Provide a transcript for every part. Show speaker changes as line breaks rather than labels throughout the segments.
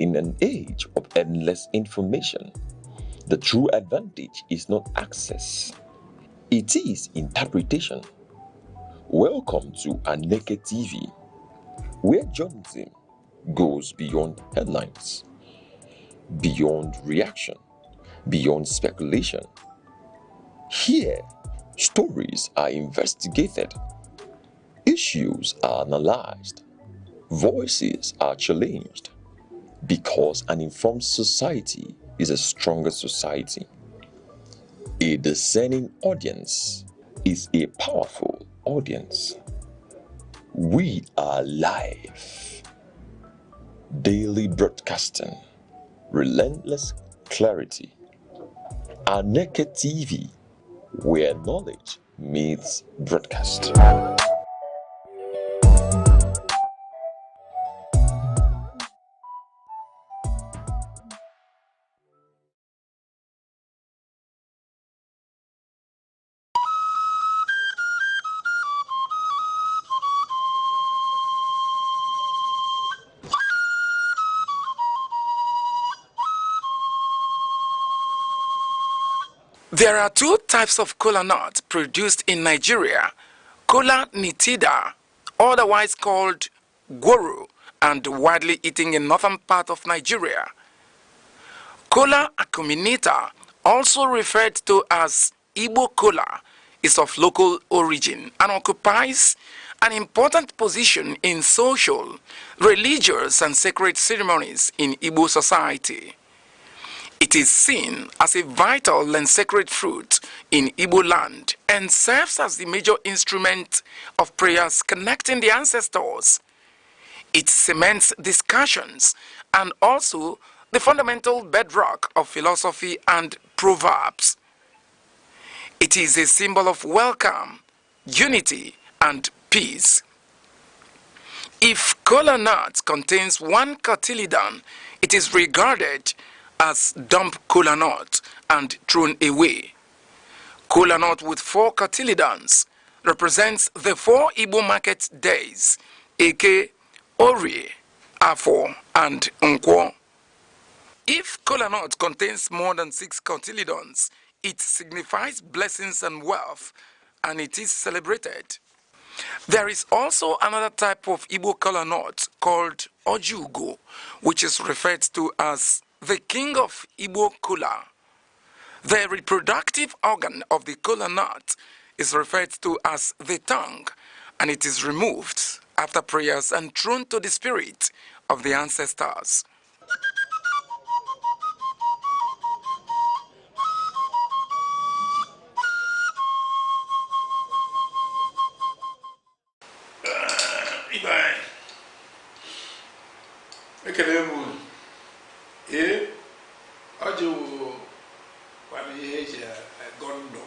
In an age of endless information, the true advantage is not access, it is interpretation. Welcome to Aneke TV, where journalism goes beyond headlines, beyond reaction, beyond speculation. Here, stories are investigated, issues are analyzed, voices are challenged, because an informed society is a stronger society. A discerning audience is a powerful audience. We are live, daily broadcasting, relentless clarity. Aneke TV, where knowledge meets broadcast.
There are two types of kola nut produced in Nigeria: kola nitida, otherwise called gworo, and widely eaten in northern part of Nigeria. Kola acuminata, also referred to as Igbo kola, is of local origin and occupies an important position in social, religious, and sacred ceremonies in Igbo society. It is seen as a vital and sacred fruit in Igbo land and serves as the major instrument of prayers connecting the ancestors. It cements discussions and also the fundamental bedrock of philosophy and proverbs. It is a symbol of welcome, unity, and peace. If kola nut contains one cotyledon, it is regarded as dump kola nut and thrown away. Kola nut with 4 cotyledons represents the 4 Igbo market days: Eke, Orie, Afo, and Nkwo. If kola nut contains more than 6 cotyledons, it signifies blessings and wealth, and it is celebrated. There is also another type of Igbo kola nut called Ojugo, which is referred to as the king of Igbo kola. The reproductive organ of the kola nut is referred to as the tongue, and it is removed after prayers and thrown to the spirit of the ancestors.
Ojo kwani heje gondo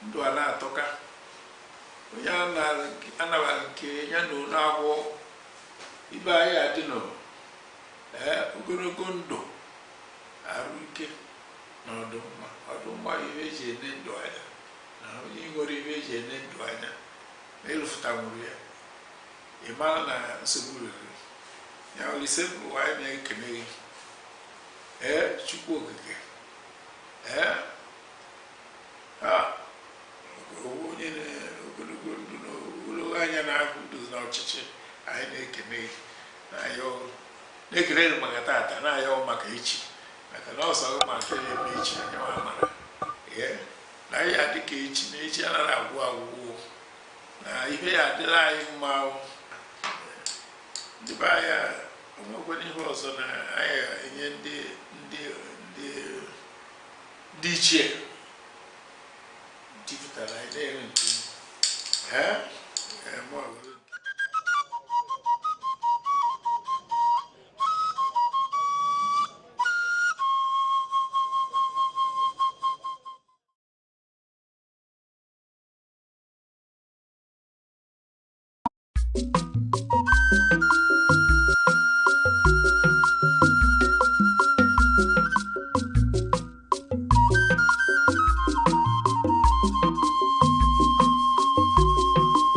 ndo ana atoka yana ana nke nyano na awo iba ya dino ogologo ndo aruke na oduma heje ne ndo anya na onye ngori heje ne ndo anya melufuta muri ya imana na nsogbu ya olisebu wa na ekemeri chukwu okike onye ogologo ndụ na ogologo anya na-ahụ udo na ọchịchị anyị na-ekene na-ekene maka tata na-ayọ maka echi maka na ọsọ maka eme echi anya amara na ya dịka echi na echi anaghị agwụ agwụgwụ na ihe ya adịla anyị mma ndị be anya onwekwara ihe ọzọ na anyị enye ndị ichie jupụtara anyị na-ere nke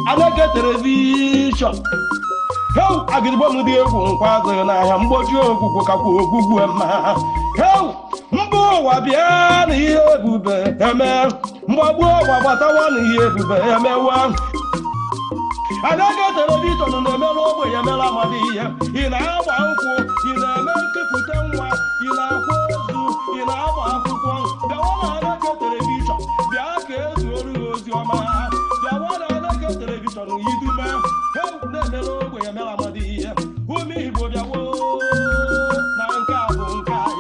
Aneke television. Hell, I get one with the father and I am what you go Hell, Mbo, Wabian, here, Bube, Emel, Mbo, what I want here, Bube, Emel. I got a bit on the mellow way, Mela Madia, in our uncle, in a American Putanwa, in our Hozu, in our uncle, the one I got television, the Arcades, your man, the one I got television, you do man, help the mellow way, Mela Madia, who me would have Nanka Bunkai.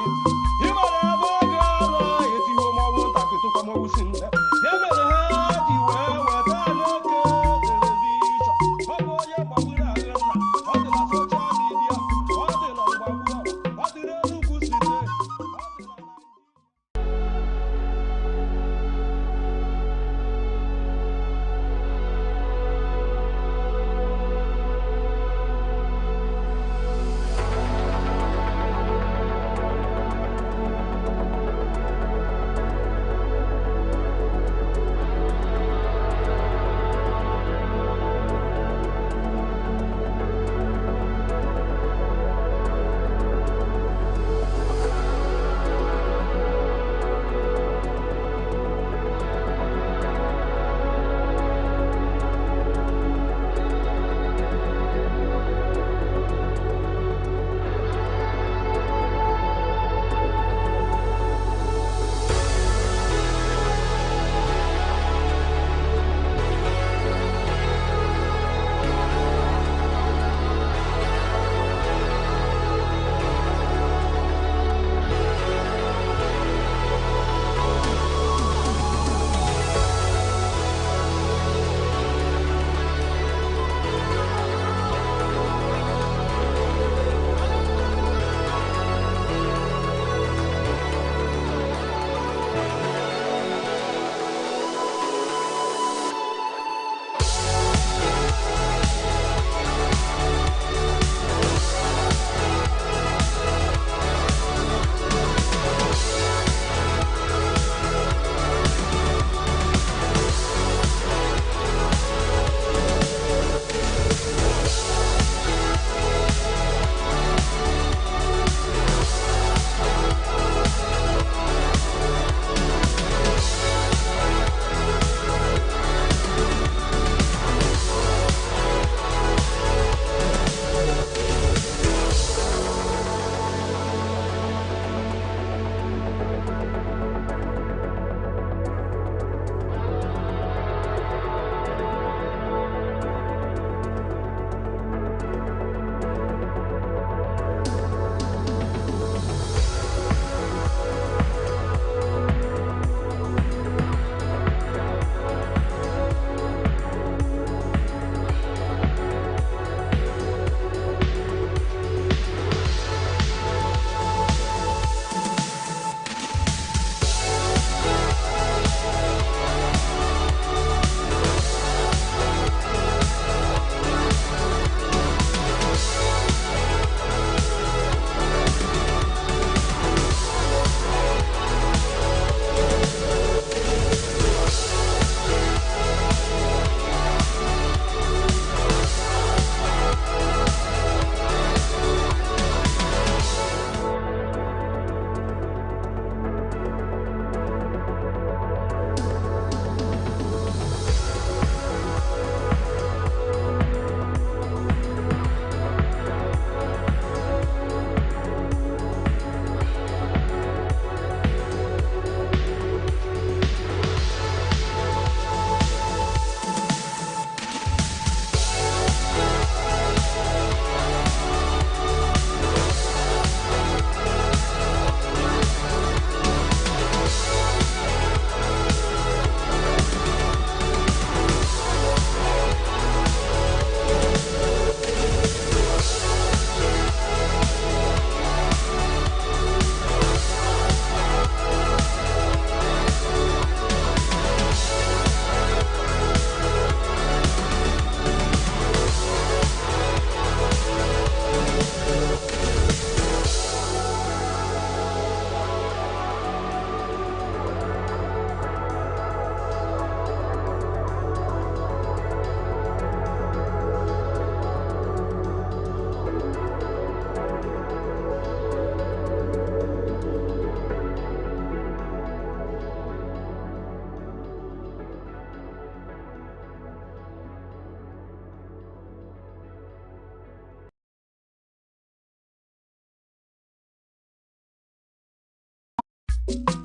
You might have a girl, if you won't talk to come over soon. You better have you what I look Aneke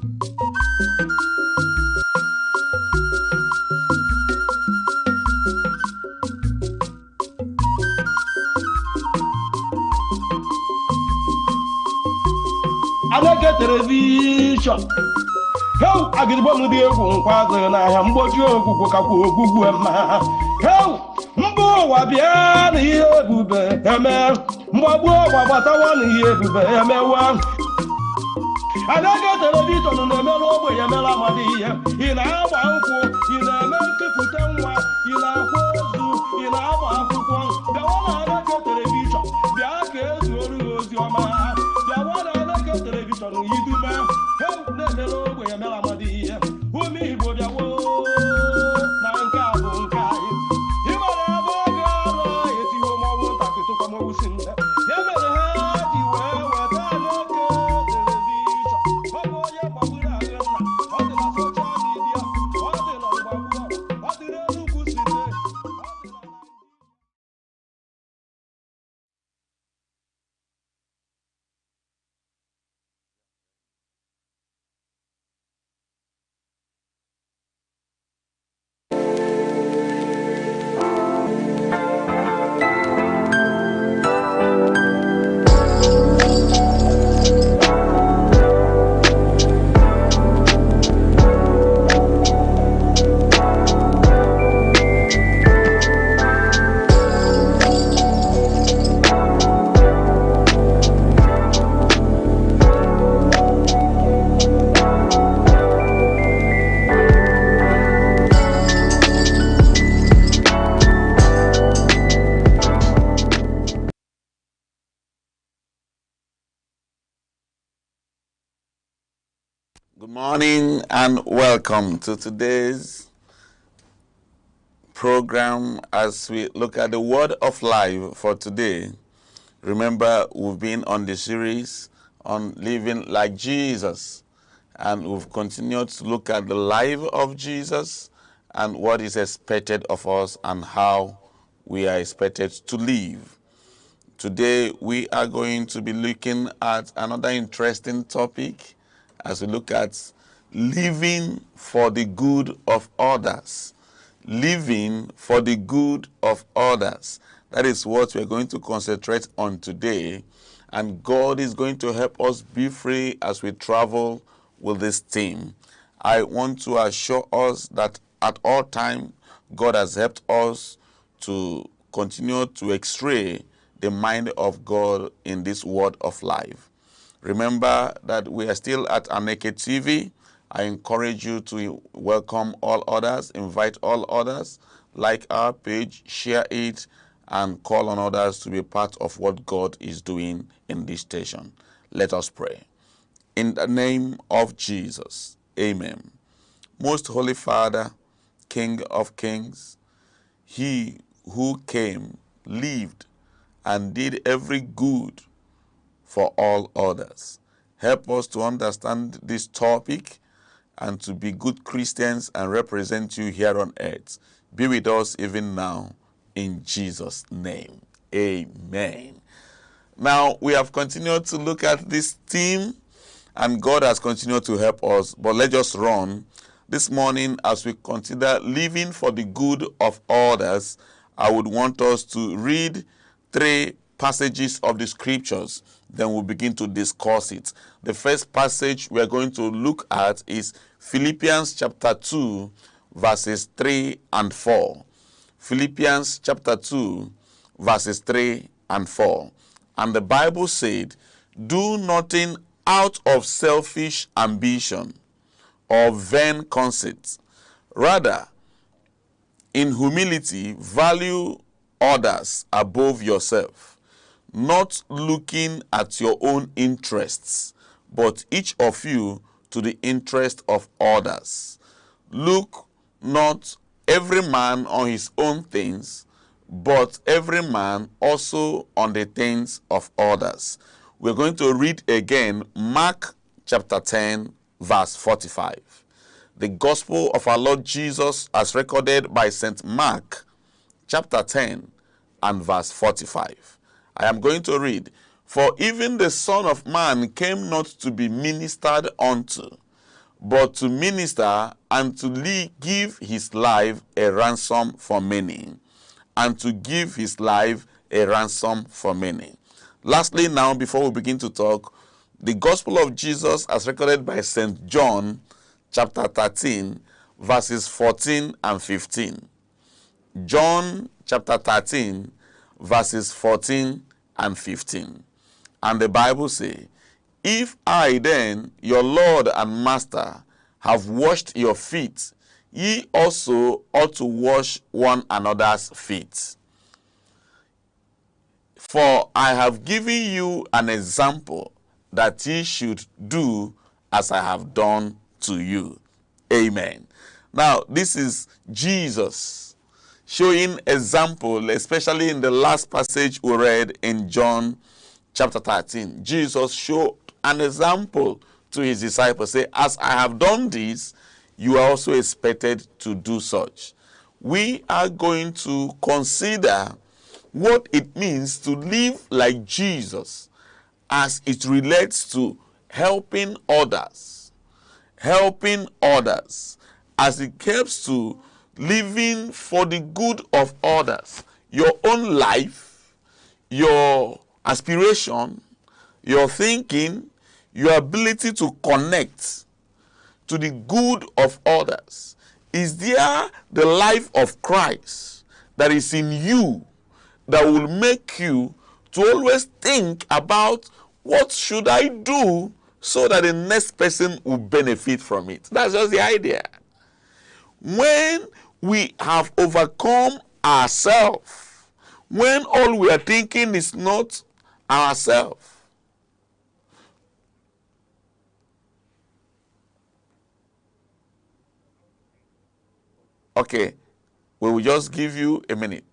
television. How agribo mu di egwu nkwazo na ahia mgboju ogwugwu kakwa ogwugwu ema. How mbo wa bia na ihe ebube eme. Mgbagbu ọgbagbatawa na ihe ebube emewa. Aneke television na-emere ogbenye emere amadi ihe. Ị na-agba nkwụ, ị na-eme nkepụta nwa, ị na-akwa ozu, ị na-agba akwụkwọ. Bịawa na Aneke television, bịa ka ezuoru ozi ọma. Bịawa na Aneke television yidume. How na-emere ogbenye emere amadi ihe. Ụmụ Igbo bịawo na nke a bụ nke anyị. Ị mara ebe oge ọrụ etiwo mọnwụ ntakịtụkwa mọnwụ si nne. Ya mere ha ji wee weta Aneke television. Ọ bụ onye gbagburu agụ nna. Ọ dị na soshal midia. Ọ dị na mgbagbu. Ọ dị n'Enugu site. Ọ dị na
Good morning and welcome to today's program as we look at the word of life for today. Remember, we've been on the series on living like Jesus, and we've continued to look at the life of Jesus and what is expected of us and how we are expected to live. Today, we are going to be looking at another interesting topic as we look at living for the good of others. Living for the good of others. That is what we're going to concentrate on today. And God is going to help us be free as we travel with this theme. I want to assure us that at all times, God has helped us to continue to x-ray the mind of God in this word of life. Remember that we are still at Aneke TV. I encourage you to welcome all others, invite all others, like our page, share it, and call on others to be part of what God is doing in this station. Let us pray. In the name of Jesus, amen. Most Holy Father, King of Kings, He who came, lived, and did every good for all others. Help us to understand this topic and to be good Christians and represent you here on earth. Be with us even now, in Jesus' name. Amen. Now, we have continued to look at this theme, and God has continued to help us, but let's just run. This morning, as we consider living for the good of others, I would want us to read 3 passages of the scriptures. Then we'll begin to discuss it. The first passage we're going to look at is Philippians chapter 2, verses 3 and 4. Philippians chapter 2, verses 3 and 4. And the Bible said, "Do nothing out of selfish ambition or vain conceit. Rather, in humility, value others above yourself, not looking at your own interests, but each of you to the interest of others. Look not every man on his own things, but every man also on the things of others." We're going to read again Mark chapter 10, verse 45. The Gospel of our Lord Jesus as recorded by St. Mark chapter 10 and verse 45. I am going to read, For even the Son of Man came not to be ministered unto, but to minister and to give his life a ransom for many, and to give his life a ransom for many. Lastly, now, before we begin to talk, the Gospel of Jesus as recorded by St. John, chapter 13, verses 14 and 15. John chapter 13, verses 14 and 15. And the Bible says, if I then, your Lord and Master, have washed your feet, ye also ought to wash one another's feet. For I have given you an example that ye should do as I have done to you. Amen. Now, this is Jesus showing example, especially in the last passage we read in John chapter 13. Jesus showed an example to his disciples. Say, as I have done this, you are also expected to do such. We are going to consider what it means to live like Jesus as it relates to helping others, as it comes to living for the good of others. Your own life, your aspiration, your thinking, your ability to connect to the good of others. Is there the life of Christ that is in you that will make you to always think about what should I do so that the next person will benefit from it? That's just the idea. When we have overcome ourselves, when all we are thinking is not ourselves, okay, we will just give you a minute.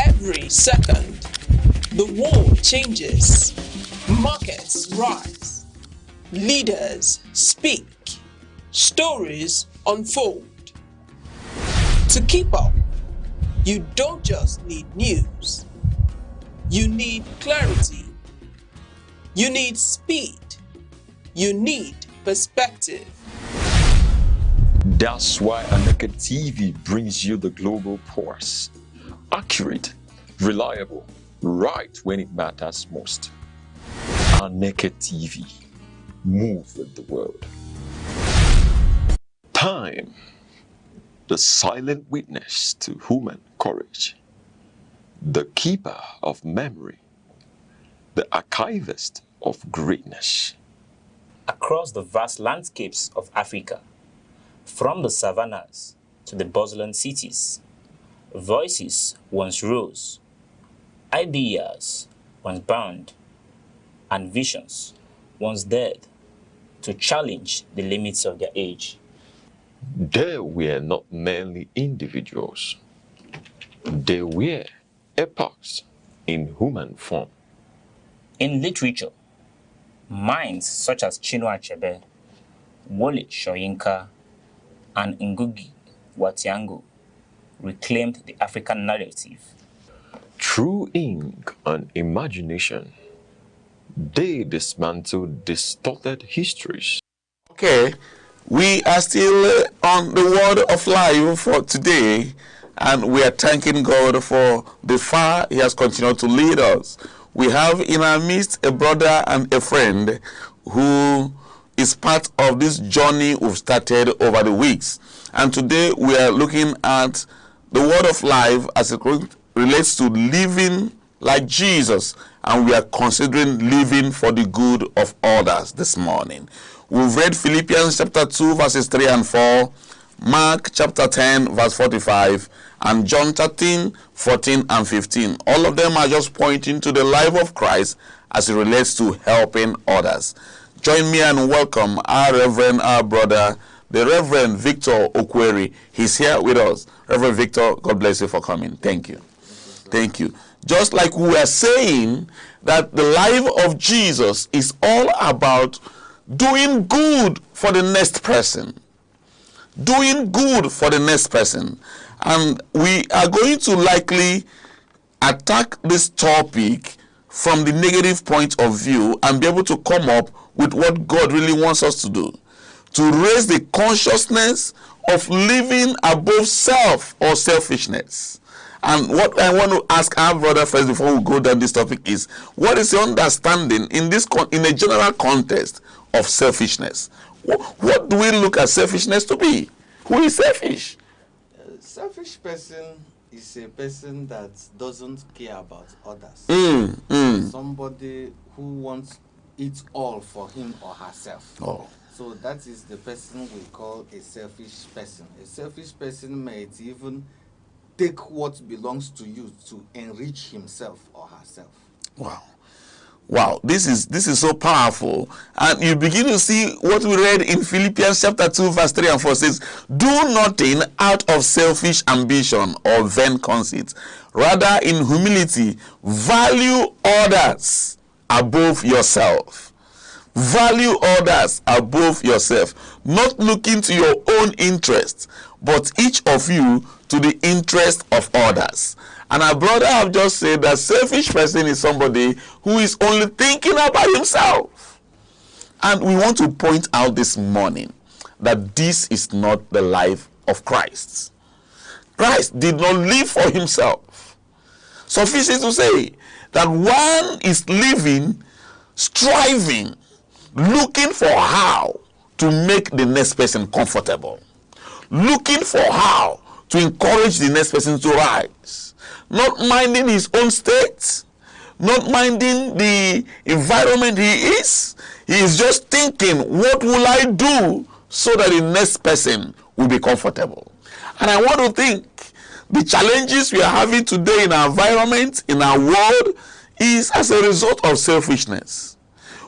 Every second, the world changes, markets rise, leaders speak, stories unfold. To keep up, you don't just need news, you need clarity, you need speed, you need perspective.
That's why Aneke TV brings you the global pulse. Accurate, reliable, right when it matters most. Aneke TV, move with the world. Time, the silent witness to human courage, the keeper of memory, the archivist of greatness.
Across the vast landscapes of Africa, from the savannas to the bustling cities, voices once rose, ideas once bound, and visions once dared to challenge the limits of their age.
They were not merely individuals. They were epochs in human form.
In literature, minds such as Chinua Achebe, Wole Soyinka, and Ngugi wa Thiong'o reclaimed the African narrative.
Through ink and imagination, they dismantled distorted histories.
Okay, we are still on the word of life for today, and we are thanking God for the far He has continued to lead us. We have in our midst a brother and a friend who is part of this journey we've started over the weeks. And today we are looking at the word of life as it relates to living like Jesus, and we are considering living for the good of others this morning. We've read Philippians chapter 2 verses 3 and 4, Mark chapter 10 verse 45, and John 13, 14 and 15. All of them are just pointing to the life of Christ as it relates to helping others. Join me and welcome our Reverend, our brother, the Reverend Victor Okweri. He's here with us. Reverend Victor, God bless you for coming. Thank you. Thank you. Just like we were saying that the life of Jesus is all about doing good for the next person. Doing good for the next person. And we are going to likely attack this topic from the negative point of view and be able to come up with what God really wants us to do. To raise the consciousness of living above self or selfishness. And what I want to ask our brother first before we go down this topic is, what is your understanding in this in a general context of selfishness? What do we look at selfishness to be? Who is selfish?
A selfish person is a person that doesn't care about others. Somebody who wants it all for him or herself.
Oh.
So that is the person we call a selfish person. A selfish person might even take what belongs to you to enrich himself or herself.
Wow. Wow, this is so powerful. And you begin to see what we read in Philippians chapter 2 verse 3 and 4 says, do nothing out of selfish ambition or vain conceit. Rather, in humility, value others above yourself. Value others above yourself, not looking to your own interest, but each of you to the interest of others. And our brother have just said that selfish person is somebody who is only thinking about himself. And we want to point out this morning that this is not the life of Christ. Christ did not live for himself. Sufficient to say that one is living, striving, looking for how to make the next person comfortable. Looking for how to encourage the next person to rise. Not minding his own state. Not minding the environment he is. He is just thinking, what will I do so that the next person will be comfortable? And I want to think the challenges we are having today in our environment, in our world, is as a result of selfishness.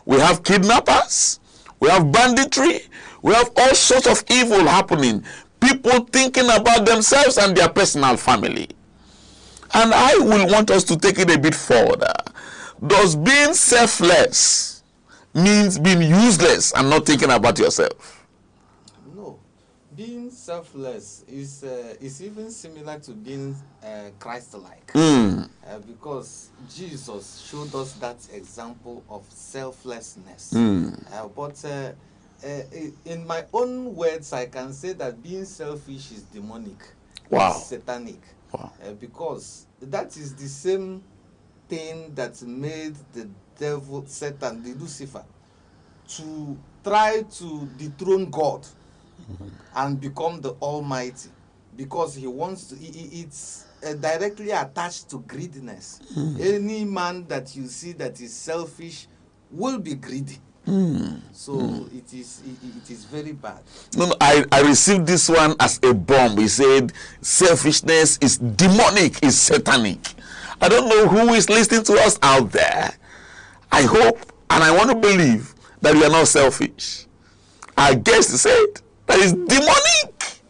We have kidnappers, we have banditry, we have all sorts of evil happening. People thinking about themselves and their personal family. And I will want us to take it a bit further. Does being selfless means being useless and not thinking about yourself?
No. Being selfless is even similar to being Christ-like. Because Jesus showed us that example of selflessness. But in my own words, I can say that being selfish is demonic.
Wow.
It's satanic.
Wow.
Because that is the same thing that made the devil, Satan, the Lucifer, to try to dethrone God and become the Almighty. Because he wants to, it's directly attached to greediness. Any man that you see that is selfish will be greedy. So it is very bad.
No, I received this one as a bomb. He said selfishness is demonic, is satanic. I don't know who is listening to us out there. I hope and I want to believe that we are not selfish. Our guest said that is demonic.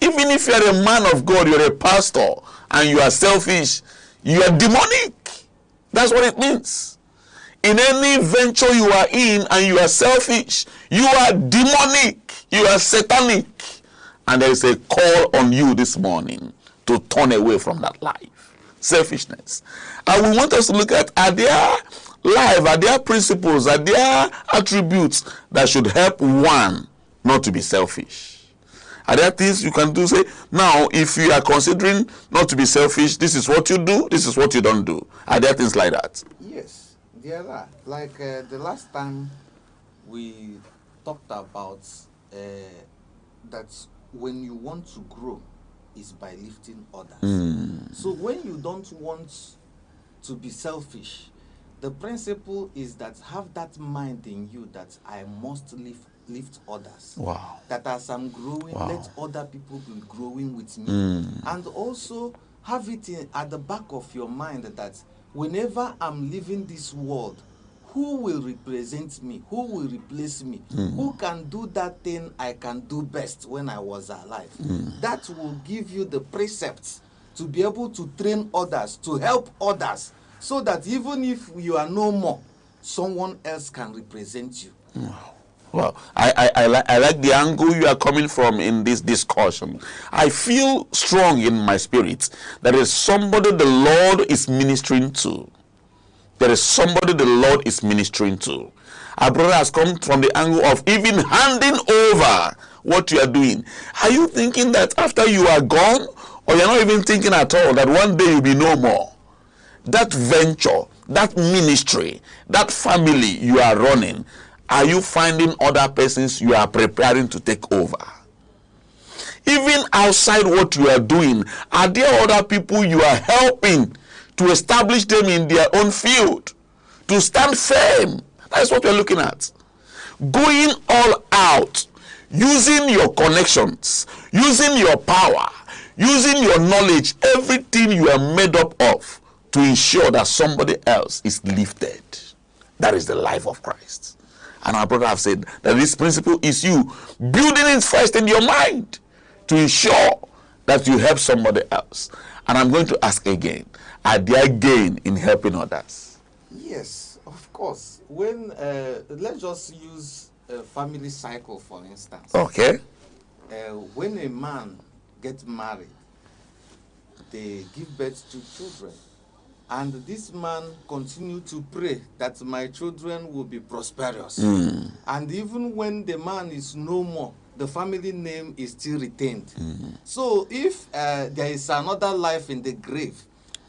Even if you are a man of God, you are a pastor, and you are selfish, you are demonic. That's what it means. In any venture you are in and you are selfish, you are demonic, you are satanic. And there is a call on you this morning to turn away from that life. Selfishness. And we want us to look at, are there life, are there principles, are there attributes that should help one not to be selfish? Are there things you can do? Say, now, if you are considering not to be selfish, this is what you do, this is what you don't do. Are there things like that?
Yes. There are. Like the last time we talked about that when you want to grow is by lifting others. So when you don't want to be selfish, the principle is that have that mind in you that I must lift lift others.
Wow.
That as I'm growing,
Wow.
let other people be growing with me. And also have it at the back of your mind that whenever I'm leaving this world, who will represent me? Who will replace me? Who can do that thing I can do best when I was alive? That will give you the precepts to be able to train others, to help others, so that even if you are no more, someone else can represent you.
Well, I like the angle you are coming from in this discussion. I feel strong in my spirit that there is somebody the Lord is ministering to. There is somebody the Lord is ministering to. Our brother has come from the angle of even handing over what you are doing. Are you thinking that after you are gone, or you're not even thinking at all that one day you'll be no more? That venture, that ministry, that family you are running, are you finding other persons you are preparing to take over? Even outside what you are doing, are there other people you are helping to establish them in their own field, to stand firm? That's what we're looking at. Going all out, using your connections, using your power, using your knowledge, everything you are made up of, to ensure that somebody else is lifted. That is the life of Christ. And our brother have said that this principle is you building it first in your mind to ensure that you help somebody else. And I'm going to ask again, are there gain in helping others?
Yes, of course. When let's just use a family cycle, for instance.
Okay.
When a man gets married, they give birth to children. And this man continued to pray that my children will be prosperous. And even when the man is no more, the family name is still retained. So if there is another life in the grave,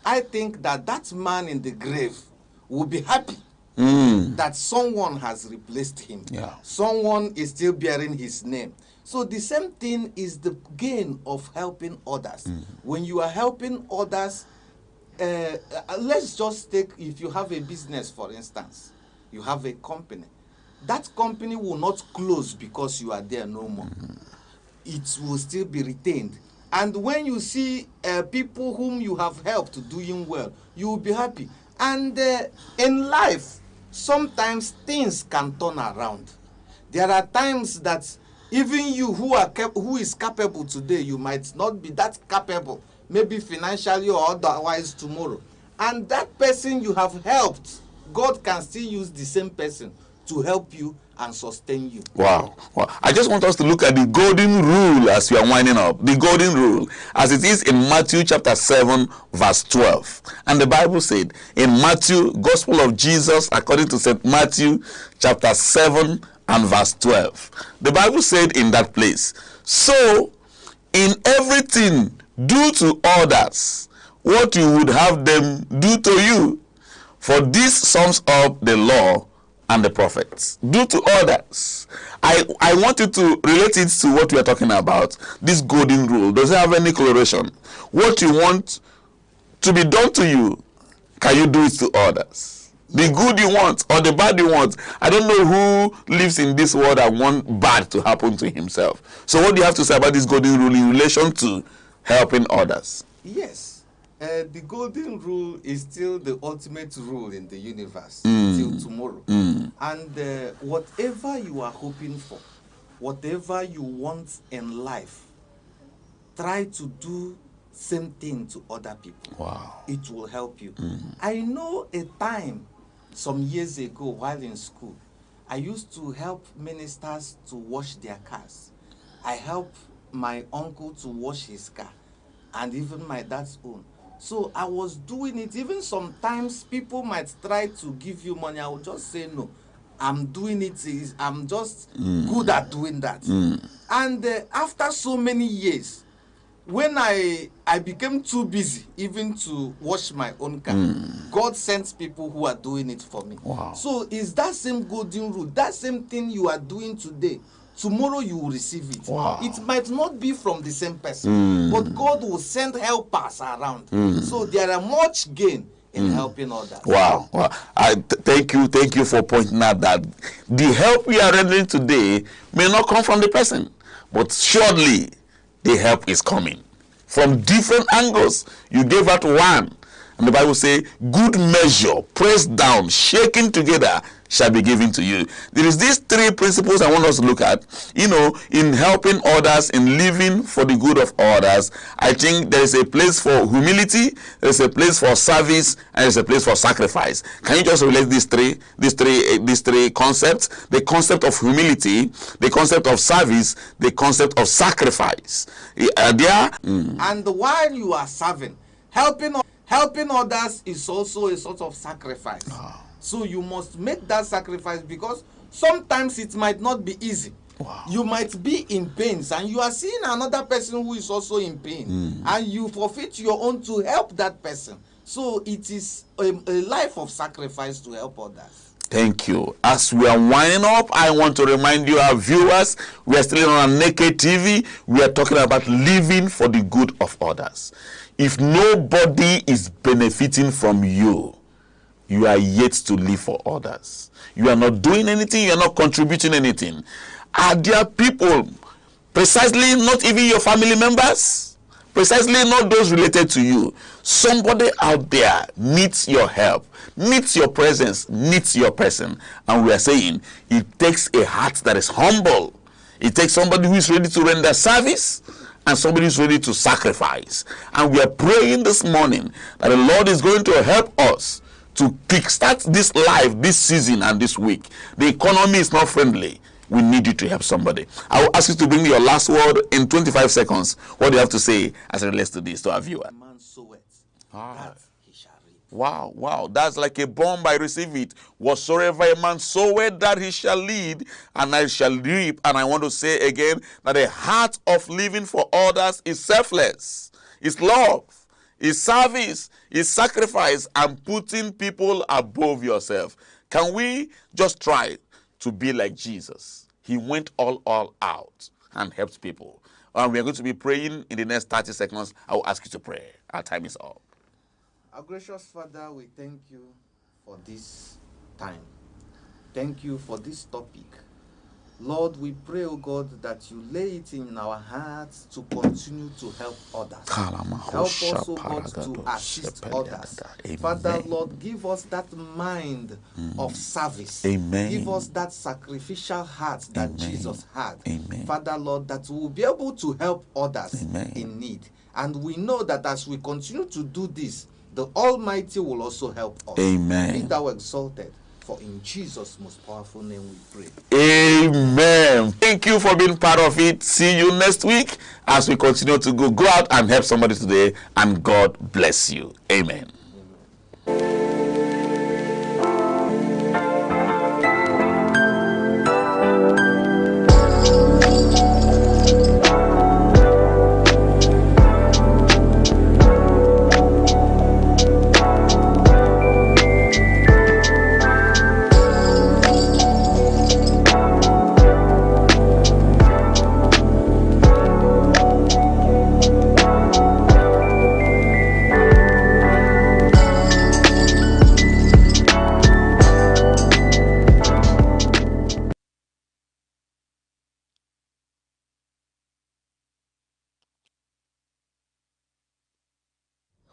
I think that that man in the grave will be happy that someone has replaced him. Someone is still bearing his name. So the same thing is the gain of helping others. When you are helping others, let's just take, if you have a business, for instance, you have a company. That company will not close because you are there no more. It will still be retained. And when you see people whom you have helped doing well, you will be happy. And in life, sometimes things can turn around. There are times that even you who is capable today, you might not be that capable, maybe financially or otherwise tomorrow. And that person you have helped, God can still use the same person to help you and sustain you.
Wow. I just want us to look at the golden rule as we are winding up. The golden rule as it is in Matthew chapter 7 verse 12. And the Bible said in Matthew, Gospel of Jesus according to St. Matthew chapter 7 and verse 12. The Bible said in that place, so in everything do to others what you would have them do to you, for this sums up the law and the prophets. Do to others. I want you to relate it to what we are talking about. This golden rule. Does it have any correlation? What you want to be done to you, can you do it to others? The good you want or the bad you want. I don't know who lives in this world and wants bad to happen to himself. So what do you have to say about this golden rule in relation to helping others?
Yes. The golden rule is still the ultimate rule in the universe till tomorrow. And whatever you are hoping for, whatever you want in life, try to do same thing to other people.
Wow.
It will help you. I know a time some years ago while in school, I used to help ministers to wash their cars. I helped my uncle to wash his car, and even my dad's own. So I was doing it. Even sometimes people might try to give you money. I would just say no. I'm doing it. I'm just good at doing that. And after so many years, when I became too busy even to wash my own car, God sends people who are doing it for me.
Wow.
So it's that same golden rule, that same thing you are doing today. Tomorrow you will receive it.
Wow.
It might not be from the same person, but God will send helpers around. So there are much gain in helping others.
Wow. Thank you for pointing out that the help we are rendering today may not come from the person, but surely the help is coming from different angles. You gave out one, and the Bible says, good measure, pressed down, shaken together, shall be given to you. There is these three principles I want us to look at. In helping others, in living for the good of others, I think there is a place for humility, there is a place for service, and there is a place for sacrifice. Can you just relate these three concepts? The concept of humility, the concept of service, the concept of sacrifice.
And while you are serving, helping others is also a sort of sacrifice. So you must make that sacrifice, because sometimes it might not be easy. You might be in pains and you are seeing another person who is also in pain, and you forfeit your own to help that person. So it is a life of sacrifice to help others.
Thank you. As we are winding up, I want to remind you, our viewers, we are still on Aneke TV. We are talking about living for the good of others. If nobody is benefiting from you, you are yet to live for others. You are not doing anything, you are not contributing anything. Are there people, precisely not even your family members, precisely not those related to you, somebody out there needs your help, needs your presence, needs your person? And we are saying it takes a heart that is humble. It takes somebody who is ready to render service, and somebody who is ready to sacrifice. And we are praying this morning that the Lord is going to help us to kickstart this life, this season, and this week. The economy is not friendly. We need you to help somebody. I will ask you to bring me your last word in 25 seconds. What do you have to say as it relates to this, to our viewer?
Man soweth, that he shall reap.
Wow. That's like a bomb. I receive it. Whatsoever a man soweth, that he shall lead, and I shall reap. And I want to say again that the heart of living for others is selfless. It's love. Is service, is sacrifice, and putting people above yourself. Can we just try to be like Jesus? He went all out and helped people. And we are going to be praying in the next 30 seconds. I will ask you to pray. Our time is up.
Our gracious Father, we thank you for this time. Thank you for this topic. Lord, we pray, O God, that you lay it in our hearts to continue to help others. Help us, O God, to assist others.
Amen.
Father, Lord, give us that mind of service.
Amen.
Give us that sacrificial heart that
Amen.
Jesus had.
Amen.
Father, Lord, that we will be able to help others
Amen.
in need. And we know that as we continue to do this, the Almighty will also help us.
Amen.
Be thou exalted. For in Jesus' most powerful name we pray.
Amen. Thank you for being part of it. See you next week as we continue to go out and help somebody today. And God bless you. Amen.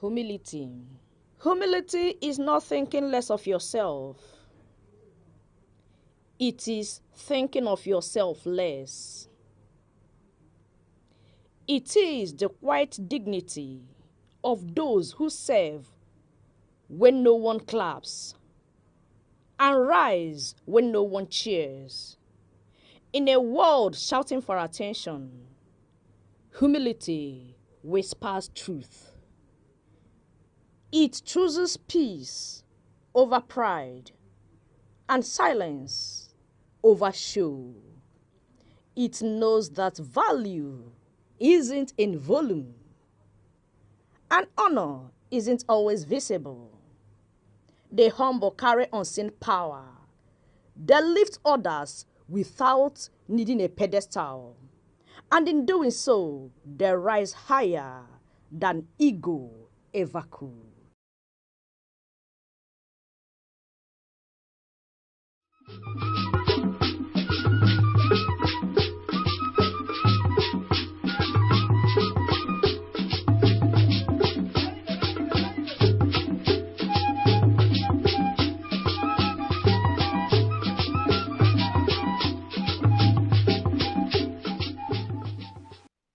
Humility. Humility is not thinking less of yourself. It is thinking of yourself less. It is the quiet dignity of those who serve when no one claps and rise when no one cheers. In a world shouting for attention, humility whispers truth. It chooses peace over pride and silence over show. It knows that value isn't in volume and honor isn't always visible. The humble carry unseen power. They lift others without needing a pedestal. And in doing so, they rise higher than ego ever could.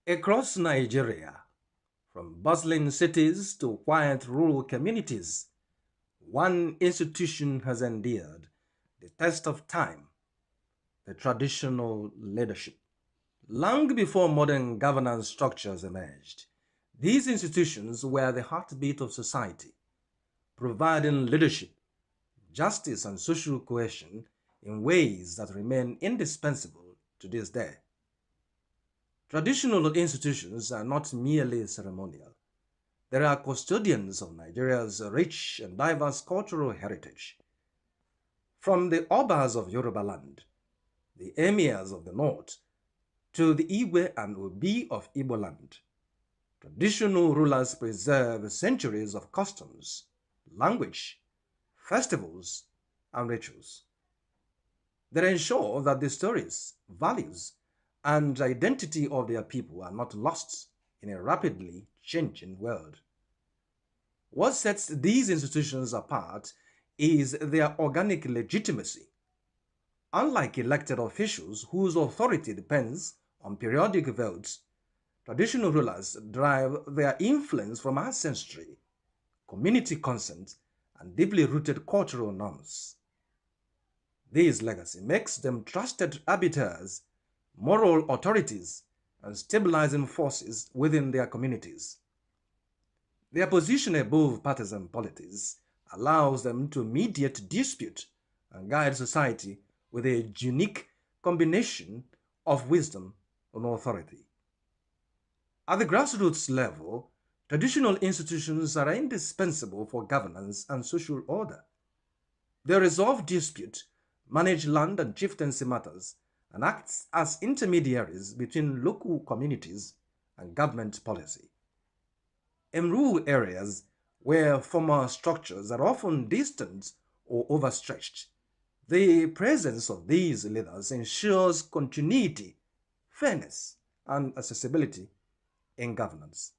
Across Nigeria, from bustling cities to quiet rural communities, one institution has endured the test of time: the traditional leadership. Long before modern governance structures emerged, these institutions were the heartbeat of society, providing leadership, justice, and social cohesion in ways that remain indispensable to this day. Traditional institutions are not merely ceremonial. They are custodians of Nigeria's rich and diverse cultural heritage. From the Obas of Yoruba land, the Emirs of the North, to the Iwe and Obi of Igbo land, traditional rulers preserve centuries of customs, language, festivals, and rituals. They ensure that the stories, values, and identity of their people are not lost in a rapidly changing world. What sets these institutions apart is their organic legitimacy. Unlike elected officials whose authority depends on periodic votes, traditional rulers derive their influence from ancestry, community consent, and deeply rooted cultural norms. This legacy makes them trusted arbiters, moral authorities, and stabilizing forces within their communities. Their position above partisan politics allows them to mediate dispute and guide society with a unique combination of wisdom and authority. At the grassroots level, traditional institutions are indispensable for governance and social order. They resolve dispute, manage land and chieftaincy matters, and acts as intermediaries between local communities and government policy. In rural areas, where formal structures are often distant or overstretched, the presence of these leaders ensures continuity, fairness, and accessibility in governance.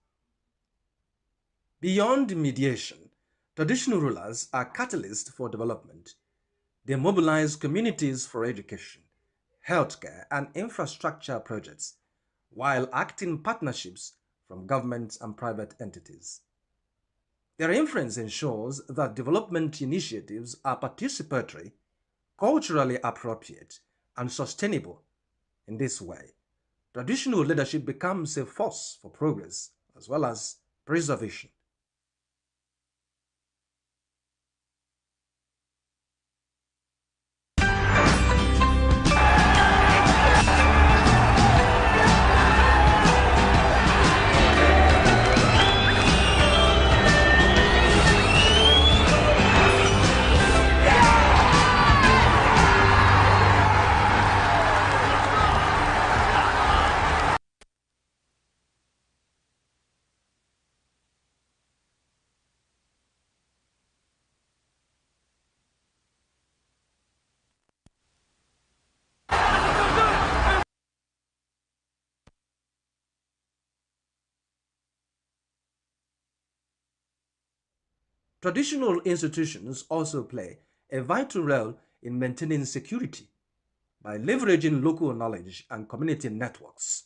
Beyond mediation, traditional rulers are catalysts for development. They mobilize communities for education, healthcare, and infrastructure projects, while acting partnerships from governments and private entities. Their influence ensures that development initiatives are participatory, culturally appropriate, and sustainable. In this way, traditional leadership becomes a force for progress as well as preservation. Traditional institutions also play a vital role in maintaining security by leveraging local knowledge and community networks.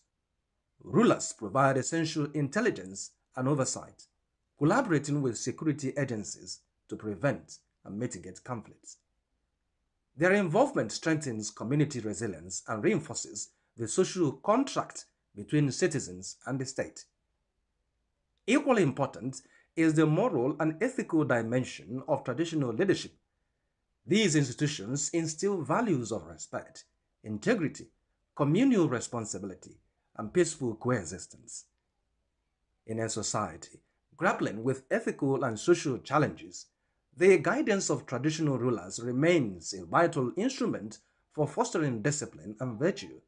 Rulers provide essential intelligence and oversight, collaborating with security agencies to prevent and mitigate conflicts. Their involvement strengthens community resilience and reinforces the social contract between citizens and the state. Equally important is the moral and ethical dimension of traditional leadership. These institutions instill values of respect, integrity, communal responsibility, and peaceful coexistence. In a society grappling with ethical and social challenges, the guidance of traditional rulers remains a vital instrument for fostering discipline and virtue.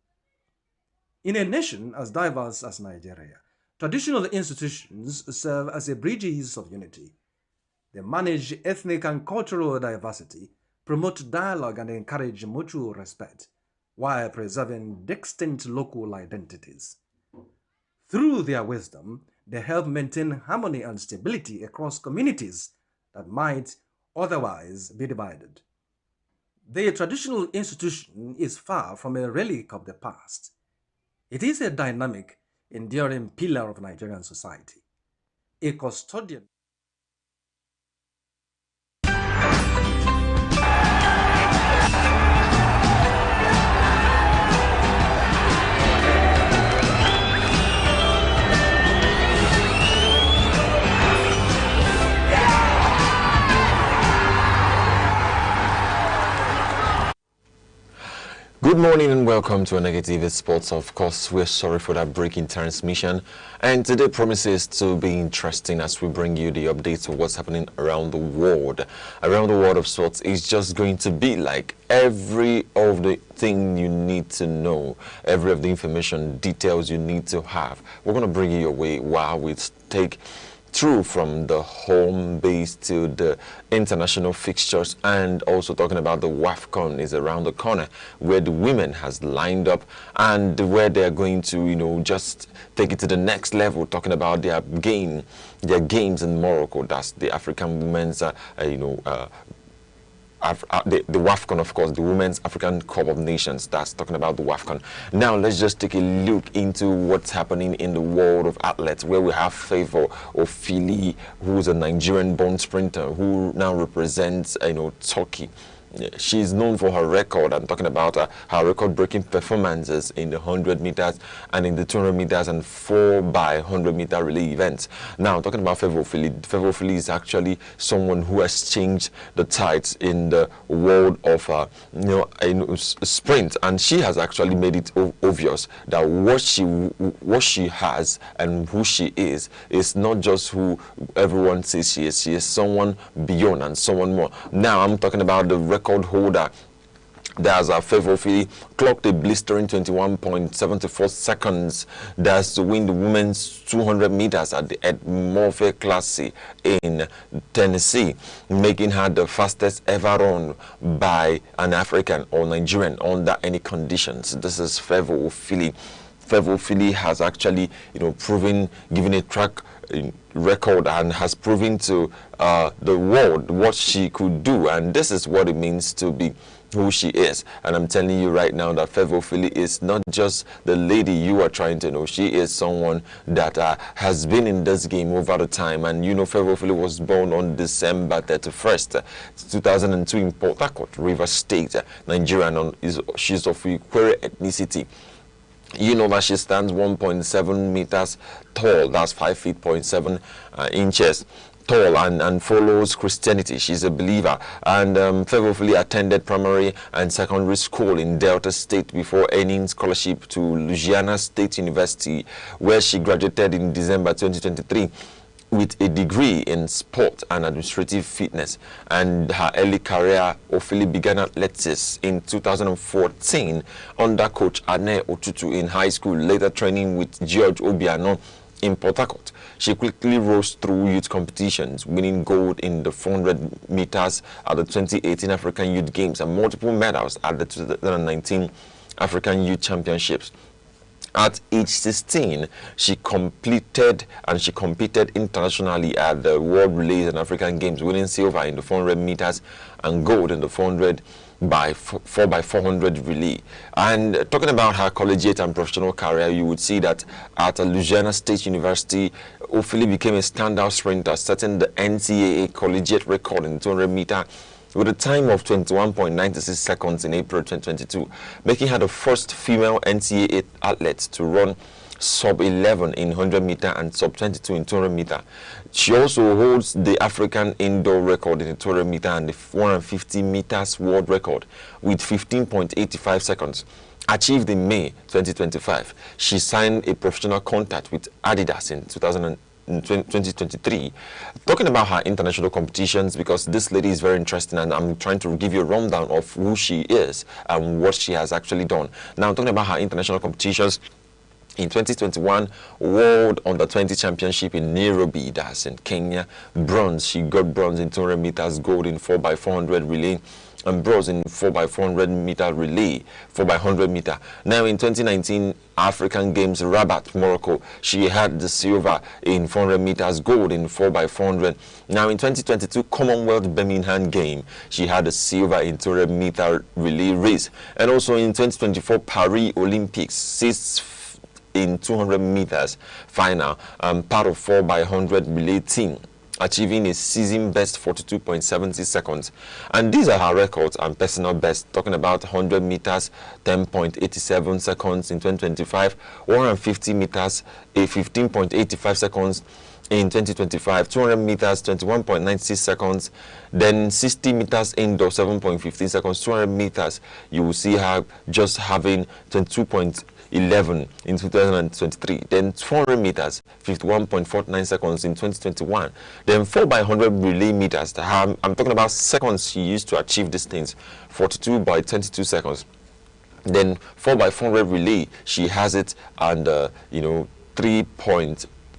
In a nation as diverse as Nigeria, traditional institutions serve as a bridges of unity. They manage ethnic and cultural diversity, promote dialogue and encourage mutual respect while preserving distinct local identities. Through their wisdom, they help maintain harmony and stability across communities that might otherwise be divided. The traditional institution is far from a relic of the past. It is a dynamic, enduring pillar of Nigerian society, a custodian.
Good morning and welcome to Aneke TV Sports. Of course, we're sorry for that breaking transmission, and today promises to be interesting as we bring you the updates of what's happening around the world. Around the world of sports is just going to be like every of the thing you need to know, every of the information, details you need to have. We're going to bring you your way while we take through from the home base to the international fixtures, and also talking about the WAFCON is around the corner, where the women has lined up and where they're going to, you know, just take it to the next level, talking about their games in Morocco. That's the African Women's, the WAFCON, of course, the Women's African Cup of Nations. That's talking about the WAFCON. Now, let's just take a look into what's happening in the world of athletes, where we have Favour Ofili, who's a Nigerian-born sprinter who now represents, Turkey. She's known for her record. I'm talking about her record-breaking performances in the 100 meters and in the 200 meters and 4x100 meter relay events. Now, talking about Favour Ofili is actually someone who has changed the tides in the world of sprint, and she has actually made it obvious that what she has and who she is not just who everyone says she is. She is someone beyond and someone more. Now, I'm talking about the record holder. There's a Favour Ofili clocked a blistering 21.74 seconds. That's to win the women's 200 meters at the Ed Murphy Classic in Tennessee, making her the fastest ever run by an African or Nigerian under any conditions. This is Favour Ofili. Favour Ofili has actually, proven, given a track record, and has proven to the world what she could do, and this is what it means to be who she is. And I'm telling you right now that Favour Ofili is not just the lady you are trying to know. She is someone that has been in this game over the time. And Favour Ofili was born on December 31st, 2002 in Port Harcourt, Rivers State, Nigeria. And she's of Ikwere ethnicity. You know that she stands 1.7 meters tall. That's 5 feet 0.7 inches tall, and follows Christianity. She's a believer. And Favour Ofili attended primary and secondary school in Delta State before earning scholarship to Louisiana State University, where she graduated in December 2023 with a degree in sport and administrative fitness. And her early career, Ofili began athletics in 2014 under coach Aneke Otutu in high school, later training with George Obiano in Port Harcourt. She quickly rose through youth competitions, winning gold in the 400 meters at the 2018 African Youth Games and multiple medals at the 2019 African Youth Championships. At age 16, she competed internationally at the World Relays and African Games, winning silver in the 400 meters and gold in the 400 by 4x400 relay. And talking about her collegiate and professional career, you would see that at Louisiana State University, Ofili became a standout sprinter, setting the NCAA collegiate record in 200 meter with a time of 21.96 seconds in April 2022, making her the first female NCAA athlete to run sub-11 in 100 meter and sub-22 in 200 meter. She also holds the African indoor record in the 200 meter and the 150 meters world record with 15.85 seconds. Achieved in May 2025, she signed a professional contract with Adidas in 2023. Talking about her international competitions, because this lady is very interesting, and I'm trying to give you a rundown of who she is and what she has actually done. Now, talking about her international competitions, in 2021 World Under-20 Championship in Nairobi, that's in Kenya, bronze. She got bronze in 200 meters, gold in 4x400 relay, and bronze in 4x400 meter relay, 4x100 meter. Now in 2019 African Games Rabat, Morocco, she had the silver in 400 meters, gold in 4x400. Now in 2022 Commonwealth Birmingham game, she had the silver in 200 meter relay race, and also in 2024 Paris Olympics, 6th in 200 meters final, part of 4x100 relay team, achieving a season best 42.70 seconds. And these are her records and personal best. Talking about 100 meters, 10.87 seconds in 2025, 150 meters, a 15.85 seconds in 2025, 200 meters, 21.96 seconds, then 60 meters indoor, 7.15 seconds, 200 meters, you will see her just having 22.11 in 2023, then 400 meters 51.49 seconds in 2021, then 4x100 relay meters, I'm talking about seconds she used to achieve these things, 42.22 seconds. Then 4x400 relay, she has it, and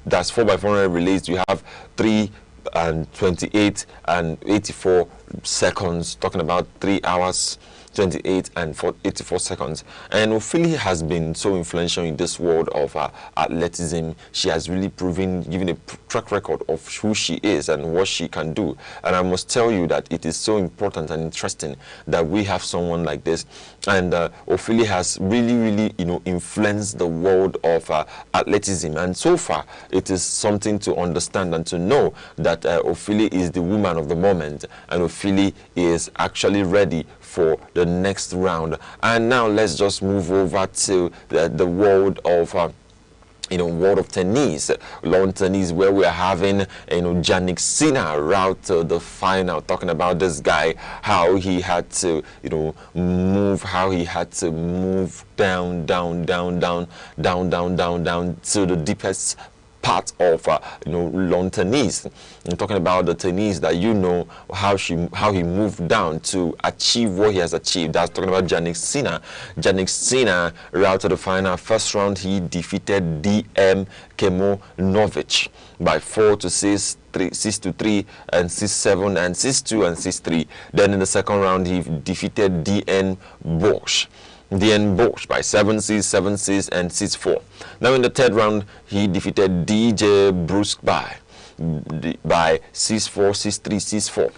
that's 4x400 relays, you have 3 and 28 and 84 seconds, talking about 3 hours 28 and 84 seconds. And Ophelia has been so influential in this world of athleticism. She has really proven, given a track record of who she is and what she can do. And I must tell you that it is so important and interesting that we have someone like this. And Ophelia has really influenced the world of athleticism. And so far, it is something to understand and to know that Ophelia is the woman of the moment, and Ophelia is actually ready for the next round. And now let's just move over to the world of world of tennis, lawn tennis, where we are having Jannik Sinner route to the final. Talking about this guy, how he had to move down to the deepest part of lawn tennis. I'm talking about the tennis that how he moved down to achieve what he has achieved. That's talking about Jannik Sinner. Jannik Sinner route to the final. First round he defeated DM Kemonovic by 4-6, 6-3, and 6-7, and 6-2 and 6-3. Then in the second round he defeated DN Bosch by 7-6, 7-6, and 6-4. Now in the third round, he defeated DJ Brusque by 6-4, 6-3, 6-4.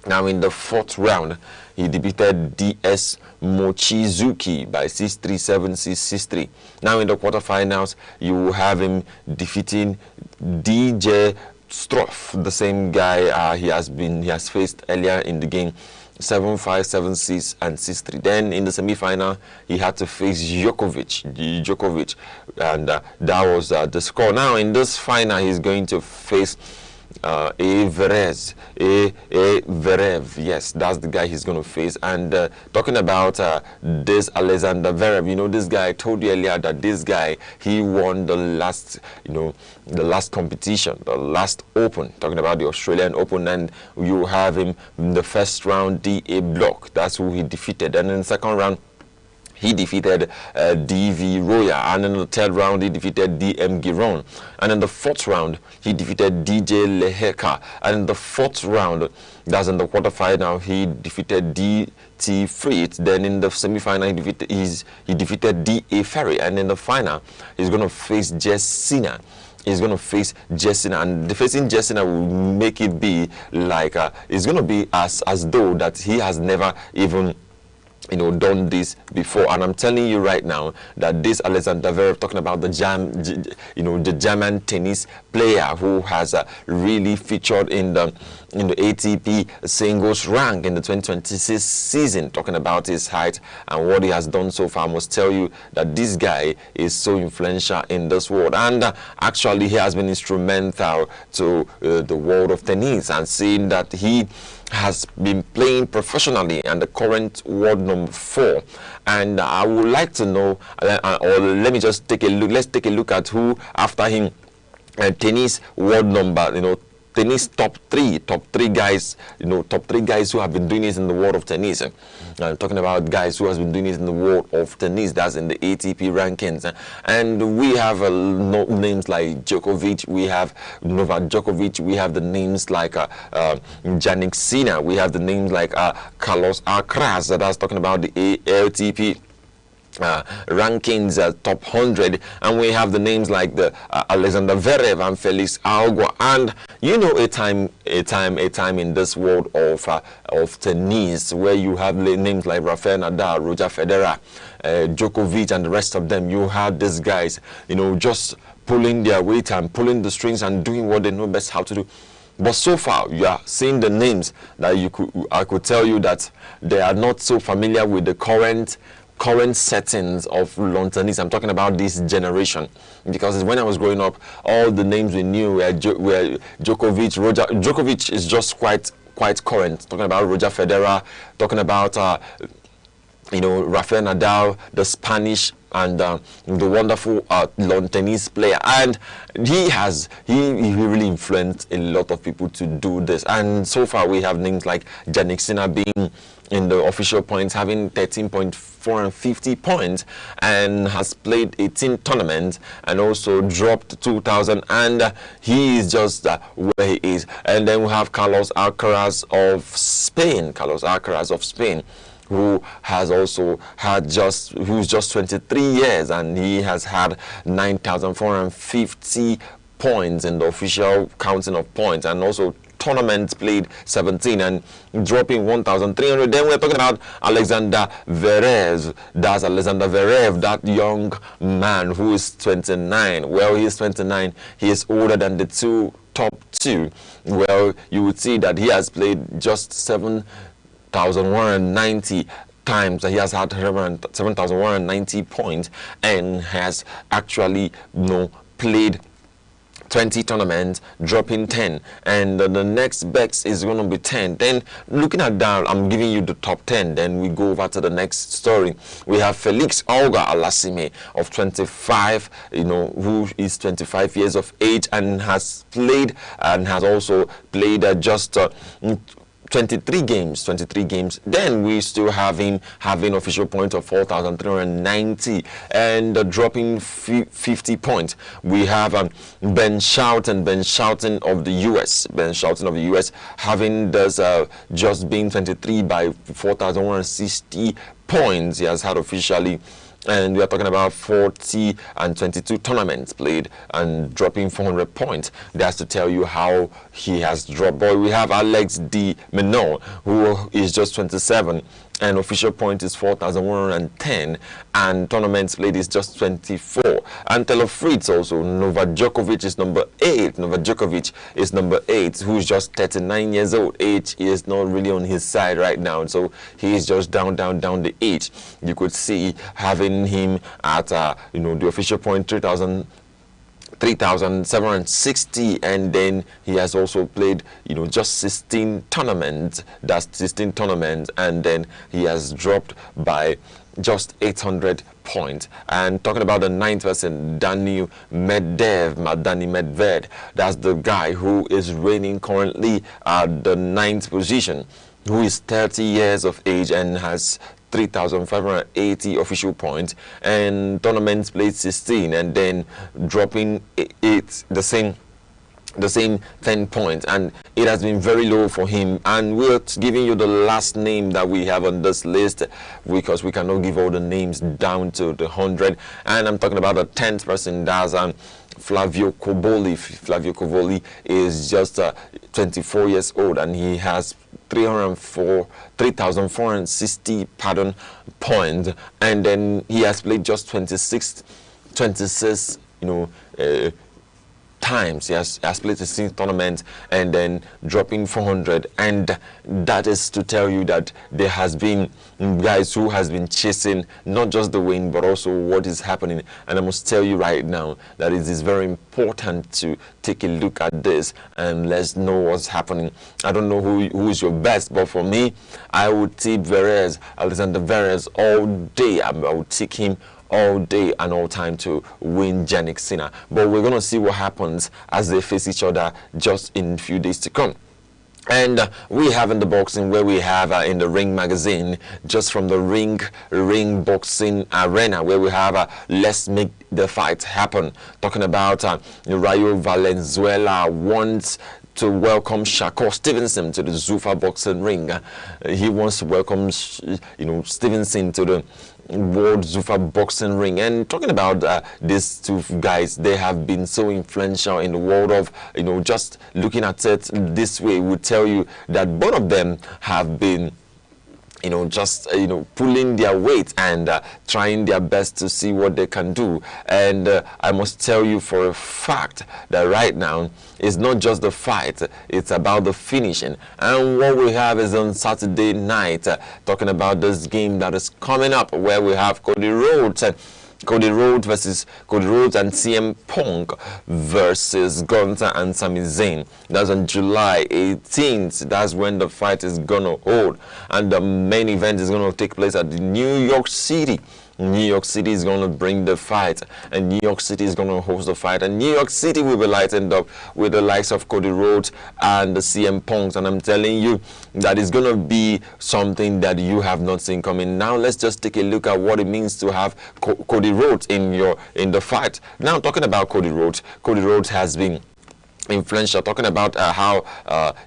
Now in the fourth round, he defeated DS Mochizuki by 6-3, 7-6, 6-3. Now in the quarterfinals, you will have him defeating DJ Stroff, the same guy he has faced earlier in the game, 7-5, 7-6, and 6-3. Then in the semi-final, he had to face Djokovic, and that was the score. Now in this final, he's going to face Verev. Yes, that's the guy he's going to face. And talking about this Alexander Verev, this guy, I told you earlier that this guy, he won the last competition, the last Open, talking about the Australian Open, and you have him in the first round, DA Block, that's who he defeated. And in the second round, he defeated DV Roya, and in the third round he defeated DM Giron, and in the fourth round he defeated DJ Leheka, and in the fourth round, that's in the quarterfinal, he defeated DT Freight. Then in the semi-final he defeated DA Ferry, and in the final he's going to face Jessina. He's going to face Jessina, and the facing Jessina will make it be like it's going to be as though that he has never even done this before. And I'm telling you right now that this Alexander Verev, talking about the German tennis player who has really featured in the ATP singles rank in the 2026 season, talking about his height and what he has done so far, I must tell you that this guy is so influential in this world, and actually he has been instrumental to the world of tennis, and seeing that he has been playing professionally and the current world number 4. And I would like to know, or let me just take a look. Let's take a look at who after him, tennis world number tennis top three guys, top three guys who have been doing it in the world of tennis. I'm talking about guys who has been doing it in the world of tennis. That's in the ATP rankings. And we have names like Djokovic, we have Novak Djokovic, we have the names like Jannik Sinner, we have the names like Carlos Alcaraz. That's talking about the ATP rankings, top 100, and we have the names like the Alexander Zverev and Felix Auger, and a time in this world of tennis where you have names like Rafael Nadal, Roger Federer, Djokovic, and the rest of them. You have these guys, just pulling their weight and pulling the strings and doing what they know best how to do. But so far, you are seeing the names that I could tell you that they are not so familiar with the current settings of lawn tennis. I'm talking about this generation, because when I was growing up, all the names we knew were Djokovic. Djokovic is just quite current. Talking about Roger Federer, talking about Rafael Nadal, the Spanish and the wonderful lawn tennis player, and he really influenced a lot of people to do this. And so far we have names like Jannik Sinner being in the official points, having 13.450 points, and has played 18 tournaments and also dropped 2,000, and he is just where he is. And then we have Carlos Alcaraz of Spain, who has also who's just 23 years, and he has had 9,450 points in the official counting of points, and also tournaments played 17 and dropping 1,300. Then we're talking about Alexander Zverev. That's Alexander Zverev, that young man who is 29. Well, he is 29. He is older than the top two. Well, you would see that he has played just 7,190 times. He has had 7,190 points and has actually played 20 tournaments, dropping 10, and the next best is going to be 10. Then looking at that, I'm giving you the top 10. Then we go over to the next story. We have Felix Auger-Aliassime of 25, who is 25 years of age and has also played just 23 games. Then we still have him having official points of 4,390 and dropping 50 points. We have Ben Shelton of the US. Having just being 23 by 4,160 points. He has had officially. And we are talking about 40 and 22 tournaments played and dropping 400 points. That's to tell you how he has dropped. But we have Alex de Minaur, who is just 27, and official point is 4,110, and tournaments played is just 24. And Taylor Fritz also, Novak Djokovic is number 8, who's just 39 years old. Age is not really on his side right now, so he is just down the age. You could see having him at the official point 3,760, and then he has also played just 16 tournaments. That's 16 tournaments, and then he has dropped by just 800 points. And talking about the ninth person, Dani Medvedev, that's the guy who is reigning currently at the 9th position, who is 30 years of age and has 3,580 official points, and tournaments played 16, and then dropping the same 10 points, and it has been very low for him. And we're giving you the last name that we have on this list, because we cannot give all the names down to the 100. And I'm talking about the 10th person. That's Flavio Cobolli. Flavio Cobolli is just 24 years old, and he has 3,460 points, and then he has played just 26 times. He has played 16 tournaments and then dropping 400, and that is to tell you that there has been guys who has been chasing not just the win but also what is happening. And I must tell you right now that it is very important to take a look at this and let's know what's happening. I don't know who is your best, but for me, I would tip Alexander Zverev all day. I would take him all day and all time to win Jannik Sinner. But we're going to see what happens as they face each other just in a few days to come. And we have in the boxing where we have in the Ring magazine, just from the ring boxing arena, where we have Let's Make the Fight Happen, talking about Rayo Valenzuela wants to welcome Shakur Stevenson to the Zuffa boxing ring. He wants to welcome Stevenson to the World Zuffa boxing ring. And talking about these two guys, they have been so influential in the world of, just looking at it this way would tell you that both of them have been pulling their weight and trying their best to see what they can do. And I must tell you for a fact that right now it's not just the fight, it's about the finishing. And what we have is on Saturday night, talking about this game that is coming up, where we have Cody Rhodes and CM Punk versus Gunther and Sami Zayn. That's on July 18th. That's when the fight is gonna hold, and the main event is gonna take place at New York City. New York City is going to bring the fight, and New York City is going to host the fight, and New York City will be lightened up with the likes of Cody Rhodes and the CM Punks. And I'm telling you that is going to be something that you have not seen coming. Now let's just take a look at what it means to have Cody Rhodes in the fight. Now, talking about Cody Rhodes has been influential, talking about how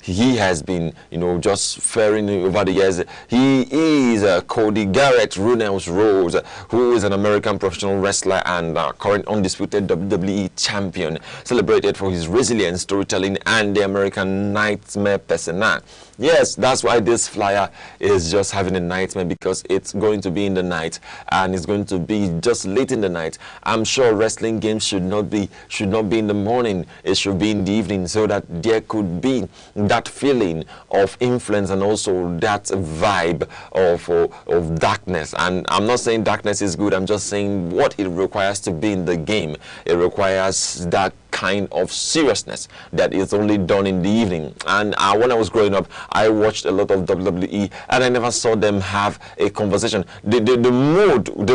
he has been, just faring over the years. He is Cody Garrett Runels Rhodes, who is an American professional wrestler and current undisputed WWE champion, celebrated for his resilience, storytelling, and the American Nightmare persona. Yes, that's why this flyer is just having a nightmare, because it's going to be in the night and it's going to be just late in the night. I'm sure wrestling games should not be in the morning. It should be in the evening, so that there could be that feeling of influence and also that vibe of darkness. And I'm not saying darkness is good, I'm just saying what it requires to be in the game. It requires that kind of seriousness that is only done in the evening. And when I was growing up, I watched a lot of WWE, and I never saw them have a conversation. The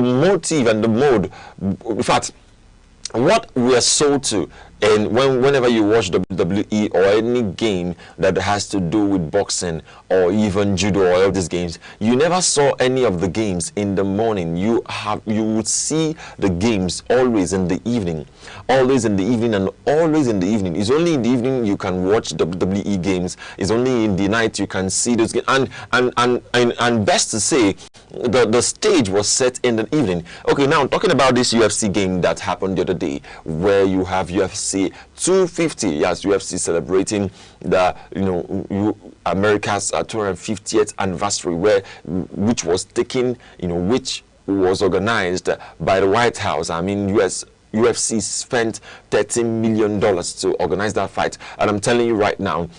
motive and the mode, in fact, what we are sold to, and whenever you watch WWE or any game that has to do with boxing or even judo or all these games, you never saw any of the games in the morning. You would see the games always in the evening, and always in the evening. It's only in the evening you can watch WWE games. It's only in the night you can see those games. And best to say, the stage was set in the evening. Okay, now talking about this UFC game that happened the other day, where you have UFC 250, yes, UFC celebrating the America's 250th anniversary, which was taken, which was organized by the White House. I mean, UFC spent $13 million to organize that fight, and I'm telling you right now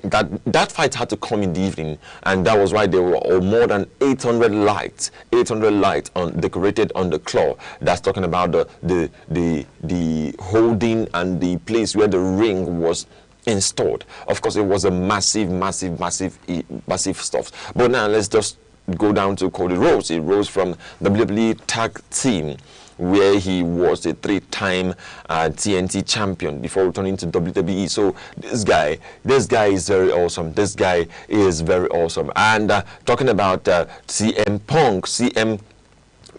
that fight had to come in the evening, and that was why there were more than 800 lights decorated on the claw. That's talking about the holding and the place where the ring was installed. Of course, it was a massive stuff. But now let's just go down to Cody Rhodes. He rose from WWE Tag Team, where he was a 3-time TNT champion before returning to WWE. So this guy is very awesome. This guy is very awesome. And talking about CM Punk, CM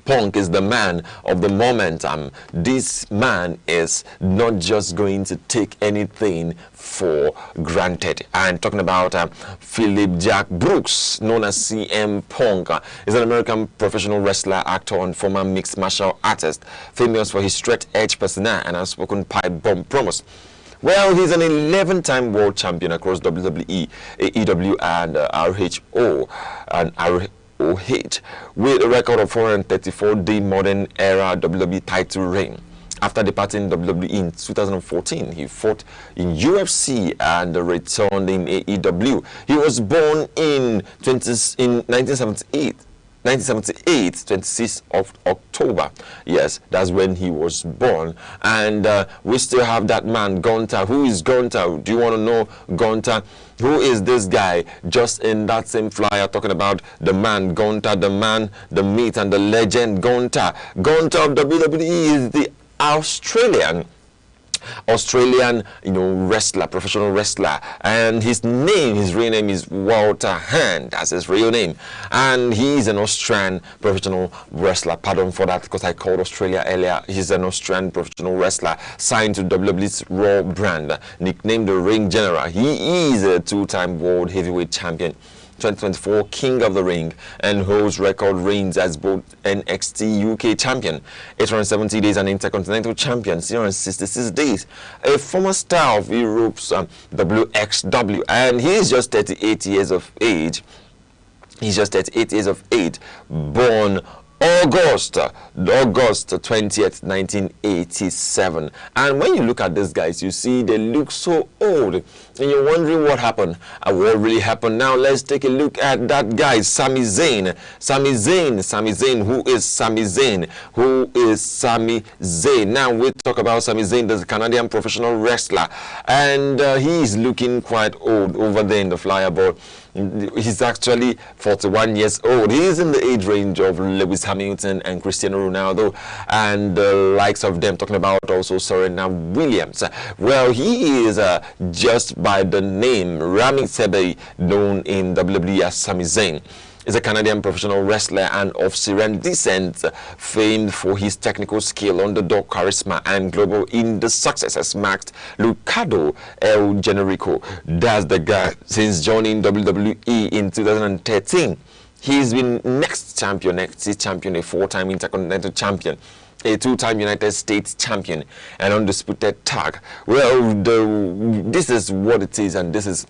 Punk is the man of the moment. This man is not just going to take anything for granted. And talking about Philip Jack Brooks, known as CM Punk, is an American professional wrestler, actor, and former mixed martial artist, famous for his straight edge persona and unspoken pipe bomb promos. Well, he's an 11-time world champion across WWE, AEW, and ROH with a record of 434-day modern era WWE title reign. After departing WWE in 2014, he fought in UFC and returned in AEW. He was born in 1978 1978, 26th of October. Yes, that's when he was born. And we still have that man, Gunter. Who is Gunter? Do you want to know Gunter? Who is this guy? Just in that same flyer, talking about the man, Gunter, the man, the myth, and the legend, Gunter. Gunter of WWE is the Australian, wrestler, professional wrestler, and his real name is Walter Hand. That's his real name, and he's an Austrian professional wrestler. Pardon for that, because I called Australia earlier. He's an Austrian professional wrestler signed to WWE's Raw brand, nicknamed the Ring General. He is a two-time world heavyweight champion, 2024 King of the Ring, and holds record reigns as both NXT UK champion, 870 days, and Intercontinental champion, 366 days. A former star of Europe's WXW, and he is just 38 years of age. He's just 38 years of age, born August 20th, 1987. And when you look at these guys, you see they look so old, and you're wondering what happened and what really happened. Now let's take a look at that guy, Sami Zayn. Sami Zayn. Who is Sami Zayn? Who is Sami Zayn? Now we talk about Sami Zayn, the Canadian professional wrestler, and he is looking quite old over there in the flyer board. He's actually 41 years old. He is in the age range of Lewis Hamilton and Cristiano Ronaldo, and the likes of them, talking about also Serena Williams. Well, he is just by the name Rami Sebe, known in WWE as Sami Zayn. Is a Canadian professional wrestler and of Syrian descent, famed for his technical skill, underdog charisma, and global indie success, has marked Lucado El Generico. That's the guy since joining WWE in 2013. He's been NXT champion, a four-time Intercontinental champion, a two-time United States champion, and undisputed tag. Well, this is what it is, and this is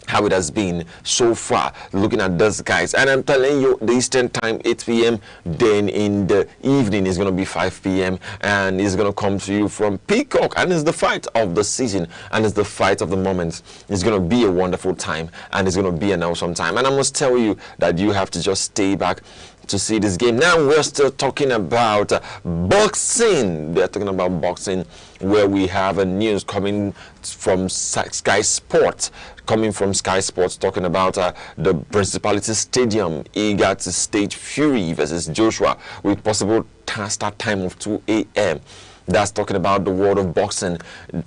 how it has been so far, looking at those guys. And I'm telling you, the Eastern time, 8 p.m, then in the evening is going to be 5 p.m, and it's going to come to you from Peacock, and it's the fight of the season, and it's the fight of the moment. It's going to be a wonderful time, and it's going to be an awesome time, and I must tell you that you have to just stay back to see this game. Now we're still talking about boxing. They're talking about boxing, where we have a news coming from Sky Sports, talking about the Principality Stadium eager to stage Fury versus Joshua with possible start time of 2 a.m. That's talking about the world of boxing,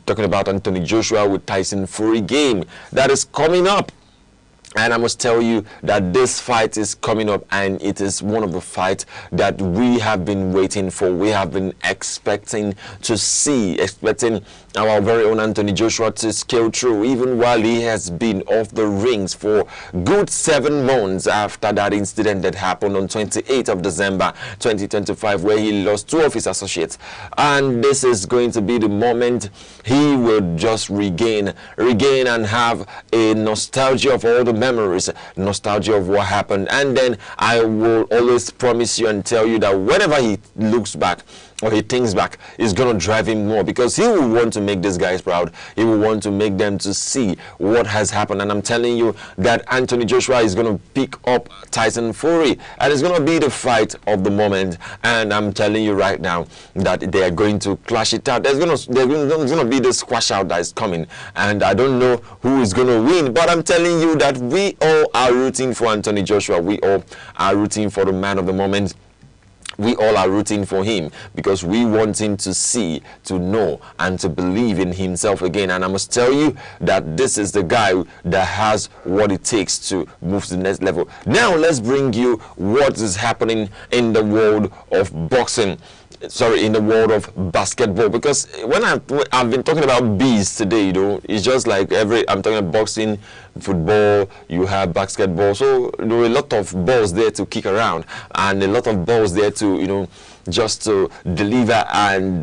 talking about Anthony Joshua with Tyson Fury game that is coming up. And I must tell you that this fight is coming up, and it is one of the fights that we have been waiting for. We have been expecting to see, our very own Anthony Joshua to scale through, even while he has been off the rings for good 7 months after that incident that happened on 28th of December 2025, where he lost 2 of his associates. And this is going to be the moment he will just regain and have a nostalgia of all the memories, nostalgia of what happened. And then I will always promise you and tell you that whenever he looks back or he thinks back, it's going to drive him more, because he will want to make these guys proud. He will want to make them to see what has happened. And I'm telling you that Anthony Joshua is going to pick up Tyson Fury, and it's going to be the fight of the moment. And I'm telling you right now that they are going to clash it out. There's going to be this squash out that is coming, and I don't know who is going to win, but I'm telling you that we all are rooting for Anthony Joshua. We all are rooting for the man of the moment. We all are rooting for him, because we want him to see, to know, and to believe in himself again. And I must tell you that this is the guy that has what it takes to move to the next level. Now let's bring you what is happening in the world of boxing. Sorry, in the world of basketball, because when I've been talking about bees today, it's just like I'm talking about boxing, football, you have basketball, so there are a lot of balls there to kick around, and a lot of balls there to just to deliver and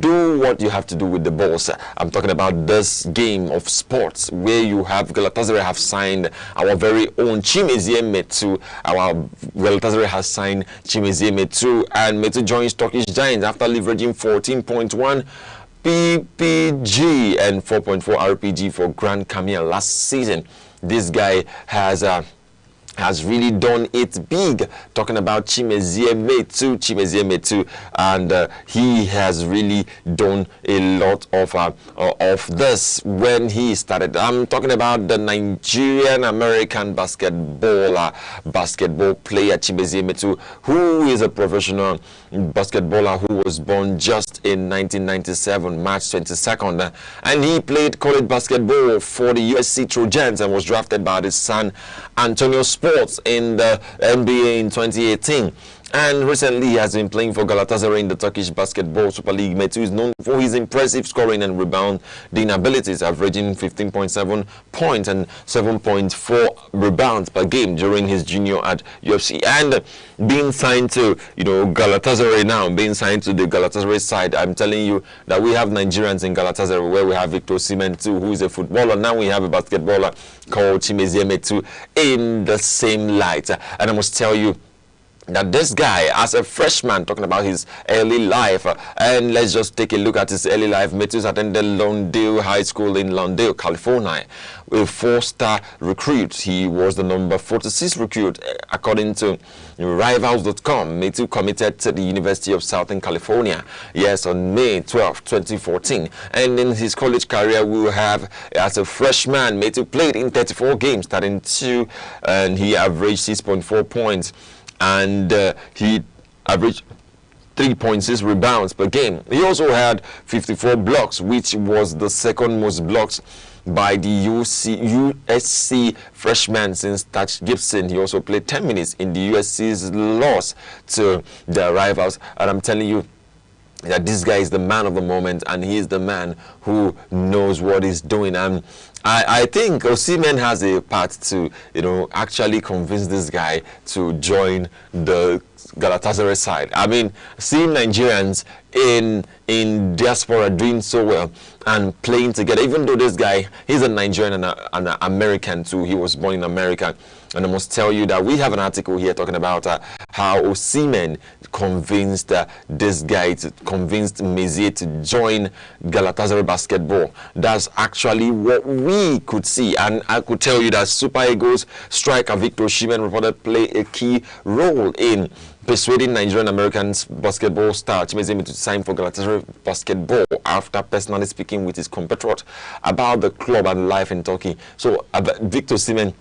do what you have to do with the balls. I'm talking about this game of sports, where you have Galatasaray have signed our very own Chimezie Metu. Our Galatasaray has signed Chimezie Metu, and Metu joins Turkish Giants after leveraging 14.1 PPG and 4.4 RPG for Grand Camille last season. This guy has has really done it big, talking about Chimezie Metu, and he has really done a lot of this when he started. I'm talking about the Nigerian American basketball player Chimezie Metu, who is a professional basketballer who was born just in 1997, March 22nd, and he played college basketball for the USC Trojans and was drafted by his son Antonio Sports in the NBA in 2018. And recently he has been playing for Galatasaray in the Turkish Basketball Super League. Metu is known for his impressive scoring and rebounding abilities, averaging 15.7 points and 7.4 rebounds per game during his junior at UFC. And being signed to, Galatasaray now, being signed to the Galatasaray side, I'm telling you that we have Nigerians in Galatasaray, where we have Victor Osimhen too, who is a footballer. Now we have a basketballer called Chimezie Metu in the same light. And I must tell you that this guy, as a freshman, talking about his early life, and let's just take a look at his early life. Metu attended Lawndale High School in Lawndale, California, a 4-star recruit. He was the number 46 recruit, according to Rivals.com. Metu committed to the University of Southern California, yes, on May 12, 2014. And in his college career, we will have, as a freshman, Metu played in 34 games, starting 2, and he averaged 6.4 points. And he averaged 3.6 rebounds per game. He also had 54 blocks, which was the second most blocks by the USC freshman since Touch Gibson. He also played 10 minutes in the USC's loss to their rivals. And I'm telling you that this guy is the man of the moment, and he is the man who knows what he's doing. And I think Osimhen has a part to, actually convince this guy to join the Galatasaray side. I mean, seeing Nigerians in diaspora doing so well and playing together, even though this guy, he's a Nigerian and an American too. He was born in America. And I must tell you that we have an article here talking about how Osimhen convinced convinced Mezie to join Galatasaray basketball. That's actually what we could see. And I could tell you that Super Eagles striker Victor Osimhen reported play a key role in persuading Nigerian Americans basketball star Chimezie Metu to sign for Galatasaray basketball after personally speaking with his compatriot about the club and life in Turkey. So Victor Osimhen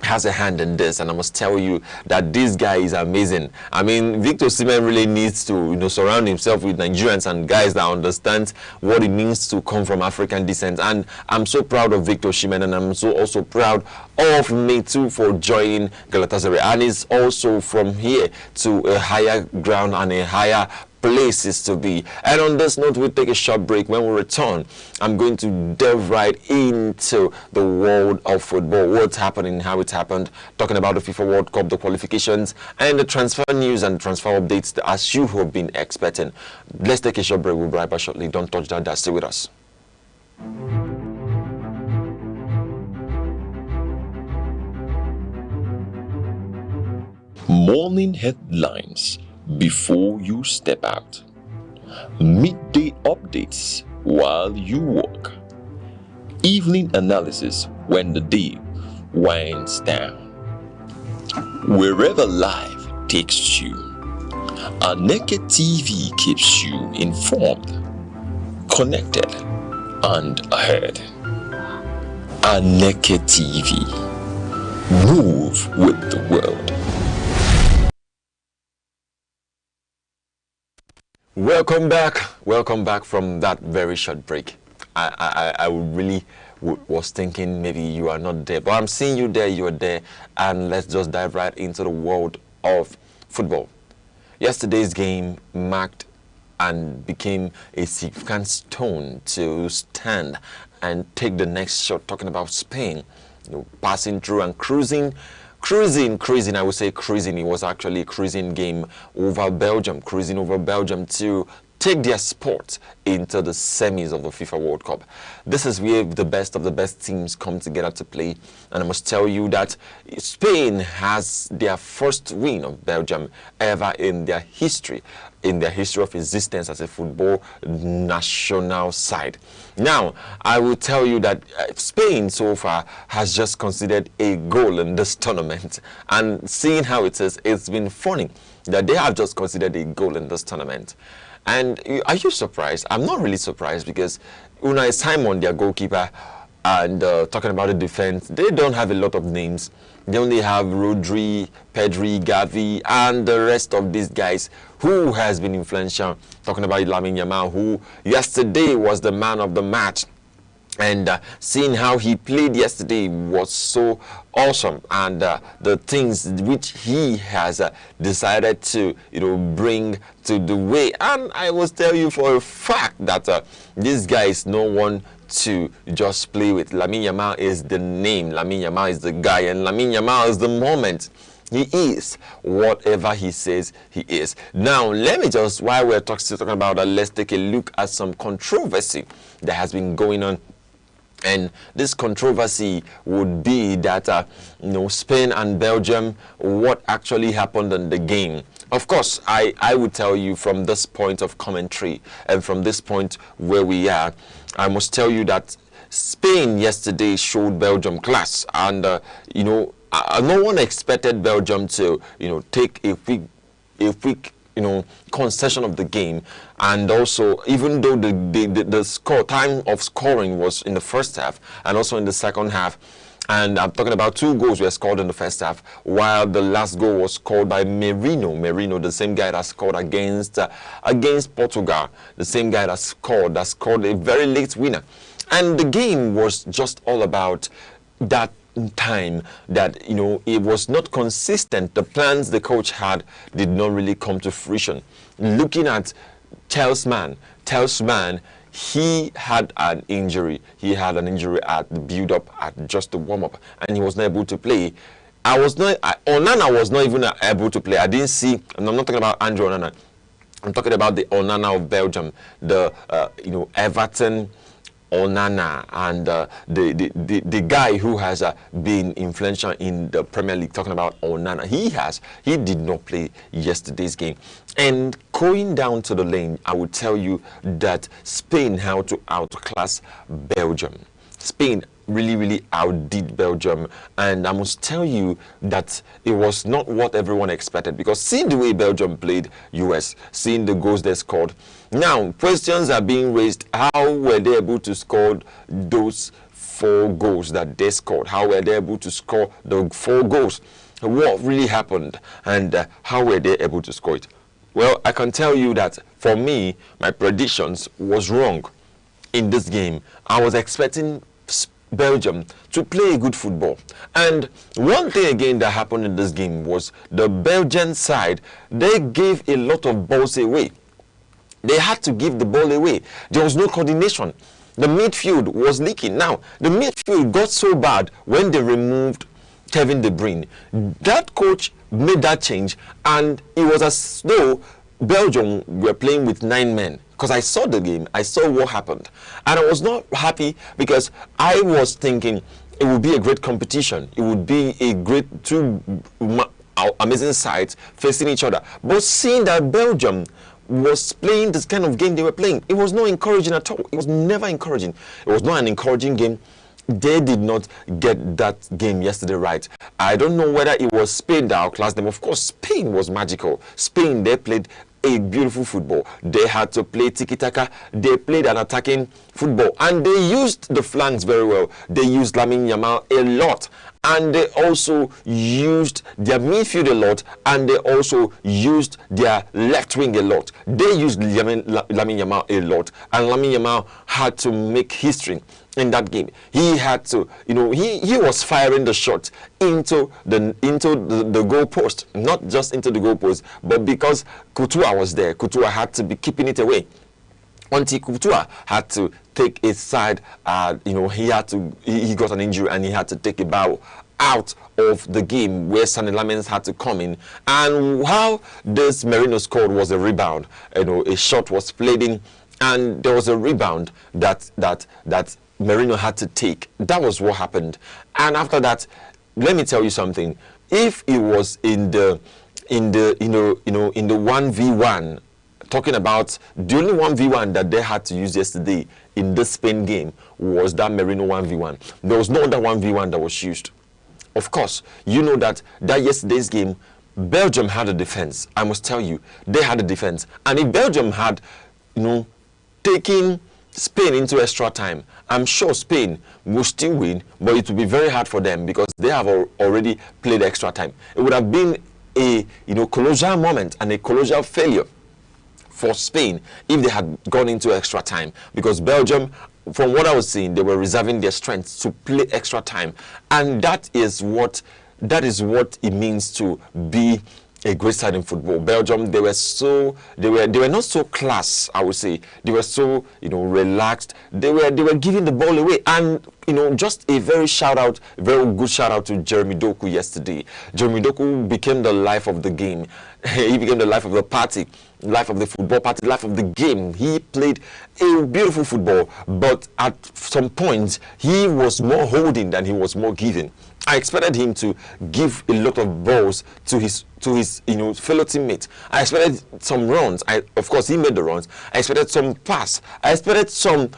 has a hand in this, and I must tell you that this guy is amazing. I mean, Victor Osimhen really needs to surround himself with Nigerians and guys that understand what it means to come from African descent. And I'm so proud of Victor Osimhen, and I'm also proud of Metu for joining Galatasaray. And it's also from here to a higher ground and a higher places to be. And on this note, we'll take a short break. When we return, I'm going to delve right into the world of football, what's happening, how it happened, talking about the FIFA World Cup, the qualifications, and the transfer news and transfer updates as you have been expecting. Let's take a short break. We'll be right back shortly. Don't touch that. Stay with us.
Morning headlines before you step out. Midday updates while you work. Evening analysis when the day winds down. Wherever life takes you, Aneke TV keeps you informed, connected, and ahead. Aneke TV. Move with the world.
Welcome back from that very short break. I really was thinking maybe you are not there, but I'm seeing you there, you're there, and let's just dive right into the world of football. Yesterday's game marked and became a significant stone to stand and take the next shot, talking about Spain, passing through and cruising, I would say cruising. It was actually a cruising game over Belgium, cruising over Belgium to take their sport into the semis of the FIFA World Cup. This is where the best of the best teams come together to play. And I must tell you that Spain has their first win of Belgium ever in their history of existence as a football national side. Now, I will tell you that Spain so far has just conceded a goal in this tournament. And seeing how it is, it's been funny that they have just considered a goal in this tournament. And are you surprised? I'm not really surprised, because Unai Simon, their goalkeeper, and talking about the defense, they don't have a lot of names. They only have Rodri, Pedri, Gavi, and the rest of these guys who has been influential. Talking about Lamine Yamal, who yesterday was the man of the match. And seeing how he played yesterday was so awesome, and the things which he has decided to, bring to the way. And I will tell you for a fact that this guy is no one to just play with. Lamine Yamal is the name. Lamine Yamal is the guy, and Lamine Yamal is the moment. He is whatever he says he is. Now, let me just, while we're talking about that, let's take a look at some controversy that has been going on. And this controversy would be that, Spain and Belgium, what actually happened in the game. Of course, I would tell you from this point of commentary and from this point where we are, I must tell you that Spain yesterday showed Belgium class. And, no one expected Belgium to, take a quick concession of the game. And also, even though the time of scoring was in the first half and also in the second half, and I'm talking about 2 goals were scored in the first half, while the last goal was scored by Merino, the same guy that scored against Portugal, the same guy that scored a very late winner. And the game was just all about that time that it was not consistent. The plans the coach had did not really come to fruition. Looking at Telsman, he had an injury. He had an injury at the build-up, at just the warm-up, and he was not able to play. Onana was not even able to play. I didn't see, and I'm not talking about Andrew Onana. I'm talking about the Onana of Belgium, the Everton Onana, and the guy who has been influential in the Premier League. Talking about Onana, he did not play yesterday's game. And going down to the lane, I would tell you that Spain had to outclass Belgium. Spain really outdid Belgium, and I must tell you that it was not what everyone expected, because seeing the way Belgium played US, seeing the goals they scored, now questions are being raised. How were they able to score those 4 goals that they scored? How were they able to score the 4 goals? What really happened, and how were they able to score it? Well, I can tell you that for me, my predictions was wrong in this game. I was expecting Belgium to play good football. And one thing again that happened in this game was the Belgian side, they gave a lot of balls away. They had to give the ball away. There was no coordination. The midfield was leaking. Now, the midfield got so bad when they removed Kevin De Bruyne. That coach made that change, and it was as though Belgium were playing with 9 men. Because I saw the game, I saw what happened, and I was not happy, because I was thinking it would be a great competition. It would be a great 2 amazing sides facing each other. But seeing that Belgium was playing this kind of game they were playing, it was not encouraging at all. It was never encouraging. It was not an encouraging game. They did not get that game yesterday right. I don't know whether it was Spain that outclassed them. Of course, Spain was magical. Spain, they played a beautiful football. They had to play tiki-taka. They played an attacking football, and they used the flanks very well. They used Lamine Yamal a lot, and they also used their midfield a lot, and they also used their left wing a lot. They used Lamine Yamal a lot, and Lamine Yamal had to make history in that game. He had to, he was firing the shot into the goal post, not just into the goal post, but because Courtois was there, Courtois had to be keeping it away. Until Courtois had to take a side, he got an injury and he had to take a bow out of the game where Sandy Lamens had to come in. And how this Merino scored was a rebound. You know, a shot was played in, and there was a rebound that Merino had to take. That was what happened. And after that, let me tell you something. If it was in the 1v1, talking about the only 1v1 that they had to use yesterday in the Spain game was that Merino 1v1. There was no other 1v1 that was used. Of course, you know that yesterday's game, Belgium had a defense. I must tell you, they had a defense. And if Belgium had, taken Spain into extra time, I'm sure Spain will still win, but it will be very hard for them because they have already played extra time. It would have been a colossal moment and a colossal failure for Spain if they had gone into extra time, because Belgium, from what I was seeing, they were reserving their strength to play extra time, and that is what it means to be a great side in football. Belgium, they were not so class, I would say. They were so relaxed. They were giving the ball away, and just a very good shout out to Jeremy Doku yesterday. Jeremy Doku became the life of the game. He became the life of the party, life of the football party, life of the game. He played a beautiful football, but at some point he was more holding than he was more giving. I expected him to give a lot of balls to his fellow teammates. I expected some runs. Of course he made the runs. I expected some pass. I expected some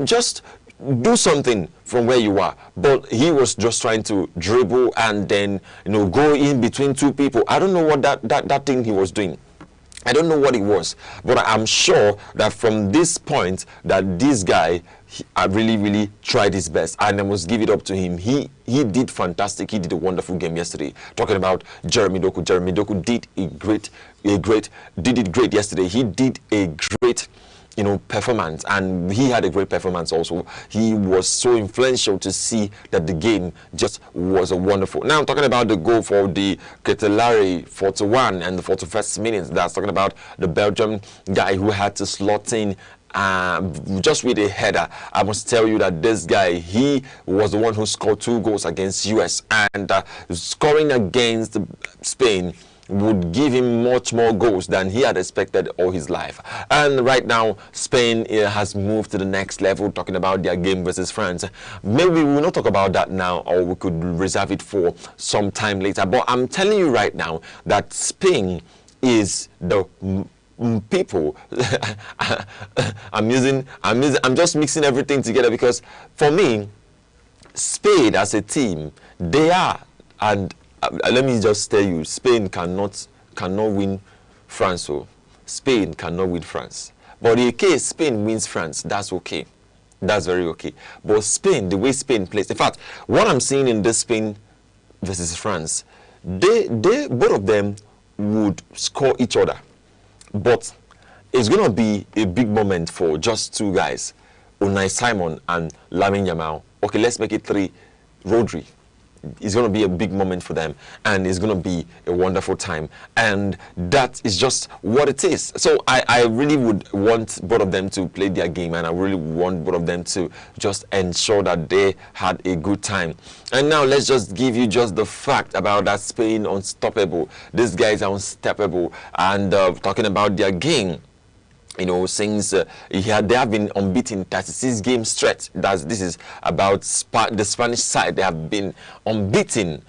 just do something from where you are, but he was just trying to dribble and then go in between two people. I don't know what that thing he was doing. I don't know what it was, but I'm sure that from this point that this guy really tried his best, and I must give it up to him. He did fantastic. He did a wonderful game yesterday. Talking about Jeremy Doku. Jeremy Doku did it great yesterday. He did a great performance, and he had a great performance also. He was so influential to see that the game just was a wonderful. Now I'm talking about the goal for the Ketelare 41 and the 41st minute. That's talking about the Belgium guy who had to slot in just with a header. I must tell you that this guy, he was the one who scored 2 goals against US, and scoring against Spain would give him much more goals than he had expected all his life. And right now, Spain has moved to the next level, talking about their game versus France. Maybe we will not talk about that now, or we could reserve it for some time later. But I'm telling you right now that Spain is the people. I'm just mixing everything together, because for me, Spain as a team, they are, and let me just tell you, Spain cannot win France. So Spain cannot win France. But in case Spain wins France, that's okay. That's very okay. But Spain, the way Spain plays, in fact, what I'm seeing in this Spain versus France, they both of them would score each other. But it's going to be a big moment for just 2 guys, Unai Simon and Lamine Yamal. Okay, let's make it 3, Rodri. It's going to be a big moment for them, and it's going to be a wonderful time, and that is just what it is. So I really would want both of them to play their game, and I really want both of them to just ensure that they had a good time. And now let's just give you just the fact about that Spain unstoppable. These guys are unstoppable, and talking about their game, since they have been unbeaten 36 games straight. This is about the Spanish side. They have been unbeaten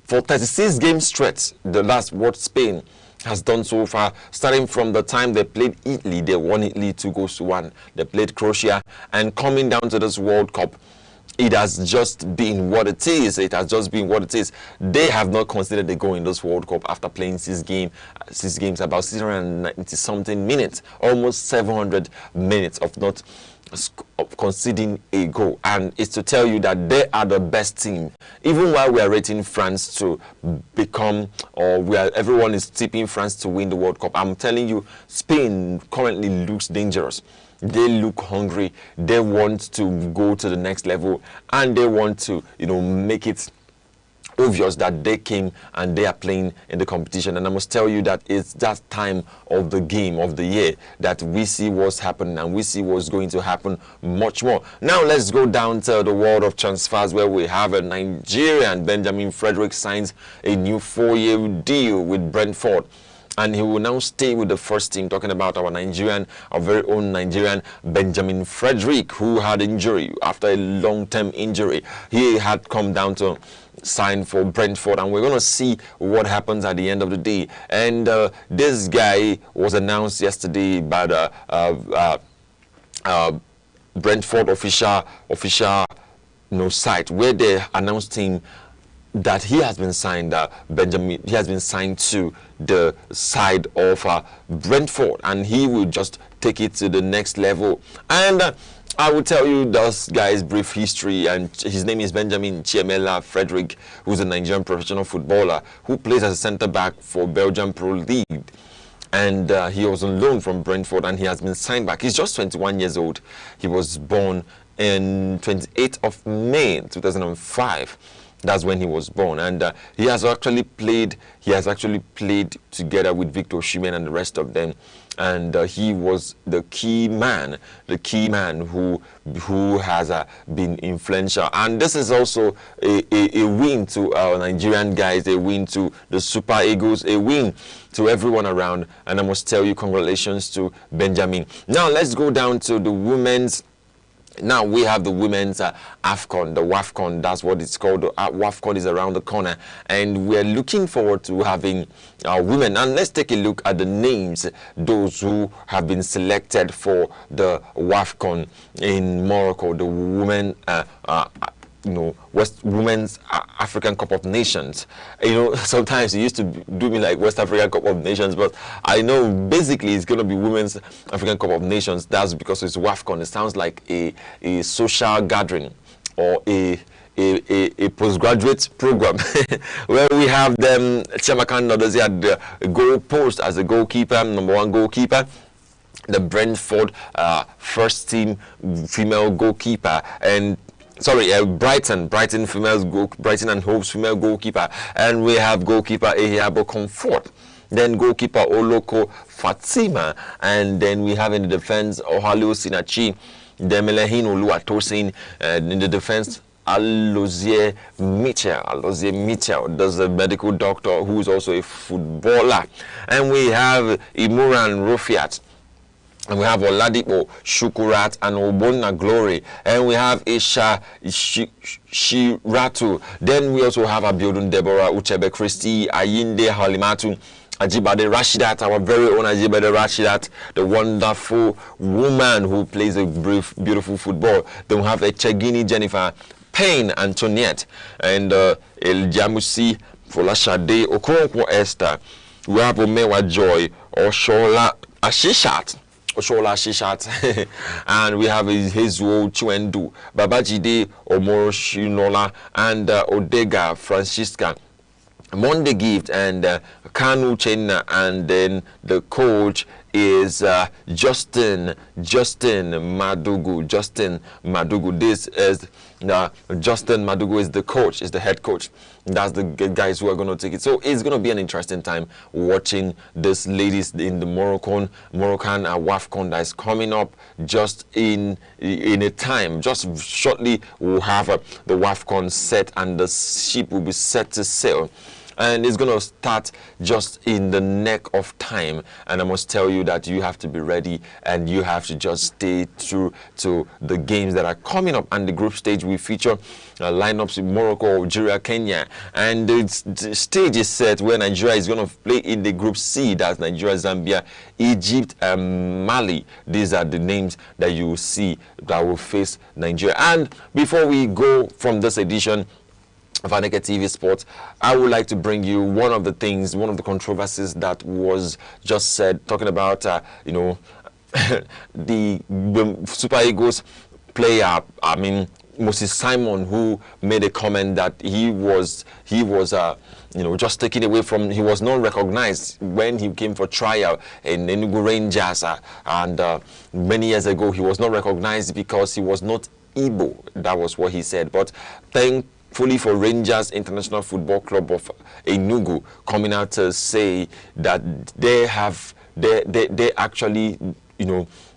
for 36 games straight. The last what Spain has done so far, starting from the time they played Italy, they won Italy 2-1. They played Croatia, and coming down to this World Cup, it has just been what it is. It has just been what it is. They have not considered a goal in this World Cup after playing 6 games, about 690 something minutes, almost 700 minutes of not conceding a goal. And it's to tell you that they are the best team. Even while we are rating France to become, everyone is tipping France to win the World Cup, I'm telling you, Spain currently looks dangerous. They look hungry. They want to go to the next level, and they want to make it obvious that they came and they are playing in the competition. And I must tell you that it's that time of the game of the year that we see what's happening, and we see what's going to happen much more. Now let's go down to the world of transfers, where we have a Nigerian, Benjamin Frederick, signs a new 4-year deal with Brentford. And he will now stay with the first team. Talking about our very own Nigerian Benjamin Frederick, who had injury after a long-term injury. He had come down to sign for Brentford, and we're going to see what happens at the end of the day. And this guy was announced yesterday by the Brentford official site, where they announced him that he has been signed. He has been signed to the side of Brentford, and he will just take it to the next level. And I will tell you this guy's brief history, and his name is Benjamin Chiemela Frederick, who's a Nigerian professional footballer who plays as a centre back for Belgium Pro League. And he was on loan from Brentford, and he has been signed back. He's just 21 years old. He was born in 28th of May 2005. That's when he was born, and he has actually played together with Victor Osimhen and the rest of them, and he was the key man who has been influential. And this is also a win to our Nigerian guys, a win to the Super Eagles, a win to everyone around. And I must tell you, congratulations to Benjamin. Now let's go down to the women's. Now we have the women's AFCON, the WAFCON, that's what it's called. The WAFCON is around the corner, and we're looking forward to having women. And let's take a look at the names, those who have been selected for the WAFCON in Morocco, the women Women's African Cup of Nations. Sometimes it used to do me like West African Cup of Nations, but I know basically it's going to be Women's African Cup of Nations. That's because it's WAFCON. It sounds like a social gathering or a postgraduate program where we have them. Chiamaka Nnadozie at the goal post as the goalkeeper, #1 goalkeeper. The Brentford first team female goalkeeper, and Brighton and Hope's female goalkeeper, and we have goalkeeper Ehiabo Comfort, then goalkeeper Oloko Fatima, and then we have in the defense Ohalio Sinachi, Demelehin Oluwatosin, and in the defense Alozie Mitchell, that's a medical doctor who is also a footballer, and we have Imuran Rofiat. And we have Oladipo Shukurat and Obonna Glory. And we have Isha Shiratu. Then we also have Abiodun Deborah, Uchebe Christie, Ayinde Halimatu, Ajibade Rashidat, our very own Ajibade Rashidat, the wonderful woman who plays a beautiful football. Then we have Echegini Jennifer, Payne Antoniette, and El Jamusi Folashade Okonkwo Esther. We have Omewa Joy, Oshola Ashishat. And we have Hezuo Chuendu, Babajide Omoroshinola, and Odega Francisca, Monde Gift, and Kanu Chenna, and then the coach is Justin Madugu. This is Justin Madugu is the coach, is the head coach. That's the guys who are going to take it. So it's going to be an interesting time watching these ladies in the Moroccan WAFCON that is coming up just in a time. Just shortly we'll have the WAFCON set, and the ship will be set to sail. And it's going to start just in the neck of time. And I must tell you that you have to be ready, and you have to just stay true to the games that are coming up. And the group stage, we feature lineups in Morocco, Algeria, Kenya. And the stage is set where Nigeria is going to play in the group C. That's Nigeria, Zambia, Egypt, and Mali. These are the names that you will see that will face Nigeria. And before we go from this edition of Aneke TV Sports, I would like to bring you one of the controversies that was just said, talking about the Super Eagles player, Moses Simon, who made a comment that he was just taken away from, he was not recognized when he came for trial in Enugu Rangers, and many years ago he was not recognized because he was not Igbo. That was what he said. But fully for Rangers International Football Club of Enugu coming out to say that they actually,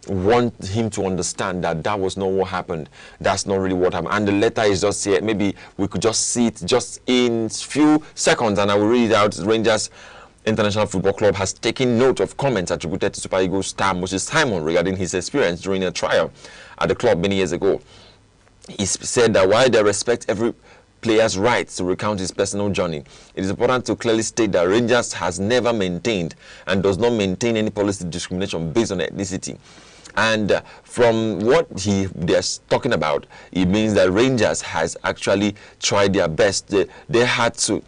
want him to understand that that was not what happened. That's not really what happened. And the letter is just here. Maybe we could just see it just in few seconds, and I will read it out. Rangers International Football Club has taken note of comments attributed to Super Eagles star Moses Simon regarding his experience during a trial at the club many years ago. He said that while they respect every player's rights to recount his personal journey, it is important to clearly state that Rangers has never maintained and does not maintain any policy discrimination based on ethnicity. And from what they're talking about, it means that Rangers has actually tried their best. They had to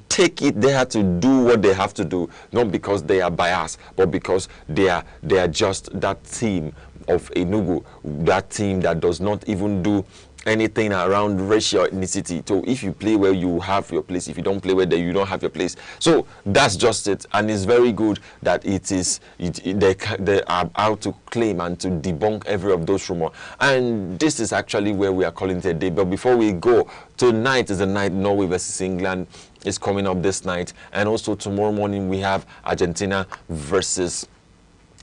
take it. They had to do what they have to do, not because they are biased, but because they are just that team of Enugu, that team that does not even do anything around racial ethnicity. So if you play well, you have your place. If you don't play well, then you don't have your place. So that's just it, and it's very good that they are out to claim and to debunk every of those rumors. And this is actually where we are calling it a day. But before we go, tonight is the night Norway versus England is coming up this night, and also tomorrow morning we have Argentina versus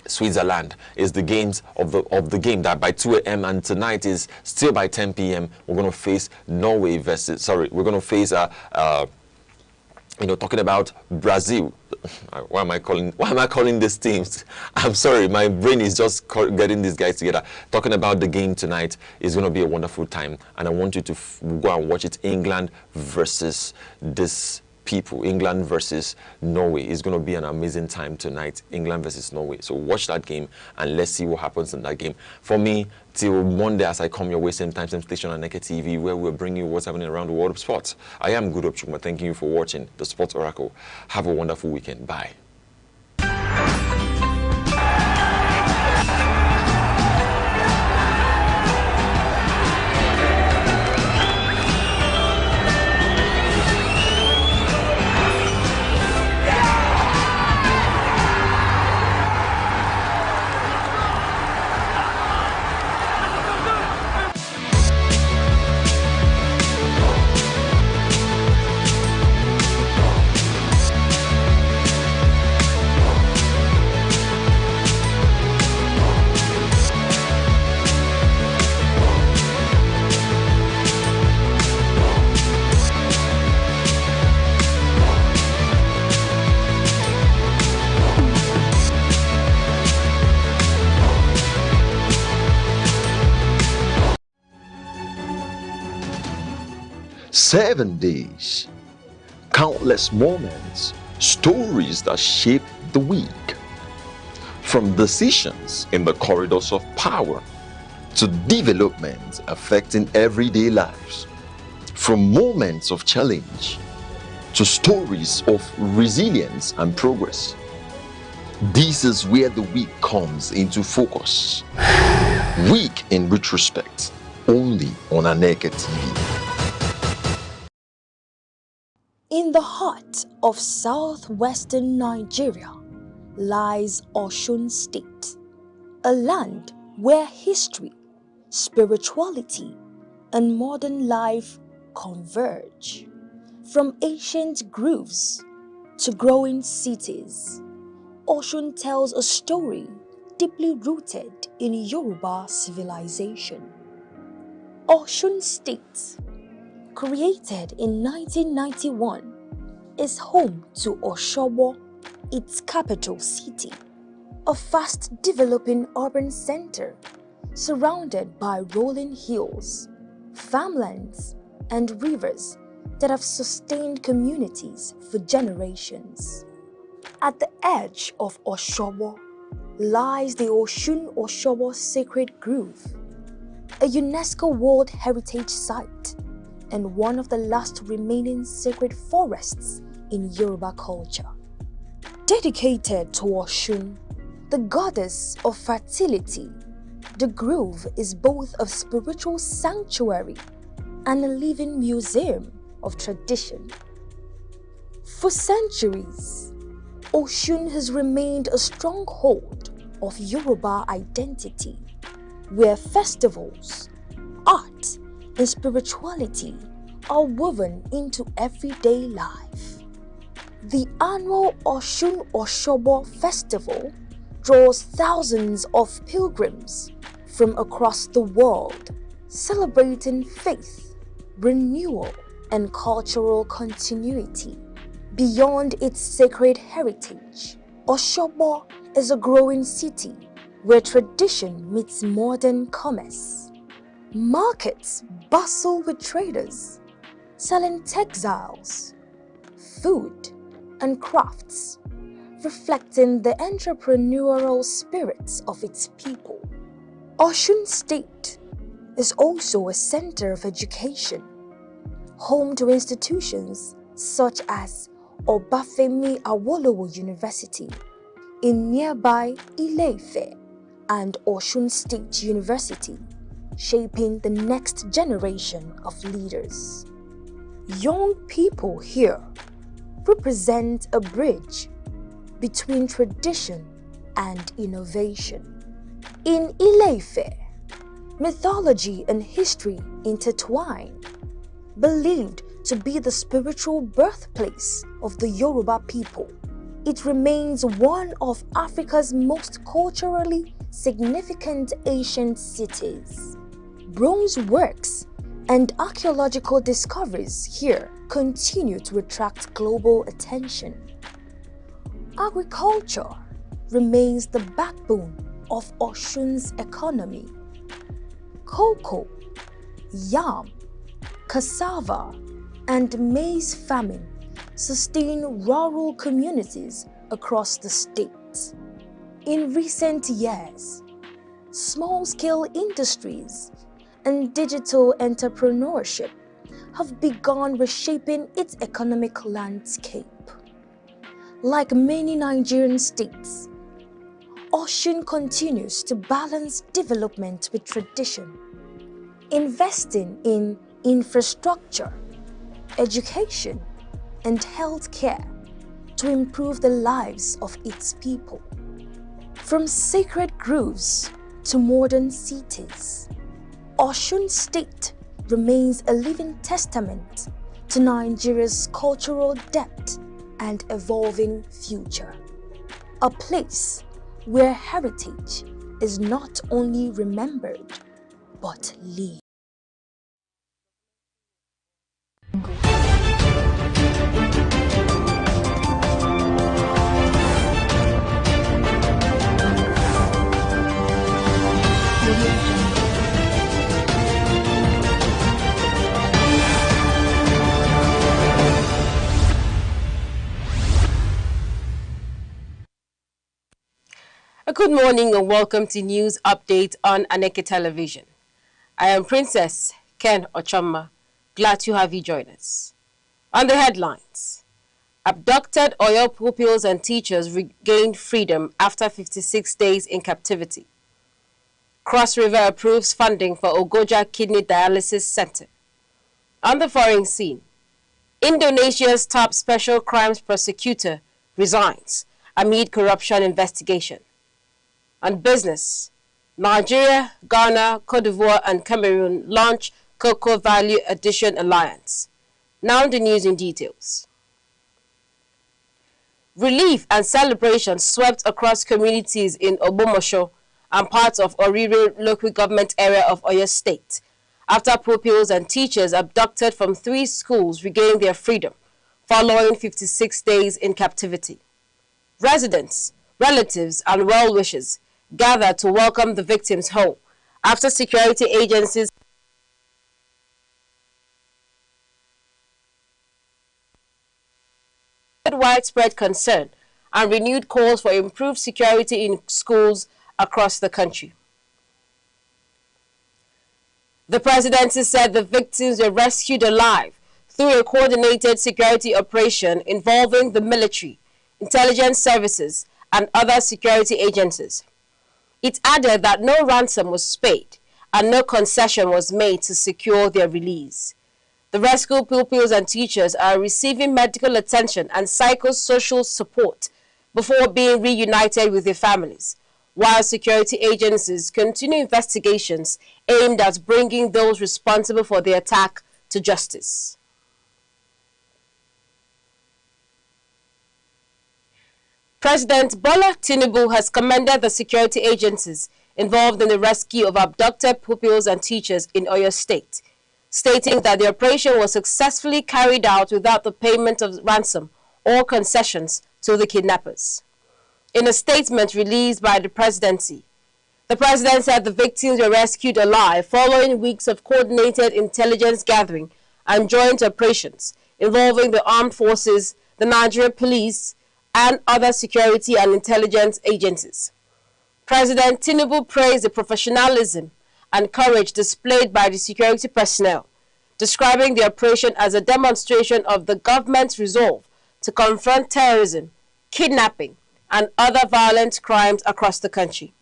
Switzerland. Is the games of the game that by 2 a.m. and tonight is still by 10 p.m. We're going to face Norway versus we're going to face talking about Brazil. Why am I calling these teams? I'm sorry, my brain is just getting these guys together. Talking about the game tonight is going to be a wonderful time, and I want you to go and watch it. England versus this people. England versus Norway is going to be an amazing time tonight. England versus Norway. So watch that game and let's see what happens in that game. For me, till Monday as I come your way, same time, same station on Aneke TV, where we'll bring you what's happening around the world of sports. I am Good Chukma. Thanking you for watching the Sports Oracle. Have a wonderful weekend. Bye.
Seven days, countless moments, stories that shape the week. From decisions in the corridors of power to developments affecting everyday lives. From moments of challenge to stories of resilience and progress. This is where the week comes into focus. Week in retrospect, only on Aneke TV.
In the heart of southwestern Nigeria lies Osun State, a land where history, spirituality, and modern life converge. From ancient groves to growing cities, Osun tells a story deeply rooted in Yoruba civilization. Osun State, created in 1991, is home to Osogbo, its capital city, a fast-developing urban center surrounded by rolling hills, farmlands, and rivers that have sustained communities for generations. At the edge of Osogbo lies the Osun-Osogbo Sacred Grove, a UNESCO World Heritage Site and one of the last remaining sacred forests in Yoruba culture. Dedicated to Osun, the goddess of fertility, the grove is both a spiritual sanctuary and a living museum of tradition. For centuries, Osun has remained a stronghold of Yoruba identity, where festivals, art, and spirituality are woven into everyday life. The annual Osun Osogbo Festival draws thousands of pilgrims from across the world, celebrating faith, renewal, and cultural continuity. Beyond its sacred heritage, Osogbo is a growing city where tradition meets modern commerce. Markets bustle with traders selling textiles, food, and crafts, reflecting the entrepreneurial spirits of its people. Osun State is also a center of education, home to institutions such as Obafemi Awolowo University in nearby Ile-Ife and Osun State University, shaping the next generation of leaders. Young people here represent a bridge between tradition and innovation. In Ile-Ife, mythology and history intertwine, believed to be the spiritual birthplace of the Yoruba people. It remains one of Africa's most culturally significant ancient cities. Bronze works and archaeological discoveries here continue to attract global attention. Agriculture remains the backbone of Osun's economy. Cocoa, yam, cassava, and maize farming sustain rural communities across the state. In recent years, small-scale industries and digital entrepreneurship have begun reshaping its economic landscape. Like many Nigerian states, Osun continues to balance development with tradition, investing in infrastructure, education, and healthcare to improve the lives of its people. From sacred groves to modern cities, Osun State remains a living testament to Nigeria's cultural depth and evolving future. A place where heritage is not only remembered, but lived.
Good morning and welcome to News Update on Aneke Television. I am Princess Ken Ochama. Glad to have you join us. On the headlines, abducted Oyo pupils and teachers regained freedom after 56 days in captivity. Cross River approves funding for Ogoja Kidney Dialysis Center. On the foreign scene, Indonesia's top special crimes prosecutor resigns amid corruption investigation. On business, Nigeria, Ghana, Cote d'Ivoire, and Cameroon launch Cocoa Value Addition Alliance. Now the news in details. Relief and celebration swept across communities in Ogbomosho and parts of Orire local government area of Oyo State after pupils and teachers abducted from 3 schools regained their freedom following 56 days in captivity. Residents, relatives, and well-wishers gathered to welcome the victims home after security agencies widespread concern and renewed calls for improved security in schools across the country. The presidency said the victims were rescued alive through a coordinated security operation involving the military, intelligence services, and other security agencies. It added that no ransom was paid and no concession was made to secure their release. The rescued pupils and teachers are receiving medical attention and psychosocial support before being reunited with their families, while security agencies continue investigations aimed at bringing those responsible for the attack to justice. President Bola Tinubu has commended the security agencies involved in the rescue of abducted pupils and teachers in Oyo State, stating that the operation was successfully carried out without the payment of ransom or concessions to the kidnappers. In a statement released by the presidency, the president said the victims were rescued alive following weeks of coordinated intelligence gathering and joint operations involving the armed forces, the Nigerian police, and other security and intelligence agencies. President Tinubu praised the professionalism and courage displayed by the security personnel, describing the operation as a demonstration of the government's resolve to confront terrorism, kidnapping, and other violent crimes across the country.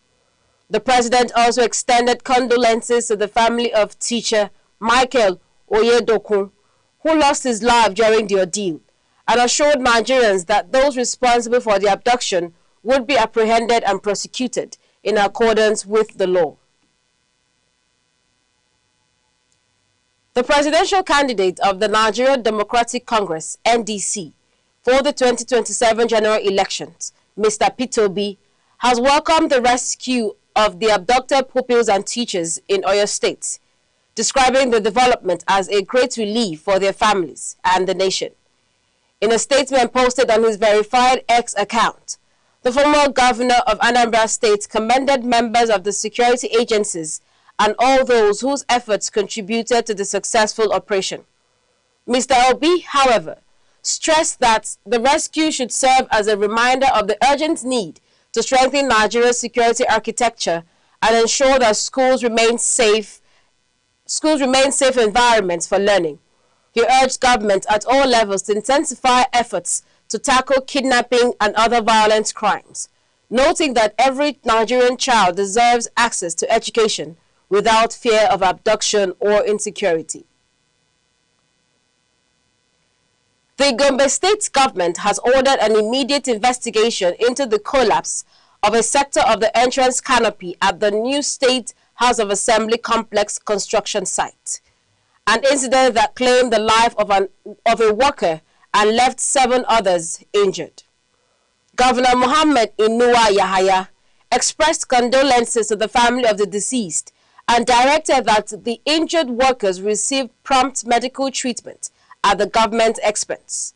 The president also extended condolences to the family of teacher Michael Oyedokun, who lost his life during the ordeal, and assured Nigerians that those responsible for the abduction would be apprehended and prosecuted in accordance with the law. The presidential candidate of the Nigerian Democratic Congress, NDC, for the 2027 general elections, Mr. Peterobi, has welcomed the rescue of the abducted pupils and teachers in Oyo State, describing the development as a great relief for their families and the nation. In a statement posted on his verified X account, the former governor of Anambra State commended members of the security agencies and all those whose efforts contributed to the successful operation. Mr. Obi, however, stressed that the rescue should serve as a reminder of the urgent need to strengthen Nigeria's security architecture and ensure that schools remain safe environments for learning. He urged government at all levels to intensify efforts to tackle kidnapping and other violent crimes, noting that every Nigerian child deserves access to education without fear of abduction or insecurity. The Gombe State government has ordered an immediate investigation into the collapse of a sector of the entrance canopy at the new State House of Assembly complex construction site, an incident that claimed the life of a worker and left 7 others injured. Governor Mohammed Inua Yahaya expressed condolences to the family of the deceased and directed that the injured workers receive prompt medical treatment at the government expense.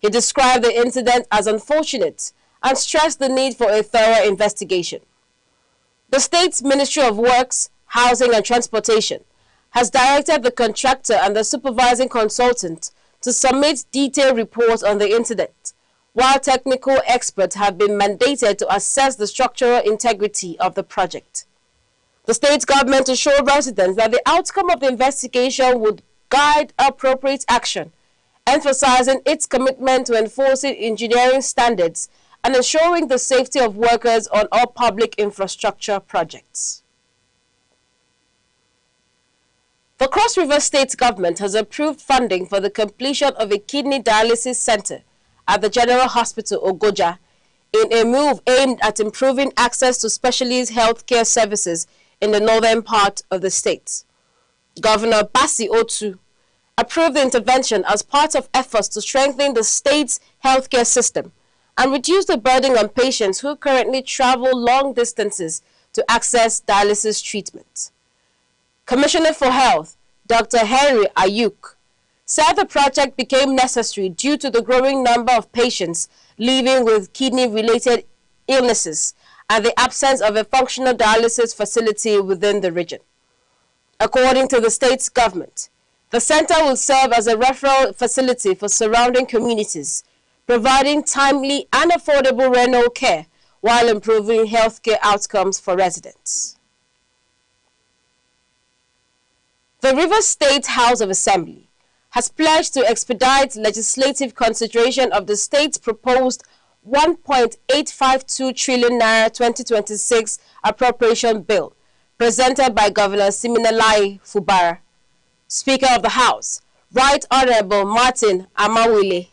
He described the incident as unfortunate and stressed the need for a thorough investigation. The state's Ministry of Works, Housing and Transportation has directed the contractor and the supervising consultant to submit detailed reports on the incident, while technical experts have been mandated to assess the structural integrity of the project. The state government assured residents that the outcome of the investigation would guide appropriate action, emphasizing its commitment to enforcing engineering standards and ensuring the safety of workers on all public infrastructure projects. The Cross River State government has approved funding for the completion of a kidney dialysis center at the General Hospital Ogoja in a move aimed at improving access to specialist healthcare services in the northern part of the state. Governor Basi Otu approved the intervention as part of efforts to strengthen the state's healthcare system and reduce the burden on patients who currently travel long distances to access dialysis treatment. Commissioner for Health, Dr. Henry Ayuk, said the project became necessary due to the growing number of patients living with kidney-related illnesses and the absence of a functional dialysis facility within the region. According to the state's government, the center will serve as a referral facility for surrounding communities, providing timely and affordable renal care while improving healthcare outcomes for residents. The Rivers State House of Assembly has pledged to expedite legislative consideration of the state's proposed 1.852 trillion naira 2026 appropriation bill presented by Governor Siminalayi Fubara. Speaker of the House, Right Honorable Martin Amawile,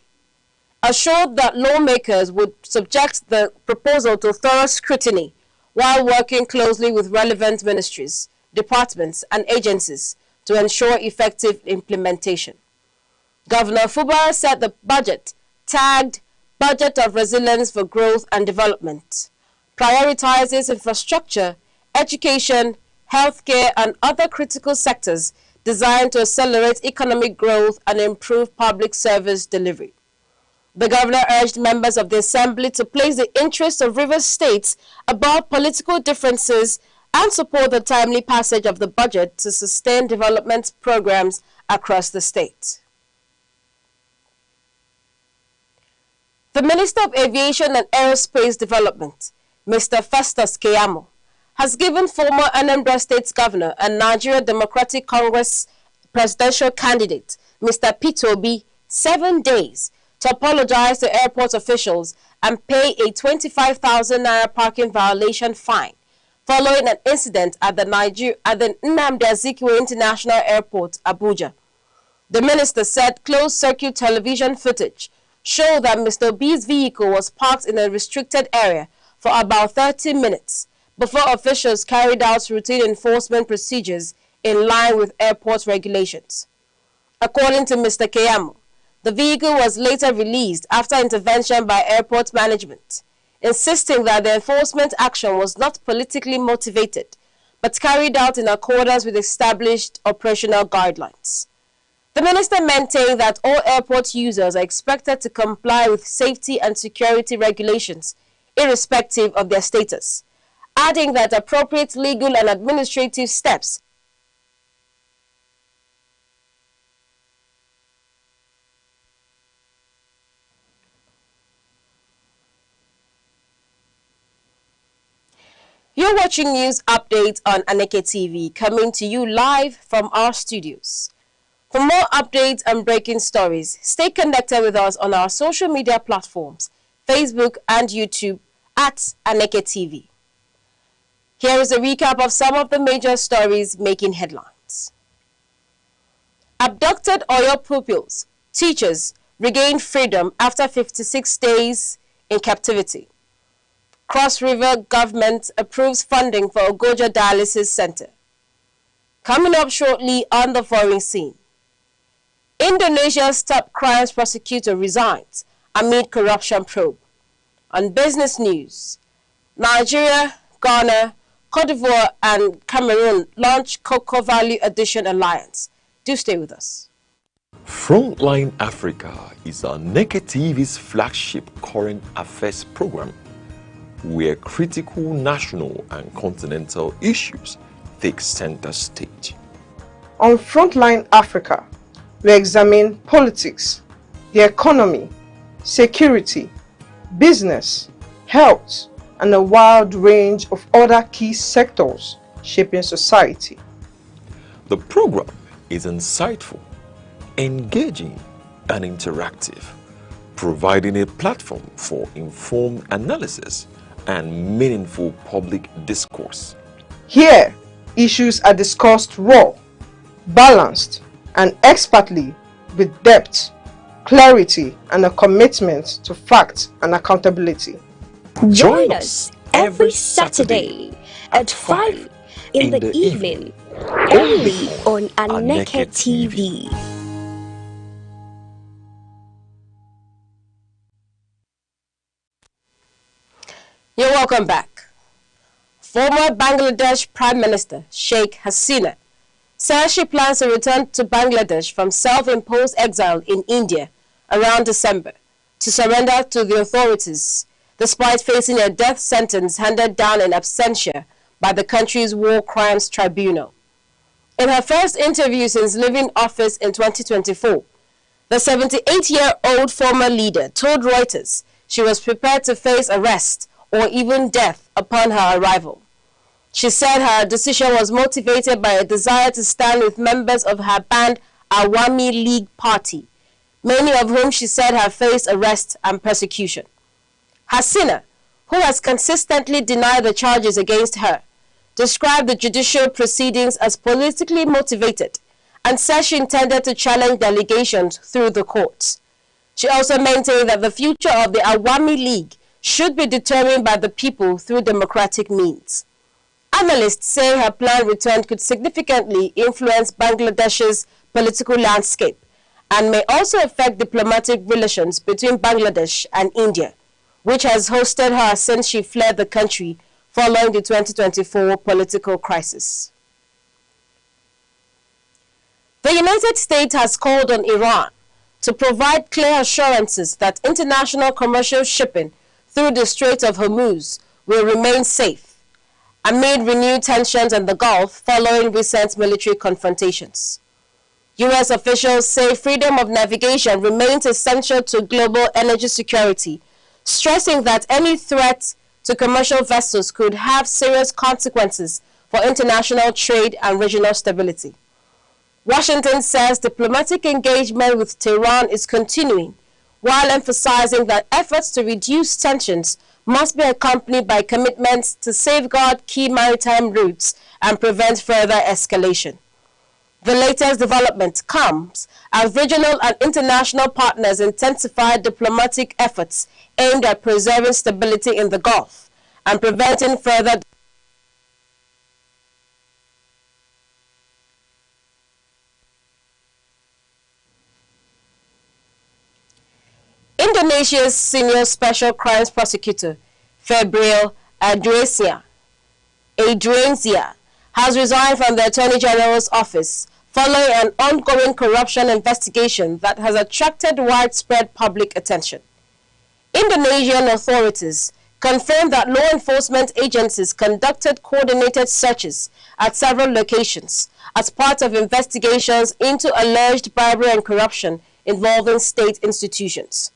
assured that lawmakers would subject the proposal to thorough scrutiny while working closely with relevant ministries, departments, and agencies to ensure effective implementation. Governor Fubara said the budget, tagged budget of resilience for growth and development, prioritizes infrastructure, education, healthcare, and other critical sectors designed to accelerate economic growth and improve public service delivery. The governor urged members of the assembly to place the interests of Rivers State above political differences and support the timely passage of the budget to sustain development programs across the state. The Minister of Aviation and Aerospace Development, Mr. Festus Keyamo, has given former Anambra State Governor and Nigeria Democratic Congress presidential candidate, Mr. Peterobi, 7 days to apologize to airport officials and pay a 25,000 naira parking violation fine following an incident at the Nnamdi Azikiwe International Airport, Abuja. The minister said closed-circuit television footage showed that Mr. B's vehicle was parked in a restricted area for about 30 minutes before officials carried out routine enforcement procedures in line with airport regulations. According to Mr. Keyamo, the vehicle was later released after intervention by airport management, insisting that the enforcement action was not politically motivated, but carried out in accordance with established operational guidelines. The minister maintained that all airport users are expected to comply with safety and security regulations, irrespective of their status, adding that appropriate legal and administrative steps You're watching News Update on Aneke TV, coming to you live from our studios. For more updates and breaking stories, stay connected with us on our social media platforms, Facebook and YouTube at Aneke TV. Here is a recap of some of the major stories making headlines. Abducted Oyo pupils, teachers regain freedom after 56 days in captivity. Cross River government approves funding for Ogoja Dialysis Center. Coming up shortly on the foreign scene. Indonesia's top crimes prosecutor resigns amid corruption probe. On business news, Nigeria, Ghana, Cote d'Ivoire and Cameroon launch Cocoa Value Addition Alliance. Do stay with us.
Frontline Africa is Aneke TV's flagship current affairs program, where critical national and continental issues take center stage.
On Frontline Africa, we examine politics, the economy, security, business, health, and a wide range of other key sectors shaping society.
The program is insightful, engaging, and interactive, providing a platform for informed analysis and meaningful public discourse.
Here, issues are discussed raw, balanced, and expertly with depth, clarity, and a commitment to fact and accountability.
Join us every Saturday at 5 in the evening, only on Aneke TV.
You're welcome back. Former Bangladesh Prime Minister Sheikh Hasina says she plans to return to Bangladesh from self-imposed exile in India around December to surrender to the authorities, despite facing a death sentence handed down in absentia by the country's War Crimes Tribunal. In her first interview since leaving office in 2024, the 78-year-old former leader told Reuters she was prepared to face arrest or even death upon her arrival. She said her decision was motivated by a desire to stand with members of her banned Awami League party, many of whom she said have faced arrest and persecution. Hasina, who has consistently denied the charges against her, described the judicial proceedings as politically motivated and said she intended to challenge the allegations through the courts. She also maintained that the future of the Awami League should be determined by the people through democratic means. Analysts say her planned return could significantly influence Bangladesh's political landscape and may also affect diplomatic relations between Bangladesh and India, which has hosted her since she fled the country following the 2024 political crisis. The United States has called on Iran to provide clear assurances that international commercial shipping through the Strait of Hormuz will remain safe amid renewed tensions in the Gulf following recent military confrontations. U.S. officials say freedom of navigation remains essential to global energy security, stressing that any threat to commercial vessels could have serious consequences for international trade and regional stability. Washington says diplomatic engagement with Tehran is continuing, while emphasizing that efforts to reduce tensions must be accompanied by commitments to safeguard key maritime routes and prevent further escalation. The latest development comes as regional and international partners intensify diplomatic efforts aimed at preserving stability in the Gulf and preventing further Indonesia's senior special crimes prosecutor, Febriel Adriansyah, has resigned from the Attorney General's office following an ongoing corruption investigation that has attracted widespread public attention. Indonesian authorities confirmed that law enforcement agencies conducted coordinated searches at several locations as part of investigations into alleged bribery and corruption involving state institutions.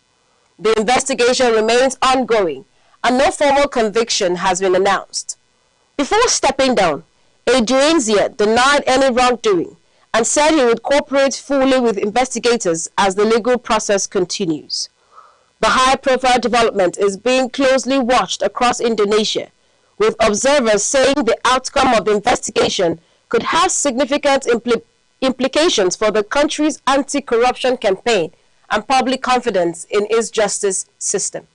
The investigation remains ongoing and no formal conviction has been announced. Before stepping down, Adriansyah denied any wrongdoing and said he would cooperate fully with investigators as the legal process continues. The high-profile development is being closely watched across Indonesia, with observers saying the outcome of the investigation could have significant implications for the country's anti-corruption campaign and public confidence in its justice system.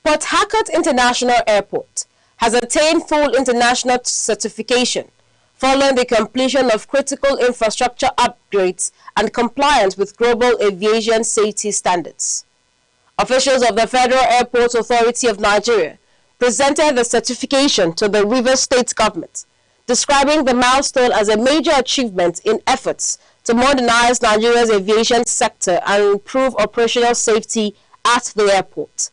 Port Harcourt International Airport has attained full international certification following the completion of critical infrastructure upgrades and compliance with global aviation safety standards. Officials of the Federal Airports Authority of Nigeria presented the certification to the Rivers State government, describing the milestone as a major achievement in efforts to modernize Nigeria's aviation sector and improve operational safety at the airport.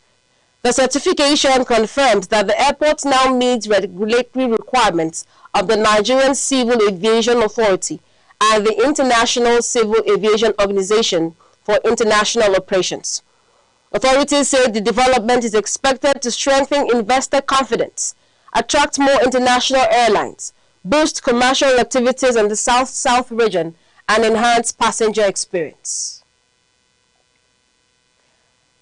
The certification confirmed that the airport now meets regulatory requirements of the Nigerian Civil Aviation Authority and the International Civil Aviation Organization for International Operations. Authorities say the development is expected to strengthen investor confidence, attract more international airlines, boost commercial activities in the South-South region, and enhance passenger experience.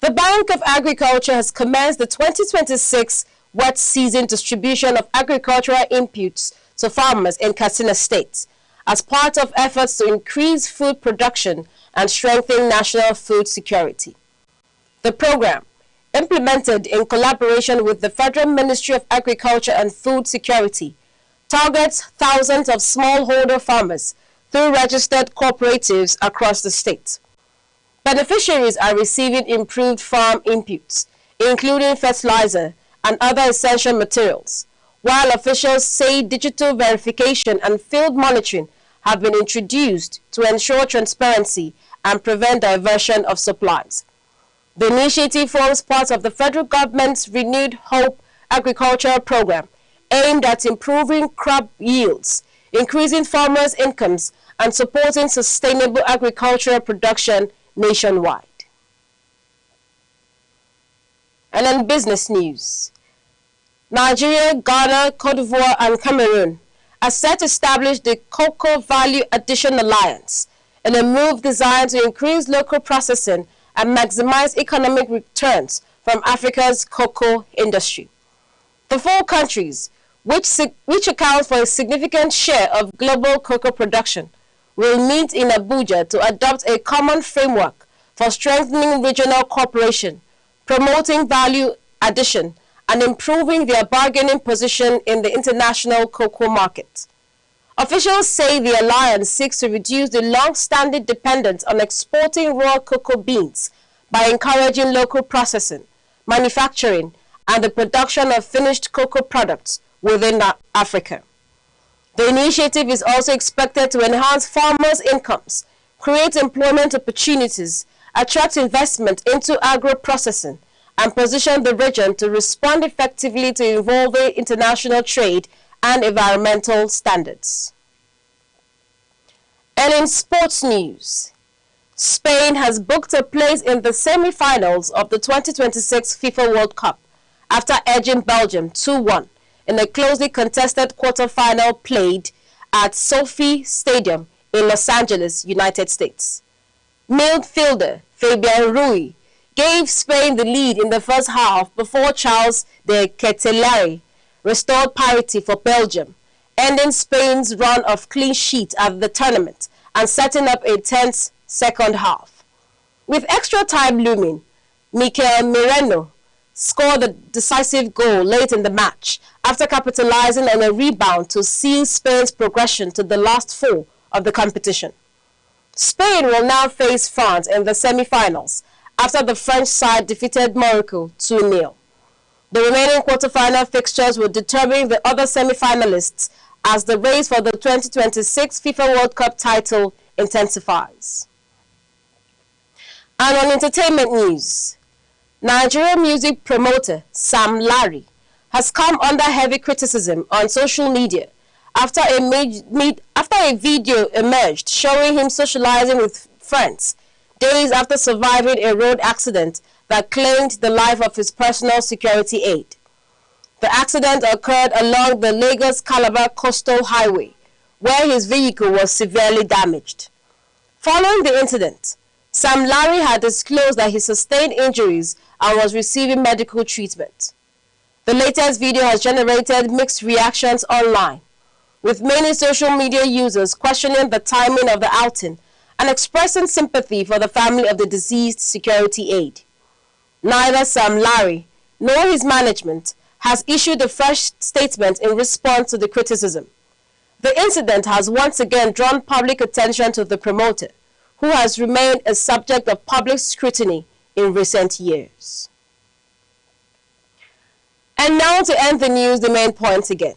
The Bank of Agriculture has commenced the 2026 wet season distribution of agricultural inputs to farmers in Katsina State as part of efforts to increase food production and strengthen national food security. The program, implemented in collaboration with the Federal Ministry of Agriculture and Food Security, targets thousands of smallholder farmers through registered cooperatives across the state. Beneficiaries are receiving improved farm inputs, including fertilizer and other essential materials, while officials say digital verification and field monitoring have been introduced to ensure transparency and prevent diversion of supplies. The initiative forms part of the federal government's Renewed Hope agricultural program aimed at improving crop yields, increasing farmers' incomes, and supporting sustainable agricultural production nationwide. And in business news, Nigeria, Ghana, Cote d'Ivoire, and Cameroon are set to establish the Cocoa Value Addition Alliance in a move designed to increase local processing and maximize economic returns from Africa's cocoa industry. The four countries, which account for a significant share of global cocoa production, will meet in Abuja to adopt a common framework for strengthening regional cooperation, promoting value addition, and improving their bargaining position in the international cocoa market. Officials say the alliance seeks to reduce the long-standing dependence on exporting raw cocoa beans by encouraging local processing, manufacturing, and the production of finished cocoa products within Africa. The initiative is also expected to enhance farmers' incomes, create employment opportunities, attract investment into agro-processing, and position the region to respond effectively to evolving international trade and environmental standards. And in sports news, Spain has booked a place in the semi-finals of the 2026 FIFA World Cup after edging Belgium 2-1 in a closely contested quarter-final played at Sophie Stadium in Los Angeles, United States. Midfielder Fabian Ruiz gave Spain the lead in the first half before Charles de Ketelaere restored parity for Belgium, ending Spain's run of clean sheet at the tournament and setting up a tense second half. With extra time looming, Mikel Merino scored the decisive goal late in the match after capitalizing on a rebound to seal Spain's progression to the last four of the competition. Spain will now face France in the semi-finals after the French side defeated Morocco 2-0. The remaining quarter-final fixtures will determine the other semi-finalists as the race for the 2026 FIFA World Cup title intensifies. And on entertainment news, Nigerian music promoter Sam Larry has come under heavy criticism on social media after a video emerged showing him socializing with friends days after surviving a road accident that claimed the life of his personal security aide. The accident occurred along the Lagos-Calabar Coastal Highway, where his vehicle was severely damaged. Following the incident, Sam Larry had disclosed that he sustained injuries and was receiving medical treatment. The latest video has generated mixed reactions online, with many social media users questioning the timing of the outing and expressing sympathy for the family of the deceased security aide. Neither Sam Larry nor his management has issued a fresh statement in response to the criticism. The incident has once again drawn public attention to the promoter, who has remained a subject of public scrutiny in recent years. And now to end the news, the main points again.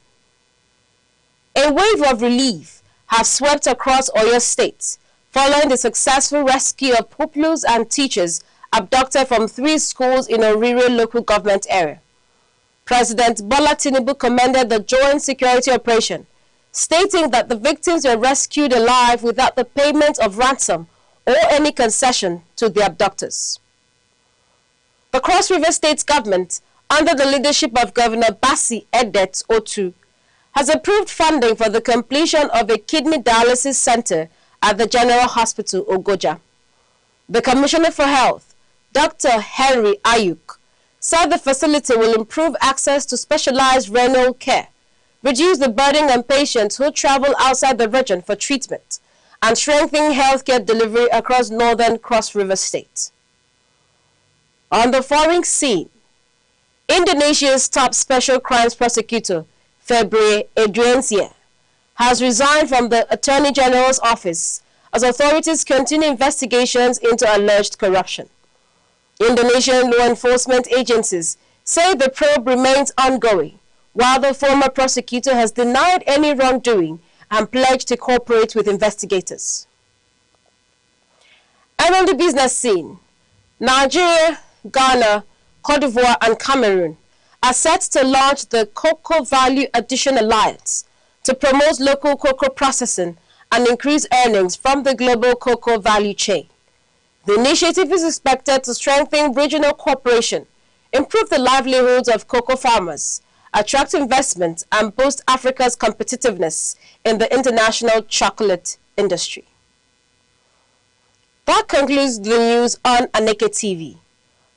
A wave of relief has swept across Oyo State following the successful rescue of pupils and teachers abducted from 3 schools in Orire local government area. President Bola Tinubu commended the joint security operation, stating that the victims were rescued alive without the payment of ransom or any concession to the abductors. The Cross River State government, under the leadership of Governor Bassi Edet Otu, has approved funding for the completion of a kidney dialysis center at the General Hospital, Ogoja. The Commissioner for Health, Dr. Henry Ayuk, said the facility will improve access to specialized renal care, reduce the burden on patients who travel outside the region for treatment, and strengthen healthcare delivery across northern Cross River State. On the foreign scene, Indonesia's top special crimes prosecutor, Febri Adriansyah, has resigned from the Attorney General's office as authorities continue investigations into alleged corruption. Indonesian law enforcement agencies say the probe remains ongoing, while the former prosecutor has denied any wrongdoing and pledged to cooperate with investigators. And on the business scene, Nigeria, Ghana, Cote d'Ivoire, and Cameroon are set to launch the Cocoa Value Addition Alliance to promote local cocoa processing and increase earnings from the global cocoa value chain. The initiative is expected to strengthen regional cooperation, improve the livelihoods of cocoa farmers, attract investment, and boost Africa's competitiveness in the international chocolate industry. That concludes the news on Aneke TV.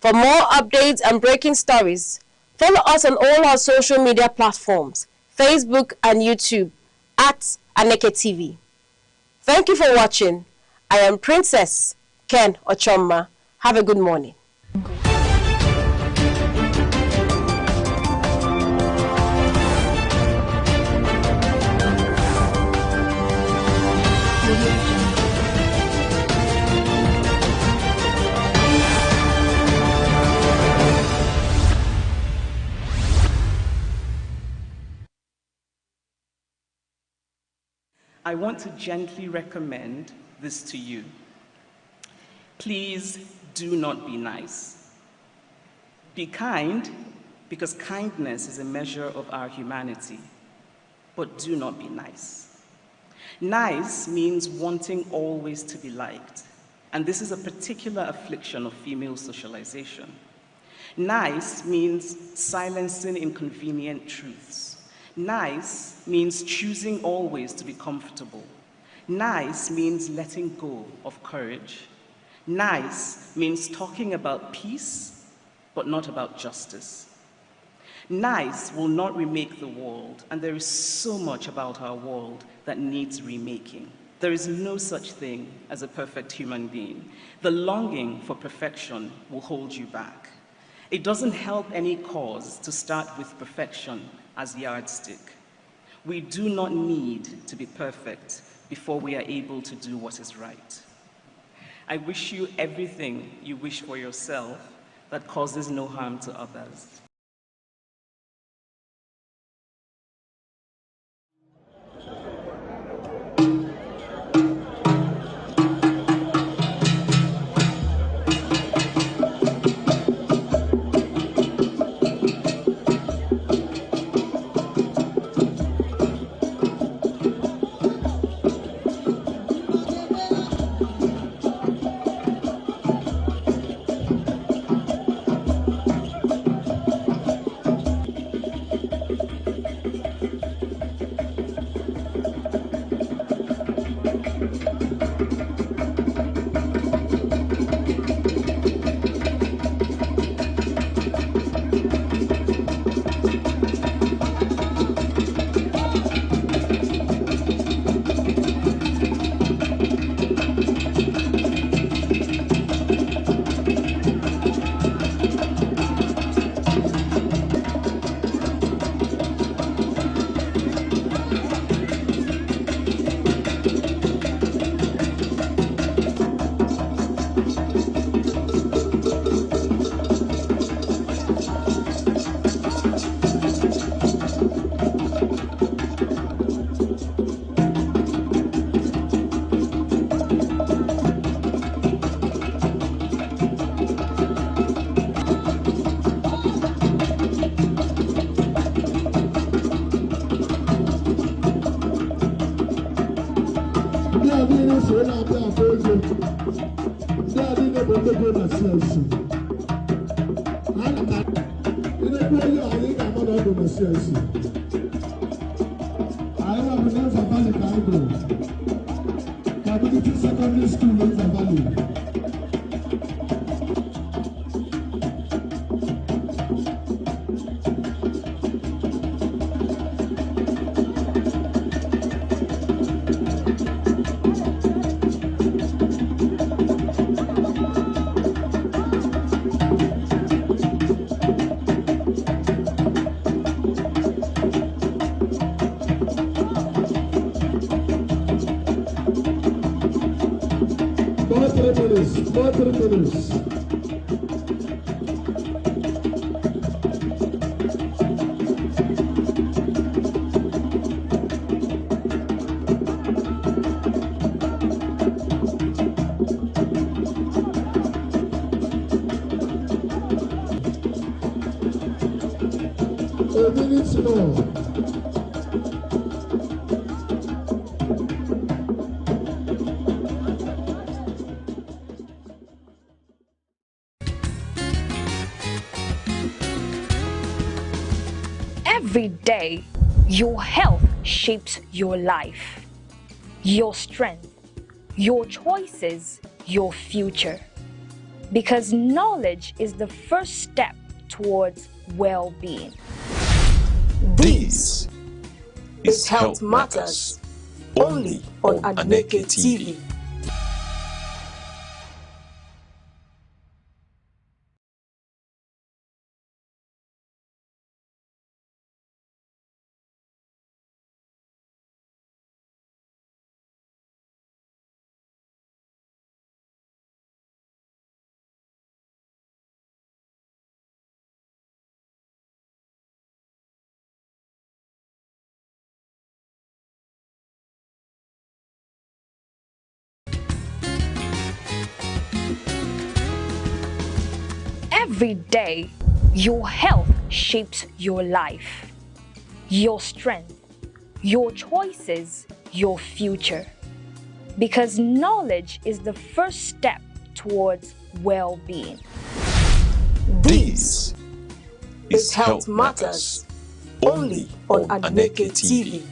For more updates and breaking stories, follow us on all our social media platforms, Facebook and YouTube, at Aneke TV. Thank you for watching. I am Princess Ken Ochomma. Have a good morning.
I want to gently recommend this to you. Please do not be nice. Be kind, because kindness is a measure of our humanity, but do not be nice. Nice means wanting always to be liked, and this is a particular affliction of female socialization. Nice means silencing inconvenient truths. Nice means choosing always to be comfortable. Nice means letting go of courage. Nice means talking about peace, but not about justice. Nice will not remake the world, and there is so much about our world that needs remaking. There is no such thing as a perfect human being. The longing for perfection will hold you back. It doesn't help any cause to start with perfection as yardstick. We do not need to be perfect before we are able to do what is right. I wish you everything you wish for yourself that causes no harm to others.
Secondary school in Zavali. A minute more.
Every day, your health shapes your life, your strength, your choices, your future. Because knowledge is the first step towards well-being.
This is Health Matters, only on Aneke TV.
Every day, your health shapes your life, your strength, your choices, your future. Because knowledge is the first step towards well-being.
This is Health Matters,
only on Aneke TV.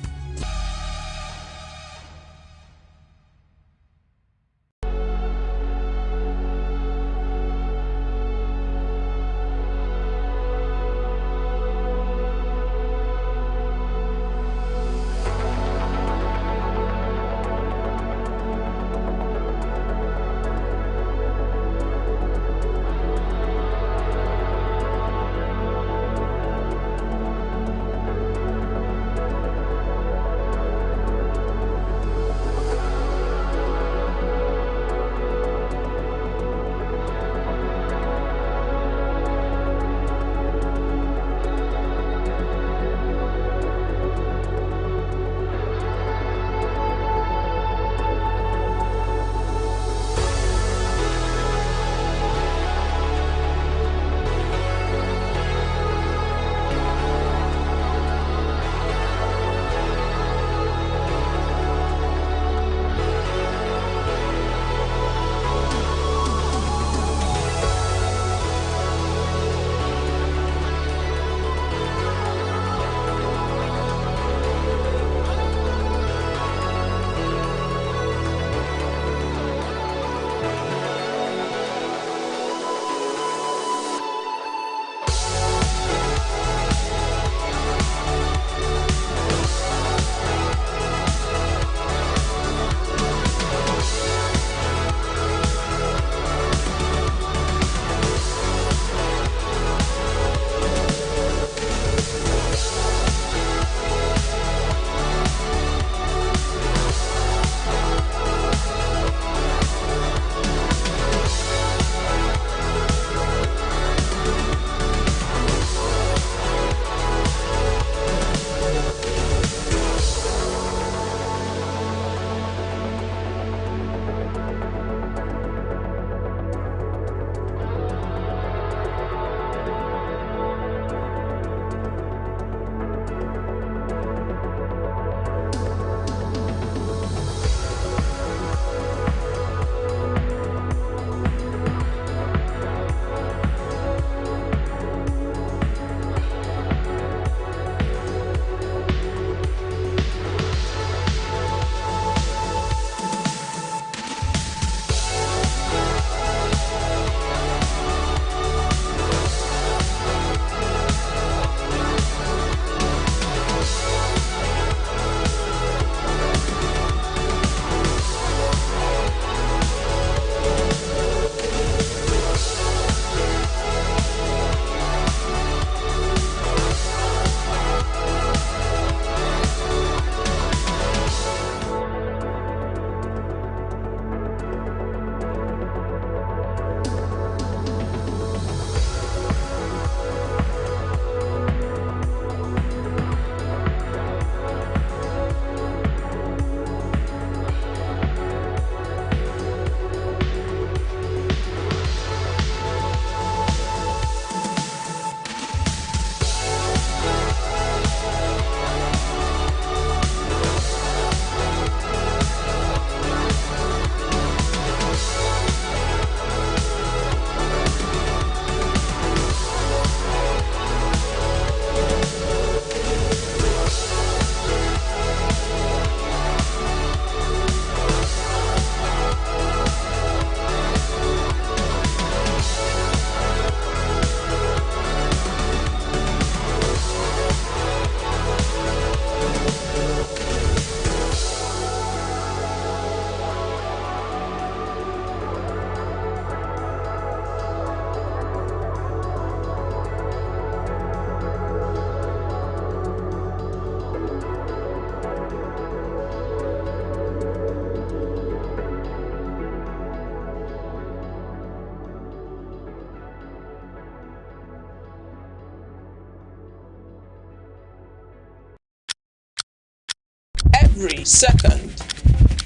Every second,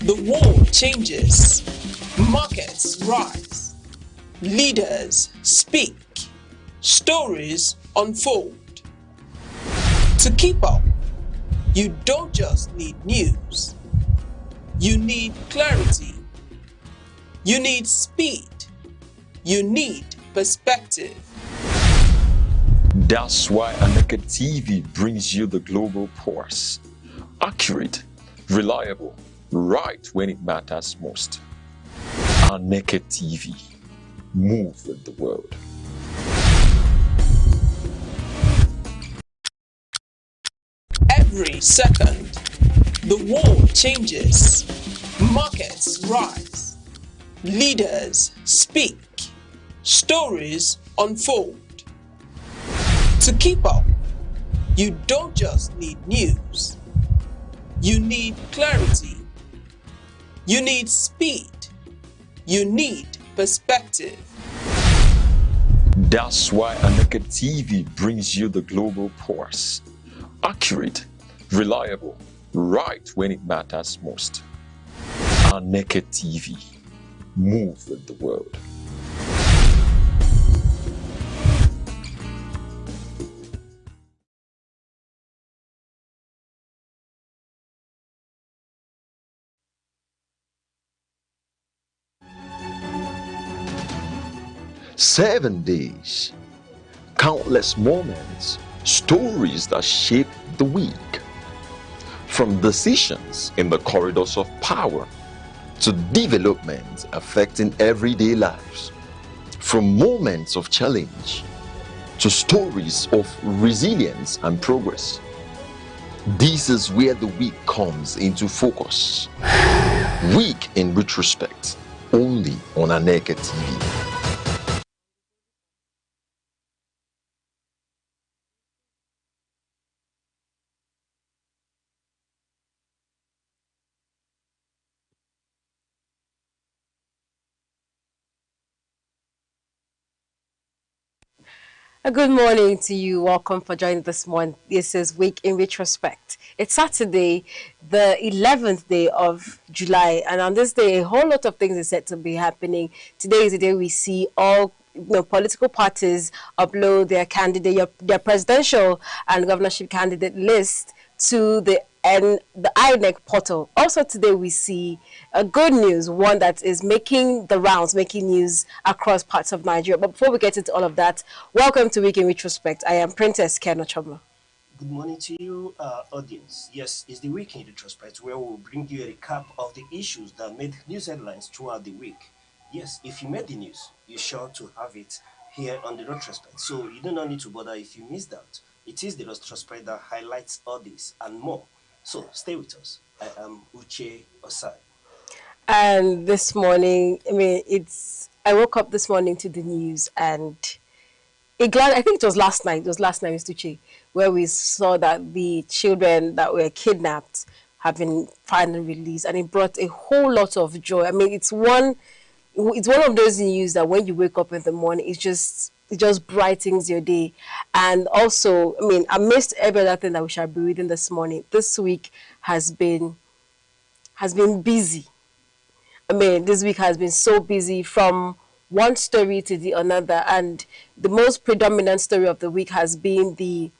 the world changes, markets rise, leaders speak, stories unfold. To keep up, you don't just need news. You need clarity. You need speed. You need perspective.
That's why Aneke TV brings you the global pulse. Accurate, reliable, right when it matters most. Aneke TV. Move with the world.
Every second, the world changes. Markets rise. Leaders speak. Stories unfold. To keep up, you don't just need news. You need clarity. You need speed. You need perspective.
That's why Aneke TV brings you the global pulse. Accurate, reliable, right when it matters most. Aneke TV. Move with the world. Seven days, countless moments, stories that shape the week. From decisions in the corridors of power to developments affecting everyday lives. From moments of challenge to stories of resilience and progress. This is where the week comes into focus. Week in retrospect, only on Aneke TV.
A good morning to you. Welcome for joining this morning. This is Week in Retrospect. It's Saturday, the 11th day of July, and on this day, a whole lot of things is set to be happening. Today is the day we see all political parties upload their candidate, their presidential and governorship candidate list to the inec portal. Also today we see a good news, one that is making the rounds, making news across parts of Nigeria. But before we get into all of that, welcome to Week in Retrospect. I am Princess Ken Ochoma.
Good morning to you, audience. Yes, it's the Week in Retrospect, where we'll bring you a recap of the issues that made news headlines throughout the week. Yes, if you made the news, you're sure to have it here on the Retrospect. So you do not need to bother if you missed out. It is the Retrospect that highlights all this and more. So stay with us. I am Uche Osai.
And this morning, I woke up this morning to the news and I think it was last night, Mr. Che, where we saw that the children that were kidnapped have been finally released, and it brought a whole lot of joy. I mean, it's one of those news that when you wake up in the morning, it just brightens your day. And also, amidst every other thing that we shall be reading this morning, this week has been busy. This week has been so busy, from one story to the another, and the most predominant story of the week has been the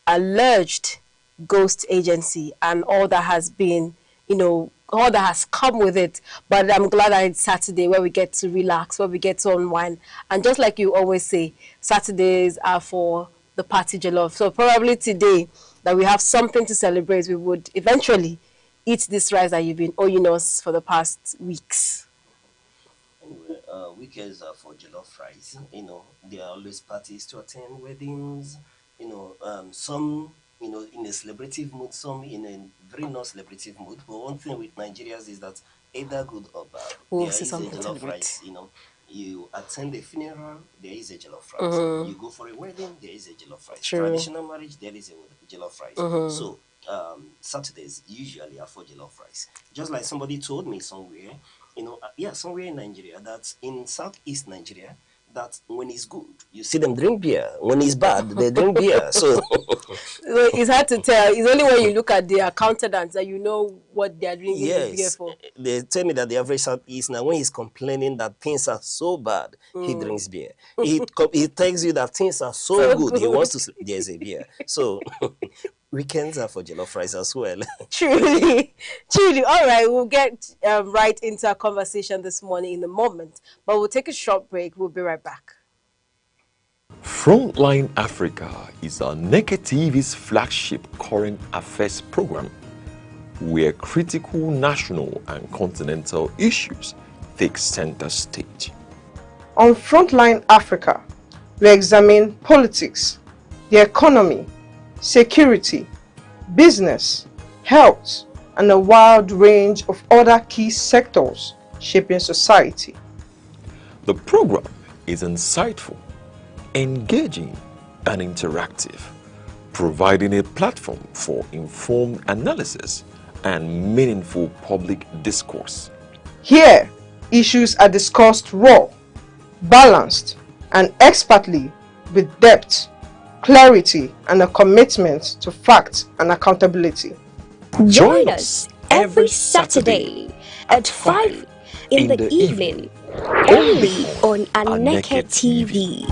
alleged ghost agency and all that has been, all that has come with it. But I'm glad that it's Saturday, where we get to relax, where we get to unwind. And just like you always say, Saturdays are for the party jollof. So probably today that we have something to celebrate, we would eventually eat this rice that you've been owing us for the past weeks.
Anyway, weekends are for jollof rice. There are always parties to attend, weddings. Some in a celebrative mood, some in a very non-celebrative mood. But one thing with Nigerians is that either good or bad, there is a jollof rice. You attend a funeral, there is a jollof rice. You go for a wedding, there is a jollof rice.
True.
Traditional marriage, there is a jollof rice. So Saturdays usually are for jollof rice. Just like somebody told me somewhere, somewhere in Nigeria, that in southeast Nigeria, that when it's good, you see them drink beer. When it's bad, they drink beer. So
it's hard to tell. It's only when you look at their countenance that you know what they are drinking the beer for.
They tell me that the average Southeast now, when he's complaining that things are so bad, he drinks beer. He tells you that things are so good, he wants to sleep. There's a beer. So weekends are for jollof rice as well.
Truly. All right, we'll get right into our conversation this morning in a moment, but we'll take a short break. We'll be right back.
Frontline Africa is Aneke TV's flagship current affairs program, where critical national and continental issues take center stage.
On Frontline Africa, we examine politics, the economy, security, business, health, and a wide range of other key sectors shaping society.
The program is insightful, engaging, and interactive, providing a platform for informed analysis and meaningful public discourse.
Here, issues are discussed raw, balanced, and expertly with depth, clarity, and a commitment to fact and accountability.
Join us every Saturday at 5 in the evening, only on Aneke TV.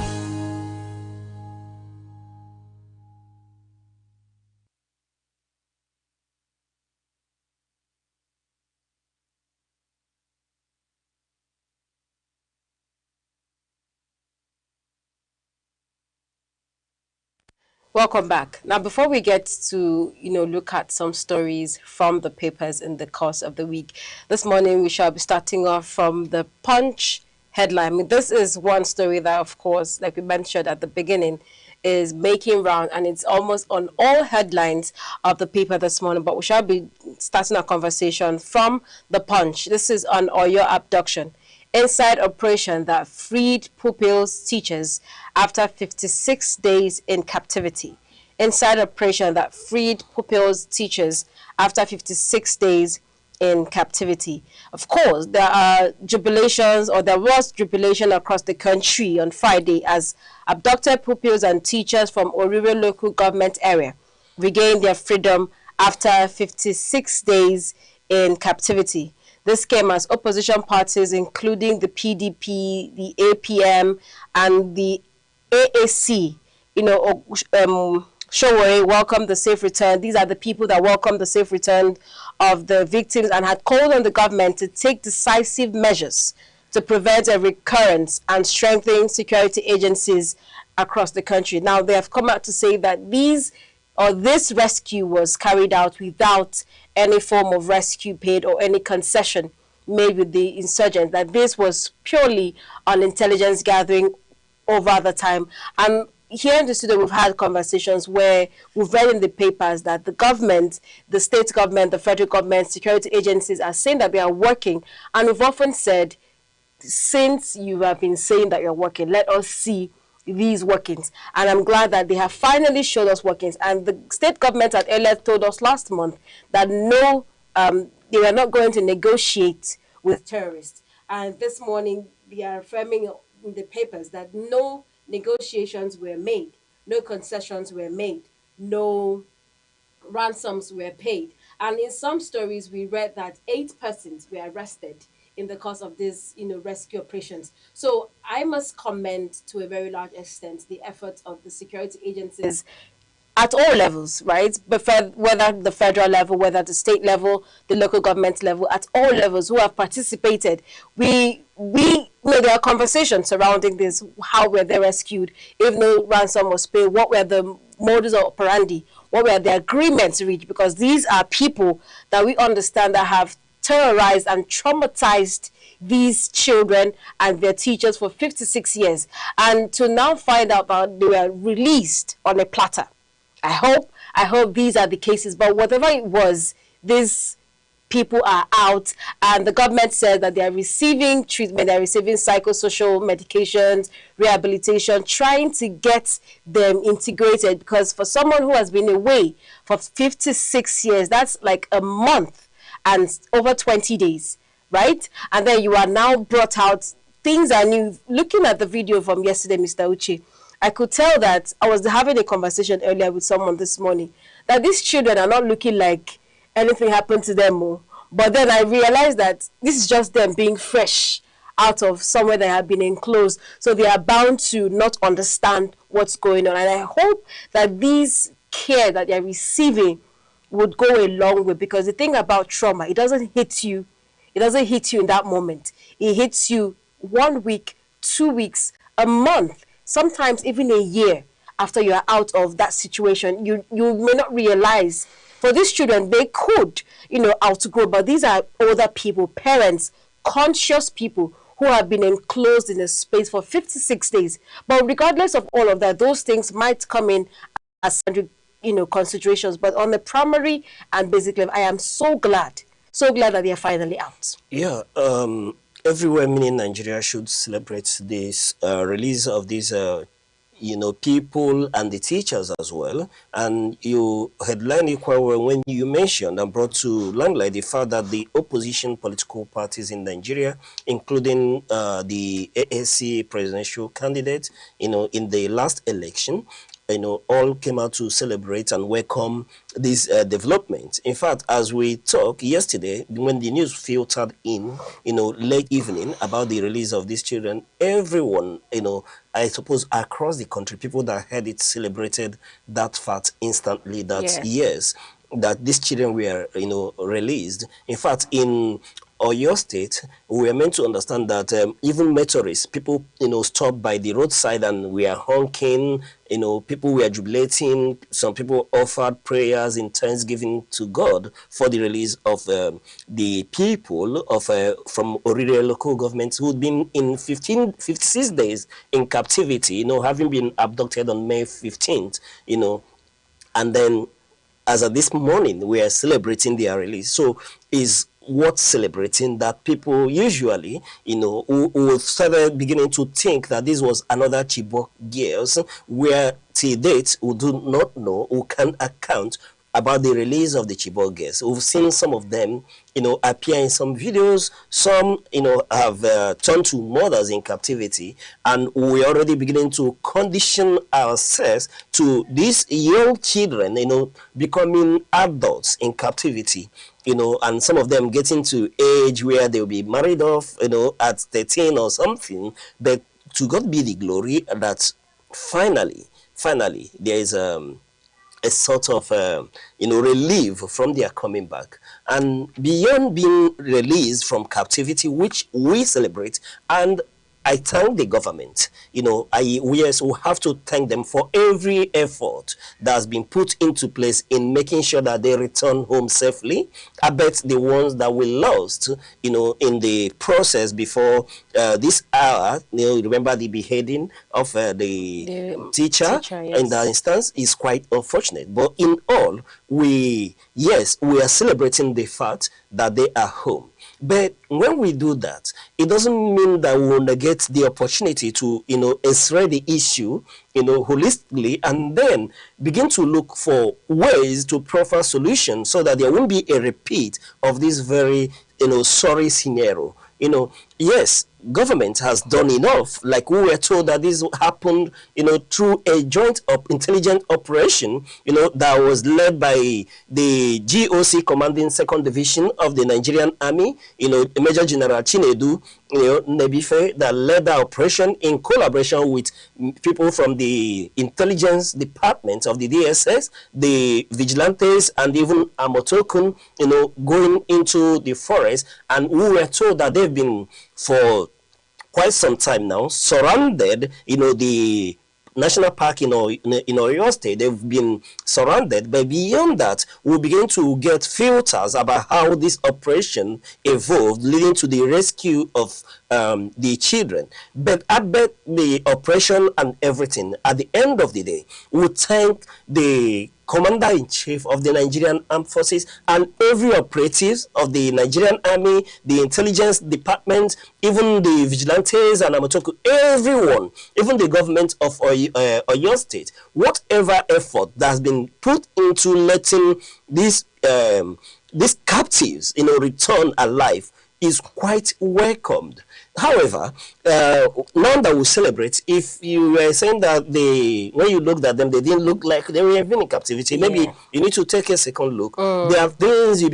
Welcome back. Now, before we get to, look at some stories from the papers in the course of the week, this morning we shall be starting off from the Punch headline. I mean, this is one story that, of course, like we mentioned at the beginning, is making round, and it's almost on all headlines of the paper this morning. But we shall be starting our conversation from the Punch. This is on Oyo abduction. Inside operation that freed pupils teachers after 56 days in captivity. Inside operation that freed pupils teachers after 56 days in captivity. Of course, there are jubilations, or there was jubilation across the country on Friday as abducted pupils and teachers from Orire local government area regained their freedom after 56 days in captivity. This came as opposition parties, including the PDP, the APM, and the AAC, Showore welcomed the safe return. These are the people that welcomed the safe return of the victims and had called on the government to take decisive measures to prevent a recurrence and strengthen security agencies across the country. Now, they have come out to say that this rescue was carried out without any form of rescue paid or any concession made with the insurgents, that this was purely on intelligence gathering over the time. And here in the studio, we've had conversations where we've read in the papers that the government, the state government, the federal government, security agencies are saying that they are working. And we've often said, since you have been saying that you're working, let us see these workings. And I'm glad that they have finally showed us workings. And the state government had earlier told us last month that they were not going to negotiate with terrorists. And this morning, they are affirming in the papers that no negotiations were made, no concessions were made, no ransoms were paid. And in some stories, we read that 8 persons were arrested in the course of these, rescue operations. So I must commend to a very large extent the efforts of the security agencies at all levels, right? But whether the federal level, whether the state level, the local government level, at all levels who have participated. There are conversations surrounding this. How were they rescued? If no ransom was paid, what were the modus operandi? What were the agreements reached? Because these are people that we understand that have terrorized and traumatized these children and their teachers for 56 years. And to now find out that they were released on a platter. I hope these are the cases. But whatever it was, these people are out, and the government said that they are receiving treatment, they are receiving psychosocial medications, rehabilitation, trying to get them integrated. Because for someone who has been away for 56 years, that's like a month and over 20 days, right? And then you are now brought out things are new. Looking at the video from yesterday, Mr. Uche, I could tell that I was having a conversation earlier with someone this morning that these children are not looking like anything happened to them. But then I realized that this is just them being fresh out of somewhere they have been enclosed. So they are bound to not understand what's going on. And I hope that these care that they're receiving would go a long way, because the thing about trauma, it doesn't hit you. It doesn't hit you in that moment. It hits you 1 week, 2 weeks, a month, sometimes even a year after you are out of that situation. You may not realize. For these children, they could, outgrow, but these are older people, parents, conscious people who have been enclosed in a space for 56 days. But regardless of all of that, those things might come in as considerations. But on the primary and basic level, I am so glad that they are finally out.
Yeah, everywhere, meaning Nigeria, should celebrate this release of these, people and the teachers as well. And you headlined it quite well when you mentioned and brought to limelight the fact that the opposition political parties in Nigeria, including the AAC presidential candidate, in the last election, all came out to celebrate and welcome this development. In fact, as we talked yesterday, when the news filtered in, late evening about the release of these children, everyone, I suppose across the country, people that heard it celebrated that fact instantly, that yes, that these children were, released. In fact, in Oyo State, we are meant to understand that even motorists, people, stopped by the roadside and we are honking, people were jubilating. Some people offered prayers in thanksgiving to God for the release of the people of from Orire local government who had been in 56 days in captivity, having been abducted on May 15th, and then as of this morning, we are celebrating their release. So is worth celebrating that people usually, who started beginning to think that this was another Chibok girls, where till date we do not know, who can account about the release of the Chibok girls. We've seen some of them, appear in some videos. Some, have turned to mothers in captivity, and we're already beginning to condition ourselves to these young children, becoming adults in captivity. And some of them getting to age where they'll be married off, at 13 or something. But to God be the glory that finally, there is a sort of, relief from their coming back. And beyond being released from captivity, which we celebrate, and I thank the government. We have to thank them for every effort that has been put into place in making sure that they return home safely. I bet the ones that we lost, in the process before this hour, remember the beheading of the teacher
yes.
in that instance is quite unfortunate. But in all, we are celebrating the fact that they are home. But when we do that, it doesn't mean that we will negate the opportunity to, x-ray the issue, holistically, and then begin to look for ways to proffer solutions so that there won't be a repeat of this very, sorry scenario. Yes, government has done enough. Like we were told that this happened, through a joint intelligence operation, that was led by the GOC commanding 2nd Division of the Nigerian Army, Major General Chinedu, Nebife, that led the operation in collaboration with people from the intelligence department of the DSS, the vigilantes, and even Amotokun, going into the forest. And we were told that they've been for quite some time now surrounded, the national park in Oyo State. They've been surrounded, but beyond that, we'll begin to get filters about how this operation evolved, leading to the rescue of the children. But I bet the operation and everything, at the end of the day, we thank the Commander-in-Chief of the Nigerian Armed Forces and every operative of the Nigerian Army, the intelligence department, even the vigilantes and Amotoku, everyone, even the government of Oyo State, whatever effort that has been put into letting these captives, return alive, is quite welcomed. However, now that we celebrate, if you were saying that when you looked at them, they didn't look like they were even in captivity, maybe you need to take a second look. There are things you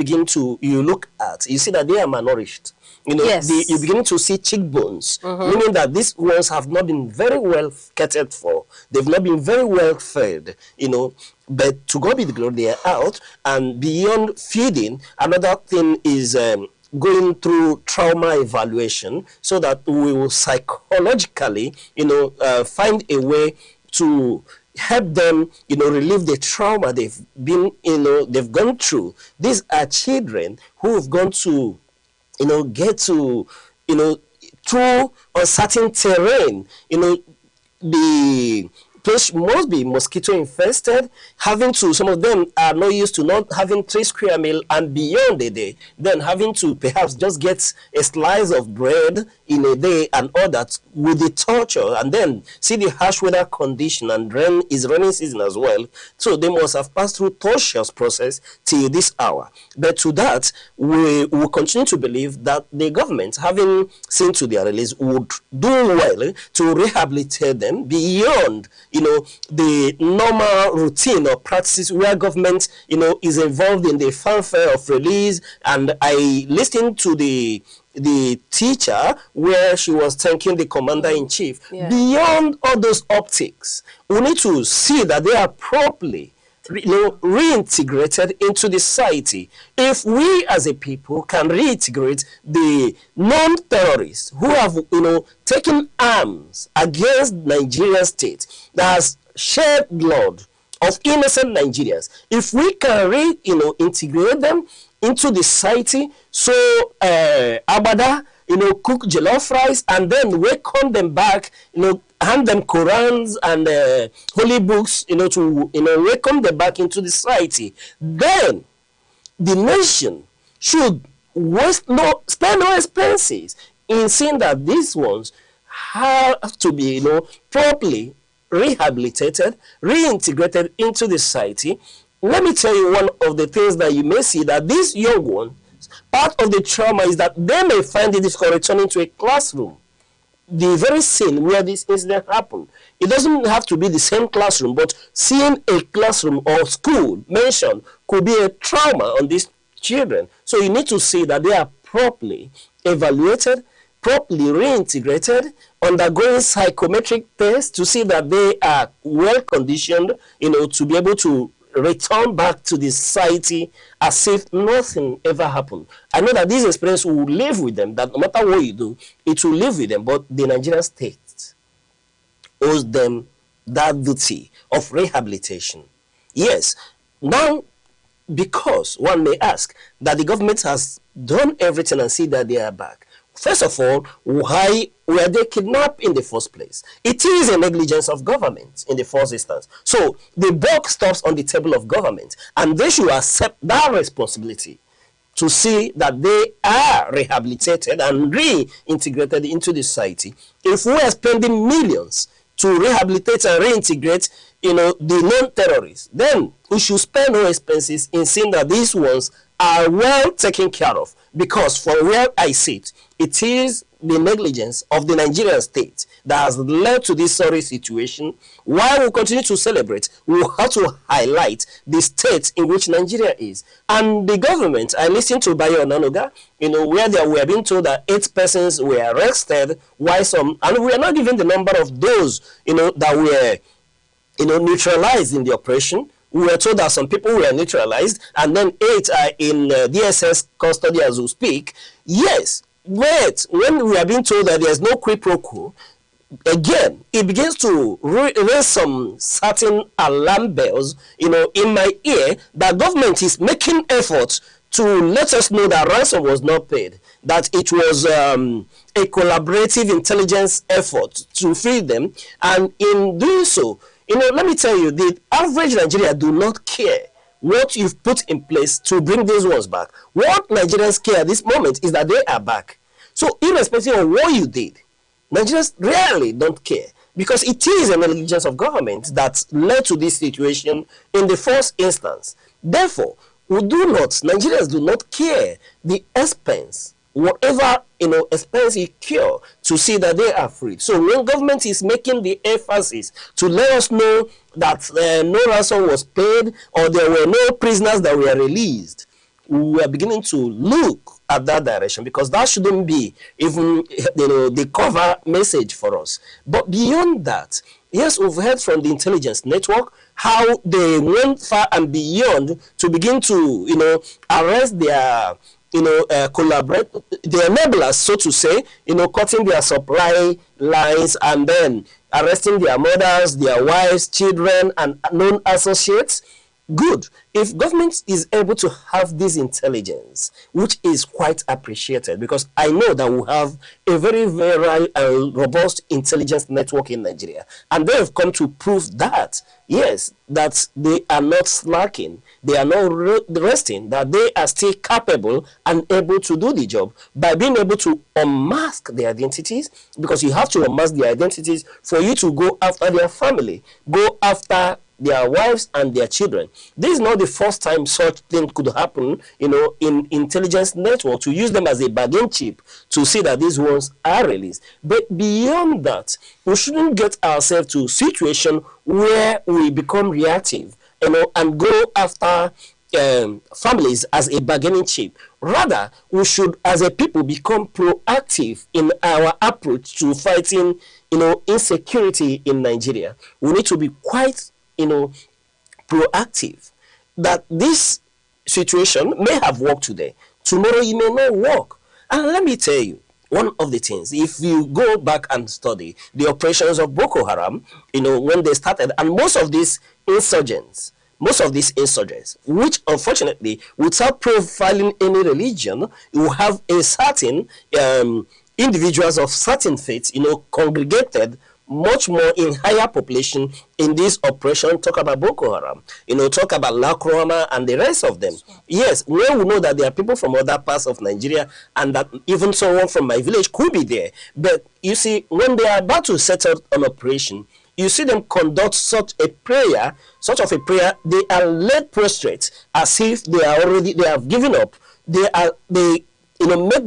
look at, you see that they are malnourished. You know, you begin to see cheekbones, meaning that these ones have not been very well catered for. They've not been very well fed, you know. But to God be the glory, they are out. And beyond feeding, another thing is going through trauma evaluation so that we will psychologically, you know, find a way to help them, you know, relieve the trauma they've been, you know, they've gone through. These are children who have gone to, you know, get to, you know, through uncertain terrain, you know, the place must be mosquito infested, some of them are not used to not having 3 square meal and beyond a day, then having to perhaps just get a slice of bread in a day and all that with the torture, and then see the harsh weather condition, and rain is raining season as well. So they must have passed through torturous process till this hour. But to that, we will continue to believe that the government, having seen to their release, would do well to rehabilitate them beyond, you know, the normal routine or practices where government, you know, is involved in the fanfare of release. And I listened to the teacher where she was thanking the commander-in-chief. Beyond all those optics, we need to see that they are properly, you know, reintegrated into the society. If we as a people can reintegrate the non-terrorists who have, you know, taken arms against Nigerian state that has shed blood of innocent Nigerians, if we can integrate them into the society, so Abada, you know, cook jollof rice and then welcome them back, you know, hand them Qurans and holy books, you know, to, you know, welcome them back into the society, then the nation should spend no expenses in seeing that these ones have to be, you know, properly rehabilitated, reintegrated into the society. Let me tell you one of the things that you may see, that these young ones, part of the trauma is that they may find it difficult returning to a classroom. The very scene where this incident happened, it doesn't have to be the same classroom, but seeing a classroom or school mentioned could be a trauma on these children. So you need to see that they are properly evaluated, properly reintegrated, undergoing psychometric tests to see that they are well conditioned, you know, to be able to return back to the society as if nothing ever happened. I know that this experience will live with them, that no matter what you do, it will live with them, but the Nigerian state owes them that duty of rehabilitation. Yes, now, because one may ask that the government has done everything and see that they are back. First of all, why were they kidnapped in the first place? It is a negligence of government in the first instance. So the buck stops on the table of government, and they should accept that responsibility to see that they are rehabilitated and reintegrated into the society. If we are spending millions to rehabilitate and reintegrate, you know, the non-terrorists, then we should spend no expenses in seeing that these ones are well taken care of. Because from where I sit, it is the negligence of the Nigerian state that has led to this sorry situation. While we continue to celebrate, we have to highlight the state in which Nigeria is. And the government, I listened to Bayo Onanuga, you know, where we are being told that 8 persons were arrested, while some, and we are not given the number of those, you know, that were, you know, neutralized in the operation. We were told that some people were neutralized, and then 8 are in DSS custody as we speak. Yes, but when we are being told that there's no quid pro quo, again, it begins to raise some certain alarm bells, you know, in my ear, that government is making efforts to let us know that ransom was not paid, that it was a collaborative intelligence effort to free them, and in doing so, you know, let me tell you, the average Nigerian do not care what you've put in place to bring these ones back. What Nigerians care at this moment is that they are back. So irrespective of what you did, Nigerians really don't care, because it is a negligence of government that led to this situation in the first instance. Therefore, Nigerians do not care the expense whatever expense incur to see that they are free. So when government is making the emphasis to let us know that no ransom was paid or there were no prisoners that were released, we are beginning to look at that direction, because that shouldn't be even the cover message for us. But beyond that, yes, we've heard from the intelligence network how they went far and beyond to begin to arrest their collaborate the enablers, so to say, cutting their supply lines and then arresting their mothers, their wives, children, and known associates. Good. If government is able to have this intelligence, which is quite appreciated, because I know that we have a very, very robust intelligence network in Nigeria, and they have come to prove that, yes, that they are not slacking, they are not resting, that they are still capable and able to do the job by being able to unmask their identities, because you have to unmask their identities for you to go after their family, go after their wives and their children. This is not the first time such thing could happen, in intelligence network, to use them as a bargain chip to see that these ones are released. But beyond that, we shouldn't get ourselves to a situation where we become reactive, and go after families as a bargaining chip. Rather, we should, as a people, become proactive in our approach to fighting, insecurity in Nigeria. We need to be quite proactive, that this situation may have worked today, tomorrow it may not work. And let me tell you, one of the things, if you go back and study the operations of Boko Haram, when they started, and most of these insurgents, which unfortunately, without profiling any religion, you have a certain individuals of certain faiths, congregated much more in higher population in this operation. Talk about Boko Haram, talk about La Kroma and the rest of them. Yes, we know that there are people from other parts of Nigeria, and that even someone from my village could be there. But you see, when they are about to set out an operation, you see them conduct such of a prayer, they are laid prostrate as if they have given up. They make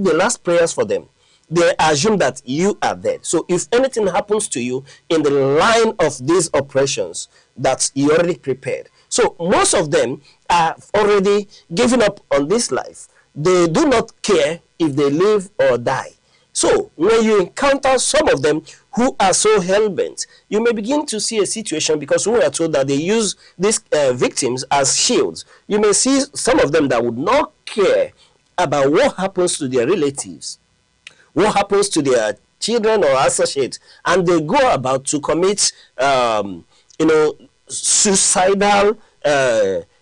the last prayers for them. They assume that you are dead. So if anything happens to you in the line of these operations, that you already prepared. So most of them are already giving up on this life. They do not care if they live or die. So when you encounter some of them who are so hell-bent, you may begin to see a situation, because we are told that they use these victims as shields. You may see some of them that would not care about what happens to their relatives, what happens to their children or associates, and they go about to commit, suicidal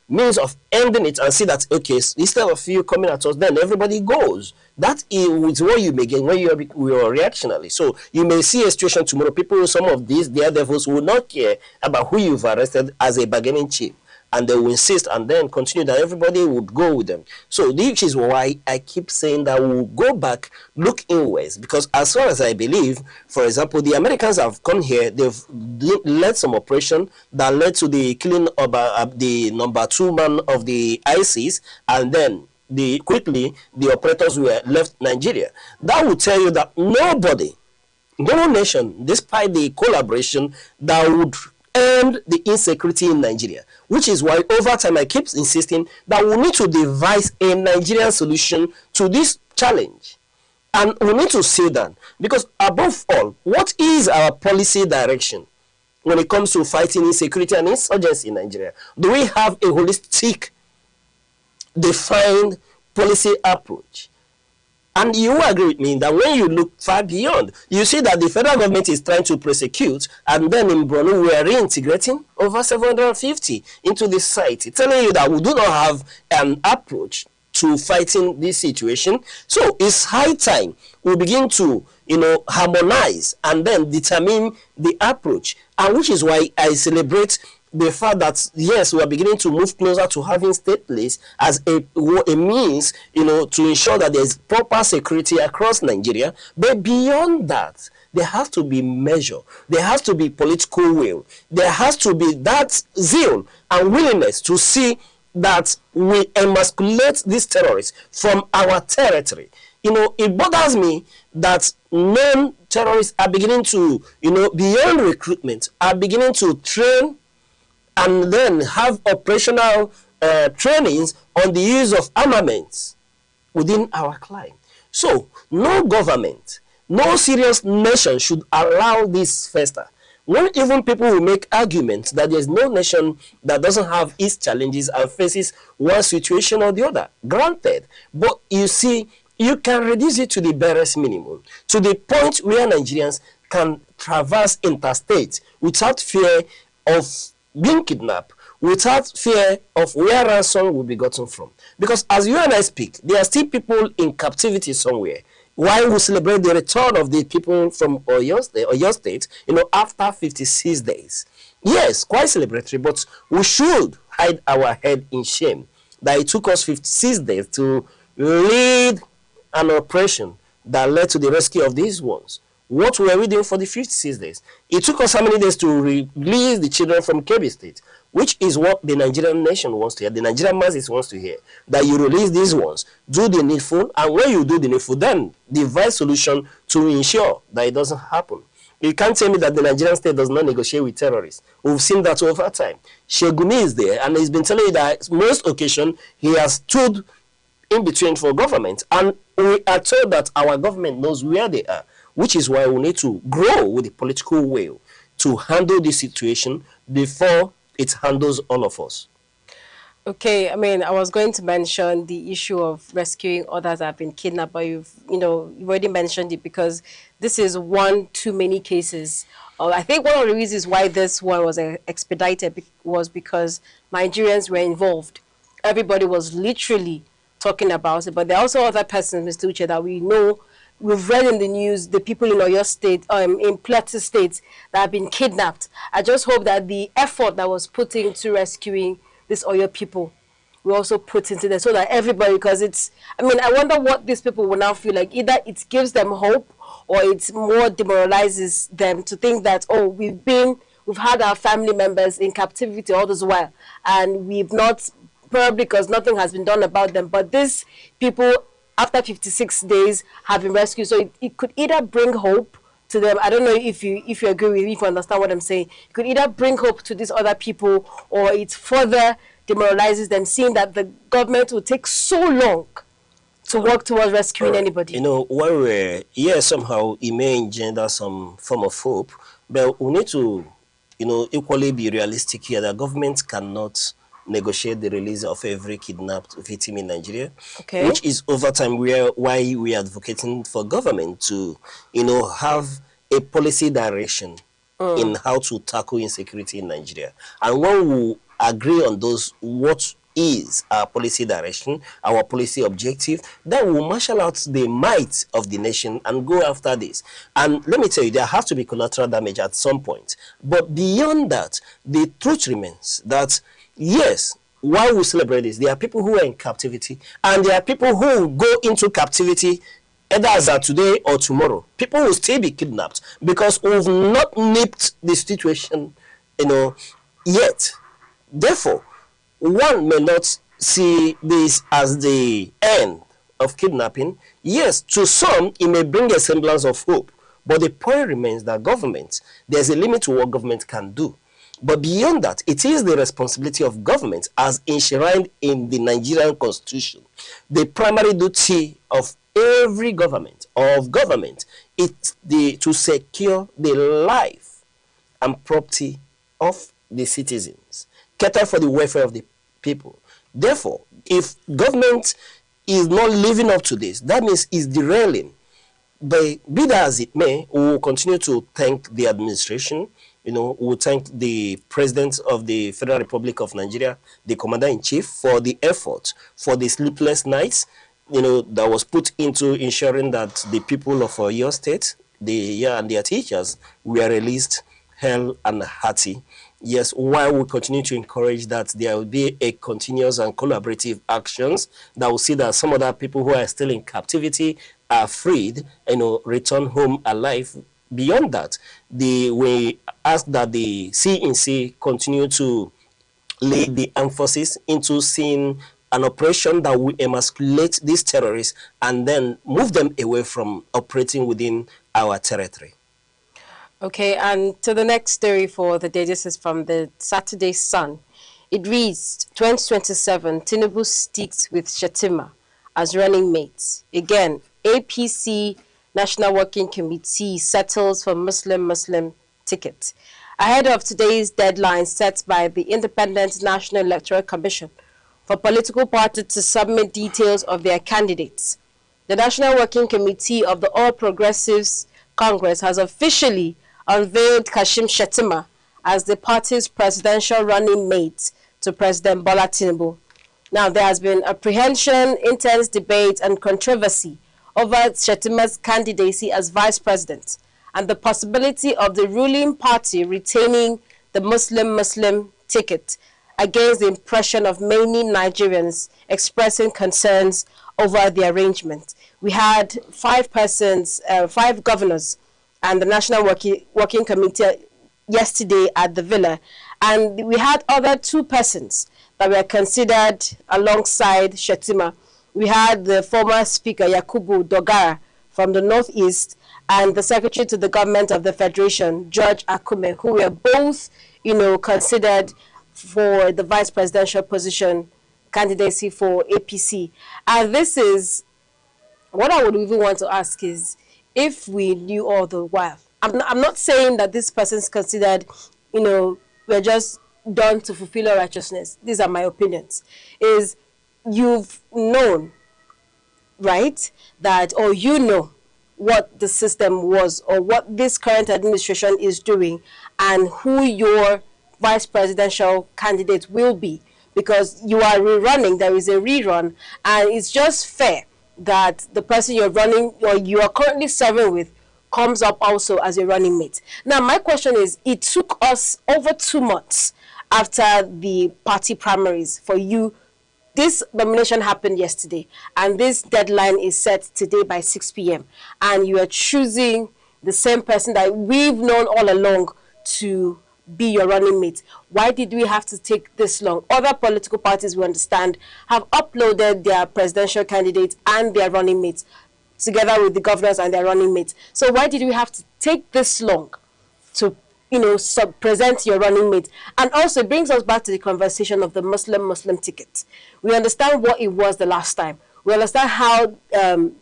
means of ending it, and see that, okay, instead of you coming at us, then everybody goes. That is what you may get when you are reactionary. So you may see a situation tomorrow, some of these daredevils will not care about who you've arrested as a bargaining chip, and they will insist and then continue that everybody would go with them. So this is why I keep saying that we'll go back, look inwards, because as far as I believe, for example, the Americans have come here, they've led some operation that led to the killing of the number 2 man of the ISIS, and then quickly the operators were left Nigeria. That would tell you that no nation, despite the collaboration, that would end the insecurity in Nigeria, which is why over time I keep insisting that we need to devise a Nigerian solution to this challenge. And we need to say that, because above all, what is our policy direction when it comes to fighting insecurity and insurgency in Nigeria? Do we have a holistic, defined policy approach? And you agree with me that when you look far beyond, you see that the federal government is trying to prosecute, and then in Borno we are reintegrating over 750 into the society, telling you that we do not have an approach to fighting this situation. So it's high time we begin to, harmonize and then determine the approach, and which is why I celebrate the fact that, yes, we are beginning to move closer to having state police as a means, to ensure that there is proper security across Nigeria. But beyond that, there has to be measure. There has to be political will. There has to be that zeal and willingness to see that we emasculate these terrorists from our territory. it bothers me that known terrorists are beginning to, beyond recruitment, are beginning to train and then have operational trainings on the use of armaments within our clime. So, no government, no serious nation should allow this fester. When even people will make arguments that there's no nation that doesn't have its challenges and faces one situation or the other. Granted, but you see, you can reduce it to the barest minimum, to the point where Nigerians can traverse interstate without fear of being kidnapped, without fear of where ransom will be gotten from. Because as you and I speak, there are still people in captivity somewhere. While we celebrate the return of the people from Oyo State, after 56 days. Yes, quite celebratory, but we should hide our head in shame that it took us 56 days to lead an operation that led to the rescue of these ones. What were we doing for the 56 days? It took us how many days to release the children from Kebbi State, which is what the Nigerian nation wants to hear, the Nigerian masses wants to hear, that you release these ones, do the needful, and when you do the needful, then devise solution to ensure that it doesn't happen. You can't tell me that the Nigerian state does not negotiate with terrorists. We've seen that over time. Shegumi is there, and he's been telling you that most occasion he has stood in between for government, and we are told that our government knows where they are, which is why we need to grow with the political will to handle this situation before it handles all of us.
Okay, I was going to mention the issue of rescuing others that have been kidnapped, but you've already mentioned it because this is one too many cases. I think one of the reasons why this one was expedited was because Nigerians were involved. Everybody was literally talking about it, but there are also other persons, Mr. Uche, that we know. We've read in the news the people in Oyo State, in Plateau State, that have been kidnapped. I just hope that the effort that was put into rescuing these Oyo people will also put into there so that everybody, because it's, I wonder what these people will now feel like. Either it gives them hope or it more demoralizes them to think that, oh, we've had our family members in captivity all this while and we've not, probably because nothing has been done about them. But these people, after 56 days, have been rescued. So it could either bring hope to them. I don't know if you agree with me, if you understand what I'm saying. It could either bring hope to these other people or it further demoralizes them, seeing that the government will take so long to work towards rescuing anybody.
While we're here, somehow it may engender some form of hope, but we need to, equally be realistic here that government cannot negotiate the release of every kidnapped victim in Nigeria, which is over time why we are advocating for government to, have a policy direction in how to tackle insecurity in Nigeria. And when we agree on those, what is our policy direction, our policy objective, then we'll marshal out the might of the nation and go after this. And let me tell you, there has to be collateral damage at some point. But beyond that, the truth remains that yes, while we celebrate this, there are people who are in captivity, and there are people who will go into captivity either as of today or tomorrow. People will still be kidnapped because we've not nipped the situation, yet. Therefore, one may not see this as the end of kidnapping. Yes, to some, it may bring a semblance of hope, but the point remains that government, there's a limit to what government can do. But beyond that, it is the responsibility of government as enshrined in the Nigerian Constitution. The primary duty of every government, is to secure the life and property of the citizens, cater for the welfare of the people. Therefore, if government is not living up to this, that means it's derailing. But be that as it may, we will continue to thank the administration. We thank the President of the Federal Republic of Nigeria, the Commander-in-Chief, for the effort, for the sleepless nights, that was put into ensuring that the people of Oyo State, and their teachers were released hale and hearty. Yes, while we continue to encourage that there will be a continuous and collaborative actions that will see that some other people who are still in captivity are freed, return home alive. Beyond that, we ask that the CNC continue to lay the emphasis into seeing an operation that will emasculate these terrorists and then move them away from operating within our territory.
Okay, and to the next story for the day, this is from the Saturday Sun. It reads, 2027, Tinubu sticks with Shettima as running mates. Again, APC National Working Committee settles for Muslim ticket. Ahead of today's deadline set by the Independent National Electoral Commission for political parties to submit details of their candidates, the National Working Committee of the All Progressives Congress has officially unveiled Kashim Shettima as the party's presidential running mate to President Bola Tinubu. Now, there has been apprehension, intense debate, and controversy over Shettima's candidacy as vice president and the possibility of the ruling party retaining the Muslim ticket against the impression of many Nigerians expressing concerns over the arrangement. We had 5 governors and the National Working Committee yesterday at the Villa, and we had other 2 persons that were considered alongside Shettima. We had the former Speaker Yakubu Dogara from the Northeast and the Secretary to the Government of the Federation, George Akume, who were both, considered for the vice presidential position candidacy for APC. And this is what I would even want to ask is, if we knew all the while, I'm not saying that this person's considered, we're just done to fulfill our righteousness. These are my opinions. Is you've known, right, that, or what the system was or what this current administration is doing and who your vice presidential candidate will be, because you are rerunning, there is a rerun, and it's just fair that the person you're running or you are currently serving with comes up also as a running mate. Now, my question is, it took us over 2 months after the party primaries for you. This nomination happened yesterday, and this deadline is set today by 6 p.m. And you are choosing the same person that we've known all along to be your running mate. Why did we have to take this long? Other political parties, we understand, have uploaded their presidential candidates and their running mates together with the governors and their running mates. So why did we have to take this long to present your running mate? And also it brings us back to the conversation of the Muslim ticket. We understand what it was the last time. We understand how the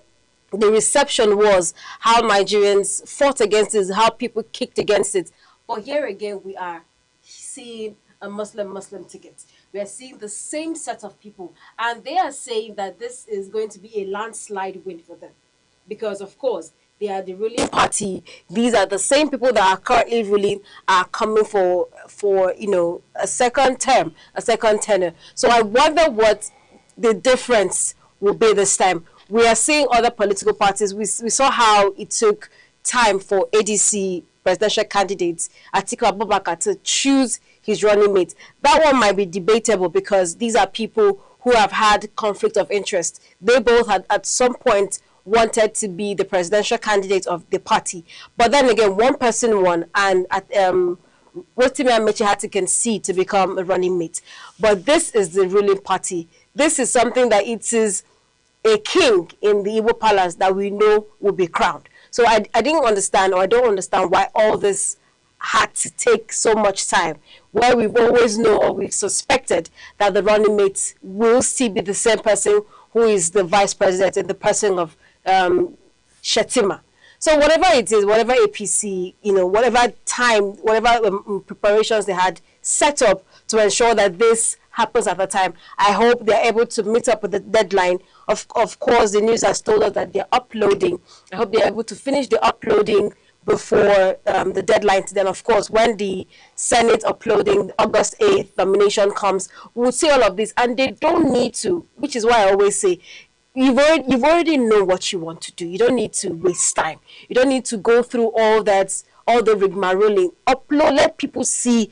reception was, how Nigerians fought against it, how people kicked against it. But here again, we are seeing a Muslim ticket. We are seeing the same set of people, and they are saying that this is going to be a landslide win for them. Because, of course, they are the ruling party. These are the same people that are currently ruling, are coming for a second term, a second tenure. So I wonder what the difference will be this time. We are seeing other political parties. We saw how it took time for ADC presidential candidates, Atiku Abubakar, to choose his running mate. That one might be debatable because these are people who have had conflict of interest. They both had at some point wanted to be the presidential candidate of the party. But then again, one person won, and Rotimi Amechi had to concede to become a running mate. But this is the ruling party. This is something that it is a king in the Igbo palace that we know will be crowned. So I didn't understand, or I don't understand why all this had to take so much time, where we've always known or we've suspected that the running mate will still be the same person who is the vice president in the person of Shettima. So whatever it is, whatever APC, whatever time, whatever preparations they had set up to ensure that this happens at the time, I hope they're able to meet up with the deadline. Of course, the news has told us that they're uploading. I hope they're able to finish the uploading before the deadline. Then, of course, when the Senate uploading August 8th nomination comes, we'll see all of this. And they don't need to, which is why I always say, you've already know what you want to do. You don't need to waste time. You don't need to go through all that, all the rigmaroling. Upload, let people see,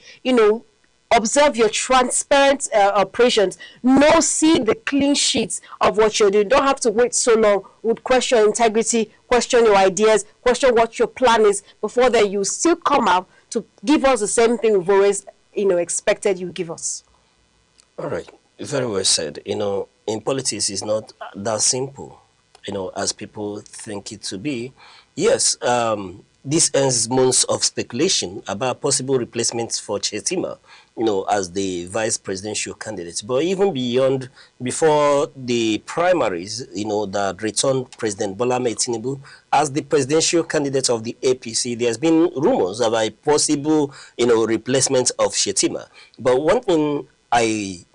observe your transparent operations. See the clean sheets of what you're doing. Don't have to wait so long. Would question your integrity, question your ideas, question what your plan is. Before then, you still come out to give us the same thing we've always, expected you give us.
All right. Very well said. You know, in politics, it's not that simple, you know, as people think it to be. Yes, this ends months of speculation about possible replacements for Chetima, you know, as the vice presidential candidate. But even beyond, before the primaries, you know, that returned President Bola Ahmed Tinubu as the presidential candidate of the APC, there's been rumors about a possible, you know, replacement of Chetima. But one thing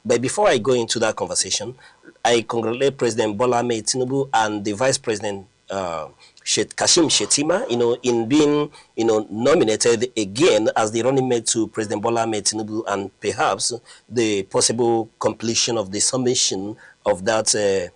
but before I go into that conversation, I congratulate President Bola Ahmed Tinubu and the Vice President Kashim Shettima, you know, in being, you know, nominated again as the running mate to President Bola Ahmed Tinubu, and perhaps the possible completion of the submission of that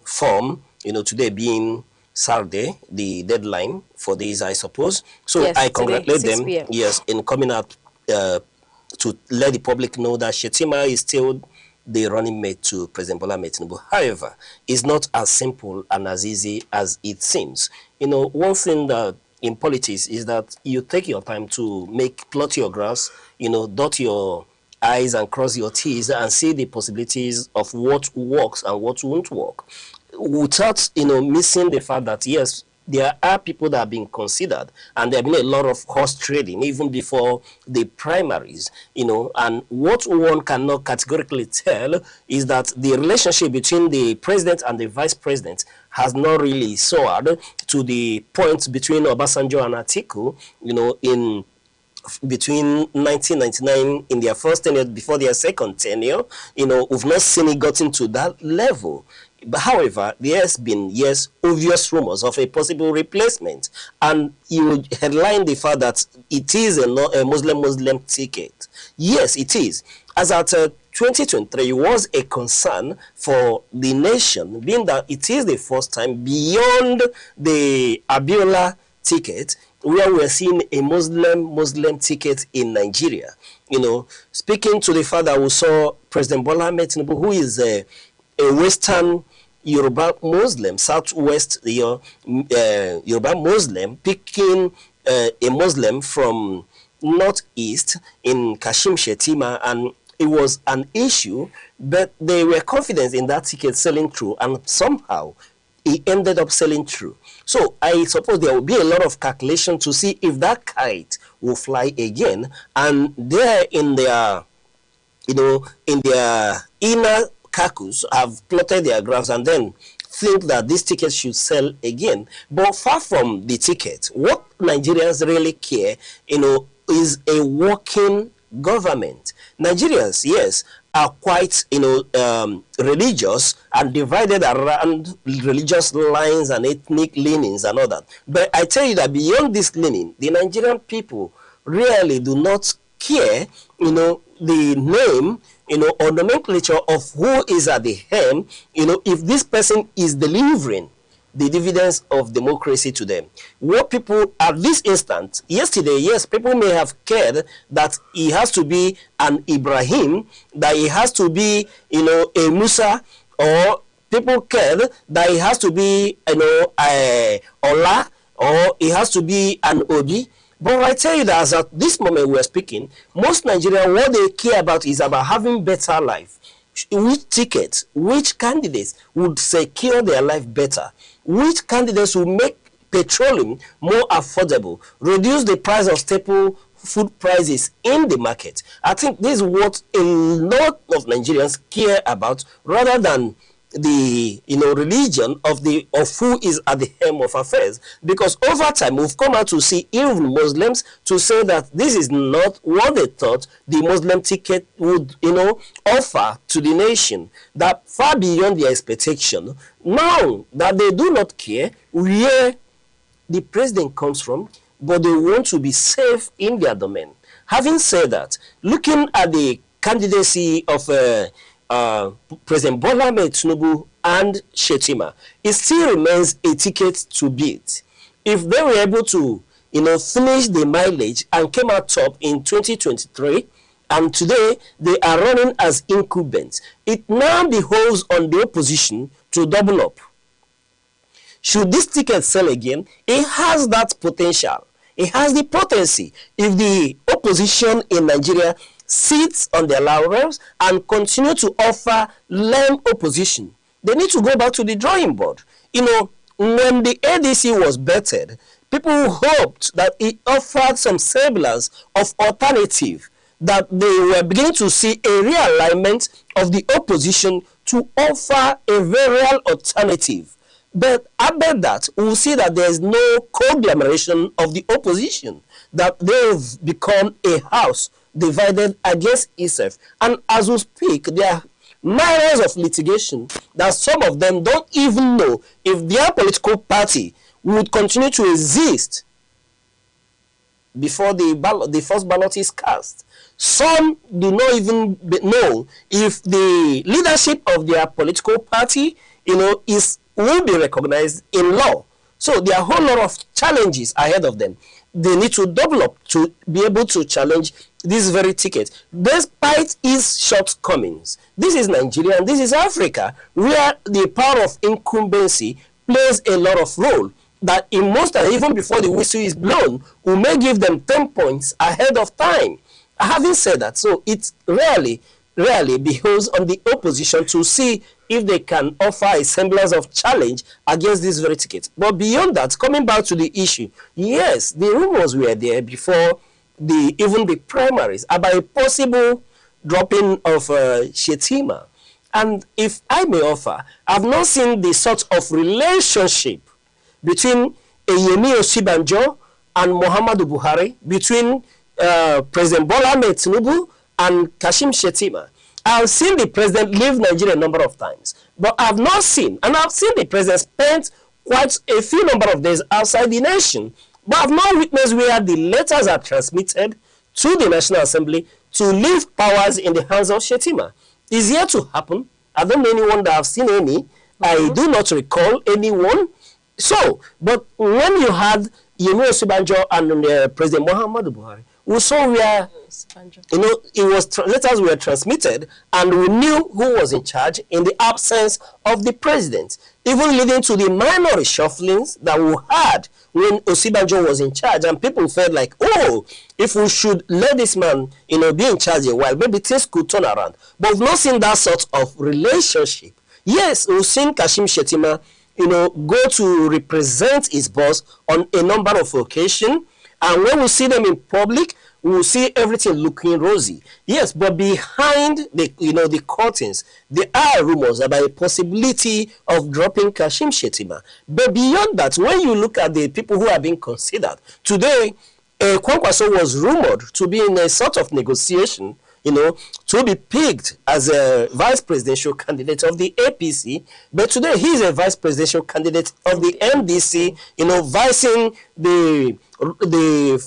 form, you know, today being Saturday, the deadline for this, I suppose. So yes, I congratulate them, yes, in coming out to let the public know that Shettima is still the running mate to President Bola Ahmed Tinubu. However, it's not as simple and as easy as it seems. You know, one thing that in politics is that you take your time to plot your grass, you know, dot your I's and cross your T's and see the possibilities of what works and what won't work, without, you know, missing the fact that, yes, there are people that have been considered, and there have been a lot of horse trading even before the primaries, you know, and what one cannot categorically tell is that the relationship between the president and the vice president has not really soared to the point between Obasanjo and Atiku, you know, in between 1999 in their first tenure, before their second tenure, you know, we've not seen it gotten to that level. But however, there has been, yes, obvious rumors of a possible replacement, and you headline the fact that it is a Muslim ticket. Yes, it is. As at 2023, it was a concern for the nation, being that it is the first time beyond the Abiola ticket where we're seeing a Muslim ticket in Nigeria. You know, speaking to the fact that we saw President Bola Ahmed Tinubu, who is a Western Yoruba Muslim, Southwest Yoruba Muslim, picking a Muslim from Northeast in Kashim Shettima, and it was an issue, but they were confident in that ticket selling through, and somehow it ended up selling through. So I suppose there will be a lot of calculation to see if that kite will fly again, and there in their, you know, in their inner caucus have plotted their graphs and then think that this ticket should sell again. But far from the ticket, what Nigerians really care, you know, is a working government. Nigerians, yes, are quite, you know, religious and divided around religious lines and ethnic leanings and all that. But I tell you that beyond this leaning, the Nigerian people really do not care, you know, the name, you know, or nomenclature of who is at the helm, you know, if this person is delivering the dividends of democracy to them. What people at this instant, yesterday, yes, people may have cared that he has to be an Ibrahim, that he has to be, you know, a Musa, or people cared that he has to be, you know, Ola, or he has to be an Obi. But I tell you that as at this moment we are speaking, most Nigerians, what they care about is about having better life. Which tickets, which candidates would secure their life better? Which candidates will make petroleum more affordable, reduce the price of staple food prices in the market? I think this is what a lot of Nigerians care about, rather than the, you know, religion of who is at the helm of affairs. Because over time we've come out to see even Muslims to say that this is not what they thought the Muslim ticket would, you know, offer to the nation, that far beyond their expectation. Now that they do not care where the president comes from, but they want to be safe in their domain. Having said that, looking at the candidacy of President Bola Ahmed Tinubu and Shettima, it still remains a ticket to beat. If they were able to, you know, finish the mileage and came out top in 2023, and today they are running as incumbents, it now behoves on the opposition to double up. Should this ticket sell again, it has that potential. It has the potency. If the opposition in Nigeria sit on their laurels and continue to offer lame opposition. They need to go back to the drawing board. You know, when the ADC was bettered, people hoped that it offered some semblance of alternative, that they were beginning to see a realignment of the opposition to offer a very real alternative. But I bet that we will see that there is no conglomeration of the opposition, that they've become a house divided against itself. And as we speak, there are myriads of litigation that some of them don't even know if their political party would continue to exist before the first ballot is cast. Some do not even know if the leadership of their political party, will be recognized in law. So there are a whole lot of challenges ahead of them. They need to develop to be able to challenge this very ticket, despite its shortcomings. This is Nigeria and this is Africa, where the power of incumbency plays a lot of role. That in most times, even before the whistle is blown, we may give them 10 points ahead of time. Having said that, so it rarely behoves on the opposition to see if they can offer a semblance of challenge against this very ticket. But beyond that, coming back to the issue, yes, the rumors were there before even the primaries about a possible dropping of Shetima. And if I may offer, I've not seen the sort of relationship between Yemi Osibanjo and Muhammadu Buhari, between President Bola Ahmed Tinubu and Kashim Shetima. I've seen the president leave Nigeria a number of times, but I've not seen, and I've seen the president spend quite a few number of days outside the nation, but I've not witnessed where the letters are transmitted to the National Assembly to leave powers in the hands of Shetima. It's yet to happen. I don't know anyone that I've seen any. I do not recall anyone. So, but when you had Yemi Osibanjo and President Muhammadu Buhari, we saw where, letters were transmitted and we knew who was in charge in the absence of the president, even leading to the minor reshufflings that we had when Osibanjo was in charge, and people felt like, oh, if we should let this man, be in charge a while, maybe things could turn around. But we've not seen that sort of relationship. Yes, we've seen Kashim Shetima, go to represent his boss on a number of occasions. And when we see them in public, we will see everything looking rosy. Yes, but behind the curtains, there are rumors about a possibility of dropping Kashim Shetima. But beyond that, when you look at the people who are being considered, today, Kwankwaso was rumored to be in a sort of negotiation, to be picked as a vice presidential candidate of the APC. But today he is a vice presidential candidate of the NDC, vicing the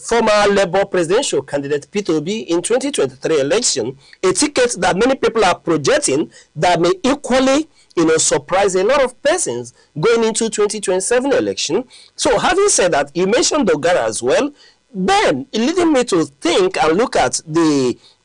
former Labour presidential candidate Peterobi in 2023 election, a ticket that many people are projecting that may equally, surprise a lot of persons going into 2027 election. So having said that, you mentioned Dogara as well, then leading me to think and look at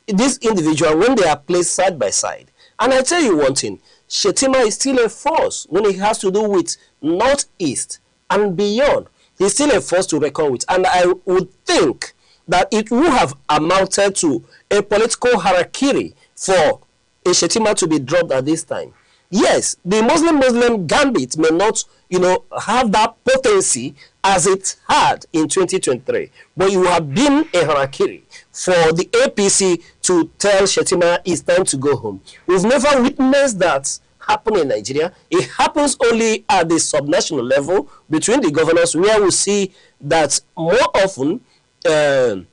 this individual when they are placed side by side. And I tell you one thing, Shetima is still a force when it has to do with Northeast and beyond. He's still a force to reckon with. And I would think that it would have amounted to a political harakiri for a Shetima to be dropped at this time. Yes, the Muslim gambit may not, have that potency as it had in 2023. But it would have been a harakiri for the APC to tell Shetima it's time to go home. We've never witnessed that happen in Nigeria. It happens only at the subnational level between the governors, where we see that more often a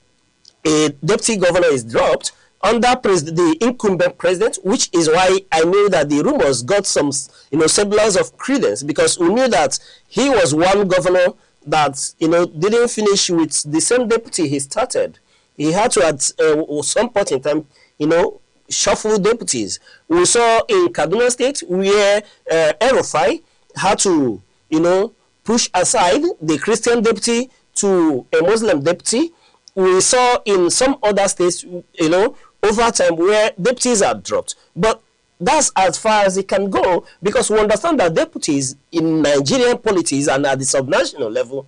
deputy governor is dropped under the incumbent president, which is why I knew that the rumors got some semblance of credence, because we knew that he was one governor that didn't finish with the same deputy he started. He had to at some point in time shuffle deputies. We saw in Kaduna State where Erufai had to push aside the Christian deputy to a Muslim deputy. We saw in some other states over time where deputies are dropped. But that's as far as it can go, because we understand that deputies in Nigerian politics and at the subnational level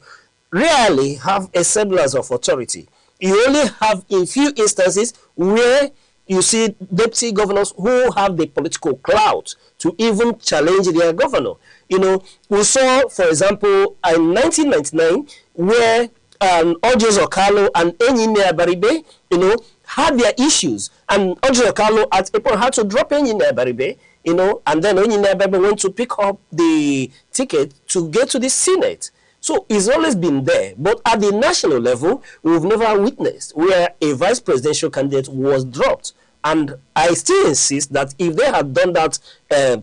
rarely have a semblance of authority. You only have in few instances where you see deputy governors who have the political clout to even challenge their governor. You know, we saw, for example, in 1999, where Ojos Okalo and Engineer Baribe, you know, had their issues, and Ojos Okalo at a point had to drop Engineer Baribe, you know, and then Engineer Baribe went to pick up the ticket to get to the Senate. So it's always been there, but at the national level, we've never witnessed where a vice presidential candidate was dropped. And I still insist that if they had done that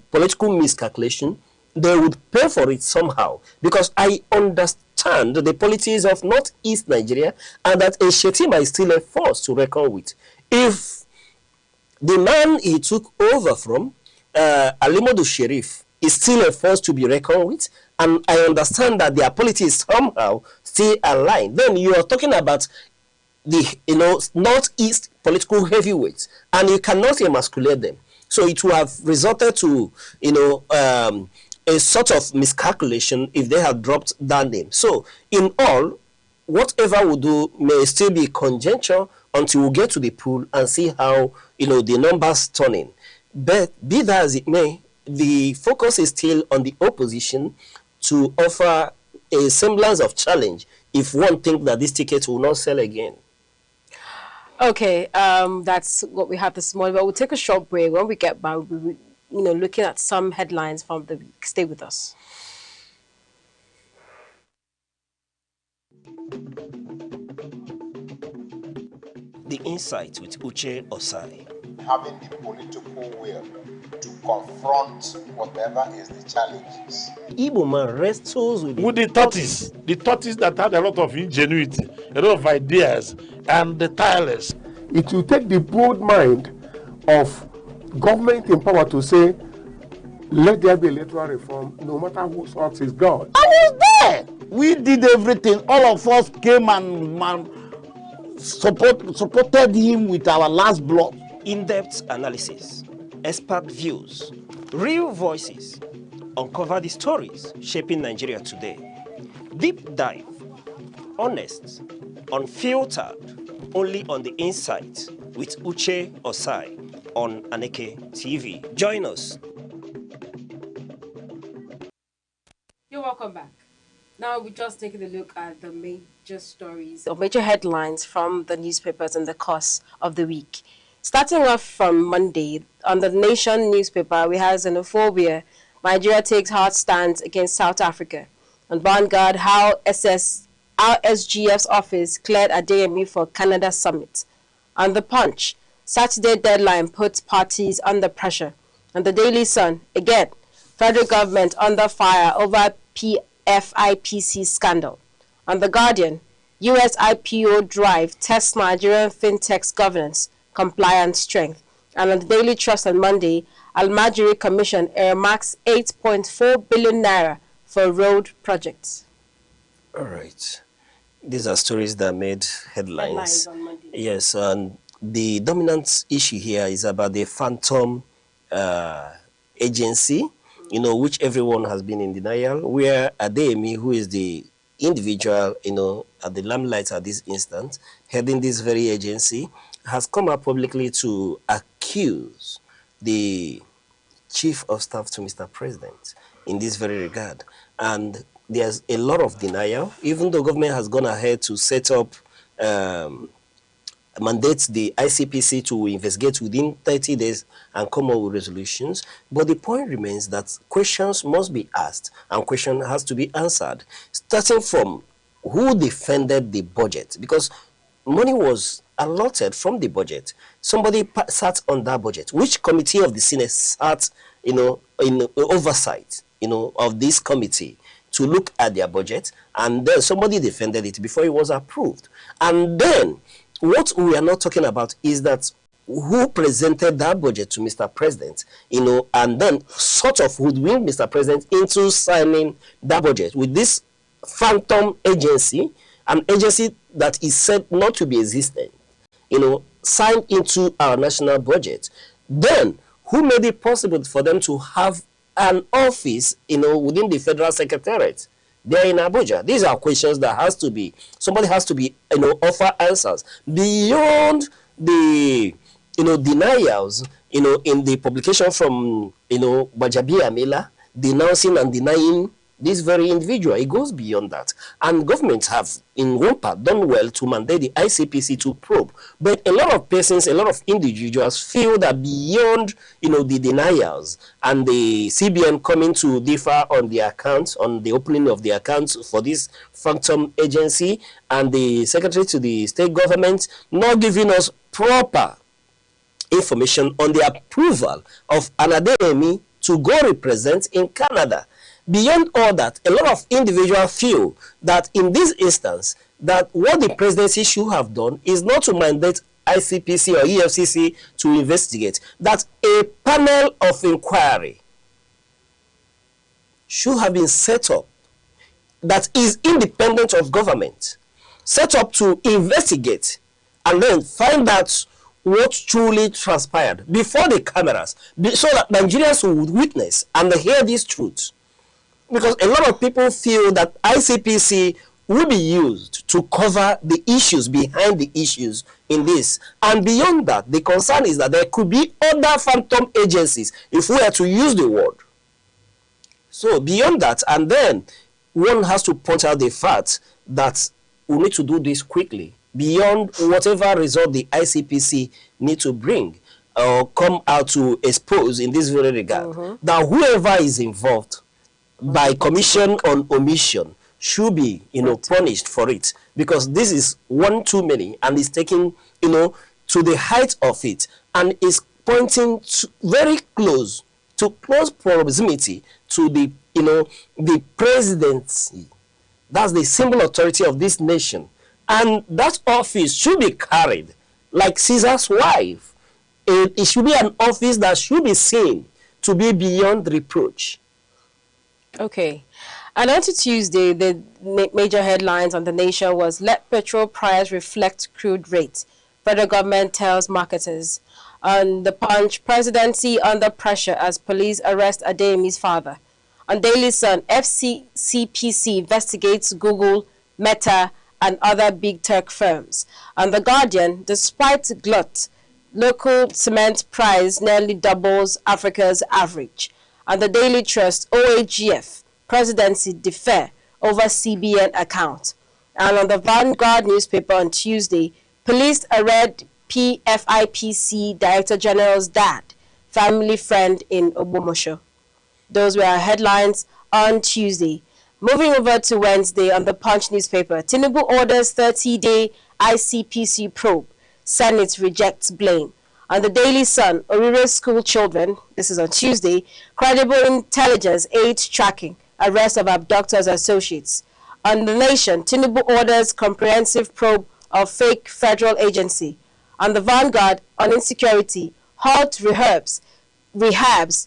political miscalculation, they would pay for it somehow. Because I understand the politics of Northeast Nigeria and that a Shetima is still a force to reckon with. If the man he took over from, Alimodu Sheriff, is still a force to be reckoned with, and I understand that their politics somehow still aligned, then you are talking about the, you know, Northeast political heavyweights, and you cannot emasculate them. So it will have resulted to, you know, a sort of miscalculation if they had dropped that name. So in all, whatever we do may still be conjecture until we get to the pool and see how, you know, the numbers turn in. But be that as it may, the focus is still on the opposition to offer a semblance of challenge if one thinks that this ticket will not sell again.
Okay, that's what we have this morning. But we'll take a short break. When we get back, we'll be, you know, looking at some headlines from the week. Stay with us.
The Insight with Uche Osai.
Having the political will to confront whatever is the challenges.
Igbo man wrestles with
the tortoise that had a lot of ingenuity, a lot of ideas, and the tireless.
It will take the bold mind of government in power to say, let there be electoral reform, no matter whose heart is God.
I was there. We did everything. All of us came and supported him with our last blood.
In-depth analysis, expert views, real voices, uncover the stories shaping Nigeria today. Deep dive, honest, unfiltered, only on The Insight with Uche Osai on Aneke TV. Join us.
You're welcome back. Now we're just taking a look at the major stories or major headlines from the newspapers in the course of the week. Starting off from Monday, on the Nation newspaper, we have xenophobia. Nigeria takes hard stance against South Africa. On Vanguard, how SGF's office cleared Adeyemi for Canada summit. On The Punch, Saturday deadline puts parties under pressure. On the Daily Sun, again, federal government under fire over FIPC scandal. On The Guardian, US IPO drive tests Nigerian fintech's governance, compliance strength. And on the Daily Trust on Monday, Al-Majiri Commission earmarks 8.4 billion naira for road projects.
All right. These are stories that made headlines.
On Monday.
Yes, and the dominant issue here is about the phantom agency, you know, which everyone has been in denial, where Adeyemi, who is the individual, you know, at the limelight at this instant, heading this very agency, has come up publicly to accuse the chief of staff to Mr. President in this very regard. And there's a lot of denial, even though government has gone ahead to set up, mandate the ICPC to investigate within 30 days and come up with resolutions. But the point remains that questions must be asked and question has to be answered, starting from who defended the budget, because money was allotted from the budget. Somebody sat on that budget. Which committee of the Senate sat, you know, in oversight, you know, of this committee to look at their budget, and then somebody defended it before it was approved. And then what we are not talking about is that who presented that budget to Mr. President, you know, and then sort of hoodwinked Mr. President into signing that budget with this phantom agency, an agency that is said not to be existent, you know, signed into our national budget. Then who made it possible for them to have an office, you know, within the Federal Secretariat there in Abuja? These are questions that has to be, somebody has to be, you know, offer answers beyond the denials, in the publication from, Bajabi Amila, denouncing and denying this very individual. It goes beyond that. And governments have, in one part, done well to mandate the ICPC to probe. But a lot of persons, a lot of individuals feel that beyond, the denials and the CBN coming to differ on the accounts, on the opening of the accounts for this phantom agency, and the secretary to the state government not giving us proper information on the approval of Anademi to go represent in Canada. Beyond all that, a lot of individuals feel that in this instance, that what the presidency should have done is not to mandate ICPC or EFCC to investigate, that a panel of inquiry should have been set up that is independent of government, set up to investigate and then find out what truly transpired before the cameras, so that Nigerians would witness and hear this truth. Because a lot of people feel that ICPC will be used to cover the issues behind the issues in this. And beyond that, the concern is that there could be other phantom agencies, if we are to use the word. So beyond that, and then one has to point out the fact that we need to do this quickly, beyond whatever result the ICPC need to bring or come out to expose in this very regard. That whoever is involved by commission on omission should be, punished for it, because this is one too many, and is taking, to the height of it, and is pointing to very close proximity to the, the presidency. That's the symbol authority of this nation, and that office should be carried like Caesar's wife. It should be an office that should be seen to be beyond reproach.
Okay. And on to Tuesday, the major headlines on The Nation was let petrol price reflect crude rate. Federal government tells marketers. On The Punch, presidency under pressure as police arrest Adeyemi's father. On Daily Sun, FCCPC investigates Google, Meta, and other big tech firms. On The Guardian, despite glut, local cement price nearly doubles Africa's average. On The Daily Trust, OAGF, presidency defer over CBN account. And on the Vanguard newspaper on Tuesday, police arrest PFIPC Director General's dad, family friend in Ogbomosho. Those were our headlines on Tuesday. Moving over to Wednesday on the Punch newspaper, Tinubu orders 30-day ICPC probe. Senate rejects blame. On the Daily Sun, Orire school children, this is on Tuesday, credible intelligence aids tracking, arrest of abductors associates. On The Nation, Tinubu orders comprehensive probe of fake federal agency. On the Vanguard, on insecurity, halt rehabs,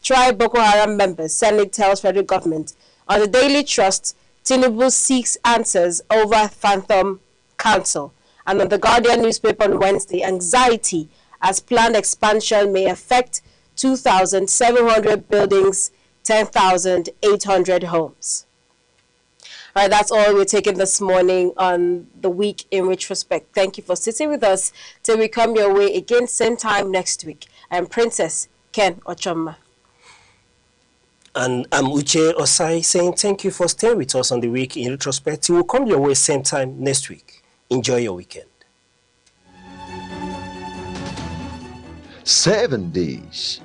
try Boko Haram members, Senate tells federal government. On the Daily Trust, Tinubu seeks answers over Phantom Council. And on the Guardian newspaper on Wednesday, anxiety as planned expansion may affect 2,700 buildings, 10,800 homes. All right, that's all we're taking this morning on the week in retrospect. Thank you for sitting with us till we come your way again same time next week. I'm Princess Ken Ochoma.
And I'm Uche Osai saying thank you for staying with us on the week in retrospect. We'll come your way same time next week. Enjoy your weekend.
7 days,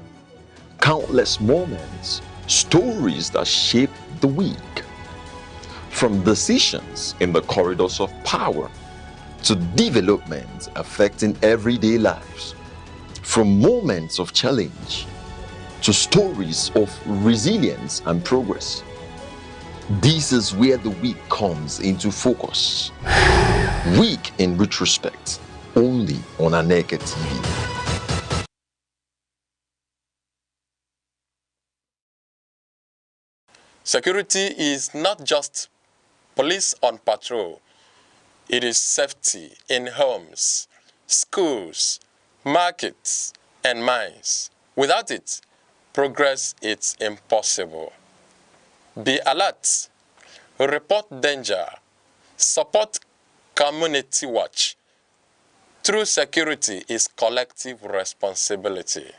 countless moments, stories that shape the week. From decisions in the corridors of power to developments affecting everyday lives. From moments of challenge to stories of resilience and progress. This is where the week comes into focus. Week in retrospect, only on Aneke TV.
Security is not just police on patrol. It is safety in homes, schools, markets, and mines. Without it, progress is impossible. Be alert, report danger, support community watch True security is collective responsibility.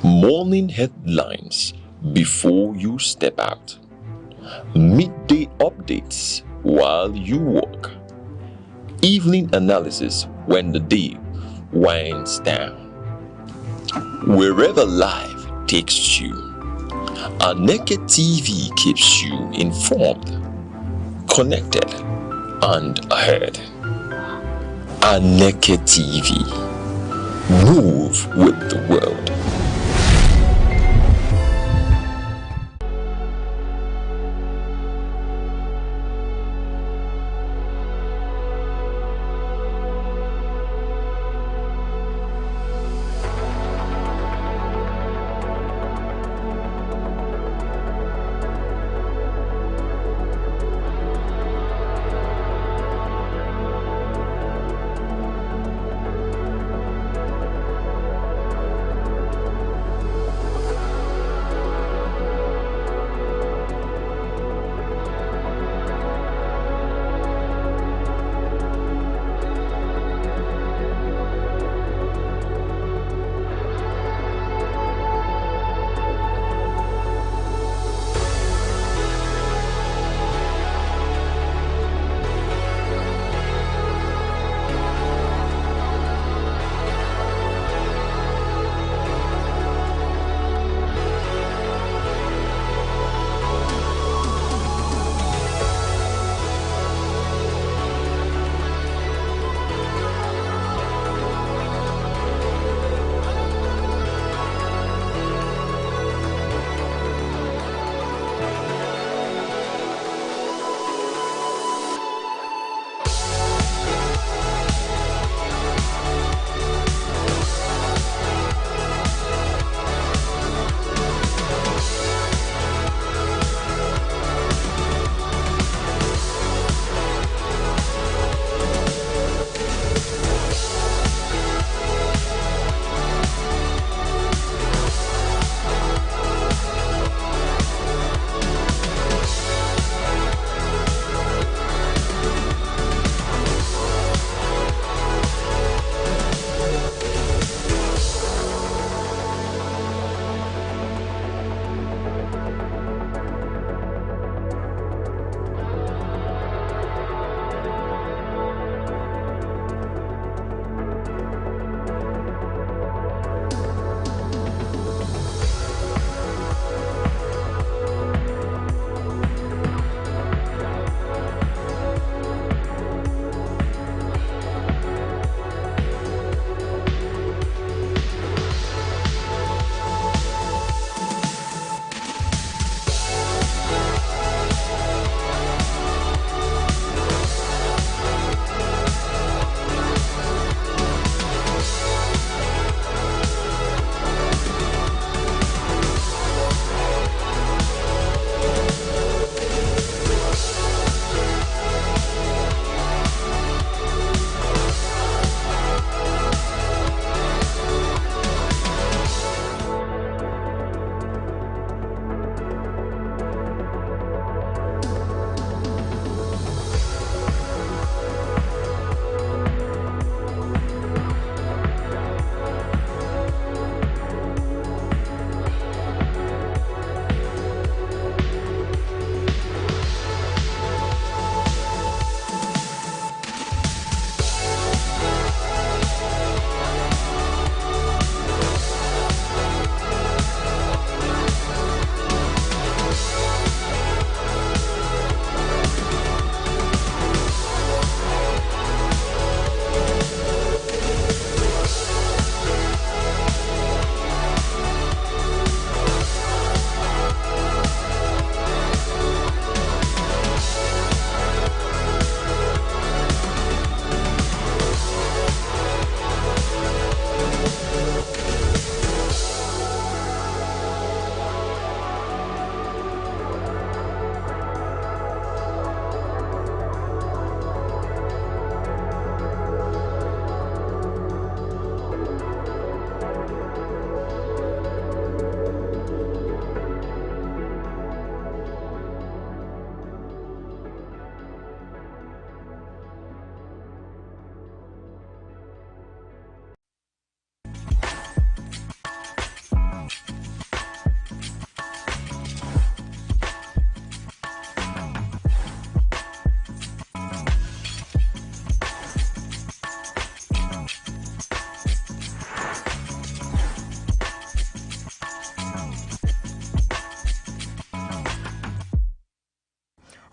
Morning headlines before you step out. Midday updates while you walk. Evening analysis when the day winds down. Wherever life takes you, Aneke TV keeps you informed, connected, and ahead. Aneke TV. Move with the world.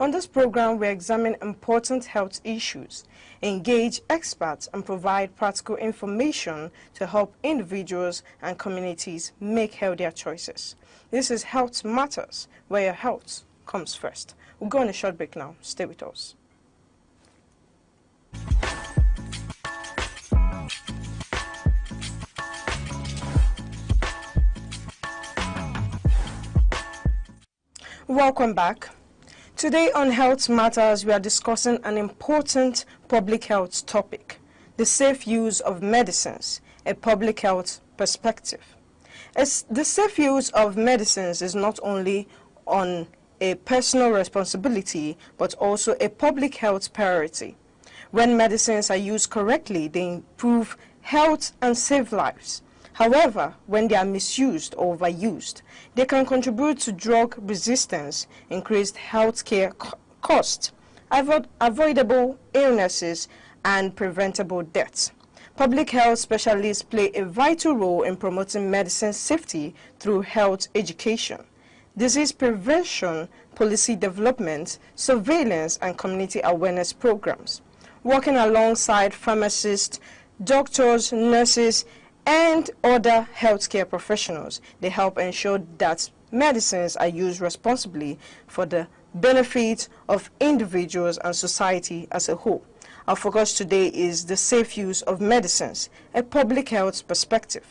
On this program, we examine important health issues, engage experts, and provide practical information to help individuals and communities make healthier choices. This is Health Matters, where your health comes first. We'll go on a short break now. Stay with us. Welcome back. Today on Health Matters, we are discussing an important public health topic, the safe use of medicines, a public health perspective. The safe use of medicines is not only on a personal responsibility, but also a public health priority. When medicines are used correctly, they improve health and save lives. However, when they are misused or overused, they can contribute to drug resistance, increased healthcare costs, avoidable illnesses, and preventable deaths. Public health specialists play a vital role in promoting medicine safety through health education, disease prevention, policy development, surveillance, and community awareness programs. Working alongside pharmacists, doctors, nurses, and other healthcare professionals, they help ensure that medicines are used responsibly for the benefit of individuals and society as a whole. Our focus today is the safe use of medicines, a public health perspective.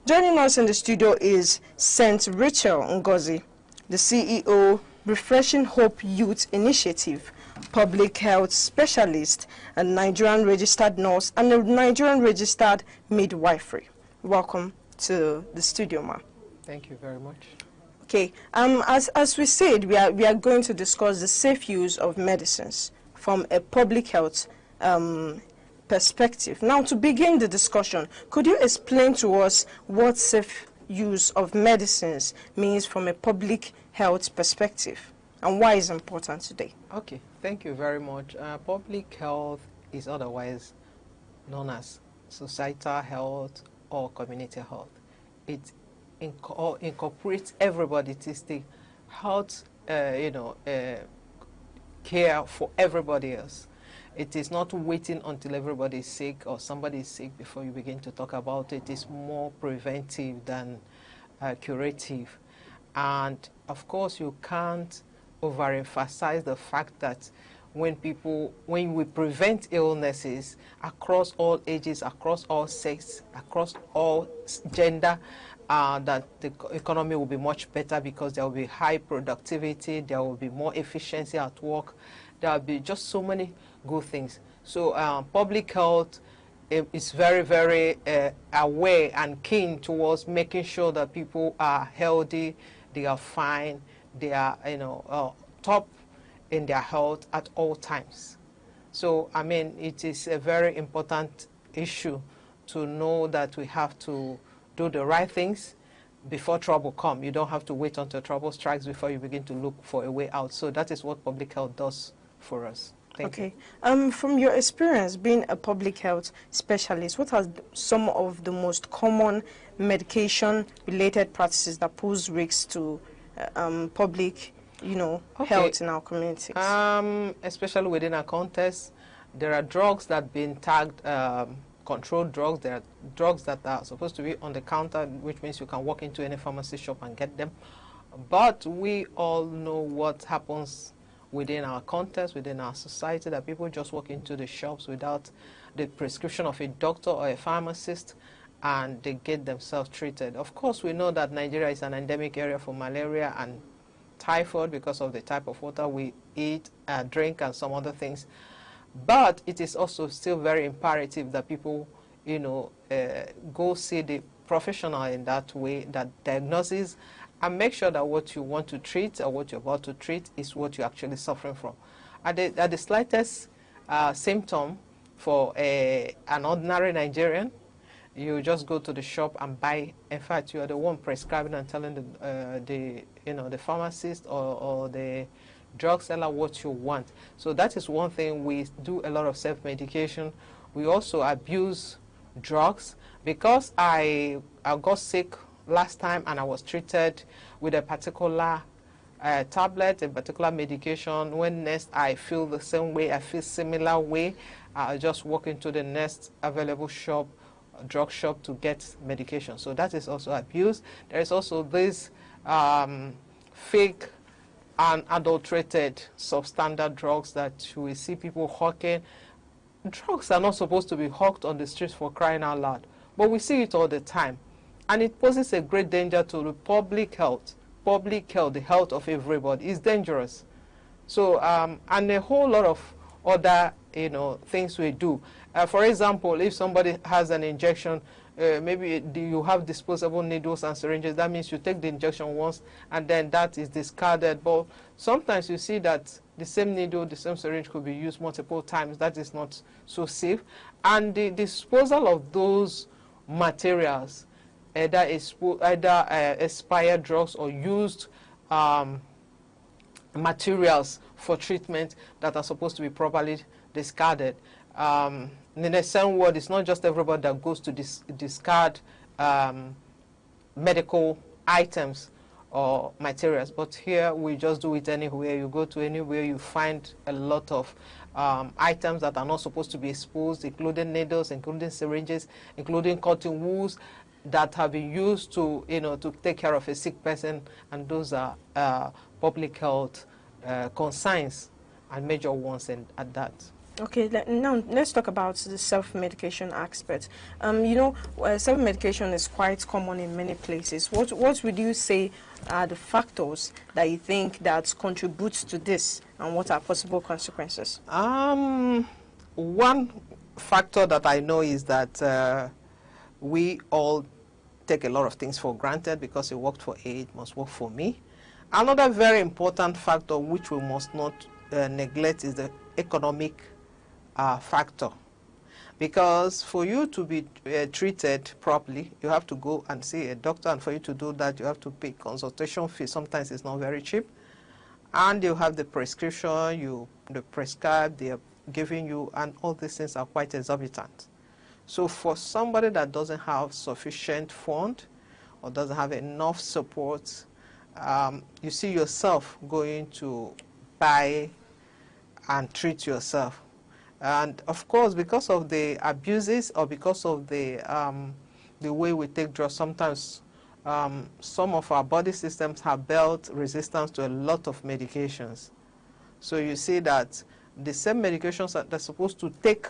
Joining us in the studio is St. Rachel Ngozi, the CEO, Refreshing Hope Youth Initiative, public health specialist, a Nigerian registered nurse, and a Nigerian registered midwifery. Welcome to the studio, ma.
Thank you very much.
Okay, as we said, we are going to discuss the safe use of medicines from a public health perspective. Now, to begin the discussion, could you explain to us what safe use of medicines means from a public health perspective and why it's important today?
Okay, thank you very much. Public health is otherwise known as societal health or community health. It incorporates everybody to stay health, care for everybody else. It is not waiting until everybody is sick or somebody is sick before you begin to talk about it. It's more preventive than curative. And of course, you can't overemphasize the fact that when we prevent illnesses across all ages, across all sex, across all gender, that the economy will be much better because there will be high productivity, there will be more efficiency at work, there will be just so many good things. So public health is very, very aware and keen towards making sure that people are healthy, they are fine, they are top in their health at all times. So, I mean, it is a very important issue to know that we have to do the right things before trouble comes. You don't have to wait until trouble strikes before you begin to look for a way out. So that is what public health does for us. Thank you.
From your experience being a public health specialist, what are some of the most common medication-related practices that pose risks to public health in our communities?
Especially within our context, there are drugs that have been tagged controlled drugs. There are drugs that are supposed to be on the counter, which means you can walk into any pharmacy shop and get them. But we all know what happens within our context, within our society, that people just walk into the shops without the prescription of a doctor or a pharmacist, and they get themselves treated. Of course, we know that Nigeria is an endemic area for malaria and typhoid because of the type of water we eat, drink, and some other things. But it is also still very imperative that people, go see the professional in that way, that diagnoses, and make sure that what you want to treat or what you're about to treat is what you're actually suffering from. At the slightest symptom for an ordinary Nigerian, you just go to the shop and buy. In fact, you are the one prescribing and telling the pharmacist or the drug seller what you want. So that is one thing. We do a lot of self-medication. We also abuse drugs. Because I got sick last time and I was treated with a particular tablet, a particular medication. When next I feel the same way, I feel similar way, I'll just walk into the next available shop, drug shop, to get medication. So that is also abuse. There is also this fake and adulterated substandard drugs that we see people hawking. Drugs are not supposed to be hawked on the streets, for crying out loud, but we see it all the time, and it poses a great danger to the public health. Public health, the health of everybody, is dangerous. So and a whole lot of other things we do. For example, if somebody has an injection, maybe you have disposable needles and syringes, that means you take the injection once and then that is discarded. But sometimes you see that the same needle, the same syringe could be used multiple times. That is not so safe. And the disposal of those materials, either expired drugs or used materials for treatment that are supposed to be properly discarded. In the same word, it's not just everybody that goes to discard medical items or materials, but here we just do it anywhere. You go to anywhere, you find a lot of items that are not supposed to be exposed, including needles, including syringes, including cotton wools that have been used to, to take care of a sick person, and those are public health concerns and major ones at that.
Okay, now let's talk about the self-medication aspect. Self-medication is quite common in many places. What would you say are the factors that you think that contributes to this, and what are possible consequences?
One factor that I know is that we all take a lot of things for granted. Because it worked for A, it must work for me. Another very important factor which we must not neglect is the economic factor. Because for you to be treated properly, you have to go and see a doctor, and for you to do that, you have to pay consultation fee. Sometimes it's not very cheap. And you have the prescription, the prescribe, they are giving you, and all these things are quite exorbitant. So for somebody that doesn't have sufficient fund or doesn't have enough support, you see yourself going to buy and treat yourself. And of course, because of the abuses or because of the way we take drugs, sometimes some of our body systems have built resistance to a lot of medications. So you see that the same medications that are supposed to take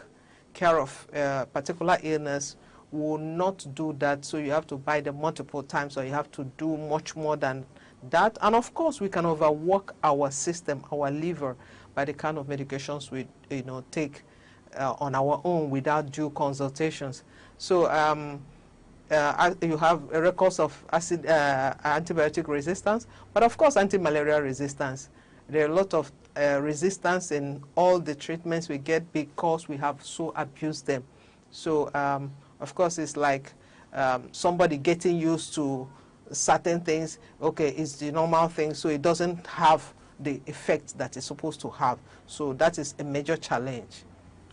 care of a particular illness will not do that. So you have to buy them multiple times, or you have to do much more than that. And of course, we can overwork our system, our liver, by the kind of medications we take on our own without due consultations. So you have records of antibiotic resistance, but of course anti-malaria resistance. There are a lot of resistance in all the treatments we get because we have so abused them. So of course it's like somebody getting used to certain things. Okay, it's the normal thing, so it doesn't have the effect that it's supposed to have. So that is a major challenge.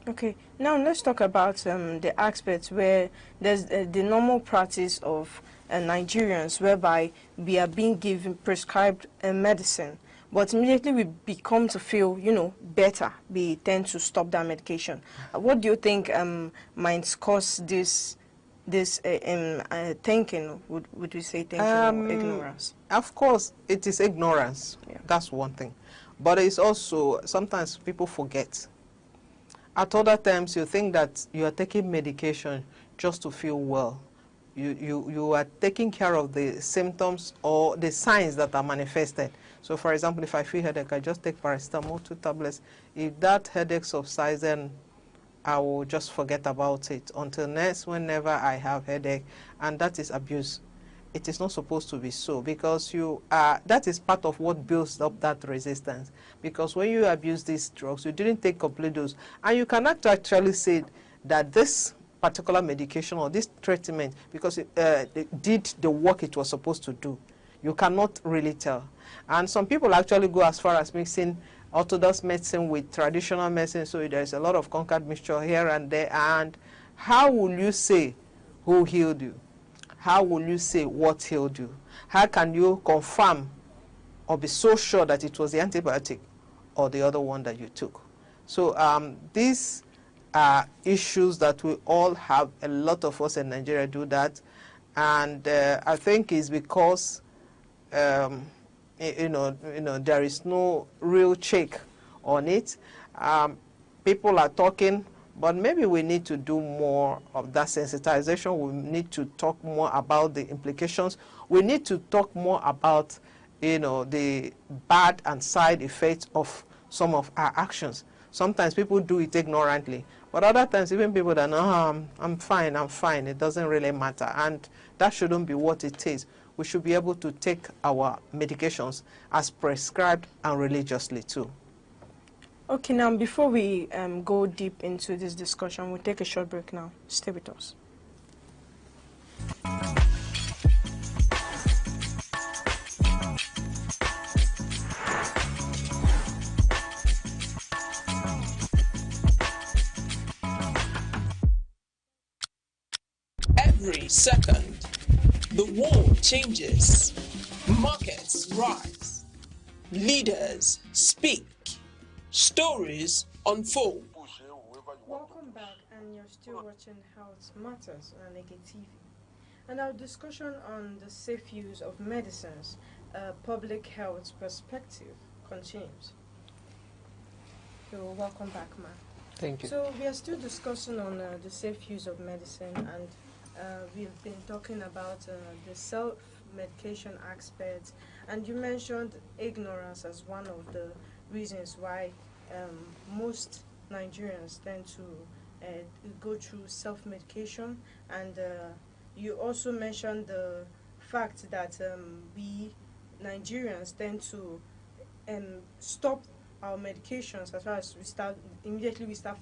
Okay, now let's talk about the aspects where there's the normal practice of Nigerians, whereby we are being given prescribed medicine, but immediately we become to feel, better, we tend to stop that medication. What do you think might cause this thinking? Would we say thinking or ignorance?
Of course, it is ignorance. Yeah. That's one thing. But it's also, sometimes people forget. At other times, you think that you are taking medication just to feel well. You are taking care of the symptoms or the signs that are manifested. So, for example, if I feel headache, I just take paracetamol, 2 tablets. If that headache subsides, then I will just forget about it until next, whenever I have headache, and that is abuse. It is not supposed to be so, because that is part of what builds up that resistance. Because when you abuse these drugs, you didn't take complete dose, and you cannot actually say that this particular medication or this treatment, because it did the work it was supposed to do. You cannot really tell. And some people actually go as far as mixing orthodox medicine with traditional medicine, so there's a lot of conquered mixture here and there. And how will you say who healed you? How will you say what healed you? How can you confirm or be so sure that it was the antibiotic or the other one that you took. So these are issues that we all have. A lot of us in Nigeria do that, and I think it's because there is no real check on it. People are talking, but maybe we need to do more of that sensitization. We need to talk more about the implications. We need to talk more about, the bad and side effects of some of our actions. Sometimes people do it ignorantly, but other times even people that know, I'm fine, it doesn't really matter. And that shouldn't be what it is. We should be able to take our medications as prescribed and religiously too.
Okay, now before we go deep into this discussion, we'll take a short break now. Stay with us.
Every second, the world changes, markets rise, leaders speak, stories unfold.
Welcome back, and you're still watching Health Matters on Aneke TV. And our discussion on the safe use of medicines, public health perspective, continues. So welcome back, Ma.
Thank you.
So we are still discussing on the safe use of medicine, and we've been talking about the self-medication aspect, and you mentioned ignorance as one of the reasons why most Nigerians tend to go through self-medication, and you also mentioned the fact that we Nigerians tend to stop our medications as far as we start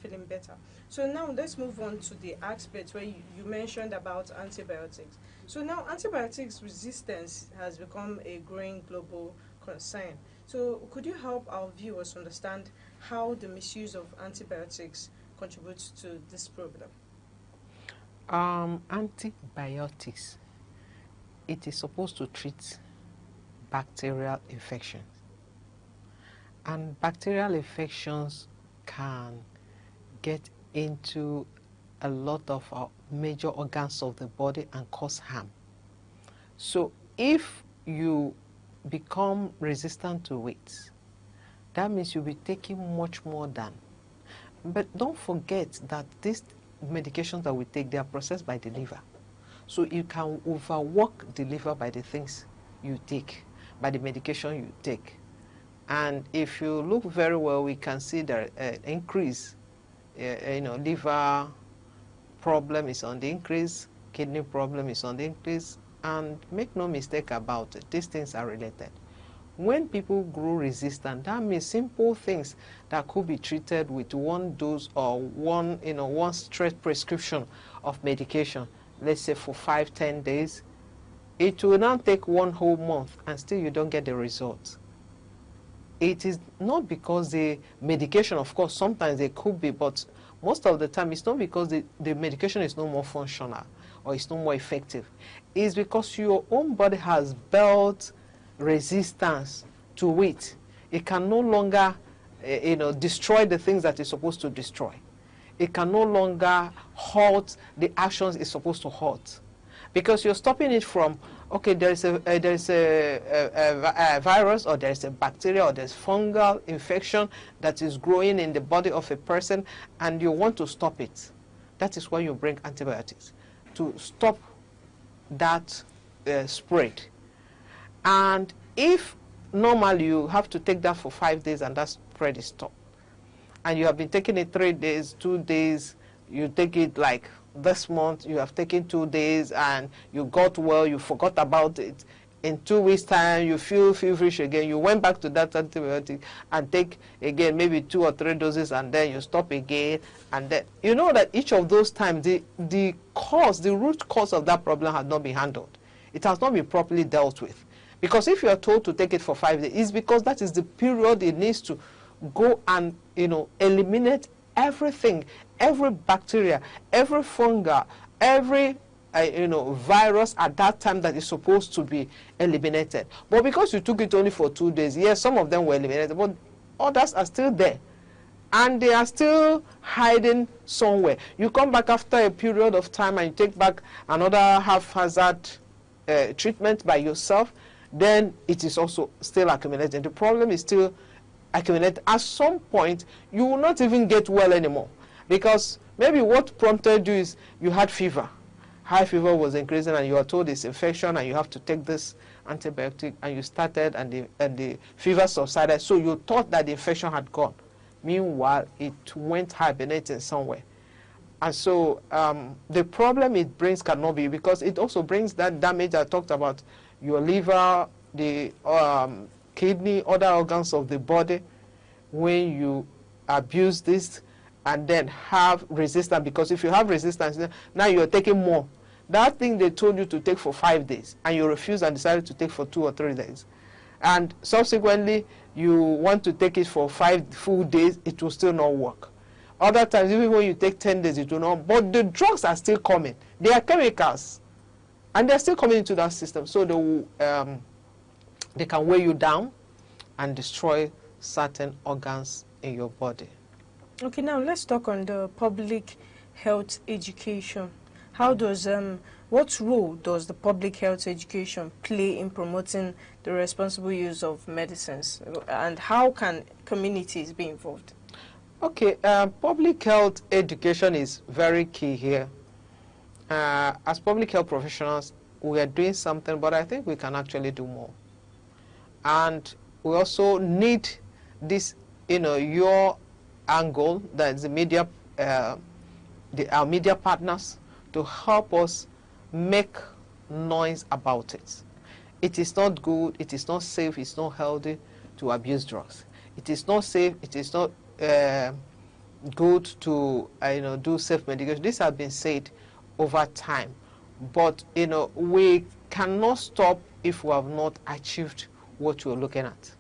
feeling better. So now let's move on to the aspect where you mentioned about antibiotics. So now antibiotics resistance has become a growing global concern. So could you help our viewers understand how the misuse of antibiotics contributes to this problem?
Antibiotics, it is supposed to treat bacterial infections. And bacterial infections can get into a lot of our major organs of the body and cause harm. So if you become resistant to it, that means you'll be taking much more than. But don't forget that these medications that we take, they are processed by the liver. So you can overwork the liver by the things you take, by the medication you take. And if you look very well, we can see that increase, liver problem is on the increase, kidney problem is on the increase, and make no mistake about it, these things are related. When people grow resistant, that means simple things that could be treated with one dose or one straight prescription of medication, let's say for 5-10 days, it will now take 1 whole month and still you don't get the results. It is not because the medication, of course, sometimes they could be, but most of the time it's not because the medication is no more functional or it's no more effective. It's because your own body has built resistance to it. It can no longer, destroy the things that it's supposed to destroy. It can no longer halt the actions it's supposed to halt. Because you're stopping it from, okay, there is a virus, or there is a bacteria, or there's fungal infection that is growing in the body of a person, and you want to stop it. That is why you bring antibiotics, to stop that spread. And if normally you have to take that for 5 days and that spread is stopped, and you have been taking it 3 days, 2 days, you take it like this month, you have taken 2 days and you got well, you forgot about it. In 2 weeks' time, you feel feverish again. You went back to that antibiotic and take again maybe 2 or 3 doses, and then you stop again. And then you know that each of those times, the root cause of that problem has not been handled. It has not been properly dealt with. Because if you are told to take it for 5 days, it's because that is the period it needs to go and eliminate everything, every bacteria, every fungi, every virus at that time that is supposed to be eliminated. But because you took it only for 2 days, yes, some of them were eliminated, but others are still there. And they are still hiding somewhere. You come back after a period of time and you take back another haphazard treatment by yourself, then it is also still accumulating. The problem is still accumulating. At some point, you will not even get well anymore, because maybe what prompted you is you had fever. High fever was increasing and you are told it's infection and you have to take this antibiotic, and you started and the fever subsided. So you thought that the infection had gone. Meanwhile, it went hibernating somewhere. And so the problem it brings cannot be, because it also brings that damage I talked about, your liver, the kidney, other organs of the body. When you abuse this and then have resistance, because if you have resistance, now you're taking more. That thing they told you to take for 5 days, and you refuse and decided to take for 2 or 3 days. And subsequently, you want to take it for 5 full days, it will still not work. Other times, even when you take 10 days, it will not. But the drugs are still coming. They are chemicals, and they're still coming into that system. So they can weigh you down and destroy certain organs in your body.
Okay, now let's talk on the public health education. How does what role does the public health education play in promoting the responsible use of medicines, and how can communities be involved?
Okay, public health education is very key here. As public health professionals, we are doing something, but I think we can actually do more. And we also need this, your angle, that's the media, our media partners, to help us make noise about it. It is not good, it is not safe, it's not healthy to abuse drugs. It is not safe, it is not good to do self-medication. This has been said over time. But we cannot stop if we have not achieved what we're looking at.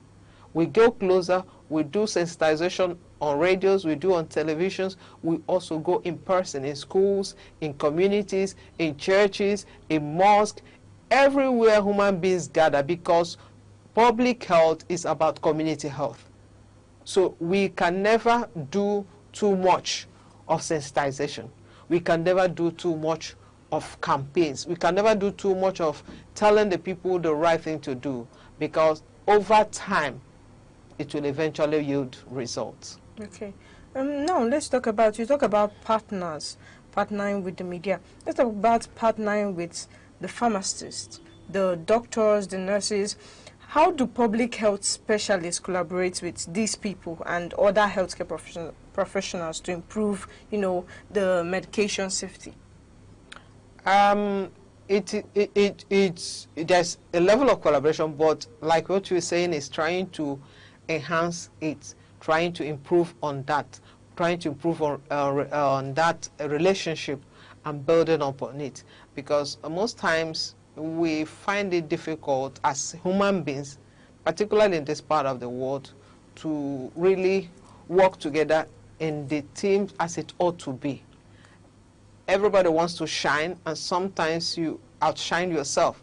We go closer, we do sensitization on radios, we do on televisions, we also go in person in schools, in communities, in churches, in mosques, everywhere human beings gather, because public health is about community health. So we can never do too much of sensitization. We can never do too much of campaigns. We can never do too much of telling the people the right thing to do, because over time, it will eventually yield results.
Okay. Now let's talk about, you talk about partnering with the media. Let's talk about partnering with the pharmacists, the doctors, the nurses. How do public health specialists collaborate with these people and other healthcare professionals to improve, the medication safety?
There's a level of collaboration, but like what you're saying, is trying to enhance it, trying to improve on that, trying to improve on that relationship and building upon it. Because most times we find it difficult as human beings, particularly in this part of the world, to really work together in the team as it ought to be. Everybody wants to shine, and sometimes you outshine yourself.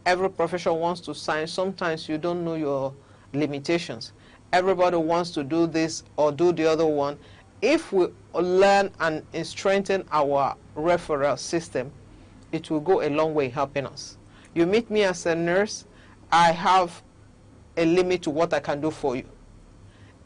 Every profession wants to shine. Sometimes you don't know your limitations. Everybody wants to do this or do the other one. If we learn and strengthen our referral system, it will go a long way helping us. You meet me as a nurse, I have a limit to what I can do for you.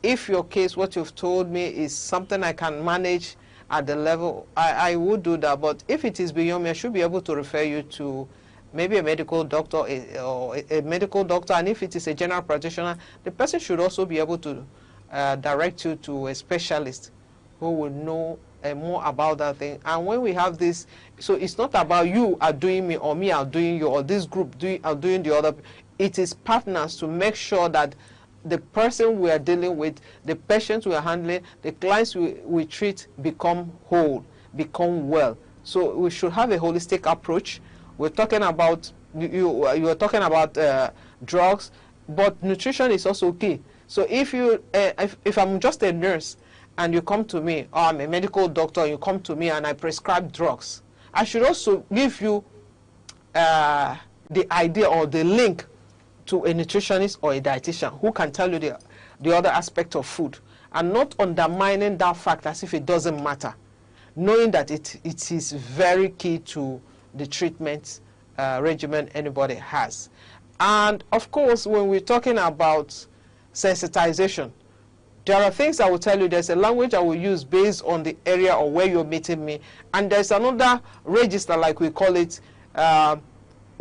If your case, what you've told me, is something I can manage at the level, I would do that. But if it is beyond me, I should be able to refer you to maybe a medical doctor or a medical doctor. And if it is a general practitioner, the person should also be able to direct you to a specialist who will know more about that thing. And when we have this, so it's not about you are doing me or me are doing you or this group are doing the other. It is partners to make sure that the person we are dealing with, the patients we are handling, the clients we treat become whole, become well. So we should have a holistic approach. We're talking about, you are talking about drugs, but nutrition is also key. So if I'm just a nurse and you come to me, or I'm a medical doctor, and you come to me and I prescribe drugs, I should also give you the idea or the link to a nutritionist or a dietitian who can tell you the other aspect of food, and not undermining that fact as if it doesn't matter, knowing that it is very key to the treatment regimen anybody has. And of course, when we're talking about sensitization, there are things I will tell you. There's a language I will use based on the area or where you're meeting me, and there's another register, like we call it,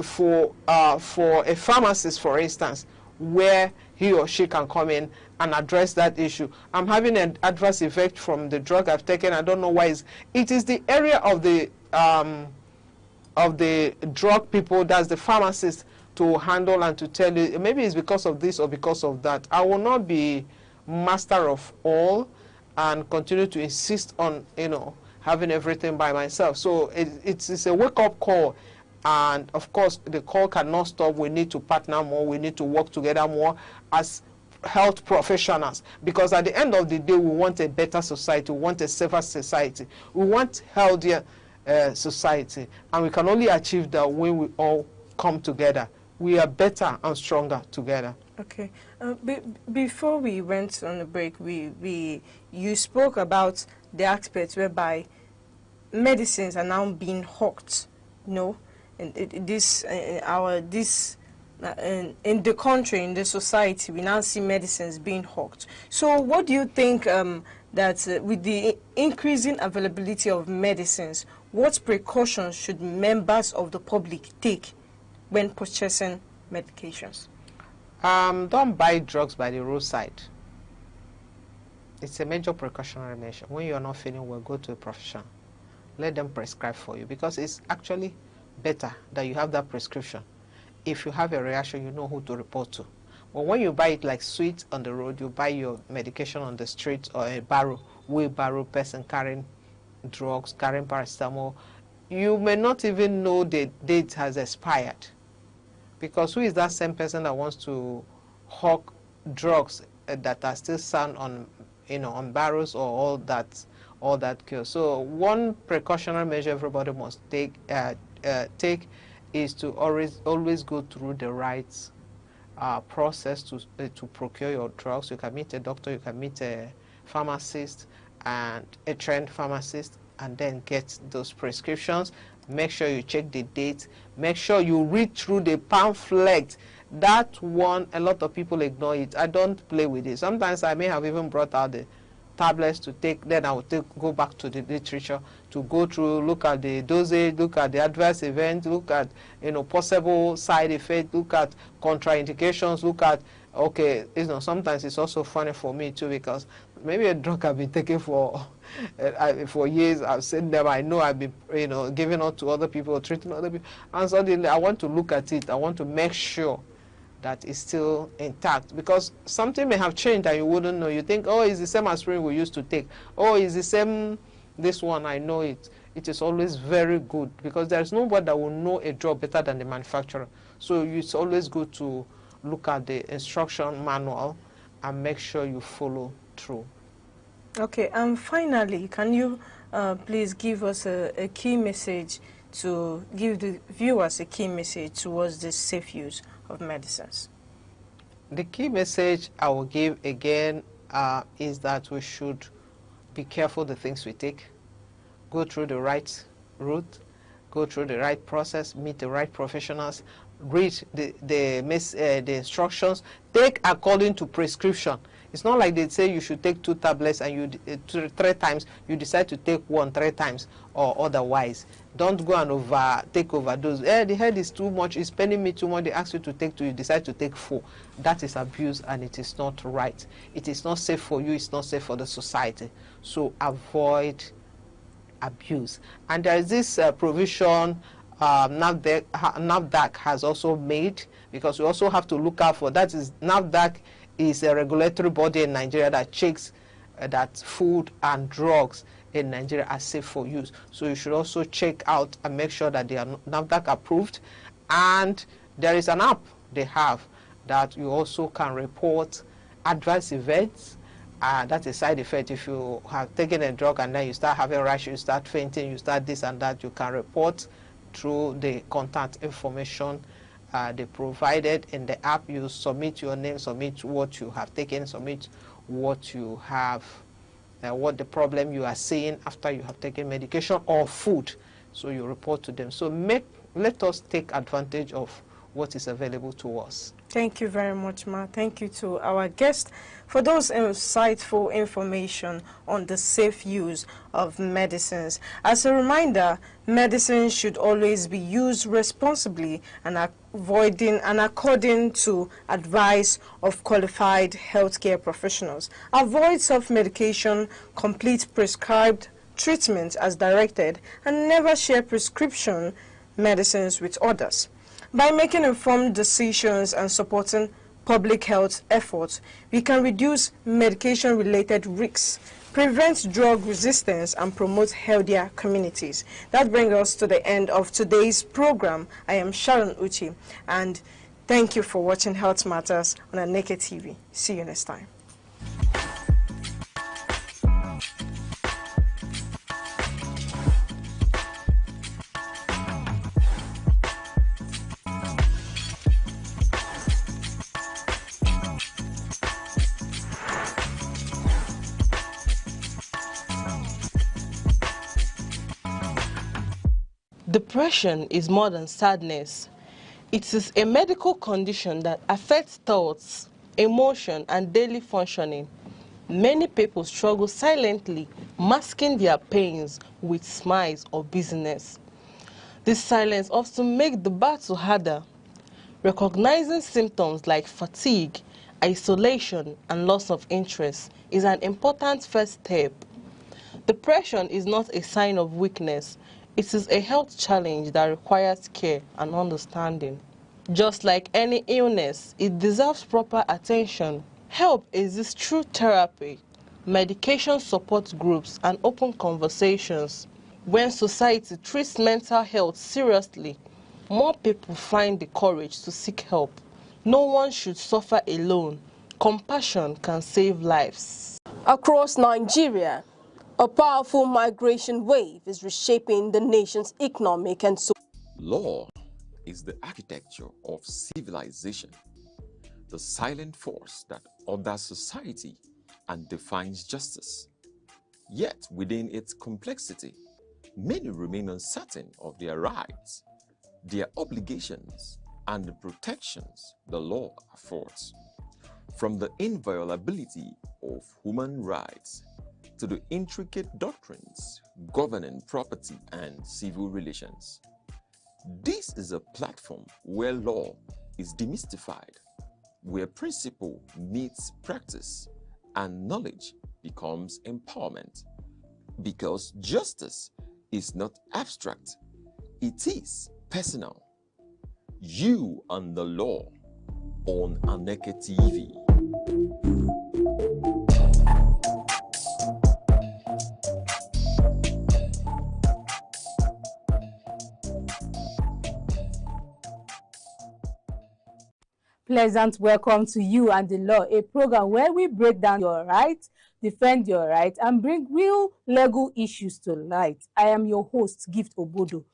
for a pharmacist, for instance, where he or she can come in and address that issue. I'm having an adverse effect from the drug I've taken. I don't know why. It is the area of the drug people, that's the pharmacist, to handle and to tell you, maybe it's because of this or because of that. I will not be master of all and continue to insist on, having everything by myself. So it's a wake-up call. And of course, the call cannot stop. We need to partner more. We need to work together more as health professionals, because at the end of the day, we want a better society. We want a safer society. We want healthier society. And we can only achieve that when we all come together. We are better and stronger together.
Okay. Before we went on the break, you spoke about the aspects whereby medicines are now being hawked, in the country, in the society, we now see medicines being hawked. So what do you think that with the increasing availability of medicines, what precautions should members of the public take when purchasing medications?
Don't buy drugs by the roadside. It's a major precautionary measure. When you're not feeling well, go to a professional. Let them prescribe for you, because it's actually better that you have that prescription. If you have a reaction, you know who to report to. But when you buy it like sweet on the road, you buy your medication on the street, or a wheelbarrow person carrying drugs, carrying paracetamol, you may not even know the date has expired. Because who is that same person that wants to hawk drugs that are still sound on, on barrels or all that cure? So one precautionary measure everybody must take is to always go through the right process to procure your drugs. You can meet a doctor, you can meet a pharmacist and a trained pharmacist, and then get those prescriptions. Make sure you check the date. Make sure you read through the pamphlet. That one, a lot of people ignore it. I don't play with it. Sometimes I may have even brought out the tablets to take, then I will go back to the literature to go through, look at the dosage, look at the adverse events, look at possible side effects, look at contraindications, look at, okay, sometimes it's also funny for me too, because maybe a drug I've been taking for years, I've seen them, I know I've been giving out to other people, treating other people, and suddenly I want to look at it, I want to make sure that is still intact, because something may have changed and you wouldn't know. You think, oh, it's the same aspirin we used to take. Oh, it's the same, this one, I know it. It is always very good, because there's nobody that will know a drug better than the manufacturer. So it's always good to look at the instruction manual and make sure you follow through.
Okay, and finally, can you please give us a key message, to give the viewers a key message towards the safe use of medicines?
The key message I will give again is that we should be careful the things we take, go through the right route, go through the right process, meet the right professionals, read the instructions, take according to prescription. It's not like they say you should take 2 tablets and you 3 times, you decide to take 1 3 times or otherwise. Don't go and take overdose. The head is too much, it's paining me too much, they ask you to take 2, you decide to take 4. That is abuse, and it is not right. It is not safe for you, it's not safe for the society. So avoid abuse. And there is this provision NAFDAC has also made, because we also have to look out for, that is, NAFDAC is a regulatory body in Nigeria that checks that food and drugs in Nigeria are safe for use. So you should also check out and make sure that they are NAFDAC approved. And there is an app they have that you also can report adverse events That's a side effect. If you have taken a drug and then you start having rash, you start fainting, you start this and that, you can report through the contact information they provided in the app. You submit your name, submit what you have taken, submit what you have, what the problem you are seeing after you have taken medication or food. So you report to them. So let us take advantage of what is available to us.
Thank you very much, Ma. Thank you to our guest for those insightful information on the safe use of medicines. As a reminder, medicines should always be used responsibly and according to advice of qualified healthcare professionals. Avoid self-medication, complete prescribed treatment as directed, and never share prescription medicines with others. By making informed decisions and supporting public health efforts, we can reduce medication-related risks, prevent drug resistance, and promote healthier communities. That brings us to the end of today's program. I am Sharon Uchi, and thank you for watching Health Matters on Aneke TV. See you next time.
Depression is more than sadness. It is a medical condition that affects thoughts, emotion, and daily functioning. Many people struggle silently, masking their pains with smiles or busyness. This silence often makes the battle harder. Recognizing symptoms like fatigue, isolation, and loss of interest is an important first step. Depression is not a sign of weakness. It is a health challenge that requires care and understanding. Just like any illness, it deserves proper attention. Help exists through therapy, medication support groups, and open conversations. When society treats mental health seriously, more people find the courage to seek help. No one should suffer alone. Compassion can save lives.
Across Nigeria, a powerful migration wave is reshaping the nation's economic and social.
Law is the architecture of civilization, the silent force that orders society and defines justice. Yet, within its complexity, many remain uncertain of their rights, their obligations, and the protections the law affords. From the inviolability of human rights to the intricate doctrines governing property and civil relations. This is a platform where law is demystified, where principle meets practice and knowledge becomes empowerment. Because justice is not abstract, it is personal. You and the law on Aneke TV.
Pleasant welcome to You and the Law, a program where we break down your rights, defend your rights, and bring real legal issues to light. I am your host, Gift Obodo.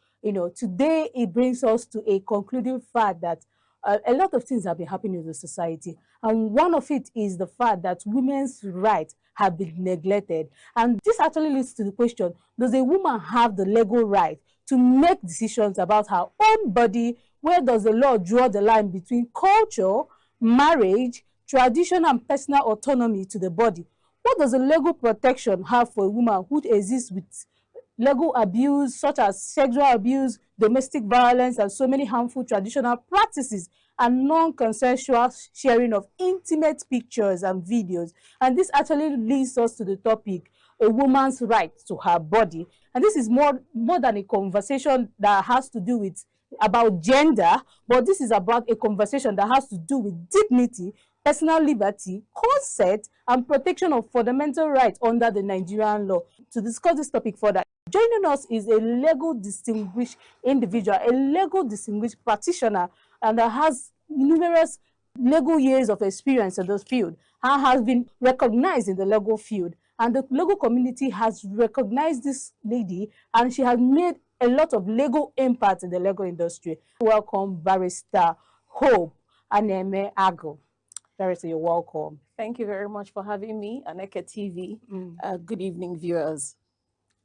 Today it brings us to a concluding fact that a lot of things have been happening in the society. And one of it is the fact that women's rights have been neglected. And this actually leads to the question, does a woman have the legal right to make decisions about her own body? Where does the law draw the line between culture, marriage, tradition, and personal autonomy to the body? What does the legal protection have for a woman who exists with legal abuse, such as sexual abuse, domestic violence, and so many harmful traditional practices, and non-consensual sharing of intimate pictures and videos? And this actually leads us to the topic, a woman's right to her body. And this is more than a conversation that has to do with about gender, but this is about a conversation that has to do with dignity, personal liberty, consent, and protection of fundamental rights under the Nigerian law. To discuss this topic further, joining us is a legal distinguished individual, a legal distinguished practitioner, and that has numerous legal years of experience in this field, and has been recognized in the legal field. And the legal community has recognized this lady, and she has made a lot of legal impact in the legal industry. Welcome, Barrister Hope Aneke Ago. Barrister, you're welcome.
Thank you very much for having me, Aneke TV. Good evening, viewers.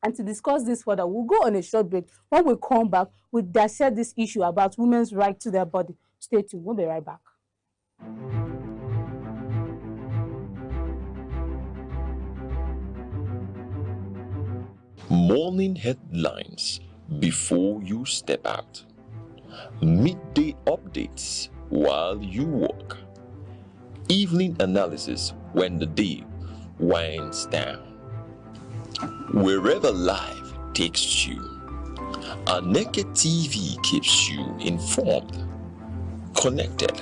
And to discuss this further, we'll go on a short break. When we come back, we'll dissect this issue about women's right to their body. Stay tuned. We'll be right back.
Morning headlines before you step out. Midday updates while you work. Evening analysis when the day winds down. Wherever life takes you, Aneke TV keeps you informed, connected,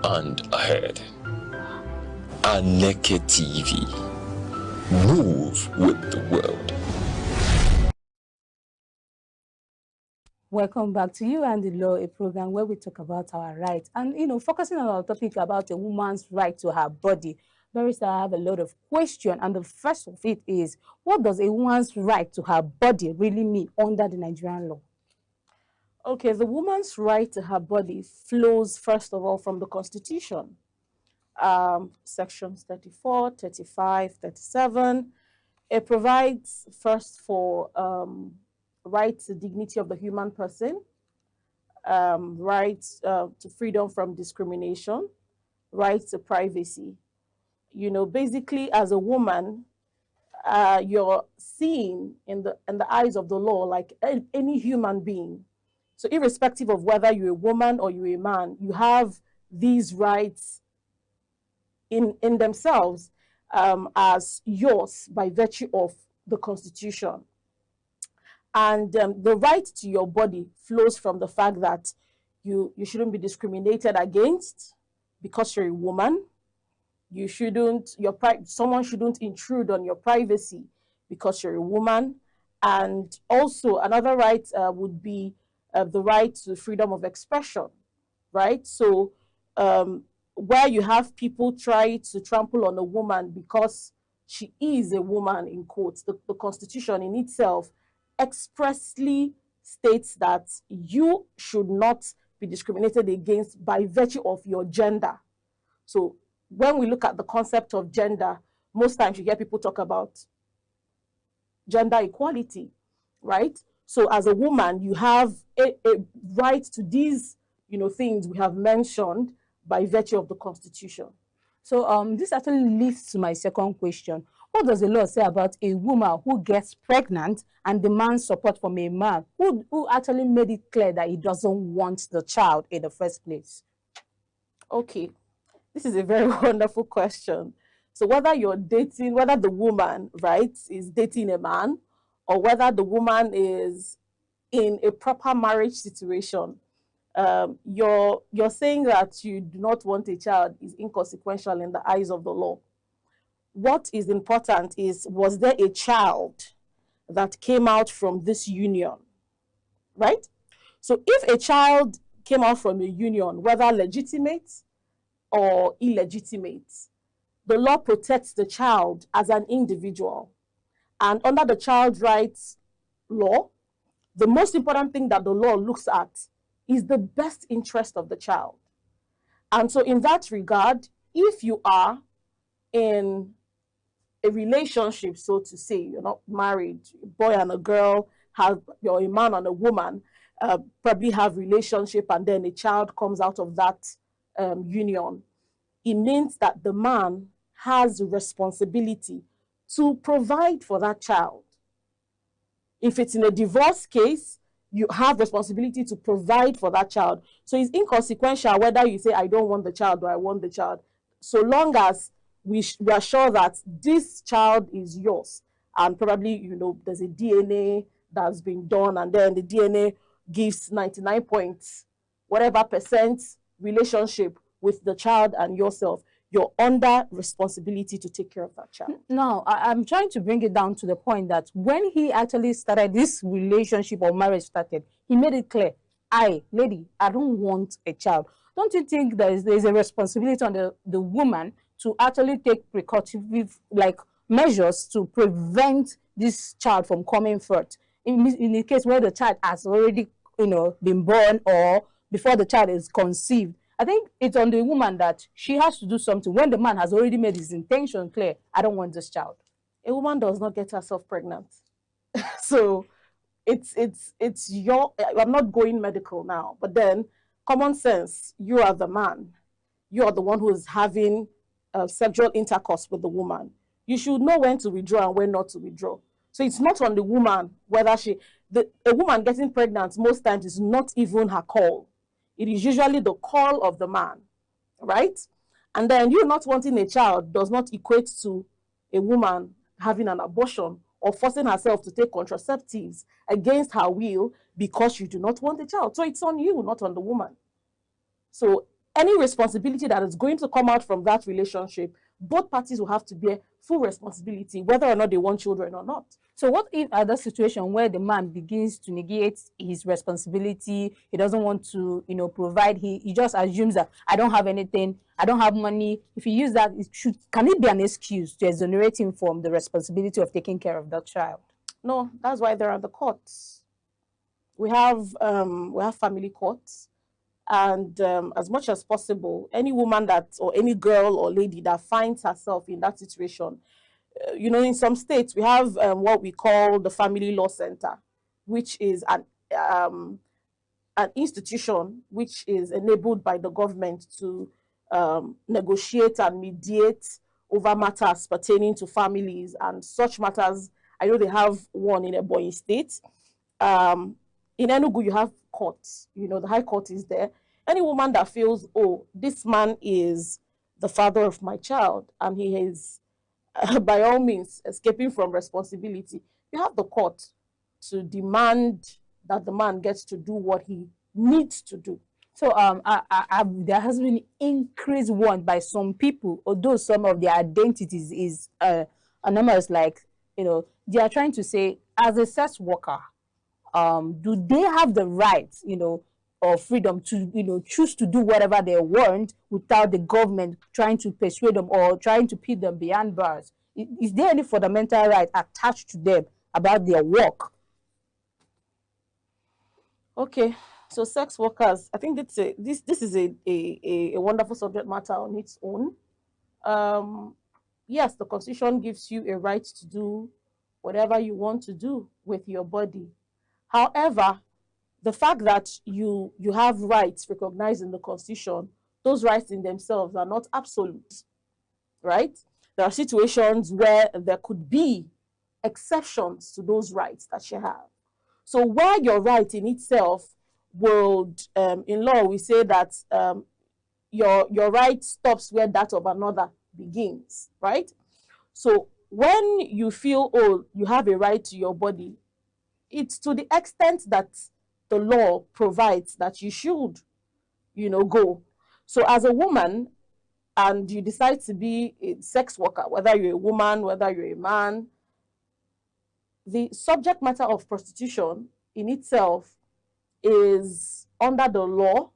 and ahead. Aneke TV. Move with the world.
Welcome back to You and the Law, a program where we talk about our rights and, focusing on our topic about a woman's right to her body. Barrister, I have a lot of questions, and the first of it is, what does a woman's right to her body really mean under the Nigerian law?
Okay, the woman's right to her body flows, first of all, from the Constitution. Sections 34, 35, 37. It provides first for right to dignity of the human person, right to freedom from discrimination, right to privacy. Basically, as a woman, you're seen in the eyes of the law like any human being. So irrespective of whether you're a woman or you're a man, you have these rights in themselves as yours by virtue of the Constitution. And the right to your body flows from the fact that you shouldn't be discriminated against because you're a woman. You shouldn't, someone shouldn't intrude on your privacy because you're a woman. And also another right would be the right to freedom of expression, right? So where you have people try to trample on a woman because she is a woman, in quotes, the Constitution in itself expressly states that you should not be discriminated against by virtue of your gender. So when we look at the concept of gender, most times you hear people talk about gender equality, right? So as a woman, you have a right to these, things we have mentioned by virtue of the Constitution.
So this actually leads to my second question. What does the law say about a woman who gets pregnant and demands support from a man who actually made it clear that he doesn't want the child in the first place?
Okay, this is a very wonderful question. So whether the woman, right, is dating a man, or whether the woman is in a proper marriage situation, you're saying that you do not want a child is inconsequential in the eyes of the law. What is important is, was there a child that came out from this union, right? So if a child came out from a union, whether legitimate or illegitimate, the law protects the child as an individual. And under the child rights law, the most important thing that the law looks at is the best interest of the child. And so in that regard, if you are in a relationship, so to say, you're not married, a boy and a girl, you're a man and a woman, probably have relationship, and then a child comes out of that union, it means that the man has the responsibility to provide for that child. If it's in a divorce case, you have responsibility to provide for that child. So it's inconsequential whether you say, I don't want the child or I want the child, so long as we are sure that this child is yours. And probably, there's a DNA that's been done, and then the DNA gives 99 points, whatever percent relationship with the child and yourself. You're under responsibility to take care of that child.
Now, I'm trying to bring it down to the point that when he actually started this relationship or marriage started, he made it clear, lady, I don't want a child. don't you think there's a responsibility on the woman to actually take precautionary measures to prevent this child from coming forth in the case where the child has already been born or before the child is conceived? I think it's on the woman that she has to do something when the man has already made his intention clear. I don't want this child.
A woman does not get herself pregnant. So it's your, I'm not going medical now, but then common sense, you are the man. You are the one who is having sexual intercourse with the woman. You should know when to withdraw and when not to withdraw. So it's not on the woman whether a woman getting pregnant most times is not even her call. It is usually the call of the man, right? And then you not wanting a child does not equate to a woman having an abortion or forcing herself to take contraceptives against her will because you do not want a child. So it's on you, not on the woman. So any responsibility that is going to come out from that relationship, both parties will have to bear full responsibility, whether or not they want children or not.
So what if other situation where the man begins to negate his responsibility, he doesn't want to, provide, he just assumes that I don't have anything, I don't have money. If he use that, can it be an excuse to exonerate him from the responsibility of taking care of that child?
No, that's why there are the courts. We have family courts. And as much as possible, any woman or any girl or lady that finds herself in that situation, in some states, we have what we call the Family Law Center, which is an institution which is enabled by the government to negotiate and mediate over matters pertaining to families and such matters. I know they have one in Ebonyi State. In Enugu, you have courts. The High Court is there. Any woman that feels, oh, this man is the father of my child and he is, by all means, escaping from responsibility, you have the court to demand that the man gets to do what he needs to do.
So there has been increased want by some people, although some of their identities is anonymous, they are trying to say, as a sex worker, do they have the right, or freedom to, choose to do whatever they want without the government trying to persuade them or trying to put them behind bars? Is there any fundamental right attached to them about their work?
Okay, so sex workers, I think this is a wonderful subject matter on its own. Yes, the Constitution gives you a right to do whatever you want to do with your body. However, the fact that you have rights recognized in the Constitution, those rights in themselves are not absolute, right? There are situations where there could be exceptions to those rights that you have. So where your right in itself would, in law, we say that your right stops where that of another begins, right? So when you feel, oh, you have a right to your body, it's to the extent that the law provides that you should, go. So as a woman, and you decide to be a sex worker, whether you're a woman, whether you're a man, the subject matter of prostitution in itself is under the law,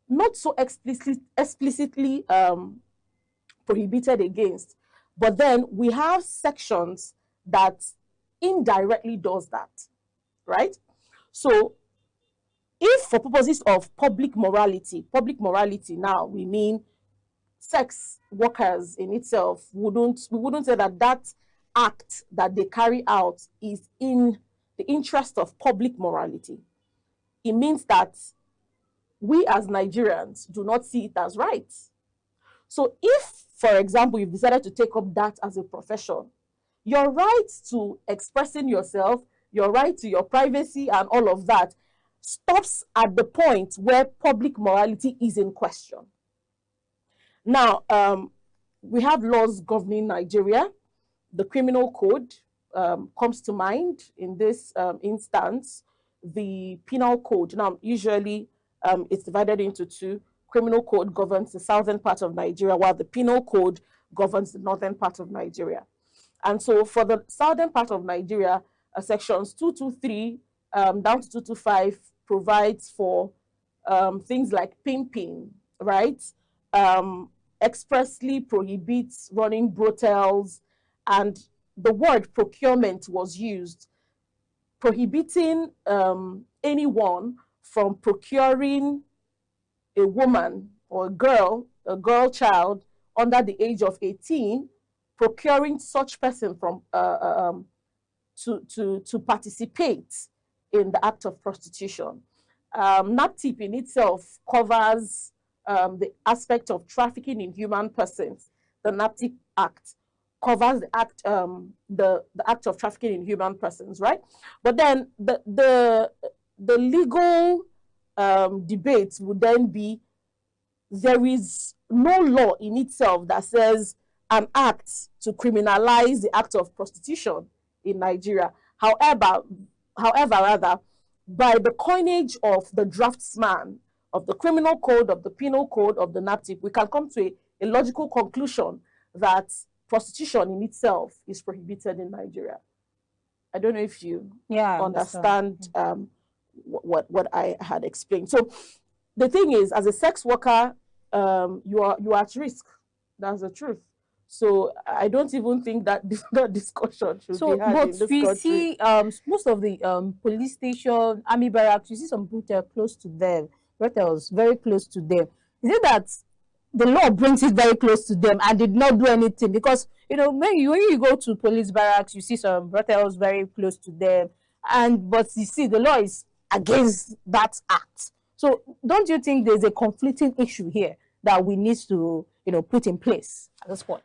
not so explicitly prohibited against, but then we have sections that indirectly does that, right? So if for purposes of public morality now, we mean sex workers in itself, we wouldn't say that act that they carry out is in the interest of public morality. It means that we as Nigerians do not see it as right. So if, for example, you've decided to take up that as a profession, your right to expressing yourself, your right to your privacy and all of that stops at the point where public morality is in question. Now, we have laws governing Nigeria. The criminal code comes to mind in this instance. The penal code, now usually it's divided into two. Criminal code governs the southern part of Nigeria, while the penal code governs the northern part of Nigeria. And so for the southern part of Nigeria, sections 223 down to 225 provides for things like pimping right, expressly prohibits running brothels, and the word procurement was used, prohibiting anyone from procuring a woman or a girl child under the age of 18, procuring such person from to participate in the act of prostitution. NAPTIP in itself covers the aspect of trafficking in human persons. The NAPTIP Act covers the act of trafficking in human persons, right? But then the legal debate would then be, there is no law in itself that says an act to criminalize the act of prostitution in Nigeria. However, by the coinage of the draftsman of the criminal code, of the penal code, of the NAPTIP, we can come to a logical conclusion that prostitution in itself is prohibited in Nigeria. I don't know if you understand what I had explained. So the thing is, as a sex worker, you are at risk. That's the truth. So I don't even think that this discussion should be had in this country.
But we see most of the police station, army barracks, you see some brothels close to them, brothels very close to them. Is it that the law brings it very close to them and did not do anything? Because, you know, when you go to police barracks, you see some brothels very close to them, but you see the law is against that act. So don't you think there's a conflicting issue here that we need to, you know, put in place at this point?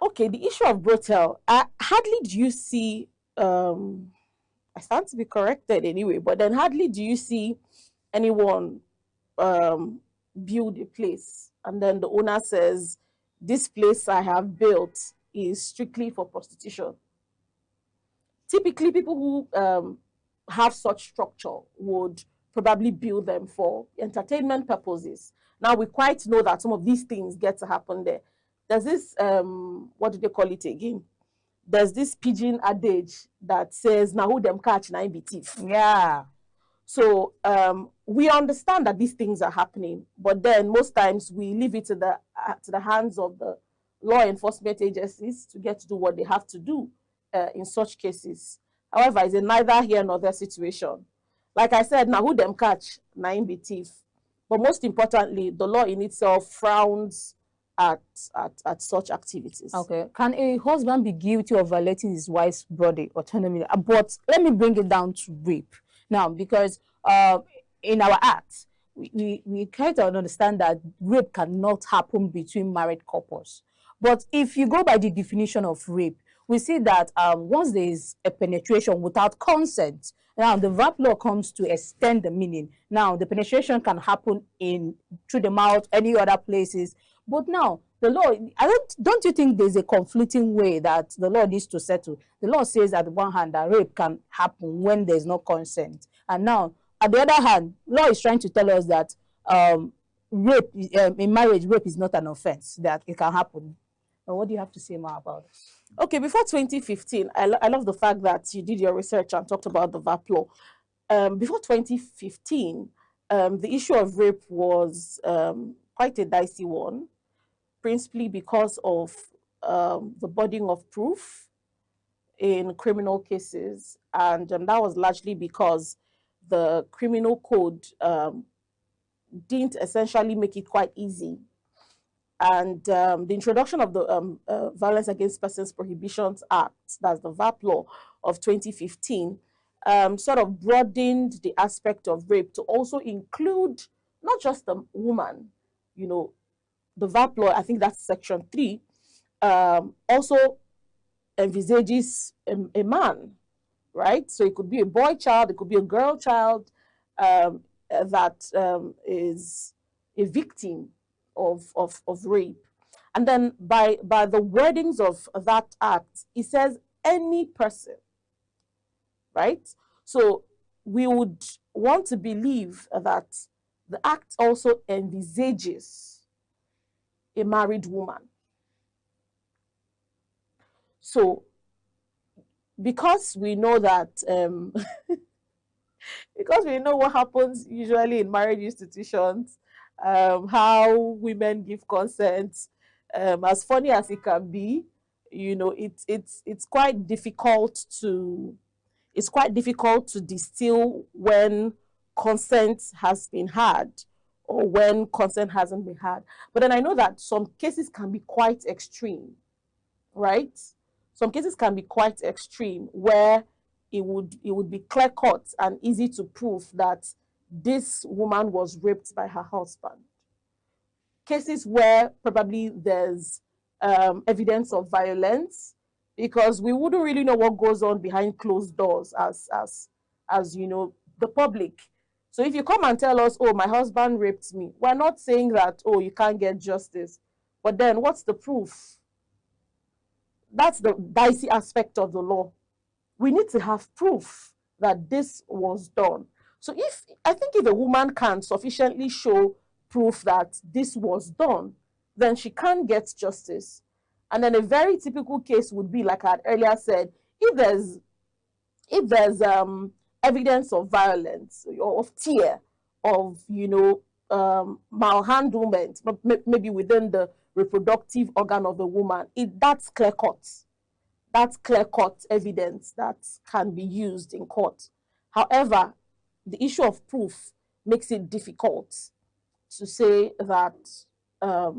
Okay, the issue of brothel, hardly do you see, I stand to be corrected anyway, but then hardly do you see anyone build a place and then the owner says, this place I have built is strictly for prostitution. Typically, people who have such structure would probably build them for entertainment purposes. Now, we quite know that some of these things get to happen there. There's this, what do they call it again? There's this pidgin adage that says, now who them catch, now be thief.
Yeah.
So we understand that these things are happening, but then most times we leave it to the hands of the law enforcement agencies to get to do what they have to do in such cases. However, it's a neither here nor there situation. Like I said, now who them catch, now be thief. But most importantly, the law in itself frowns at such activities.
Okay. Can a husband be guilty of violating his wife's body autonomy? But let me bring it down to rape. Now, because in our act, we kind of understand that rape cannot happen between married couples. But if you go by the definition of rape, we see that once there is a penetration without consent, now the VAP law comes to extend the meaning. Now, the penetration can happen through the mouth, any other places. But now, the law, don't you think there's a conflicting way that the law needs to settle? The law says at the one hand that rape can happen when there's no consent. And now, at the other hand, law is trying to tell us that rape, in marriage, rape is not an offense, that it can happen. But what do you have to say more about it?
Okay, before 2015, I love the fact that you did your research and talked about the VAP law. Before 2015, the issue of rape was quite a dicey one, principally because of the burden of proof in criminal cases. And that was largely because the criminal code didn't essentially make it quite easy. And the introduction of the Violence Against Persons Prohibitions Act, that's the VAP law of 2015, sort of broadened the aspect of rape to also include not just the woman. You know, the VAP law, I think that's section 3, also envisages a man, right? So it could be a boy child, it could be a girl child that is a victim of rape. And then by the wordings of that act, it says any person, right? So we would want to believe that the act also envisages a married woman. So because we know that, because we know what happens usually in marriage institutions, how women give consent. As funny as it can be, you know, it's quite difficult to distill when consent has been had or when consent hasn't been had. But then I know that some cases can be quite extreme, right? Some cases can be quite extreme where it would be clear cut and easy to prove that this woman was raped by her husband. Cases where probably there's evidence of violence, because we wouldn't really know what goes on behind closed doors as you know, the public. So if you come and tell us, oh, my husband raped me, we're not saying that, oh, you can't get justice. But then what's the proof? That's the dicey aspect of the law. We need to have proof that this was done. So I think if a woman can sufficiently show proof that this was done, then she can get justice. And then a very typical case would be, like I had earlier said, if there's evidence of violence or of tear, of, you know, malhandlement, maybe within the reproductive organ of the woman, that's clear cut. That's clear cut evidence that can be used in court. However, the issue of proof makes it difficult to say that a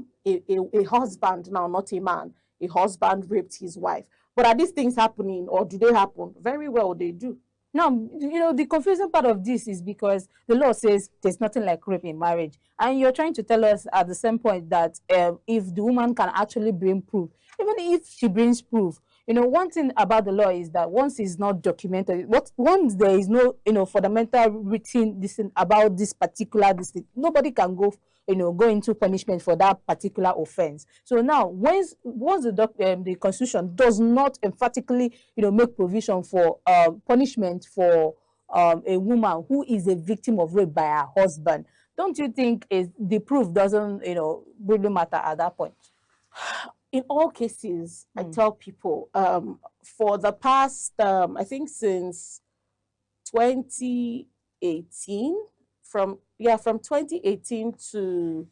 husband, now not a man, a husband raped his wife. But are these things happening, or do they happen? Very well, they do.
Now, you know, the confusing part of this is because the law says there's nothing like rape in marriage. And you're trying to tell us at the same point that if the woman can actually bring proof, even if she brings proof, you know, one thing about the law is that once it's not documented, once there is no, you know, fundamental written about this particular thing, nobody can go, you know, go into punishment for that particular offense. So now, once the Constitution does not emphatically, you know, make provision for punishment for a woman who is a victim of rape by her husband, don't you think the proof doesn't, you know, really matter at that point?
In all cases, I tell people, for the past, I think since 2018, from 2018 to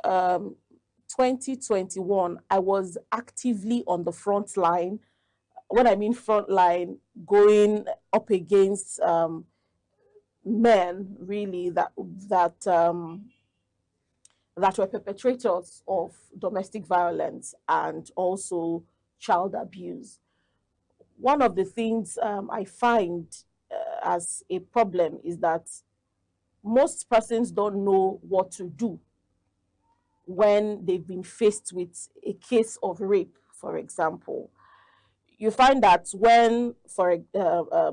2021, I was actively on the front line. When I mean front line, going up against men, really, that were perpetrators of domestic violence and also child abuse. One of the things I find as a problem is that most persons don't know what to do when they've been faced with a case of rape, for example. You find that when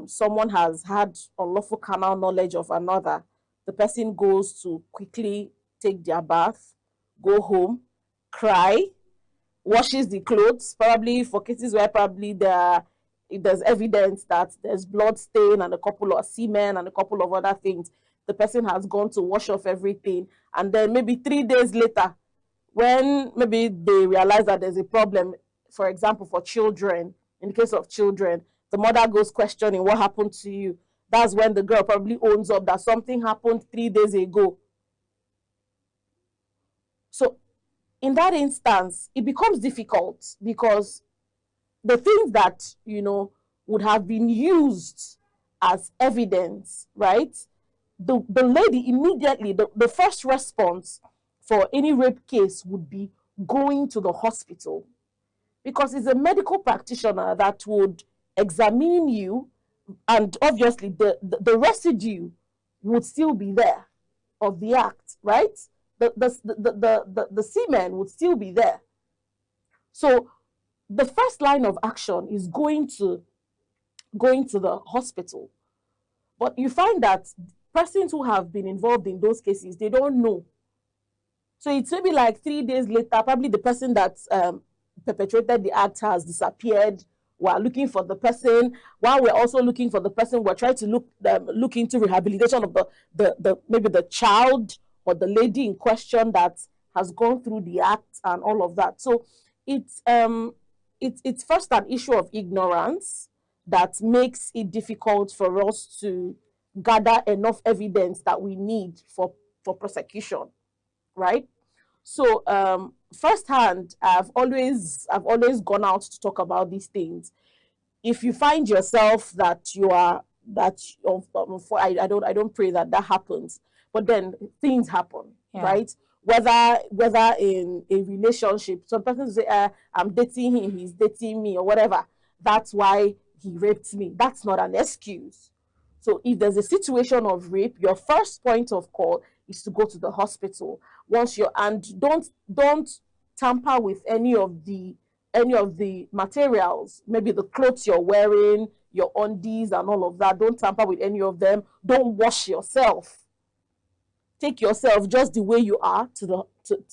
someone has had unlawful carnal knowledge of another, the person goes to quickly take their bath, go home, cry, washes the clothes, probably for cases where probably there's evidence that there's blood stain and a couple of semen and a couple of other things. The person has gone to wash off everything. And then maybe 3 days later, when maybe they realize that there's a problem, for example, for children, in the case of children, the mother goes questioning what happened to you. That's when the girl probably owns up that something happened 3 days ago. So in that instance, it becomes difficult because the things that, you know, would have been used as evidence, right? The lady immediately, the first response for any rape case would be going to the hospital, because it's a medical practitioner that would examine you, and obviously the residue would still be there of the act, right? The semen would still be there. So the first line of action is going to the hospital. But you find that persons who have been involved in those cases, they don't know. So it's maybe like 3 days later, probably the person that perpetrated the act has disappeared. We're looking for the person. While we're also looking for the person, we're trying to look into rehabilitation of maybe the child or the lady in question that has gone through the act and all of that. So it's first an issue of ignorance that makes it difficult for us to gather enough evidence that we need for prosecution. right? So firsthand, I've always gone out to talk about these things. If you find yourself that you are I don't pray that happens, but then things happen, right? Whether in a relationship, some persons say, I'm dating him, he's dating me, or whatever. That's why he raped me. That's not an excuse. So if there's a situation of rape, your first point of call is to go to the hospital. Don't tamper with any of the materials, maybe the clothes you're wearing, your undies and all of that. Don't tamper with any of them. Don't wash yourself. Take yourself just the way you are to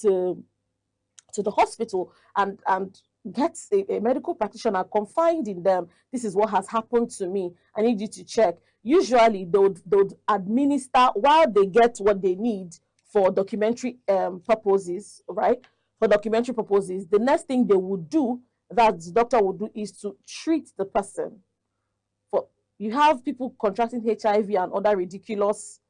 the hospital and get a medical practitioner, confide in them. This is what has happened to me. I need you to check. Usually they'll administer while they get what they need for documentary purposes, right? For documentary purposes, the next thing they would do, that the doctor would do, is to treat the person. You have people contracting HIV and other ridiculous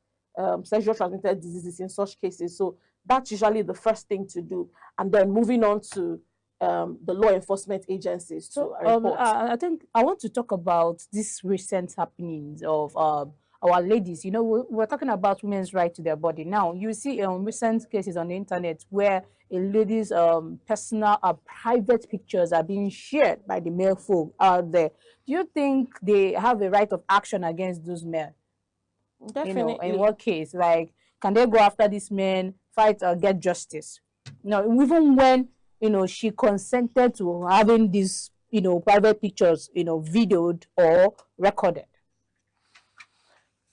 sexual transmitted diseases in such cases. So that's usually the first thing to do. And then moving on to the law enforcement agencies to report.
I think I want to talk about these recent happenings of our ladies. You know, we're talking about women's right to their body. Now, you see recent cases on the internet where a lady's personal or private pictures are being shared by the male folk out there. Do you think they have a right of action against those men?
Definitely.
You know, in what case? Like, can they go after these men, fight or get justice? No, even when, you know, she consented to having these, you know, private pictures, you know, videoed or recorded.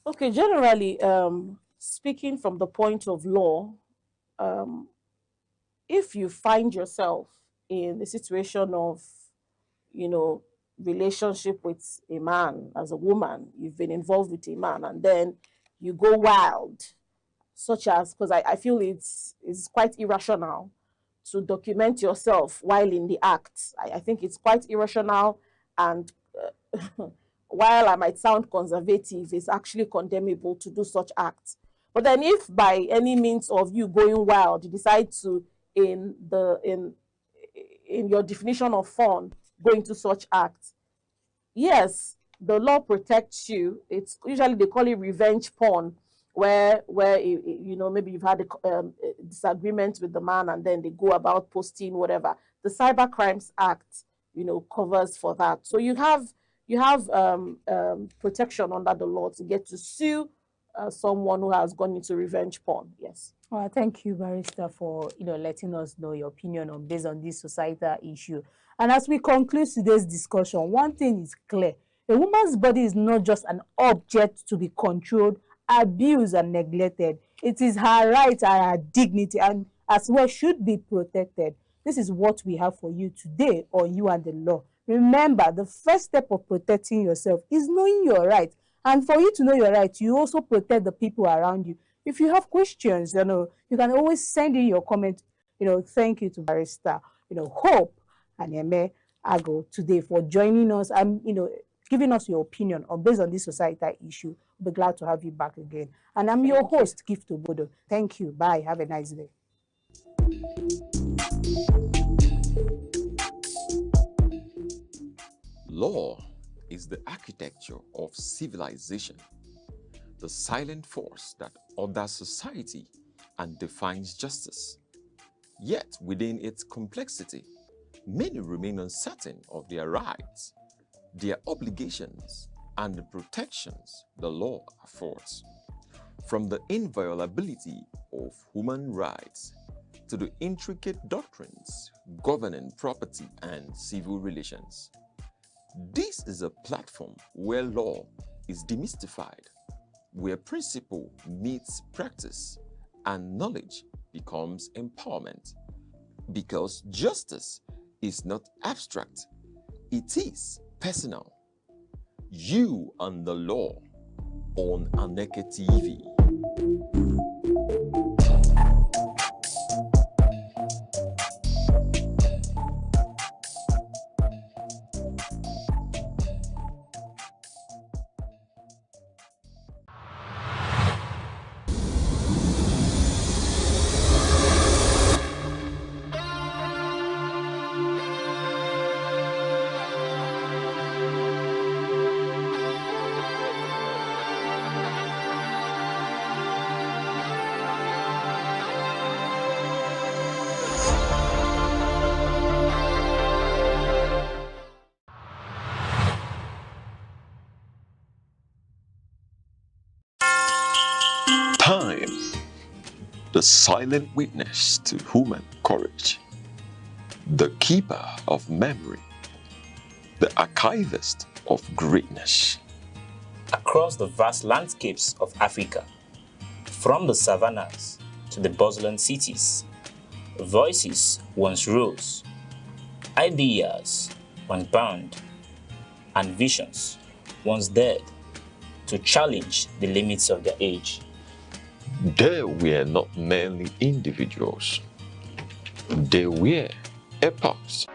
Okay, generally, speaking from the point of law, if you find yourself in the situation of, you know, relationship with a man as a woman, you've been involved with a man, and then you go wild, such as, because I feel it's quite irrational to document yourself while in the act. I think it's quite irrational, and while I might sound conservative, it's actually condemnable to do such acts. But then if by any means of you going wild, you decide to, in your definition of fun, go into such acts, yes, the law protects you. It's usually, they call it revenge porn, where you know, maybe you've had a disagreement with the man and then they go about posting whatever. The Cyber Crimes Act, you know, covers for that. So you have protection under the law to get to sue someone who has gone into revenge porn. Yes.
Well, thank you, Barrister, for, you know, letting us know your opinion on based on this societal issue. And as we conclude today's discussion, one thing is clear: a woman's body is not just an object to be controlled, abused, and neglected. It is her right and her dignity, and as well should be protected. This is what we have for you today on You and the Law. Remember, the first step of protecting yourself is knowing your right. And for you to know your right, you also protect the people around you. If you have questions, you know, you can always send in your comment. You know, thank you to Barrister, you know, Hope and Eme Ago today for joining us and, you know, giving us your opinion on based on this societal issue. We'll be glad to have you back again. And I'm your host, Gift Obodo. Thank you. Bye. Have a nice day.
Law is the architecture of civilization, the silent force that orders society and defines justice. Yet, within its complexity, many remain uncertain of their rights, their obligations, and the protections the law affords. From the inviolability of human rights to the intricate doctrines governing property and civil relations. This is a platform where law is demystified, where principle meets practice and knowledge becomes empowerment. Because justice is not abstract, it is personal. You and the Law on Aneke TV.
the silent witness to human courage, the keeper of memory, the archivist of greatness.
Across the vast landscapes of Africa, from the savannas to the bustling cities, voices once rose, ideas once bound, and visions once dared to challenge the limits of their age.
They were not merely individuals, they were epochs.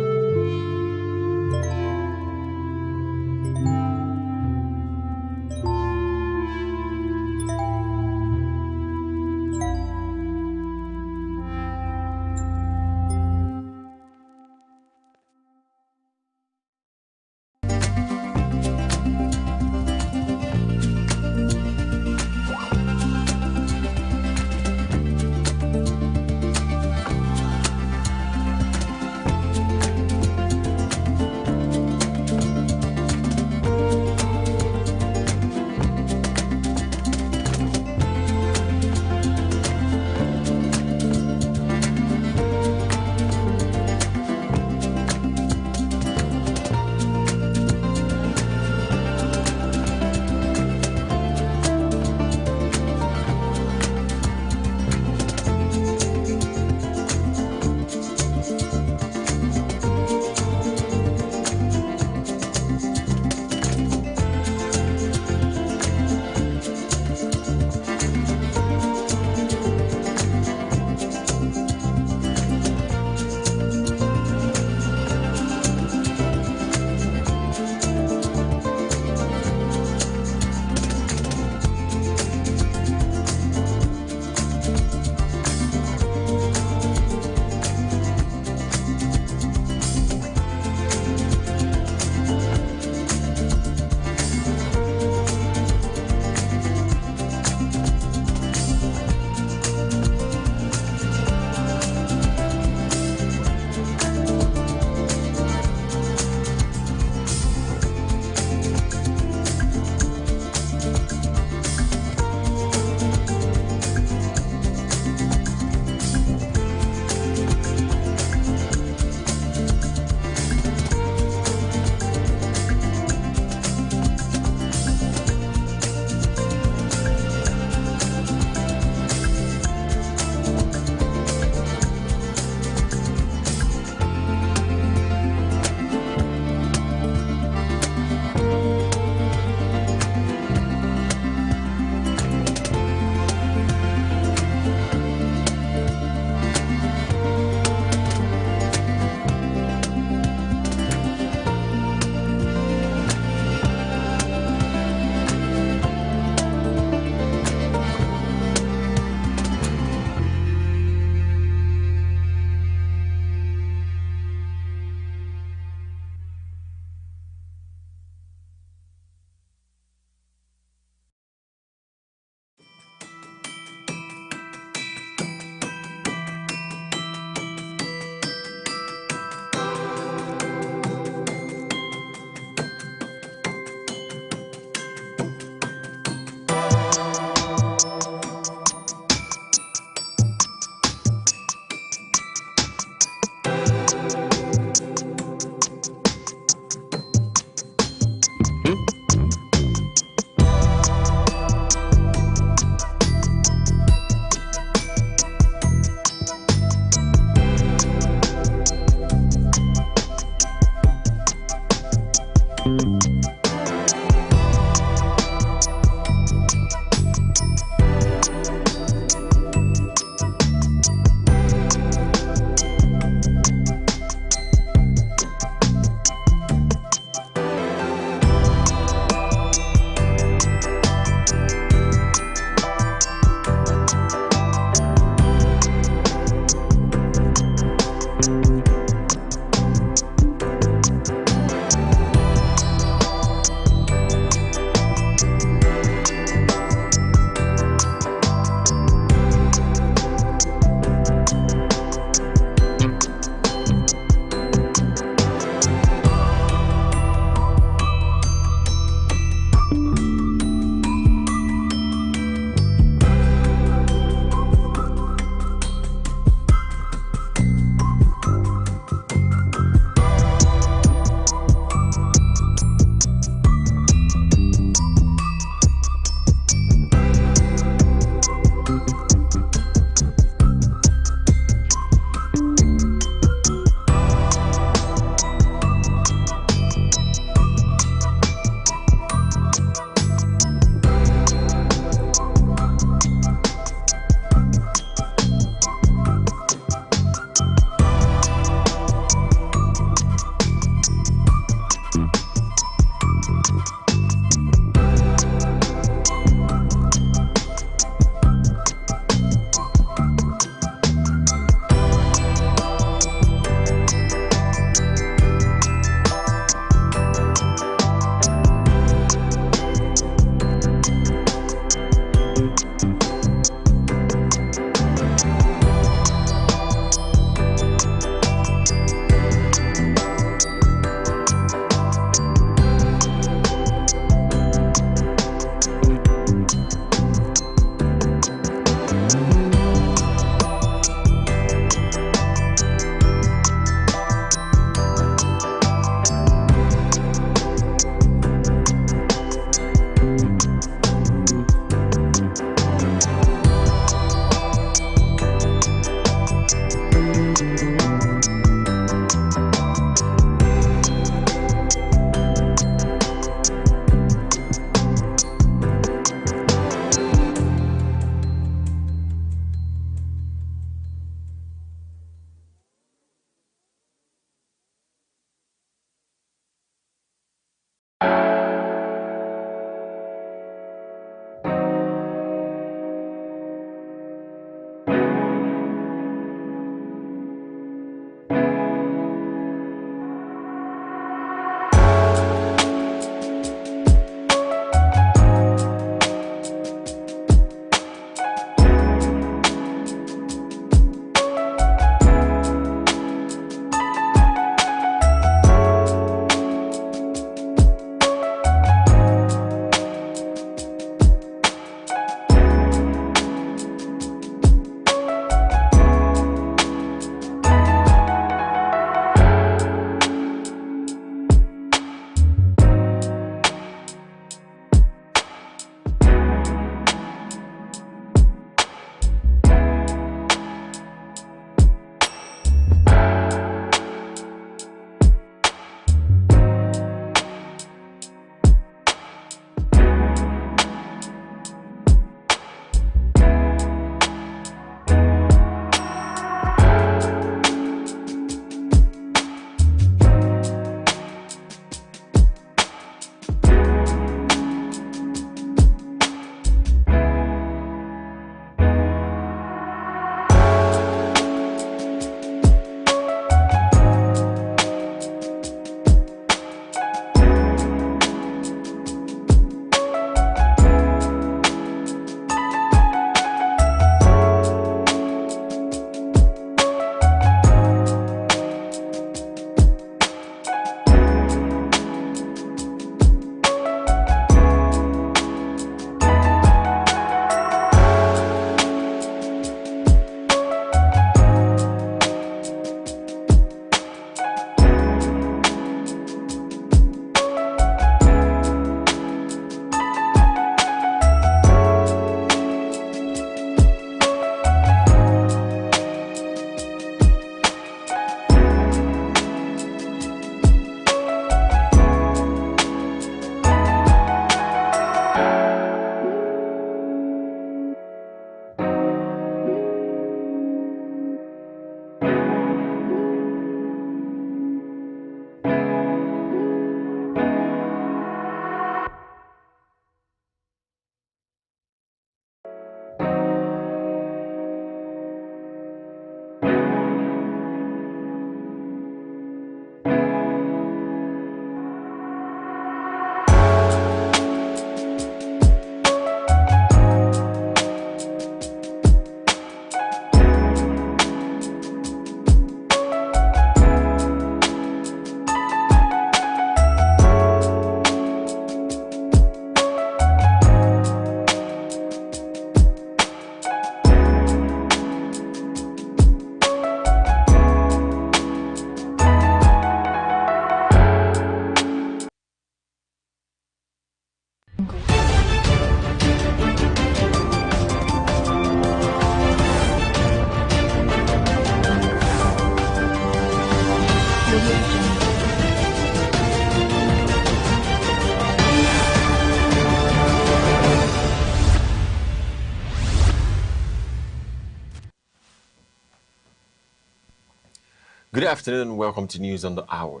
Good afternoon and welcome to News on the Hour.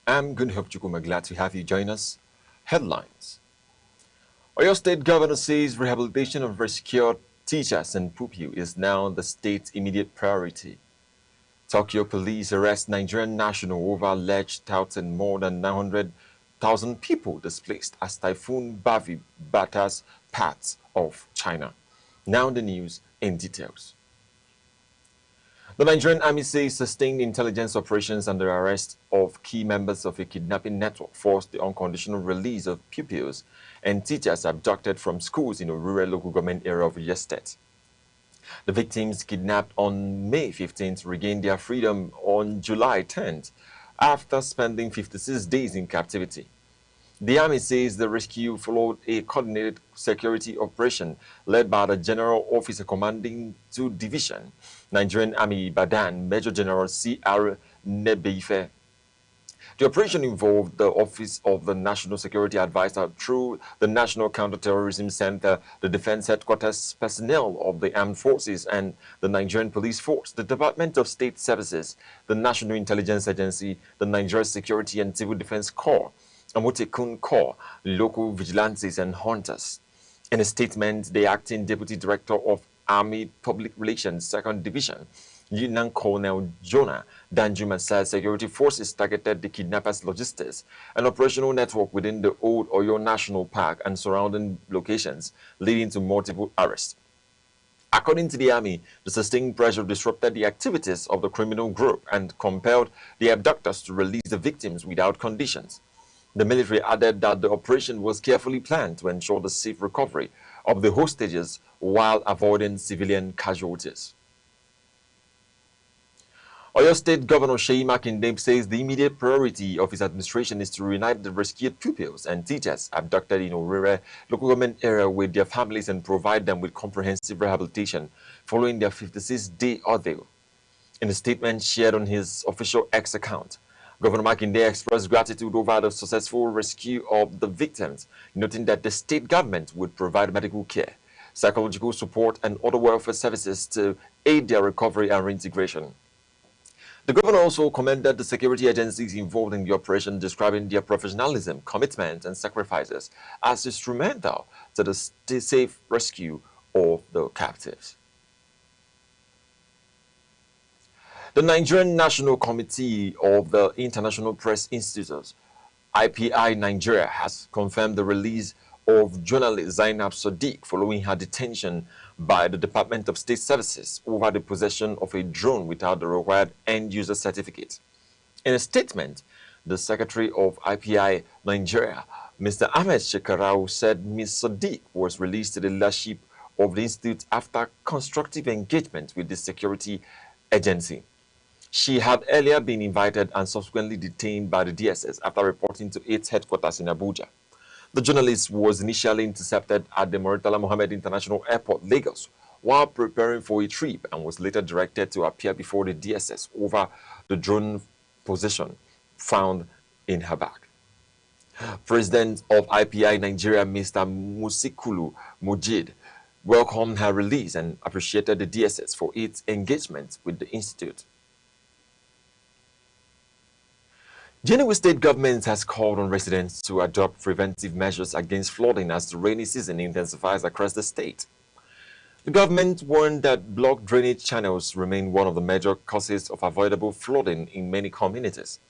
I'm Gunhope Chukuma, glad to have you join us. Headlines. Oyo State Governor says rehabilitation of rescued teachers and pupils is now the state's immediate priority. Tokyo police arrest Nigerian national over alleged touting more than 900,000 people displaced as Typhoon Bavi batters parts of China. Now the news in details. The Nigerian Army says sustained intelligence operations and the arrest of key members of a kidnapping network forced the unconditional release of pupils and teachers abducted from schools in a rural local government area of Oyo State. The victims kidnapped on May 15th regained their freedom on July 10th after spending 56 days in captivity. The Army says the rescue followed a coordinated security operation led by the General Officer Commanding 2 Division, Nigerian Army Ibadan, Major General C.R. Nebeife. The operation involved the Office of the National Security Advisor through the National Counterterrorism Center, the Defense Headquarters personnel of the Armed Forces and the Nigerian Police Force, the Department of State Services, the National Intelligence Agency, the Nigeria Security and Civil Defense Corps, Amotekun Corps, local vigilantes and hunters. In a statement, the Acting Deputy Director of Army Public Relations, 2nd Division, Lieutenant Colonel Jonah Danjuma said security forces targeted the kidnappers' logistics and operational network within the Old Oyo National Park and surrounding locations, leading to multiple arrests. According to the Army, the sustained pressure disrupted the activities of the criminal group and compelled the abductors to release the victims without conditions. The military added that the operation was carefully planned to ensure the safe recovery of the hostages while avoiding civilian casualties. Oyo State Governor Seyi Makinde says the immediate priority of his administration is to reunite the rescued pupils and teachers abducted in Orire local government area with their families and provide them with comprehensive rehabilitation following their 56-day ordeal. In a statement shared on his official X account, Governor Makinde expressed gratitude over the successful rescue of the victims, noting that the state government would provide medical care, psychological support, and other welfare services to aid their recovery and reintegration. The governor also commended the security agencies involved in the operation, describing their professionalism, commitment, and sacrifices as instrumental to the safe rescue of the captives. The Nigerian National Committee of the International Press Institute, IPI Nigeria, has confirmed the release of journalist Zainab Sadiq following her detention by the Department of State Services over the possession of a drone without the required end-user certificate. In a statement, the Secretary of IPI Nigeria, Mr. Ahmed Shekarau, said Ms. Sadiq was released to the leadership of the institute after constructive engagement with the security agency. She had earlier been invited and subsequently detained by the DSS after reporting to its headquarters in Abuja. The journalist was initially intercepted at the Murtala Mohammed International Airport, Lagos, while preparing for a trip and was later directed to appear before the DSS over the drone possession found in her bag. President of IPI Nigeria, Mr. Musikulu Mujid, welcomed her release and appreciated the DSS for its engagement with the institute. Benue State government has called on residents to adopt preventive measures against flooding as the rainy season intensifies across the state. The government warned that blocked drainage channels remain one of the major causes of avoidable flooding in many communities.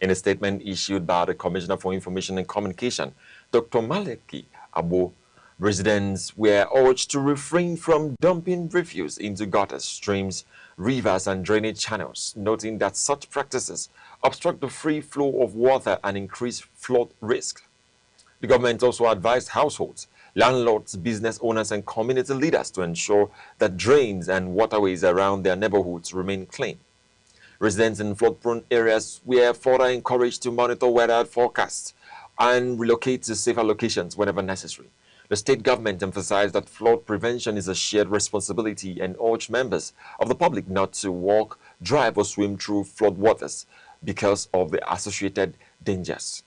In a statement issued by the Commissioner for Information and Communication, Dr. Maleki Abo, residents were urged to refrain from dumping refuse into gutters, streams, rivers, and drainage channels, noting that such practices obstruct the free flow of water and increase flood risk. The government also advised households, landlords, business owners, and community leaders to ensure that drains and waterways around their neighborhoods remain clean. Residents in flood-prone areas were further encouraged to monitor weather forecasts and relocate to safer locations whenever necessary. The state government emphasized that flood prevention is a shared responsibility and urged members of the public not to walk, drive, or swim through floodwaters because of the associated dangers.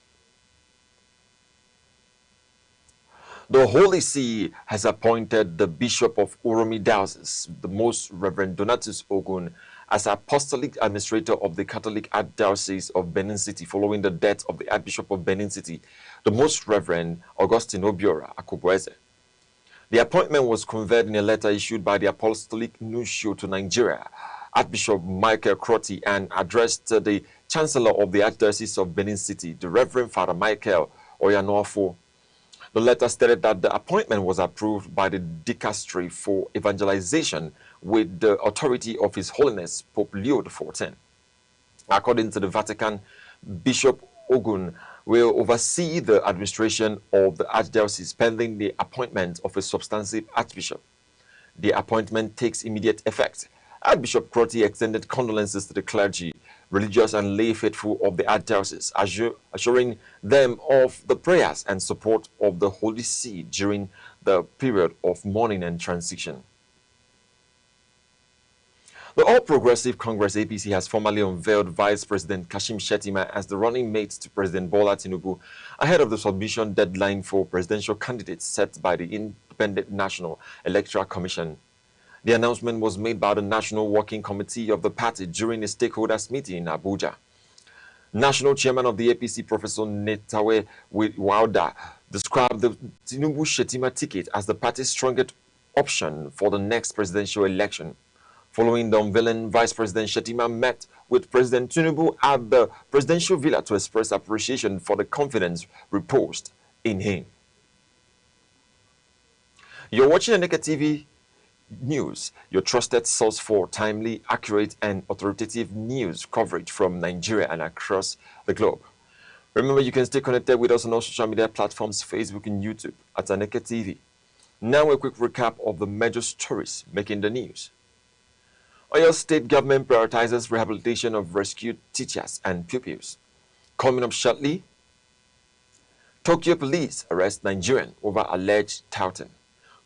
The Holy See has appointed the Bishop of Uromi Diocese, the Most Reverend Donatus Ogun, as Apostolic Administrator of the Catholic Archdiocese of Benin City following the death of the Archbishop of Benin City, the Most Reverend Augustine Obiora Akubweze. The appointment was conveyed in a letter issued by the Apostolic Nuncio to Nigeria, Archbishop Michael Crotty, and addressed to the Chancellor of the Archdiocese of Benin City, the Reverend Father Michael Oyanoafo. The letter stated that the appointment was approved by the Dicastery for Evangelization with the authority of His Holiness Pope Leo XIV. According to the Vatican, Bishop Ogun will oversee the administration of the Archdiocese pending the appointment of a substantive Archbishop. The appointment takes immediate effect. Archbishop Crotty extended condolences to the clergy, religious and lay faithful of the Archdiocese, assuring them of the prayers and support of the Holy See during the period of mourning and transition. The All Progressive Congress APC has formally unveiled Vice President Kashim Shettima as the running mate to President Bola Tinubu ahead of the submission deadline for presidential candidates set by the Independent National Electoral Commission. The announcement was made by the National Working Committee of the party during a stakeholders meeting in Abuja. National Chairman of the APC, Professor Netawe Wauda, described the Tinubu-Shettima ticket as the party's strongest option for the next presidential election. Following the unveiling, Vice President Shettima met with President Tinubu at the presidential villa to express appreciation for the confidence reposed in him. You're watching Aneke TV News, your trusted source for timely, accurate, and authoritative news coverage from Nigeria and across the globe. Remember, you can stay connected with us on all social media platforms, Facebook and YouTube at Aneke TV. Now a quick recap of the major stories making the news. Oyo State government prioritizes rehabilitation of rescued teachers and pupils. Coming up shortly, Tokyo police arrest Nigerian over alleged touting.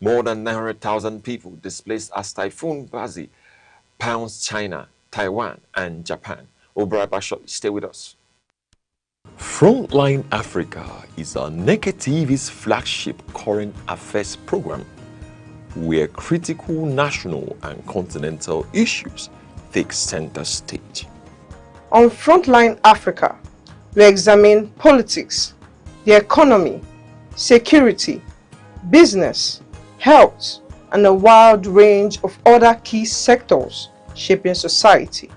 More than 900,000 people displaced as Typhoon Bazi pounds China, Taiwan, and Japan. We'll be right back shortly. Stay with us.
Frontline Africa is Aneke TV's flagship current affairs program, where critical national and continental issues take center stage.
On Frontline Africa, we examine politics, the economy, security, business, health, and a wide range of other key sectors shaping society.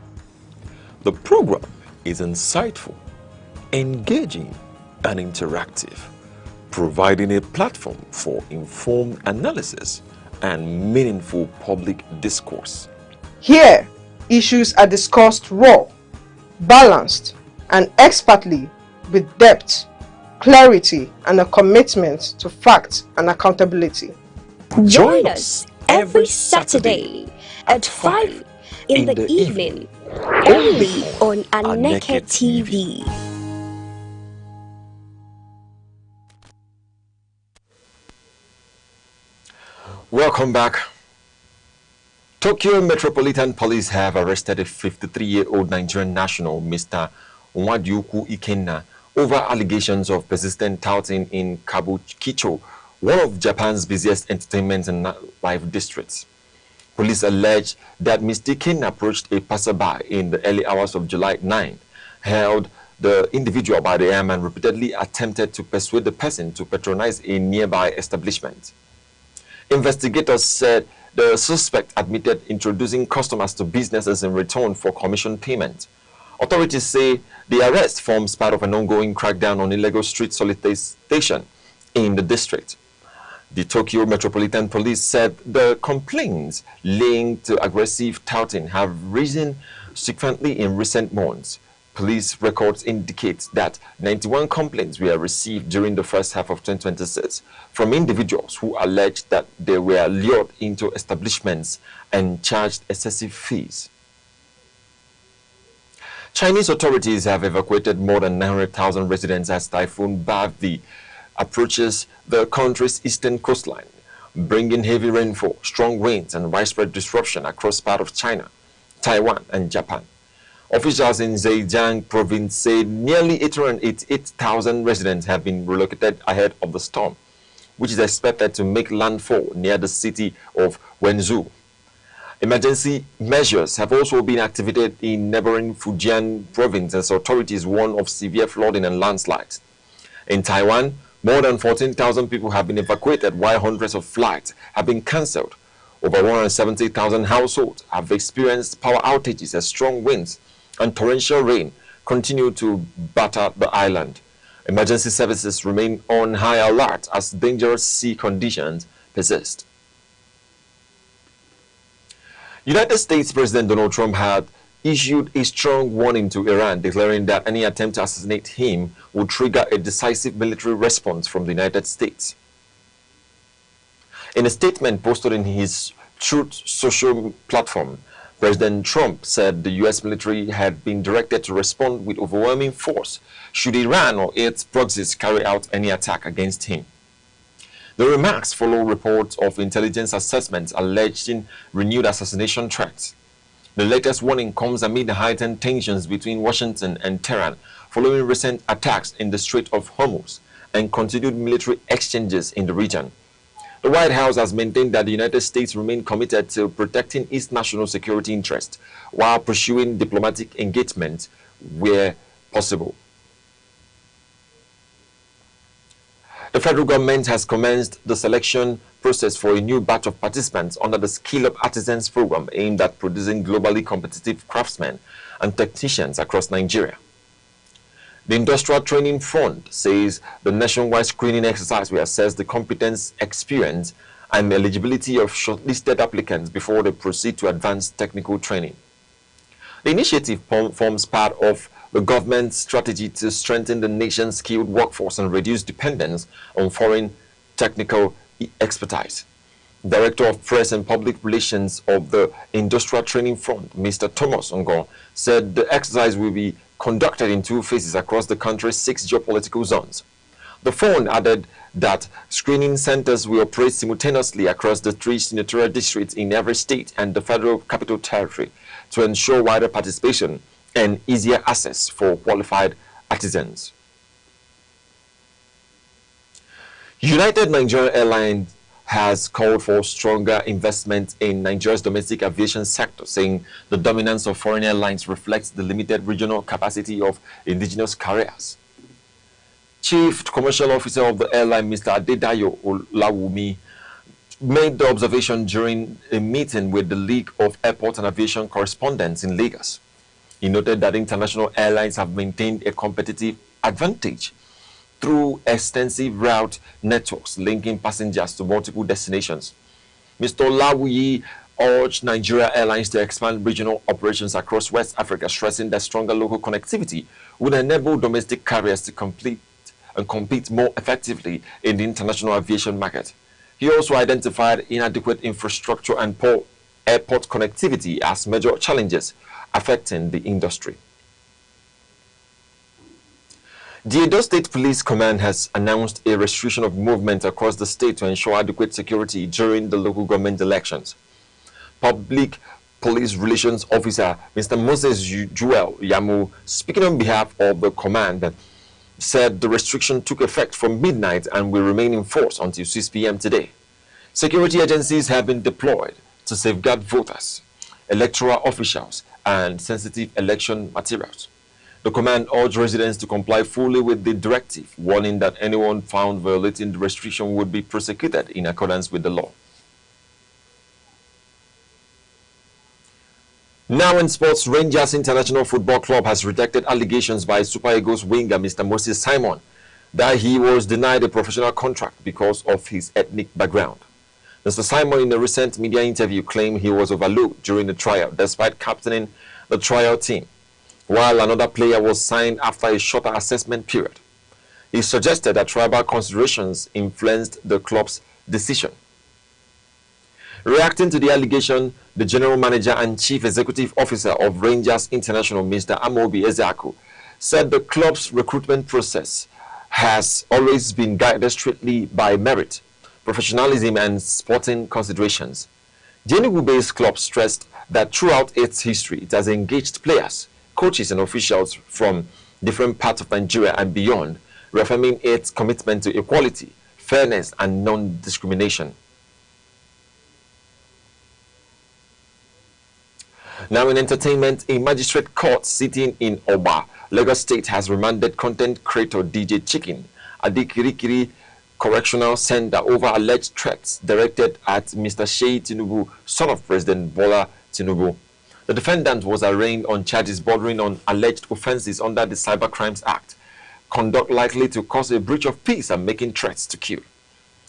The program is insightful, engaging, and interactive, providing a platform for informed analysis and meaningful public discourse.
Here, issues are discussed raw, balanced, and expertly with depth, clarity, and a commitment to fact and accountability.
Join us every Saturday at 5 in the evening, only on Aneke TV.
Welcome back. Tokyo Metropolitan Police have arrested a 53-year-old Nigerian national, Mr. Nwadiukwu Ikenna, over allegations of persistent touting in Kabukicho, one of Japan's busiest entertainment and nightlife districts. Police allege that Mr. Ikenna approached a passerby in the early hours of July 9, held the individual by the arm, and repeatedly attempted to persuade the person to patronize a nearby establishment. Investigators said the suspect admitted introducing customers to businesses in return for commission payment. Authorities say the arrest forms part of an ongoing crackdown on illegal street solicitation in the district. The Tokyo Metropolitan Police said the complaints linked to aggressive touting have risen significantly in recent months. Police records indicate that 91 complaints were received during the first half of 2026 from individuals who alleged that they were lured into establishments and charged excessive fees. Chinese authorities have evacuated more than 900,000 residents as Typhoon Bavi approaches the country's eastern coastline, bringing heavy rainfall, strong winds, and widespread disruption across part of China, Taiwan, and Japan. Officials in Zhejiang province say nearly 888,000 residents have been relocated ahead of the storm, which is expected to make landfall near the city of Wenzhou. Emergency measures have also been activated in neighboring Fujian province as authorities warn of severe flooding and landslides. In Taiwan, more than 14,000 people have been evacuated while hundreds of flights have been cancelled. Over 170,000 households have experienced power outages as strong winds and torrential rain continue to batter the island. Emergency services remain on high alert as dangerous sea conditions persist. United States President Donald Trump had issued a strong warning to Iran, declaring that any attempt to assassinate him would trigger a decisive military response from the United States. In a statement posted in his Truth social platform, President Trump said the U.S. military had been directed to respond with overwhelming force should Iran or its proxies carry out any attack against him. The remarks follow reports of intelligence assessments alleging renewed assassination threats. The latest warning comes amid the heightened tensions between Washington and Tehran following recent attacks in the Strait of Hormuz and continued military exchanges in the region. The White House has maintained that the United States remain committed to protecting its national security interests while pursuing diplomatic engagement where possible. The federal government has commenced the selection process for a new batch of participants under the Skill Up Artisans program aimed at producing globally competitive craftsmen and technicians across Nigeria. The Industrial Training Fund says the nationwide screening exercise will assess the competence, experience, and eligibility of shortlisted applicants before they proceed to advanced technical training. The initiative forms part of the government's strategy to strengthen the nation's skilled workforce and reduce dependence on foreign technical expertise. Director of Press and Public Relations of the Industrial Training Fund, Mr. Thomas Ongon, said the exercise will be conducted in 2 phases across the country's 6 geopolitical zones. The fund added that screening centers will operate simultaneously across the 3 senatorial districts in every state and the Federal Capital Territory to ensure wider participation and easier access for qualified artisans. United Nigeria Airlines has called for stronger investment in Nigeria's domestic aviation sector, saying the dominance of foreign airlines reflects the limited regional capacity of indigenous carriers. Chief Commercial Officer of the airline, Mr. Adedayo Olawumi, made the observation during a meeting with the League of Airport and Aviation Correspondents in Lagos. He noted that international airlines have maintained a competitive advantage through extensive route networks linking passengers to multiple destinations. Mr. Olawuyi urged Nigeria Airlines to expand regional operations across West Africa, stressing that stronger local connectivity would enable domestic carriers to compete more effectively in the international aviation market. He also identified inadequate infrastructure and poor airport connectivity as major challenges affecting the industry. The Edo State Police Command has announced a restriction of movement across the state to ensure adequate security during the local government elections. Public Police Relations Officer Mr. Moses Joel Yamu, speaking on behalf of the command, said the restriction took effect from midnight and will remain in force until 6 p.m. today. Security agencies have been deployed to safeguard voters, electoral officials, and sensitive election materials. The command urged residents to comply fully with the directive, warning that anyone found violating the restriction would be prosecuted in accordance with the law. Now in sports, Rangers International Football Club has rejected allegations by Super Eagles winger Mr. Moses Simon that he was denied a professional contract because of his ethnic background. Mr. Simon, in a recent media interview, claimed he was overlooked during the trial despite captaining the trial team, while another player was signed after a shorter assessment period. He suggested that tribal considerations influenced the club's decision. Reacting to the allegation, the general manager and chief executive officer of Rangers International, Mr. Amobi Ezeaku, said the club's recruitment process has always been guided strictly by merit, professionalism, and sporting considerations. The Enugu-based club stressed that throughout its history, it has engaged players, coaches, and officials from different parts of Nigeria and beyond, reaffirming its commitment to equality, fairness, and non-discrimination.
Now in entertainment, a magistrate court sitting in Oba, Lagos State has remanded content creator DJ Chicken at the Kirikiri Correctional Center over alleged threats directed at Mr. Sheyi Tinubu, son of President Bola Tinubu. The defendant was arraigned on charges bordering on alleged offenses under the Cyber Crimes Act, conduct likely to cause a breach of peace and making threats to kill.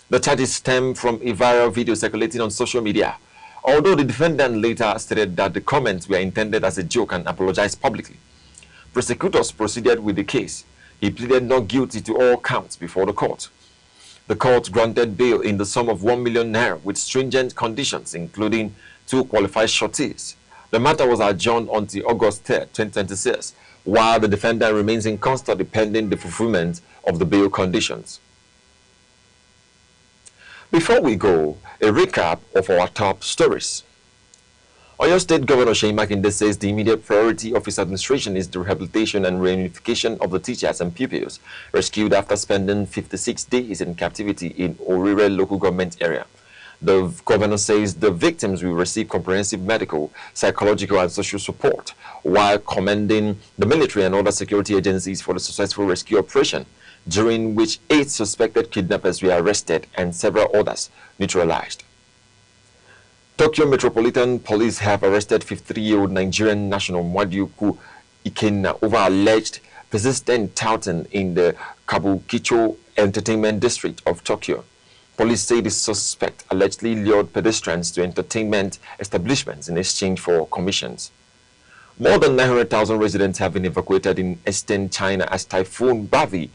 The charges stem from a viral video circulating on social media, although the defendant later stated that the comments were intended as a joke and apologized publicly. Prosecutors proceeded with the case. He pleaded not guilty to all counts before the court. The court granted bail in the sum of 1 million naira with stringent conditions, including 2 qualified sureties. The matter was adjourned until August 3, 2026, while the defendant remains in custody pending the fulfillment of the bail conditions. Before we go, a recap of our top stories. Oyo State Governor Seyi Makinde says the immediate priority of his administration is the rehabilitation and reunification of the teachers and pupils rescued after spending 56 days in captivity in Orire local government area. The governor says the victims will receive comprehensive medical, psychological and social support, while commending the military and other security agencies for the successful rescue operation, during which 8 suspected kidnappers were arrested and several others neutralized. Tokyo Metropolitan Police have arrested 53-year-old Nigerian national Mwadiuku Ikenna over alleged persistent touting in the Kabukicho entertainment district of Tokyo. Police say the suspect allegedly lured pedestrians to entertainment establishments in exchange for commissions. More than 900,000 residents have been evacuated in eastern China as Typhoon Bavi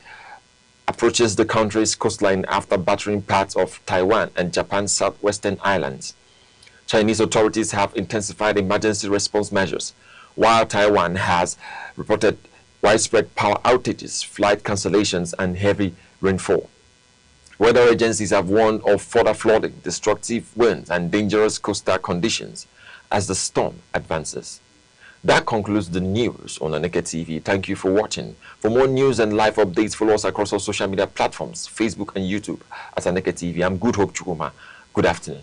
approaches the country's coastline after battering parts of Taiwan and Japan's southwestern islands. Chinese authorities have intensified emergency response measures, while Taiwan has reported widespread power outages, flight cancellations, and heavy rainfall. Weather agencies have warned of further flooding, destructive winds, and dangerous coastal conditions as the storm advances. That concludes the news on Aneke TV. Thank you for watching. For more news and live updates, follow us across our social media platforms, Facebook and YouTube at Aneke TV. I'm Good Hope Chukuma. Good afternoon.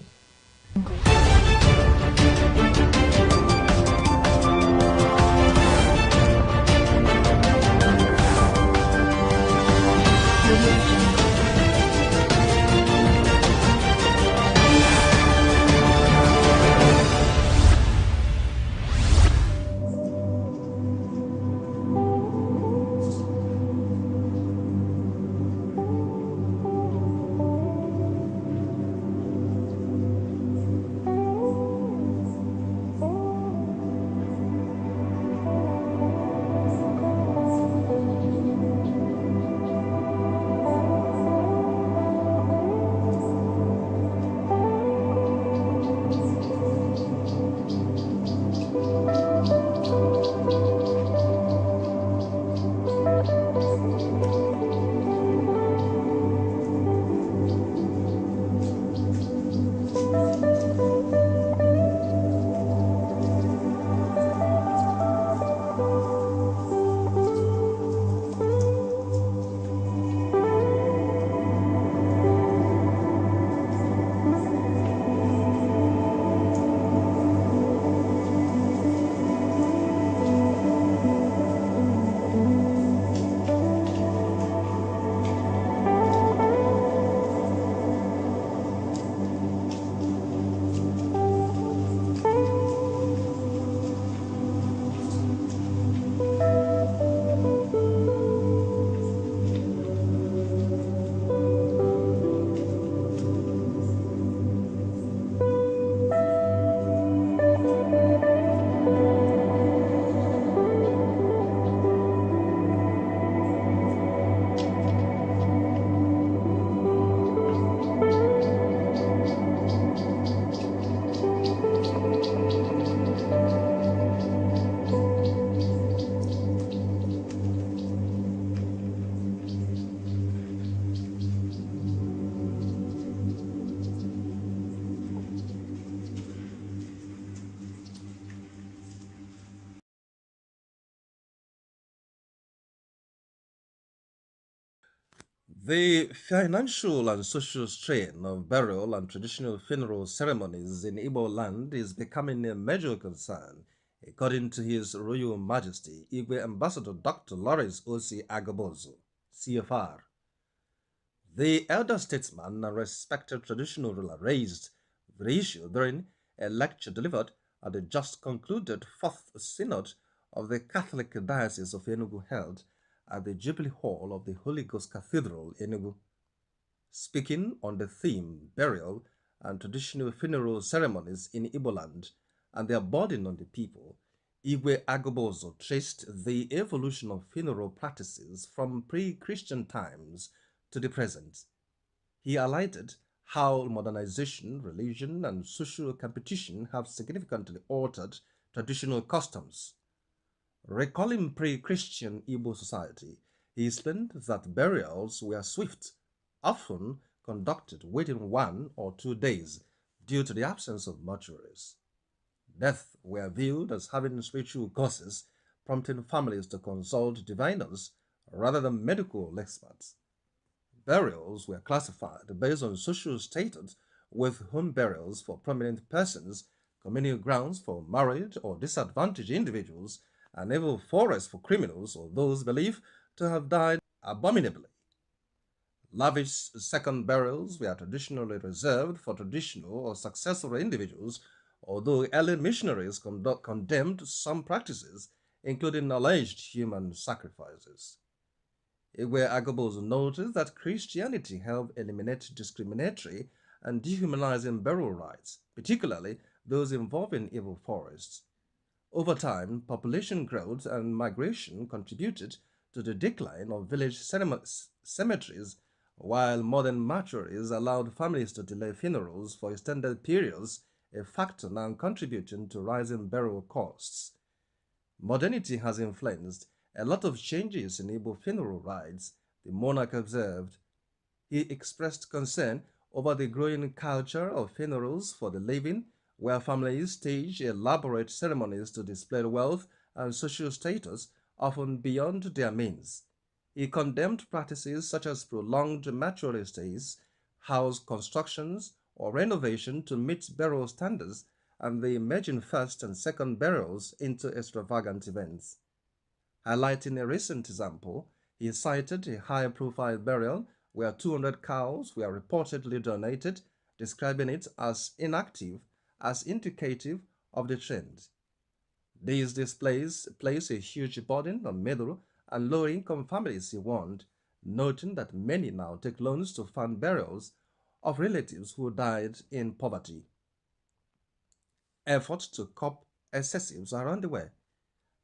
The financial and social strain of burial and traditional funeral ceremonies in Igbo land is becoming a major concern according to His Royal Majesty Igwe Ambassador Dr. Lawrence O.C. Agabozo, CFR. The elder statesman and respected traditional ruler raised the issue during a lecture delivered at the just concluded Fourth Synod of the Catholic Diocese of Enugu held at the Jubilee Hall of the Holy Ghost Cathedral, Enugu. Speaking on the theme burial and traditional funeral ceremonies in Igbo land and their burden on the people, Igwe Agabozo traced the evolution of funeral practices from pre-Christian times to the present. He highlighted how modernization, religion, and social competition have significantly altered traditional customs. Recalling pre-Christian Igbo society, he explained that burials were swift, often conducted within 1 or 2 days due to the absence of mortuaries. Death were viewed as having spiritual causes, prompting families to consult diviners rather than medical experts. Burials were classified based on social status, with home burials for prominent persons, communal grounds for married or disadvantaged individuals, and even forests for criminals or those believed to have died abominably. Lavish second burials were traditionally reserved for traditional or successful individuals, although early missionaries condemned some practices, including alleged human sacrifices. Igwe Agabozo noted that Christianity helped eliminate discriminatory and dehumanizing burial rites, particularly those involving evil forests. Over time, population growth and migration contributed to the decline of village cemeteries, while modern mortuaries allowed families to delay funerals for extended periods, a factor now contributing to rising burial costs. Modernity has influenced a lot of changes in Igbo funeral rites, the monarch observed. He expressed concern over the growing culture of funerals for the living, where families stage elaborate ceremonies to display wealth and social status, often beyond their means. He condemned practices such as prolonged mortuary stays, house constructions, or renovation to meet burial standards, and the emerging first and second burials into extravagant events. Highlighting a recent example, he cited a high-profile burial where 200 cows were reportedly donated, describing it as inactive, as indicative of the trend. These displays place a huge burden on middle and low-income families, he warned, noting that many now take loans to fund burials of relatives who died in poverty. Efforts to curb excessives are underway.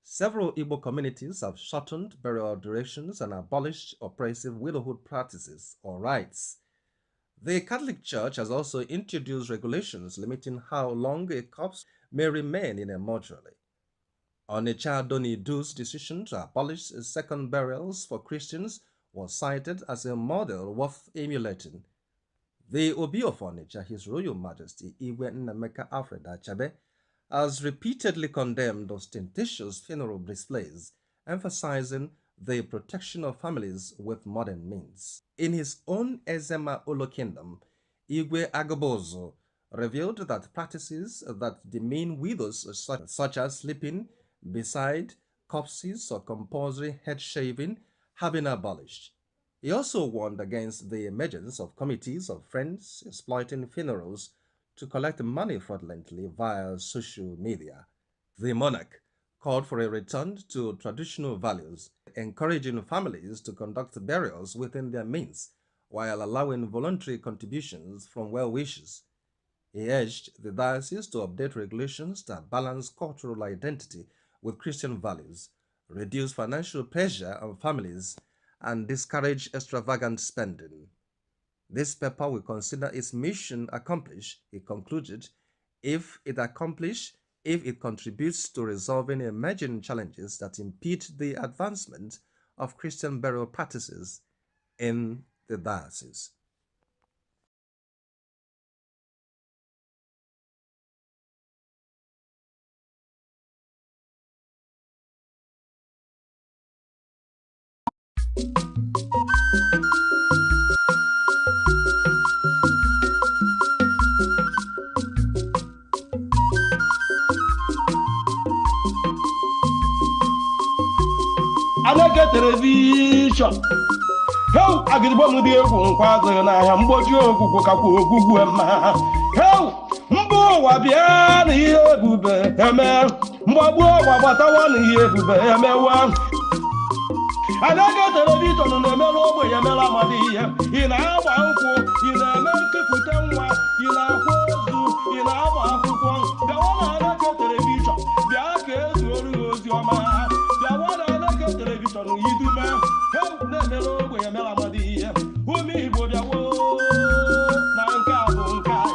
Several Igbo communities have shortened burial durations and abolished oppressive widowhood practices or rites. The Catholic Church has also introduced regulations limiting how long a corpse may remain in a mortuary. Onitsha Donidu's decision to abolish second burials for Christians was cited as a model worth emulating. The Obi of Onitsha, His Royal Majesty Igwe Nnemeka Alfred Achabe, has repeatedly condemned ostentatious funeral displays, emphasizing the protection of families with modern means. In his own Ezema Olo Kingdom, Igwe Agabozo revealed that practices that demean widows such as sleeping beside corpses or compulsory head shaving have been abolished. He also warned against the emergence of committees of friends exploiting funerals to collect money fraudulently via social media. The monarch called for a return to traditional values, encouraging families to conduct burials within their means while allowing voluntary contributions from well-wishers. He urged the diocese to update regulations that balance cultural identity with Christian values, reduce financial pressure on families, and discourage extravagant spending. This paper will consider its mission accomplished, he concluded, if it contributes to resolving emerging challenges that impede the advancement of Christian burial practices in the diocese.
television. How I get one with the father and I am what you go. How Mbo Wabian here, Bube, Mbo, what I want here, Bube, I got television on the mellow way, Mela Madia, in our uncle, in America, in our Hozu, in our uncle, the one I got television, the Arcades will your man, the one I got television, you do man, help the mellow way, Mela Madia, who me would have Nanka, Bunkai.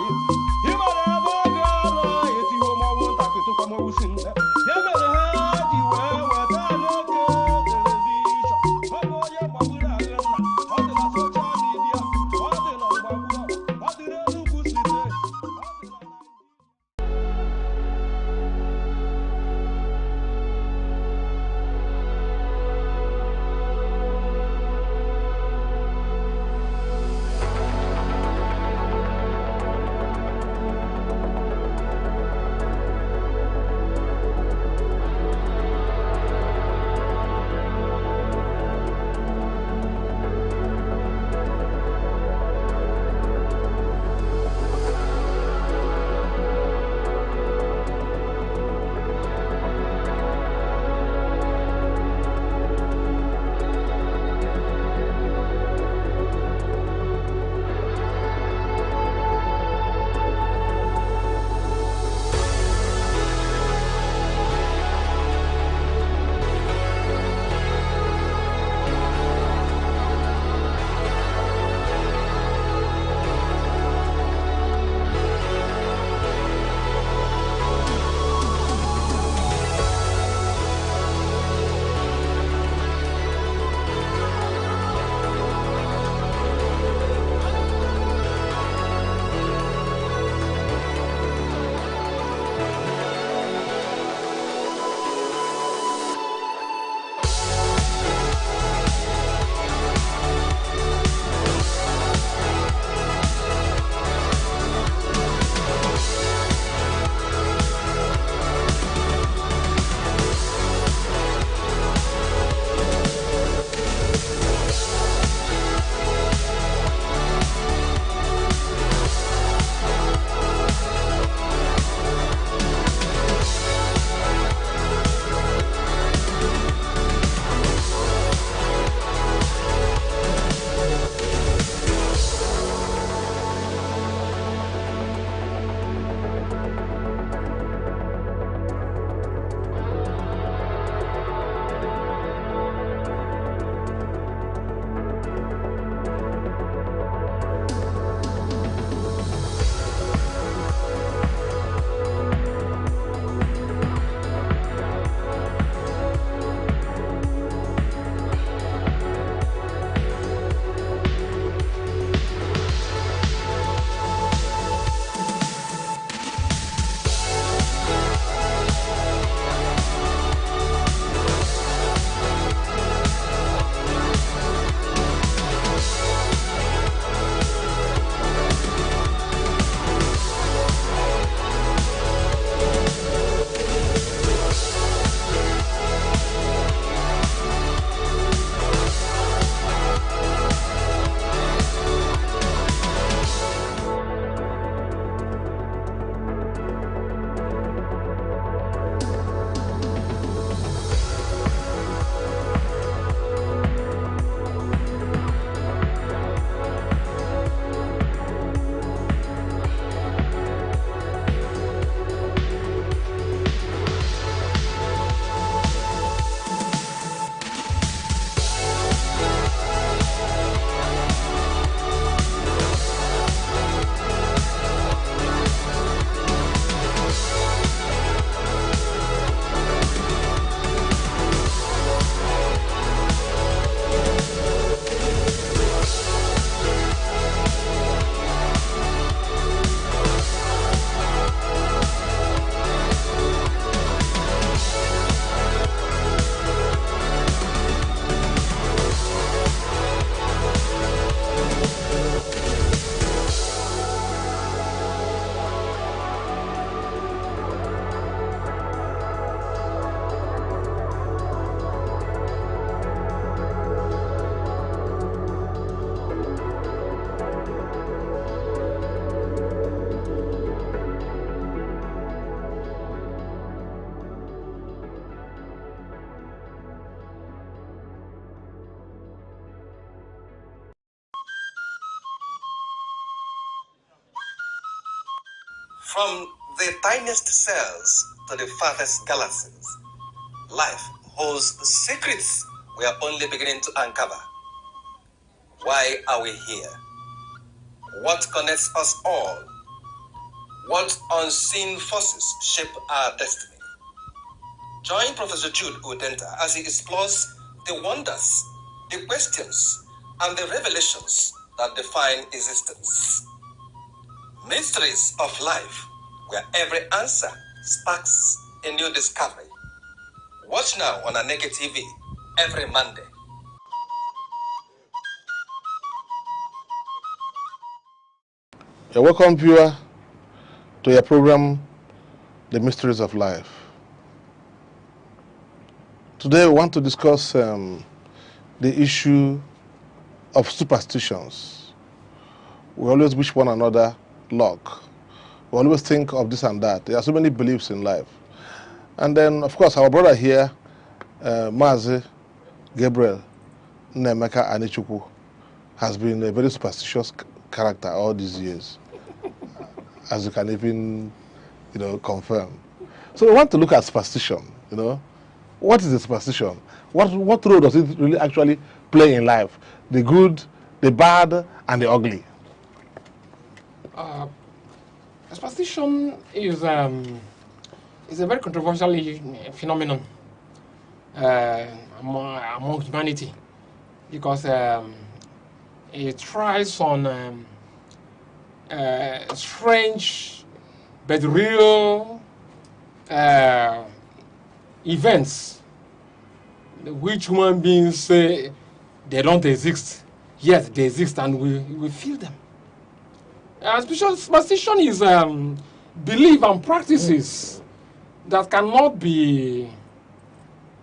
You might have a girl, if you want to come over soon. You better have you what I know.
From the tiniest cells to the farthest galaxies, life holds secrets we are only beginning to uncover. Why are we here? What connects us all? What unseen forces shape our destiny? Join Professor Jude Udenta as he explores the wonders, the questions, and the revelations that define existence. Mysteries of life, where every answer sparks a new discovery. Watch now on Aneke TV every Monday.
You're welcome, viewer, to your program, The Mysteries of Life. Today we want to discuss the issue of superstitions. We always wish one another luck. We always think of this and that. There are so many beliefs in life. And then, of course, our brother here, Mazi Gabriel Nnemeka Anichukwu, has been a very superstitious character all these years, as you can even, confirm. So we want to look at superstition. What is a superstition? What role does it really actually play in life? The good, the bad, and the ugly.
Superstition is a very controversial phenomenon among humanity, because it thrives on strange but real events which human beings say they don't exist, yet they exist and we feel them. Superstition is belief and practices that cannot be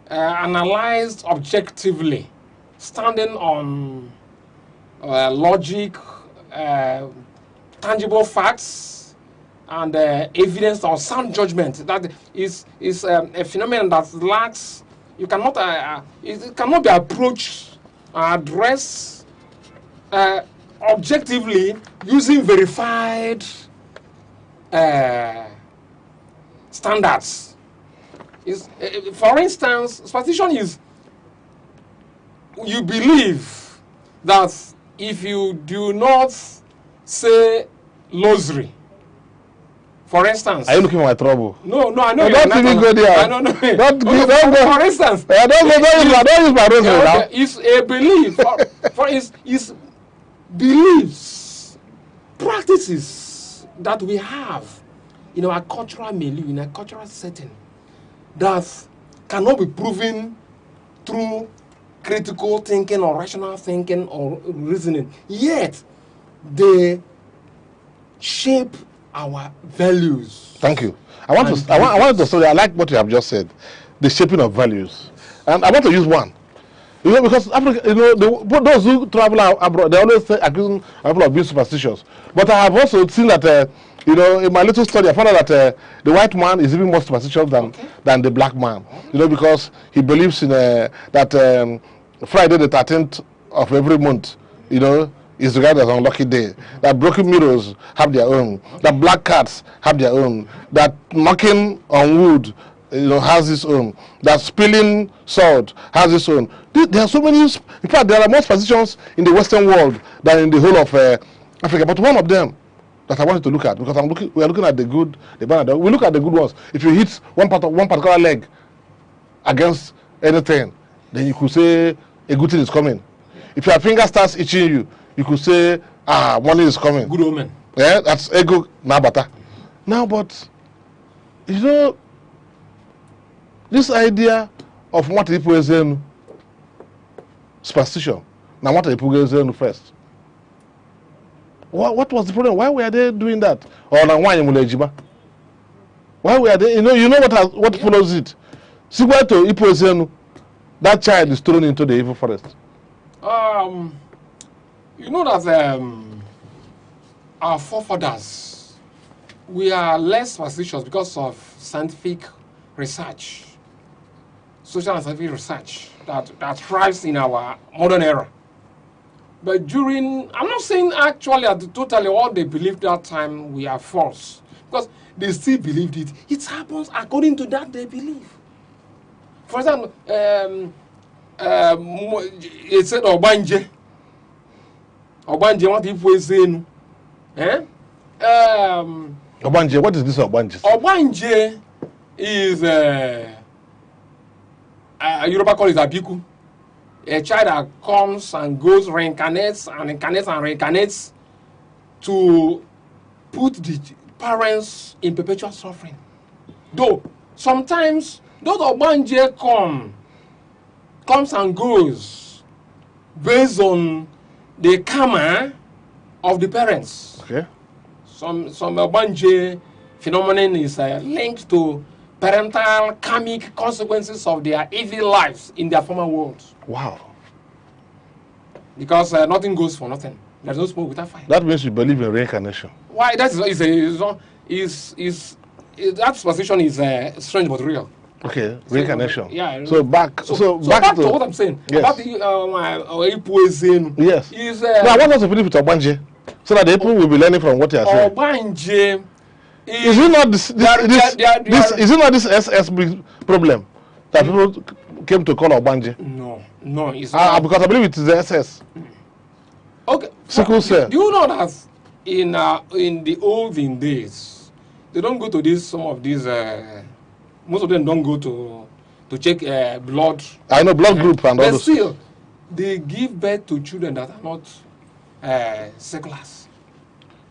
analyzed objectively, standing on logic, tangible facts, and evidence or sound judgment. That is a phenomenon that lacks. You cannot. It cannot be approached, addressed objectively using verified standards. For instance, superstition is you believe that if you do not say rosary, for instance.
Are you looking for my trouble?
No, I know.
Don't even go there.
I don't know.
Don't go.
For instance.
Don't use my rosary now.
It's a belief. It's beliefs, practices that we have in our cultural milieu, in a cultural setting, that cannot be proven through critical thinking or rational thinking or reasoning. Yet, they shape our values.
Thank you. I want to study. I like what you have just said, the shaping of values, and I want to use one. Because Africa, those who travel abroad, they always accuse people of being superstitious. But I have also seen that, in my little study, I found out that the white man is even more superstitious than the black man. Because he believes in that Friday the 13th of every month, is regarded as an unlucky day. That broken mirrors have their own. That black cats have their own. That knocking on wood, has its own. That spilling salt has its own. There are so many. In fact, there are more superstitions in the Western world than in the whole of Africa. But one of them that I wanted to look at, because we are looking at the good, the bad. We look at the good ones. If you hit one particular leg against anything, then you could say a good thing is coming. If your finger starts itching you, you could say, money is coming.
Good omen.
Yeah, that's ego nabata. Now, but this idea of what people are saying, superstition. Now, what people are saying first? What was the problem? Why were they doing that? Or now why Why were they? What follows it? See where to people saying that child is thrown into the evil forest.
You know that our forefathers, we are less superstitious because of scientific research, social and scientific research that thrives in our modern era. But I'm not saying actually totally all they believed that time we are false, because they still believed it. It happens according to that they believe. For example, it said Obanje. Obanje, what if we say
Obanje, what is this Obanje?
Obanje is Yoruba call it Abiku. A child that comes and goes, reincarnates and incarnates and reincarnates to put the parents in perpetual suffering. Though sometimes those Obanje comes and goes based on the karma of the parents.
Okay.
Some Obanje phenomenon is linked to parental karmic consequences of their evil lives in their former worlds.
Wow.
Because nothing goes for nothing. There's no smoke without fire.
That means you believe in reincarnation.
Why? That that position is strange but real.
Okay, reincarnation.
Yeah.
So back to
what I'm saying.
Yes.
About the
yes.
Is
no, I want us to finish with Obanje, so that the people will be learning from what you are saying.
Obanje
is it not this is it not this SSB problem that people came to call Obanje?
No, it's not.
Because I believe it is the SS.
Okay.
Sickle cell.
Do you know that in the olden days, they don't go to some of these. Most of them don't go to check blood.
I know blood group and all those.
But still, they give birth to children that are not seculars.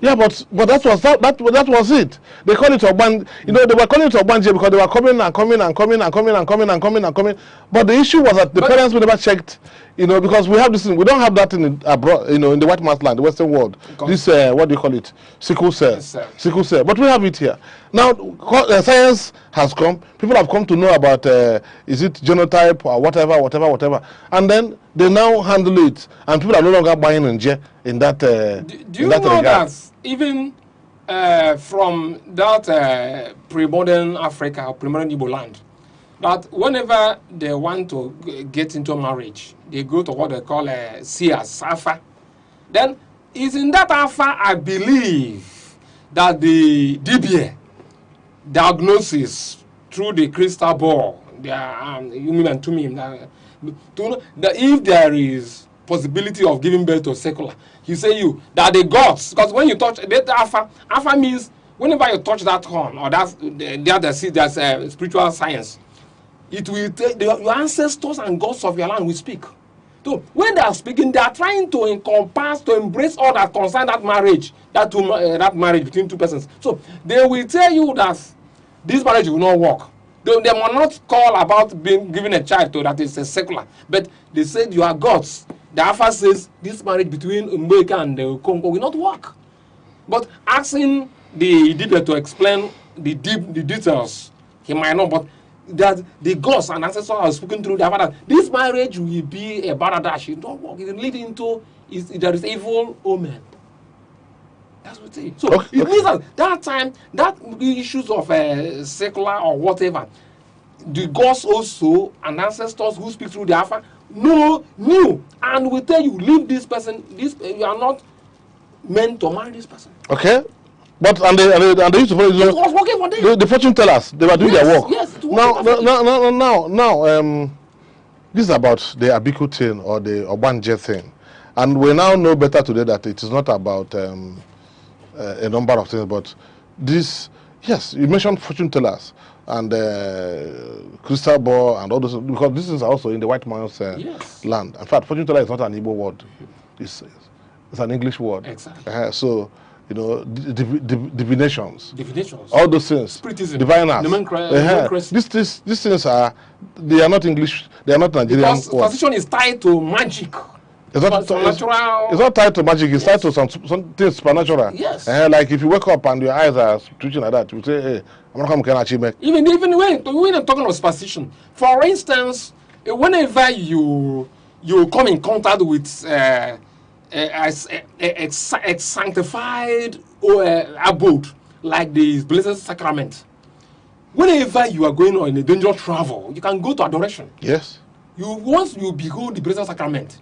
Yeah, but that was it. They call it Obanje. You know, they were calling it Obanje because they were coming. But the issue was that the parents were never checked. You know, because we have this thing. We don't have that in abroad. You know, in the white man's land, the Western world. This what do you call it? Sickle cell. Sickle cell. But we have it here now. Science has come. People have come to know about is it genotype or whatever, and then they now handle it, and people are no longer buying in that.
Do you know that even from that pre-modern Africa or pre-modern Igbo land, that whenever they want to get into marriage, they go to what they call a seers, Alpha. Then it's in that Alpha, I believe, that the DBA diagnosis through the crystal ball, human to me, that if there is possibility of giving birth to a secular, you say that the gods, because when you touch that Alpha means whenever you touch that horn or that's spiritual science, it will take your ancestors and gods of your land will speak. So when they are speaking, they are trying to encompass, to embrace all that concern that marriage, that marriage between two persons. So they will tell you that this marriage will not work. They will not call about giving a child to that is a secular, but they said you are gods. The Alpha says this marriage between Mbeka and the Congo will not work. But asking the Idibia to explain the details, he might not, but that the gods and ancestors are speaking through the Alpha, this marriage will be a baradash. It don't work. It will lead into, there is evil omen. That's what it is. So it means that time, that issues of secular or whatever, the gods also and ancestors who speak through the Alpha knew and will tell you, leave this person, you are not meant to marry this person.
Okay. But and they used to follow
it was working for them.
The fortune tellers, they were doing their work.
Yes,
now, this is about the Abiku thing or the Obanje thing. And we now know better today that it is not about a number of things, but this, yes, you mentioned fortune tellers and crystal ball and all those, because this is also in the white man's land. In fact, fortune teller is not an Igbo word. It's an English word.
Exactly.
So, you know, divinations,
all
those things,
spiritism,
diviners. These things are not English, they are not Nigerian
words. Because position is tied to magic.
It's not tied to magic, it's tied to something supernatural.
Yes.
Like if you wake up and your eyes are twitching like that, you say, hey, I'm not going to achieve.
Even when I'm talking of superstition, for instance, whenever you come in contact with a sanctified abode like the Blessed Sacrament, whenever you are going on a dangerous travel, you can go to adoration.
Yes.
Once you behold the Blessed Sacrament,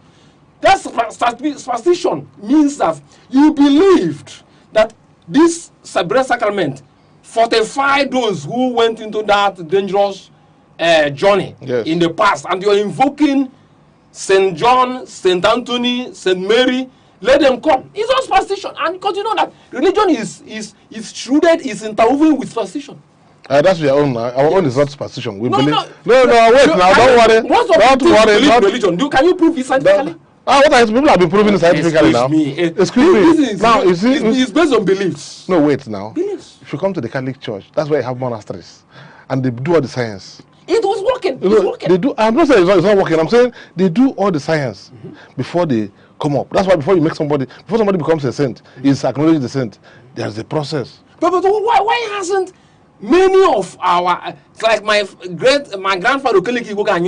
that superstition means that you believed that this Blessed Sacrament fortify those who went into that dangerous journey in the past, and you're invoking St. John, St. Anthony, St. Mary. Let them come. It's all superstition, and because you know that religion is shrouded, is interwoven with superstition.
That's your own. Our own is not superstition. We believe.
No,
wait now. Don't worry. Don't worry.
Not religion. Can you prove it scientifically?
What are people have been proving scientifically now? Excuse me. Now, you see,
it's based on beliefs.
No, wait now.
Beliefs.
If you come to the Catholic Church, that's where you have monasteries, and they do all the science.
It was working.
They do. I'm not saying it's not working. I'm saying they do all the science before they come up. That's why before you make somebody, before somebody becomes a saint, is acknowledged the saint. There's a process.
But why hasn't many of our, like my grandfather Okeleki Goga.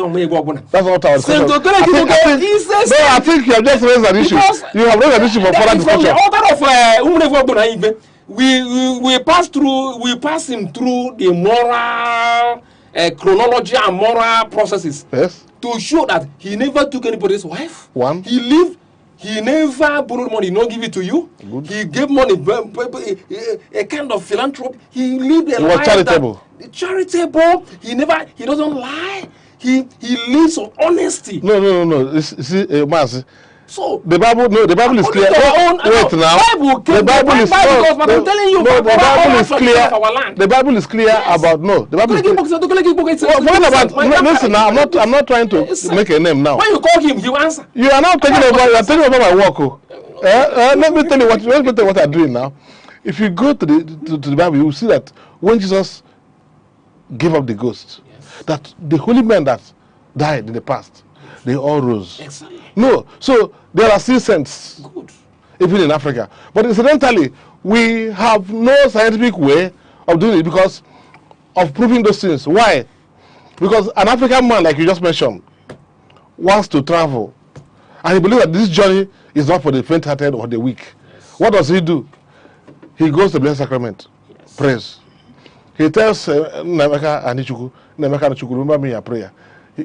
That's not our discussion.
I
think you have just raised an issue. You have raised an issue for further discussion.
From the author of we pass him through the moral chronology and moral processes.
Yes.
To show that he never took anybody's wife.
One.
He lived. He never borrowed money, not give it to you. Good. He gave money, a kind of philanthropy. He lived a life
charitable.
Charitable. He doesn't lie. He lives on honesty.
No. See, Marcy.
So
the Bible is clear. Wait now. The Bible is clear.
I'm telling you,
the Bible is clear. The Bible is clear about The Bible is clear. Listen now. I'm not trying to make a name now.
When you call him, he answer.
You are now taking over. You are taking over my work. Let me tell you what I'm doing now. If you go to the Bible, you will see that when Jesus gave up the ghost, that the holy men that died in the past, they all rose.
Exactly.
No, so there are still saints, even in Africa. But incidentally, we have no scientific way of doing it because of proving those things. Why? Because an African man, like you just mentioned, wants to travel, and he believes that this journey is not for the faint-hearted or the weak. What does he do? He goes to the Blessed Sacrament, prays. He tells Nemeka and Ichuku, remember me in your prayer.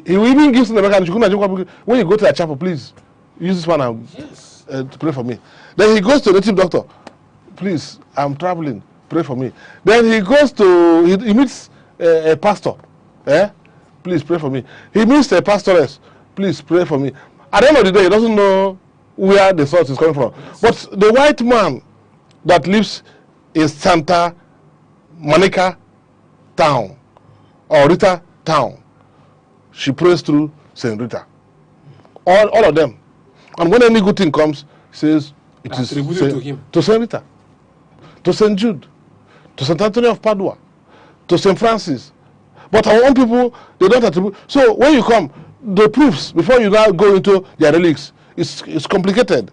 He will even give Nemeka and Ichuku, when you go to a chapel, please use this one and to pray for me. Then he goes to the native doctor, please, I'm traveling, pray for me. Then he goes to, he meets a pastor, please pray for me. He meets a pastoress, please pray for me. At the end of the day, he doesn't know where the source is coming from. But the white man that lives in Santa Monica town or Rita town, she prays through Saint Rita. All of them. And when any good thing comes, he says it is
to him.
To Saint Rita, to Saint Jude, to Saint Anthony of Padua, to Saint Francis. But our own people, they don't attribute. So when you come, the proofs before you now go into their relics, it's complicated,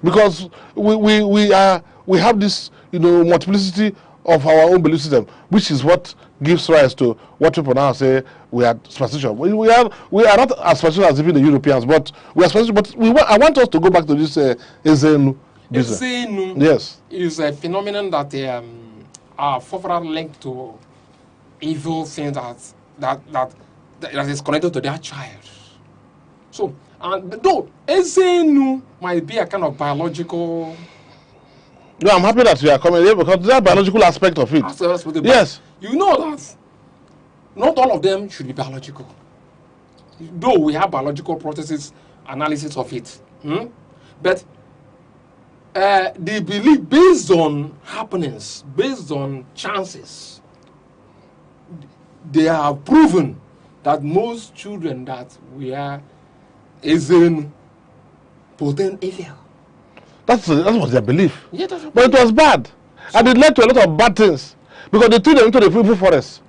because we have this multiplicity of our own belief system, which is what gives rise to what people now say we are superstitious. We are not as superstitious as even the Europeans, but we are superstitious. But I want us to go back to this Ezenu business.
Ezenu,
yes,
is a phenomenon that are forever linked to evil things that is connected to their child. So, though Ezenu might be a kind of biological.
No, I'm happy that you are coming here because there's a biological aspect of it. Yes.
You know that not all of them should be biological. Though we have biological processes, analysis of it. But they believe based on happenings, based on chances, they have proven that most children that we are is in potent evil.
That was their belief.
Yeah,
but it was bad. And it led to a lot of bad things. Because they threw them into the fruitful forest.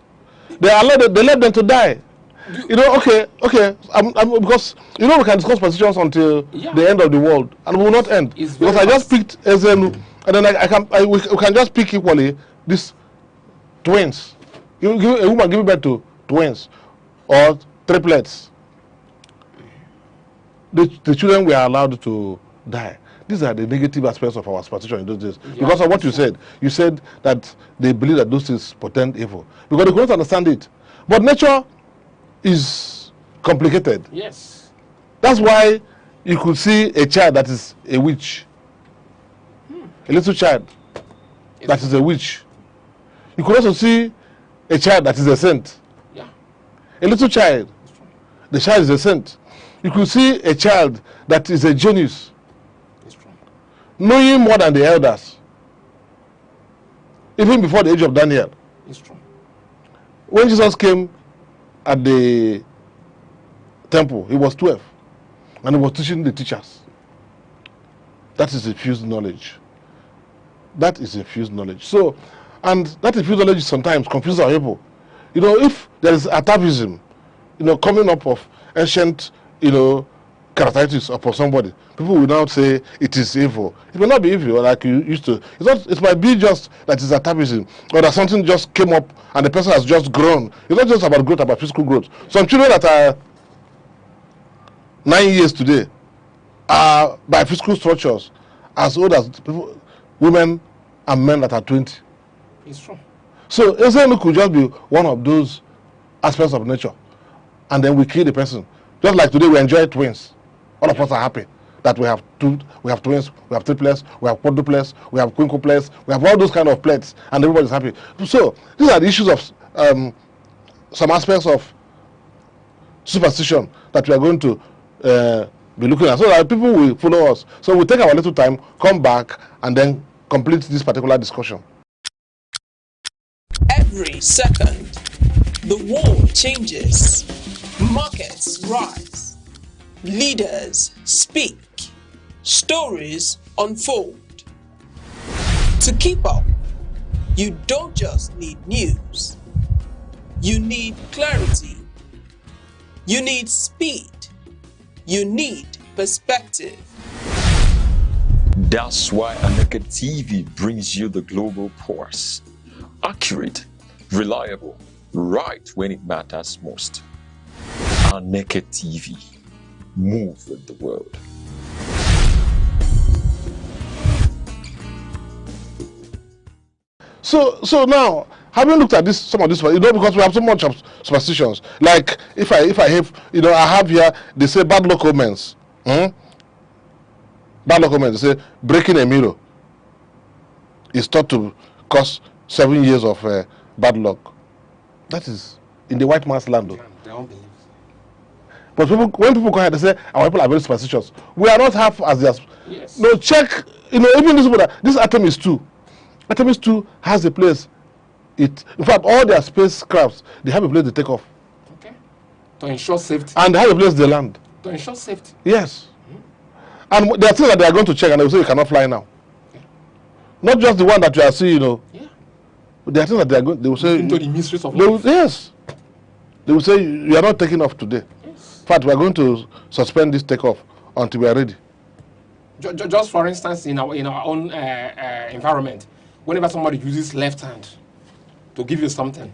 They let them to die. Okay. Because, we can discuss positions until the end of the world. And we will not end. Because I just picked Ezenu. And then we can just pick equally these twins. A woman giving birth to twins or triplets. The children were allowed to die. These are the negative aspects of our superstition in those days. Because of what you said. You said that they believe that those things portend evil. Because they couldn't understand it. But nature is complicated.
Yes.
That's why you could see a child that is a witch. A little child that is a witch. You could also see a child that is a saint.
Yeah.
A little child. The child is a saint. You could see a child that is a genius. Knowing more than the elders. Even before the age of Daniel.
It's true.
When Jesus came at the temple, he was 12. And he was teaching the teachers. That is infused knowledge. That is infused knowledge. So, and that infused knowledge sometimes confuses our people. You know, if there is atavism, you know, coming up of ancient, you know, characteristics upon somebody, people will now say it is evil. It may not be evil like you used to. It's not. It might be just that it's atavism, or that something just came up and the person has just grown. It's not just about growth, about physical growth. Some children that are 9 years today are by physical structures as old as people, women and men that are 20.
It's true.
So Enugu could just be one of those aspects of nature, and then we kill the person. Just like today we enjoy twins. All of us are happy that we have twins, we have triplets, we have quadruplets, we have quintuplets, we have all those kind of plates, and everybody's happy. So these are the issues of some aspects of superstition that we are going to be looking at, so that people will follow us. So we'll take our little time, come back, and then complete this particular discussion.
Every second, the world changes, markets rise, leaders speak, stories unfold. To keep up, you don't just need news, you need clarity, you need speed, you need perspective.
That's why Aneke TV brings you the global pulse. Accurate, reliable, right when it matters most. Aneke TV. Move with the world.
So now, having looked at some of this, you know, because we have so much of superstitions. Like if I have, you know, I have here, they say bad luck omens. Bad luck omens. They say breaking a mirror is thought to cause 7 years of bad luck. That is in the white man's land, though. But people, when people come here, they say our people are very superstitious. We are not half as their. Yes. No, check. You know, even this people, this Artemis 2. Artemis 2 has a place. In fact, all their spacecrafts, they have a place to take off.
Okay. To ensure safety.
And they have a place they land.
To ensure safety.
Yes. And there are things that they are going to check, and they will say you cannot fly now. Okay. Not just the one that you are seeing, you know. Yeah. But there are things that they are going. They will say
into the mysteries of life.
Yes. They will say you are not taking off today. In fact, we are going to suspend this takeoff until we are ready.
Just for instance, in our own environment, whenever somebody uses left hand to give you something,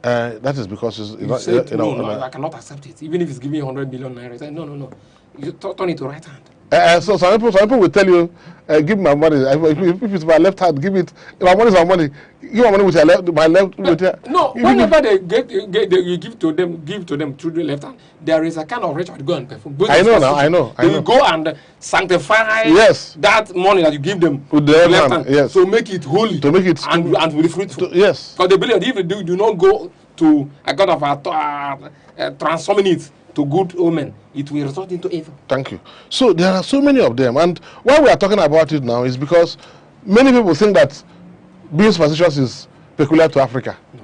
that is because it's
say, no, I cannot accept it. Even if it's giving you 100 billion naira, say, no. You turn it to right hand.
So some people will tell you, give me my money. If it's my left hand, give it. If my money is my money. Give my money with your left. My left.
No, whenever they you give to them through the left hand, there is a kind of ritual to go and perform.
I know.
They will go and sanctify that money that you give them
with the left hand. Yes.
So make it holy.
To make it
and to be fruitful.
Yes.
Because they believe that if you do not go to a kind of transforming it to good omen, it will result into evil.
Thank you. So there are so many of them, and why we are talking about it now is because many people think that being superstitious is peculiar to Africa. No.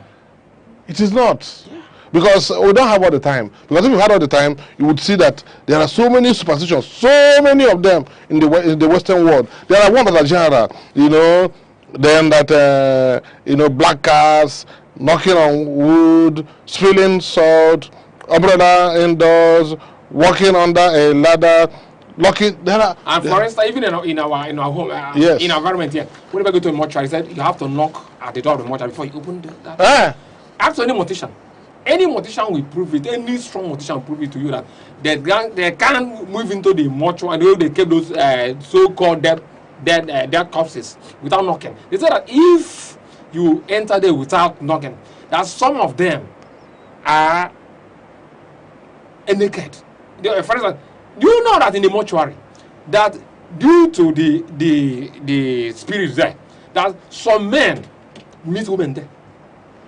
It is not. Yeah. Because we don't have all the time. Because if you had all the time, you would see that there are so many superstitions, so many of them in the Western world. There are one that are general, you know, then that, you know, black cars, knocking on wood, spilling salt, umbrella indoors, walking under a ladder, locking.
And for instance, even in our home, in our environment here, whenever you go to a mortuary, said you have to knock at the door of the mortuary before you open that. Ask any mortician. Any mortician will prove it. Any strong mortician will prove it to you that they can't move into the mortuary. They keep those so-called dead corpses without knocking. They say that if you enter there without knocking, that some of them are naked. For instance, do you know that in the mortuary, that due to the spirits there, that some men meet women there?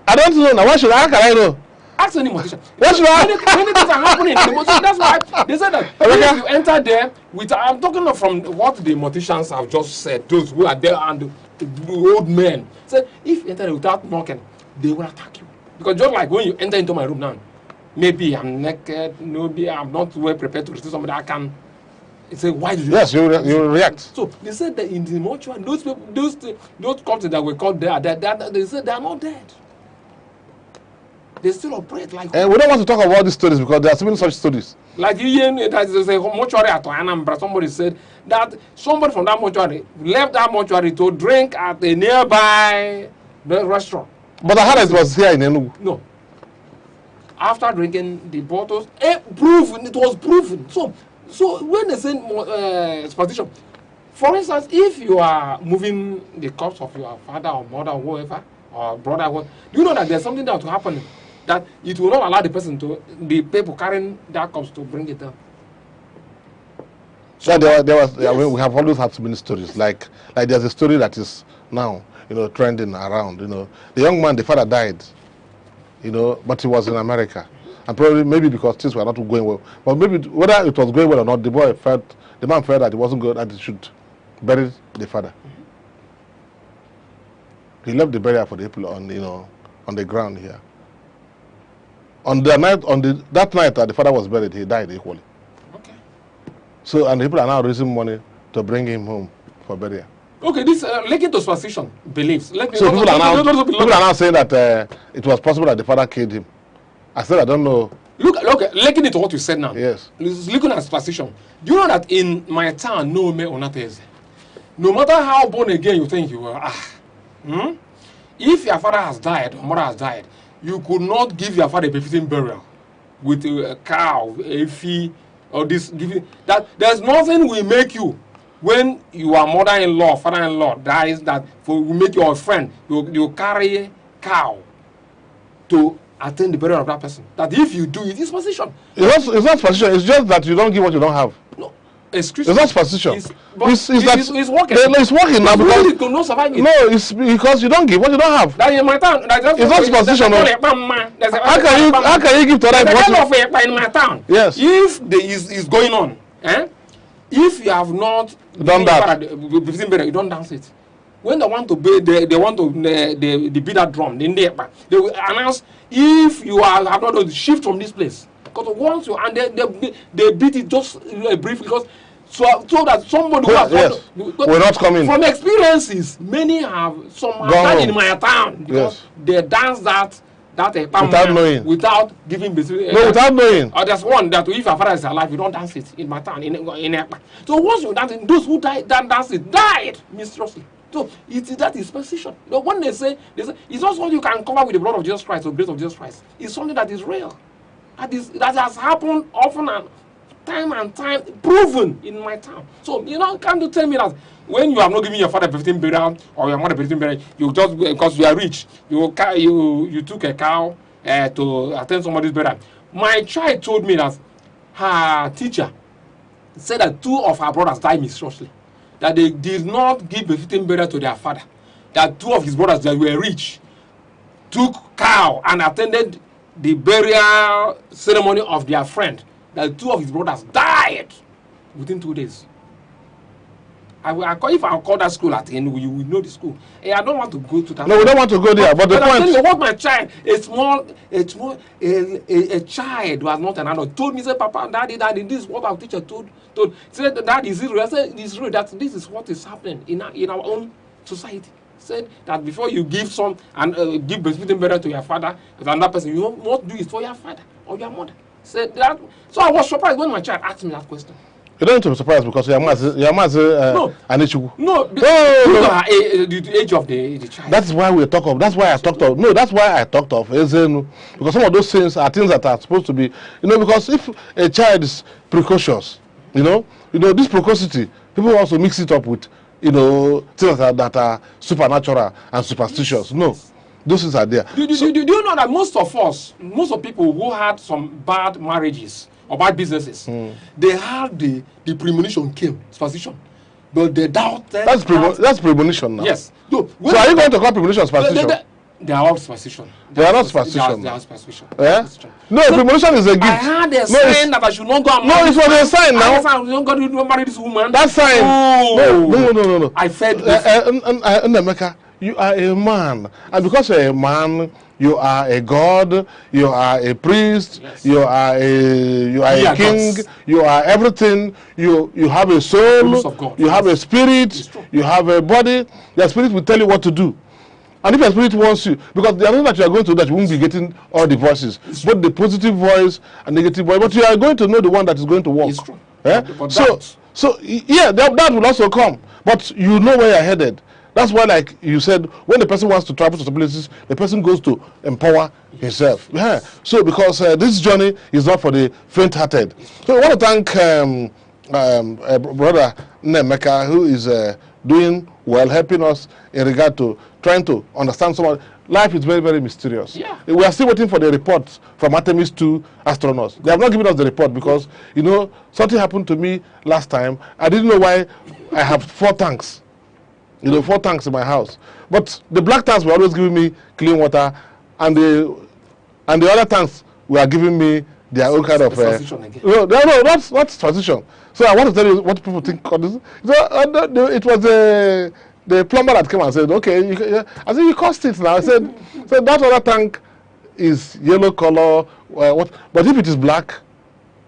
I don't know. Now, how can I know?
Ask any mortician.
What should I?
Many things are happening in the mortician. That's why they said that if you enter there with, I'm talking from what the morticians have just said, those who are there and the old men. Said if you enter there without knocking, they will attack you. Because just like when you enter into my room now, maybe I'm naked, maybe I'm not well prepared to receive somebody I can. Say, why did you?
Yes, you react.
So they said that in the mortuary, those people, those corpses that were caught there, they said they are not dead. They still operate like.
And we don't want to talk about these stories because there are so many such stories.
Like there's a mortuary at Anambra. Somebody said that somebody from that mortuary left that mortuary to drink at a nearby restaurant.
But I heard it was here in Enugu.
No. After drinking the bottles, it was proven. So when they say superstition, for instance, if you are moving the corpse of your father or mother or whoever or brother, do you know that there's something that will happen? That it will not allow the people carrying that corpse to bring it down.
So we have always had so many stories. Like there's a story that is now, trending around. The young man, the father died, but he was in America. And probably maybe because things were not going well. But maybe whether it was going well or not, the man felt that it wasn't good and he should bury the father. He left the burial for the people on the ground here. On that night that the father was buried, he died equally.
Okay.
So and the people are now raising money to bring him home for burial.
Okay, this linking to superstition beliefs.
So people are now saying that it was possible that the father killed him. I said I don't know.
Look, linking it to what you said now.
Yes.
Looking at superstition. Do you know that in my town, no matter how born again you think you are, if your father has died or mother has died, you could not give your father a befitting burial with a cow, a fee, or this. That there's nothing will make you when your mother-in-law, father-in-law dies that will make your friend. You carry cow to attend the burial of that person. That if you do it, it's superstition.
It's not superstition. It's just that you don't give what you don't have.
No,
it's not superstition.
It's working.
It's working now because
it could not survive it.
No, it's because you don't give what you don't have.
That in my town.
It's not superstition. How can you give to other
people? In my town.
Yes.
If there is going on, if you have not
done that,
you don't dance it. When they want to beat, they beat that drum. Then they will announce if you have not to shift from this place. Because once you and they beat it just briefly because so that somebody
will not come in.
From experiences, many have done in my town because they dance that
without knowing,
without giving
without knowing.
Or there's one that if your father is alive, you don't dance it in my town in So once you dance it, those who dance it died mysteriously. So that is superstition. When they say it's not something you can cover with the blood of Jesus Christ or grace of Jesus Christ. It's something that is real. That has happened often and time proven in my town. So can't you tell me that when you have not given your father 15 burial or your mother 15 burial, you just because you are rich, you took a cow to attend somebody's burial. My child told me that her teacher said that 2 of her brothers died mysteriously. That they did not give a fitting burial to their father. That 2 of his brothers that were rich took cow and attended the burial ceremony of their friend. That 2 of his brothers died within 2 days. If I call that school at the end, you will know the school. Hey, I don't want to go to that.
No, we don't want to go there. But the point.
I'm telling you, what my child, a child who has not an adult told me, say, Papa, Daddy, this is what our teacher told. Said, Daddy, is it real? I said, it's real. That this is what is happening in our own society. Said that before you give some and give breastfeeding burial to your father, if another person, you must do it for your father or your mother. Said that. So I was surprised when my child asked me that question.
You don't need to be surprised because your man Aneke.
No, the age of the child.
That's why we talk of. That's why I talked of. No, that's why I talked of. Because some of those things are things that are supposed to be. Because if a child is precocious, this precocity, people also mix it up with, things that are supernatural and superstitious. No, those things are there.
Do you know that most of people who had some bad marriages or bad businesses, they had the premonition came, superstition. but they doubted.
That's premonition now.
Yes. No,
so are you going to call premonition superstition?
They are all superstition.
They are not superstition.
They are superstition.
Yeah? No, premonition is a gift.
I had a sign that I should not go and marry.
No, it was a sign now.
I don't go to marry this woman.
That sign.
Oh.
No.
I fed
Ndemeka, you are a man. And because you're a man, you are a god, you are a priest, yes. you are a king, you are everything. You have a soul, you have a spirit, you have a body. Your spirit will tell you what to do. And if your spirit wants you, because the other that you are going to do that you won't be getting all the voices, both the positive voice and negative voice, but you are going to know the one that is going to work.
It's true.
Yeah? So yeah, that will also come. But you know where you're headed. That's why, like you said, when the person wants to travel to some places, the person goes to empower himself. Yeah. So because this journey is not for the faint-hearted. So I want to thank brother Ndemeka, who is doing well, helping us in regard to trying to understand some of life is very, very mysterious. Yeah. We are still waiting for the report from Artemis 2 astronauts. They have not given us the report because, you know, something happened to me last time. I didn't know why I have 4 tanks. You know, 4 tanks in my house. But the black tanks were always giving me clean water, and the other tanks were giving me their own kind of... no, that's transition. So I want to tell you what people think of this. So, it was the plumber that came and said, okay, I said, you cost it now. I said, so that other tank is yellow color, but if it is black,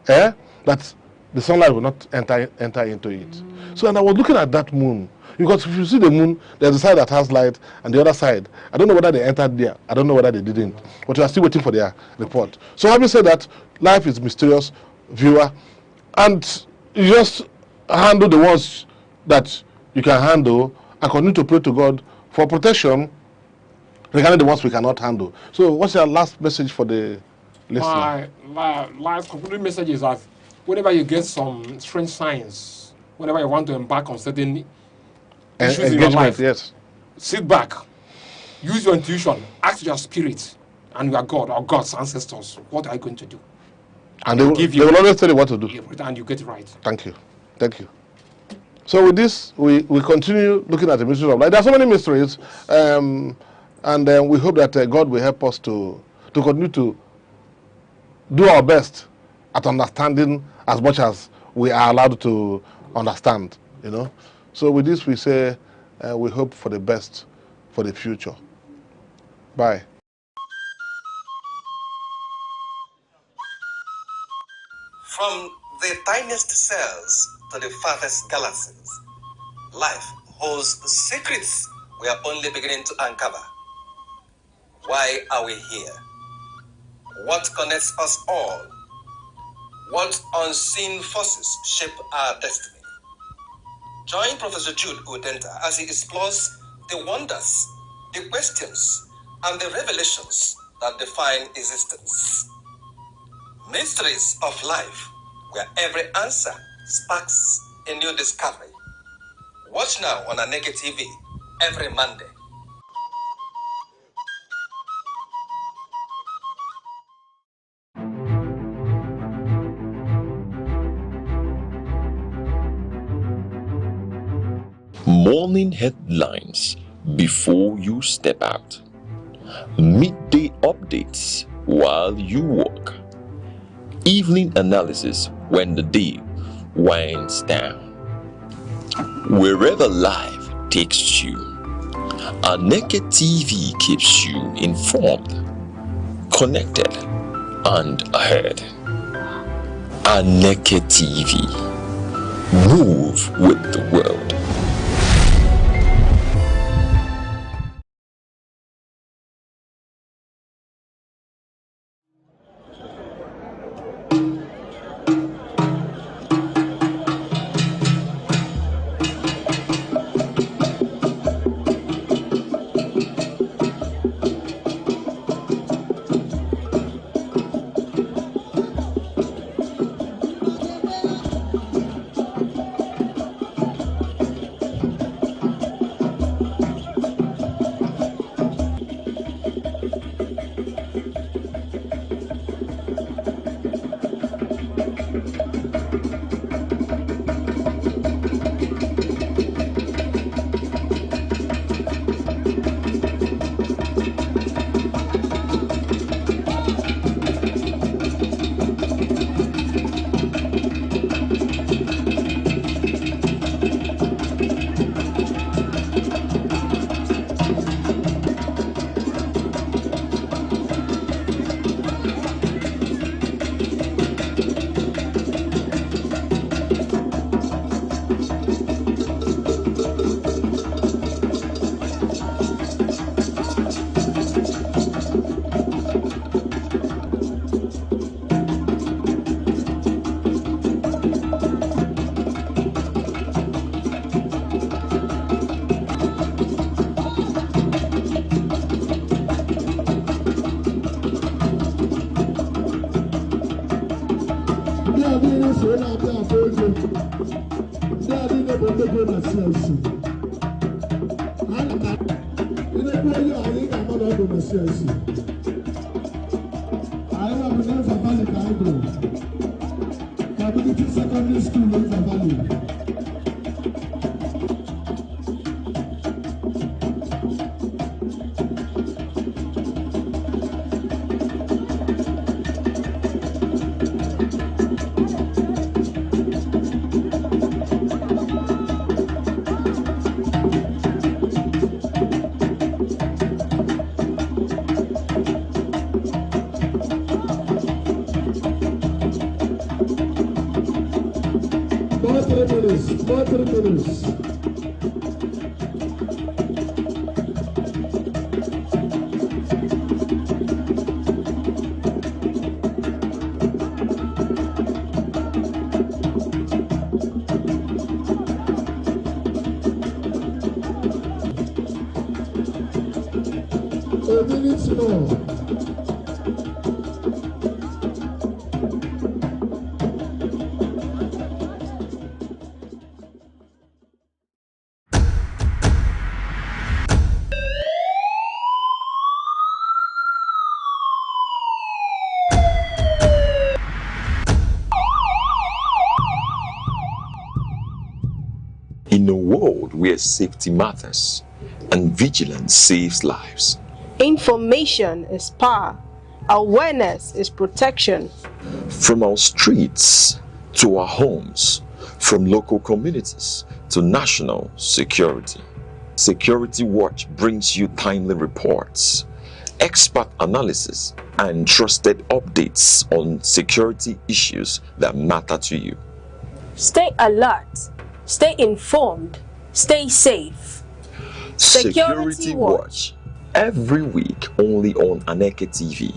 that the sunlight will not enter into it. So, and I was looking at that moon, because if you see the moon, there's a side that has light, and the other side, I don't know whether they entered there, I don't know whether they didn't, but we are still waiting for their report. So having said that, life is mysterious, viewer, and you just handle the ones that you can handle, and continue to pray to God for protection regarding the ones we cannot handle. So what's your last message for the listener?
My last concluding message is that whenever you get some strange signs, whenever you want to embark on certain issues in your life,
yes,
sit back, use your intuition, ask your spirit and your God or God's ancestors, what are you going to do?
And they will always tell you what to do.
And you get it right.
Thank you. Thank you. So with this, we continue looking at the mysteries of life. There are so many mysteries, and we hope that God will help us to continue to do our best at understanding as much as we are allowed to understand, you know. So with this, we say we hope for the best for the future. Bye.
From the tiniest cells to the farthest galaxies, life holds the secrets we are only beginning to uncover. Why are we here? What connects us all? What unseen forces shape our destiny? Join Professor Jude Udenta as he explores the wonders, the questions, and the revelations that define existence. Mysteries of life, where every answer sparks a new discovery. Watch now on Aneke TV every Monday.
Morning headlines before you step out. Midday updates while you walk. Evening analysis when the day winds down. Wherever life takes you, Aneke TV keeps you informed, connected, and ahead. Aneke TV. Move with the world.
constituency. I am a member of Valley Bible. Community Secondary School in Valley.
In a world where safety matters and vigilance saves lives,
Information is power. Awareness is protection.
from our streets to our homes, from local communities to national security, Security Watch brings you timely reports, expert analysis, and trusted updates on security issues that matter to you.
Stay alert. Stay informed. Stay safe.
Security Watch, every week only on Aneke TV.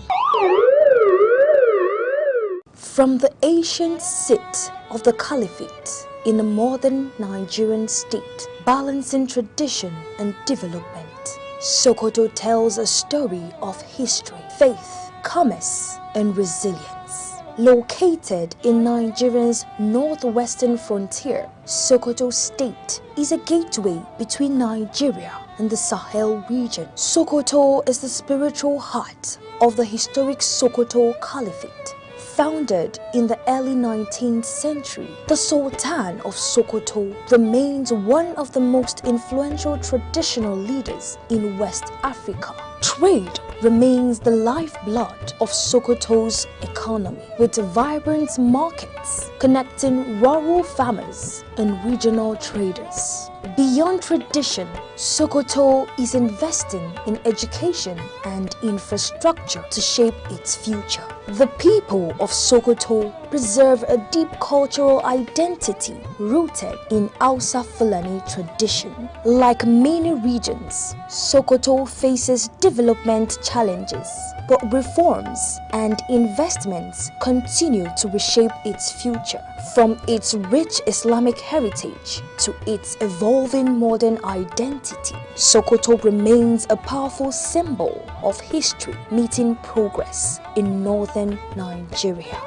From the ancient seat of the Caliphate in a modern Nigerian state, balancing tradition and development, Sokoto tells a story of history, faith, commerce, and resilience. Located in Nigeria's northwestern frontier, Sokoto State is a gateway between Nigeria and the Sahel region. Sokoto is the spiritual heart of the historic Sokoto Caliphate. Founded in the early 19th century, the Sultan of Sokoto remains one of the most influential traditional leaders in West Africa. Trade remains the lifeblood of Sokoto's economy, with vibrant markets connecting rural farmers and regional traders. Beyond tradition, Sokoto is investing in education and infrastructure to shape its future. The people of Sokoto preserve a deep cultural identity rooted in Hausa Fulani tradition. Like many regions, Sokoto faces development challenges, but reforms and investments continue to reshape its future. From its rich Islamic heritage to its evolving modern identity, Sokoto remains a powerful symbol of history meeting progress in northern Nigeria.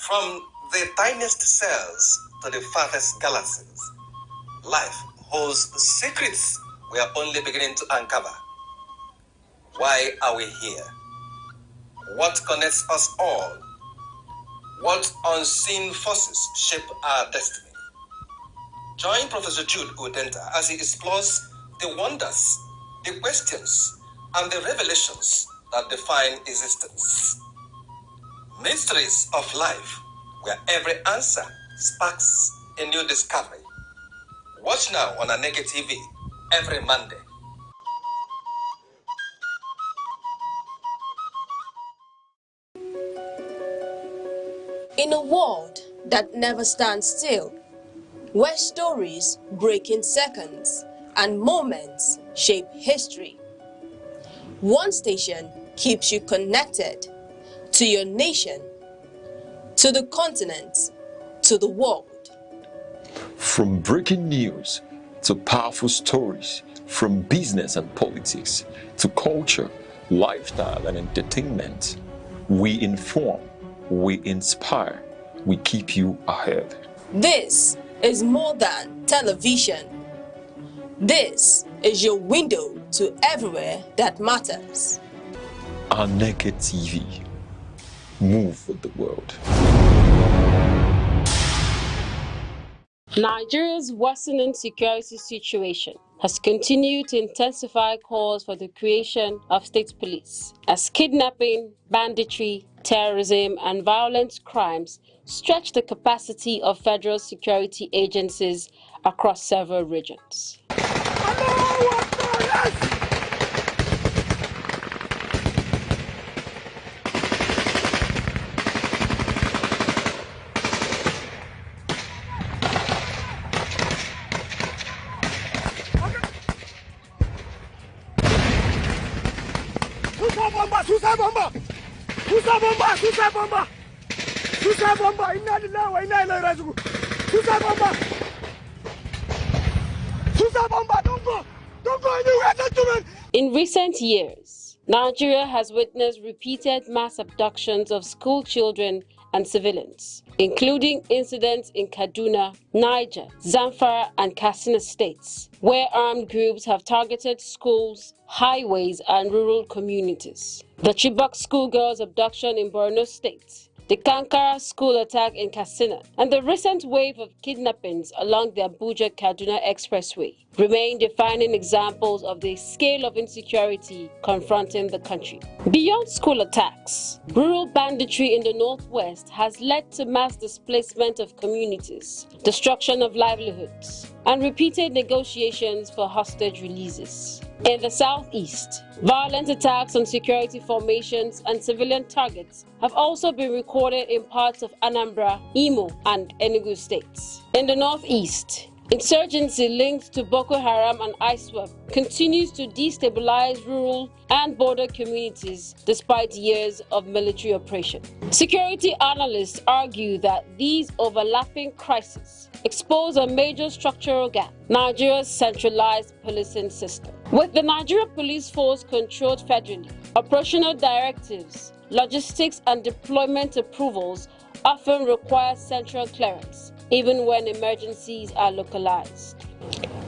From the tiniest cells to the farthest galaxies, life holds secrets we are only beginning to uncover. Why are we here? What connects us all? What unseen forces shape our destiny? Join Professor Jude Udenta as he explores the wonders, the questions, and the revelations that define existence. Mysteries of life, where every answer sparks a new discovery. Watch now on Aneke TV every Monday.
In a world that never stands still, where stories break in seconds and moments shape history, one station keeps you connected to your nation, to the continent, to the world.
From breaking news to powerful stories, from business and politics to culture, lifestyle and entertainment, we inform, we inspire, we keep you ahead.
This is more than television. This is your window to everywhere that matters.
Aneke TV. Move with the world.
Nigeria's worsening security situation has continued to intensify calls for the creation of state police, as kidnapping, banditry, terrorism, and violent crimes stretch the capacity of federal security agencies across several regions. In recent years, Nigeria has witnessed repeated mass abductions of school children and civilians, including incidents in Kaduna, Niger, Zamfara, and Katsina states, where armed groups have targeted schools, highways, and rural communities. The Chibok schoolgirls' abduction in Borno State, the Kankara school attack in Katsina, and the recent wave of kidnappings along the Abuja-Kaduna Expressway remain defining examples of the scale of insecurity confronting the country. Beyond school attacks, rural banditry in the northwest has led to mass displacement of communities, destruction of livelihoods, and repeated negotiations for hostage releases. In the southeast, violent attacks on security formations and civilian targets have also been recorded in parts of Anambra, Imo, and Enugu states. In the northeast, insurgency linked to Boko Haram and ISWAP continues to destabilize rural and border communities despite years of military oppression. Security analysts argue that these overlapping crises expose a major structural gap: Nigeria's centralized policing system. With the Nigeria Police Force controlled federally, operational directives, logistics, and deployment approvals often require central clearance, even when emergencies are localized.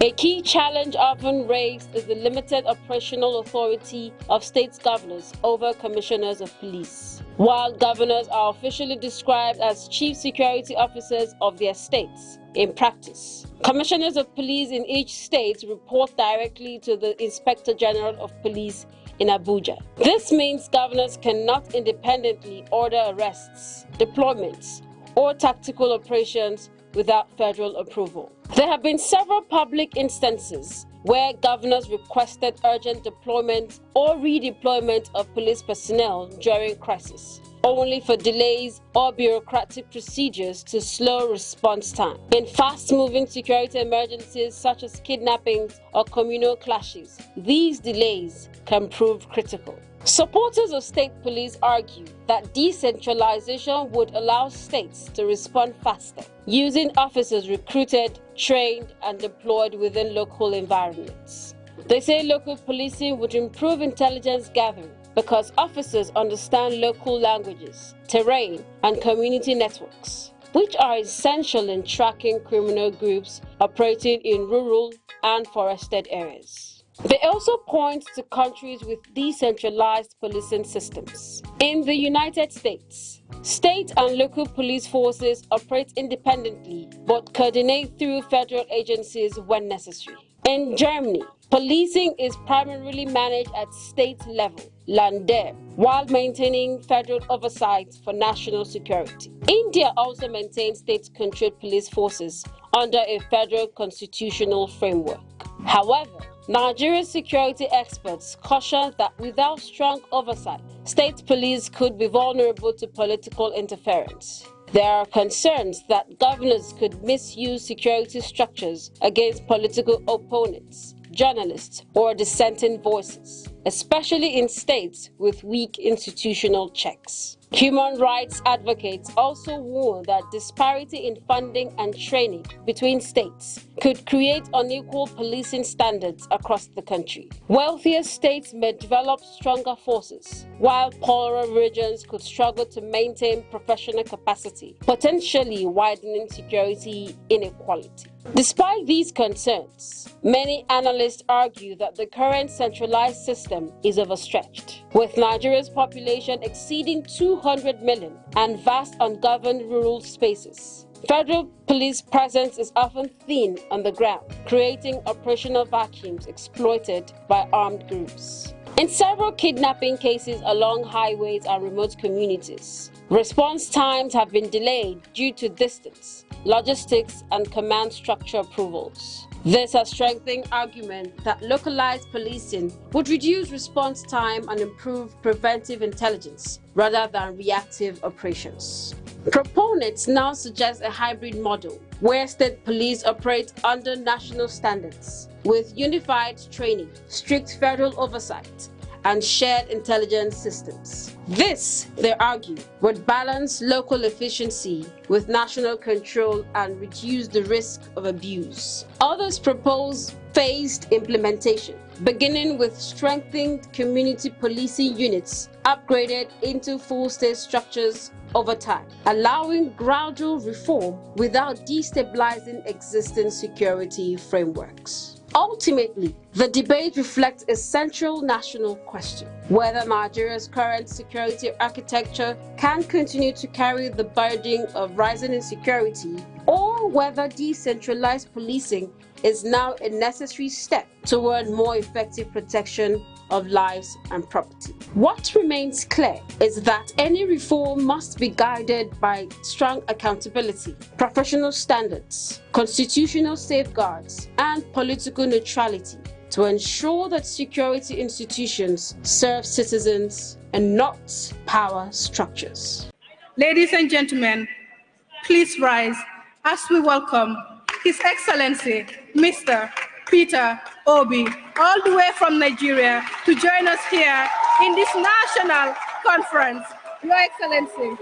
A key challenge often raised is the limited operational authority of state governors over commissioners of police. While governors are officially described as chief security officers of their states, in practice, commissioners of police in each state report directly to the Inspector General of Police in Abuja. This means governors cannot independently order arrests, deployments, or tactical operations without federal approval. There have been several public instances where governors requested urgent deployment or redeployment of police personnel during crisis, only for delays or bureaucratic procedures to slow response time. In fast-moving security emergencies such as kidnappings or communal clashes, these delays can prove critical. Supporters of state police argue that decentralization would allow states to respond faster, using officers recruited, trained, and deployed within local environments. They say local policing would improve intelligence gathering, because officers understand local languages, terrain, and community networks, which are essential in tracking criminal groups operating in rural and forested areas. They also point to countries with decentralized policing systems. In the United States, state and local police forces operate independently but coordinate through federal agencies when necessary. In Germany, policing is primarily managed at state level, Länder, while maintaining federal oversight for national security. India also maintains state-controlled police forces under a federal constitutional framework. However, Nigeria's security experts caution that without strong oversight, state police could be vulnerable to political interference. There are concerns that governors could misuse security structures against political opponents, journalists, or dissenting voices, especially in states with weak institutional checks. Human rights advocates also warn that disparity in funding and training between states could create unequal policing standards across the country. Wealthier states may develop stronger forces, while poorer regions could struggle to maintain professional capacity, potentially widening security inequality. Despite these concerns, many analysts argue that the current centralized system is overstretched, with Nigeria's population exceeding 200 million and vast ungoverned rural spaces. Federal police presence is often thin on the ground, creating operational vacuums exploited by armed groups. In several kidnapping cases along highways and remote communities, response times have been delayed due to distance, logistics, and command structure approvals. This has strengthened argument that localized policing would reduce response time and improve preventive intelligence rather than reactive operations. Proponents now suggest a hybrid model where state police operate under national standards with unified training, strict federal oversight, and shared intelligence systems. This, they argue, would balance local efficiency with national control and reduce the risk of abuse. Others propose phased implementation, beginning with strengthened community policing units upgraded into full state structures over time, allowing gradual reform without destabilizing existing security frameworks. Ultimately, the debate reflects a central national question: whether Nigeria's current security architecture can continue to carry the burden of rising insecurity, or whether decentralized policing is now a necessary step toward more effective protection of lives and property. What remains clear is that any reform must be guided by strong accountability, professional standards, constitutional safeguards, and political neutrality to ensure that security institutions serve citizens and not power structures.
Ladies and gentlemen, please rise as we welcome His Excellency, Mr. Peterobi, all the way from Nigeria, to join us here in this national conference. Your Excellency.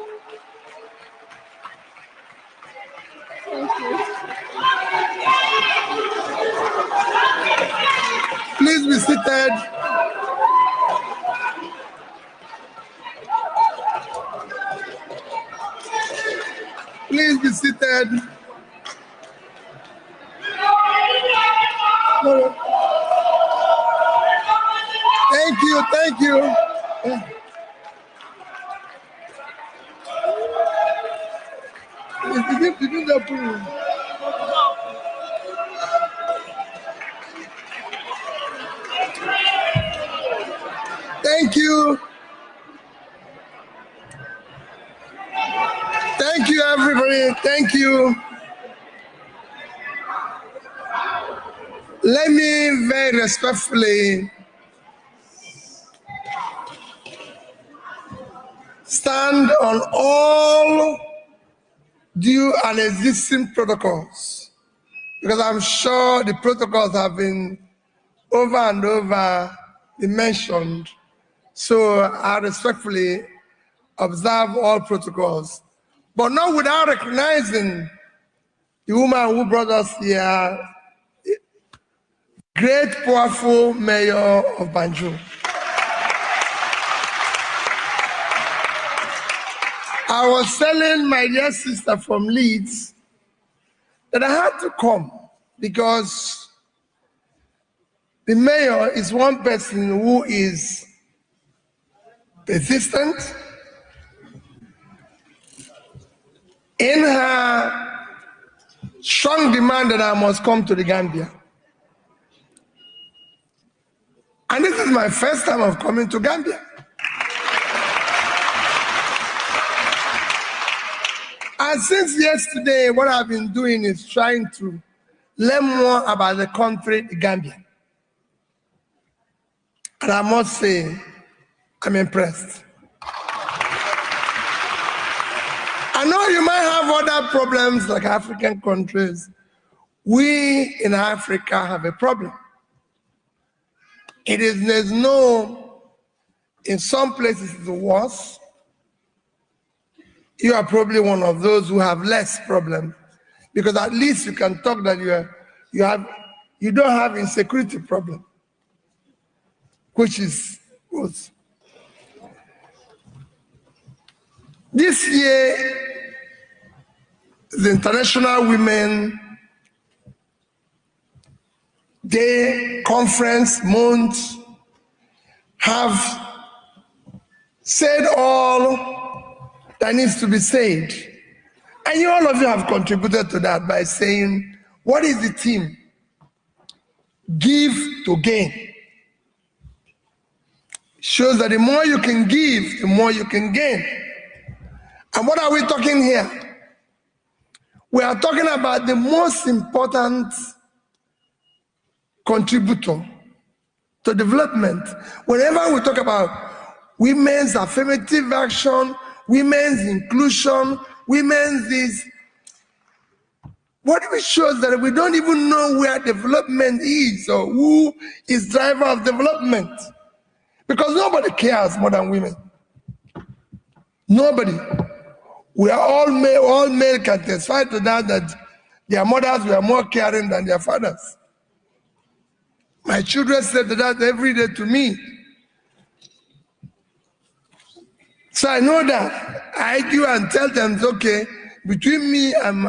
Thank you.
Please be seated. Please be seated. Thank you, thank you. Begin the approval. Thank you. Thank you, everybody. Thank you. Let me very respectfully stand on all due and existing protocols, because I'm sure the protocols have been over and over mentioned. So I respectfully observe all protocols, but not without recognizing the woman who brought us here, great, powerful mayor of Banjul. I was telling my dear sister from Leeds that I had to come because the mayor is one person who is persistent in her strong demand that I must come to the Gambia. And this is my first time of coming to Gambia. And since yesterday, what I've been doing is trying to learn more about the country, the Gambia. And I must say, I'm impressed. I know you might have other problems like African countries. We in Africa have a problem. There's no, in some places it's worse. You are probably one of those who have less problem because at least you can talk that you don't have insecurity problem, which is good. This year, the International Women Day conference month have said all that needs to be said. And all of you have contributed to that by saying, what is the theme? Give to gain. Shows that the more you can give, the more you can gain. And what are we talking here? We are talking about the most important contributor to development. Whenever we talk about women's affirmative action, women's inclusion, women's this, what it shows that we don't even know where development is or who is driver of development. Because nobody cares more than women. Nobody. We are all male can testify to that their mothers were more caring than their fathers. My children said that every day to me. So I know that. I argue and tell them, it's okay, between me and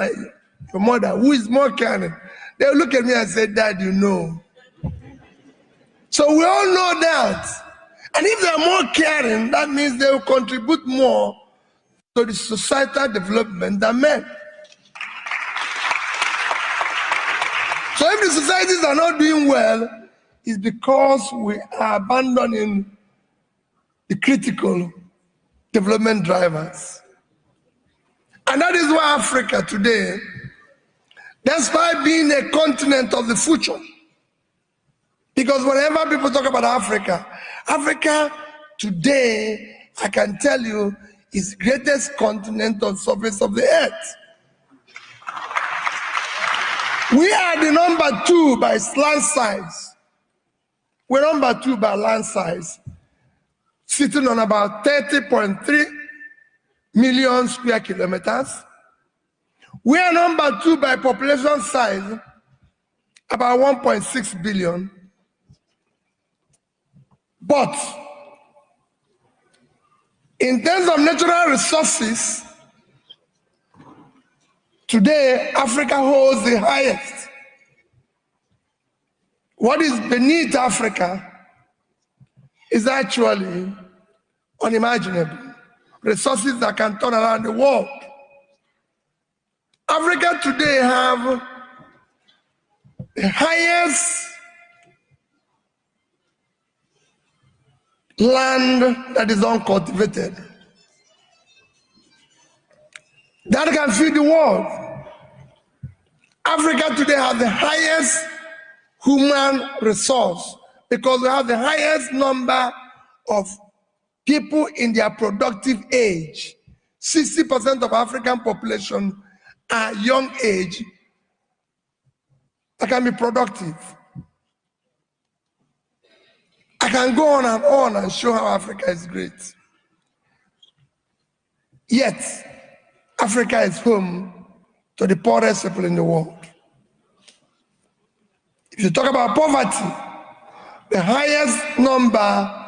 your mother, who is more caring? They'll look at me and say, Dad, you know. So we all know that. And if they're more caring, that means they will contribute more to the societal development than men. So if the societies are not doing well, it's because we are abandoning the critical development drivers. And that is why Africa today, despite being a continent of the future, because whenever people talk about Africa, Africa today, I can tell you, is the greatest continent on the surface of the earth. We are the number 2 by land size. We're number 2 by land size, sitting on about 30.3 million square kilometers. We are number 2 by population size, about 1.6 billion. But in terms of natural resources, today Africa holds the highest. What is beneath Africa is actually unimaginable. Resources that can turn around the world. Africa today have the highest land that is uncultivated. That can feed the world. Africa today has the highest human resource because we have the highest number of people in their productive age. 60% of African population are young age that can be productive. I can go on and show how Africa is great. Yet, Africa is home to the poorest people in the world. If you talk about poverty, the highest number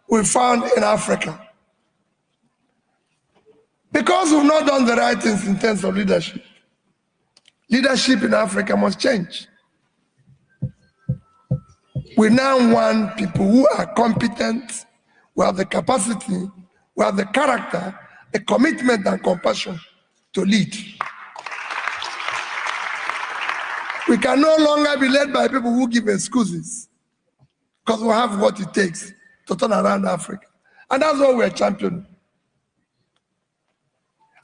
we found in Africa. Because we've not done the right things in terms of leadership. Leadership in Africa must change. We now want people who are competent, who have the capacity, who have the character, the commitment and compassion to lead. We can no longer be led by people who give excuses, because we have what it takes to turn around Africa. And that's what we're championing.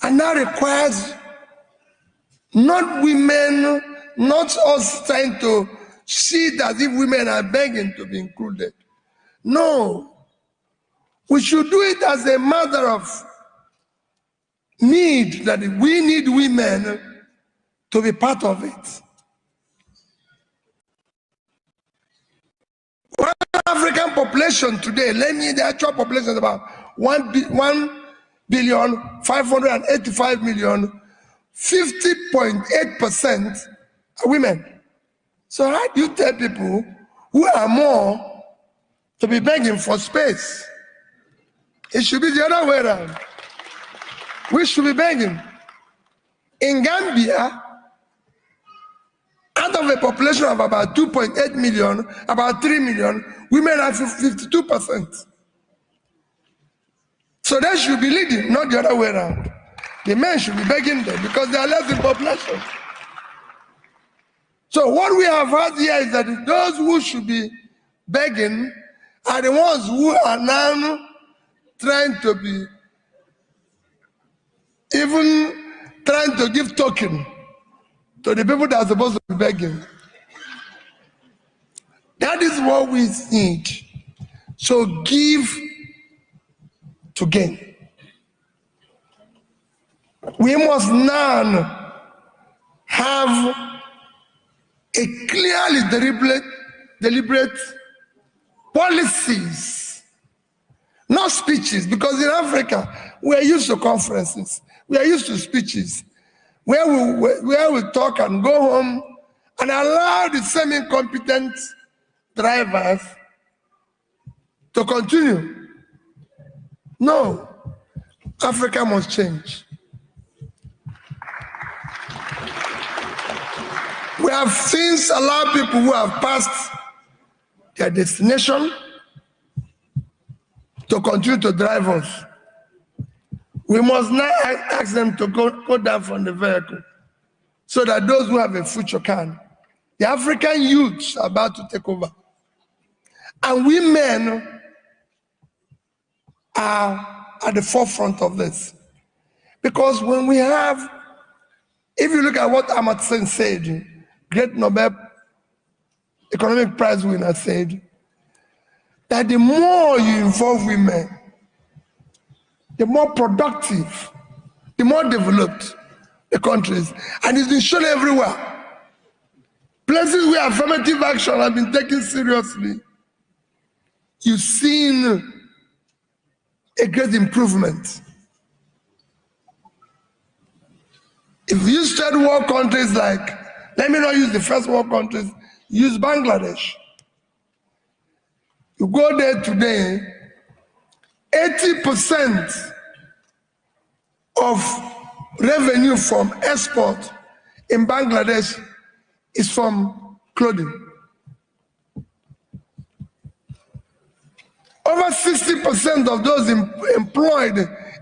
And that requires not women, not us trying to see it as if women are begging to be included. No. We should do it as a matter of need, that we need women to be part of it. One African population today, the actual population is about 1,585,000,000, 50.8% are women. So how do you tell people who are more to be begging for space? It should be the other way around. We should be begging. In Gambia, out of a population of about 2.8 million, about 3 million, women are 52%. So they should be leading, not the other way around. The men should be begging them because they are less in population. So what we have heard here is that those who should be begging are the ones who are now trying to be, even trying to give token to the people that are supposed to be begging. That is what we need. So give to gain. We must now have a clearly deliberate policies, not speeches, because in Africa we are used to conferences, we are used to speeches, where we talk and go home and allow the same incompetent drivers to continue. No, Africa must change. We have since allowed people who have passed their destination to continue to drive us. We must now ask them to go down from the vehicle so that those who have a future can. The African youths are about to take over. And women are at the forefront of this. Because when we have, if you look at what Amartya Sen said, great Nobel Economic Prize winner said, that the more you involve women, the more productive, the more developed the countries. And it's been shown everywhere. Places where affirmative action has been taken seriously, you've seen a great improvement. If you study world countries like, let me not use the first world countries, use Bangladesh. You go there today, 80% of revenue from export in Bangladesh is from clothing. Over 60% of those employed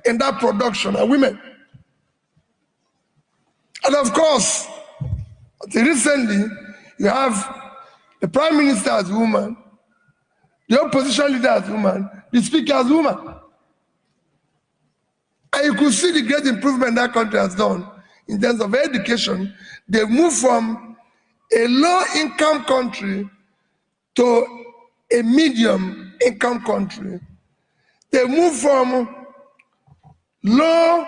in that production are women. And of course, until recently, you have the Prime Minister as a woman, the opposition leader as a woman, the speaker as a woman. And you could see the great improvement that country has done in terms of education. They've moved from a low-income country to a medium-income country. They moved from low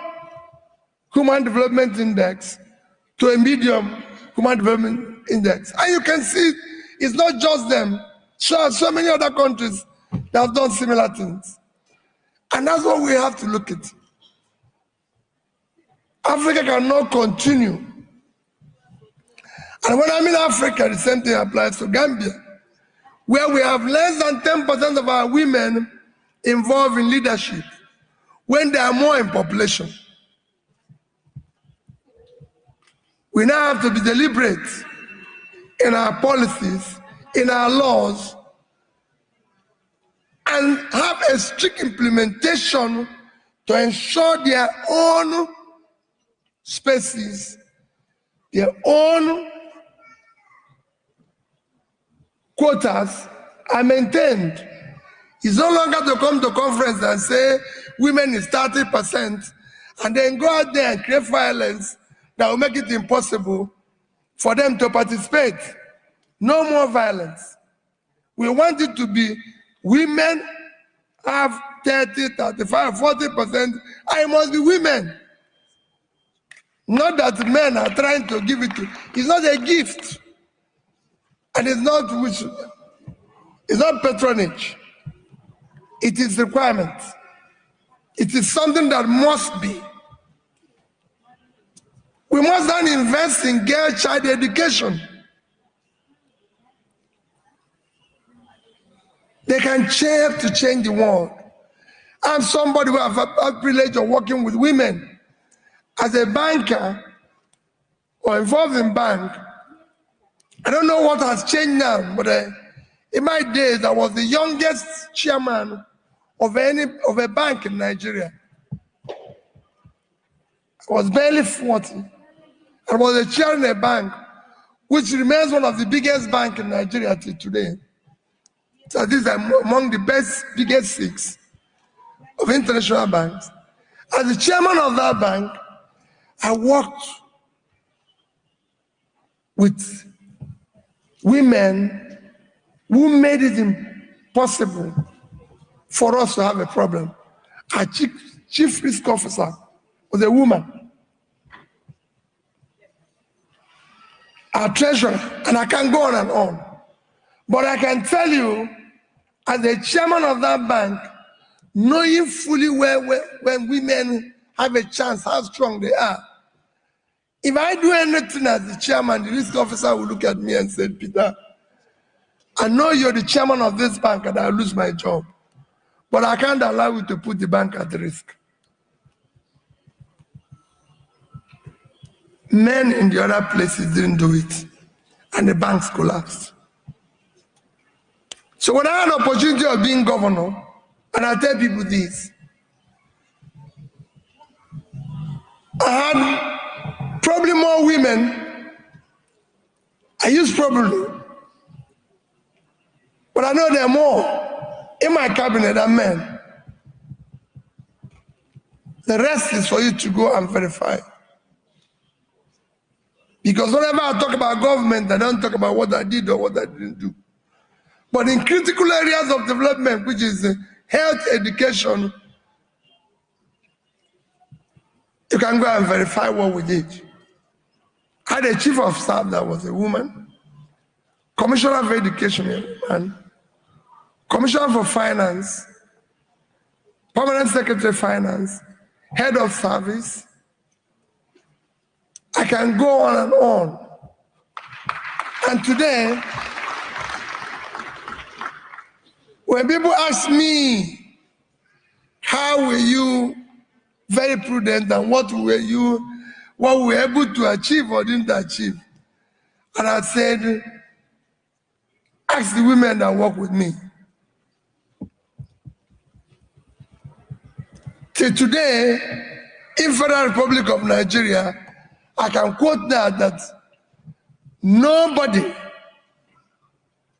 Human Development Index to a medium Human Development Index. And you can see it's not just them. So many other countries that have done similar things. And that's what we have to look at. Africa cannot continue. And when I mean Africa, the same thing applies to Gambia, where we have less than 10% of our women involved in leadership, when they are more in population. We now have to be deliberate in our policies, in our laws, and have a strict implementation to ensure their own spaces, their own quotas are maintained. It's no longer to come to conference and say women is 30% and then go out there and create violence that will make it impossible for them to participate. No more violence. We want it to be women have 30, 35, 40%, and it must be women. Not that men are trying to give it to. It's not a gift. And it's not patronage. It is requirement. It is something that must be. We must then invest in girl child education. They can help to change the world. I'm somebody who has a privilege of working with women. As a banker or involved in bank, I don't know what has changed now, but in my days, I was the youngest chairman of a bank in Nigeria. I was barely 40. I was a chair in a bank, which remains one of the biggest banks in Nigeria till today. So these are among the biggest 6 of international banks. As the chairman of that bank, I worked with women who made it impossible for us to have a problem. Our chief risk officer was a woman. Our treasurer, and I can go on and on. But I can tell you, as the chairman of that bank, knowing fully well when women have a chance, how strong they are, if I do anything as the chairman, the risk officer will look at me and say, Peter, I know you're the chairman of this bank and I'll lose my job, but I can't allow you to put the bank at risk. Men in the other places didn't do it, and the banks collapsed. So when I had an opportunity of being governor, and I tell people this, I had probably more women. I use probably, but I know there are more in my cabinet than men. The rest is for you to go and verify. Because whenever I talk about government, I don't talk about what I did or what I didn't do. But in critical areas of development, which is health, education, you can go and verify what we did. I had a chief of staff that was a woman, commissioner of education, a man, commissioner for finance, permanent secretary of finance, head of service. I can go on and on. And today, when people ask me, how were you very prudent and what were you able to achieve or didn't achieve? And I said, ask the women that work with me. Till today, in Federal Republic of Nigeria, I can quote that nobody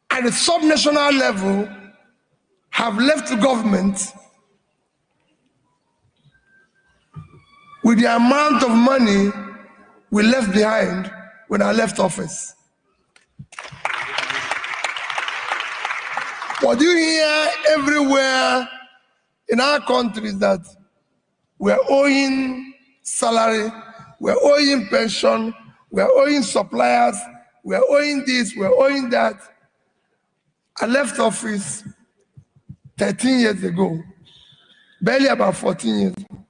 at the subnational level have left the government with the amount of money we left behind when I left office. What you hear everywhere in our country is that we're owing salary, we're owing pension, we're owing suppliers, we're owing this, we're owing that. I left office 13 years ago, barely about 14 years ago.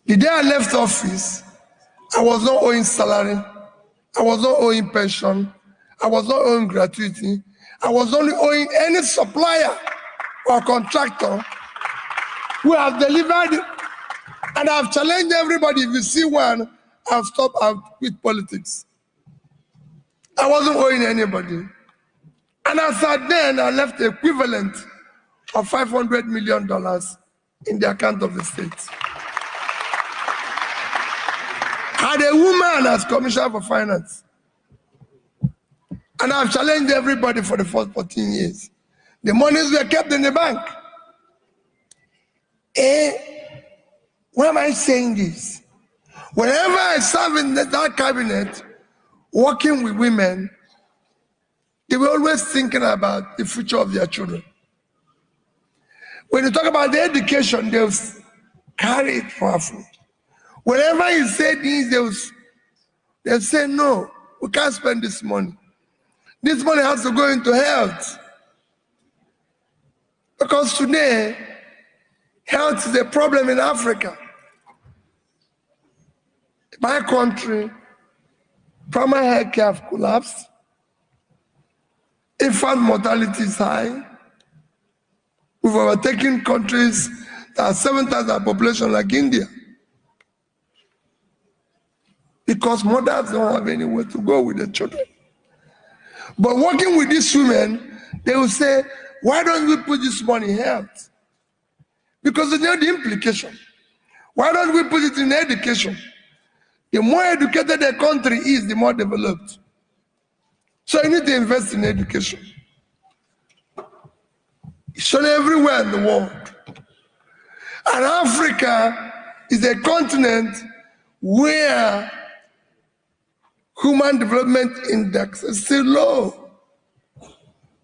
The day I left office, I was not owing salary, I was not owing pension, I was not owing gratuity, I was only owing any supplier or contractor who have delivered, and I've challenged everybody. If you see one, I've stopped, I've quit politics. I wasn't owing anybody. And as at then, I left the equivalent of $500 million in the account of the state. I had a woman as Commissioner for Finance. And I've challenged everybody for the first 14 years. The monies were kept in the bank. Why am I saying this? Whenever I serve in that cabinet, working with women, they were always thinking about the future of their children. When you talk about their education, they'll carry it powerfully. Whenever you say this, they'll say, no, we can't spend this money. This money has to go into health. Because today, health is a problem in Africa. My country, primary health care have collapsed. Infant mortality is high. We've overtaken countries that are 7 times our population, like India. Because mothers don't have anywhere to go with their children. But working with these women, they will say, why don't we put this money in health? Because they know the implication. Why don't we put it in education? The more educated a country is, the more developed. So you need to invest in education. It's shown everywhere in the world. And Africa is a continent where human development index is still low.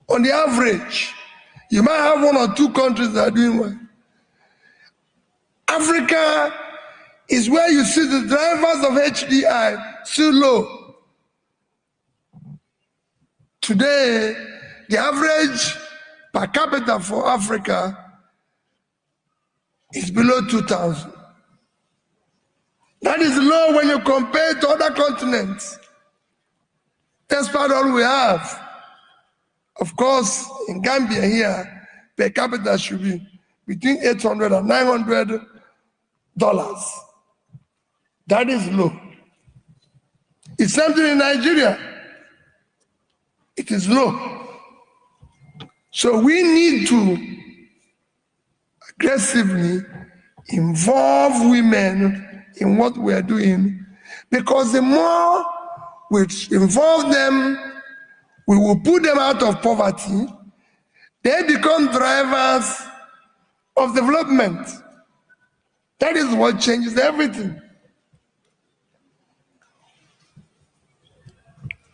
On the average, you might have 1 or 2 countries that are doing well. Africa is where you see the drivers of HDI still low. Today, the average per capita for Africa is below 2,000. That is low when you compare to other continents. That's about all we have. Of course, in Gambia here, per capita should be between $800 and $900. That is low. It's something in Nigeria. It is low. So we need to aggressively involve women in what we are doing, because the more we involve them, we will put them out of poverty. They become drivers of development. That is what changes everything.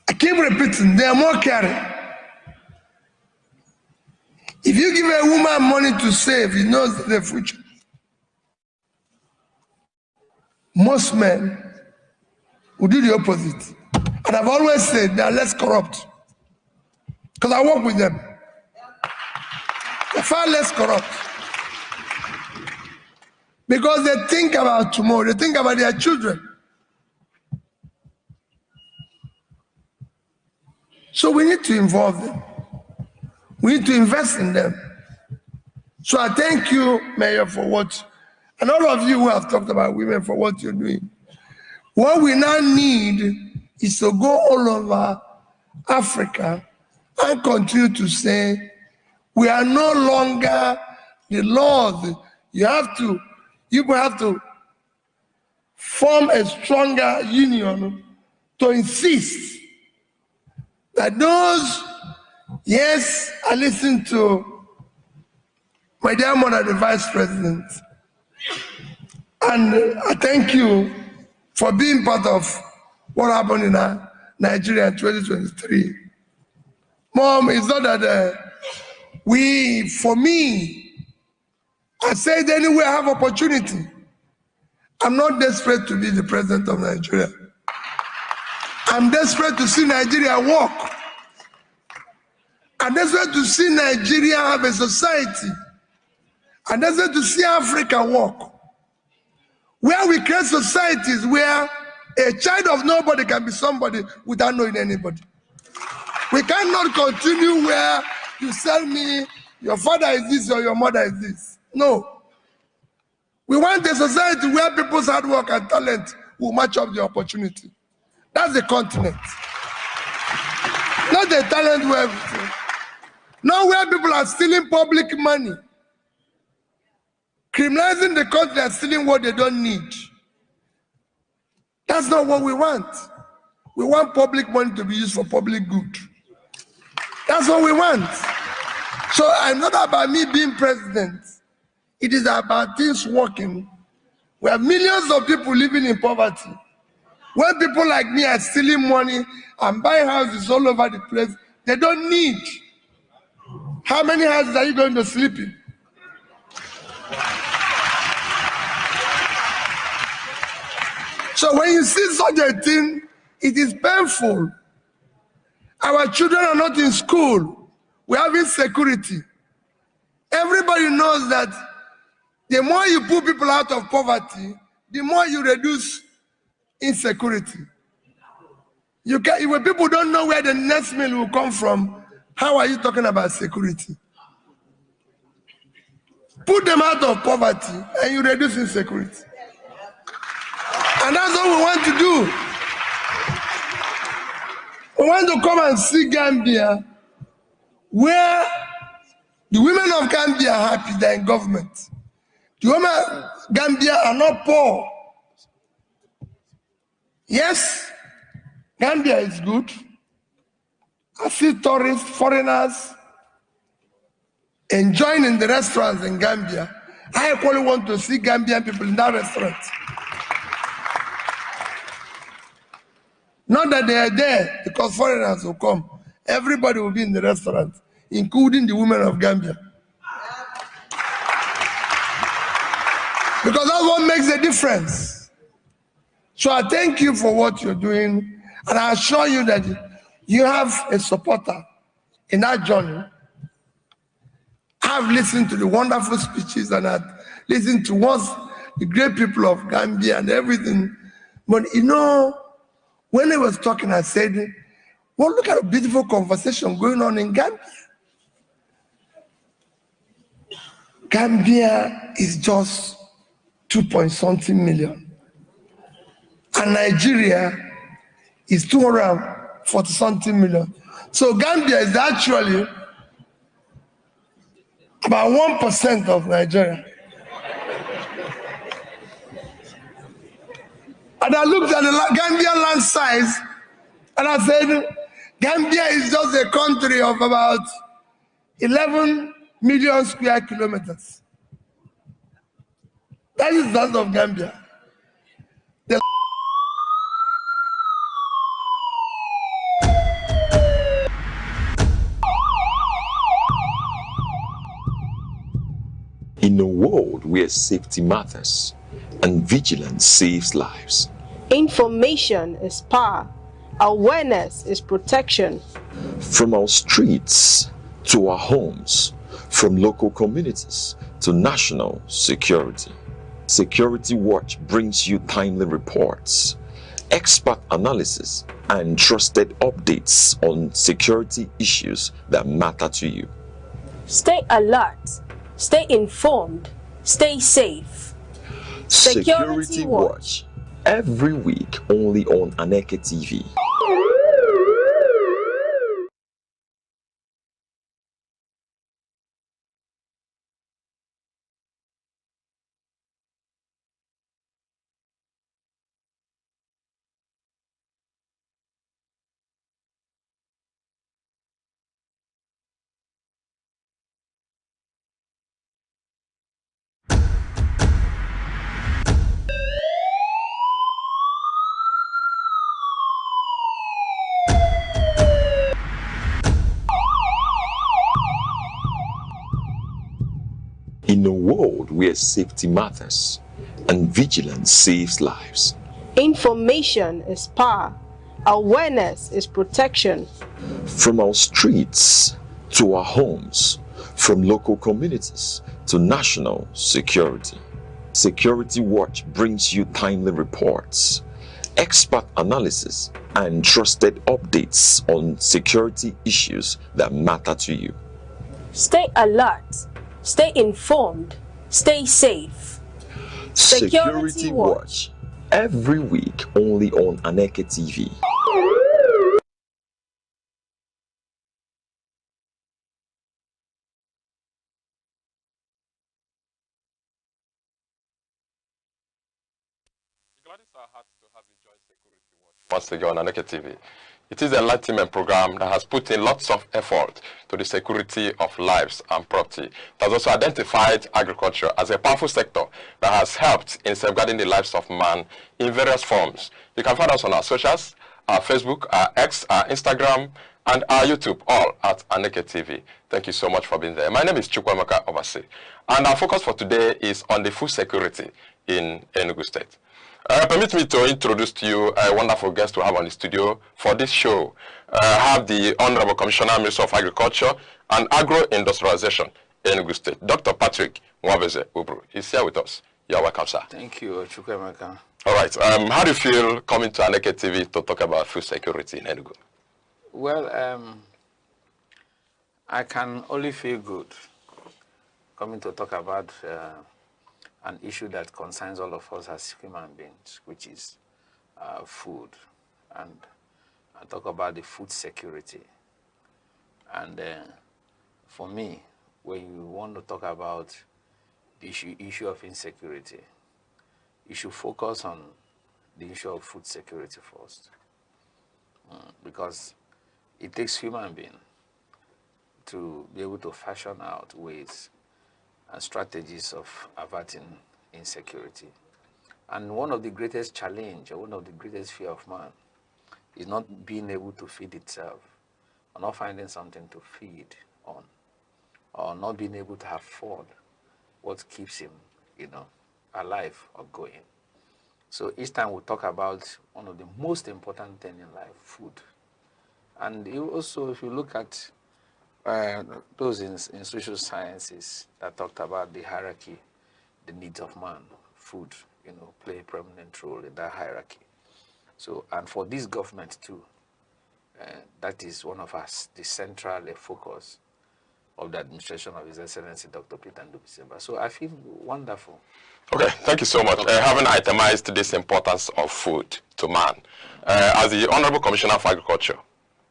I keep repeating, they are more caring. If you give a woman money to save, he knows the future. Most men will do the opposite. And I've always said they are less corrupt. Because I work with them. They're far less corrupt. Because they think about tomorrow, they think about their children. So we need to involve them. We need to invest in them. So I thank you, Mayor, for what, and all of you who have talked about women, for what you're doing. What we now need is to go all over Africa and continue to say, we are no longer the laws. You have to form a stronger union to insist that those, yes, I listened to my dear mother, the Vice President, and I thank you for being part of what happened in Nigeria in 2023. Mom, it's not that for me, I said anywhere I have opportunity, I'm not desperate to be the president of Nigeria. I'm desperate to see Nigeria work. I'm desperate to see Nigeria have a society. I'm desperate to see Africa work. Where we create societies where a child of nobody can be somebody without knowing anybody. We cannot continue where you tell me your father is this or your mother is this. No. We want a society where people's hard work and talent will match up the opportunity. That's the continent. Not the talent where everything. Not where people are stealing public money. Criminalizing the country and stealing what they don't need. That's not what we want. We want public money to be used for public good. That's what we want. So it's not about me being president. It is about things working. We have millions of people living in poverty. When people like me are stealing money and buying houses all over the place, they don't need. How many houses are you going to sleep in? So when you see such a thing, it is painful. Our children are not in school. We have insecurity. Everybody knows that the more you put people out of poverty, the more you reduce insecurity. When people don't know where the next meal will come from, how are you talking about security? Put them out of poverty and you reduce insecurity. And that's what we want to do. We want to come and see Gambia, where the women of Gambia are happy they're in government. The women of Gambia are not poor. Yes, Gambia is good. I see tourists, foreigners enjoying in the restaurants in Gambia. I equally want to see Gambian people in that restaurant. Not that they are there because foreigners will come. Everybody will be in the restaurant, including the women of Gambia. Because that's what makes a difference. So I thank you for what you're doing, and I assure you that you have a supporter in that journey. I've listened to the wonderful speeches and I've listened to what the great people of Gambia and everything. But you know, when I was talking, I said, well, look at a beautiful conversation going on in Gambia. Gambia is just 2-point-something million. And Nigeria is 240-something million. So Gambia is actually about 1% of Nigeria. And I looked at the Gambian land size and I said, Gambia is just a country of about 11 million square kilometers. That is that of Gambia.
In a world where safety matters and vigilance saves lives,
information is power, awareness is protection.
From our streets to our homes, from local communities to national security, Security Watch brings you timely reports, expert analysis, and trusted updates on security issues that matter to you.
Stay alert, stay informed, stay safe.
Security Watch, every week only on Aneke TV. In a world where safety matters and vigilance saves lives,
information is power, awareness is protection.
From our streets to our homes, from local communities to national security, Security Watch brings you timely reports, expert analysis, and trusted updates on security issues that matter to you.
Stay alert, stay informed, stay safe.
Security Watch, every week only on Aneke TV.
Once again on Aneke TV. It is an enlightenment program that has put in lots of effort to the security of lives and property. It has also identified agriculture as a powerful sector that has helped in safeguarding the lives of man in various forms. You can find us on our socials, our Facebook, our X, our Instagram, and our YouTube, all at Aneke TV. Thank you so much for being there. My name is Chukwemeka Obasi, and our focus for today is on the food security in Enugu State. Permit me to introduce to you a wonderful guest we have on the studio for this show. I have the Honorable Commissioner, Minister of Agriculture and Agro-Industrialization, Enugu State, Dr. Patrick Mwabeze Ubru. He's here with us. You're welcome, sir.
Thank you, Chukwemeka.
All right. How do you feel coming to Aneke TV to talk about food security in Enugu?
Well, I can only feel good coming to talk about an issue that concerns all of us as human beings, which is food. And I talk about the food security. And for me, when you want to talk about the issue of insecurity, you should focus on the issue of food security first. Because it takes human being to be able to fashion out ways and strategies of averting insecurity. And one of the greatest challenge, or one of the greatest fear of man, is not being able to feed itself, or not finding something to feed on, or not being able to afford what keeps him, alive or going. So each time we talk about one of the most important things in life, food. And also, if you look at those in social sciences that talked about the hierarchy, the needs of man, food, play a prominent role in that hierarchy. So, and for this government too, that is one of the central focus of the administration of His Excellency Dr. Petermbah. So I feel wonderful.
Okay, thank you so much. Having itemized this importance of food to man, as the Honorable Commissioner for Agriculture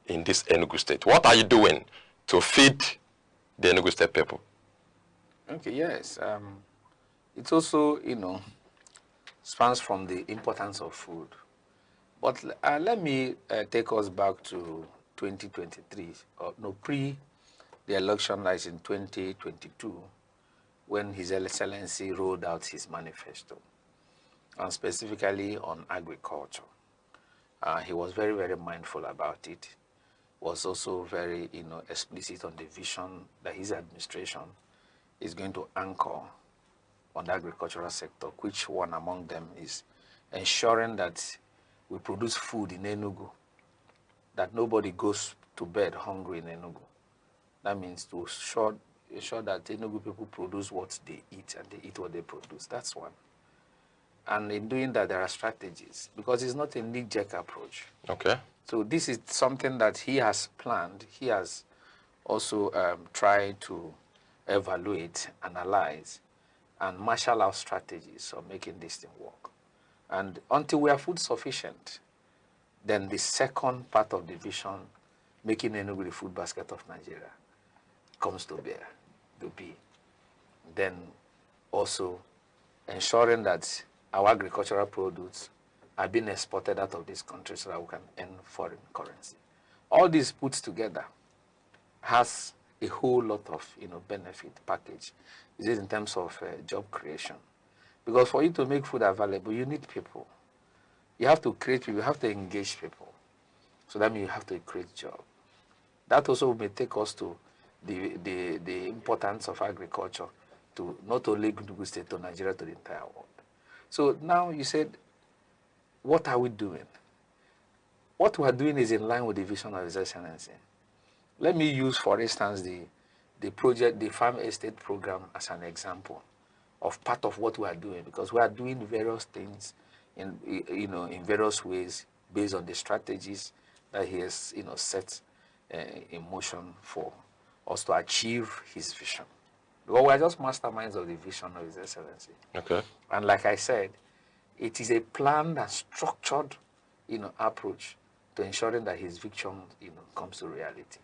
in this Enugu State, what are you doing to feed the Enugu State people?
Okay, yes. It also, spans from the importance of food. But let me take us back to 2023, pre the election lies in 2022, when His Excellency rolled out his manifesto, and specifically on agriculture. He was very, very mindful about it. Was also very, explicit on the vision that his administration is going to anchor on the agricultural sector, which one among them is ensuring that we produce food in Enugu, that nobody goes to bed hungry in Enugu. That means to ensure that Enugu people produce what they eat and they eat what they produce. That's one. And in doing that, there are strategies, because it's not a knee-jerk approach.
Okay.
So this is something that he has planned. He has also tried to evaluate, analyze, and marshal out strategies of making this thing work. And until we are food sufficient, then the second part of the vision, making Enugu the food basket of Nigeria, comes to bear, to be. Then also ensuring that our agricultural products are being exported out of this country so that we can earn foreign currency. All this put together has a whole lot of benefit package. It is in terms of job creation. Because for you to make food available, you need people. You have to create people, you have to engage people. So that means you have to create jobs. That also may take us to the importance of agriculture to not only Enugu State, to Nigeria, to the entire world. So now you said, what are we doing? What we are doing is in line with the vision of His Excellency. Let me use, for instance, the project, the farm estate program as an example of part of what we are doing, because we are doing various things in various ways based on the strategies that he has set in motion for us to achieve his vision. Because we are just masterminds of the vision of His Excellency.
Okay.
And like I said, It is a planned and structured, approach to ensuring that his vision, comes to reality.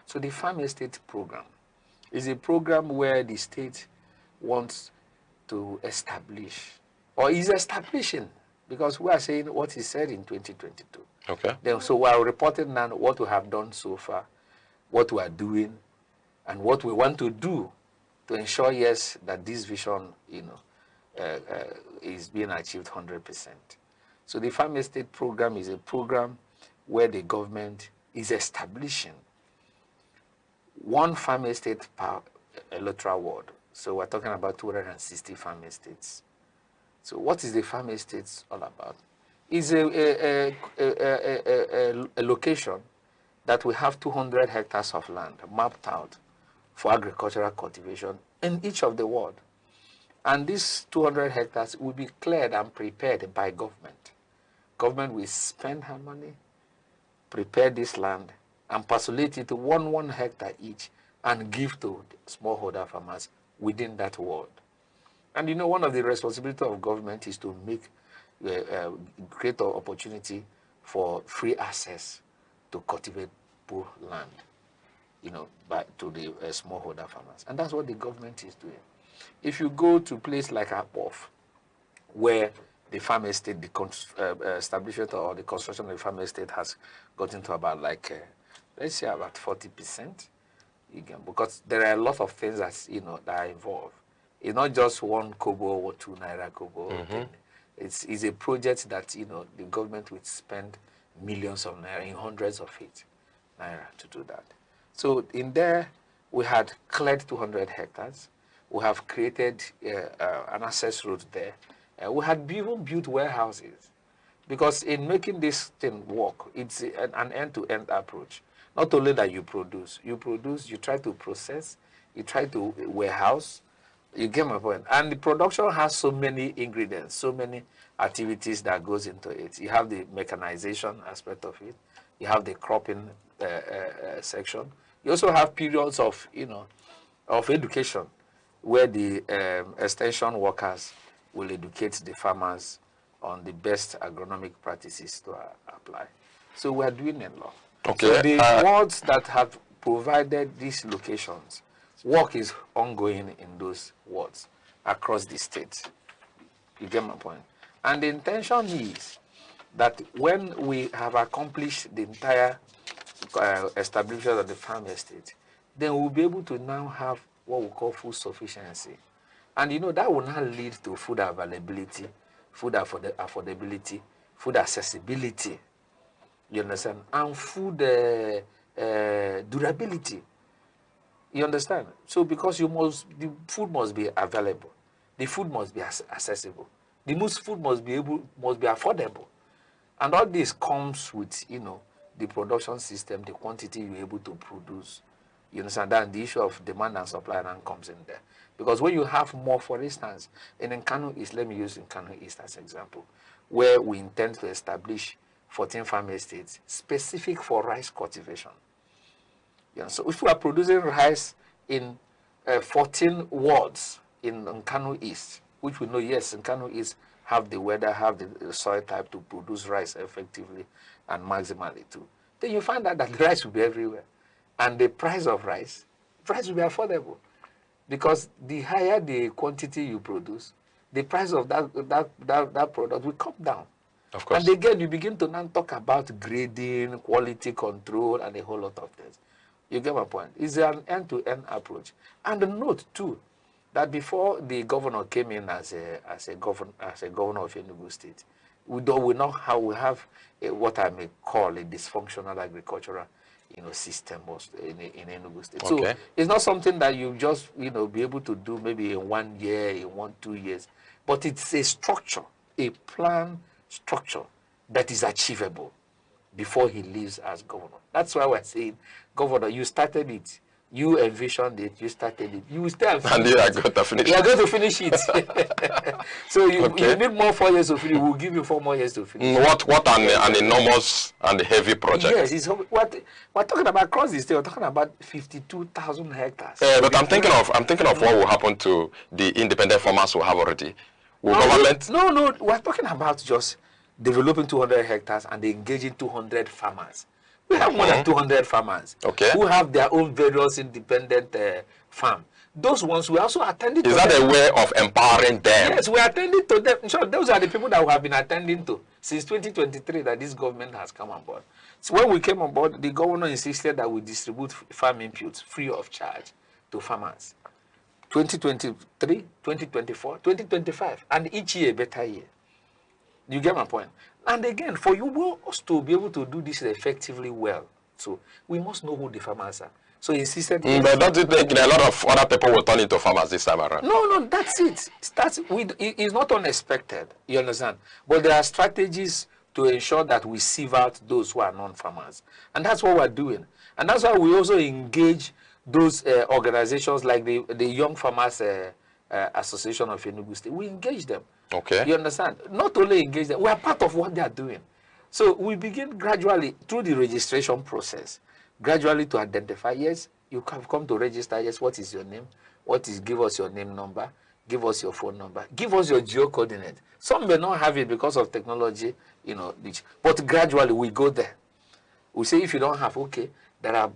So the farm estate program is a program where the state wants to establish, or is establishing, because we are saying what is said in 2022.
Okay.
Then, so we are reporting now what we have done so far, what we are doing, and what we want to do to ensure, yes, that this vision, is being achieved 100%. So the farm estate program is a program where the government is establishing one farm estate per electoral ward. So we're talking about 260 farm estates. So what is the farm estates all about? It's a location that we have 200 hectares of land mapped out for agricultural cultivation in each of the ward. And these 200 hectares will be cleared and prepared by government. Government will spend her money, prepare this land, and parcelate it to 1 hectare each and give to smallholder farmers within that ward. And one of the responsibilities of government is to make great opportunity for free access to cultivate poor land, to the smallholder farmers. And that's what the government is doing. If you go to a place like Apof, where the farm estate, the establishment or the construction of the farm estate has gotten to about let's say about 40%, because there are a lot of things that that are involved. It's not just 1 kobo or 2 naira kobo. Mm-hmm. It's a project that the government would spend millions of naira, in hundreds of it, naira to do that. So in there, we had cleared 200 hectares. We have created an access road there. We had even built warehouses, because in making this thing work, it's an end-to-end approach. Not only that you produce, you try to process, you try to warehouse, you get my point. And the production has so many ingredients, so many activities that goes into it. You have the mechanization aspect of it. You have the cropping section. You also have periods of, of education, where the extension workers will educate the farmers on the best agronomic practices to apply. So we are doing a lot.
Okay.
So the wards that have provided these locations, work is ongoing in those wards across the state. You get my point? And the intention is that when we have accomplished the entire establishment of the farm estate, then we'll be able to now have what we call food sufficiency. And that will now lead to food availability, food affordability, food accessibility, you understand, and food durability, you understand. So because the food must be available, the food must be accessible, the food must be affordable, and all this comes with the production system, the quantity you're able to produce. You understand that the issue of demand and supply now comes in there. Because when you have more, for instance, in Nkanu East, let me use Nkanu East as an example, where we intend to establish 14 farm estates specific for rice cultivation. So if we are producing rice in 14 wards in Nkanu East, which we know, yes, Nkanu East have the weather, have the soil type to produce rice effectively and maximally too, then you find out that the rice will be everywhere. And the price of rice will be affordable, because the higher the quantity you produce, the price of that product will come down.
Of course.
And again, you begin to now talk about grading, quality control, and a whole lot of things. You get my point? It's an end-to-end approach. And note too that before the governor came in as a governor of Enugu State, we have what I may call a dysfunctional agricultural system in Enugu State. Okay. So it's not something that you just be able to do maybe in 1 year, in 1-2 years, but it's a structure, a plan structure that is achievable before he leaves as governor. That's why we're saying, Governor, you started it. You envisioned it, you started it. You will still finish
and you are going to finish it.
You are going to finish it. So you need more 4 years to finish. We'll give you 4 more years to finish.
What an enormous and heavy project.
Yes, we're talking about across the state. We're talking about 52,000 hectares.
But I'm thinking of what will happen to the independent farmers who have already Will government?
No, we're talking about just developing 200 hectares and engaging 200 farmers. We have more than 200 farmers who have their own various independent farm. Those ones we also attending to.
Is that a way of empowering them?
Yes, we are attending to them. So those are the people that we have been attending to since 2023 that this government has come on board. So when we came on board, the governor insisted that we distribute farm inputs free of charge to farmers. 2023, 2024, 2025, and each year a better year. You get my point? And again, for you us to be able to do this effectively well, so we must know who the farmers are. So he insisted.
But don't you think a lot of other people will turn into farmers this time around?
No, that's it. It's not unexpected. You understand? But there are strategies to ensure that we sieve out those who are non-farmers, and that's what we're doing. And that's why we also engage those organizations like the Young Farmers Association of Enugu State. We engage them.
Okay.
You understand? Not only engage them, we are part of what they are doing. So we begin gradually through the registration process. Gradually to identify, yes, you have come to register, yes, what is your name? Give us your name number, give us your phone number, give us your geo coordinate. Some may not have it because of technology, you know, but gradually we go there. We say if you don't have, okay, there are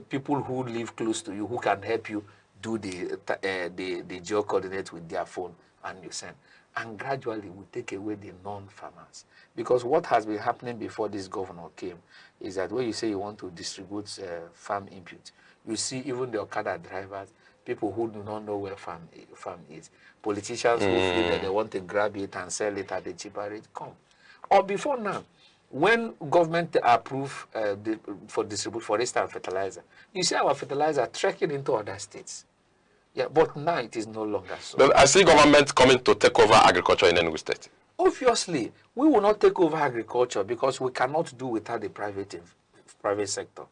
people who live close to you who can help you do the geo coordinate with their phone, and you send. And gradually we take away the non-farmers. Because what has been happening before this governor came is that when you say you want to distribute farm input, you see even the Okada drivers, people who do not know where farm is, politicians who feel that they want to grab it and sell it at a cheaper rate, come. Or before now, when government approve for distribute, for instance, fertilizer, you see our fertilizer trekking into other states. Yeah, but now it is no longer so.
But I see government coming to take over agriculture in Enugu State.
Obviously, we will not take over agriculture because we cannot do without the private sector.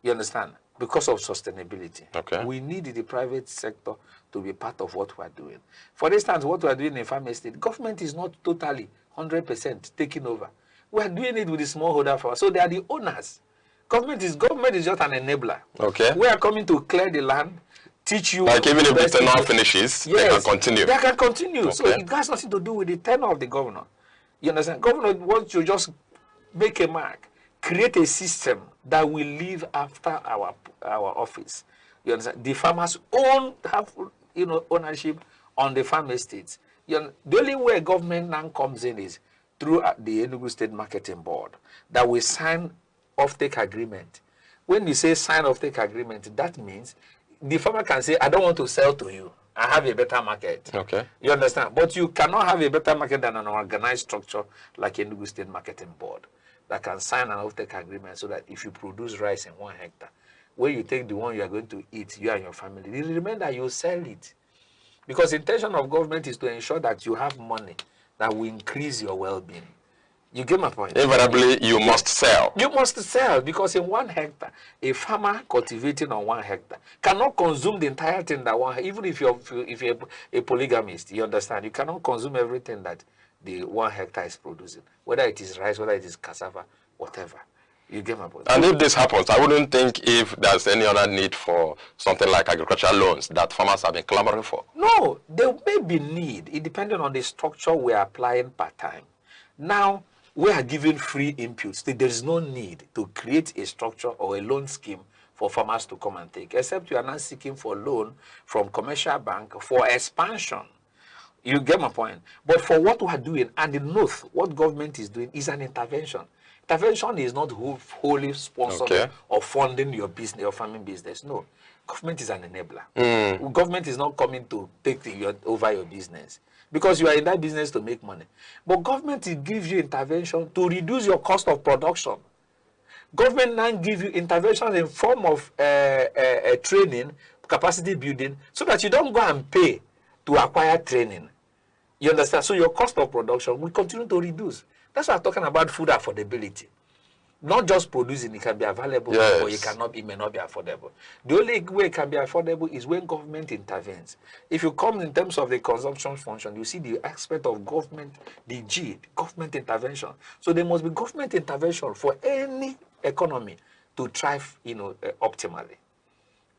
You understand? Because of sustainability.
Okay.
We need the private sector to be part of what we are doing. For instance, what we are doing in farm estate, government is not totally 100% taking over. We are doing it with the smallholder farmers. So they are the owners. Government is just an enabler.
Okay.
We are coming to clear the land, teach you.
Like even if the tenure finishes, yes, they can continue.
They can continue. Okay. So it has nothing to do with the tenure of the governor. You understand? Governor wants to just make a mark, create a system that will live after our office. You understand? The farmers have ownership on the farm estates. The only way government now comes in is through the Enugu State Marketing Board that we sign off-take agreement. When you say sign off-take agreement, that means the farmer can say, I don't want to sell to you. I have a better market.
Okay.
You understand? But you cannot have a better market than an organized structure like Enugu State Marketing Board that can sign an off-take agreement so that if you produce rice in 1 hectare, when you take the one you are going to eat, you and your family, the remainder you sell it. Because the intention of government is to ensure that you have money that will increase your well-being. You get my point?
Invariably, you must sell.
You must sell because in 1 hectare, a farmer cultivating on 1 hectare cannot consume the entire thing that even if you're a polygamist, you understand, you cannot consume everything that the 1 hectare is producing, whether it is rice, whether it is cassava, whatever. You get my point?
And if this happens, I wouldn't think if there's any other need for something like agricultural loans that farmers have been clamoring for.
No, there may be need. It depends on the structure we are applying per time. Now, we are giving free inputs. There is no need to create a structure or a loan scheme for farmers to come and take, except you are not seeking for loan from commercial bank for expansion. You get my point? But for what we are doing, and the north, what government is doing is an intervention. Intervention is not wholly sponsored or funding your business, your farming business. No. Government is an enabler. Government is not coming to take over your business because you are in that business to make money. But government gives you intervention to reduce your cost of production. Government now gives you intervention in form of training, capacity building, so that you don't go and pay to acquire training. You understand? So your cost of production will continue to reduce. That's why I'm talking about food affordability. Not just producing, it can be available, or it may not be affordable. The only way it can be affordable is when government intervenes. If you come in terms of the consumption function, you see the aspect of government, the government intervention. So there must be government intervention for any economy to thrive, optimally.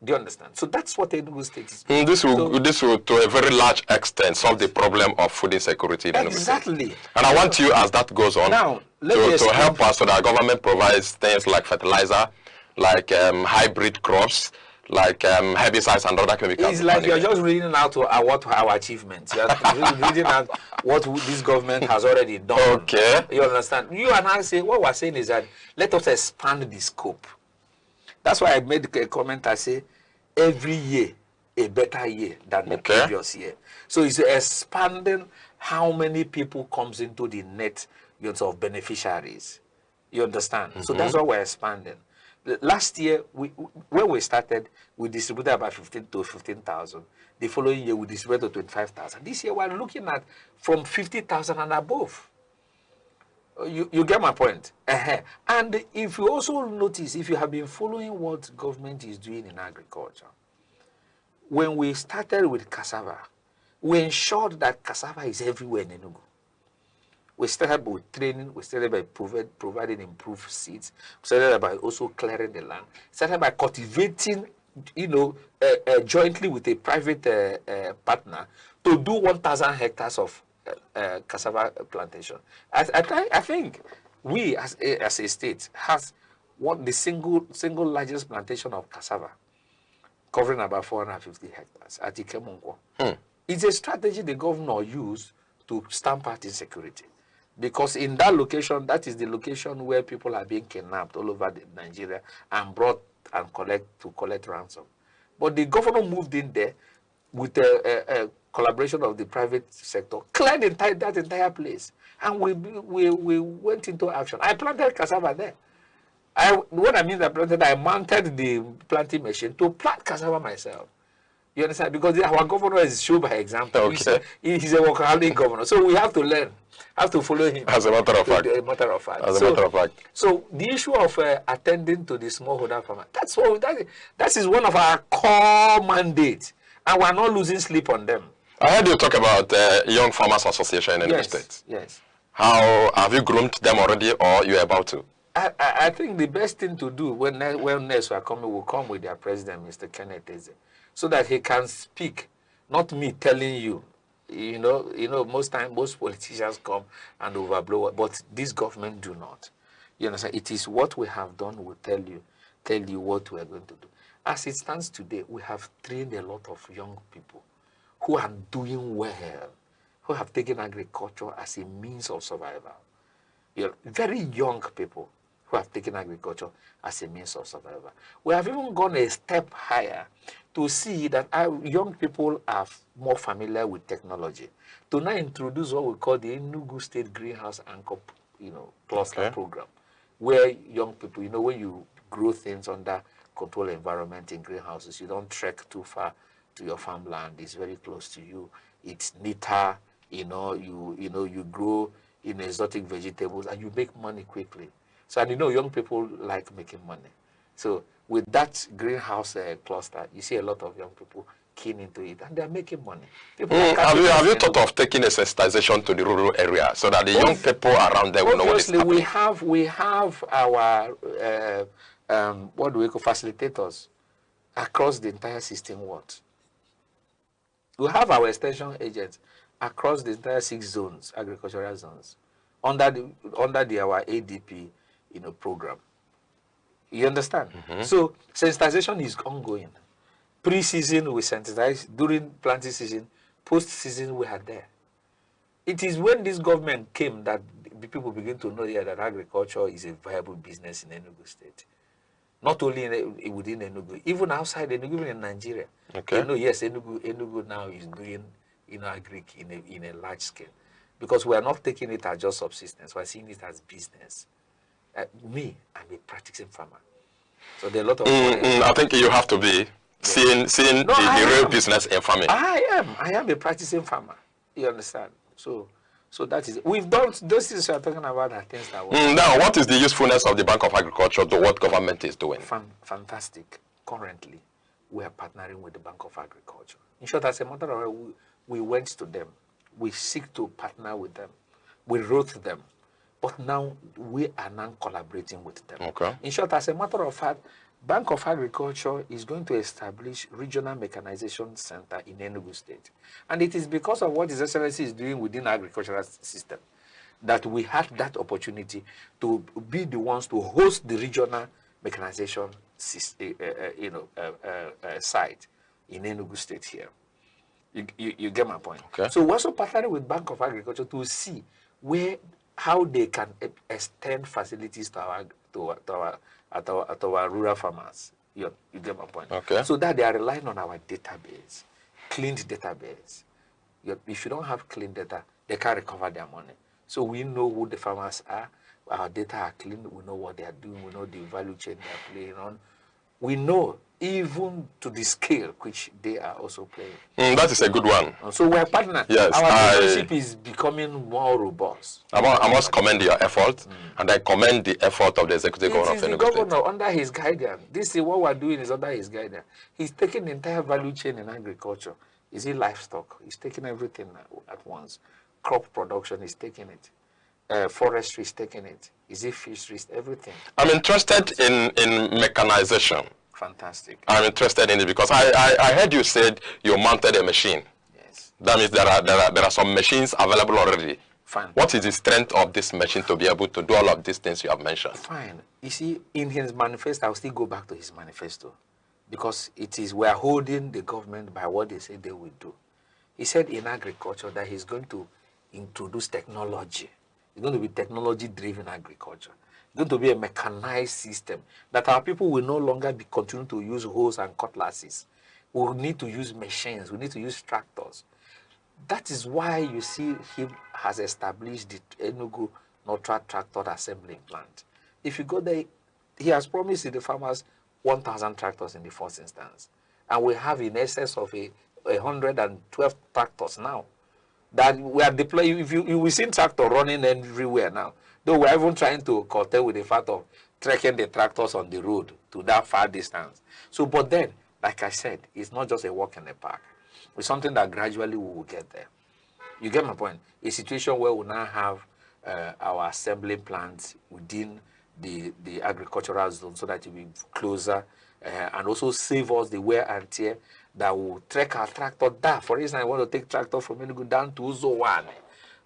Do you understand? So that's what Enugu State is.
This will, to a very large extent, solve the problem of food insecurity in Enugu State.
Exactly.
And I want you, as that goes on,
now,
to help us so that our government provides things like fertilizer, like hybrid crops, like herbicides and other chemicals.
It's like you're just reading out what our achievements. You're reading out what this government has already done.
Okay.
You understand? You and I say, what we're saying is that let us expand the scope. That's why I made a comment. I say, every year, a better year than the previous year. So it's expanding how many people comes into the net of beneficiaries. You understand? So that's why we're expanding. Last year, when we started, we distributed about 15 to 15,000. The following year, we distributed to 25,000. This year, we're looking at from 50,000 and above. You get my point? And if you also notice, if you have been following what government is doing in agriculture, when we started with cassava, we ensured that cassava is everywhere in Enugu. We started with training, we started by providing improved seeds, we started by also clearing the land, started by cultivating, jointly with a private partner to do 1,000 hectares of cassava plantation. I think we as a state has the single largest plantation of cassava, covering about 450 hectares at Ikemungo. It's a strategy the governor used to stamp out insecurity. Because in that location, that is the location where people are being kidnapped all over Nigeria and brought and collect ransom. But the governor moved in there with a collaboration of the private sector, cleared that entire place, and we went into action. I planted cassava there. What I mean, I mounted the planting machine to plant cassava myself. You understand? Because our governor is show by example.
Okay.
He's a workaholic governor, so we have to learn, have to follow him.
As a matter of fact.
So the issue of attending to the smallholder farmer, that is one of our core mandates, and we're not losing sleep on them.
I heard you talk about Young Farmers Association in the state.
Yes.
How have you groomed them already, or you're about to?
I think the best thing to do when next are coming, will come with their president, Mr. Kenneth Eze, so that he can speak, not me telling you. You know, most politicians come and overblow, but this government do not. You understand? It is what we have done will tell you what we are going to do. As it stands today, we have trained a lot of young people who are doing well, who have taken agriculture as a means of survival. Very young people who have taken agriculture as a means of survival. We have even gone a step higher to see that our young people are more familiar with technology. To now introduce what we call the Enugu State Greenhouse Anchor, cluster program, where young people, when you grow things under controlled environment in greenhouses, you don't trek too far to your farmland. It's very close to you. It's neater. You grow exotic vegetables and you make money quickly. So, and young people like making money. So with that greenhouse cluster, you see a lot of young people keen into it, and they're making money.
Have you thought of taking a sensitization to the rural area so that the young people around there will know what is happening?
We have our what do we call facilitators across the entire system. We have our extension agents across the entire 6 zones, agricultural zones, under our ADP program. You understand? So sensitization is ongoing. Pre-season we sensitize, during planting season, post-season we are there. It is when this government came that the people begin to know that agriculture is a viable business in Enugu State. Not only within Enugu, even outside Enugu, even in Nigeria.
Okay.
Yes, Enugu now is doing agric in a large scale, because we are not taking it as just subsistence. We are seeing it as business. I'm a practicing farmer, so there are a lot of.
I think you have to be seeing the real business in farming.
I am a practicing farmer. You understand? So that is it. We've done those things we are talking about are things that.
Now, what is the usefulness of the Bank of Agriculture to what government is doing?
Fantastic. Currently, we are partnering with the Bank of Agriculture. In short, as a matter of we went to them. We seek to partner with them. We wrote them. But now we are now collaborating with them.
Okay.
In short, as a matter of fact, Bank of Agriculture is going to establish regional mechanization center in Enugu State. And it is because of what His Excellency is doing within the agricultural system that we had that opportunity to be the ones to host the regional mechanization site in Enugu State here. You get my point?
Okay.
So we're also partnering with Bank of Agriculture to see how they can extend facilities to our rural farmers. You get my point?
Okay.
So that they are relying on our database, cleaned database. If you don't have clean data, they can't recover their money. So we know who the farmers are. Our data are clean. We know what they are doing. We know the value chain they are playing on. We know even to the scale which they are also playing.
That is a good one.
So we're partners.
Yes,
our relationship is becoming more robust.
I must commend your effort, and I commend the effort of the executive governor of Enugu State.
The governor under his guidance. This is what we're doing is under his guidance. He's taking the entire value chain in agriculture. Is it livestock? He's taking everything at once. Crop production is taking it. Forestry is taking it. Is it fisheries? Everything. I'm
interested in mechanization.
Fantastic.
I'm interested in it because I heard you said you mounted a machine.
Yes.
That means there are some machines available already.
Fine.
What is the strength of this machine to be able to do all of these things you have mentioned?
Fine. You see, in his manifesto, I'll still go back to his manifesto because we are holding the government by what they say they will do. He said in agriculture that he's going to introduce technology. It's going to be technology-driven agriculture. It's going to be a mechanized system that our people will no longer continue to use hoes and cutlasses. We will need to use machines. We need to use tractors. That is why you see he has established the Enugu Northern Tractor Assembly Plant. If you go there, he has promised the farmers 1,000 tractors in the first instance. And we have in excess of 112 tractors now that we are deploying. If you will see tractor running everywhere now, though we're even trying to curtail with the fact of trekking the tractors on the road to that far distance. So, but then, like I said, it's not just a walk in the park. It's something that gradually we will get there. You get my point? A situation where we now have our assembly plants within the agricultural zone so that it will be closer and also save us the wear and tear that will trek our tractor down. For instance, I want to take tractor from Enugu down to Uzowane.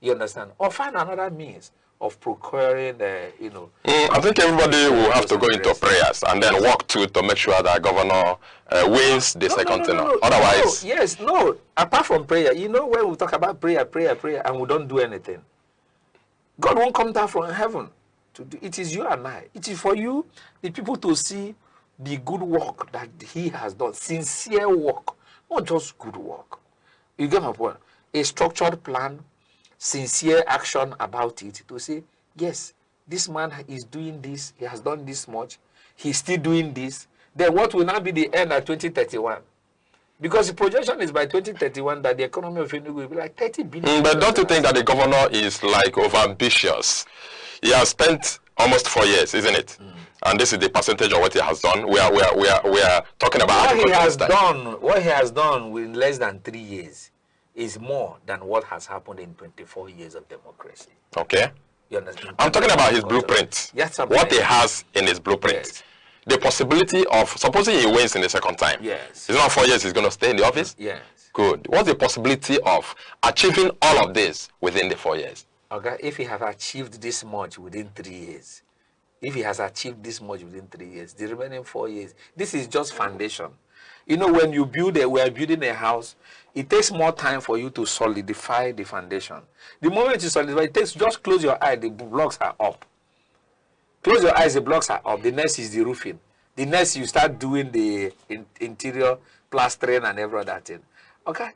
You understand? Or find another means of procuring,
I think everybody will have to go into prayers and then walk to make sure that governor wins the second tenure. Otherwise,
no. Apart from prayer, when we talk about prayer, and we don't do anything, God won't come down from heaven to do. It is you and I. It is for you, the people, to see the good work that he has done, sincere work, not just good work. You get my point? A structured plan, sincere action about it, to say, yes, this man is doing this, he has done this much, he's still doing this. Then what will now be the end at 2031? Because the projection is by 2031 that the economy of Enugu will be like 30 billion.
But don't you think that the governor is like overambitious? He has spent almost 4 years, isn't it? And this is the percentage of what he has done. We are talking about
what he has done. What he has done in less than 3 years is more than what has happened in 24 years of democracy.
Okay.
You understand?
I'm talking about his blueprint.
Yes,
what he has in his blueprint.
Yes.
The possibility of, supposing he wins in the second time.
Yes.
It's not 4 years he's going to stay in the office?
Yes.
Good. What's the possibility of achieving all of this within the 4 years?
Okay, if he has achieved this much within 3 years, if he has achieved this much within 3 years, the remaining 4 years, this is just foundation. When you build we are building a house, it takes more time for you to solidify the foundation. The moment you solidify, it takes, just close your eye, the blocks are up. Close your eyes, the blocks are up. The next is the roofing. The next, you start doing the interior plastering and every other thing. Okay,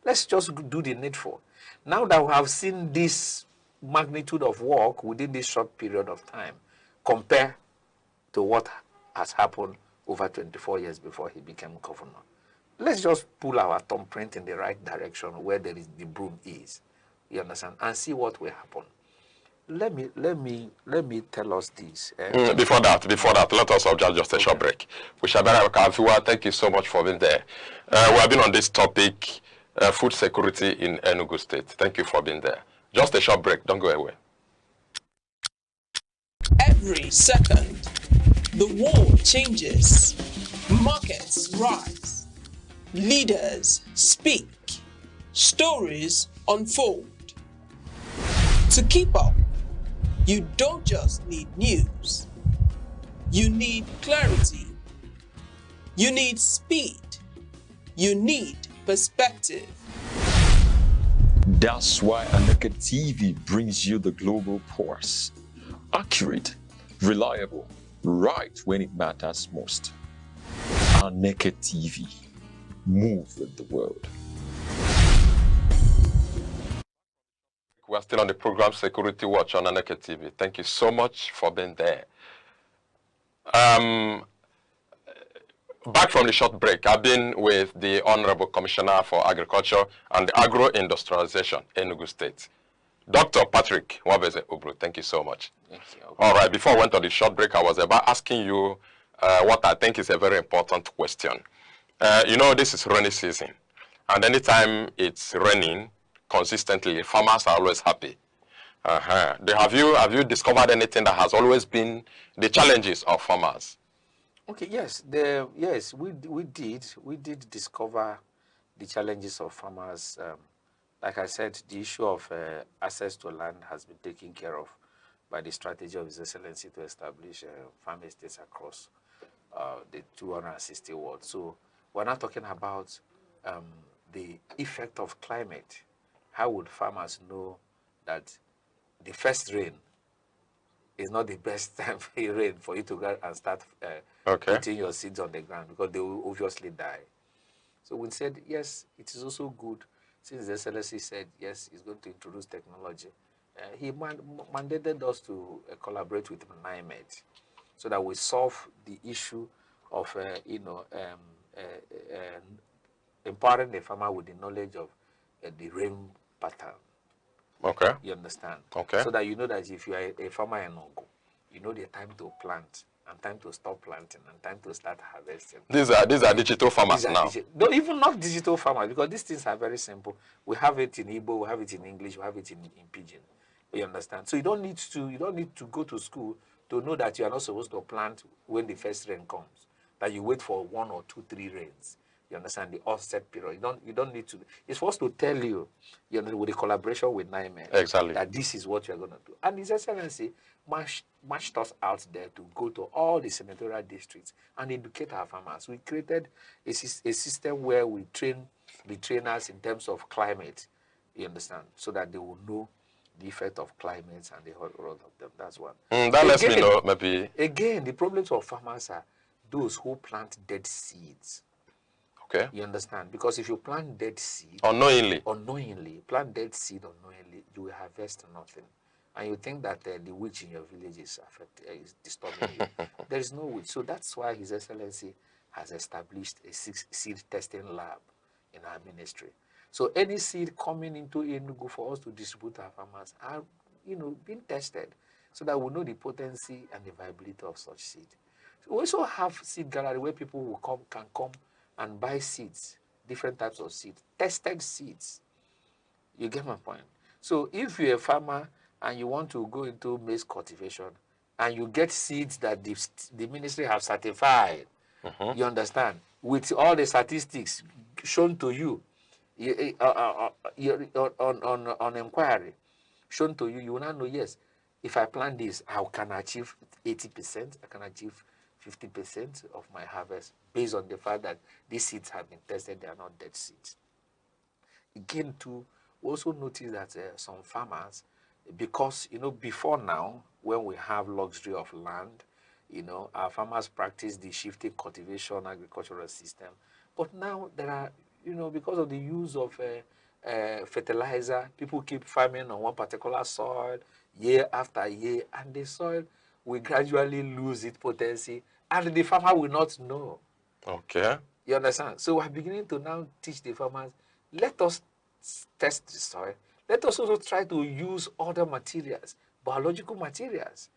let's just do the needful. Now that we have seen this magnitude of work within this short period of time, compare to what has happened over 24 years before he became governor. Let's just pull our thumbprint in the right direction where the broom is. You understand? And see what will happen. Let me tell us this.
Before that, let us observe just a short break. Thank you so much for being there. We have been on this topic, food security in Enugu State. Thank you for being there. Just a short break. Don't go away.
Every second, The world changes, markets rise, leaders speak, stories unfold. To keep up, you don't just need news. You need clarity. You need speed. You need perspective.
That's why Aneke TV brings you the global pulse. Accurate, reliable, right when it matters most. Aneke TV. Move with the world.
We're still on the program Security Watch on Aneke TV. Thank you so much for being there. Back from the short break, I've been with the Honorable Commissioner for Agriculture and Agro-Industrialization, Enugu State, Dr. Patrick Wabeze Ubru. Thank you so much.
Thank you.
All right, before I went on the short break, I was about asking you what I think is a very important question. You know, this is rainy season, and anytime it's raining consistently, farmers are always happy. Have you discovered anything that has always been the challenges of farmers?
Okay, yes, we did discover the challenges of farmers. Like I said, the issue of access to land has been taken care of by the strategy of His Excellency to establish farm estates across the 260 wards. So we're not talking about the effect of climate. How would farmers know that the first rain is not the best time for rain for you to go and start putting your seeds on the ground, because they will obviously die. So we said, yes, it is also good, since the SLSC said, yes, he's going to introduce technology. He mandated us to collaborate with NIMED so that we solve the issue of, empowering the farmer with the knowledge of the rain pattern.
Okay.
You understand?
Okay.
So that you know that if you are a farmer in Ogo, you know the time to plant and time to stop planting and time to start harvesting.
These are digital farmers now.
No, even not digital farmers, because these things are very simple. We have it in Igbo, we have it in English, we have it in Pidgin. You understand? So you don't need to go to school to know that you are not supposed to plant when the first rain comes. That you wait for 1 or 2, 3 rains. You understand? The offset period. You don't need to. It's supposed to tell you, you know, with the collaboration with NIMED,
exactly,
that this is what you're going to do. And His Excellency marched us out there to go to all the senatorial districts and educate our farmers. We created a system where we train the trainers in terms of climate, you understand, so that they will know the effect of climate and the whole world of them. That's one.
That lets me know, maybe.
Again, the problems of farmers are those who plant dead seeds.
Okay.
You understand? Because if you plant dead seed
unknowingly,
plant dead seed unknowingly, you will harvest nothing. And you think that the witch in your village is disturbing you. There is no witch. So that's why His Excellency has established a seed testing lab in our ministry. So any seed coming into Enugu for us to distribute our farmers are, being tested so that we know the potency and the viability of such seed. So we also have seed gallery where people can come and buy seeds, different types of seeds, tested seeds. You get my point? So if you're a farmer and you want to go into maize cultivation and you get seeds that the ministry have certified, you understand, with all the statistics shown to you, on inquiry, shown to you, you will not know, yes, if I plant this, I can achieve 80%, I can achieve 50% of my harvest based on the fact that these seeds have been tested, they are not dead seeds. Again, too, we also notice that some farmers, because, before now, when we have luxury of land, our farmers practice the shifting cultivation agricultural system. But now there are, because of the use of fertilizer, people keep farming on one particular soil year after year, and the soil will gradually lose its potency, and the farmer will not know.
Okay.
You understand? So we're beginning to now teach the farmers, let us test the soil. Let us also try to use other materials, biological materials,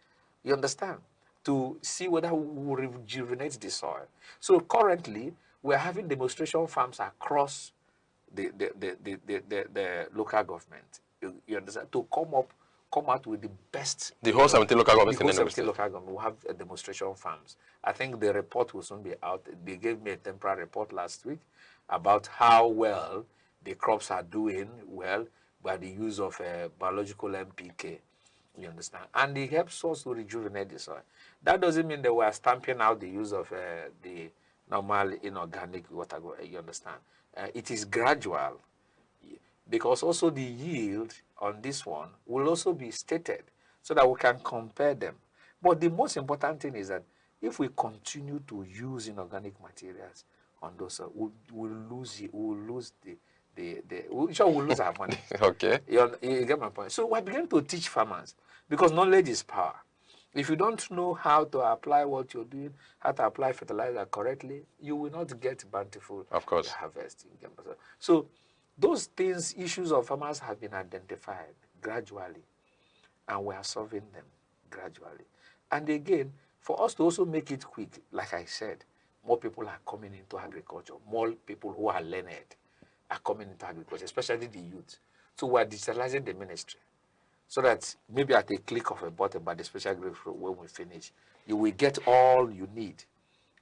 you understand, to see whether we will rejuvenate the soil. So currently, we're having demonstration farms across the local government, you understand, to come up come out with the best.
The whole 17 local governments in
the whole
Enugu
17 local government will have a demonstration farms. I think the report will soon be out. They gave me a temporary report last week about how well the crops are doing well by the use of biological NPK. You understand? And it helps us to rejuvenate the soil. That doesn't mean that we are stamping out the use of the normal inorganic water. You understand? It is gradual, because also the yield on this one will also be stated so that we can compare them. But the most important thing is that if we continue to use inorganic materials on those, we'll lose we'll lose our money.
Okay.
You get my point? So we're beginning to teach farmers, because knowledge is power. If you don't know how to apply what you're doing, how to apply fertilizer correctly, you will not get bountiful harvest. So those things, issues of farmers have been identified gradually, and we are solving them gradually. And again, for us to also make it quick, like I said, more people are coming into agriculture. More people who are learned are coming into agriculture, especially the youth. So we are digitalizing the ministry, so that maybe at a click of a button by the special group, when we finish, you will get all you need,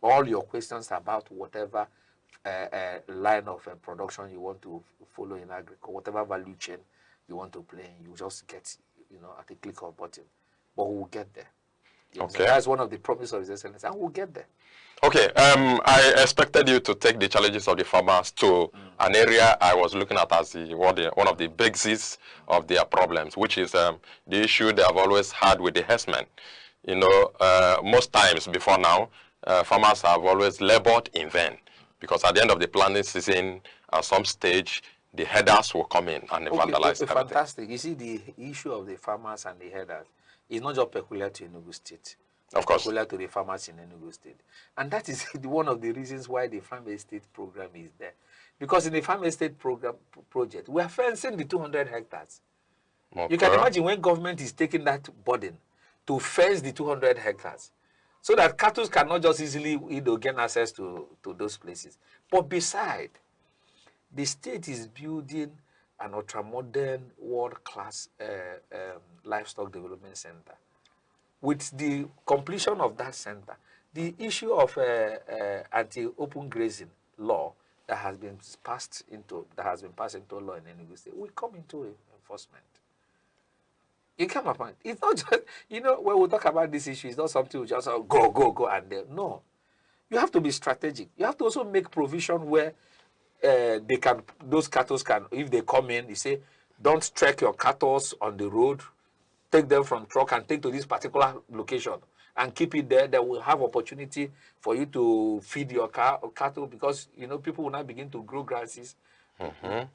all your questions about whatever line of production you want to follow in agriculture, whatever value chain you want to play in, you just get, at a click of a button. But we'll get there.
Okay.
That's one of the promises of His Excellency, and we'll get there.
Okay, I expected you to take the challenges of the farmers to an area I was looking at as one of the bases of their problems, which is the issue they have always had with the herdsmen. Most times before now, farmers have always labored in vain, because at the end of the planting season, at some stage, the herders will come in and vandalize everything.
Fantastic. You see, the issue of the farmers and the herders is not just peculiar to Enugu State.
Of course.
Peculiar to the farmers in Enugu State. And that is one of the reasons why the farm estate program is there. Because in the farm estate project, we are fencing the 200 hectares. Okay. You can imagine when government is taking that burden to fence the 200 hectares, so that cattle cannot just easily gain access to those places. But beside, the state is building an ultra-modern, world-class livestock development center. With the completion of that center, the issue of anti-open grazing law that has been passed into law in Enugu State will come into enforcement. You get my point? It's not just, when we talk about this issue, it's not something we just go, and no. You have to be strategic. You have to also make provision where those cattle can, if they come in, you say, don't trek your cattle on the road, take them from truck and take to this particular location and keep it there. They will have opportunity for you to feed your cattle, because, people will now begin to grow grasses. Mm-hmm.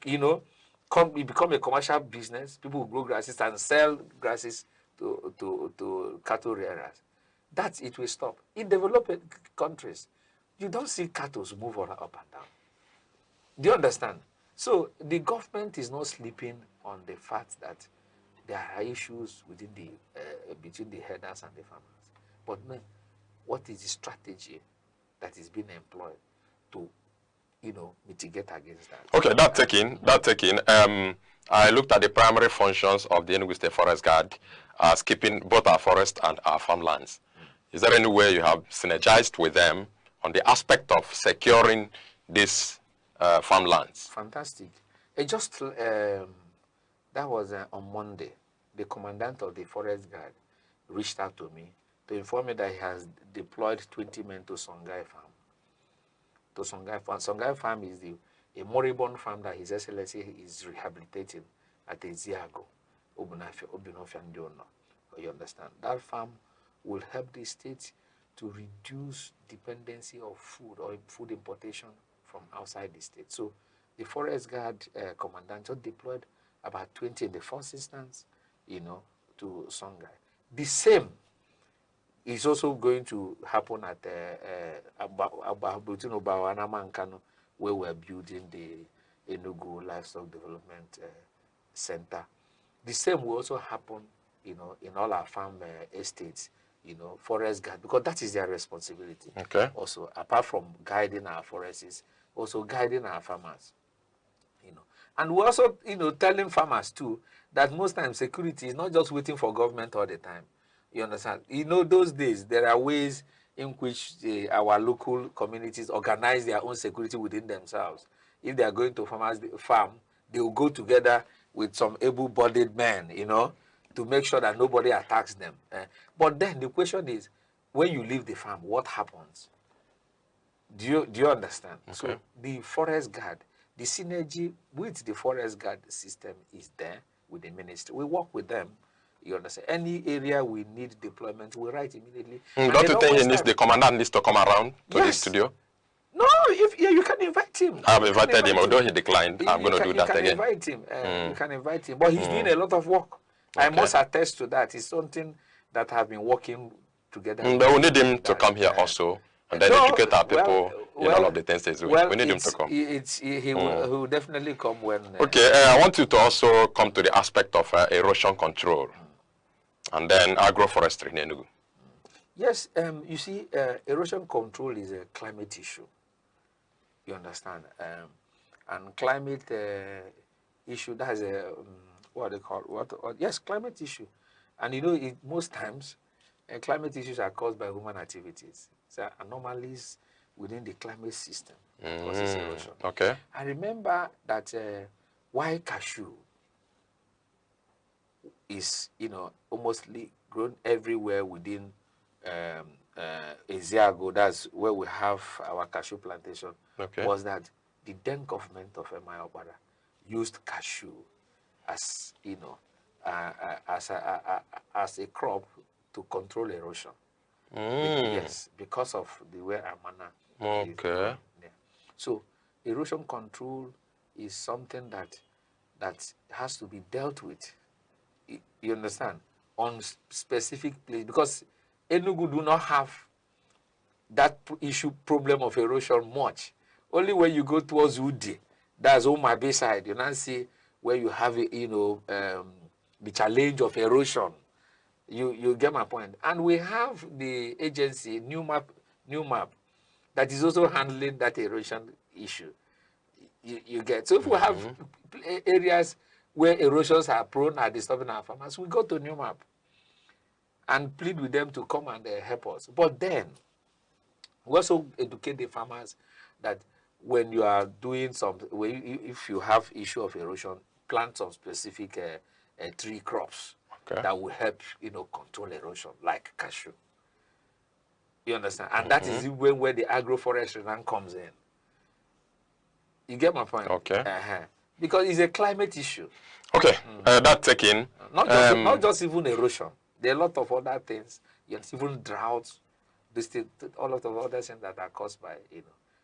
It become a commercial business. People will grow grasses and sell grasses to cattle rearers. That it will stop. In developed countries, you don't see cattle move up and down. Do you understand? So the government is not sleeping on the fact that there are issues within between the herders and the farmers. But man, what is the strategy that is being employed to, mitigate against that?
Okay, that taking. I looked at the primary functions of the Enugu State Forest Guard as keeping both our forest and our farmlands. Is there any way you have synergized with them on the aspect of securing these farmlands?
Fantastic. That was on Monday. The commandant of the Forest Guard reached out to me to inform me that he has deployed 20 men to Songhai Farm. Songhai Farm is a moribund farm that His Excellency is rehabilitating at Eziago, you understand? That farm will help the state to reduce dependency of food or food importation from outside the state. So the Forest Guard commandant just deployed about 20 in the first instance, to Songhai. The same is also going to happen at where we're building the Enugu Livestock Development Center. The same will also happen, in all our farm estates, Forest Guard, because that is their responsibility.
Okay.
Also, apart from guiding our forests, also guiding our farmers. And we're also, telling farmers too that most times security is not just waiting for government all the time. You understand? Those days, there are ways in which our local communities organize their own security within themselves. If they are going to farm, they will go together with some able-bodied men, to make sure that nobody attacks them. But then the question is, when you leave the farm, what happens? Do you understand? Okay. So the forest guard, the synergy with the forest guard system is there with the ministry. We work with them. You understand? Any area we need deployment, we write immediately.
Don't you think the commandant needs to come around to the studio?
No, you can invite him.
I've invited him, although he declined. I'm going to do that again.
You can invite him. But he's doing a lot of work. Okay. I must attest to that. It's something that have been working together.
But we need him to come here also and then educate our people in all of the things he's doing. We need him to come.
He will definitely come when...
Okay, I want you to also come to the aspect of erosion control and then agroforestry in Enugu.
Yes, you see, erosion control is a climate issue. You understand? And climate issue, that's a, what they call, yes, climate issue. And most times, climate issues are caused by human activities. So anomalies within the climate system causes erosion.
Okay.
I remember that wike cashew is, almost grown everywhere within Eziago, that's where we have our cashew plantation. Okay. Was that the then government of Emayobara used cashew as as a crop to control erosion. Yes, because of the way Amana.
Okay.
So erosion control is something that has to be dealt with. You understand? On specific place, because Enugu do not have that problem of erosion much. Only when you go towards Udi, that's my Bayside, you now see where you have the challenge of erosion. You get my point. And we have the agency New Map that is also handling that erosion issue. You get. So if we have areas where erosions are prone are disturbing our farmers, we go to New Map and plead with them to come and help us. But then, we also educate the farmers that when you are doing if you have issue of erosion, plant some specific tree crops that will help, control erosion, like cashew. You understand? And that is where the agroforestry then comes in. You get my point?
Okay.
Because it's a climate issue.
Okay, that taking.
Not just even erosion. There are a lot of other things. Even droughts, all of the other things that are caused by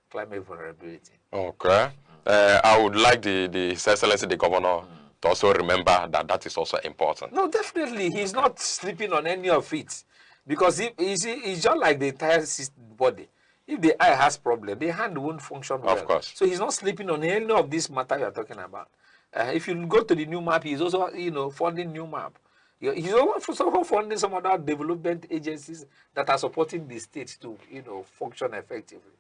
climate vulnerability.
Okay. I would like His Excellency the Governor to also remember that is also important.
No, definitely. He's not sleeping on any of it. Because it's just like the entire body. If the eye has problem, the hand won't function well.
Of course.
So he's not sleeping on any of this matter you're talking about. If you go to the New Map, he's also, funding New Map. He's also funding some other development agencies that are supporting the state to, function effectively.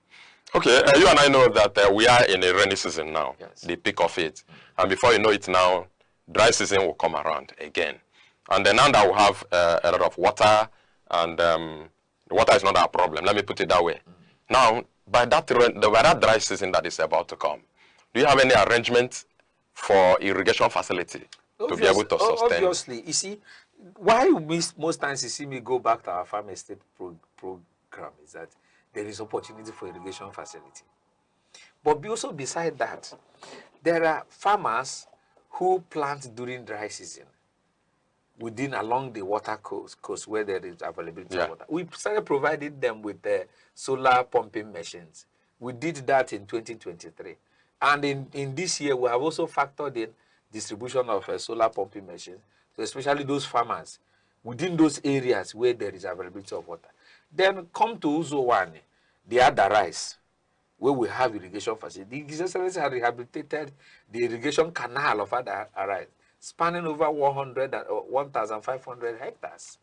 Okay, you and I know that we are in a rainy season now, yes. The peak of it. And before you know it now, dry season will come around again. And then now that we have a lot of water, and water is not our problem, let me put it that way. Now, by that dry season that is about to come, do you have any arrangement for irrigation facility to be able to sustain?
Obviously, you see, why most times you see me go back to our farm estate program is that there is opportunity for irrigation facility. But also beside that, there are farmers who plant during dry season along the water coast where there is availability of water. We started providing them with solar pumping machines. We did that in 2023. And in this year, we have also factored in distribution of solar pumping machines, so especially those farmers within those areas where there is availability of water. Then come to Uzowani, the other rice, where we have irrigation facility. The Excellency has rehabilitated the irrigation canal of other rice, spanning over 1,500 hectares.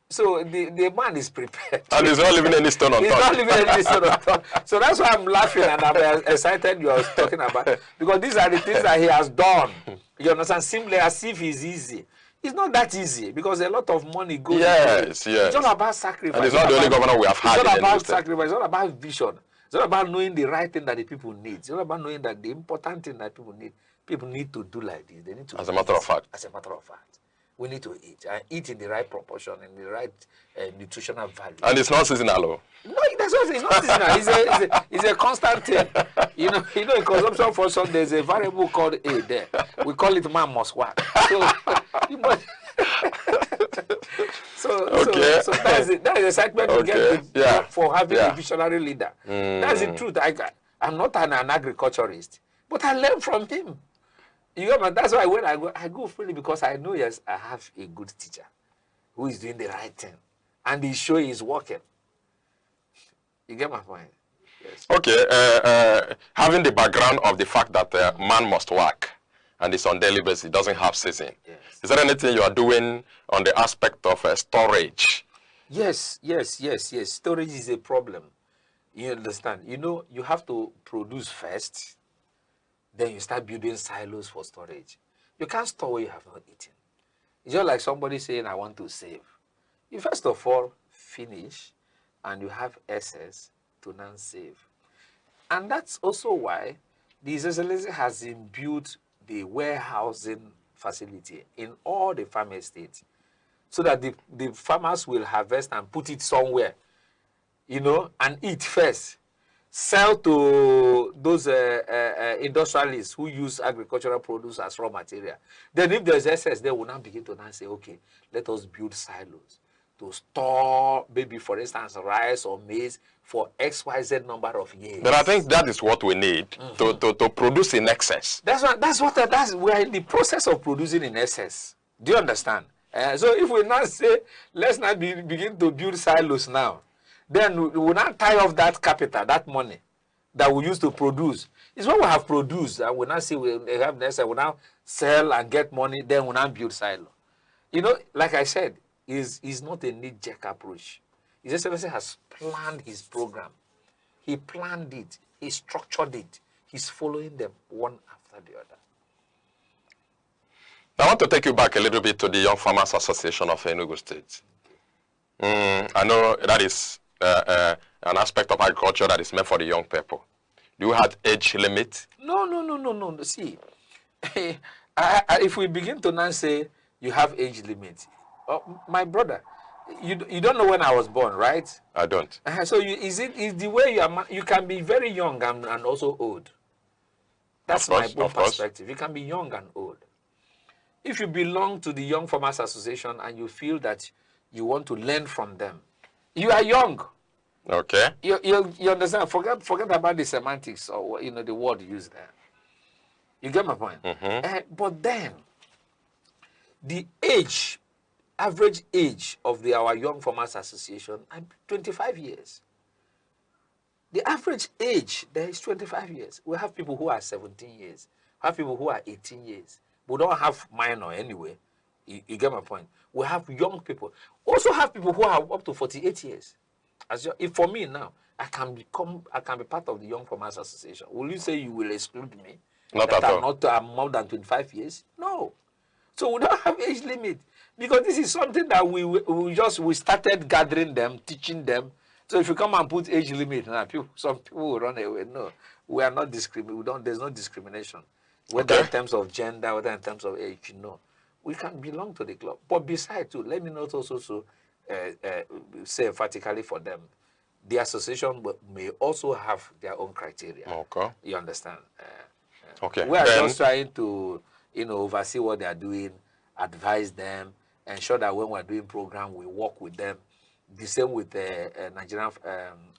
So the man is prepared.
And he's not leaving any stone unturned.
He's not leaving any stone unturned. So that's why I'm laughing and I'm excited you are talking about. Because these are the things that he has done. You understand? Simply as if it's easy. It's not that easy because a lot of money goes into it.
Yes.
It's all about sacrifice.
And it's not the only governor we have had.
It's all about sacrifice. It's all about vision. It's all about knowing the right thing that the people need. It's all about knowing that the important thing that people need to do like this. They need to.
As a matter of fact.
As a matter of fact. We need to eat and eat in the right proportion, in the right nutritional value.
And it's not seasonal.
No, that's what it's not seasonal. It's a constant thing. You know, in consumption for some, there's a variable called A there. We call it man must work. So, you must. So that's it. That is excitement to get for having a visionary leader. That's the truth. I'm not an agriculturist, but I learn from him. You know, that's why when I go freely because I know, yes, I have a good teacher who is doing the right thing. And he's sure he's working. You get my point? Yes.
Okay. Having the background of the fact that man must work and it's on daily basis, it doesn't have season.
Yes.
Is there anything you are doing on the aspect of storage?
Yes. Storage is a problem. You understand? You know, you have to produce first. Then you start building silos for storage. You can't store what you have not eaten. It's just like somebody saying, I want to save. You first of all finish, and you have excess to non-save. And that's also why the Excellency has imbued the warehousing facility in all the farm estates, so that the farmers will harvest and put it somewhere, you know, and eat first. Sell to those industrialists who use agricultural produce as raw material. Then if there's excess, they will now begin to now say, okay, let us build silos to store, maybe for instance, rice or maize for XYZ number of years.
But I think that is what we need to produce in excess.
We are in the process of producing in excess. Do you understand? So if we now say, let's not begin to build silos now, then we will not tie off that capital, that money that we used to produce. It's what we have produced, and we now see we have necessary. We now sell and get money, then we now build silo. You know, like I said, is not a knee-jerk approach. His Excellency has planned his program. He planned it. He structured it. He's following them one after the other.
I want to take you back a little bit to the Young Farmers Association of Enugu State. I know that is an aspect of agriculture that is meant for the young people. Do you have age limit?
No. See, if we begin to now say you have age limit, my brother, you don't know when I was born, right?
I don't.
So is the way you can be very young and also old. That's my own perspective. You can be young and old. If you belong to the Young Farmers Association and you feel that you want to learn from them, you are young.
Okay.
You understand? Forget about the semantics or the word used there. You get my point? But then the average age of our Young Farmers Association is 25 years. The average age there is 25 years. We have people who are 17 years. We have people who are 18 years. We don't have minor anyway. You get my point? We have young people. Also have people who are up to 48 years. If for me now, I can be part of the Young Farmers Association. Will you say you will exclude me?
Not at all.
I'm more than 25 years? No. So we don't have age limit. Because this is something that we started gathering them, teaching them. So if you come and put age limit now, some people will run away. No, we are not discriminating. There's no discrimination. Whether in terms of gender, whether in terms of age, we can belong to the club. But besides too, let me not also say emphatically for them, the association may also have their own criteria.
Okay.
You understand?
Okay.
We are just trying to, oversee what they are doing, advise them, ensure that when we're doing program, we work with them. The same with the Nigerian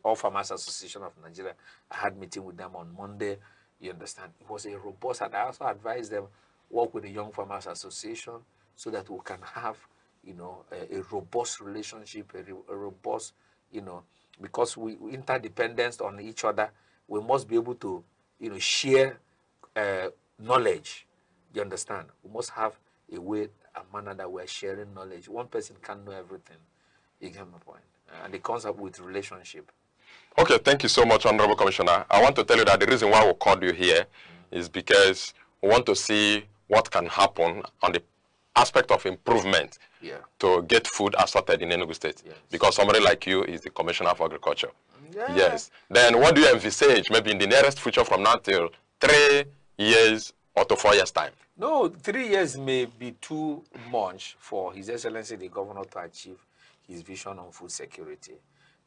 All Farmers Association of Nigeria. I had meeting with them on Monday. You understand? It was a robust, and I also advised them work with the Young Farmers Association so that we can have, a robust relationship, a robust, because we interdependent on each other. We must be able to, share knowledge. You understand? We must have a way, a manner that we're sharing knowledge. One person can't know everything. You get my point? And it comes up with relationship.
Okay, thank you so much, Honorable Commissioner. I want to tell you that the reason why we called you here is because we want to see what can happen on the aspect of improvement to get food assorted in Enugu State. Yes. Because somebody like you is the Commissioner for Agriculture. Yeah. Yes. Then what do you envisage, maybe in the nearest future from now till 3 years or to 4 years' time?
No, 3 years may be too much for His Excellency the Governor to achieve his vision on food security.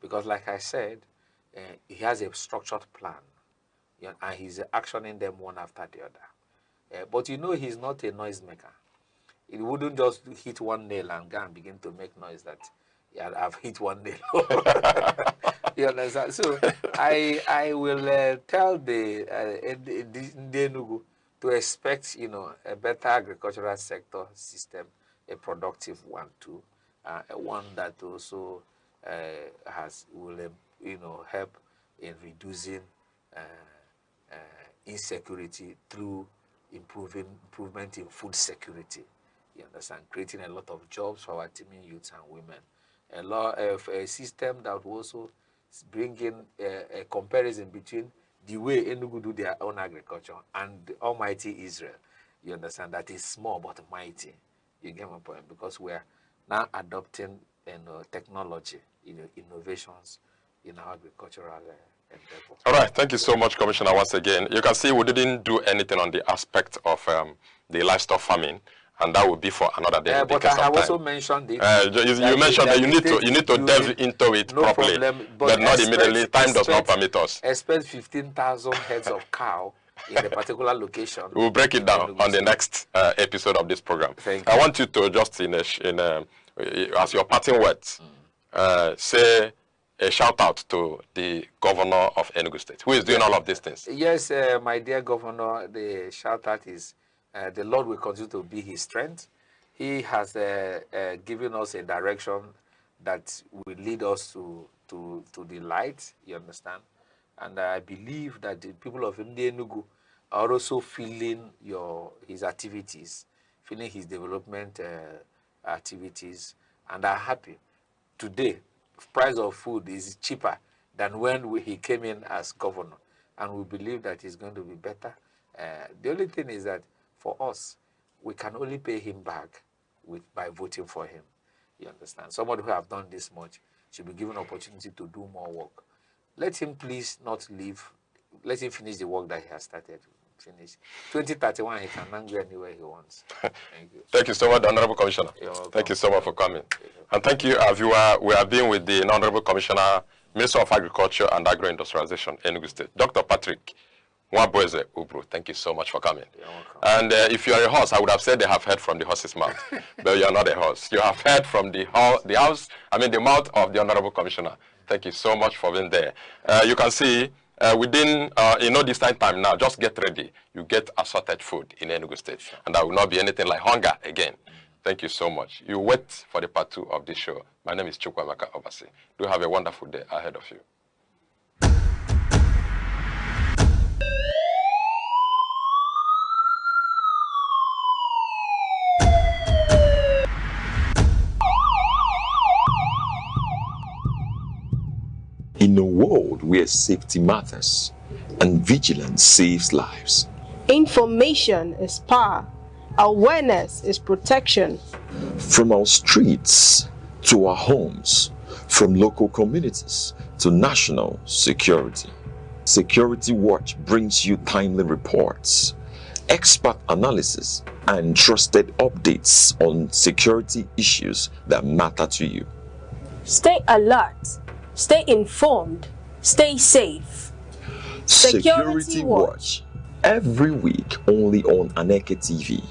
Because like I said, he has a structured plan, and he's actioning them one after the other. But you know, he's not a noisemaker. He wouldn't just hit one nail and go and begin to make noise that I've hit one nail. You understand? So I will tell the Enugu to expect, you know, a better agricultural sector system, a productive one too, one that also will you know, help in reducing insecurity through improvement in food security. You understand? Creating a lot of jobs for our teeming youths and women. A lot of a system that will also bring in a comparison between the way Enugu do their own agriculture and the almighty Israel. You understand? That is small but mighty. You get my point? Because we are now adopting technology, you know, innovations in our agricultural endeavor.
All right, thank you so much, Commissioner, once again. You can see we didn't do anything on the aspect of the livestock farming, and that will be for another day.
But I have also mentioned it.
You mentioned that you need to delve into it properly, but not immediately. Time does not permit us.
Expect 15,000 heads of cow in a particular location.
We'll break it down on the next episode of this program.
Thank you.
I want you to just, as your parting words, say a shout out to the governor of Enugu State, who is doing all of these things.
Yes, my dear governor, the shout out is the Lord will continue to be his strength. He has given us a direction that will lead us to the light, you understand? And I believe that the people of Enugu are also feeling his activities, feeling his development activities, and are happy. Today, price of food is cheaper than when he came in as governor, and we believe that it's going to be better. The only thing is that for us, we can only pay him back by voting for him. You understand? Somebody who have done this much should be given opportunity to do more work. Let him please not leave. Let him finish the work that he has started. Finish. 2031, he can now go anywhere he wants. Thank you.
Thank you so much, Honorable Commissioner. Thank you so much for coming. And thank you, our viewer. We have been with the Honorable Commissioner, Minister of Agriculture and Agro-Industrialization, Enugu State, Dr. Patrick Nwabueze Ubru. Thank you so much for coming. And if you are a horse, I would have said they have heard from the horse's mouth, but you are not a horse. You have heard from the mouth of the Honorable Commissioner. Thank you so much for being there. You can see within, this time now, just get ready. You get assorted food in Enugu State, and that will not be anything like hunger again. Thank you so much. You wait for the part 2 of this show. My name is Chukwamaka Obasi. Do have a wonderful day ahead of you.
In a world where safety matters and vigilance saves lives,
information is power, awareness is protection.
From our streets to our homes, from local communities to national security, Security Watch brings you timely reports, expert analysis, and trusted updates on security issues that matter to you.
Stay alert. Stay informed. Stay safe.
Security Watch. Every week only on Aneke TV.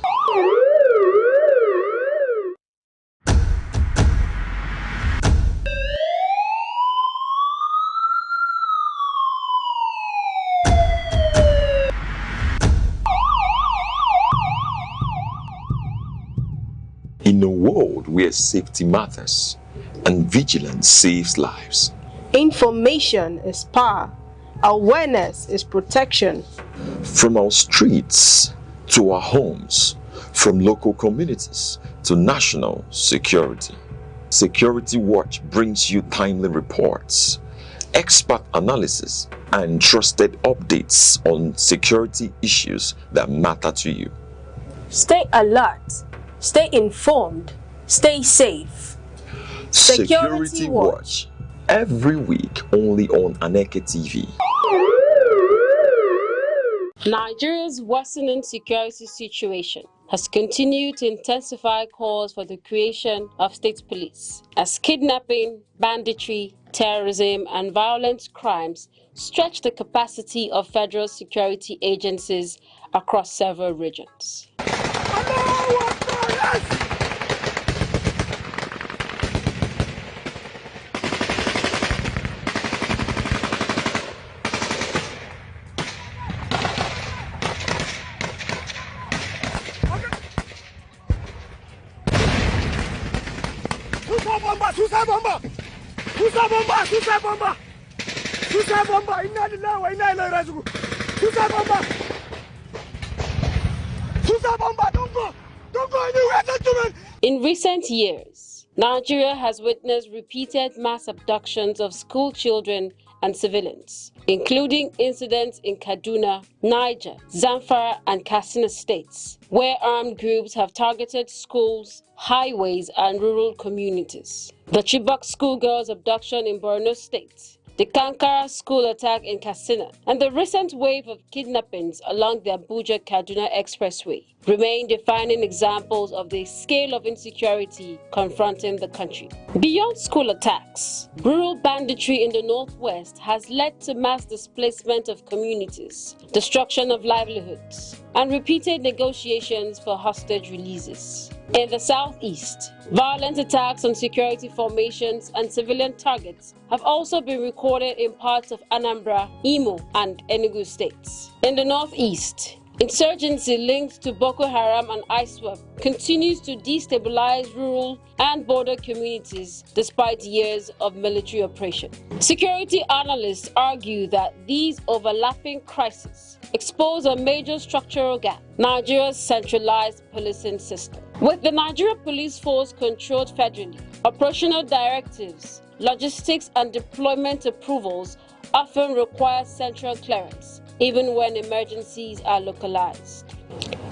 In a world where safety matters and vigilance saves lives,
information is power, awareness is protection.
From our streets to our homes, from local communities to national security, Security Watch brings you timely reports, expert analysis, and trusted updates on security issues that matter to you.
Stay alert, stay informed, stay safe.
Security Watch, every week only on Aneke TV.
Nigeria's worsening security situation has continued to intensify calls for the creation of state police, as kidnapping, banditry, terrorism, and violent crimes stretch the capacity of federal security agencies across several regions. In recent years, Nigeria has witnessed repeated mass abductions of school children and civilians, including incidents in Kaduna, Niger, Zamfara, and Katsina states, where armed groups have targeted schools, highways, and rural communities. The Chibok schoolgirls' abduction in Borno State, the Kankara school attack in Katsina, and the recent wave of kidnappings along the Abuja-Kaduna Expressway remain defining examples of the scale of insecurity confronting the country. Beyond school attacks, rural banditry in the northwest has led to mass displacement of communities, destruction of livelihoods, and repeated negotiations for hostage releases. In the southeast, violent attacks on security formations and civilian targets have also been recorded in parts of Anambra, Imo, and Enugu states. In the northeast, insurgency linked to Boko Haram and ISWAP continues to destabilize rural and border communities despite years of military oppression. Security analysts argue that these overlapping crises expose a major structural gap: Nigeria's centralized policing system. With the Nigeria Police Force controlled federally, operational directives, logistics, and deployment approvals often require central clearance, even when emergencies are localized.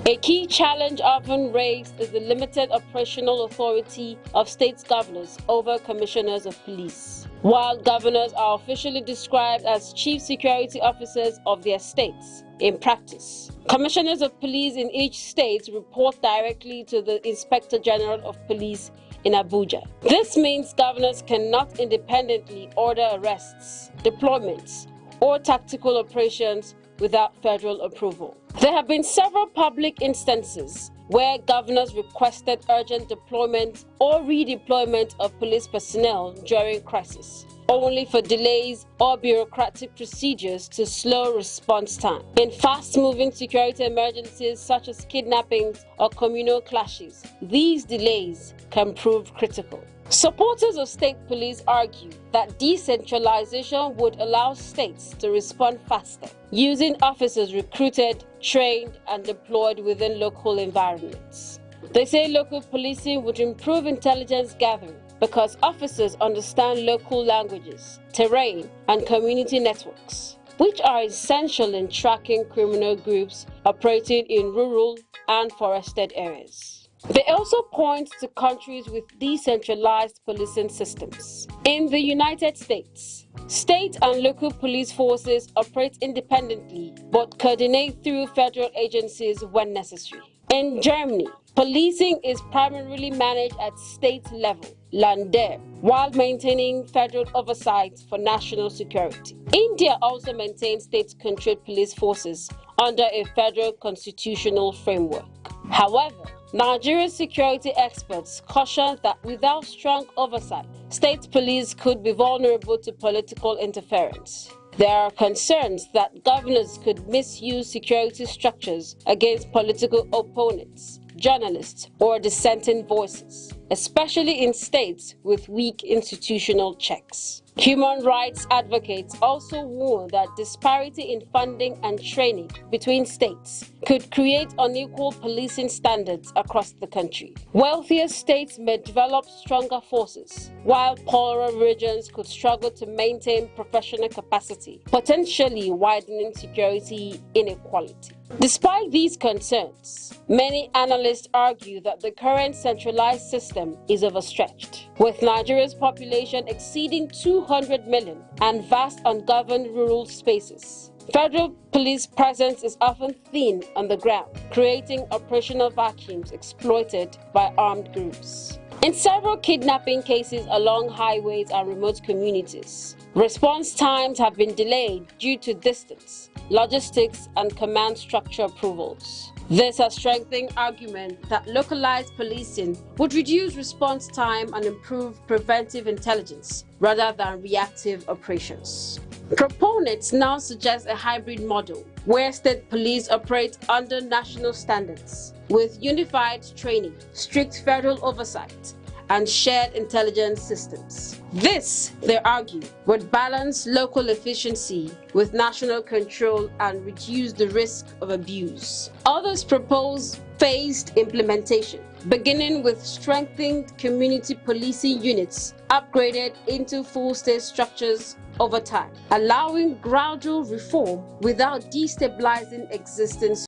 A key challenge often raised is the limited operational authority of state governors over commissioners of police. While governors are officially described as chief security officers of their states, in practice, commissioners of police in each state report directly to the Inspector General of Police in Abuja. This means governors cannot independently order arrests, deployments, or tactical operations without federal approval. There have been several public instances where governors requested urgent deployment or redeployment of police personnel during crisis, only for delays or bureaucratic procedures to slow response time. In fast-moving security emergencies such as kidnappings or communal clashes, these delays can prove critical. Supporters of state police argue that decentralization would allow states to respond faster, using officers recruited, trained, and deployed within local environments. They say local policing would improve intelligence gathering because officers understand local languages, terrain, and community networks, which are essential in tracking criminal groups operating in rural and forested areas. They also point to countries with decentralized policing systems. In the United States, state and local police forces operate independently but coordinate through federal agencies when necessary. In Germany, policing is primarily managed at state level, Länder, while maintaining federal oversight for national security. India also maintains state-controlled police forces under a federal constitutional framework. However, Nigeria's security experts caution that without strong oversight, state police could be vulnerable to political interference. There are concerns that governors could misuse security structures against political opponents, journalists, or dissenting voices. especially in states with weak institutional checks. Human rights advocates also warn that disparity in funding and training between states could create unequal policing standards across the country. Wealthier states may develop stronger forces, while poorer regions could struggle to maintain professional capacity, potentially widening security inequality. Despite these concerns, many analysts argue that the current centralized system is overstretched. With Nigeria's population exceeding 200 million and vast ungoverned rural spaces, federal police presence is often thin on the ground, creating operational vacuums exploited by armed groups. In several kidnapping cases along highways and remote communities, response times have been delayed due to distance, logistics, and command structure approvals. This has strengthened argument that localized policing would reduce response time and improve preventive intelligence rather than reactive operations. Proponents now suggest a hybrid model where state police operate under national standards with unified training, strict federal oversight, and shared intelligence systems. This, they argue, would balance local efficiency with national control and reduce the risk of abuse. Others propose phased implementation, beginning with strengthened community policing units upgraded into full state structures over time, allowing gradual reform without destabilizing existing systems.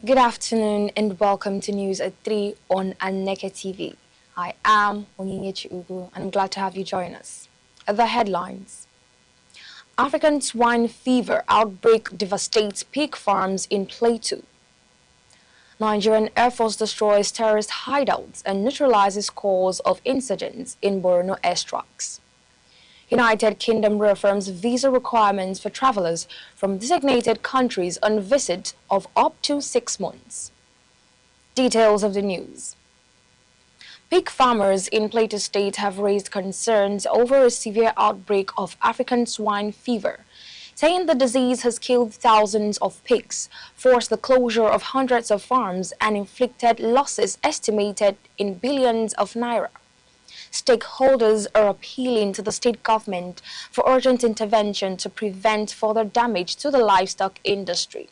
Good afternoon and welcome to News at 3 on Aneke TV. I am Inec and I'm glad to have you join us. The headlines. African swine fever outbreak devastates pig farms in Plateau. Nigerian Air Force destroys terrorist hideouts and neutralizes cause of incidents in Borno airstrikes. United Kingdom reaffirms visa requirements for travelers from designated countries on visit of up to 6 months. Details of the news. Pig farmers in Plateau State have raised concerns over a severe outbreak of African swine fever, saying the disease has killed thousands of pigs, forced the closure of hundreds of farms, and inflicted losses estimated in billions of naira. Stakeholders are appealing to the state government for urgent intervention to prevent further damage to the livestock industry.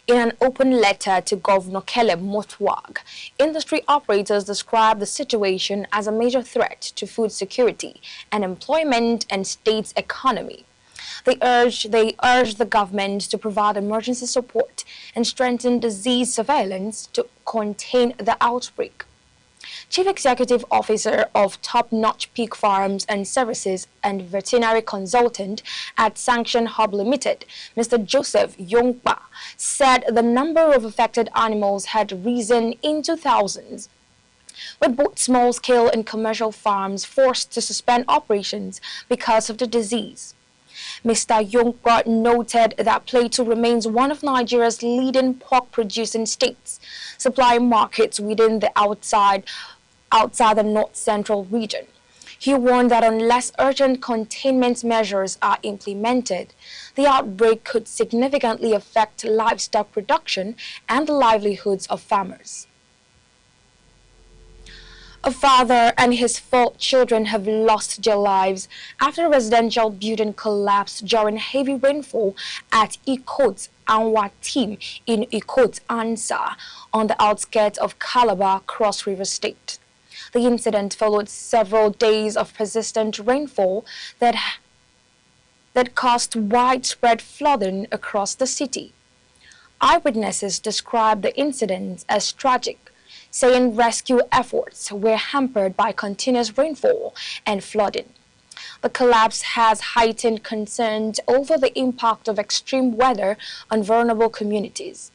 In an open letter to Governor Caleb Motwag, industry operators describe the situation as a major threat to food security and employment and state's economy. They urge the government to provide emergency support and strengthen disease surveillance to contain the outbreak. Chief Executive Officer of Top Notch Pig Farms and Services and Veterinary Consultant at Sanction Hub Limited, Mr. Joseph Yongba, said the number of affected animals had risen into thousands, with both small-scale and commercial farms forced to suspend operations because of the disease. Mr. Yongba noted that Plateau remains one of Nigeria's leading pork-producing states, supplying markets within the outside the north-central region. He warned that unless urgent containment measures are implemented, the outbreak could significantly affect livestock production and the livelihoods of farmers. A father and his 4 children have lost their lives after a residential building collapsed during heavy rainfall at Ikot Anwa Team in Ikot Ansa on the outskirts of Calabar, Cross River State. The incident followed several days of persistent rainfall that caused widespread flooding across the city. Eyewitnesses described the incident as tragic, saying rescue efforts were hampered by continuous rainfall and flooding. The collapse has heightened concerns over the impact of extreme weather on vulnerable communities.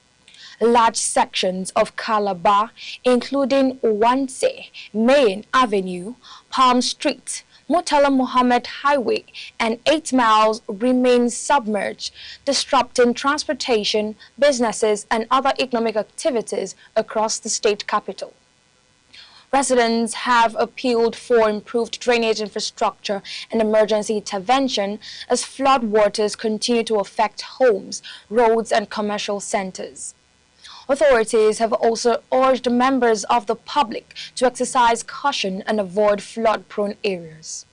Large sections of Calabar, including Wanse, Main Avenue, Palm Street, Murtala Mohammed Highway, and 8 miles remain submerged, disrupting transportation, businesses, and other economic activities across the state capital. Residents have appealed for improved drainage infrastructure and emergency intervention as floodwaters continue to affect homes, roads, and commercial centers. Authorities have also urged members of the public to exercise caution and avoid flood-prone areas.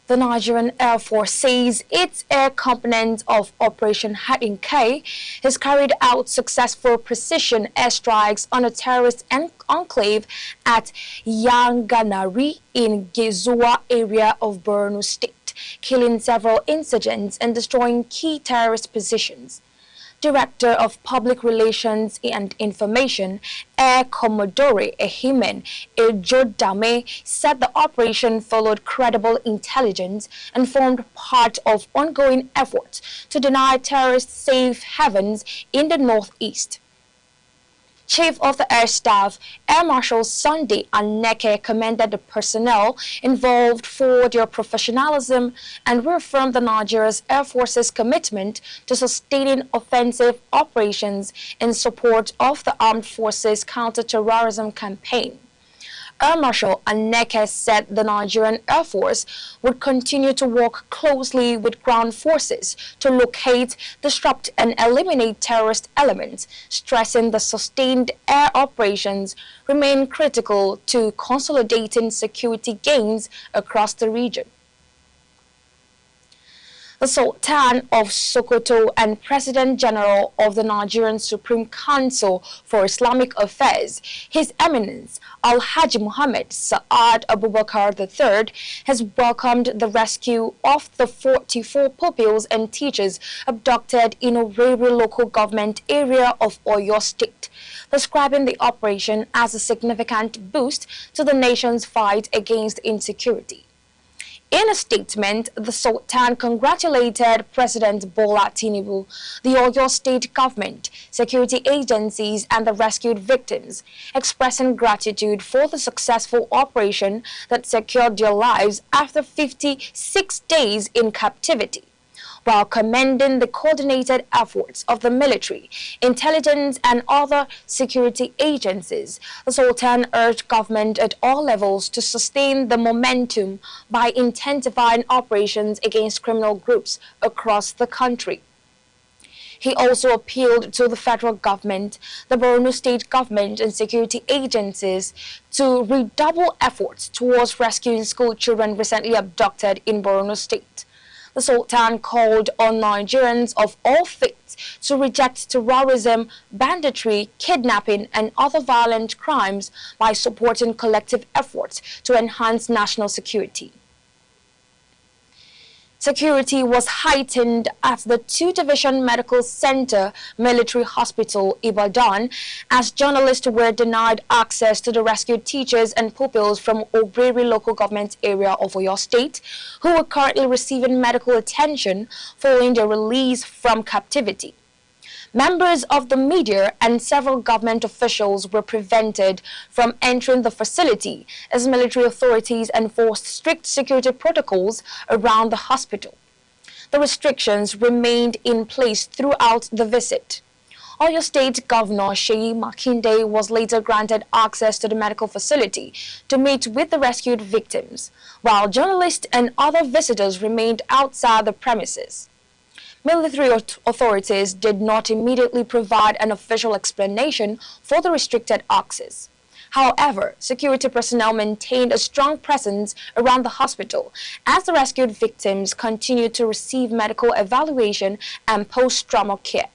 The Nigerian Air Force says its air component of Operation Inec has carried out successful precision airstrikes on a terrorist enclave at Yanganari in Gezuwa area of Borno State, killing several insurgents and destroying key terrorist positions. Director of Public Relations and Information, Air Commodore Ehimen Ejodame, said the operation followed credible intelligence and formed part of ongoing efforts to deny terrorists safe havens in the northeast. Chief of the Air Staff, Air Marshal Sunday Aneke, commended the personnel involved for their professionalism and reaffirmed the Nigeria's Air Force's commitment to sustaining offensive operations in support of the Armed Forces counter-terrorism campaign. Air Marshal Aneke said the Nigerian Air Force would continue to work closely with ground forces to locate, disrupt, and eliminate terrorist elements, stressing the sustained air operations remain critical to consolidating security gains across the region. The Sultan of Sokoto and President General of the Nigerian Supreme Council for Islamic Affairs, His Eminence Al-Haji Muhammad Sa'ad Abubakar III, has welcomed the rescue of the 44 pupils and teachers abducted in Owerri local government area of Oyo State, describing the operation as a significant boost to the nation's fight against insecurity. In a statement, the Sultan congratulated President Bola Tinubu, the Oyo State government, security agencies, and the rescued victims, expressing gratitude for the successful operation that secured their lives after 56 days in captivity, while commending the coordinated efforts of the military, intelligence, and other security agencies. The Sultan urged government at all levels to sustain the momentum by intensifying operations against criminal groups across the country. He also appealed to the federal government, the Borno State government, and security agencies to redouble efforts towards rescuing school children recently abducted in Borno State. The Sultan called on Nigerians of all faiths to reject terrorism, banditry, kidnapping, and other violent crimes by supporting collective efforts to enhance national security. Security was heightened at the 2-Division Medical Center Military Hospital, Ibadan, as journalists were denied access to the rescued teachers and pupils from Owerri local government area of Oyo State, who were currently receiving medical attention following their release from captivity. Members of the media and several government officials were prevented from entering the facility as military authorities enforced strict security protocols around the hospital. The restrictions remained in place throughout the visit. Oyo State Governor Seyi Makinde was later granted access to the medical facility to meet with the rescued victims, while journalists and other visitors remained outside the premises. Military authorities did not immediately provide an official explanation for the restricted access. However, security personnel maintained a strong presence around the hospital as the rescued victims continued to receive medical evaluation and post-trauma care.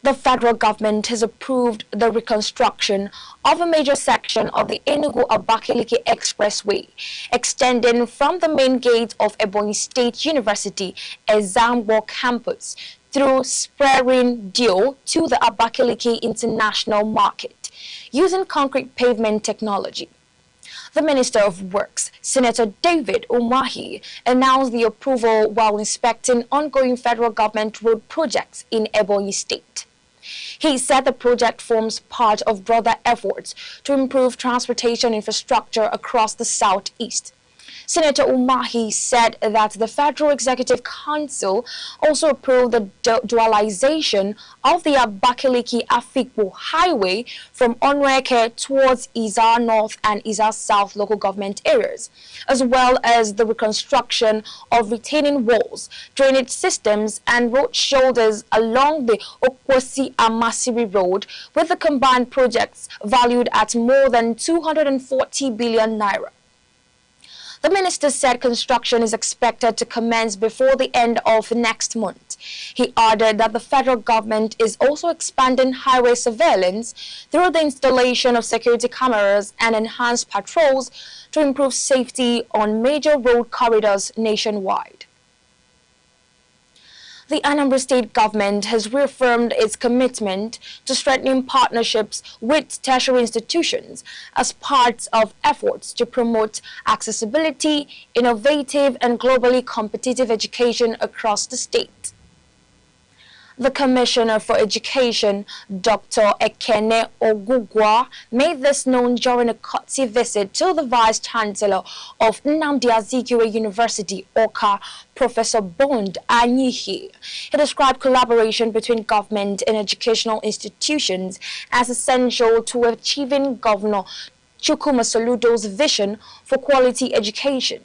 The federal government has approved the reconstruction of a major section of the Enugu-Abakaliki Expressway, extending from the main gate of Ebonyi State University Ezambo campus through Spearing-Dio to the Abakaliki International Market, using concrete pavement technology. The Minister of Works, Senator David Umahi, announced the approval while inspecting ongoing federal government road projects in Ebonyi State. He said the project forms part of broader efforts to improve transportation infrastructure across the southeast. Senator Umahi said that the Federal Executive Council also approved the dualization of the Abakaliki-Afikpo Highway from Onweke towards Izar North and Izar South local government areas, as well as the reconstruction of retaining walls, drainage systems, and road shoulders along the Okwosi-Amasiri Road, with the combined projects valued at more than 240 billion naira. The minister said construction is expected to commence before the end of next month. He added that the federal government is also expanding highway surveillance through the installation of security cameras and enhanced patrols to improve safety on major road corridors nationwide. The Anambra State government has reaffirmed its commitment to strengthening partnerships with tertiary institutions as part of efforts to promote accessibility, innovative, and globally competitive education across the state. The Commissioner for Education, Dr. Ekene Ogugwa, made this known during a courtesy visit to the Vice-Chancellor of Nnamdi Azikiwe University, Awka, Professor Bond Anyihi. He described collaboration between government and educational institutions as essential to achieving Governor Chukwuma Soludo's vision for quality education.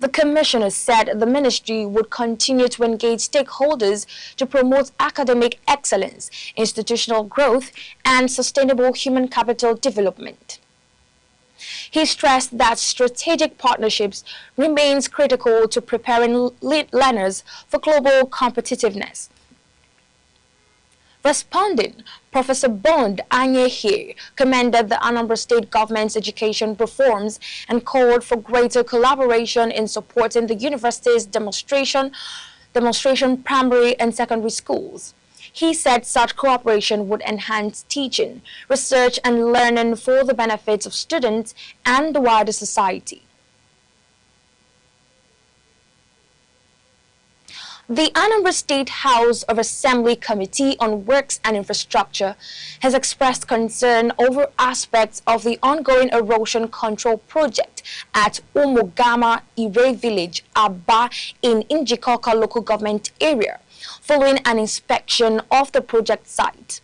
The Commissioner said the ministry would continue to engage stakeholders to promote academic excellence, institutional growth, and sustainable human capital development. He stressed that strategic partnerships remains critical to preparing learners for global competitiveness. Responding, Professor Bond Anyehi commended the Anambra State government's education reforms and called for greater collaboration in supporting the university's demonstration primary and secondary schools. He said such cooperation would enhance teaching, research, and learning for the benefits of students and the wider society. The Anambra State House of Assembly Committee on Works and Infrastructure has expressed concern over aspects of the ongoing erosion control project at Umugama Ire Village, Aba, in Njikoka local government area, following an inspection of the project site.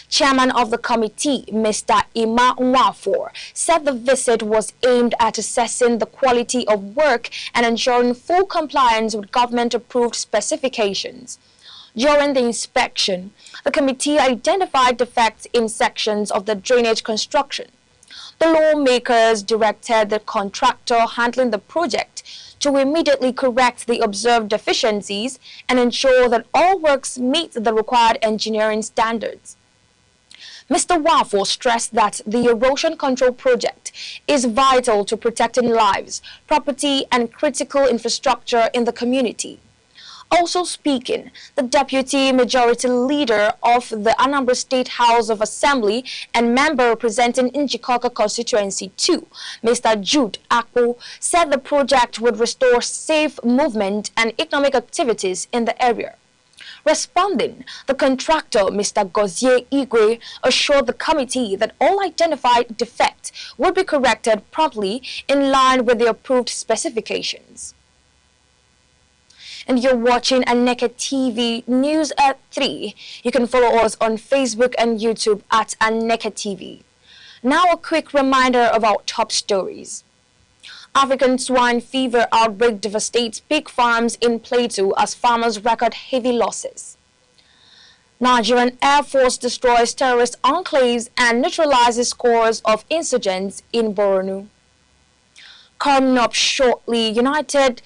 Chairman of the committee, Mr. Ima Nwafor, said the visit was aimed at assessing the quality of work and ensuring full compliance with government-approved specifications. During the inspection, the committee identified defects in sections of the drainage construction. The lawmakers directed the contractor handling the project to immediately correct the observed deficiencies and ensure that all works meet the required engineering standards. Mr. Wafo stressed that the erosion control project is vital to protecting lives, property, and critical infrastructure in the community. Also speaking, the Deputy Majority Leader of the Anambra State House of Assembly and member representing Njikoka Constituency 2, Mr. Jude Akpo, said the project would restore safe movement and economic activities in the area. Responding, the contractor, Mr. Gozie Igwe, assured the committee that all identified defects would be corrected promptly in line with the approved specifications. And you're watching Aneke TV News at 3. You can follow us on Facebook and YouTube at Aneke TV. Now a quick reminder of our top stories. African swine fever outbreak devastates pig farms in Plateau as farmers record heavy losses. Nigerian Air Force destroys terrorist enclaves and neutralizes scores of insurgents in Borno. Coming up shortly, United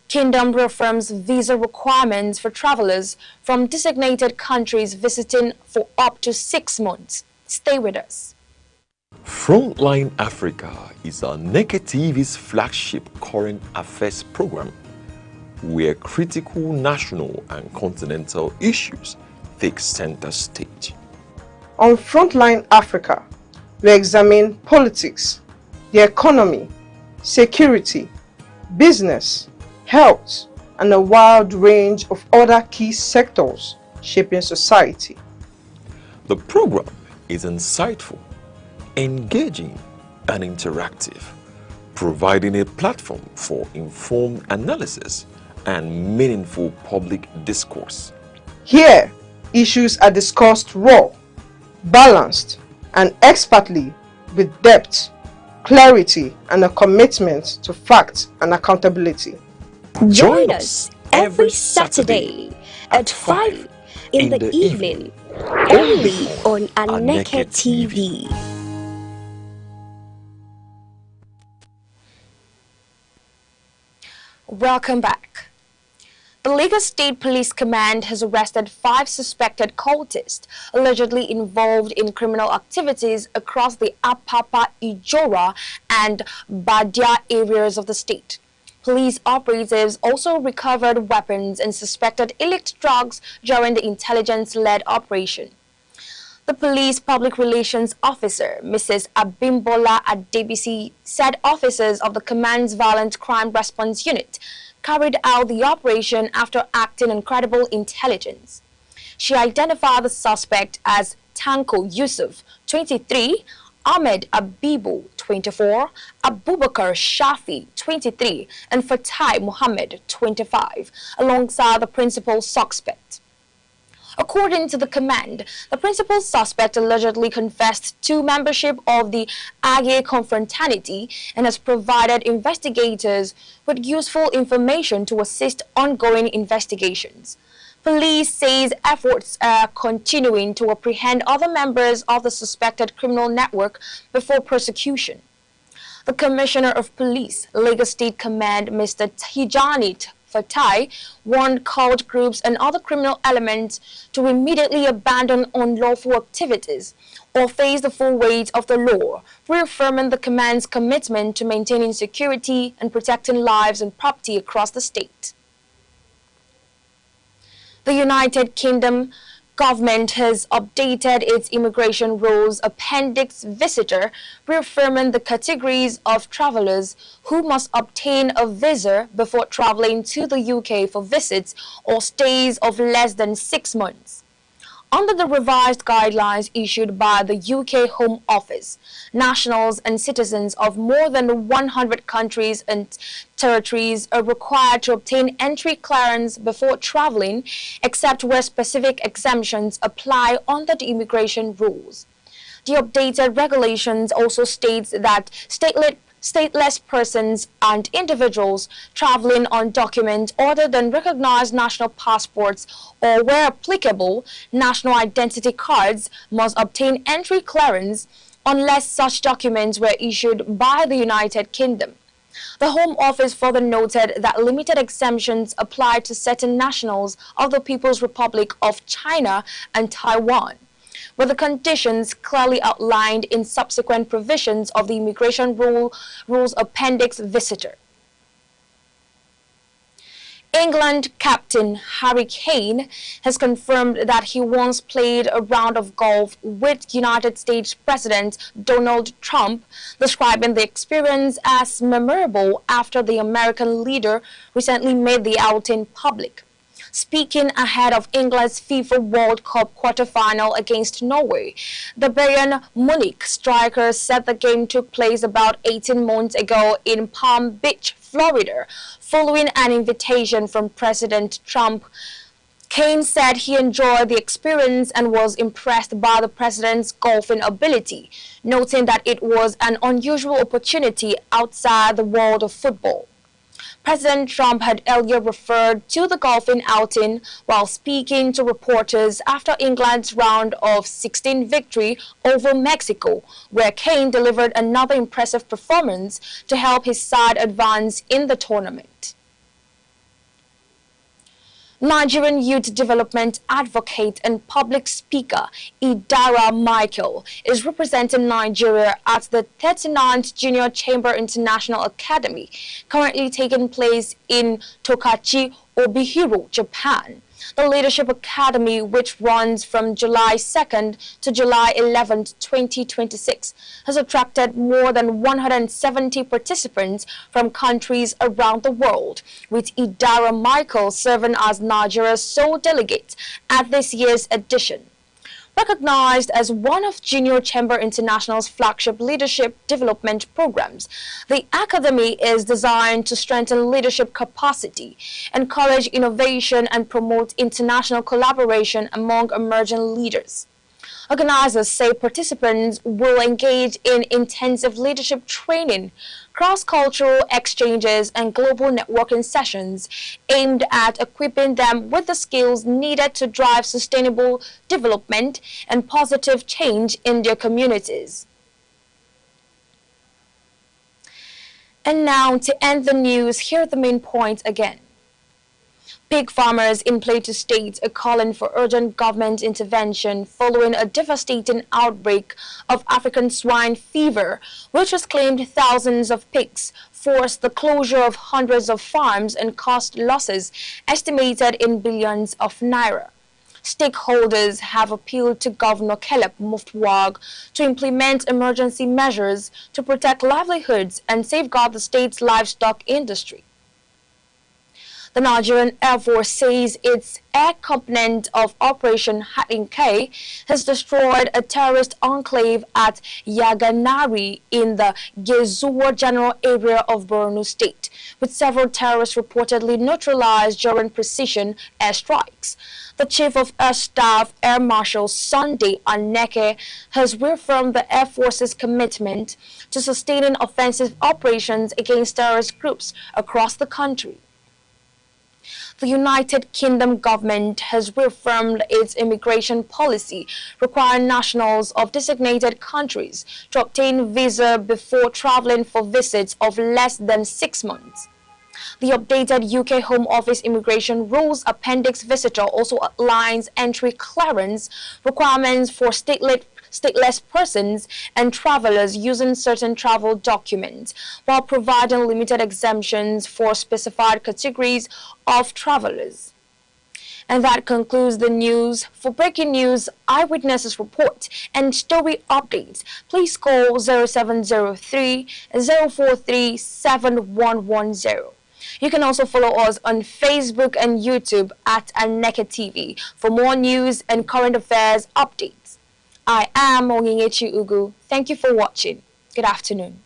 Kingdom reaffirms visa requirements for travelers from designated countries visiting for up to 6 months. Stay with us.
Frontline Africa is Aneke TV's flagship current affairs program, where critical national and continental issues take center stage.
On Frontline Africa, we examine politics, the economy, security, business, health, and a wide range of other key sectors shaping society.
The program is insightful, engaging, and interactive, providing a platform for informed analysis and meaningful public discourse.
Here, issues are discussed raw, balanced, and expertly with depth, clarity, and a commitment to fact and accountability.
Join us every Saturday at 5 in the evening, only on Aneke TV.
Welcome back. The Lagos State Police Command has arrested 5 suspected cultists allegedly involved in criminal activities across the Apapa, Ijora, and Badia areas of the state. Police operatives also recovered weapons and suspected illicit drugs during the intelligence-led operation. The police public relations officer, Mrs. Abimbola Adebisi, said officers of the command's violent crime response unit carried out the operation after acting on credible intelligence. She identified the suspect as Tanko Yusuf, 23, Ahmed Abibu, 24, Abubakar Shafi, 23, and Fatai Muhammad, 25, alongside the principal suspect. According to the command, the principal suspect allegedly confessed to membership of the Age confraternity and has provided investigators with useful information to assist ongoing investigations. Police says efforts are continuing to apprehend other members of the suspected criminal network before prosecution. The Commissioner of Police, Lagos State Command, Mr. Tijani Fatai, warned cult groups and other criminal elements to immediately abandon unlawful activities or face the full weight of the law, reaffirming the command's commitment to maintaining security and protecting lives and property across the state. The United Kingdom government has updated its immigration rules appendix visitor, reaffirming the categories of travelers who must obtain a visa before traveling to the UK for visits or stays of less than 6 months. Under the revised guidelines issued by the UK Home Office, nationals and citizens of more than 100 countries and territories are required to obtain entry clearance before traveling, except where specific exemptions apply under the immigration rules. The updated regulations also states that stateless persons and individuals traveling on documents other than recognized national passports or, where applicable, national identity cards must obtain entry clearance unless such documents were issued by the United Kingdom. The Home Office further noted that limited exemptions apply to certain nationals of the People's Republic of China and Taiwan, with the conditions clearly outlined in subsequent provisions of the Immigration Rules Appendix Visitor. England captain Harry Kane has confirmed that he once played a round of golf with United States President Donald Trump, describing the experience as memorable after the American leader recently made the outing public. Speaking ahead of England's FIFA World Cup quarter-final against Norway, the Bayern Munich striker said the game took place about 18 months ago in Palm Beach, Florida, following an invitation from President Trump. Kane said he enjoyed the experience and was impressed by the president's golfing ability, noting that it was an unusual opportunity outside the world of football. President Trump had earlier referred to the golfing outing while speaking to reporters after England's round of 16 victory over Mexico, where Kane delivered another impressive performance to help his side advance in the tournament. Nigerian youth development advocate and public speaker Idara Michael is representing Nigeria at the 39th Junior Chamber International Academy, currently taking place in Tokachi, Obihiro, Japan. The Leadership Academy, which runs from July 2nd to July 11th, 2026, has attracted more than 170 participants from countries around the world, with Idara Michael serving as Nigeria's sole delegate at this year's edition. Recognized as one of Junior Chamber International's flagship leadership development programs, the Academy is designed to strengthen leadership capacity, encourage innovation, and promote international collaboration among emerging leaders. Organizers say participants will engage in intensive leadership training, cross-cultural exchanges, and global networking sessions aimed at equipping them with the skills needed to drive sustainable development and positive change in their communities. And now, to end the news, here are the main points again. Pig farmers in Plateau State are calling for urgent government intervention following a devastating outbreak of African swine fever, which has claimed thousands of pigs, forced the closure of hundreds of farms, and caused losses estimated in billions of naira. Stakeholders have appealed to Governor Caleb Muftwag to implement emergency measures to protect livelihoods and safeguard the state's livestock industry. The Nigerian Air Force says its air component of Operation Hatinke has destroyed a terrorist enclave at Yaganari in the Gezuwa general area of Borno State, with several terrorists reportedly neutralized during precision airstrikes. The Chief of Air Staff, Air Marshal Sunday Aneke, has reaffirmed the Air Force's commitment to sustaining offensive operations against terrorist groups across the country. The United Kingdom government has reaffirmed its immigration policy, requiring nationals of designated countries to obtain visa before traveling for visits of less than 6 months. The updated UK Home Office Immigration Rules Appendix Visitor also outlines entry clearance requirements for stateless persons and travelers using certain travel documents, while providing limited exemptions for specified categories of travelers. And that concludes the news. For breaking news, eyewitnesses report, and story updates, please call 0703 043 7110. You can also follow us on Facebook and YouTube at Aneke TV for more news and current affairs updates. I am Ongingechi Ugu. Thank you for watching. Good afternoon.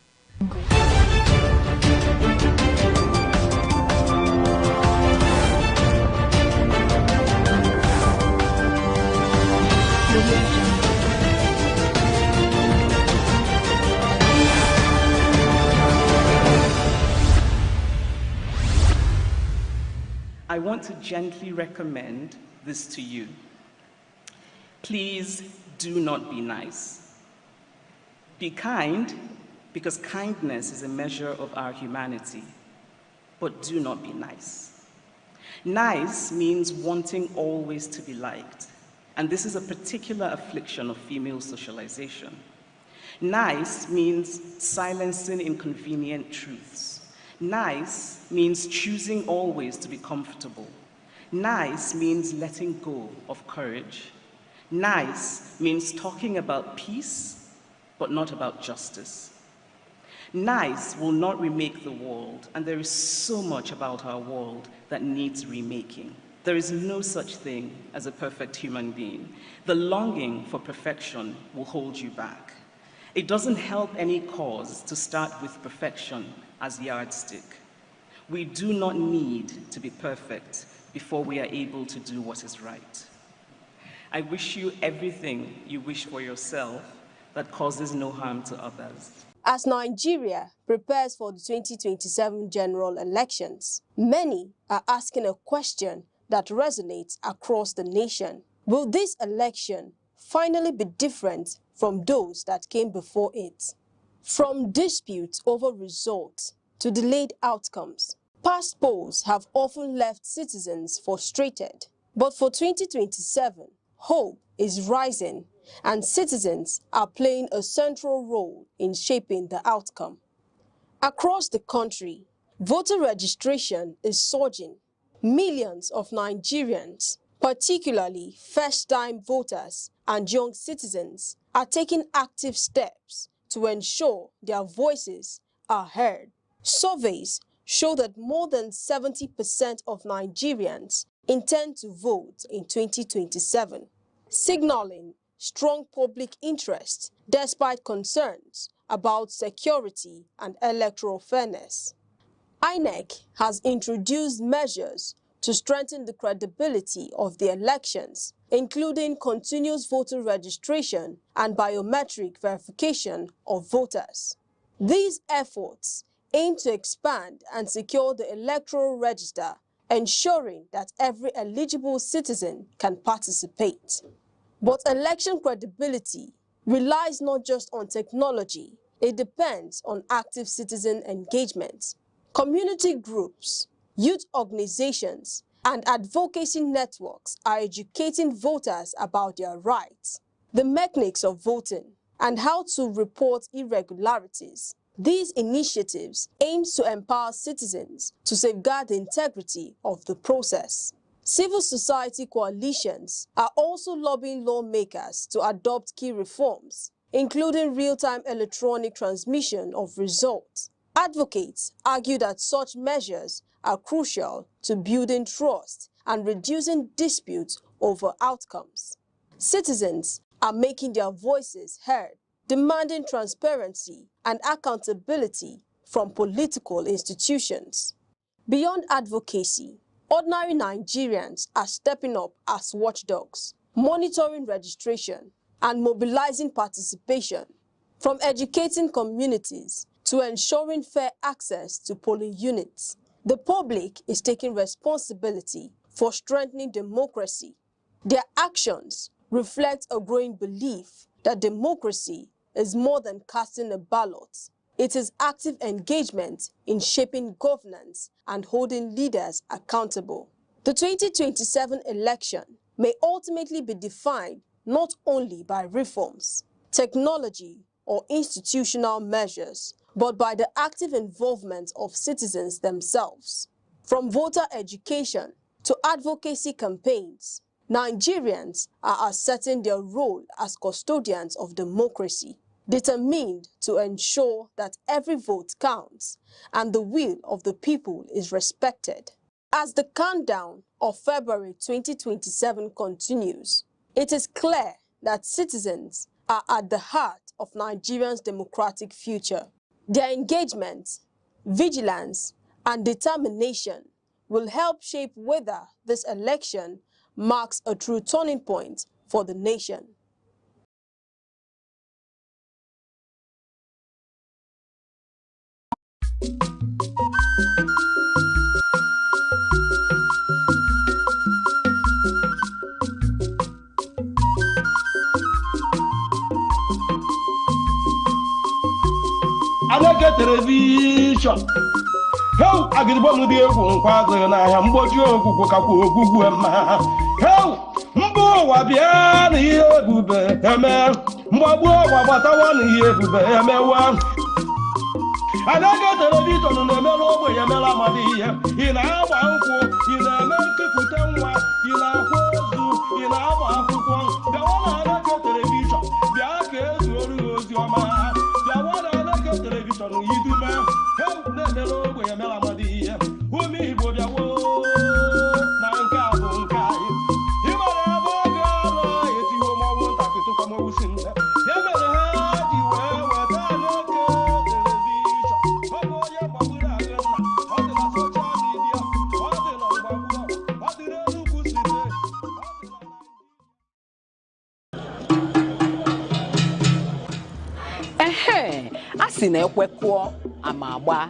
I want to gently recommend this to you. Please do not be nice. Be kind, because kindness is a measure of our humanity, but do not be nice. Nice means wanting always to be liked, and this is a particular affliction of female socialization. Nice means silencing inconvenient truths. Nice means choosing always to be comfortable. Nice means letting go of courage. Nice means talking about peace, but not about justice. Nice will not remake the world, and there is so much about our world that needs remaking. There is no such thing as a perfect human being. The longing for perfection will hold you back. It doesn't help any cause to start with perfection as yardstick. We do not need to be perfect before we are able to do what is right. I wish you everything you wish for yourself that causes no harm to others.
As Nigeria prepares for the 2027 general elections, many are asking a question that resonates across the nation. Will this election finally be different from those that came before it? From disputes over results to delayed outcomes, past polls have often left citizens frustrated. But for 2027, hope is rising, and citizens are playing a central role in shaping the outcome. Across the country, voter registration is surging. Millions of Nigerians Particularly first-time voters and young citizens are taking active steps to ensure their voices are heard. Surveys show that more than 70% of Nigerians intend to vote in 2027, signaling strong public interest despite concerns about security and electoral fairness. INEC has introduced measures to strengthen the credibility of the elections, including continuous voter registration and biometric verification of voters. These efforts aim to expand and secure the electoral register, ensuring that every eligible citizen can participate. But election credibility relies not just on technology, it depends on active citizen engagement. Community groups, youth organizations, and advocacy networks are educating voters about their rights, the mechanics of voting, and how to report irregularities. These initiatives aim to empower citizens to safeguard the integrity of the process. Civil society coalitions are also lobbying lawmakers to adopt key reforms, including real-time electronic transmission of results. Advocates argue that such measures are crucial to building trust and reducing disputes over outcomes. Citizens are making their voices heard, demanding transparency and accountability from political institutions. Beyond advocacy, ordinary Nigerians are stepping up as watchdogs, monitoring registration and mobilizing participation, from educating communities to ensuring fair access to polling units. The public is taking responsibility for strengthening democracy. Their actions reflect a growing belief that democracy is more than casting a ballot. It is active engagement in shaping governance and holding leaders accountable. The 2027 election may ultimately be defined not only by reforms, technology, or institutional measures, but by the active involvement of citizens themselves. From voter education to advocacy campaigns, Nigerians are asserting their role as custodians of democracy, determined to ensure that every vote counts and the will of the people is respected. As the countdown of February 2027 continues, it is clear that citizens are at the heart of Nigeria's democratic future. Their engagement, vigilance, and determination will help shape whether this election marks a true turning point for the nation.
Aneke television. How agribo di egwu nkwazo na ahia mgboju ogwugwu kakwu ogwugwu ema. How mbo wa bia na ihe ebube eme. Mgbagbu wa gbatawa na ihe ebube emewa. Aneke television na-emere ogbe ya mere amadi ihe. Ị na-agba nkwụ, ị na-eme nkepụta nwa, ị na-akwa ozu, ị na-agba akwụkwọ. Bịawa na Aneke television, bịa ka ezuoru ozi ọma. Bịawa na Aneke television yidume. How na-emere ogbe ya mere amadi ihe. Ụmụ Igbo bịawo na nke a bụ nke anyị. Ị mara ebe ọ ga-alụ etiwo mọnwụ ntakịtụkwa mọnwụ si nne. Ya mere ha ji wee weta Aneke television. Ọ bụ onye gbagburu agụ nna. Ọ dị na soshal midia. Ọ dị na mgbagbu. Ọ dị n'Enugu steeti.
A sị na ekwekụọ ama agba,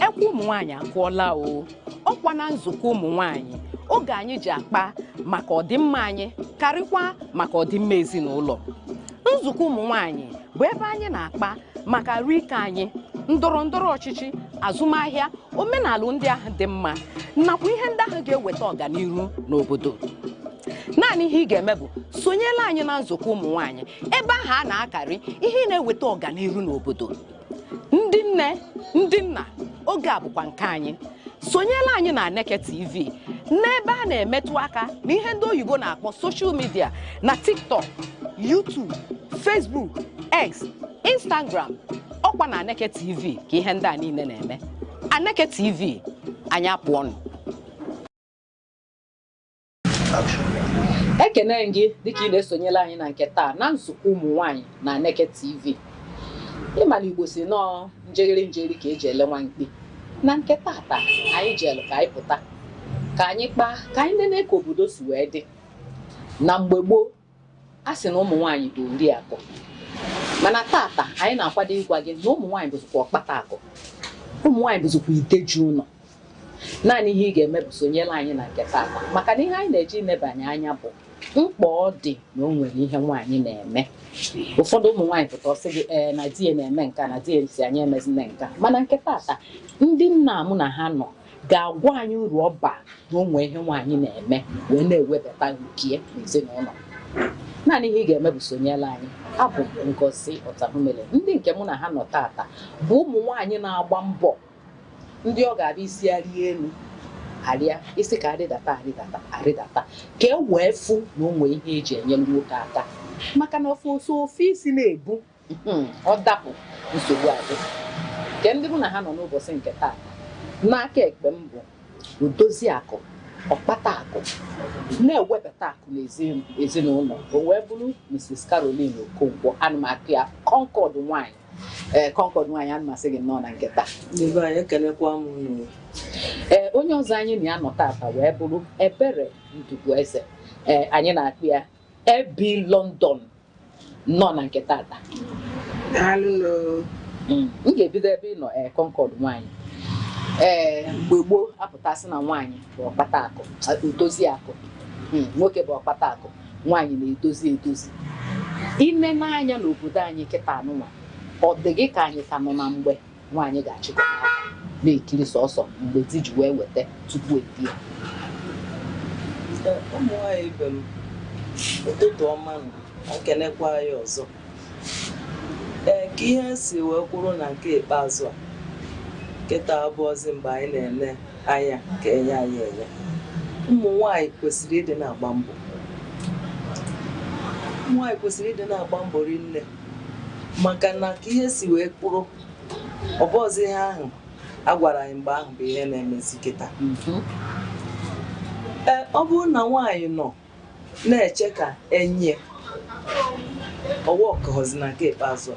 ekwe ụmụ nwaanyị akụọla o. Ọkwa na nzukọ ụmụ nwaanyị oge anyị ji akpa maka ọdịmma anyị karịkwa maka ọdịmma ezinụlọ. Nzukọ ụmụ nwaanyị bụ ebe anyị na-akpa maka arụike anyị, ndọrọ ndọrọ ọchịchị, azụmahịa, omenala ndị ahụ dị mma, nakwa ihe ndị ahụ ga-eweta ọganihu n'obodo. Naanị ihe ị ga-eme bụ sonyela anyị na nzukọ ụmụ nwaanyị ebe ahụ a na-akarị ihe na-eweta ọganihu n'obodo. Ndị nne, ndị nna, oge a bụkwa nke anyị. Sonyela anyị na Aneke TV n'ebe a na-emetụ aka na ihe ndị oyibo na-akpọ social media na TikTok, YouTube, Facebook, X, Instagram, ọkwa na Aneke TV ka ihe ndị a niile na-eme. Aneke TV, anyị apụọnụ. Ekene gị dịka ị na-esonyela anyị na nke taa na nzukọ ụmụ nwaanyị na Aneke TV. Ịma na Igbo si nọọ njegere ka eji ele nwa mkpi. Na nke tata anyị jelu ka anyị pụta ka anyị kpaa ka anyị nene ka obodo si wee dị. Na mgbe gboo a sị na ụmụ nwaanyị bụ oriakụ, mana tata anyị na-akwado ịgwa gị na ụmụ nwaanyị bụzikwa ọkpata akụ, ụmụ nwaanyị bụzikwa iteju ụlọ. Naanị ihe ị ga-eme bụ sonyela anyị na nke tata, maka na ihe anyị na-eji imebanye anya bụ mkpa ọ dị na o nwere ihe nwaanyị na-eme. Ụfọdụ ụmụ nwaanyị pụta ọsị gị na di ya na-eme nka na di ya si anyị emezina nka, mana nke tata ndị nna mụ na ha nọ ga-agwa anyị uru ọ ba na onwe ihe nwaanyị na-eme wee na-ewebata nke n'ezinụlọ. Naanị ihe ị ga-eme bụ sonyela anyị. Abụ Ngozi Ọtahụmele. Ndị nke mụ na ha nọ tata bụ ụmụ nwaanyị na-agba mbọ, ndị ọ ga-abịa isi arịa elu arịa isi ka arịdata ka e wee fụ na o nwee ihe eji enyere nwoke aka, maka na ofe isi na-ebu ọ dapụ nsogbu adị. Nke ndị mụ na ha nọ n'ụbọchị nke tata n'aka ekpe m bụ Odoziakụ Ọkpata Akụ, na-ewebata akụ n'ezinụlọ. O wee bụrụ Mrs. Caroline Okonkwo, anụmakụ ya Concord nwaanyị. Concord nwaanyị anụmasị gị nọ na nke taa. Onye ọzọ anyị na ya nọ tata wee bụrụ Ebere Ndụbụeze, anyị na-akpụ ya Ebi London, nọ na nke tata. M ga-ebido ebe ị nọ Concord nwaanyị. Mgbe gboo apụtasị na nwaanyị bụ ọkpata akụ, odozi akụ. Nwoke bụ ọkpata akụ, nwaanyị na-edozi. Ine n'anya n'obodo anyị kịta anụnwa, ọ dị gị ka anyị ka nọ na mgbe nwaanyị ga-achịkwa aka na-ekiri sọsọ mgbe di ji wee weta tupu ebi ya.
Ụmụ nwaanyị ibe m, ụtụtụ ọma nụ, ekenekwa ya ọzọ. Ka ihe si wee kwuru na nke ikpeazụ a kịta abụọzi mgbe anyị na-ele anya ka enye anyị enye. Ụmụ nwaanyị kwesịrị ịdị na-agba mbọ. Ụmụ nwaanyị kwesịrị ịdị na-agba mbọ rinne, maka na ka ihe si wee kwuru ọ bụzi ihe ahụ a gwara anyị mgbe ahụ bụ ihe na-emezi kịta. Ọ bụrụ na nwaanyị nọ na-eche ka enye ọwa ọkọzi na nke ikpeazụ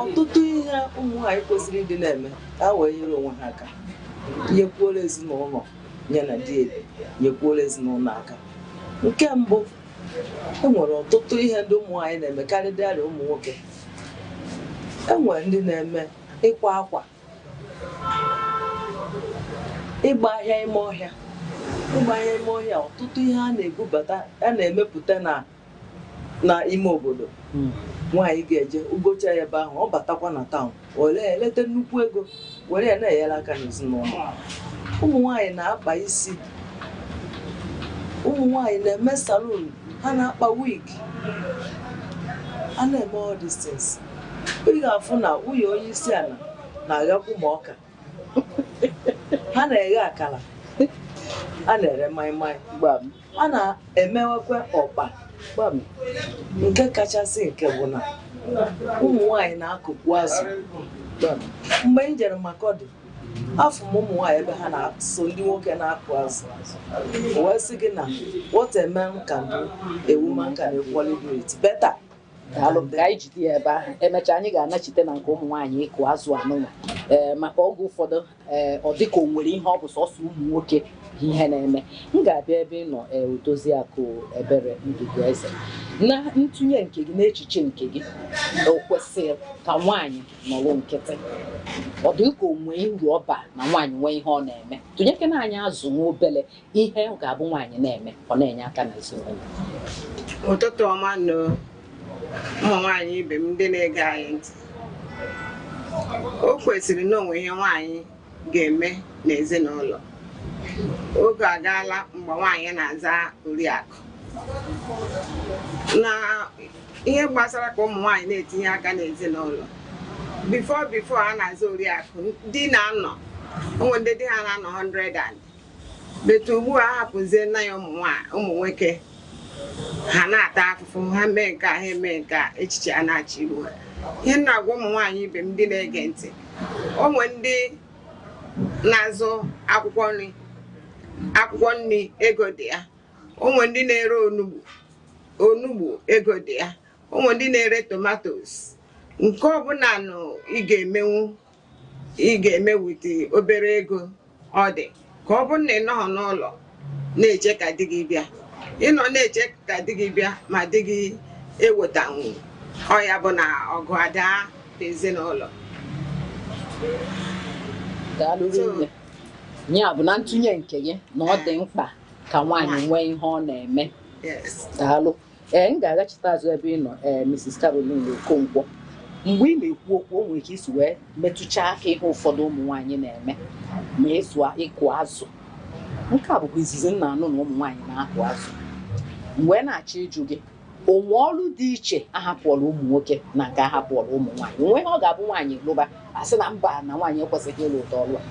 ọtụtụ ihe ụmụ nwaanyị kwesịrị ịdị na-eme ka ha wee nyere onwe ha aka, nyekwuola ezinụlọ ya na di ebi, nyekwuola ezinụlọ aka. Nke mbụ, enwere ọtụtụ ihe ndị ụmụ nwaanyị na-eme karịrị ụmụ nwoke. Enwere ndị na-eme ịkwa akwa, ịgba ahịa ime ọhịa. Ọtụtụ ihe a na-ebubata, a na-emepụta na ime obodo. Nwaanyị ga-eje ugocha ya ebe ahụ, ọ batakwa na taụn, were eleta nnukwu ego, were ya na-enyere aka n'ezinụlọ. Ụmụ nwaanyị na-akpa isi, ụmụ nwaanyị na-eme salon, ha na-akpa wig, a na-eme all these things. Ị ga-afụ na nwunye onye isi ala na-aghakwu ma ọka, ha na-eghe akara, a na-ere maịmaị, a na-emewekwa ọkpa. Nke kachasị nke bụ na ụmụ nwaanyị na-akụkwu azụ. Mgbe m jere Makọdị, afọ m ụmụ nwaanyị ebe ha na-so ndị nwoke na-akụ azụ. Wee sị gị na what a man can do, a woman can equally do it better.
Daalụ, ka anyị jide ya ebe ahụ. Emechaa anyị ga-anachite na nke ụmụ nwaanyị ịkụ azụ anụnwa, maka oge ụfọdụ ọ dịka o nwere ihe ọ bụ sọsọ ụmụ nwoke ihe na-eme. M ga-abịa ebe ị nọ Odoziakụ Ebere Ndụbụeze, na ntụnye nke gị n'echiche nke gị, o kwesịrị ka nwaanyị nọrọ nkịtị? Ọ dị ka o nwee uru ọba na nwaanyị nwee ihe ọ na-eme? Tụnyekena anyị azụ nwa obele ihe ọ ga-abụ nwaanyị na-eme ọ na-enye aka na ezinụlọ.
Ụtụtụ ọma nọ ụmụ nwaanyị ibe m ndị na-ege anyị ntị. O kwesịrị na onwe ihe nwaanyị ga-eme n'ezinụlọ. Oge agaala mgbe nwaanyị na-aza oriakụ. Na ihe gbasara ka ụmụ nwaanyị na-etinye aka n'ezinụlọ. Before a na-aza oriakụ, di na-anọ, onwe ndị di ha na-anọ 100 betu ugbu a hapụzie nna ya ụmụ nwoke ha na-ata afụfụ ha mee nke ha eme nke echiche a na-achị iru ha. Ihe na-agwa ụmụ nwaanyị ibe m ndị na-ege ntị, onwe ndị na-azụ akwụkwọ nri ego dị ya, onwe ndị na-ere onugbu ego dị ya, onwe ndị na-ere tomatoes. Nke ọbụla ị ga-eme wite obere ego ọ dị ka ọ bụrụ na ị nọghị n'ụlọ na-eche ka di gị bịa, ịnọ na-eche ka di gị bịa ma di gị ewetanwu ọ ya bụ na ọgụ ada ezinụlọ.
Ya bụ na ntụnye nke gị na ọ dị mkpa ka nwaanyị nwee ihe ọ na-eme. Daalụ. M ga-agachite azụ ebe ị nọ, Mrs. Caroline Okonkwo. Mgbe ị na-ekwu okwu, o nwere ike isi wee metụcha aka ihe ụfọdụ ụmụ nwaanyị na-eme ma ịkụ azụ. Nke a bụkwa izizi m na-anụ na ụmụ nwaanyị na-akụ azụ. Mgbe na-achọ ịjụ gị, onwe ọrụ dị iche ahapụọla ụmụ nwoke na nke ahapụọla ụmụ nwaanyị? Onwe ihe ọ ga-abụ nwaanyị lụba asị na mba na nwaanyị ekwesịghị ịlụ ụtọ ọrụ a?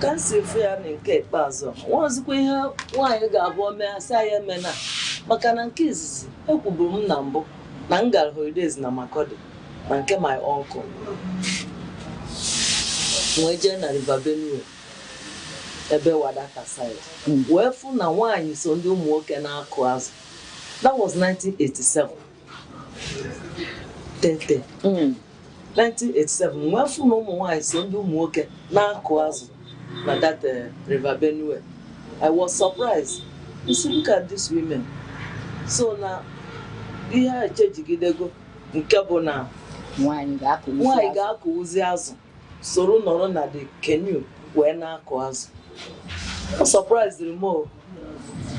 Ka m si efu ya na nke ikpeazụ, nwazikwa ihe nwaanyị ga-abụ mee asị ya emena, maka na nke izizi ekwuburu m na mbụ na m gara holidays na Makọdị na nke my uncle wee jee na River Benue ebe Wadata side wee fụ na nwaanyị so ndị ụmụ nwoke na-akụ azụ. That was 1987. 1987 wee fụ na ụmụ nwaanyị so ndị ụmụ nwoke na-akụ azụ na that River Benue. I was surprised. You see, look at these women. So na ihe a echejigidego nke bụ na nwaanyị ga-akụwuzi azụ soro nọrọ na the canoe wee na-akụ azụ. O surprised m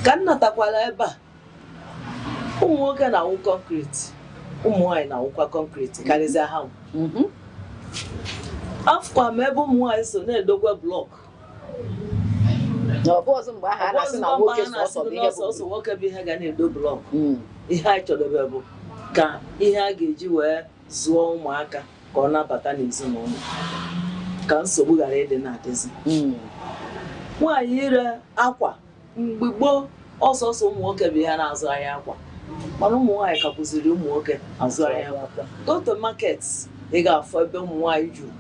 ka m natakwala ebe a ụmụ nwoke na-awụ concrete, ụmụ nwaanyị na-awụkwa concrete karịzịa ha. Afọ m ebe ụmụ nwaanyị so na-edokwa blọk.
Ọbụzụ mgbe ahụ a na-asị na
nwoke bụ ihe ga na-edo blọk. Ihe anyị chọrọ bụ ka ihe a ga-eji wee zụọ ụmụaka ka ọ nabata n'ezinụlọ, ka nsogbu ghara ịdị na-adịzi. Nwaanyị ire akwa mgbe gboo ọsọsọ ụmụ nwoke bụ ihe na-azụ ahịa akwa, mana ụmụ nwaanyị ka kwụsịrị ụmụ nwoke azụ ahịa akwa. Go to market, ị ga-afọ ebe ụmụ nwaanyị juru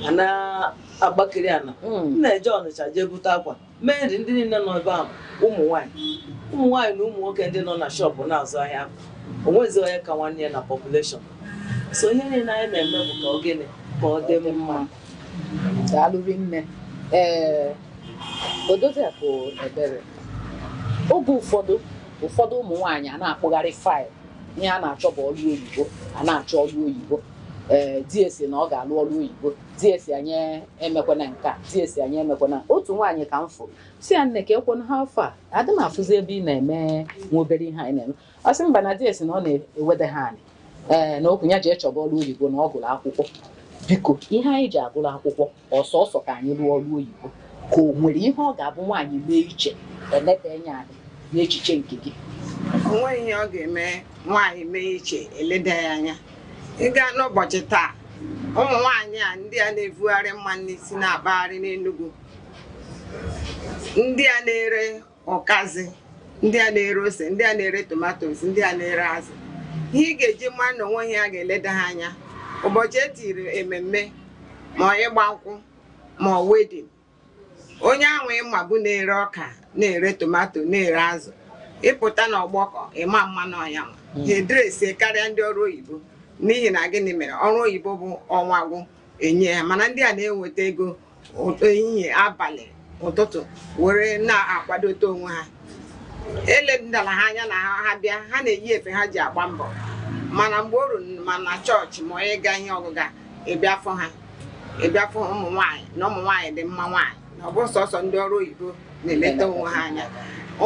a na-agbakiri ana. M na-eje Ọnịcha jee bute akwa, mee ndị niile nọ ebe ahụ ụmụ nwaanyị na ụmụ nwoke ndị nọ na shọpụ na-azụ ahịa akwa. Onwezi onye ka nwanne ya na population. So ihe niile anyị na-eme bụ ka ọ gịnị ka ọ dị mma.
Daalụ nne. Odoziakụ Ebere, oge ụfọdụ ụmụ nwaanyị a na-akpụgharị faịlụ ihe a na-achọ bụ ọrụ oyibo, a na-achọ ọrụ oyibo. Di esi na ọ ga-alụ ọrụ oyibo, di esi anyị emekwana nke a, di esi anyị emekwana. Otu nwaanyị ka m fụrụ si ya, nne ka ekwana ha afọ a adị m afụzi ebe ị na-eme nwa obere ihe anyị na-eme. Ọ sị mba na di esi na ọ na-ewede ha anyị na okwu ya jee chọba ọrụ oyibo na ọ gụrụ akwụkwọ. Biko, ihe anyị ji agụrụ akwụkwọ ọsọsọ ka anyị rụọ ọrụ oyibo, ka o nwere ihe ọ ga-abụ nwaanyị mee iche eleta anya anyị n'echiche nke gị?
Onweghị ihe ọ ga-eme nwaanyị mee iche eleda ya anya. Ị gaa n'ụbọchị taa, ụmụ nwaanyị a ndị a na-evugharị mmanụ n'isi na-akpagharị n'Enugu, ndị a na-ere ọkazị, ndị a na-ere ose, ndị a na-ere tomatoes, ndị a na-ere azụ. Ihe ị ga-eji mma na onwe ha ga-eleda ha anya ụbọchị etiri ememme ma ịgba nkwụ ma wedding, onye ahụ ịma bụ na-ere ọka, na-ere tomato, na-ere azụ, ịpụta n'ọgbọkọ ịma mmanụ ọnya ha edresi karịa ndị ọrụ oyibo. N'ihi na gịnị mere? Ọrụ oyibo bụ ọnwa gwụ enye ha, mana ndị a na-enweta ego ehihie, abalị, ụtụtụ were na-akwadote onwe ha. Eledala ha anya na ha bịa, ha na-eyi efe ha ji agba mbọ, mana mgbe o ruru ma na chọọchị ma ịga ihe ọgụga ịbịafụ ụmụ nwaanyị na ụmụ nwaanyị dị mma nwaanyị, na ọ bụ sọsọ ndị ọrụ oyibo na-eleta onwe ha anya.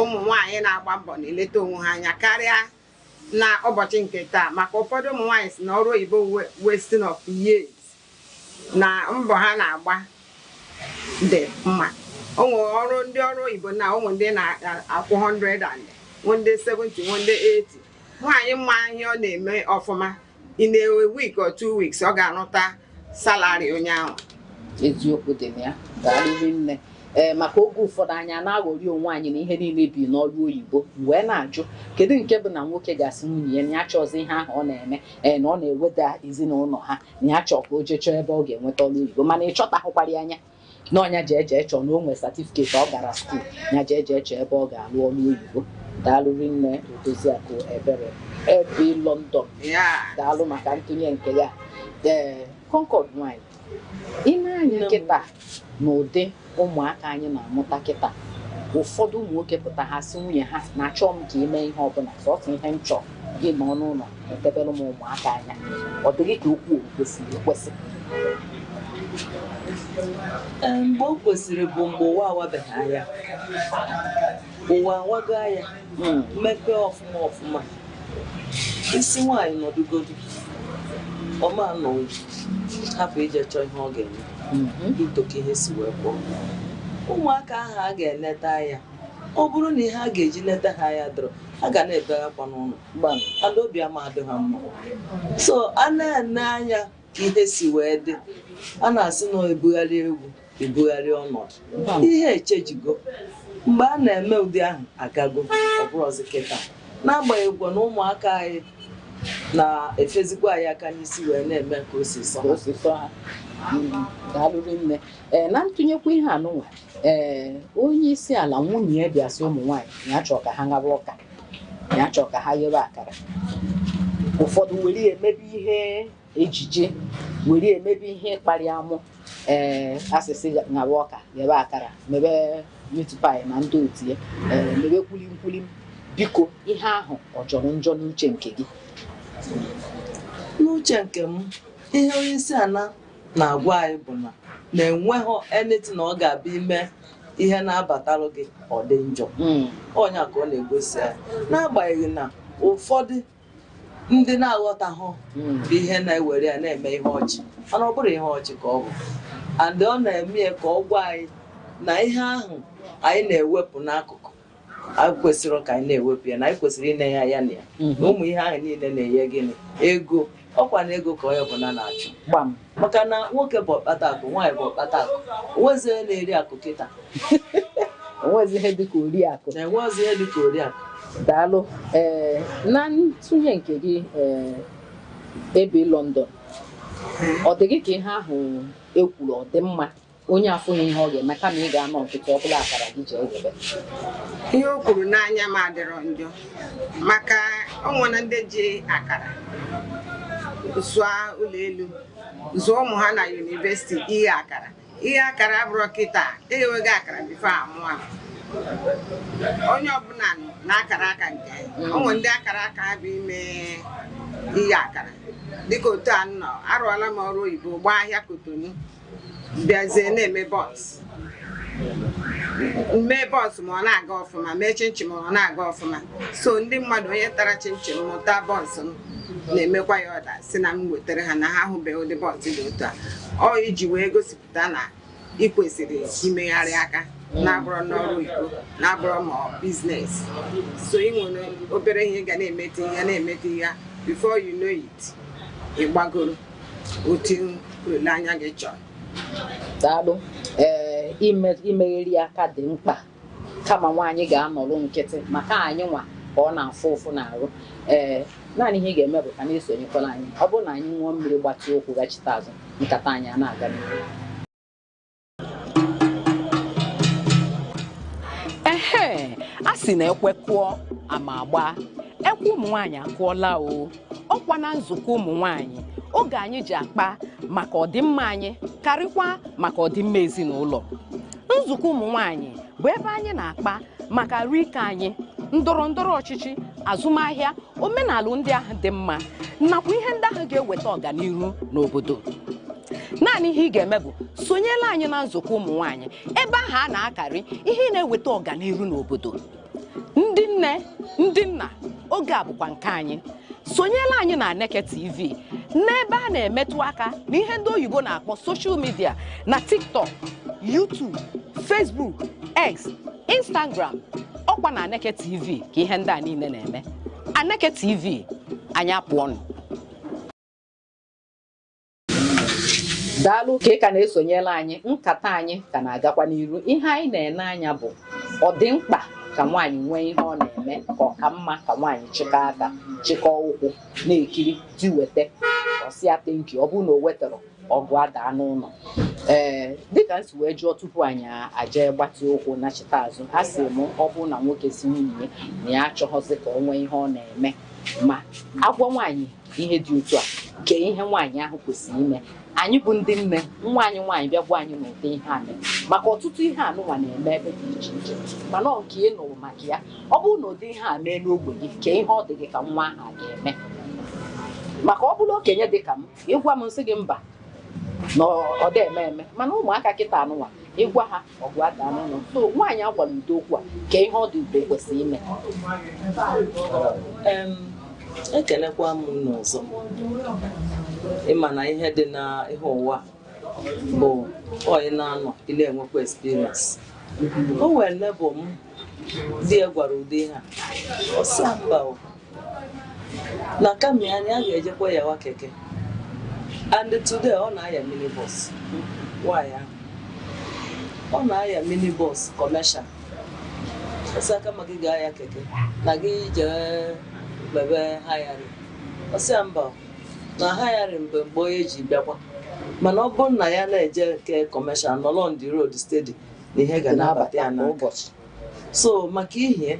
Ụmụ nwaanyị na-agba mbọ na-eleta onwe ha anya karịa na ụbọchị nke taa, maka ụfọdụ ụmụ nwaanyị si na ọrụ oyibo wasting of years na mbọ ha na-agba dị mma. Onwe ọrụ ndị ọrụ oyibo na ụmụ ndị na-akwụ 100 and ndị 70, ndị 80. Nwaanyị mma ihe ọ na-eme ọfụma, in a week or 2 weeks ọ ga-arụta salary onye ahụ.
eziokwu dị na ya daalụrị nne maka oge ụfọdụ anya na-aghọrị onwe anyị na ihe niile bi n'ọrụ oyibo wee na-ajụ kedu nke bụ na nwoke ga-asị nwunye ya na ya chọọzi ihe ahụ ọ na-eme na ọ na-eweda ezinụlọ ha na ya chọọ ka o jee chọọ ebe ọ ga-enweta ọrụ oyibo mana ị chọtahụkwara ya anya na ọnya jee chọọ na o nwere satifiketi ọ gara skuul ya jee chọọ ebe ọ ga-alụ ọrụ oyibo daalụrị nne Odoziakụ Ebere ebe London daalụ maka ntụnye nke ya Concord nwanyị ime anyị nkịta na ụdị ụmụaka anyị na-amụta kịta ụfọdụ ụmụ nwoke pụta ha sị nwunye ha na-achọ m ka ime ihe ọbụla sọsọ ihe m chọọ gị nọ n'ụlọ etebere m ụmụaka anya ọ dịghị ka okwu kwesịrị ekwesị
mgbe o kwesịrị bụ mgbe ụwa awabeghị anya ụwa awago anya mmepe ọfụma isi nwaanyị nọdụgodu ọma anọghị hapụ ije chọọ ihe ọ ga-eme itoka ihe si wee kpọọ ụmụaka ahụ a ga-eneta anya ọ bụrụ na ihe a ga-eji neta ha anya dọrọ a ga na-ebeghakwa n'ụlọ ala obi ama adị ha mma so a na-ene anya ka ihe si wee dị a na-asị na ebugharị egwu ebugharị ọnọdụ ihe echejigo mgbe a na-eme ụdị ahụ agago ọ bụrụzi kịta n'agbanyeghị na ụmụaka anyị na-efezikwa anyị aka n'isi wee na-eme ka osisọ ha
daalụrị nne na ntụnyekwa ihe anụnwa onye isi ala nwunye ya bịasị ụmụ nwaanyị ya chọọ ka ha ngaba ọka ya chọọ ka ha ghere akara ụfọdụ were emebe ihe ejije were emebe ihe ịkparị amụ asịsị ngaba ọka ghere akara mebe mitpai na ndị otu ya mebe kwulimkwulim biko ihe ahụ ọ jọrọ njọ n'uche nke gị
n'uche nke m ihe onye isi ala na-agwa anyị bụ na enweghị eneti na ọ ga-abịa ime ihe na-abatalụ gị ọ dị njọ ọnya ka ọ na-egosi anyị n'agbanyeghị na ụfọdụ ndị na-aghọtahụ bụ ihe na-ewere ya na-eme ihe ọchị mana ọ bụrụ ihe ọchị ka ọ bụ and ọ na-eme ya ka ọ gwa anyị na ihe ahụ anyị na-ewepụ n'akụkụ kwesịrị ka anyị na-ewepụ ya na anyị kwesịrị ine ya ya na ya na ụmụ ihe ahụ niile na-enye gịnị ego ọkwa na ego ka onye ọbụla na-achụ gbam maka na nwoke bụ ọkpata akụ nwaanyị bụ ọkpata akụ onwezi ihe na-eri akụ kịta
onwezi ihe dịka oriakụ
enwezi ihe dịka oriakụ
daalụ na ntụnye nke gị ebe London ọ dịghị ka ihe ahụ ekwuru ọ dị mma onye afụghị ihe ọ ga-eme kama ị ga-anọ nkịtị ọ bụla akara gị jee gebe
ihe o kwuru n'anya m adịrọ njọ maka ọ nwere ndị ji akara zụọ ụlọ elu zụọ ụmụ ha na yunivesiti ihe akara abụrụ kịta enweghị akara bifo amụọ onye ọbụla na akara aka nke ọ nwere ndị akara aka bụ ime ihe akara dịka otu a nọ arụọla m ọrụ oyibo gbaa ahịa Kotonu bịazie na-eme bọs ma ọ na-aga ọfụma mee chinchin ma ọ na-aga ọfụma so ndị mmadụ onye tara chinchin mụta bọs m na-emekwa ya ọda si na m wetara ha na ha ahụbeghị ụdị bọs dị otu a ọ iji wee gosipụta na ị kwesịrị imegharị aka na-abụrụ n'ọrụ oyibo na-abụrụ ma biznes so ị nwere obere ihe ị ga na-emete ihe before you know it ịgbagoro otu olileanya gị chọrọ
daalụ imegheri aka dị mkpa kama nwaanyị ga-anọrụ nkịtị maka anyị nwa ka ọ na-afụ ụfụ n'arụ naanị ihe ị ga-eme bụ ka na-esonyekwala anyị ọ bụrụ na anyị ṅụọ mmiri gbatịa ụkwụ gachite azụ nkata anyị a na-aga n'ihu a sị na ekwe kụọ ama agba ekwe ụmụ nwaanyị akụọla o ọkwa na nzukọ ụmụ nwaanyị oge anyị ji akpa maka ọdịmma anyị karịkwa maka ọdịmma ezinụlọ nzukọ ụmụ nwaanyị bụ ebe anyị na-akpa maka rike anyị ndọrọ ndọrọ ọchịchị azụmahịa omenala ndị ahụ dị mma nakwa ihe ndị ahụ ga-eweta ọganihu n'obodo naanị ihe ị ga-eme bụ sonyela anyị na nzukọ ụmụ nwaanyị ebe ahụ a na-akarị ihe na-eweta ọganihu n'obodo ndị nne ndị nna oge a bụkwa nke anyị sonyela anyị na Aneke TV n'ebe a na-emetụ aka na ihe ndị oyibo na-akpọ soshal midia na TikTok, YouTube, Facebook, X, Instagram ọkwa na Aneke TV ka ihe ndị a niile na-eme Aneke TV anyị apụọnụ daalụ ka ị ka na-esonyela anyị nkata anyị ka na-agakwa n'iru ihe anyị na-ene anya bụ ọ dị mkpa ka nwaanyị nwee ihe ọ na-eme ka ọ ka mma ka nwaanyị chịkọ aka chịkọ ụkwụ na-ekiri di weta ọsịa tenki ọ bụrụ na o wetara ọgụ adaa n'ụlọ dịka nsi wee jụọ tupu anyị aje gbatị ụkwụ na chita azụ a sị m ọ bụrụ na nwoke si nwunye na ya achọghọzi ka o nwee ihe ọ na-eme ma agwa nwaanyị ihe dị otu a ke ihe nwaanyị ahụ kwesịrị ime anyị bụ ndị nne nwaanyị bịa gwa anyị n'ụdị ihe a mere maka ọtụtụ ihe anụnwa na-eme ebe dị iche iche mana ọ nke ị nụrụ maka ya ọ bụrụ na ụdị ihe a mee n'ogbe gị ka ihe ọ dị gị ka nwa ahụ ga-eme maka ọ bụrụ okenye dị ka m ịgwa m nsị gị mba na ọ dị eme mana ụmụaka kịta anụnwa ịgwa ha ọgụ ada n'ụlọ so nwaanyị agwara udo okwu a ka ihe ọ dị udo kwesịrị ime.
Ekelekwa m n'ọzọ ịma na ihe dị na ihe ụwa bụ onye na-anọ ile enwekwa experience. O nwere level m di ya gwara ụdị ha ọsị mba na kami anyị a ga-ejekwa ya wa keke and today ọ na-aya minibus waya ọ na-aya minibus commercial ọsị aka ma gị ga-aya keke na gị jee bebe hayari ọsị mba na hayari mgbe onye ji bịakwa mana ọ bụrụ na ya na-eje nke commercial nọrọ on the road steady na ihe ga na-abata ya n'ụbọchị so maka ihe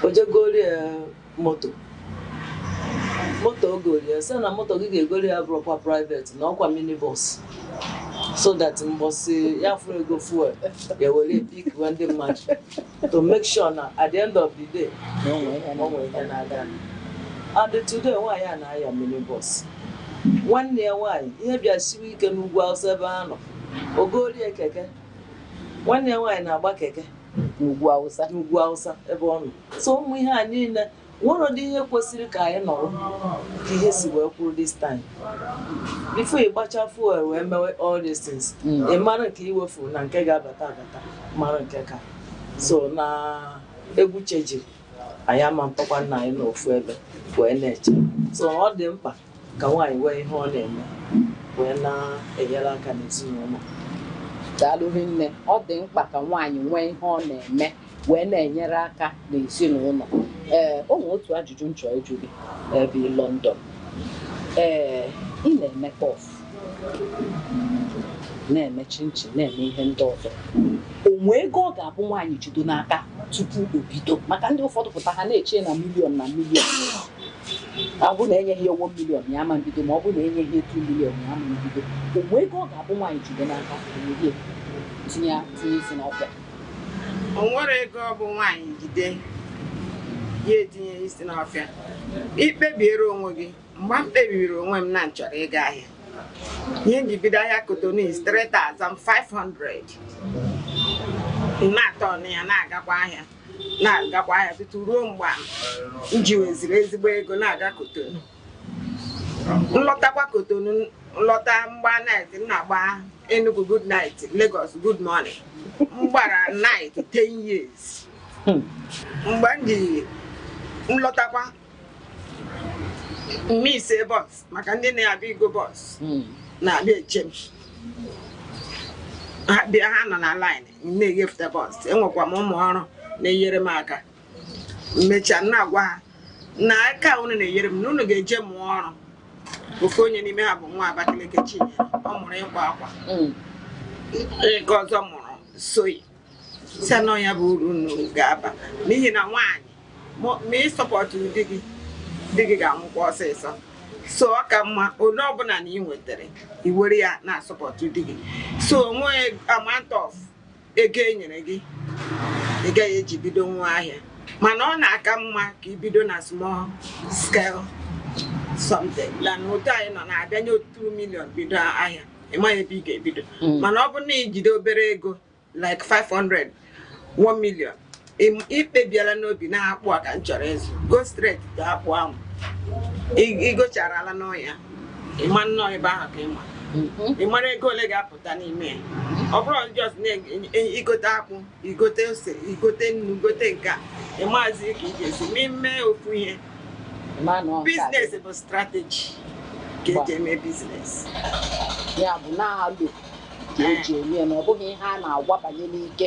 o jegori moto ogorie sị na moto gị ga-egori ya bụrụkwa private na ọkwa minibus so that mbọsị ya fụrụ ego fuel ya were pik ndị mmadụ to make sure na at the end of the day o nwere ihe na-aga. And today nwaanyị a na-aya minibus nwanne ya nwaanyị ihe bịa siwe ike n'ugwu Awụsa ebe ha nọ ogorie keke nwanne ya nwaanyị na-agba keke n'ugwu Awụsa ebe ọ nọ so ụmụ ihe a niile nwere ụdị ihe kwesịrị ka anyị nọrọ ka ihe si wee kwuru this time before ị gbacha fuel wee mewe all these things ị mara nke iwefuru na nke ga-abata mara nke ka so na egwu chejiri anyị ama mpakwa nna anyị n'ofu ebe wee na-eche so ọ dị mkpa ka nwaanyị nwee ihe ọ na-eme wee na-enyere aka n'ezinụlọ.
Daalụ nne ọ dị mkpa ka nwaanyị nwee ihe ọ na-eme wee na-enyere aka n'ezinụlọ. O nwere otu ajụjụ m chọrọ ịjụ gị ebe London ị na-eme pọf na-eme chinchin na-eme ihe ndị ọzọ o nwee ego ọ ga-abụ nwaanyị jido n'aka tupu o bido maka ndị ụfọdụ pụta ha na-eche na milion ọ bụ na enyeghị ya 1 million ya ama mbido ma ọ bụ na enyeghị 2 million ya ama mbido o nwee ego ọ ga-abụ nwaanyị jido n'aka tinye isi n'ọfịa.
O nwere ego ọ bụ nwaanyị jide ya etinye isi n'ọfịa ikpebiere onwe gị mgbe m kpebiri onwe m na nchọrọ ịga ahịa ihe nji bido ahịa kotonu is 3,500 na-atọ ọnụ ya na-agakwa ahịa tutu ruo mgbe m jiweziri ezigbo ego na-aga kotonu nlọtakwa kotonu nlọta mgba night na-agba Enugu good night Lagos good morning mgbara night 10 years mgbe m ji nlọtakwa mise bọs maka ndị na-abịa igo bọs na-abịa eche m bịa ha nọ na line na-eghefute bọs enwekwa m ụmụ ọrụ na-enyere m aka mmecha na-agwa ha na aka unu na-enyere m na unu ga-eje mụọ ọrụ ofe onye n'ime ha bụ nwa Abakaliki Chinyere ọ mụrụ ịkwa akwa nke ọzọ mụrụ soyi si anọ ya bụ uru unu ga-aba n'ihi na nwaanyị ma ịsọpọtụ di gị ga-anwụkwa ọsịsọ so ọ ka mma onye ọbụla na ị nwetara iwere ya na-asọpọtụ di gị so onwe amount of ego e nyere gị ị gaghị eji bido nwa ahịa mana ọ na-aka mma ka ibido na small scale something na otu anyị nọ na-abịanye 2 million bido ahịa ịmaghị ebe ị ga-ebido mana ọ bụ na ijide obere ego like 500 1 million ikpebiela n'obi na-akpụ a ka m chọrọ ịzụ go straight to akpụ ahụ igochara ala n'ọya ịma nnọọ ebe ahụ ka ịma ị mara ego ole ga-apụta n'ime ya ọ bụrụ just igote akpụ igote ose igote nnu gote nke a ịmazi ka ị ga-esi n'ime ofu ihe business bụ strategy ka eji eme business.
ya bụ na-alụ ka eji eme na ọ bụghị ihe a na-agwabanye n'ike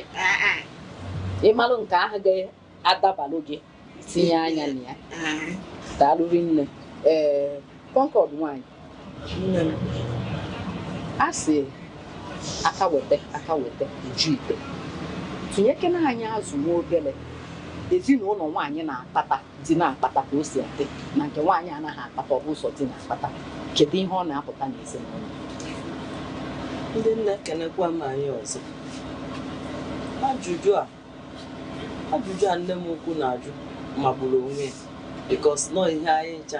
ịmalụ nke ahụ ga-adabalụ gị tinye anya na ya daalụrị nne Concord nwanyị a sị aka weta eju ite tụnyekena anyị azụ nwa obere ezinụlọ nwaanyị na-akpata dị na-akpata ka o si adị na nke nwaanyị anaghị akpata ọ bụ ụzọ dị na-akpata kedu ihe ọ na-apụta n'ezinụlọ
ndị nna ekenekwa m anyị ọzọ ajụjụ a nne m ukwu na-ajụ magburu onwe ya bikos nọ ihe anyị ncha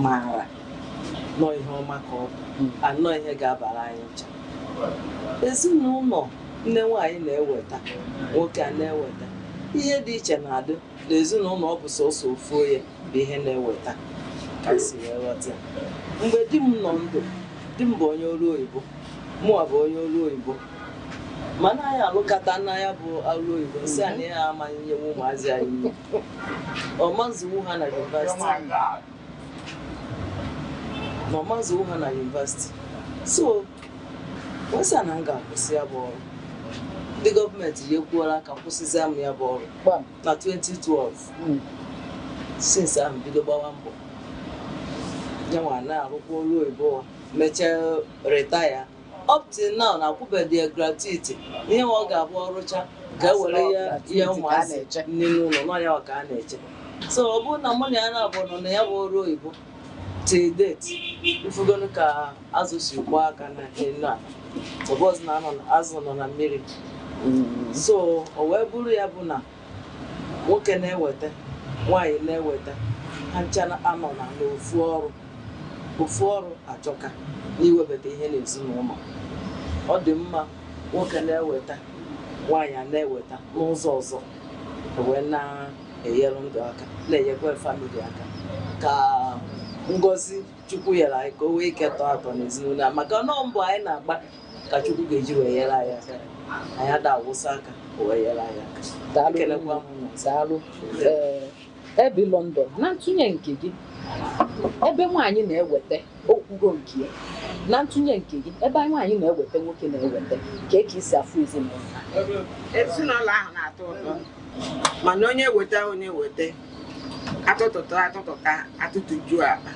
maara nọ ihe ọma ka ọ bụ anọ ihe ga-abara anyị ncha ezinụlọ nne nwaanyị na-eweta nwoke a na-eweta ihe dị iche na-adị n'ezinụlọ ọ bụ sọsọ ofu onye bụ ihe na-eweta ka si wee ghọta ya mgbe di m nọ ndụ di m bụ onye ọrụ oyibo mụwa bụ onye ọrụ oyibo mana anyị alụkata nna ya bụ ọrụ oyibo si a na ihe amaghị nye ụmụazị anyị ọmazụwu ha na yunivasiti so wesa na m ga-akwụsị ya bụ ọrụ ndị gọọmenti ya ekwuola ka kwụsịzi m ya bụ ọrụ na 2012 since ahụ bido gbawa mbọ ya nwa na-arụkwa ọrụ oyibo mechaa retire up till now na akwụbedị gratuity ihe ọ ga-abụ ọrụcha ga-ewere ya ihe ụmụazị nne n'ụlọ nọ ya ka a na-eche so ọ bụrụ na mụ na ya na-abụ nọ na ya bụ ọrụ oyibo till date ifugonu ka azụ si gbaa aka na enu a ọbọzụ na azụ nọ na mmiri so o wee bụrụ ya bụ na nwoke na-eweta nwaanyị na-eweta ha ncha anọ na ofu ọrụ achọka n'iwebata ihe n'ezinụlọ ọ dị mma nwoke na-eweta nwaanyị na-eweta n'ụzọ ọzọ wee na-enyere ndụ aka na-enyekwa famili aka ka ngozi Chukwu nyere anyị ka o wee ike tọọ atọ n'ezinụlọ a maka nọọ mbọ anyị na-agba ka Chukwu ga-eji wee nyere anyị aka anyị ada awụsa aka wee nyere anyị aka
daalụ ebe London na ntụnye nke gị ebe nwaanyị na-eweta okwugo nke ya na ntụnye nke gị ebe nwaanyị na-eweta nwoke na-eweta ka esi afụ ezinụlọ
ahụ na-atọ ụtọ mana onye weta atụtụta atụtụjuo akpa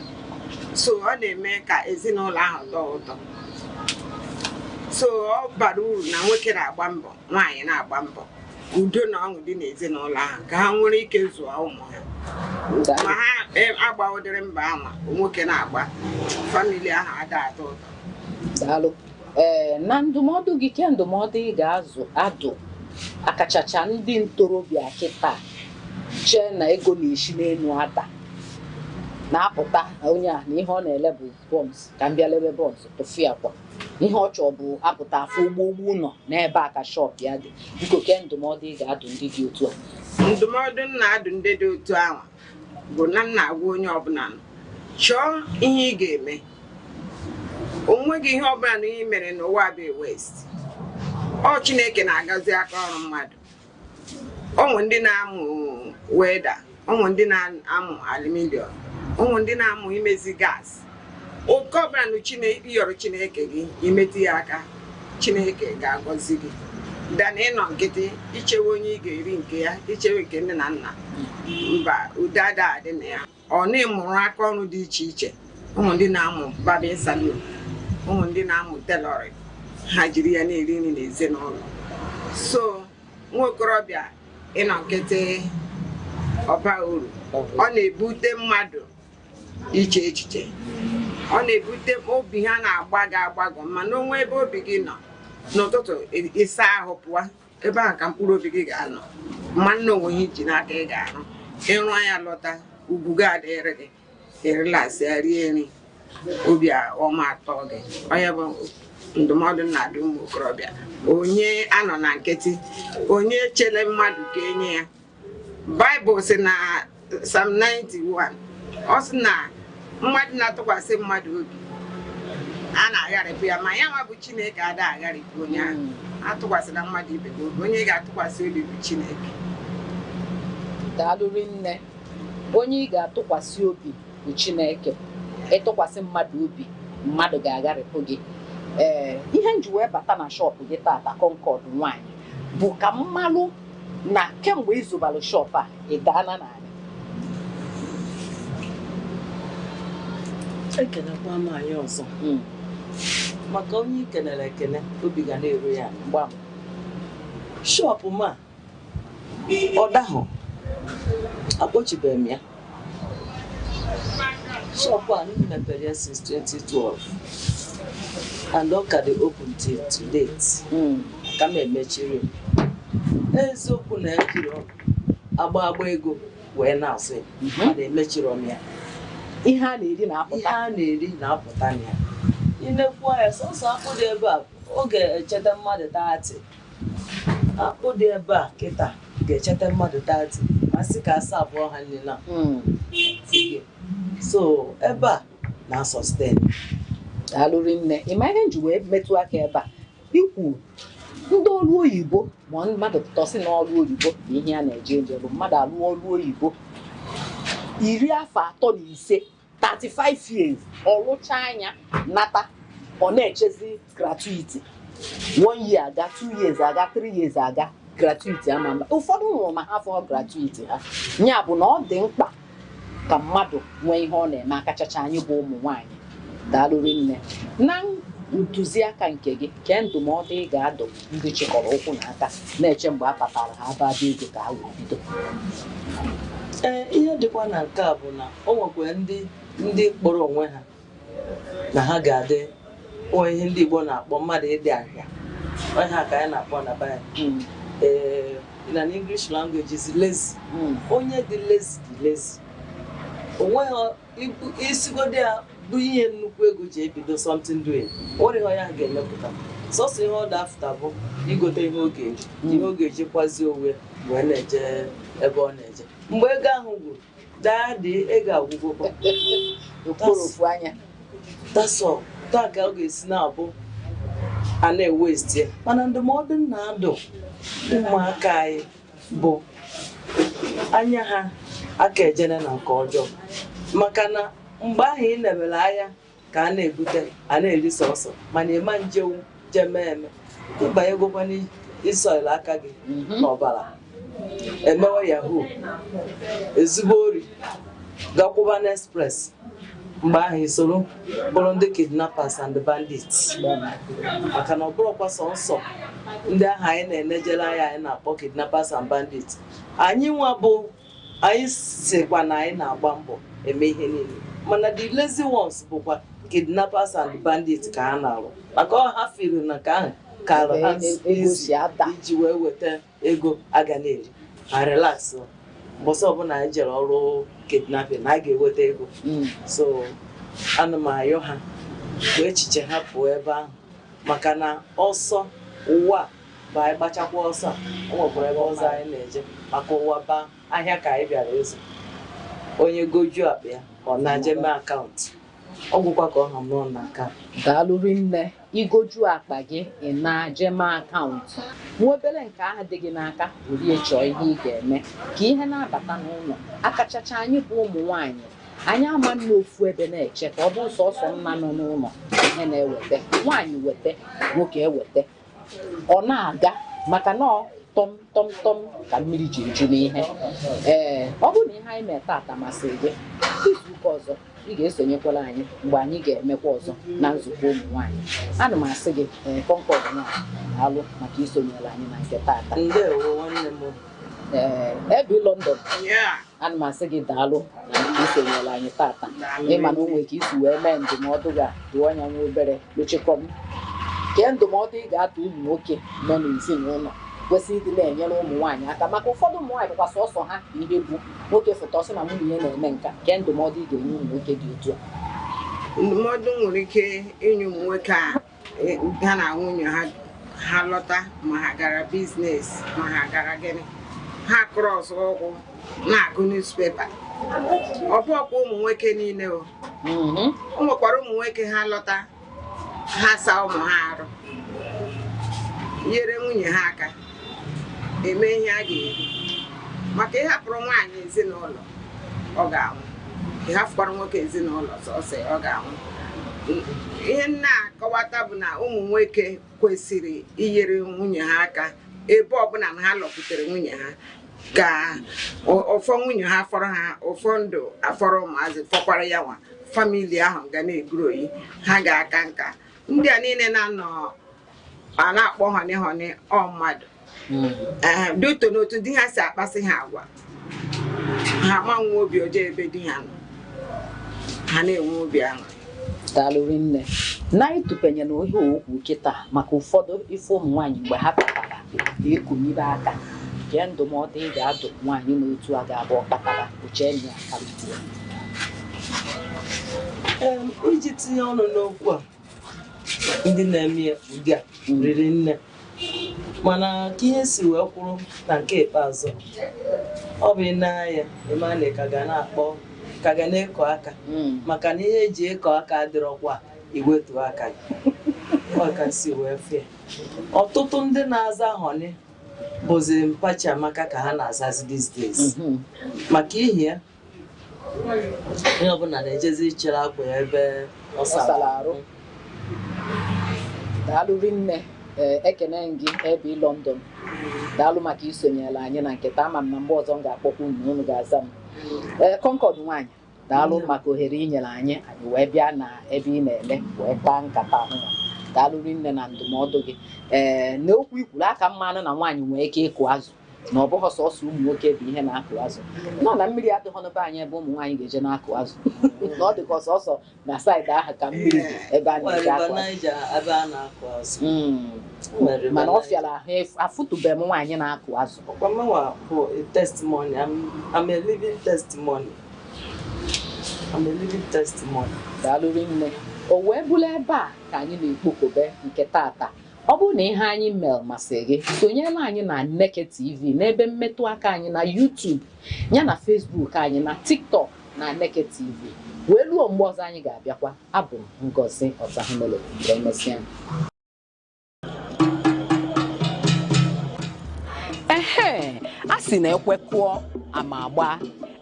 so ọ na-eme ka ezinụlọ ahụ tọọ ụtọ so ọ bara uru na nwoke na-agba mbọ nwaanyị na-agba mbọ udo na ọṅụ dị n'ezinụlọ ahụ ka ha nwere ike zụọ ụmụ ha ma ha agbagodere mba ama nwoke na-agba famili ahụ ada atọ ụtọ
daalụ na ndụmọdụ gị ke ndụmọdụ ị ga-adụ akachacha ndị ntorobịa kịta chee na ego na-eshi n'elu ada na-apụta onye a na ihe ọ na-ele bụ bọns ka m bịa lebe bọns tụfịa kwa ihe ọ chọọ bụ apụta afọ ugbo ụlọ n'ebe a ka shọp ya dị biko ke ndụmọdụ ị ga-adụ ndị dị otu a
ndụmọdụ m na-adụ ndị dị otu ahụ bụ na m na-agwa onye ọbụla chọọ ihe ị ga-eme onweghị ihe ọbụla na ihe mere n'ụwa bụ west ọ Chineke na-agazi aka ọrụ mmadụ ụmụ ndị na-amụ weda ụmụ ndị na-amụ aluminium ụmụ ndị na-amụ imezi gas oke ọbụla na ịyọrọ Chineke gị imetụ ya aka Chineke ga-agọzi gị dana ịnọ nkịtị ichewe onye ị ga-eri nke ya ichewe nke nne na nna mba udo adị na ya ọ na-emụrụ aka ọrụ dị iche iche ụmụ ndị na-amụ barbing salon ụmụ ndị na-amụ tailoring ha jiri ya na-eri nri n'ezinụlọ so nwa okorobịa ịnọ nkịtị ọba uru ọ na-ebute mmadụ iche echiche ọ na-ebute obi ha na-agbagọ mana onwe ebe obi gị nọ n'ụtụtụ ịsa ahụ pụọ ebe ahụ ka mkpụrụ obi gị ga-anọ mma nna onwe ha iji n'aka ị ga-arụ ịrụ anya lọta ugwu gị adịrị gị erilasị rie nri obi ọma atọ gị onye bụ ndụmọdụ na-adị ụmụ okorobịa onye anọ na nkịtị onye chele mmadụ ka enye ya Baịbụl sị na Psalm 91 ọ sị na mmadụ na-atụkwasị mmadụ obi a na-agharịpụ ya ma ya nwa bụ Chineke ada agharịpụ onye ahụ atụkwasịra mmadụ ibe gị obi onye ga-atụkwasị obi bụ Chineke
daalụrị nne onye ị ga-atụkwasị obi bụ Chineke ịtụkwasị mmadụ obi mmadụ ga-agharịpụ gị ihe nji wee bata na shop gị tata Concord nwanyị bụ ka mmalụ na kemgbe izubalụ shop a ị gaana n'anya.
Ekenekwa m anyị ọzọ maka onye ikenere ekene obi ga na-eru ya mgba m. Shop ma ọ dahụ akpọchibeghị m ya. Shop a mepere ya since 2012 and ọ ka dị open till to date. Ka m emechiri eziokwu na ekiri agba ego wee na-azụ ya mana emechiri m ya.
Ihe a na-eri na-apụta na ya. Inekwu ya sọsọ akpụ dị ebe a ọ ga-echeta mmadụ 30. Akpụ dị ebe a kịta ga-echeta mmadụ 30 ma sị ka asa abụọ ha niile so ebe a na-sustain. Alụrị nne ịma ihe nji wee metụ aka ebe a ikwu ndị ọrụ oyibo ma mmadụ tọsị na ọrụ oyibo bụ ihe a na-eje nje bụ mmadụ alụ ọrụ oyibo 35 35 years ọlụcha anya nata ọ na-echezi gratuity 1 year aga 2 years aga 3 years aga gratuity ama ụfọdụ nwụrụ ma ha fọ gratuity ha nya bụ na ọ dị mkpa ka mmadụ nwee ihe ọ na-eme akachacha anyị bụ ụmụ nwaanyị. Daalụrị nne na ntụziaka nke gị kee ndụmọdụ ị ga-adụ ndị chịkọrọ ụkwụ n'aka na-eche mgbe a patara ha abada ego ka ha wee bido.
Ihe dịkwa na nke a bụ na o nwekwa ndị kpọrọ onwe ha na ha ga-adị ihe ndị Igbo na-akpọ mmadụ ịdị ahịa. Ha ka anyị na-akpọ na Bible. In an English language is lazy. Onye dị lazy dị lazy. Onweghị isigodi ya bụ ihe nnukwu ego ji ebido something doing. Orighọ ya ga-emepụta. Sọsọ ihe ọ dafụta bụ igote ihe oge eji. Ihe oge eji kwazi onwe wee na-eje ebe ọ na-eje. Mgbe ego ahụ gwuru daadị ego agwụgwọ
okporofu anya.
Tasọ taa ka ọ ga-esi na-abụ a na-ewesti ya. Mana ndụmọdụ na-adụ ụmụaka anyị bụ anya ha aka ejene na nke ọjọọ maka na mgbe ahụ ị na-emere anya ka a na-ebute a na-eri sọsọ mana ịma njewu jememe ịbanye gwokwa n'ịsọil aka gị n'ọbara emewe yahoo ezigbo ori gakwụba n'express mgbe ahụ isoro bụrụ ndị kidnappers and bandits maka na ọ bụrụkwa sọnsọ ndị ahụ anyị na-enejere anyị na-akpọ kidnappers and bandits. Anyị nwa bụ anyị sikwa na anyị na-agba mbọ eme ihe niile mana the lazy ones bụkwa kidnappers and bandits ka ha na-arụ maka ọ ha firi na ka ahụ kara iji wee weta ego aga na-eri ha relax mbọsị ọbụla anyị jere ọrụ kidnapping na a ga-eweta ego. So ana m ayọ ha bụ echiche ha pụọ ebe ahụ maka na ọsọ ụwa bụ anyị gbachakwa ọsọ o nwekwara ebe ọzọ anyị na-eje maka ụwa ba ahịa ka anyị bịara ịzụ. Onye goju akpa ya ọ na-eje mee akaụntụ ọgwụkwa ka ọ nọ n'ụlọ n'aka.
Daalụrị nne igoju akpa gị ị na-eje mee akaụntụ nwa obere nke ahụ dị gị n'aka were chọọ ihe ị ga-eme ka ihe na-abata n'ụlọ akachacha anyị bụ ụmụ nwaanyị anyị ama n'ofu ebe na-eche ka ọ bụ sọsọ nna nọ n'ụlọ ihe na-eweta nwaanyị weta nwoke eweta ọ na-aga maka na tọm tọm tọm ka mmiri ji eju n'ihe. Ọ bụrụ na ihe anyị mee tata masịrị gị izuụka ọzọ ị ga-esonyekwala anyị mgbe anyị ga-emekwa ọzọ na nzukọ ụmụ nwaanyị. Ana m asị gị Concord na-alụ maka isonyere anyị na nke tata. Ebe London ana m asị gị daalụ na isonyere anyị tata ịma na o nwere ka isi wee mee ndụmọdụ ga-dụọ anya nwa obere lochekọm kee ndụmọdụ ị ga-atụ ụmụ nwoke nọ n'ezinụlọ kwesịrị ịdị na-enyere ụmụ nwaanyị aka maka ụfọdụ ụmụ nwaanyị bụkwa sọsọ ha ihe bụ nwoke foto ọsọ na nwunye ya na-eme nka kee ndụmọdụ ị ga-enye ụmụ nwoke dị otu a.
Ndụmọdụ nwere ike inye ụmụ nwoke ha na nwunye ha lọta ma ha gara biznes ma ha gara gịnị ha krọs ụkwụ na-agụ newspaper. Ọ bụkwa ụmụ nwoke niile o nwekwara ụmụ nwoke ha lọta ha saa ụmụ ha arụ nyere nwunye ha aka eme ihe a ga-eri maka ịhapụrụ nwaanyị ezinụlọ ọ ga-anwụ ịhapụkwara nwoke ezinụlọ sọsọ ọ ga-anwụ ihe na-akọwata bụ na ụmụ nwoke kwesịrị inyere nwunye ha aka ebe ọbụla na ha lọpụtara nwunye ha ka ụfọ nwunye ha fọrọ ha ụfọ ndụ afọrọ ụmụazị fọkwara ya nwa famili ahụ ga na-eguru oyi ha ga-aka nka ndị a niile na-anọ a na-akpọ họnị họnị ọ mmadụ duto n'otu di ha si akpasị ha agwa ha ma nwe obi ọjọọ ebe di ha nọ ha na-enwe obi ahụ.
Daalụ nne na ịtụpenye na ihe okwu kịta maka ụfọdụ ife ụmụ nwaanyị mgbe ha kpatara ekunyibe aka nke ndụmọdụ ị ga-adụ nwaanyị n'otu a ga-abụ ọkpatara uchenyi aka
iji tinye ọnụ n'okwu a ndị na-eme ụdị a riri nne mana ka ihe si wee kwuru na nke ikpeazụ ọ bụ n'anya ịmana ka ga na-akpọ ka ga na-ekọ aka maka na ihe eji ekọ aka adịrọkwa iwetu aka ọka si wee fee ọtụtụ ndị na-aza họnị bụzi mpachi amaka ka ha na-azazi these days maka ihe ya onye ọbụla na-ejezi ichere akwa ya ebe ọ sara arụ.
Daalụ nne ekene gị ebe London daalụ maka isonyela anyị na nketa ama m na mgbe ọzọ m ga-akpọkwa unu ga-aza m Concord nwaanyị daalụ maka ohere inyere anyị wee bịa na ebe ị na-eme wee taa nkata ahụ daalụ nne na ndụmọdụ gị na okwu ikwuru aka mmanụ na nwaanyị nwee ike ịkụ azụ na ọ bụghị sọsọ ụmụ nwoke bụ ihe na-akụ azụ nọ na mmiri adịghị n'ebe anyị ebe ụmụ nwaanyị ga-eje na-akụ azụ na ọ dịka sọsọ na saịdị ahụ ka mmiri ebe a na-eje akụ azụ mana ọ fịara ahụ afụtụbeghị m nwaanyị na-akụ azụ.
I'm a living testimony.
Daalụ nne o wee bụrụ ebe a ka anyị na-ekpokobe nke tata ọ bụrụ na ihe anyị mere masịrị gị sonyela anyị na Aneke TV n'ebe mmetụ aka anyị na YouTube ya na Facebook anyị na TikTok na Aneke TV wee ruo mgbe ọzọ anyị ga-abịakwa. Abụ m Ngozi Ọzahụmele emesịa. A sị na ekwe kụọ ama agba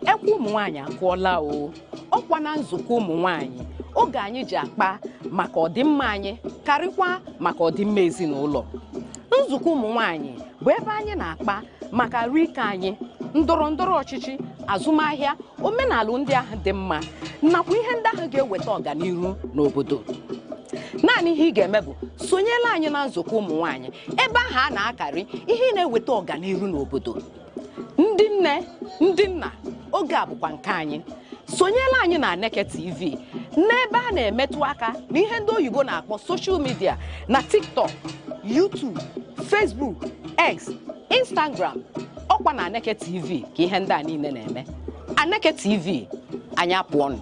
ekwe ụmụ nwaanyị akụọla o ọkwa na nzukọ ụmụ nwaanyị oge anyị ji akpa maka ọdịmma anyị karịkwa maka ọdịmma ezinụlọ. Nzukọ ụmụ nwaanyị bụ ebe anyị na-akpa maka rike anyị ndọrọ ndọrọ ọchịchị azụmahịa omenala ndị ahụ dị mma nakwa ihe ndị ahụ ga-eweta ọganihu n'obodo. Naanị ihe ị ga-eme bụ sonyela anyị na nzukọ ụmụ nwaanyị ebe ahụ a na-akarị ihe na-eweta ọganihu n'obodo. Ndị nne ndị nna oge a bụkwa nke anyị sonyela anyị na Aneke TV n'ebe a na-emetụ aka na ihe ndị oyibo na-akpọ social media na TikTok, YouTube, Facebook, X, Instagram ọkwa na Aneke TV ka ihe ndị a niile na-eme. Aneke TV anyị apụọnụ.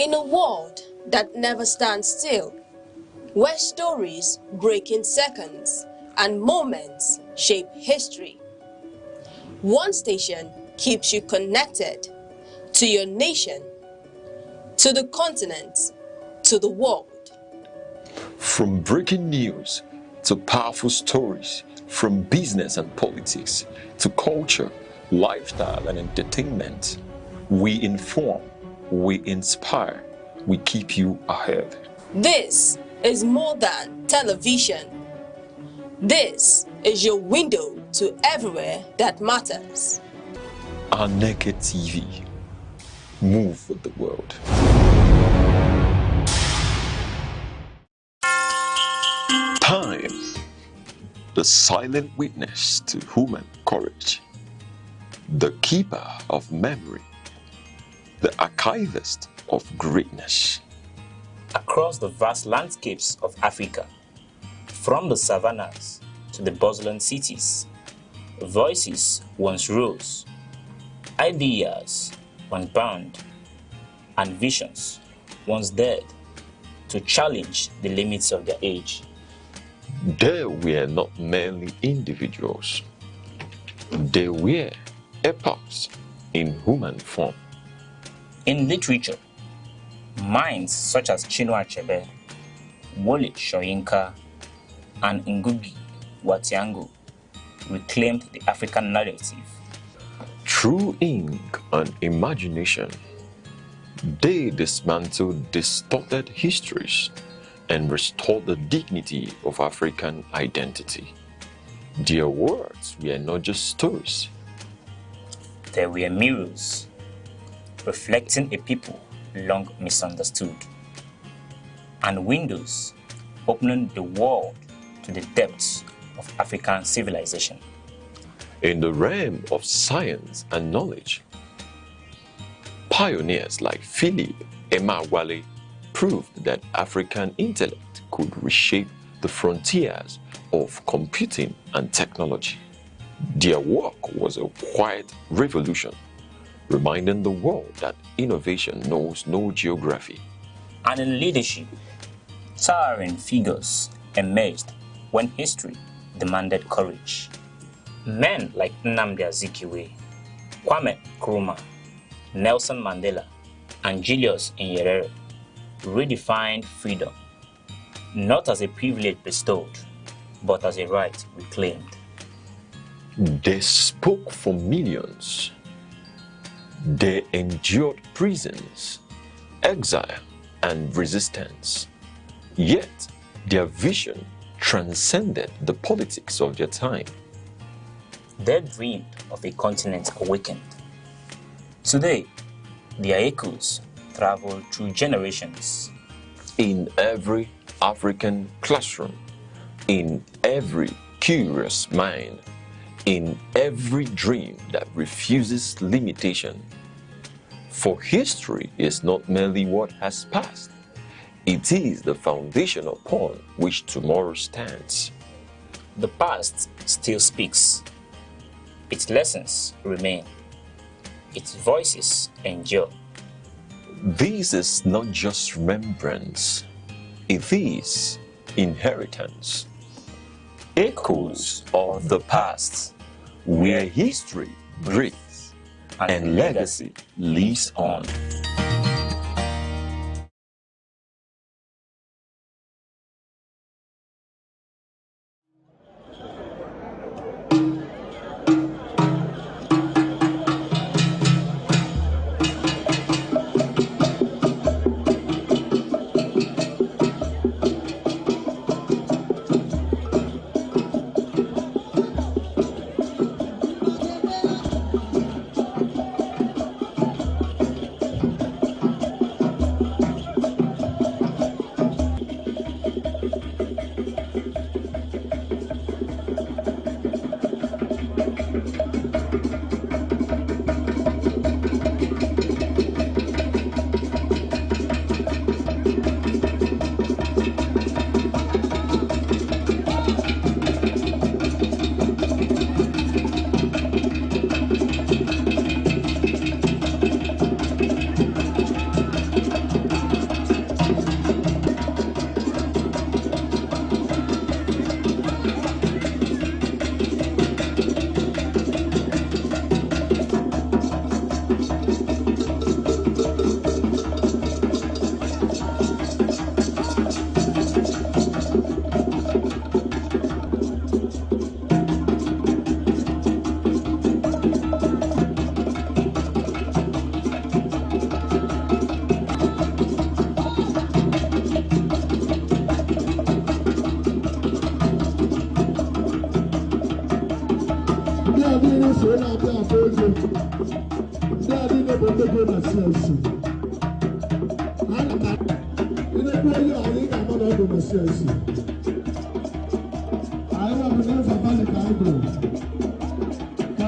In a world that never stands still, where stories break in seconds and moments shape history, one station keeps you connected to your nation, to the continent, to the world.
From breaking news to powerful stories, from business and politics to culture, lifestyle and entertainment, we inform, we inspire, we keep you ahead.
This is more than television. This is your window to everywhere that matters.
Aneke TV. Move with the world. Time. The silent witness to human courage. The keeper of memory. The archivist of greatness.
Across the vast landscapes of Africa, from the savannas to the bustling cities, voices once rose, ideas once bound, and visions once dared to challenge the limits of their age.
They were not merely individuals. They were epochs in human form.
In literature, minds such as Chinua Achebe, Wole Soyinka, and Ngugi wa Thiong'o reclaimed the African narrative.
Through ink and imagination, they dismantled distorted histories and restored the dignity of African identity. Their words were not just stories.
They were mirrors, reflecting a people long misunderstood, and windows opening the world to the depths of African civilization.
In the realm of science and knowledge, pioneers like Philip Emeagwali proved that African intellect could reshape the frontiers of computing and technology. Their work was a quiet revolution, reminding the world that innovation knows no geography.
And in leadership, towering figures emerged when history demanded courage. Men like Nnamdi Azikiwe, Kwame Nkrumah, Nelson Mandela, and Julius Nyerere redefined freedom, not as a privilege bestowed, but as a right reclaimed.
They spoke for millions. They endured prisons, exile, and resistance. Yet, their vision transcended the politics of their time.
They dreamed of a continent awakened. Today, their echoes travel through generations.
In every African classroom, in every curious mind, in every dream that refuses limitation. For history is not merely what has passed, it is the foundation upon which tomorrow stands.
The past still speaks. Its lessons remain. Its voices endure.
This is not just remembrance, it is inheritance. Echoes of the past, where history breathes and legacy lives on.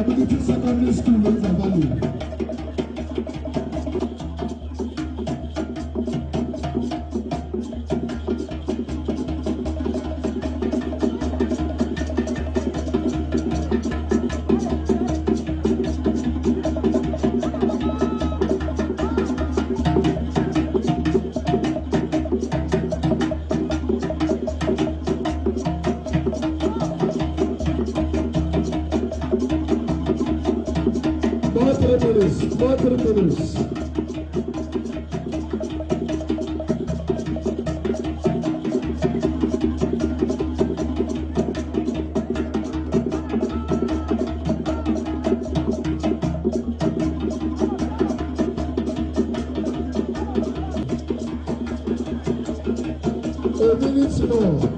Community secondary school in Valley. More 3 minutes. A minute more.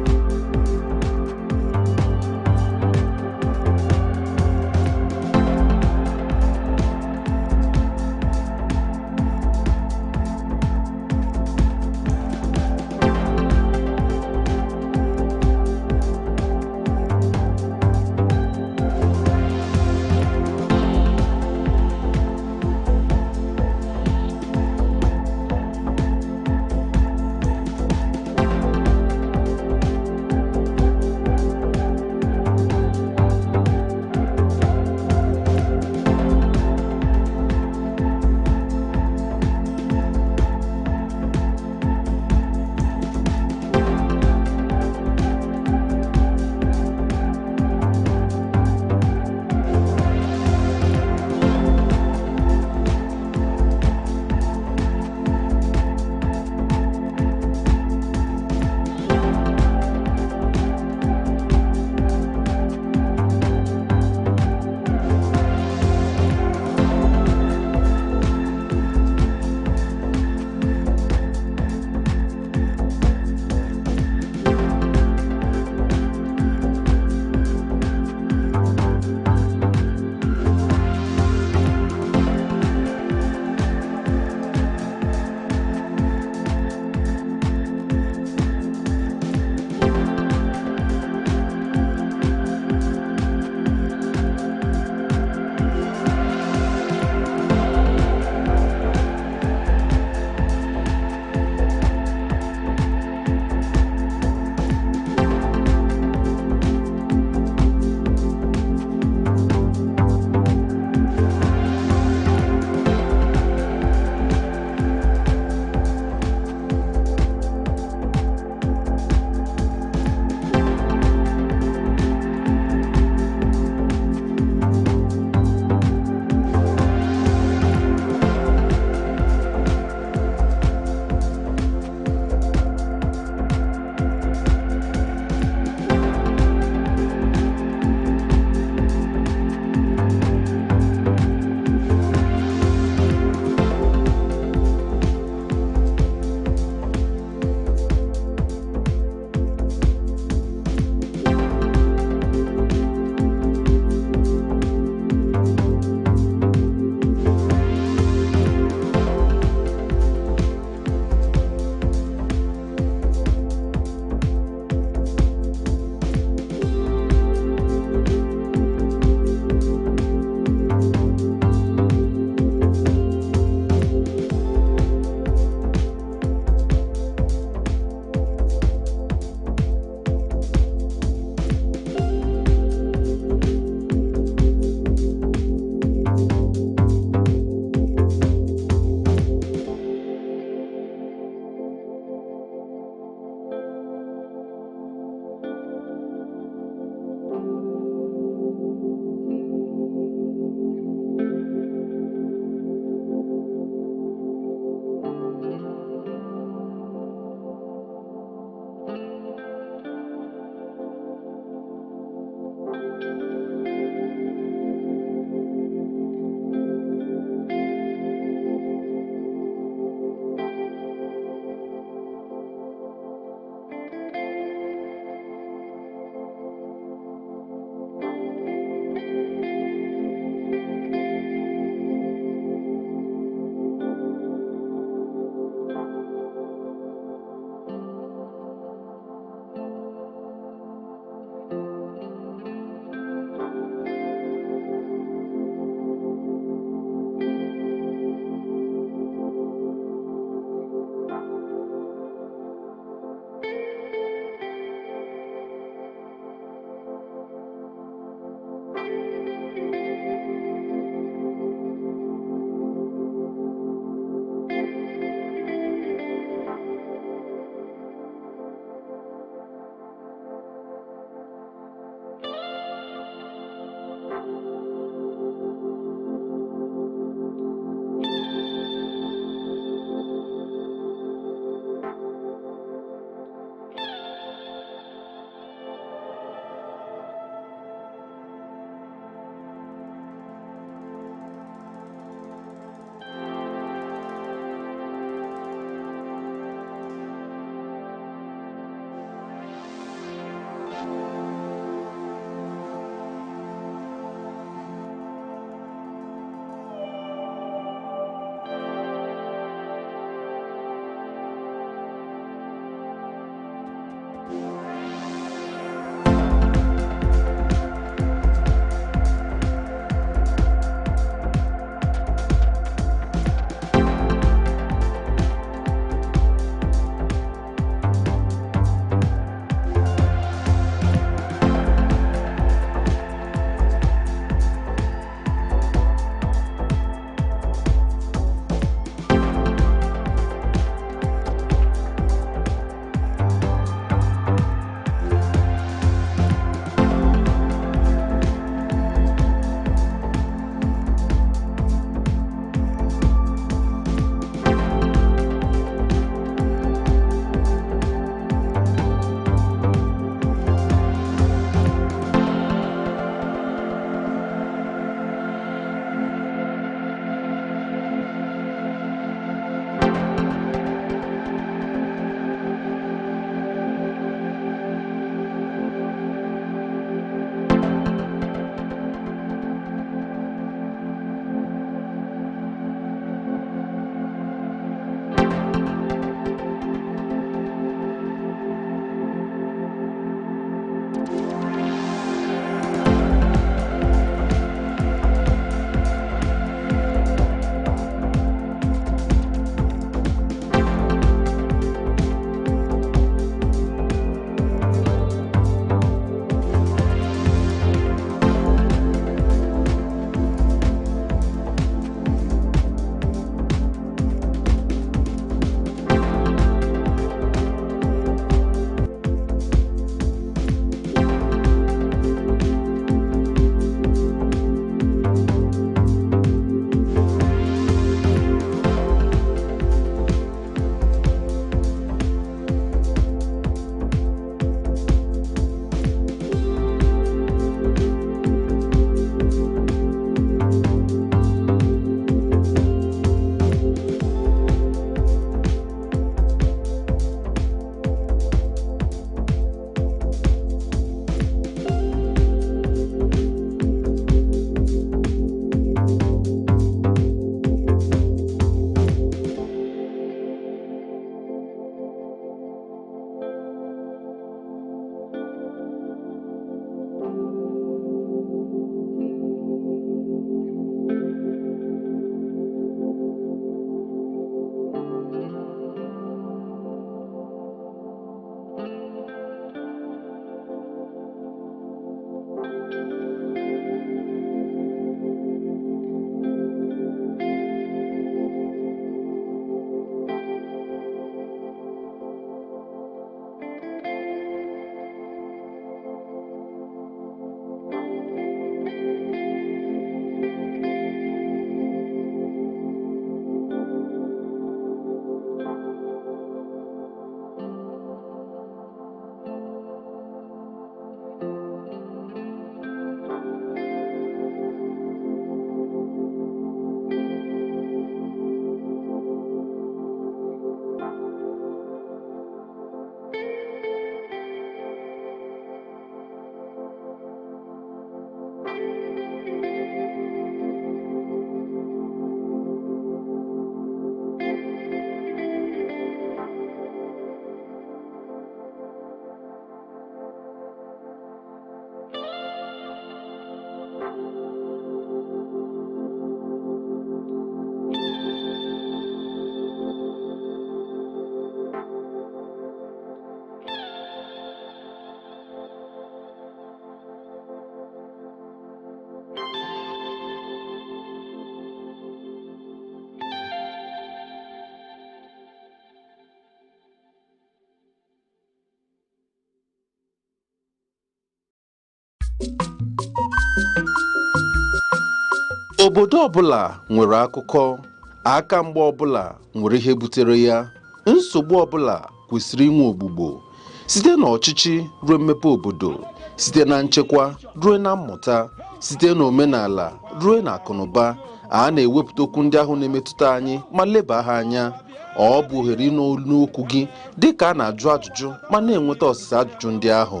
Obodo ọbụla nwere akụkọ, aka mgbe ọbụla nwere ihe butere ya, nsogbu ọbụla kwesịrị inwe ogbugbo, site n'ọchịchị ruo mmepe obodo, site na nchekwa ruo na mmụta, site n'omenala ruo na akụnụba. A na-ewepụta okwu ndị ahụ na-emetụta anyị ma leba ha anya. Ọ bụ ohere n'okwu gị dịka a na-ajụ ajụjụ ma na-enweta ọsịsa ajụjụ ndị ahụ.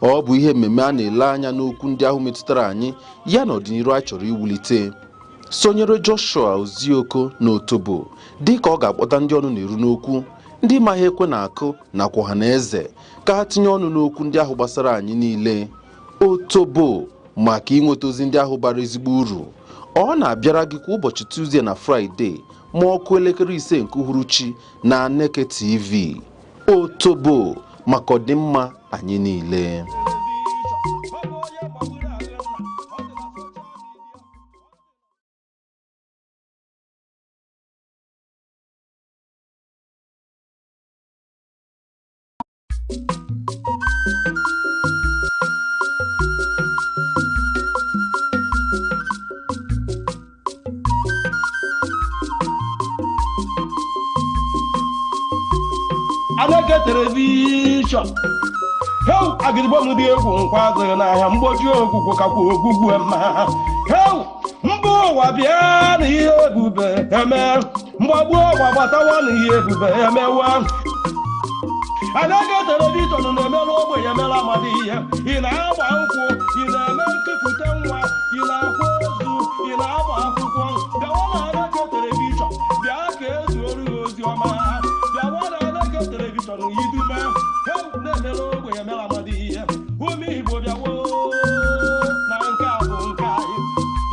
Ọ bụ ihe mmemme a na-ele anya n'okwu ndị ahụ metụtara anyị ya na ọdịnihu a chọrọ iwulite. Sonyere Joshua Ozioko n'Otobo dịka ọ ga-akpọta ndị ọnụ na-eru n'okwu, ndị ma ihe ekwe na-akụ nakwa ọha na eze ka ha tinye ọnụ n'okwu ndị ahụ gbasara anyị niile. Otobo maka inweta ozi ndị ahụ bara ezigbo uru. Ọ na-abịara gị kwa ụbọchị Tuesday na Friday ma ọkụ elekere 5 nke uhuruchi na Aneke TV. Otobo maka ọdịmma anyị niile.
Aneke television. Heu agịrịgbo m dị egwu nkwa azụghị n'ahịa mgboju ogwugwu kakwa ogwugwu ema. Heu mba ụwa bịa na ihe ebube eme, mgbagbu ụwa gbatawa na ihe ebube emewa. Aneke television na-emere ogbenye mere amadi ihe. Ị na-agba nkwụ, ị na-eme nkepụta nwa, ị na-akwa ozu, ị na-agba akwụkwọ. Bịawa na Aneke television, bịa ka ezuoru gị ozi ọma. Bịawa na Aneke television yidume, heu na-emere ogbenye mere amadi ihe. Ume Igbo bịawo na nke a bụ nke anyị.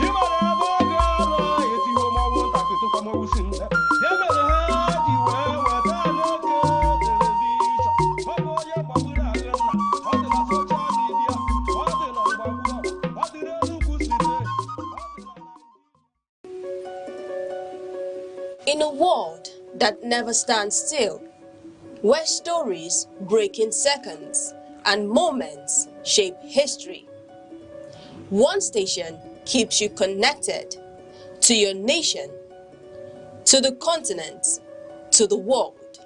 Ị mara ebe ọ ga-arụ etiho mọnwụ ntakịrị tụkwa mọnwụ si nne. Ya mere ha ji wee weta Aneke television. Ọ bụ onye gbagburu agụ nna, ọ dị na social media, ọ dị na mgbagbu, ọ dị n'Enugu steeti.
In a world that never stands still, where stories break in seconds and moments shape history, one station keeps you connected to your nation, to the continent, to the world.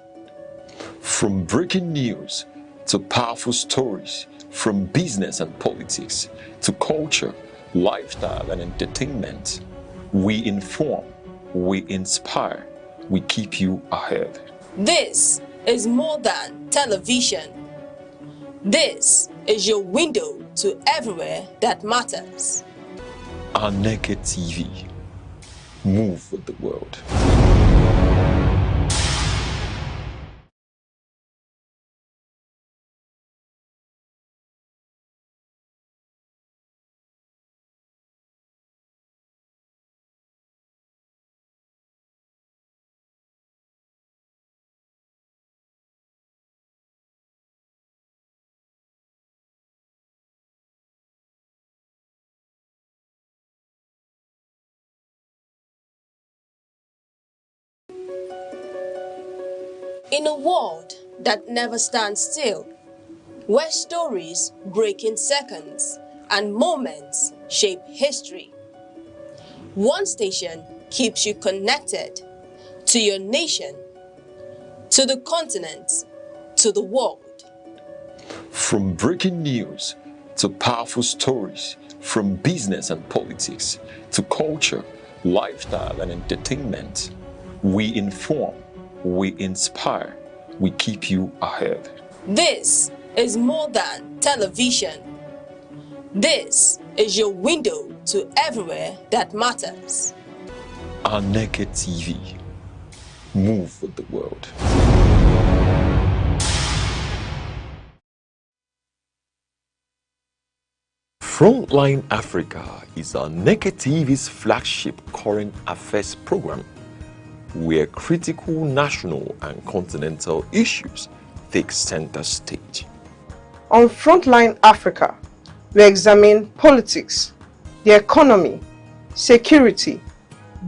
From breaking news to powerful stories, from business and politics to culture, lifestyle and entertainment, we inform, we inspire, we keep you ahead.
This is more than television. This is your window to everywhere that matters.
Aneke TV. Move with the world.
In a world that never stands still, where stories break in seconds and moments shape history, one station keeps you connected to your nation, to the continent, to the world.
From breaking news to powerful stories, from business and politics to culture, lifestyle and entertainment, we inform, we inspire, we keep you ahead.
This is more than television. This is your window to everywhere that matters.
Aneke TV. Move with the world. Frontline Africa is Aneke TV's flagship current affairs program, where critical national and continental issues take center stage.
On Frontline Africa, we examine politics, the economy, security,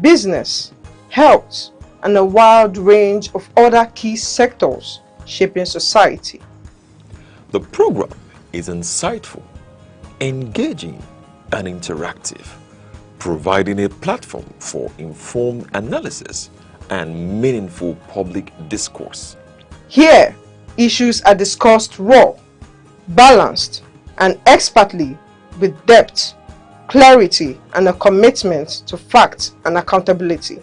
business, health, and a wide range of other key sectors shaping society.
The program is insightful, engaging, and interactive, providing a platform for informed analysis and meaningful public discourse.
Here, issues are discussed raw, balanced, and expertly with depth, clarity, and a commitment to fact and accountability.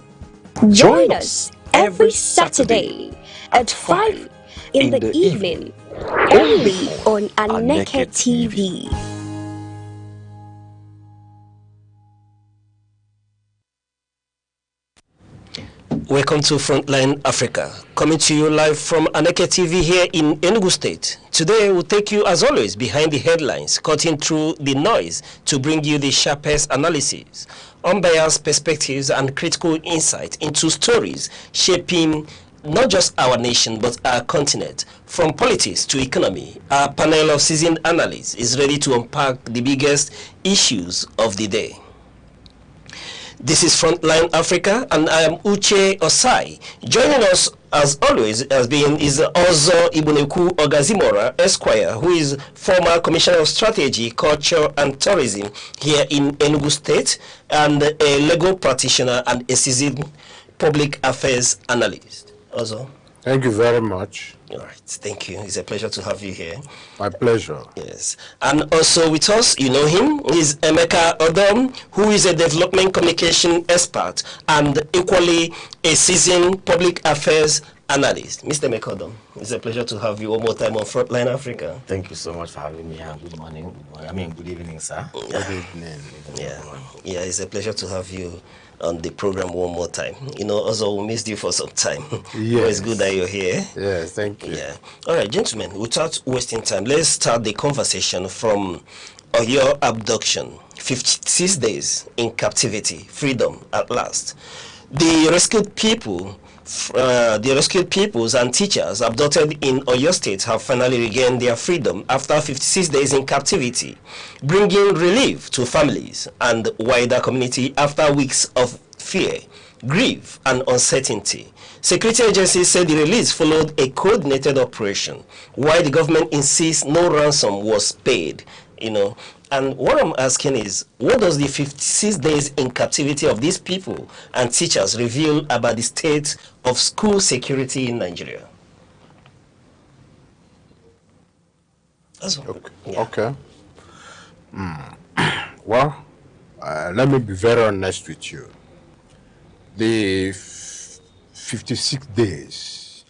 Join us every Saturday at 5 in the evening, only on Aneke TV.
Welcome to Frontline Africa, coming to you live from Aneke TV here in Enugu State. Today we'll take you, as always, behind the headlines, cutting through the noise to bring you the sharpest analysis, unbiased perspectives, and critical insight into stories shaping not just our nation, but our continent. From politics to economy, our panel of seasoned analysts is ready to unpack the biggest issues of the day. This is Frontline Africa, and I am Uche Osai. Joining us, as always, is Ozo Ibuneku Ogazimora, Esquire, who is former Commissioner of Strategy, Culture and Tourism here in Enugu State, and a legal practitioner and a seasoned public affairs analyst. Ozo.
Thank you very much.
All right, thank you. It's a pleasure to have you here.
My pleasure.
Yes. And also with us, you know him, is Emeka Odom, who is a development communication expert and equally a seasoned public affairs analyst. Mr. Emeka Odom, it's a pleasure to have you one more time on Frontline Africa.
Thank you so much for having me, and good morning. Good evening, sir.
Good evening.
Yeah, it's a pleasure to have you on the program one more time. You know, also we missed you for some time.
Yes.
It's good that you're here.
Yes, thank you.
Yeah. All right, gentlemen, without wasting time, let's start the conversation from your abduction. 56 days in captivity, freedom at last. The rescued peoples and teachers abducted in Oyo State have finally regained their freedom after 56 days in captivity, bringing relief to families and wider community after weeks of fear, grief, and uncertainty. Security agencies said the release followed a coordinated operation, while the government insists no ransom was paid. You know, and what I'm asking is, what does the 56 days in captivity of these people and teachers reveal about the state of school security in Nigeria?
Okay. Yeah. Okay. Well, let me be very honest with you. The 56 days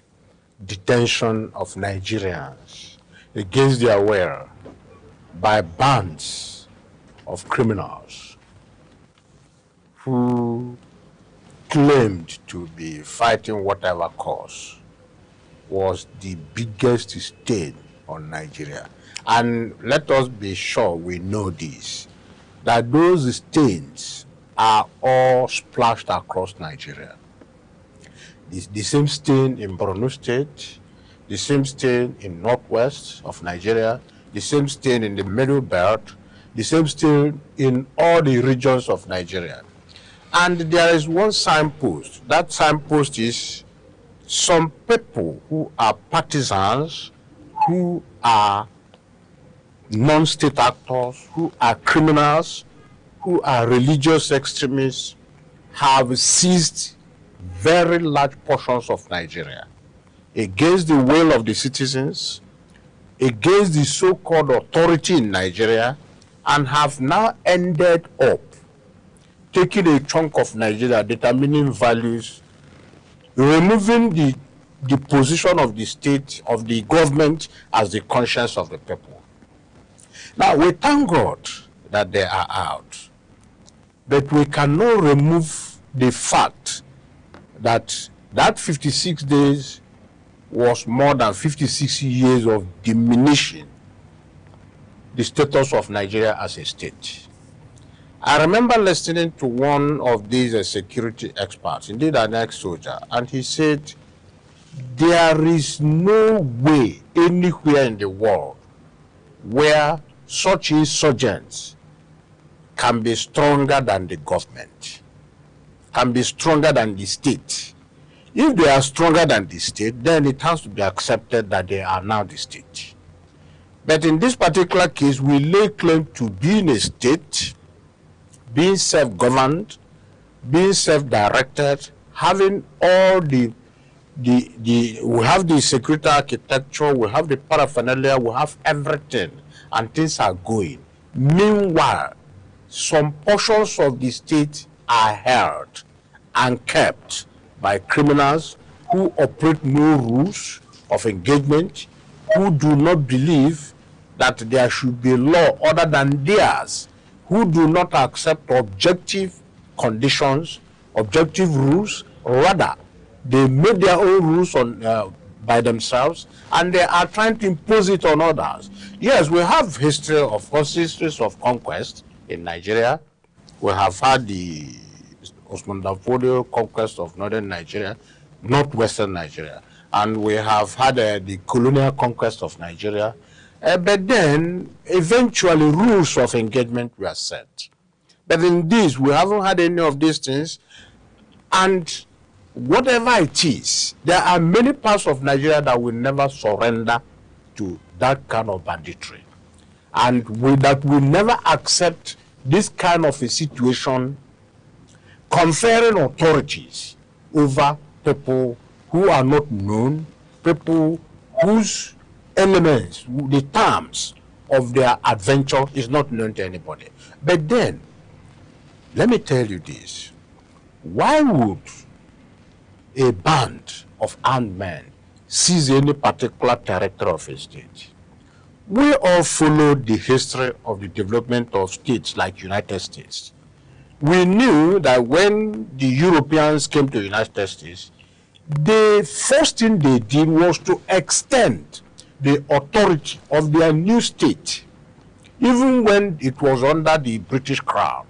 detention of Nigerians against their will by bands of criminals who claimed to be fighting whatever cause was the biggest stain on Nigeria. And let us be sure we know this, that those stains are all splashed across Nigeria. The same stain in Borno State, the same stain in northwest of Nigeria, the same stain in the middle belt, the same stain in all the regions of Nigeria. And there is one signpost. That signpost is some people who are partisans, who are non-state actors, who are criminals, who are religious extremists, have seized very large portions of Nigeria against the will of the citizens, against the so-called authority in Nigeria, and have now ended up taking a chunk of Nigeria, determining values, removing the position of the state, of the government, as the conscience of the people. Now, we thank God that they are out, but we cannot remove the fact that that 56 days was more than 56 years of diminishing the status of Nigeria as a state. I remember listening to one of these security experts, indeed an ex-soldier, and he said, there is no way anywhere in the world where such insurgents can be stronger than the government, can be stronger than the state. If they are stronger than the state, then it has to be accepted that they are now the state. But in this particular case, we lay claim to being a state being self-governed, being self-directed, having all we have the security architecture, we have the paraphernalia, we have everything, and things are going. Meanwhile, some portions of the state are held and kept by criminals who operate no rules of engagement, who do not believe that there should be a law other than theirs, who do not accept objective conditions, objective rules. Rather, they made their own rules by themselves, and they are trying to impose it on others. Yes, we have histories of conquest in Nigeria. We have had the Osman Danfodio conquest of northern Nigeria, northwestern Nigeria, and we have had the colonial conquest of Nigeria. But then, eventually, rules of engagement were set. But in this, we haven't had any of these things, and whatever it is, there are many parts of Nigeria that will never surrender to that kind of banditry. And that will never accept this kind of a situation, conferring authorities over people who are not known, people whose elements, the terms of their adventure is not known to anybody. But then, let me tell you this. Why would a band of armed men seize any particular territory of a state? We all follow the history of the development of states like United States. We knew that when the Europeans came to the United States, the first thing they did was to extend the authority of their new state, even when it was under the British Crown,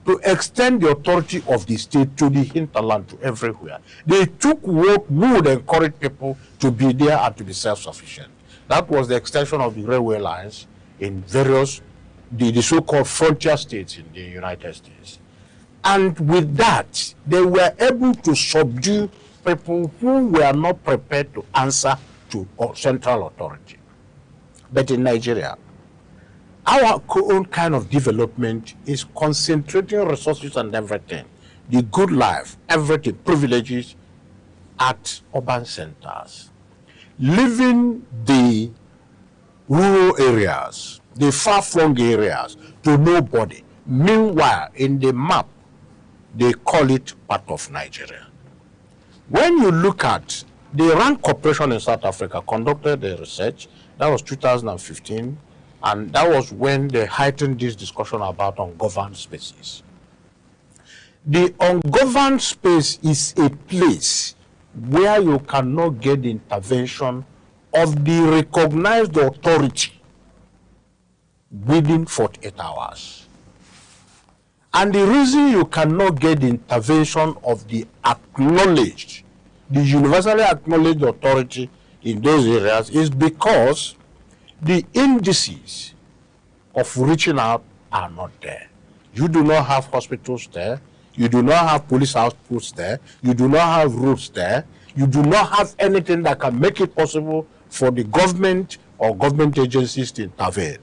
to extend the authority of the state to the hinterland, to everywhere. They took what would encourage people to be there and to be self-sufficient. That was the extension of the railway lines in various, the so-called frontier states in the United States. And with that, they were able to subdue people who were not prepared to answer to central authority. But in Nigeria, our own kind of development is concentrating resources and everything, the good life, everything, privileges at urban centers, leaving the rural areas, the far-flung areas, to nobody. Meanwhile, in the map, they call it part of Nigeria. When you look at the Rand Corporation in South Africa conducted a research, that was 2015, and that was when they heightened this discussion about ungoverned spaces. The ungoverned space is a place where you cannot get the intervention of the recognized authority within 48 hours. And the reason you cannot get the intervention of the acknowledged, the universally acknowledged authority in those areas is because the indices of reaching out are not there. You do not have hospitals there. You do not have police outposts there. You do not have roads there. You do not have anything that can make it possible for the government or government agencies to intervene.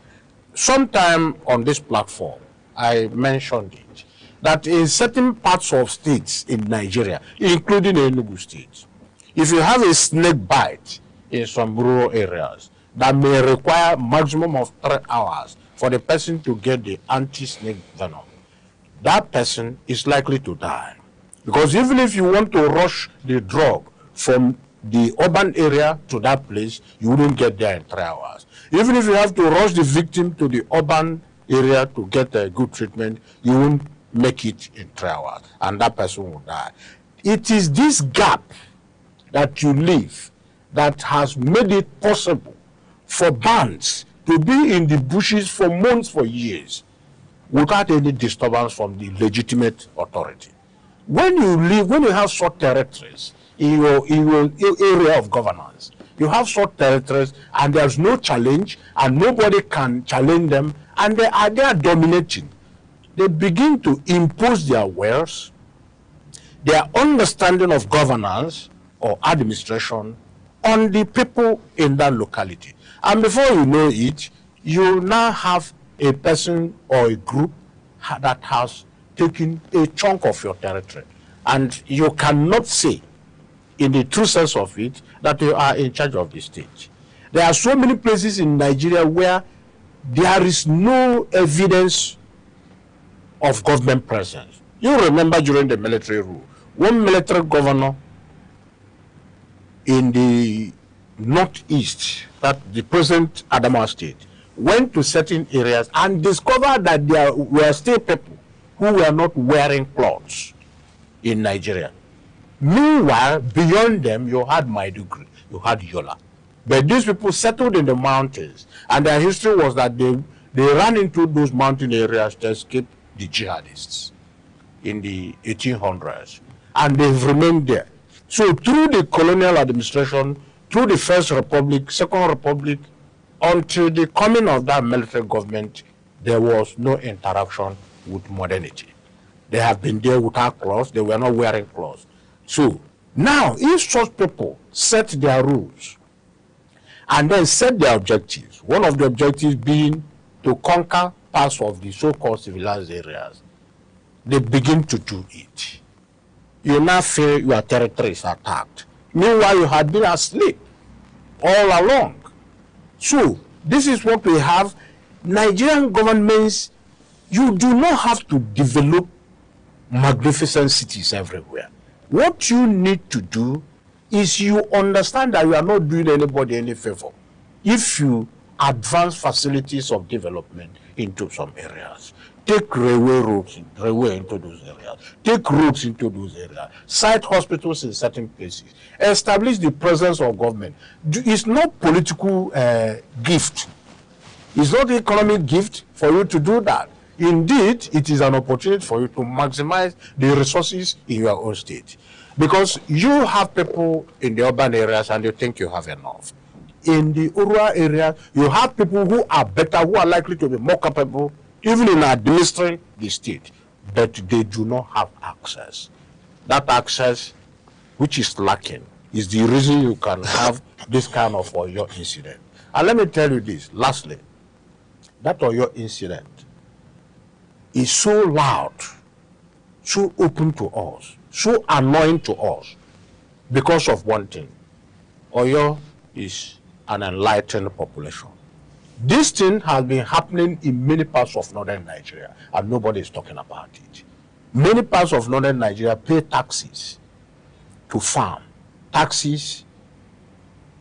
Sometime on this platform, I mentioned it, that in certain parts of states in Nigeria, including Enugu State, if you have a snake bite in some rural areas, that may require maximum of 3 hours for the person to get the anti-snake venom, that person is likely to die. Because even if you want to rush the drug from the urban area to that place, you wouldn't get there in 3 hours. Even if you have to rush the victim to the urban area to get a good treatment, you won't make it in 3 hours, and that person will die. It is this gap that you leave that has made it possible for bands to be in the bushes for months, for years, without any disturbance from the legitimate authority. When you live, when you have short territories in your area of governance, you have short territories and there's no challenge and nobody can challenge them, and they are dominating. They begin to impose their wares, their understanding of governance or administration on the people in that locality. And before you know it, you now have a person or a group that has taken a chunk of your territory. And you cannot say, in the true sense of it, that you are in charge of the state. There are so many places in Nigeria where there is no evidence of government presence. You remember during the military rule, one military governor in the northeast, that the present Adamawa state, went to certain areas and discovered that there were still people who were not wearing clothes in Nigeria. Meanwhile, beyond them, you had Maiduguri, you had Yola. But these people settled in the mountains, and their history was that they ran into those mountain areas to escape the jihadists in the 1800s, and they've remained there. So through the colonial administration, through the First Republic, Second Republic, until the coming of that military government, there was no interaction with modernity. They have been there without clothes, they were not wearing clothes. So now, if such people set their rules and then set their objectives, one of the objectives being to conquer parts of the so-called civilized areas, they begin to do it. You now feel your territory is attacked. Meanwhile, you had been asleep all along. So this is what we have. Nigerian governments, you do not have to develop magnificent cities everywhere. What you need to do is you understand that you are not doing anybody any favor if you advance facilities of development into some areas. Take railway into those areas. Take roads into those areas. Site hospitals in certain places. Establish the presence of government. It's not political gift. It's not economic gift for you to do that. Indeed, it is an opportunity for you to maximize the resources in your own state. Because you have people in the urban areas and you think you have enough. In the rural areas, you have people who are better, who are likely to be more capable, even in administering the state, but they do not have access. That access, which is lacking, is the reason you can have this kind of Oyo incident. And let me tell you this, lastly, that Oyo incident is so loud, so open to us, so annoying to us, because of one thing. Oyo is an enlightened population. This thing has been happening in many parts of northern Nigeria, and nobody is talking about it. Many parts of northern Nigeria pay taxes to farm, taxes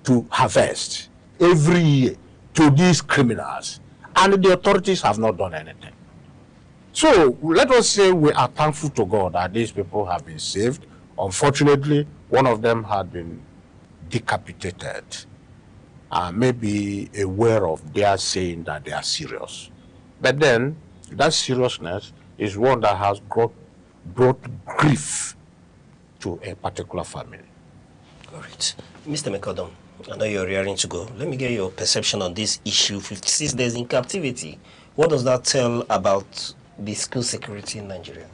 to harvest every year to these criminals, and the authorities have not done anything. So let us say we are thankful to God that these people have been saved. Unfortunately, one of them had been decapitated. Maybe aware of their saying that they are serious. But then, that seriousness is one that has brought grief to a particular family.
All right. Mr. McCordon, I know you're rearing to go. Let me get your perception on this issue, 56 days in captivity. What does that tell about the school security in Nigeria?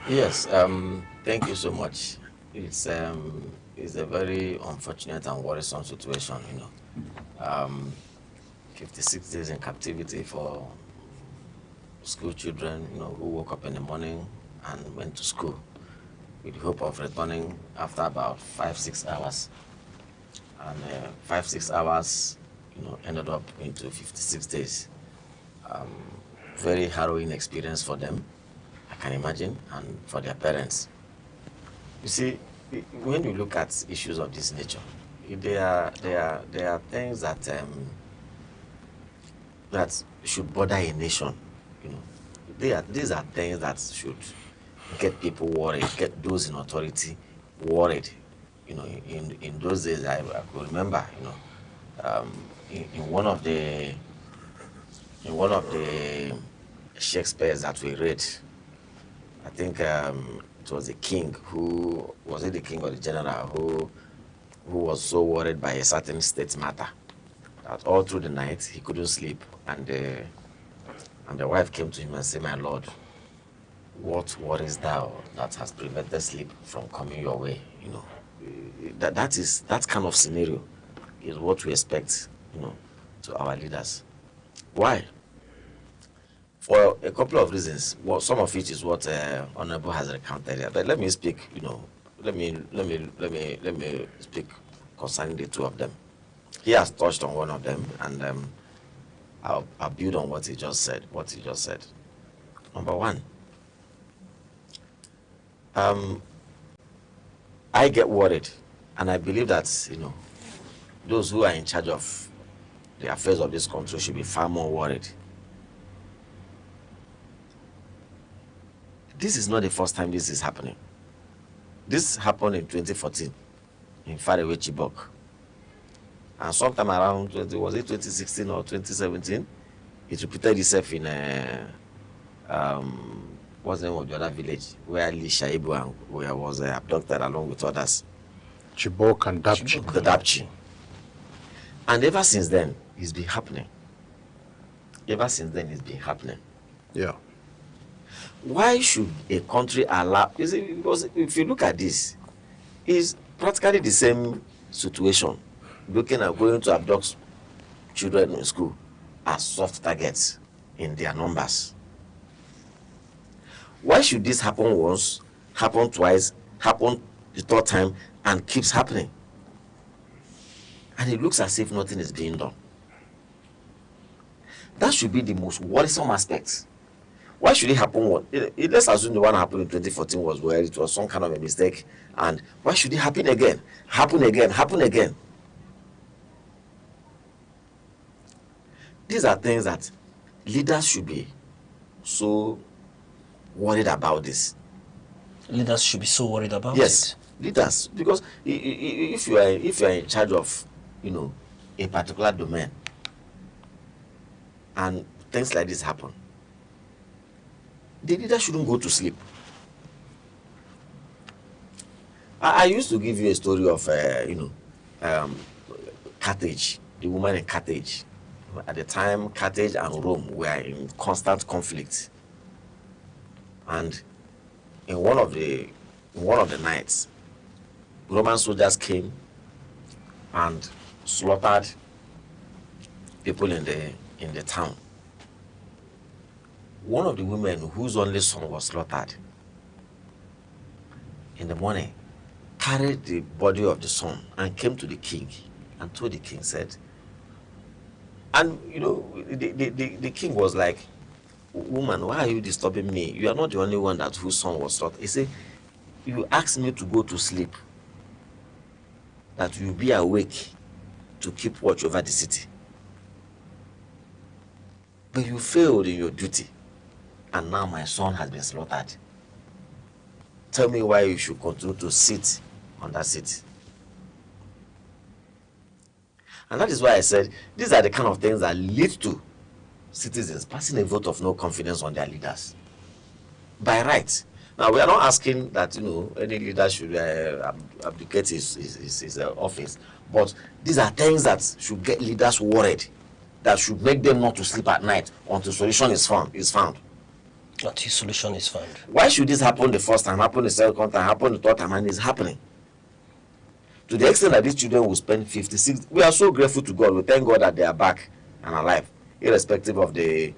Yes, thank you so much. It's a very unfortunate and worrisome situation, you know. 56 days in captivity for school children, you know, who woke up in the morning and went to school with the hope of returning after about 5-6 hours. And 5-6 hours, you know, ended up into 56 days. Very harrowing experience for them, I can imagine, and for their parents. You see, when you look at issues of this nature, there are things that that should bother a nation. You know, these are things that should get people worried, get those in authority worried. You know, in those days, I could remember, you know, in one of the Shakespeare's that we read, I think it was the king who, was it the king or the general who was so worried by a certain state matter that all through the night he couldn't sleep, and the wife came to him and said, "My lord, what worries thou that has prevented sleep from coming your way?" You know, that kind of scenario is what we expect, you know, to our leaders. Why? for a couple of reasons. Well, some of it is what Honorable has recounted here. But let me speak, let me speak concerning the two of them. He has touched on one of them, and I'll build on what he just said. Number one, I get worried, and I believe that those who are in charge of the affairs of this country should be far more worried. This is not the first time this is happening. This happened in 2014 in faraway Chibok. And sometime around, was it 2016 or 2017? It repeated itself in, what's the name of the other village, where Lisha Ibu was abducted along with others.
Chibok and Dapchi.
The Dapchi. And ever since then, it's been happening. Yeah. Why should a country allow, you see, because if you look at this, it's practically the same situation. Looking at going to abduct children in school as soft targets in their numbers. Why should this happen once, happen twice, happen the third time, and keeps happening? And it looks as if nothing is being done. That should be the most worrisome aspect. Why should it happen? Let's assume the one happened in 2014 was where it was some kind of a mistake. And why should it happen again? Happen again. These are things that leaders should be so worried about this.
Leaders should be so worried about it?
Yes, leaders. Because if you are in charge of, a particular domain, and things like this happen, the leader shouldn't go to sleep. I used to give you a story of, Carthage, the woman in Carthage. At the time, Carthage and Rome were in constant conflict. And in one of the nights, Roman soldiers came and slaughtered people in the town. One of the women whose only son was slaughtered in the morning carried the body of the son and came to the king and told the king, said, and the king was like, woman, why are you disturbing me? You are not the only one whose son was slaughtered. He said, you asked me to go to sleep, that you be awake to keep watch over the city. But you failed in your duty, and now my son has been slaughtered. Tell me why you should continue to sit on that seat. And that is why I said these are the kind of things that lead to citizens passing a vote of no confidence on their leaders. By right. Now, we are not asking that, any leader should abdicate his office. But these are things that should get leaders worried, that should make them not to sleep at night until solution is found.
Until solution is found.
Why should this happen the first time, happen the second time, happen the third time, and it's happening? To the extent that these children will spend 56, we are so grateful to God. We thank God that they are back and alive, irrespective of the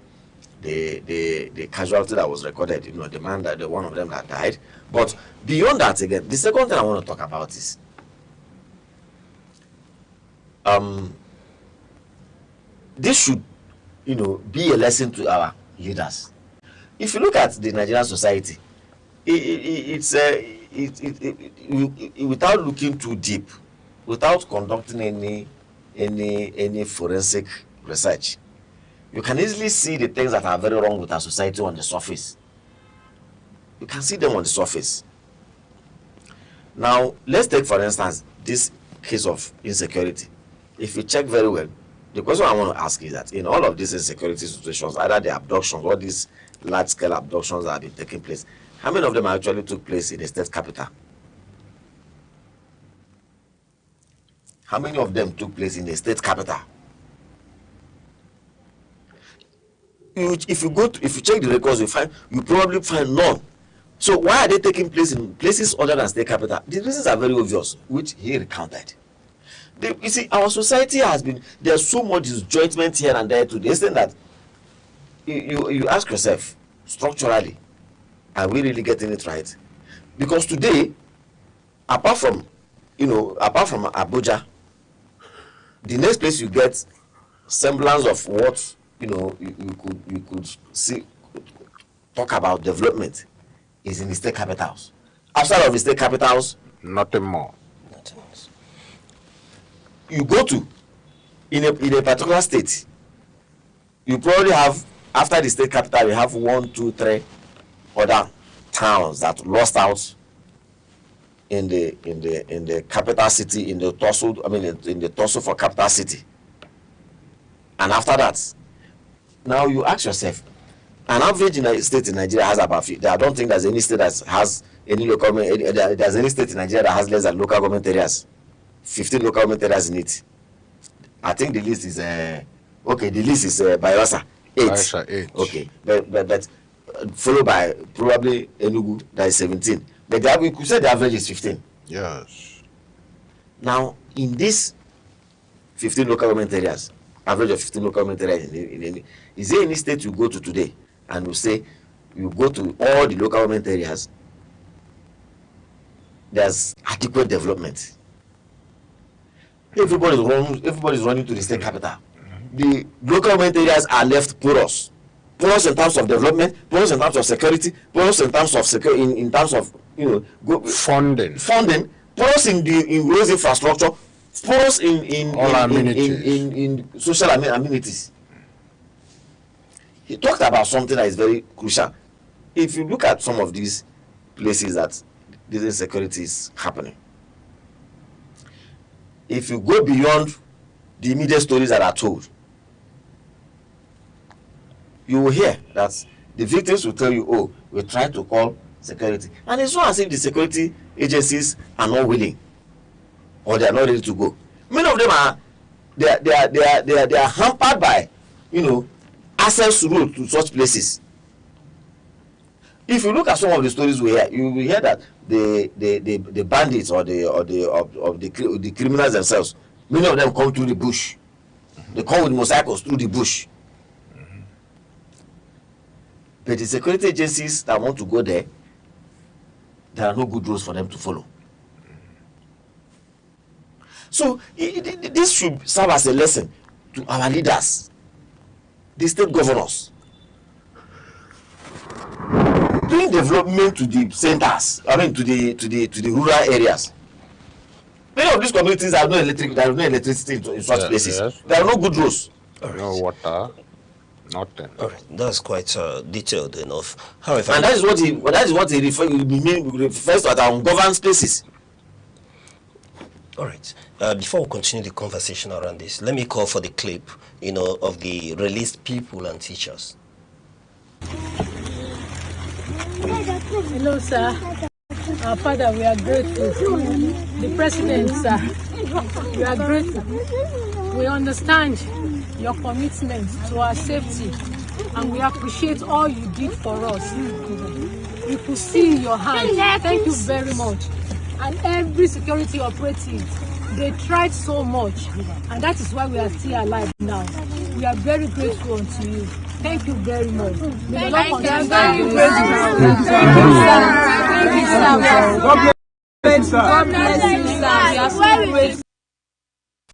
casualty that was recorded, the man the one of them that died. But beyond that, again, the second thing I want to talk about is this should, be a lesson to our leaders. If you look at the Nigerian society, without looking too deep, without conducting any forensic research, you can easily see the things that are very wrong with our society on the surface. You can see them on the surface. Now, let's take, for instance, this case of insecurity. If you check very well, the question I want to ask is that in all of these insecurity situations, either the abductions or these large-scale abductions that have been taking place, how many of them actually took place in the state capital? How many of them took place in the state capital? If you check the records, you probably find none. So why are they taking place in places other than state capital? The reasons are very obvious, which he recounted. You see, our society there's so much disjointment here and there to the extent that you ask yourself, structurally, are we really getting it right? Because today, apart from Abuja, the next place you get semblance of what you could see, talk about development is in the state capitals. Outside of the state capitals,
nothing more.
You go to in a particular state, you probably have, after the state capital, you have 1, 2, 3 other towns that lost out in the capital city, in the tussle for capital city. And after that, now you ask yourself, an average state in Nigeria has about 50. I don't think there's any state that has any local government. There's any state in Nigeria that has less than local government areas. 15 local government areas in it. I think the list is okay. The list is Bayelsa 8.
Bayelsa 8.
Okay, but followed by probably Enugu, that is 17. But we could say the average is 15.
Yes.
Now, in this 15 local government areas, average of 15 local government areas, is there any state you go to today and you say you go to all the local government areas, there's adequate development? Everybody's running to the state capital. The local government areas are left porous. Porous in terms of development, porous in terms of security, porous in terms of in terms of
funding,
porous in roads infrastructure, porous in social amenities. He talked about something that is very crucial. If you look at some of these places that this insecurity is happening, if you go beyond the immediate stories that are told, you will hear that the victims will tell you, oh, we're trying to call security. And it's not as if the security agencies are not willing or they are not ready to go. Many of them are hampered by, access road to such places. If you look at some of the stories we hear, you will hear that the bandits or the criminals themselves, many of them come through the bush. They come with motorcycles through the bush. But the security agencies that want to go there, there are no good rules for them to follow. So this should serve as a lesson to our leaders, the state governors, doing development to the centers, to the rural areas. Many of these communities have no electricity in such places. Yes. There are no good roads.
No water, nothing.
All right, that's quite detailed enough. However,
and that is what he refers to as ungoverned spaces.
All right. Before we continue the conversation around this, let me call for the clip, of the released people and teachers.
Hello, sir. Our father, we are grateful. The president, sir, we are grateful. We understand your commitment to our safety, and we appreciate all you did for us. We could see your hands. Thank you very much. And every security operative, they tried so much, and that is why we are still alive now. We are very grateful unto you. Thank you very much. May the Lord continue to bless you. Thank you, sir. God bless you, sir. We are so grateful.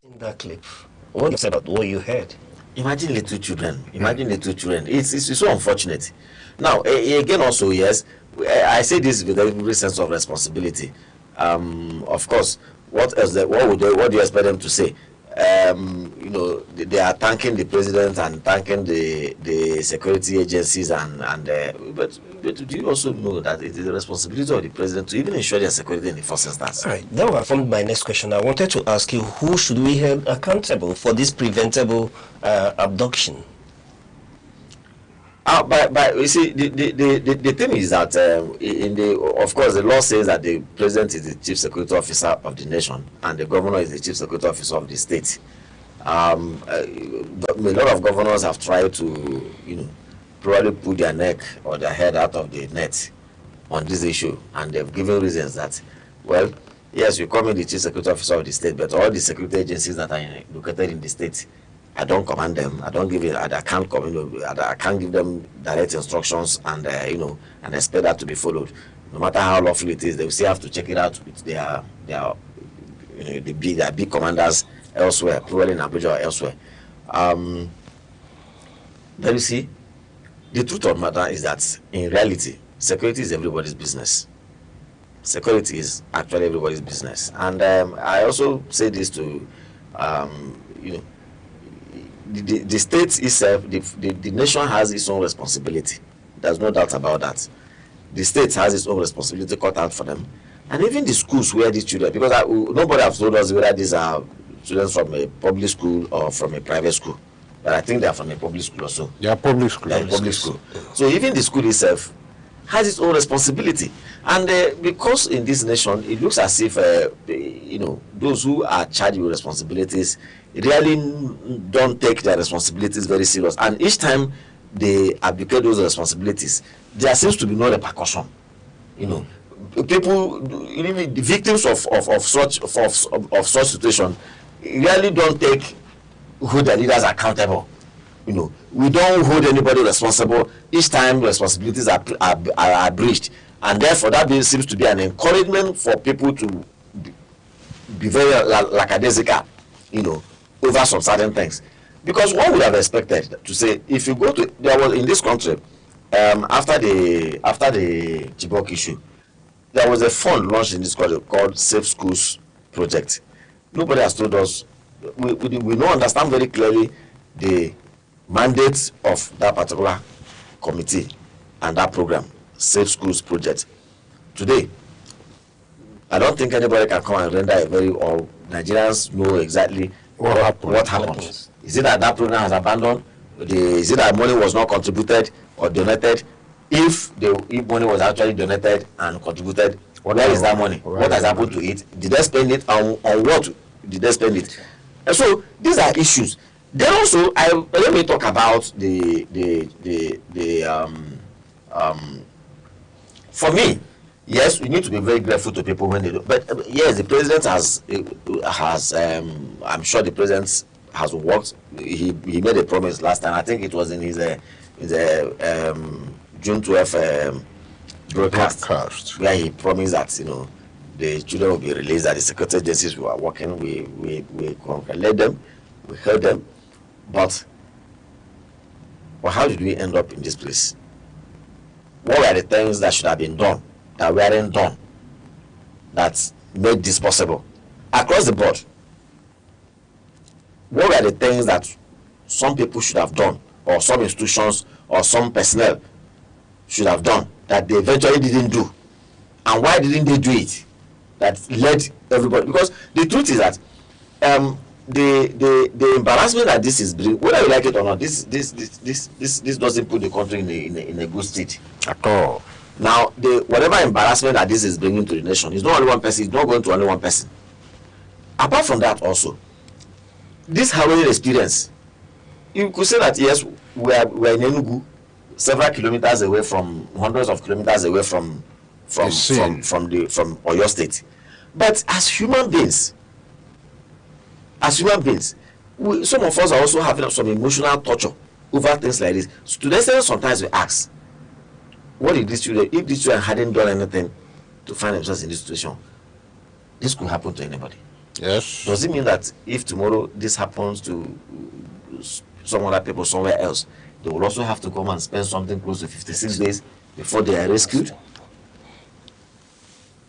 In that clip, what you said about what you heard?
Imagine little children. It's so unfortunate. Now, again, also, yes, I say this with every sense of responsibility. Of course, what do you expect them to say? They are thanking the president and thanking the security agencies but do you also know that it is the responsibility of the president to even ensure their security in the first instance?
All right, that will form my next question. I wanted to ask you, who should we hold accountable for this preventable abduction?
But you see, the thing is that of course, the law says that the president is the chief security officer of the nation and the governor is the chief security officer of the state. A lot of governors have tried to, probably put their neck or their head out of the net on this issue, and they've given reasons that, well, yes, you call me the chief security officer of the state, but all the security agencies that are located in the state I don't command them. I don't give it. I can't I can't give them direct instructions and and expect that to be followed. No matter how lawful it is, they will still have to check it out with their big commanders elsewhere, probably in Abuja or elsewhere. Then you see, the truth of the matter is that in reality, security is everybody's business. Security is actually everybody's business, and I also say this to the state itself, the nation has its own responsibility. There's no doubt about that. The state has its own responsibility cut out for them, and even the schools where these children, because nobody has told us whether these are students from a public school or from a private school, but I think they are from a public school also.
They are public school.
They are public school. So even the school itself has its own responsibility, and because in this nation it looks as if those who are charged with responsibilities really don't take their responsibilities very serious, and each time they abdicate those responsibilities, there seems to be no repercussion. People, even the victims of such situation, really don't take who the leaders are accountable. We don't hold anybody responsible each time responsibilities are breached, and therefore that seems to be an encouragement for people to be very lackadaisical, over some certain things. Because one would have expected to say, if you go to, there was in this country, after the Chibok issue, there was a fund launched in this country called Safe Schools Project. Nobody has told us. We don't understand very clearly the mandate of that particular committee and that program, Safe Schools Project. Today, I don't think anybody can come and render a or Nigerians know exactly what happened. Is it that program has abandoned? Is it that money was not contributed or donated? If money was actually donated and contributed, where is that money? What has happened to it? Did they spend it on what did they spend it? And so these are issues. Then also, let me talk about for me, yes, we need to be very grateful to people when they do. But yes, the president has I'm sure the president has worked. He made a promise last time. I think it was in his June 12th broadcast, where he promised that the children will be released. That the security agencies were working. We congratulate them. We heard them. But how did we end up in this place? What were the things that should have been done that weren't done that made this possible across the board? What were the things that some people should have done, or some institutions or some personnel should have done that they eventually didn't do? And why didn't they do it? That led everybody, because the truth is that the embarrassment that this is bringing, whether you like it or not, this doesn't put the country in a good state at all. Now, whatever embarrassment that this is bringing to the nation, it's not only one person. It's not going to only one person. Apart from that, also, this harrowing experience, you could say that yes, we're in Enugu, several kilometers away from, hundreds of kilometers away from Oyo State. But as human beings, some of us are also having some emotional torture over things like this. To the extent sometimes we ask, what did these children, if these children hadn't done anything to find themselves in this situation, this could happen to anybody?
Yes.
Does it mean that if tomorrow this happens to some other people somewhere else, they will also have to come and spend something close to 56 days before they are rescued?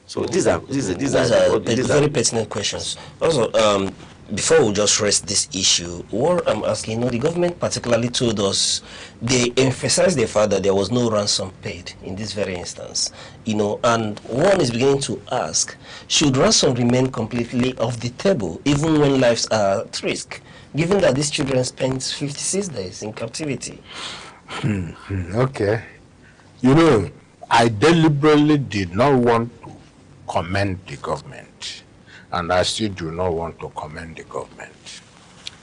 So these are
very pertinent questions. Also, before we just rest this issue, what I'm asking, the government particularly told us, they emphasized the fact that there was no ransom paid in this very instance, and one is beginning to ask, should ransom remain completely off the table, even when lives are at risk, given that these children spent 56 days in captivity?
Okay. I deliberately did not want to commend the government, and I still do not want to commend the government.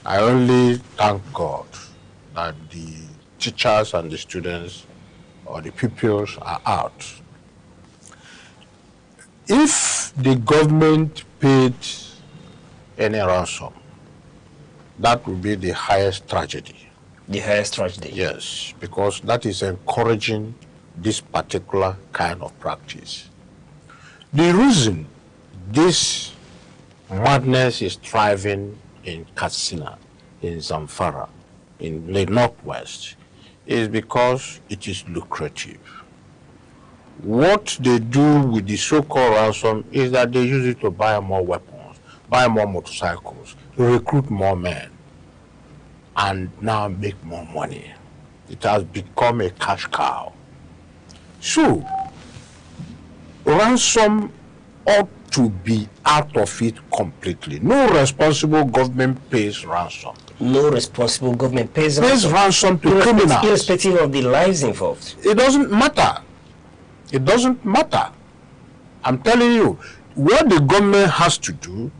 I only thank God that the teachers and the students or the pupils are out. If the government paid any ransom, that would be the highest tragedy.
The highest tragedy?
Yes, because that is encouraging this particular kind of practice. The reason this madness is thriving in Katsina, in Zamfara, in the Northwest, is because it is lucrative. What they do with the so-called ransom is that they use it to buy more weapons, buy more motorcycles, to recruit more men, and now make more money. It has become a cash cow. So, ransom ought to be out of it completely. No responsible government pays ransom.
No responsible government pays
ransom to criminals.
Irrespective of the lives involved.
It doesn't matter. It doesn't matter. I'm telling you, what the government has to do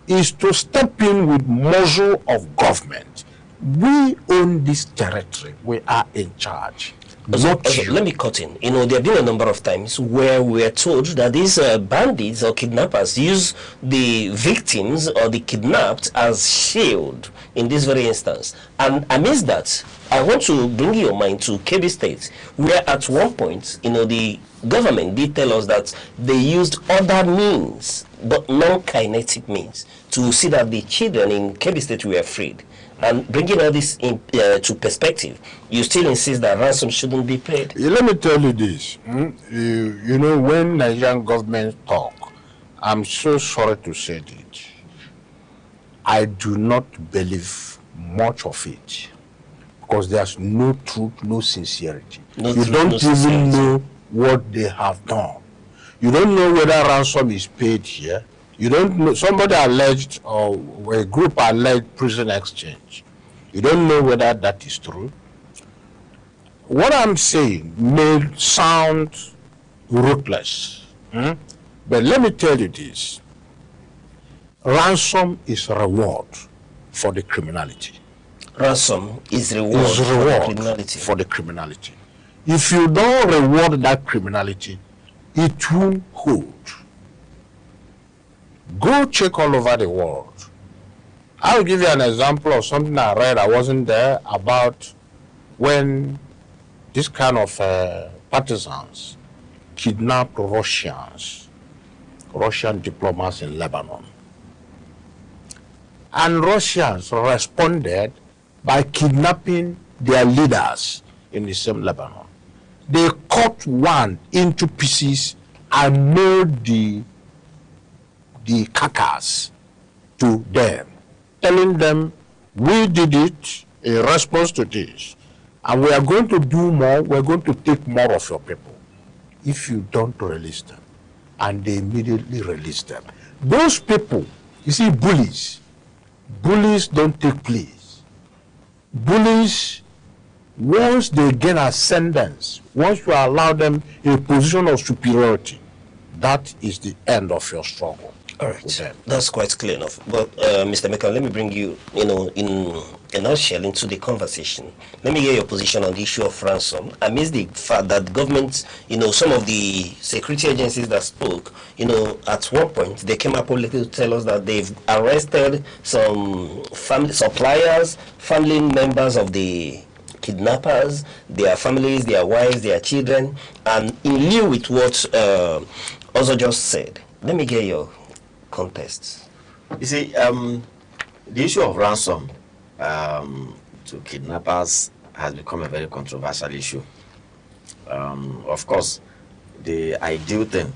is to step in with muzzle of government. We own this territory. We are in charge.
Let me cut in. You know, there have been a number of times where we are told that these bandits or kidnappers use the victims or the kidnapped as shield in this very instance. And amidst that, I want to bring your mind to Kebbi State, where at one point, you know, the government did tell us that they used other means, but non-kinetic means, to see that the children in Kebbi State were freed. And bringing all this to perspective, you still insist that ransom shouldn't be paid?
Let me tell you this. You know, when Nigerian government talk, I'm so sorry to say it, I do not believe much of it, because there's no truth, no sincerity. You don't even know what they have done. You don't know whether ransom is paid here. You don't know, somebody alleged, or a group alleged prison exchange. You don't know whether that is true. What I'm saying may sound ruthless, but let me tell you this. Ransom is reward for the criminality.
Ransom is reward,
for the criminality. If you don't reward that criminality, it won't hold. Go check all over the world. I'll give you an example of something I read. I wasn't there, about when this kind of partisans kidnapped Russian diplomats in Lebanon. And Russians responded by kidnapping their leaders in the same Lebanon. They cut one into pieces and made the carcass to them, telling them, we did it in response to this, and we are going to do more, we're going to take more of your people if you don't release them. And they immediately released them. Those people, you see, bullies don't take place. Bullies, once they gain ascendance, once you allow them a position of superiority, that is the end of your struggle.
All right, that's quite clear enough. But Mr. Meka, let me bring you, in a nutshell, into the conversation. Let me hear your position on the issue of ransom. Amidst the fact that government, some of the security agencies that spoke, at one point they came up publicly to tell us that they've arrested some family suppliers, family members of the kidnappers, their families, their wives, their children, and in lieu with what Ozo just said. Let me get your context.
You see, the issue of ransom to kidnappers has become a very controversial issue. Of course, the ideal thing,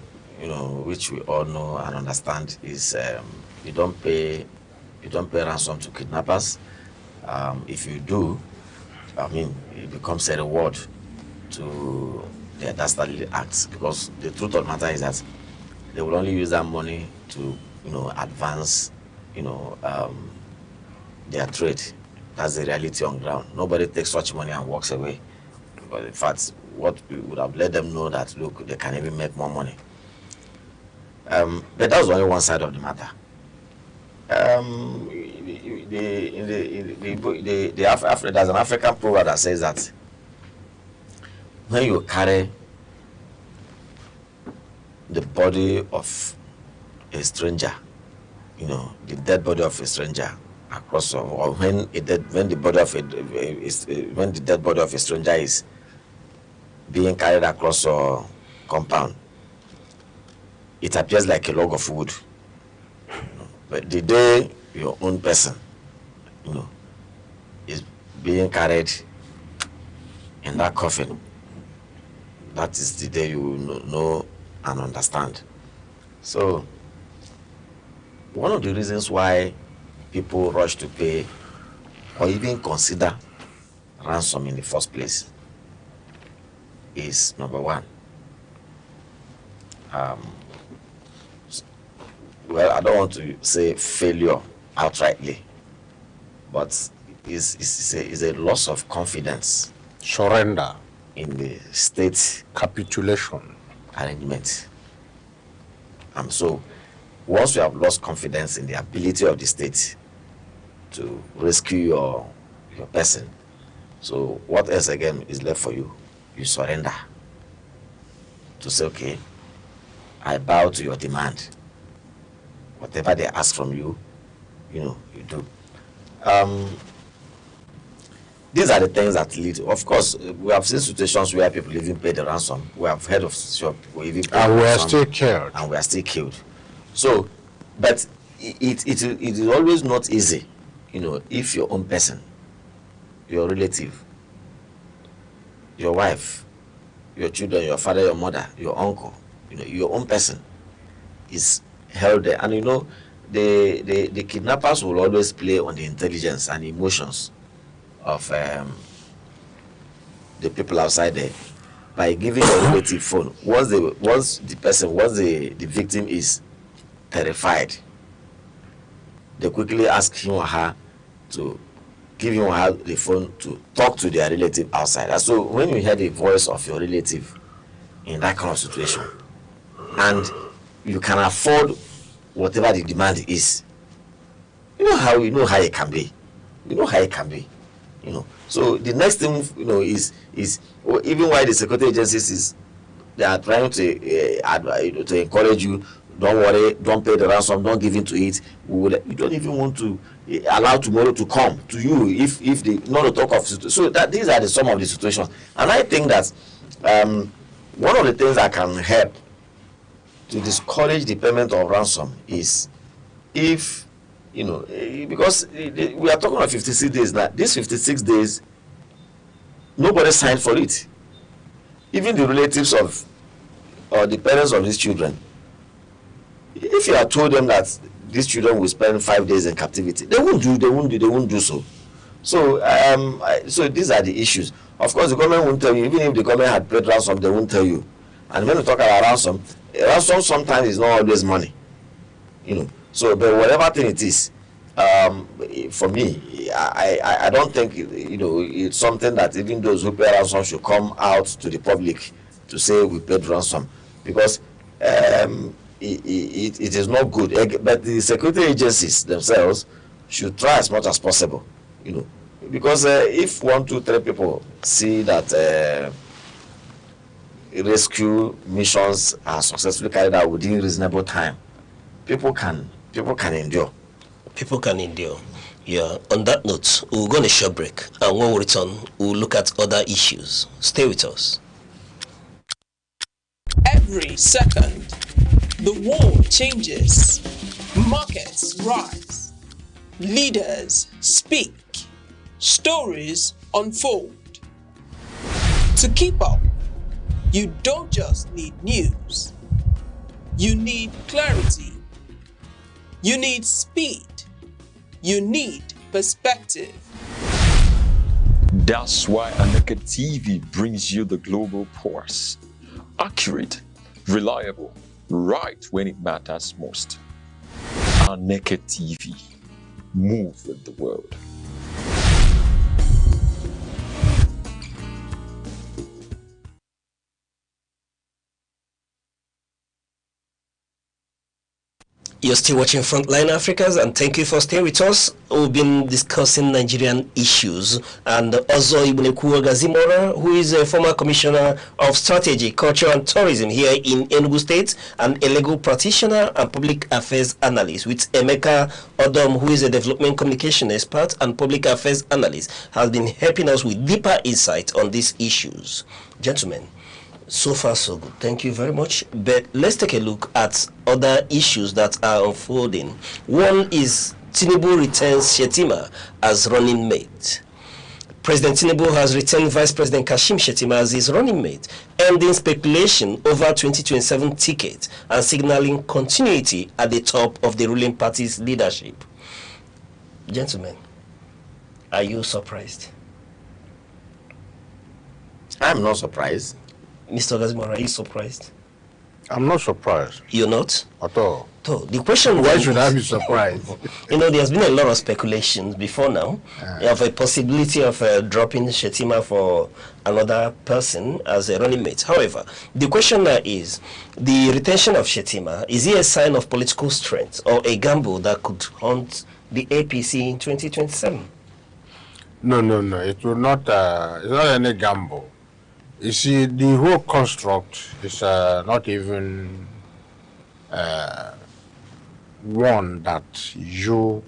which we all know and understand, is you don't pay ransom to kidnappers. If you do, it becomes a reward to their dastardly acts, because the truth of the matter is that they will only use that money to, advance, their trade. That's the reality on ground. Nobody takes such money and walks away. But in fact, what we would have let them know that, look, they can even make more money. But that was only one side of the matter. There's an African proverb that says that when you carry the body of a stranger, the dead body of a stranger, across, or when the dead body of a stranger is being carried across a compound, it appears like a log of wood. But the day your own person, is being carried in that coffin, that is the day you will know and understand. So, one of the reasons why people rush to pay or even consider ransom in the first place is, number one, well, I don't want to say failure outrightly, but it's a loss of confidence.
Surrender.
In the state
capitulation
arrangement. So once you have lost confidence in the ability of the state to rescue your person, so what else again is left for you? You surrender. To say, okay, I bow to your demand. Whatever they ask from you, you do. These are the things that lead. Of course, we have seen situations where people even pay the ransom. We have heard of people even pay
and
the
we are
ransom,
still killed.
and we are still killed. So, but it is always not easy, if your own person, your relative, your wife, your children, your father, your mother, your uncle, your own person is held there. And the kidnappers will always play on the intelligence and emotions of the people outside there by giving a relative phone. Once the victim is terrified, they quickly ask him or her to give him or her the phone to talk to their relative outside. And so when you hear the voice of your relative in that kind of situation, and you can afford whatever the demand is, you know how it can be. So the next thing is even why the security agencies they are trying to encourage you. Don't worry, don't pay the ransom, don't give in to it. You don't even want to allow tomorrow to come to you if the not to talk of. So that these are some of the situations, and I think that one of the things that can help to discourage the payment of ransom is if because we are talking about 56 days now. These 56 days, nobody signed for it. Even the relatives of or the parents of these children. If you have told them that these children will spend 5 days in captivity, they won't do so. So these are the issues. Of course, the government won't tell you. Even if the government had paid ransom, they won't tell you. And when we talk about ransom sometimes is not always money. So, but whatever thing it is, for me, I don't think it's something that even those who pay ransom should come out to the public to say we paid ransom, because it is not good. But the security agencies themselves should try as much as possible, because if 1, 2, 3 people see that rescue missions are successfully carried out within reasonable time, people can endure.
People can endure. Yeah. On that note, we'll go on a short break, and when we return, we'll look at other issues. Stay with us.
Every second, the world changes. Markets rise. Leaders speak. Stories unfold. To keep up, you don't just need news. You need clarity. You need speed. You need perspective.
That's why Aneke TV brings you the global pulse. Accurate, reliable, right when it matters most. Aneke TV. Move with the world.
You're still watching Frontline Africans, and thank you for staying with us. We've been discussing Nigerian issues, and also Ibuneku Gazimora, who is a former commissioner of strategy, culture, and tourism here in Enugu State, and a legal practitioner and public affairs analyst, with Emeka Odom, who is a development communication expert and public affairs analyst, has been helping us with deeper insight on these issues. Gentlemen, so far so good. Thank you very much. But let's take a look at other issues that are unfolding. One is Tinubu retains Shettima as running mate. President Tinubu has retained Vice President Kashim Shettima as his running mate, ending speculation over 2027 ticket and signaling continuity at the top of the ruling party's leadership. Gentlemen, are you surprised?
I'm not surprised.
Mr. Gazimora, are you surprised?
I'm not surprised.
You're not?
At all.
So the question
Why should I be surprised?
There's been a lot of speculations before now of a possibility of dropping Shettima for another person as a running mate. However, the question now is, the retention of Shettima, is it a sign of political strength or a gamble that could haunt the APC in 2027?
No. It will not. It's not any gamble. You see, the whole construct is not even one that your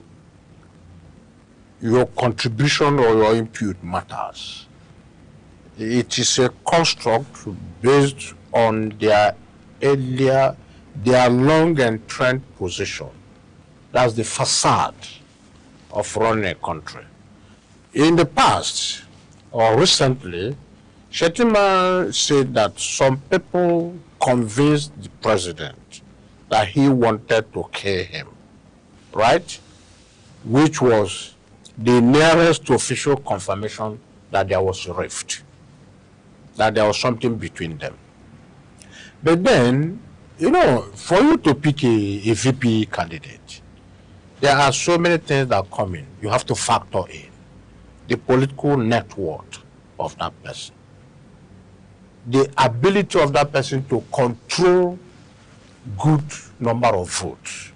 contribution or your input matters. It is a construct based on their long entrenched position. That's the facade of running a country. In the past, or recently, Shettima said that some people convinced the president that he wanted to kill him, right? Which was the nearest official confirmation that there was a rift, that there was something between them. But then, for you to pick a VP candidate, there are so many things that come in. You have to factor in the political net worth of that person, the ability of that person to control good number of votes,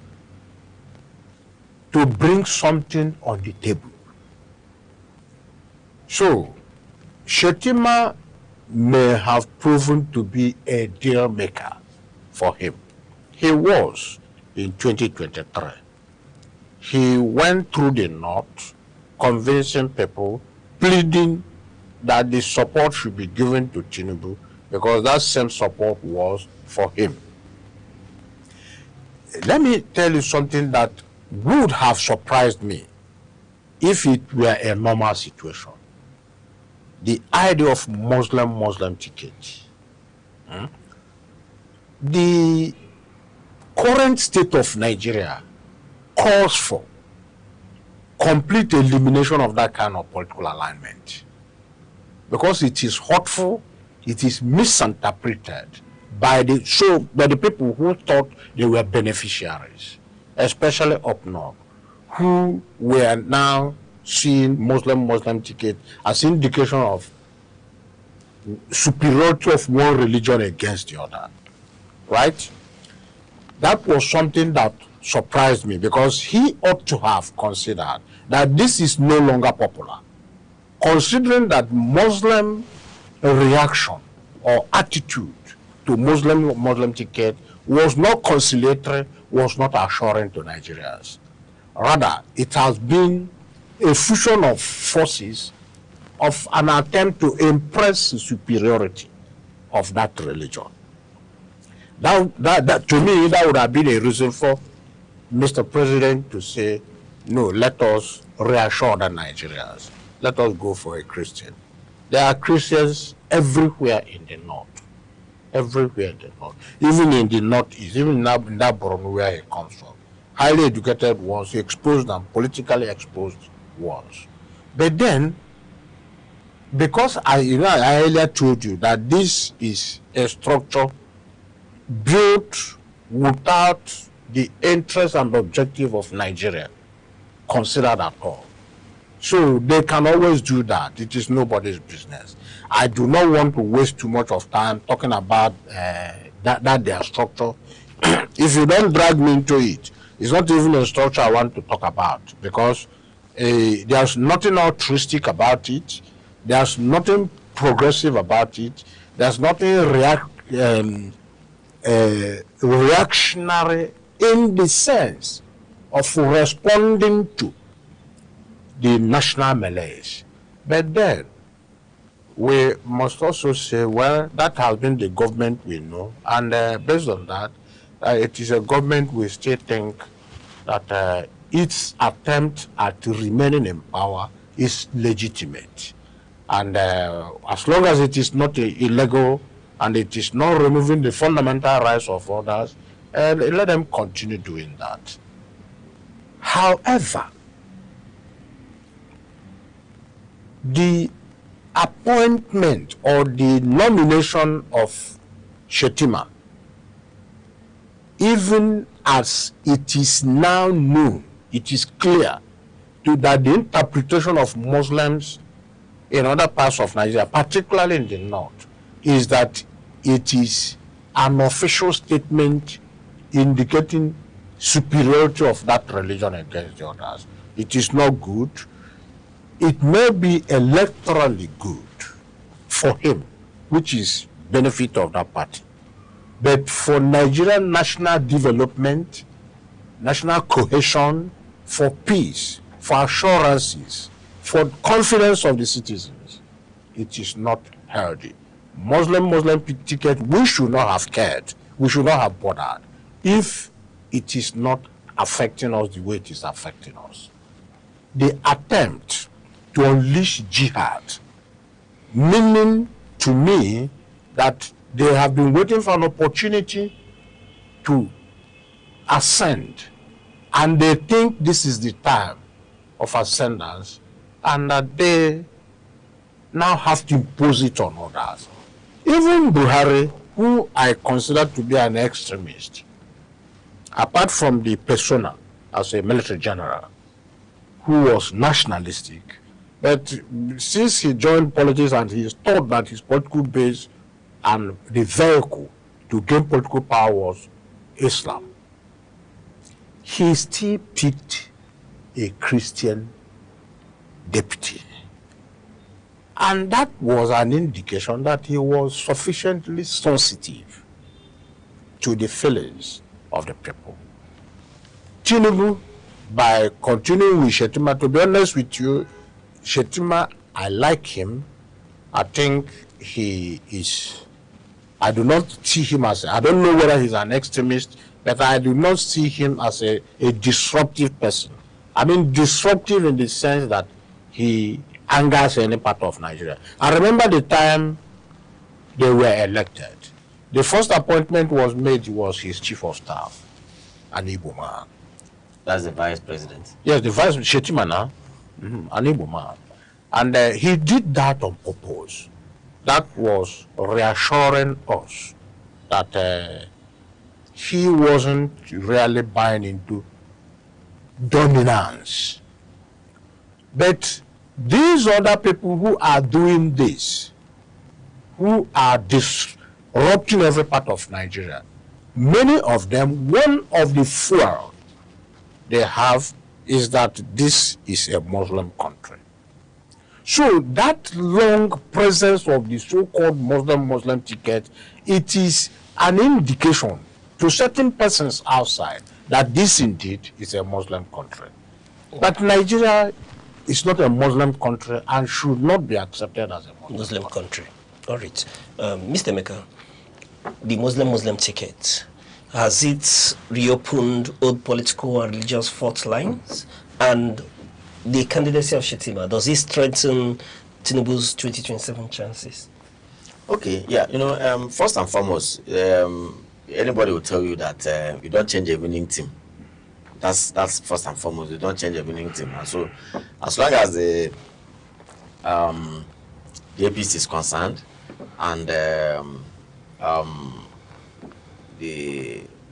to bring something on the table. So, Shettima may have proven to be a deal maker for him. He was in 2023. He went through the north, convincing people, pleading that the support should be given to Tinubu because that same support was for him. Let me tell you something that would have surprised me if it were a normal situation. The idea of Muslim ticket. The current state of Nigeria calls for complete elimination of that kind of political alignment, because it is hurtful, it is misinterpreted by the people who thought they were beneficiaries, especially up north, who were now seeing Muslim ticket as indication of superiority of one religion against the other, right? That was something that surprised me, because he ought to have considered that this is no longer popular, considering that Muslim reaction or attitude to Muslim ticket was not conciliatory, was not assuring to Nigerians. Rather, it has been a fusion of forces of an attempt to impress the superiority of that religion. That to me, that would have been a reason for Mr. President to say, no, let us reassure the Nigerians. Let us go for a Christian. There are Christians everywhere in the north. Everywhere in the north. Even in the northeast, even in that Borno where he comes from. Highly educated ones, exposed and politically exposed ones. But then, because I earlier told you that this is a structure built without the interest and objective of Nigeria considered at all. So they can always do that. It is nobody's business. I do not want to waste too much of time talking about that their structure. If you don't drag me into it, It's not even a structure I want to talk about, because there's nothing altruistic about it. There's nothing progressive about it. There's nothing reactionary in the sense of responding to the national malaise. But then, we must also say, well, that has been the government we know, and based on that, it is a government we still think that its attempt at remaining in power is legitimate. And as long as it is not illegal and it is not removing the fundamental rights of others, let them continue doing that. However, the appointment or the nomination of Shettima, even as it is now known, it is clear that the interpretation of Muslims in other parts of Nigeria, particularly in the north, is that it is an official statement indicating superiority of that religion against the others. It is not good. It may be electorally good for him, which is benefit of that party. But for Nigerian national development, national cohesion, for peace, for assurances, for confidence of the citizens, it is not healthy. Muslim ticket, we should not have cared. We should not have bothered if it is not affecting us the way it is affecting us. The attempt to unleash jihad, meaning to me that they have been waiting for an opportunity to ascend, and they think this is the time of ascendance, and that they now have to impose it on others. Even Buhari, who I consider to be an extremist, apart from the persona as a military general, who was nationalistic, but since he joined politics and he thought that his political base and the vehicle to gain political power was Islam, he still picked a Christian deputy. And that was an indication that he was sufficiently sensitive to the feelings of the people. Tinubu, by continuing with Shettima, to be honest with you, Shettima, I like him. I think he is, I do not see him as, I don't know whether he's an extremist, but I do not see him as a disruptive person. I mean disruptive in the sense that he angers any part of Nigeria. I remember the time they were elected. The first appointment was made was his chief of staff, an Igbo man.
That's the vice president?
Yes, the vice, Shettima now, an Igbo man. And he did that on purpose. That was reassuring us that he wasn't really buying into dominance. But these other people who are doing this, who are disrupting every part of Nigeria, many of them, one of the fuel they have is that this is a Muslim country. So that long presence of the so-called Muslim ticket, it is an indication to certain persons outside that this indeed is a Muslim country. But Nigeria is not a Muslim country and should not be accepted as a Muslim
country. All right. Mr. Emeka, the Muslim ticket, has it reopened old political and religious fault lines? And the candidacy of Shettima, does it strengthen Tinubu's 2027 chances?
Okay, yeah, you know, first and foremost, anybody will tell you that you don't change a winning team. That's first and foremost. You don't change a winning team. And so, as long as the APC is concerned and the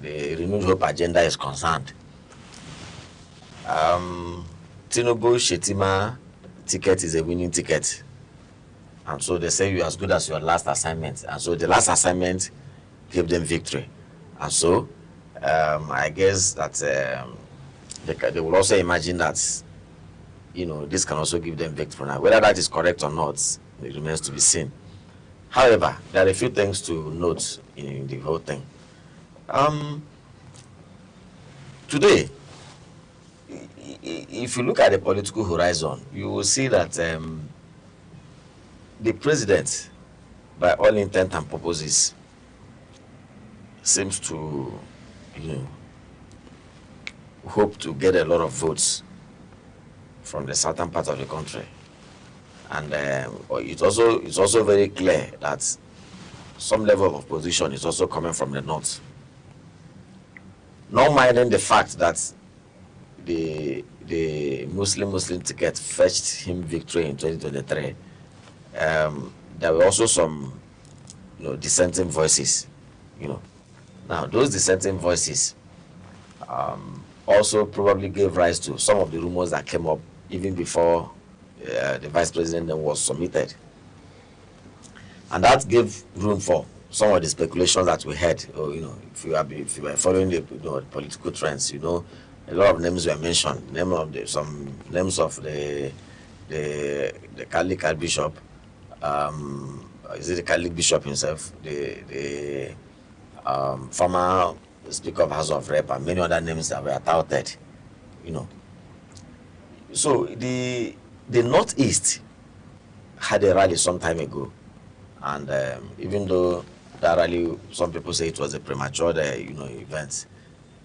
renewed hope agenda is concerned, Tinubu Shettima ticket is a winning ticket. And so they say you're as good as your last assignment. And so the last assignment gave them victory. And so I guess that they will also imagine that, this can also give them victory. Now, whether that is correct or not, it remains to be seen. However, there are a few things to note in the whole thing. Today, if you look at the political horizon, you will see that the president, by all intent and purposes, seems to, hope to get a lot of votes from the southern part of the country. And it's also very clear that some level of opposition is also coming from the north. Not minding the fact that the Muslim ticket fetched him victory in 2023, there were also some dissenting voices. Now those dissenting voices also probably gave rise to some of the rumors that came up even before the vice president then was submitted, and that gave room for some of the speculations that we had. If you were following the political trends, a lot of names were mentioned. Some names of the Catholic bishop. Is it the Catholic bishop himself? The former Speaker of House of Rep, and many other names that were touted. So the Northeast had a rally some time ago, and even though that rally, some people say it was a premature, event,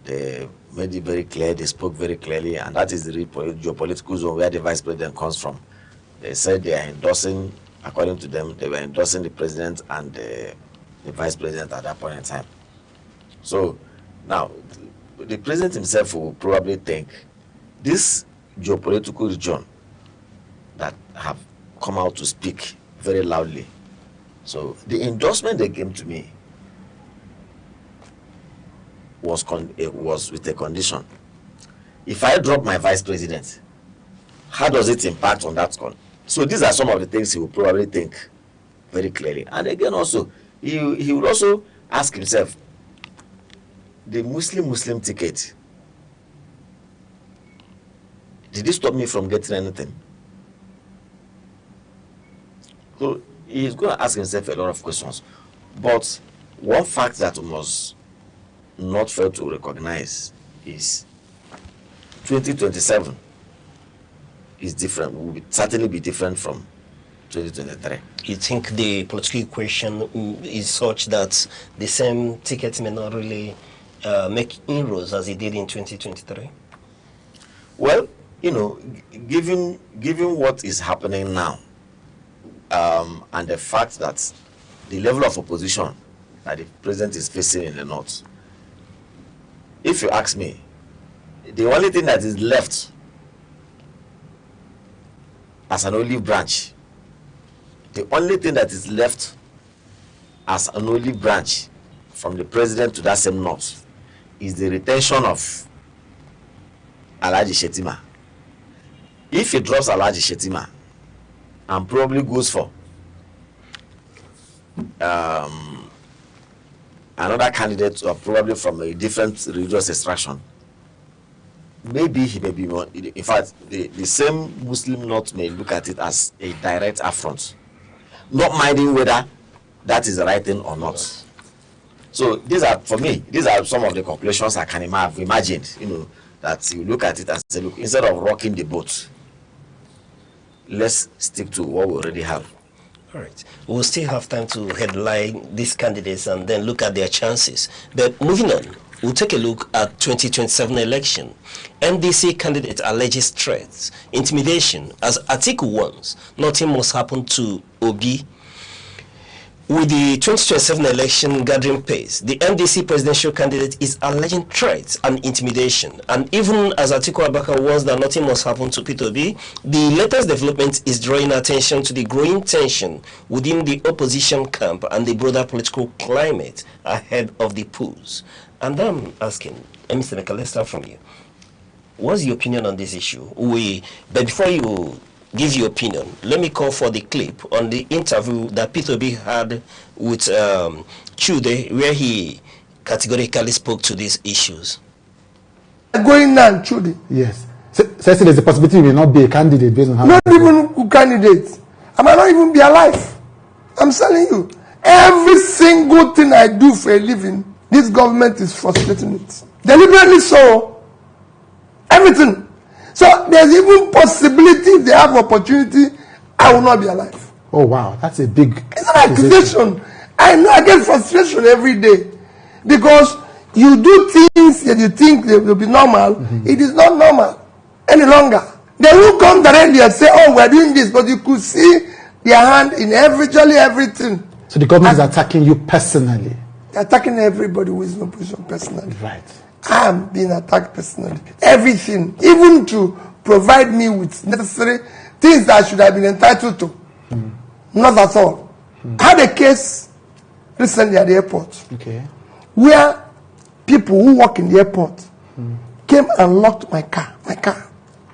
they made it very clear. They spoke very clearly, and that is the geopolitical zone where the vice president comes from. They said they are endorsing, according to them, they were endorsing the president and the vice president at that point in time. So now, the president himself will probably think this geopolitical region that have come out to speak very loudly. So the endorsement they gave to me was with a condition. If I drop my vice president, how does it impact on that con? So these are some of the things he will probably think very clearly. And again, also, he will also ask himself, the Muslim ticket, did it stop me from getting anything? So he's going to ask himself a lot of questions. But one fact that we must not fail to recognize is 2027 is different, will certainly be different from 2023.
You think the political equation is such that the same ticket may not really make inroads as it did in 2023?
Well, given what is happening now, and the fact that the level of opposition that the president is facing in the north, if you ask me, the only thing that is left as an olive branch, the only thing that is left as an olive branch from the president to that same north is the retention of Alhaji Shetima. If he drops Alhaji Shetima and probably goes for another candidate, or probably from a different religious extraction, maybe he may be one. In fact, the same Muslim North may look at it as a direct affront, not minding whether that is the right thing or not. So these are, for me, these are some of the conclusions I can have imagined, that you look at it and say, look, instead of rocking the boat, let's stick to what we already have.
All right. We'll still have time to headline these candidates and then look at their chances. But moving on, we'll take a look at 2027 election. NDC candidate alleges threats, intimidation, as Atiku wants. Nothing must happen to Obi. With the 2027 election gathering pace, the NDC presidential candidate is alleging threats and intimidation. And even as Atiku Abubakar warns that nothing must happen to peterobi, the latest development is drawing attention to the growing tension within the opposition camp and the broader political climate ahead of the polls. And I'm asking, Mr. Meka, let's start from you. What's your opinion on this issue? But before you give your opinion, let me call for the clip on the interview that peterobi had with Chude, where he categorically spoke to these issues.
Going now, truly.
Yes. So there's a possibility you may not be a candidate based on how.
Not even a candidate. I might not even be alive. I'm telling you. Every single thing I do for a living, this government is frustrating it. Deliberately so. Everything. So there's even possibility if they have opportunity, I will not be alive.
Oh wow, that's a big.
It's an accusation. I know I get frustration every day because you do things that you think they will be normal. It is not normal any longer. They will come directly and say, "Oh, we're doing this," but you could see their hand in virtually everything.
So the government is attacking you personally.
They're attacking everybody who is in opposition personally.
Right.
I am being attacked personally. Everything, even to provide me with necessary things that I should have been entitled to. Not at all. I had a case recently at the airport where people who work in the airport came and locked my car.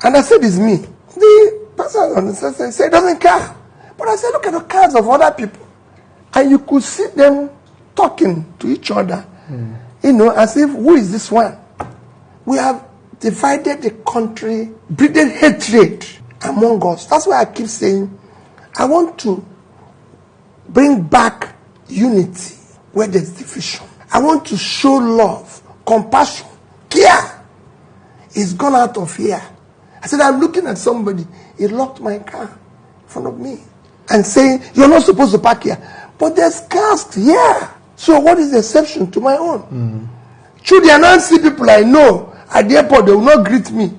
And I said, it's me. The person on the side said, doesn't care. But I said, look at the cars of other people. And you could see them talking to each other, you know, as if, who is this one? We have divided the country, breeding hatred among us. That's why I keep saying, I want to bring back unity where there's division. I want to show love, compassion, care. It's gone out of here. I said, I'm looking at somebody. He locked my car in front of me and saying, you're not supposed to park here. But there's cars here. So what is the exception to my own? Should the Nancy people I know at the airport, they will not greet me.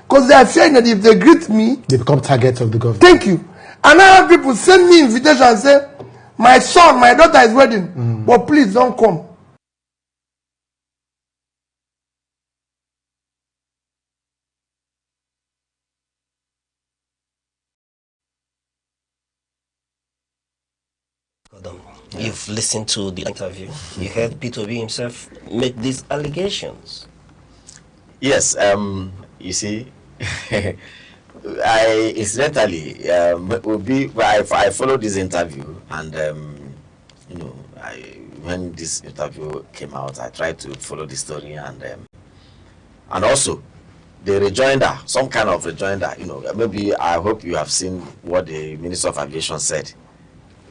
Because they are fearing that if they greet me,
they become targets of the government.
Thank you. And I have people send me invitation and say, my son, my daughter is wedding, but please don't come.
You've listened to the interview. You heard peterobi himself make these allegations.
Yes, you see, I incidentally I followed this interview, and you know, when this interview came out, I tried to follow the story, and also the rejoinder, some kind of rejoinder. You know, maybe I hope you have seen what the Minister of Aviation said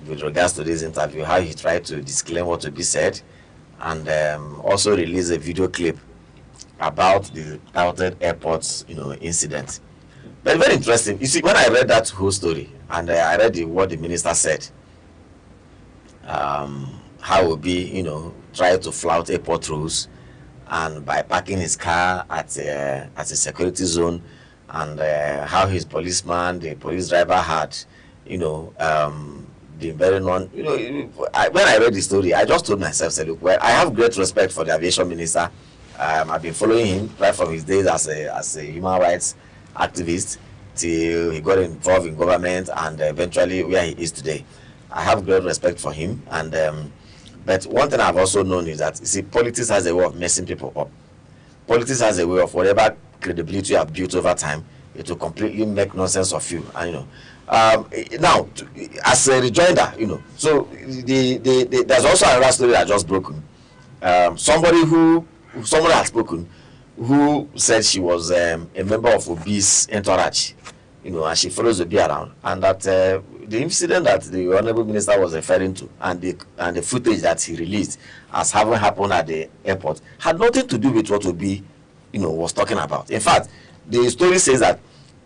with regards to this interview, how he tried to disclaim what to be said, and also release a video clip about the outed airports, you know, incident. But very interesting. You see, when I read that whole story and I read what the minister said, how would be, you know, try to flout airport rules, and by parking his car at a security zone, and how his policeman, the police driver had, you know, the very non, you know, when I read the story, I just told myself, say, look, well, I have great respect for the aviation minister. I've been following him right from his days as a human rights activist till he got involved in government and eventually where he is today. I have great respect for him, and but one thing I've also known is that, you see, politics has a way of messing people up. Politics has a way of whatever credibility you have built over time, it will completely make nonsense of you. And you know, now as a rejoinder, you know, so there's also another story that just broken. Someone had spoken who said she was a member of Obi's entourage, you know, and she follows Obi around, and that the incident that the Honorable Minister was referring to and the footage that he released as having happened at the airport had nothing to do with what Obi, you know, was talking about. In fact, the story says that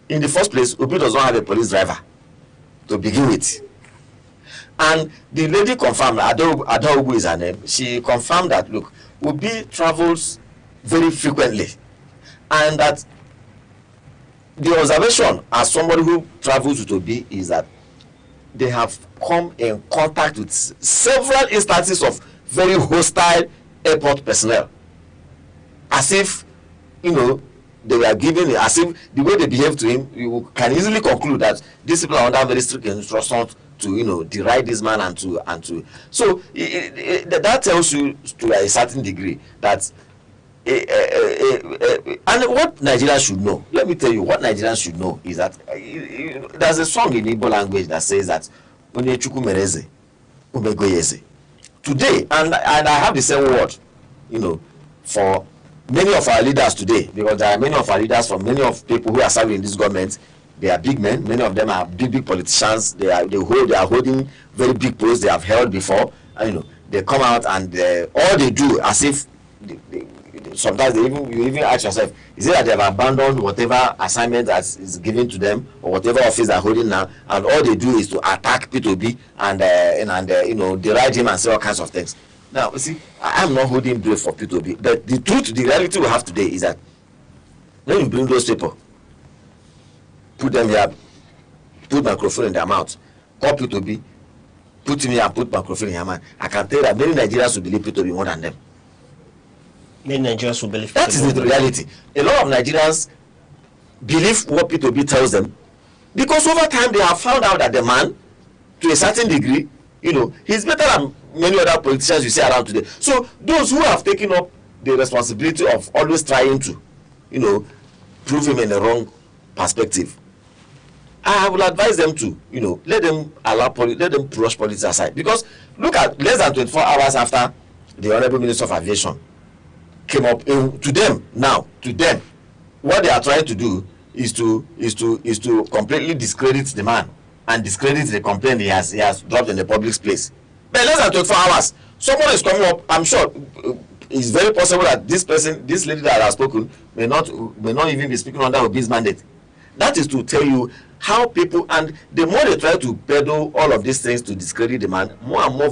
in the first place, Obi does not have a police driver to begin with. And the lady confirmed, Adaobu is her name, she confirmed that, look, Obi travels very frequently, and that the observation as somebody who travels with Obi is that they have come in contact with several instances of very hostile airport personnel, as if, you know, they were giving it, as if the way they behave to him, you can easily conclude that these people are under very strict instructions to, you know, deride this man and to so that tells you to a certain degree that and what Nigerians should know, let me tell you what Nigerians should know is that there's a song in Igbo language that says that today, and I have the same word
you know, for many of our leaders today, because there are many of our leaders from many of people who are serving in this government. They are big men. Many of them are big politicians. They are holding very big posts they have held before. And, you know, they come out and all they do as if sometimes you even ask yourself, is it that they have abandoned whatever assignment that is given to them or whatever office they're holding now, and all they do is to attack peterobi and you know, deride him and say all kinds of things. Now, you see, I'm not holding brief for peterobi, but the truth, the reality we have today is that when you bring those people, put them here, put microphone in their mouth, call peterobi, put him here and put microphone in your mouth, I can tell you that many Nigerians will believe peterobi more than them.
Many Nigerians will believe
that is the reality. A lot of Nigerians believe what peterobi tells them because over time they have found out that the man, to a certain degree, you know, he's better than many other politicians you see around today. So those who have taken up the responsibility of always trying to, you know, prove him in the wrong perspective, I will advise them to, you know, let them brush politics aside. Because look at less than 24 hours after the Honorable Minister of Aviation came up, to them, what they are trying to do is to completely discredit the man and discredit the complaint he has dropped in the public place. But less than 24 hours, someone is coming up. I'm sure it's very possible that this lady that has spoken, may not even be speaking under Obi's mandate. That is to tell you how people, and the more they try to peddle all of these things to discredit the man, more and more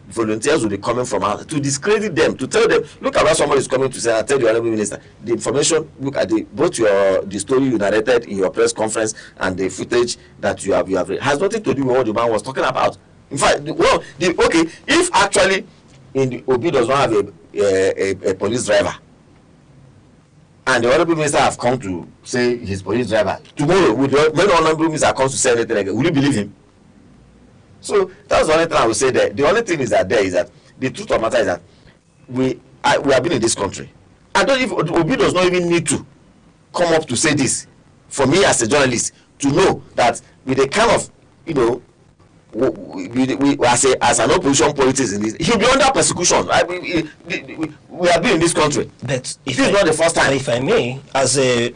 volunteers will be coming from out to discredit them, to tell them, look at what somebody is coming to say. I tell the Honorable Minister, the information, look at both the story you narrated in your press conference and the footage that you have read has nothing to do with what the man was talking about. In fact, if actually Obi does not have a police driver, and the Honorable Minister have come to say his police driver, tomorrow, when the Honorable Minister comes to say anything again, will you believe him? So that's the only thing I will say there. The only thing is that the truth of the matter is that we have been in this country. Obi does not even need to come up to say this for me as a journalist to know that with the kind of, you know, we as an opposition politics in this, he'll be under persecution. We have been in this country.
But
this is not the first time.
If I may, as a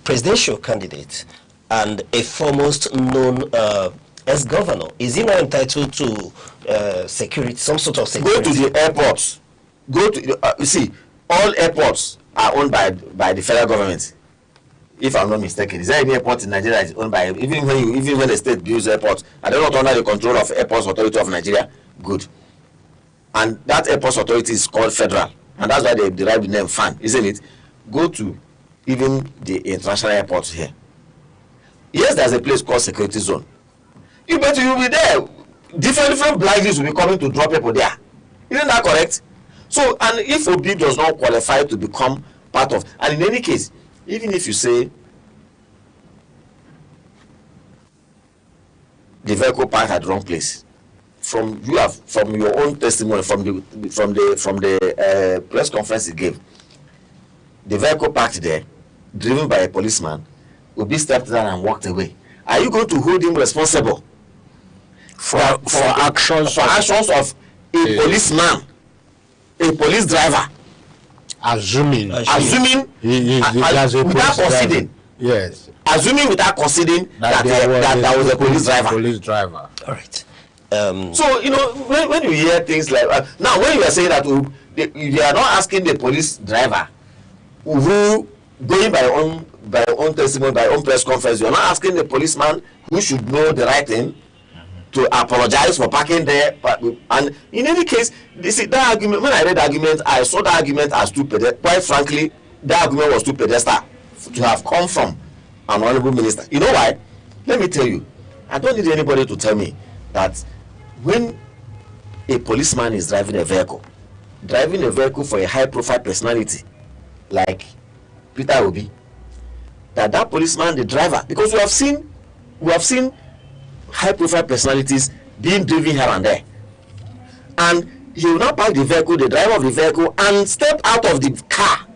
presidential candidate and a foremost known ex-governor, is he not entitled to security, some sort of security?
Go to the airports. You see, all airports are owned by the federal government. If I'm not mistaken, is there any airport in Nigeria that is owned by, even when the state builds airports, are they not under the control of Airports Authority of Nigeria? Good. And that Airports Authority is called federal, and that's why they derive the name FAN, isn't it? Go to even the international airports here. Yes, there's a place called security zone. You bet you'll be there. Different blighties will be coming to drop people there. Isn't that correct? So, and if Obi does not qualify to become part of, and in any case, even if you say the vehicle parked at the wrong place, from your own testimony, from the press conference you gave, the vehicle parked there, driven by a policeman, Obi stepped down and walked away. Are you going to hold him responsible for actions of a policeman, a police driver?
Assuming
without considering,
yes,
assuming without considering that there was a police driver.
All right.
So you know, when you hear things like now, when you are saying that you are not asking the police driver who going by own testimony, by own press conference, you are not asking the policeman who should know the right thing to apologize for parking there. And in any case, that argument, when I read the argument, I saw the argument as too pedestal. Quite frankly, the argument was too pedestal to have come from an honorable minister. You know why? Let me tell you, I don't need anybody to tell me that when a policeman is driving a vehicle for a high-profile personality like Peterobi, that policeman, the driver, because we have seen high-profile personalities being driven here and there, and he will not park the vehicle, the driver of the vehicle, and step out of the car,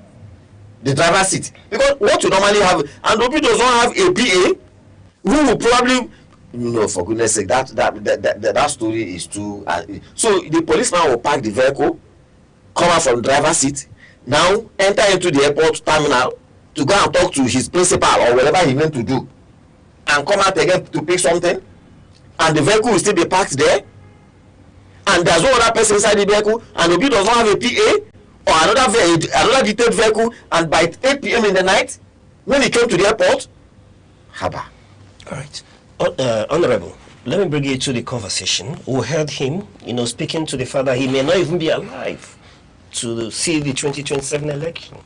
the driver's seat, because what you normally have, and Obi does not have a PA who will probably, for goodness sake, that story is too. So the policeman will park the vehicle come out from the driver's seat, now enter into the airport terminal to go and talk to his principal or whatever he meant to do, and come out again to pick something, and the vehicle will still be parked there, and there's no other person inside the vehicle, and Obi does not have a PA or another detailed vehicle, and by 8 p.m. in the night, when he came to the airport, haba.
All right. Honorable, let me bring you to the conversation. We heard him, speaking to the fact that he may not even be alive to see the 2027 election.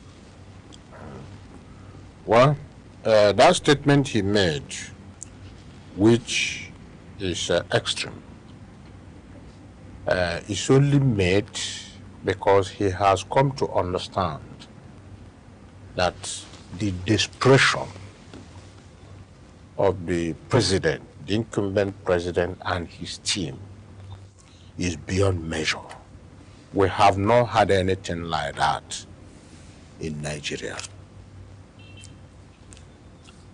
Well, that statement he made, which is extreme, is only made because he has come to understand that the desperation of the president, the incumbent president and his team is beyond measure. We have not had anything like that in Nigeria.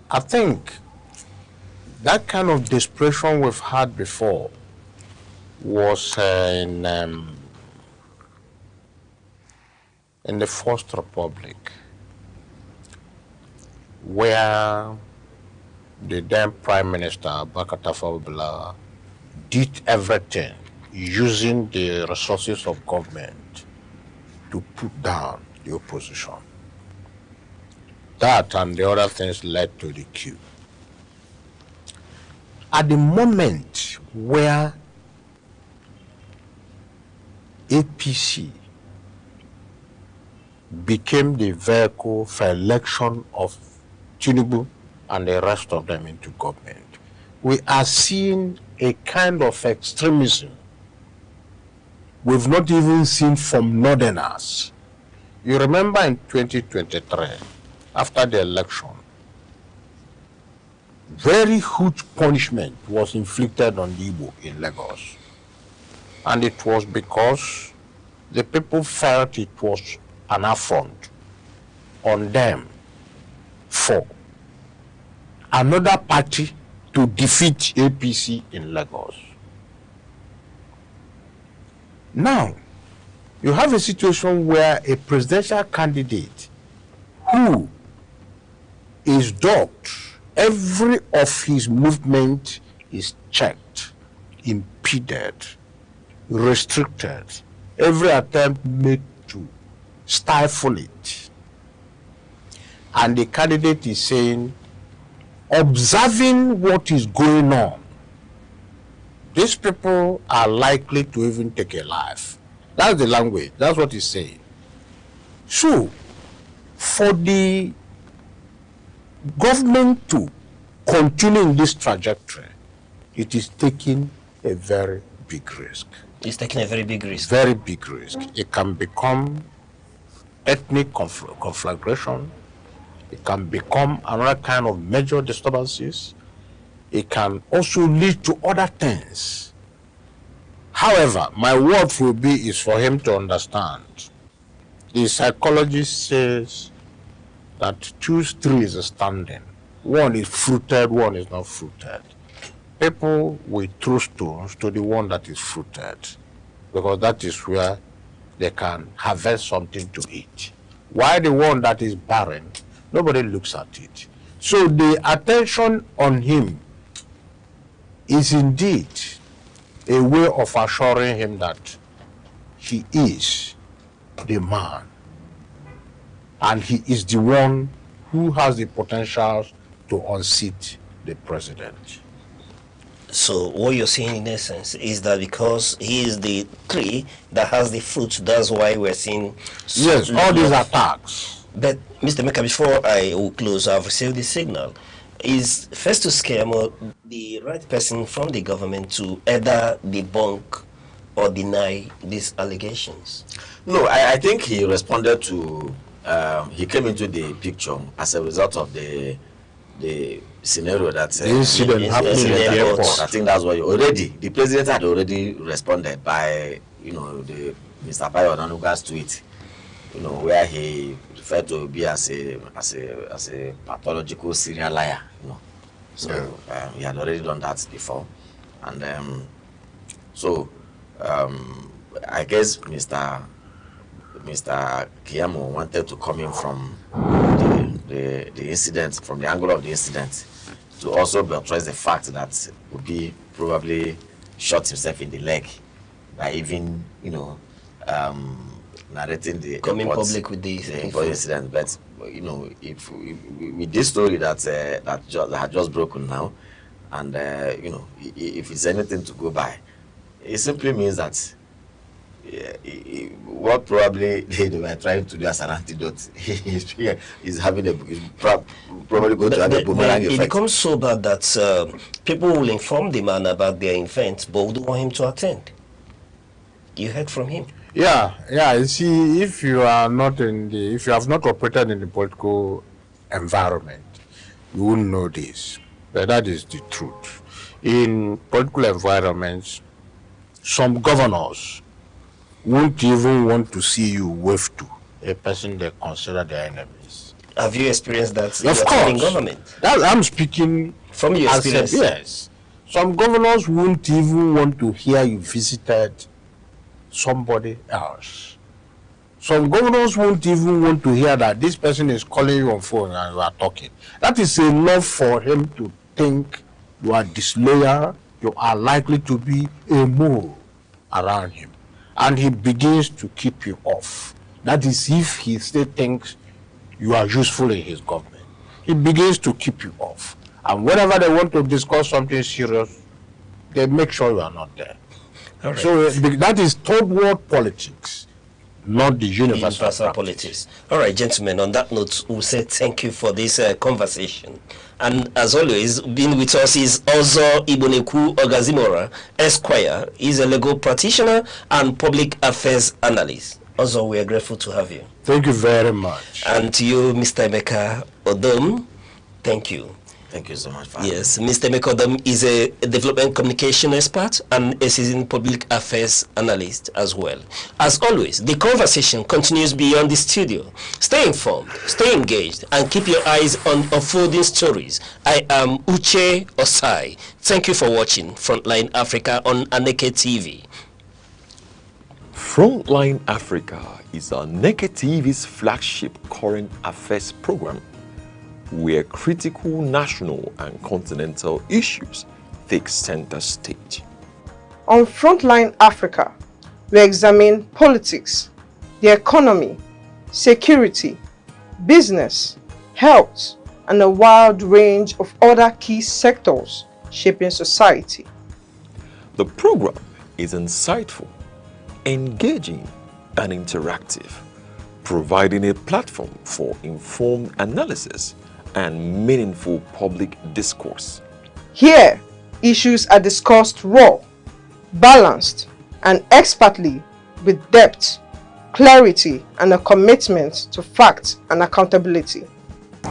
I think that kind of desperation we've had before was in the First Republic, where the then Prime Minister Bakata Fawabula did everything using the resources of government to put down the opposition. That and the other things led to the coup. At the moment where APC became the vehicle for election of Tinubu and the rest of them into government, we are seeing a kind of extremism we've not even seen from northerners. You remember in 2023, after the election, very huge punishment was inflicted on the Igbo in Lagos. And it was because the people felt it was an affront on them for another party to defeat APC in Lagos. Now, you have a situation where a presidential candidate who is dogged, every of his movement is checked, impeded, restricted, every attempt made to stifle it. And the candidate is saying, observing what is going on, these people are likely to even take a life. That's the language. That's what he's saying. So, for the government to continue in this trajectory, it is taking a very big risk.
It's taking a very big risk.
Very big risk. It can become ethnic conflagration. It can become another kind of major disturbances. It can also lead to other things. However, my word will be is for him to understand. The psychologist says that two trees are standing. One is fruited, one is not fruited. People will throw stones to the one that is fruited, because that is where they can harvest something to eat. While the one that is barren, nobody looks at it. So the attention on him is indeed a way of assuring him that he is the man and he is the one who has the potential to unseat the president.
So what you're saying in essence is that because he is the tree that has the fruit, that's why we're seeing...
Yes, all these attacks.
But Mr. Meka, before I will close, I've received the signal. Is Festus Keyamo the right person from the government to either debunk or deny these allegations?
No, I think he responded to, he came into the picture as a result of the scenario that
the incident happened in the airport.
I think that's why the president had already responded by, the Mr. Bayo Onanuga's tweet, where he referred to be as a pathological serial liar, So he had already done that before, and I guess Mr. Mr. Kiyamo wanted to come in from the incident, from the angle of the incident, to also buttress the fact that Obi probably shot himself in the leg by even, narrating the
coming public with the
incident. But if with this story that had just broken now, and if it's anything to go by, it simply means that what probably they were trying to do as an antidote is having probably going to have a boomerang effect.
It becomes so bad that people will inform the man about their event, but would want him to attend. You heard from him?
Yeah. You see, if you have not operated in the political environment, you wouldn't know this. But that is the truth. In political environments, some governors won't even want to see you wave to a person they consider their enemies.
Have you experienced that?
Of course.
In government?
I'm speaking
from your experience.
Yes. Some governors won't even want to hear you visited somebody else. Some governors won't even want to hear that this person is calling you on phone and you are talking. That is enough for him to think you are disloyal, you are likely to be a mole around him. And he begins to keep you off. That is if he still thinks you are useful in his government. He begins to keep you off. And whenever they want to discuss something serious, they make sure you are not there. Right. So that is third world politics, not the universal politics.
All right, gentlemen, on that note, we'll say thank you for this conversation. And as always, being with us is Ozo Iboneku Ogazimora, Esquire. He's a legal practitioner and public affairs analyst. Ozo, we are grateful to have you.
Thank you very much.
And to you, Mr. Emeka Odom, thank you.
Thank you so much.
Yes, Mr. Emeka Odom is a development communication expert and a seasoned public affairs analyst as well. As always, the conversation continues beyond the studio. Stay informed, stay engaged, and keep your eyes on unfolding stories. I am Uche Osai. Thank you for watching Frontline Africa on Aneke TV.
Frontline Africa is Aneke TV's flagship current affairs program, where critical national and continental issues take center stage.
On Frontline Africa, we examine politics, the economy, security, business, health, and a wide range of other key sectors shaping society.
The program is insightful, engaging, and interactive, providing a platform for informed analysis and meaningful public discourse.
Here, issues are discussed raw, balanced, and expertly with depth, clarity, and a commitment to fact and accountability.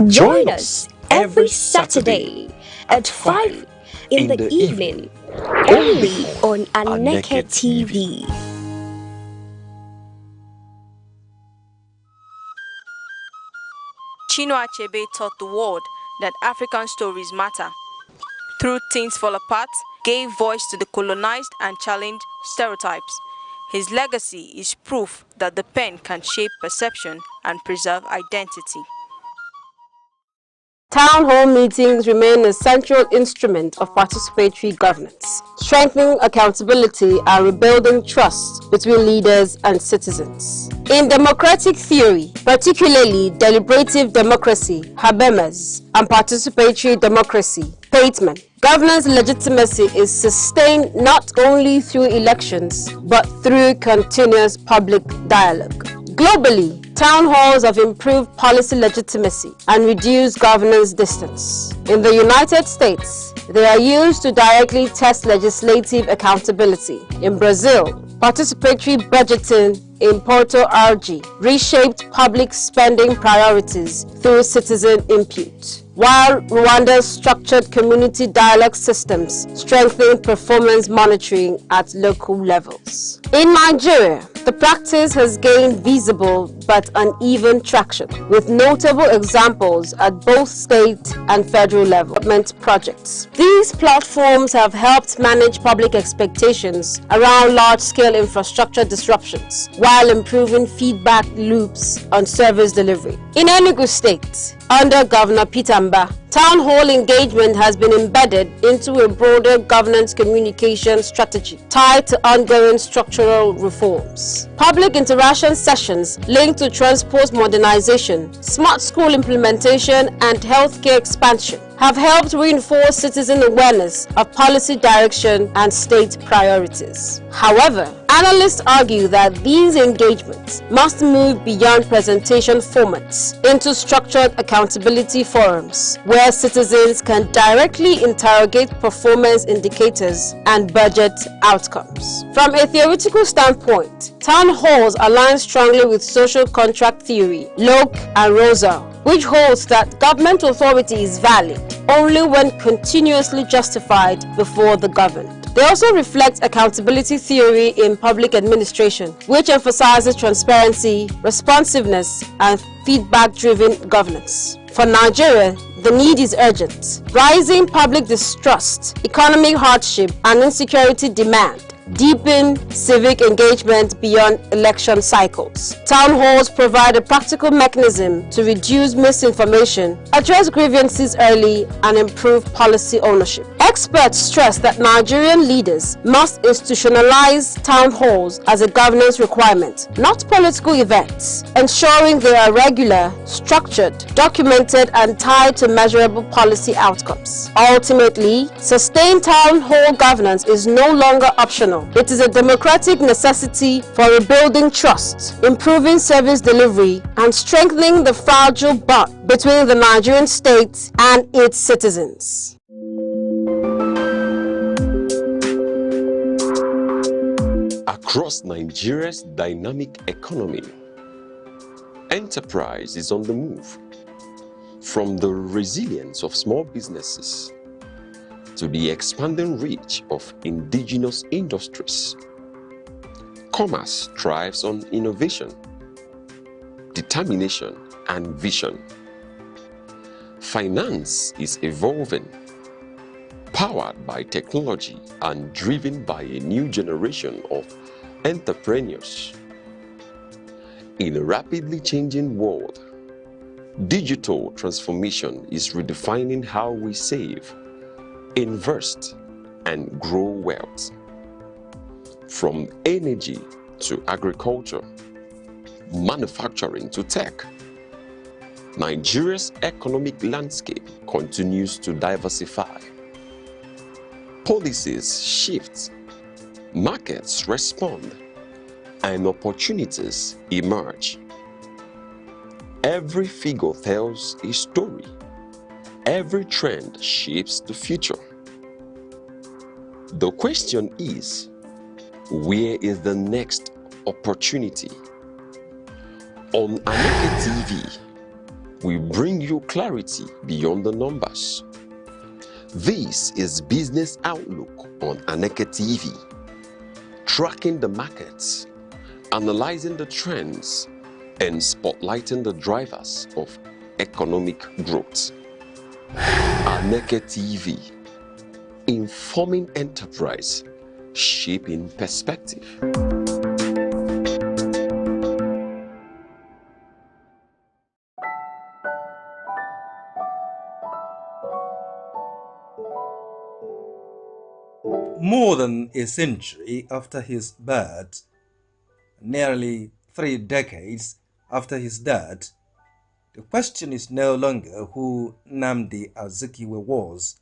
Join us every Saturday at 5 in the evening, only on Aneke TV.
Chinua Achebe taught the world that African stories matter. Through Things Fall Apart, gave voice to the colonized and challenged stereotypes. His legacy is proof that the pen can shape perception and preserve identity.
Town hall meetings remain a central instrument of participatory governance, strengthening accountability and rebuilding trust between leaders and citizens. In democratic theory, particularly deliberative democracy, habemas, and participatory democracy, Pateman, governance legitimacy is sustained not only through elections, but through continuous public dialogue. Globally, town halls have improved policy legitimacy and reduced governance distance. In the United States, they are used to directly test legislative accountability. In Brazil, participatory budgeting in Porto Alegre reshaped public spending priorities through citizen input, while Rwanda's structured community dialogue systems strengthen performance monitoring at local levels. In Nigeria, The practice has gained visible but uneven traction, with notable examples at both state and federal level government projects. These platforms have helped manage public expectations around large-scale infrastructure disruptions, while improving feedback loops on service delivery. In Enugu State, under Governor petermbah, town hall engagement has been embedded into a broader governance communication strategy tied to ongoing structural reforms. Public interaction sessions linked to transport modernization, smart school implementation, and healthcare expansion have helped reinforce citizen awareness of policy direction and state priorities. However, analysts argue that these engagements must move beyond presentation formats into structured accountability forums, where citizens can directly interrogate performance indicators and budget outcomes. From a theoretical standpoint, town halls align strongly with social contract theory, Locke and Rosal, which holds that government authority is valid only when continuously justified before the governed. They also reflect accountability theory in public administration, which emphasizes transparency, responsiveness, and feedback-driven governance. For Nigeria, the need is urgent. Rising public distrust, economic hardship, and insecurity demand deepen civic engagement beyond election cycles. Town halls provide a practical mechanism to reduce misinformation, address grievances early, and improve policy ownership. Experts stress that Nigerian leaders must institutionalize town halls as a governance requirement, not political events, ensuring they are regular, structured, documented, and tied to measurable policy outcomes. Ultimately, sustained town hall governance is no longer optional. It is a democratic necessity for rebuilding trust, improving service delivery, and strengthening the fragile bond between the Nigerian state and its citizens.
Across Nigeria's dynamic economy, enterprise is on the move. From the resilience of small businesses to the expanding reach of indigenous industries, commerce thrives on innovation, determination, and vision. Finance is evolving, powered by technology and driven by a new generation of entrepreneurs. In a rapidly changing world, digital transformation is redefining how we save, invest, and grow wealth. From energy to agriculture, manufacturing to tech, Nigeria's economic landscape continues to diversify. Policies shift, markets respond, and opportunities emerge. Every figure tells a story. Every trend shapes the future. The question is, where is the next opportunity? On Aneke TV, we bring you clarity beyond the numbers. This is Business Outlook on Aneke TV, tracking the markets, analyzing the trends, and spotlighting the drivers of economic growth. Aneke TV, informing enterprise, shaping perspective.
More than a century after his birth, nearly 3 decades after his death, the question is no longer who Nnamdi Azikiwe was.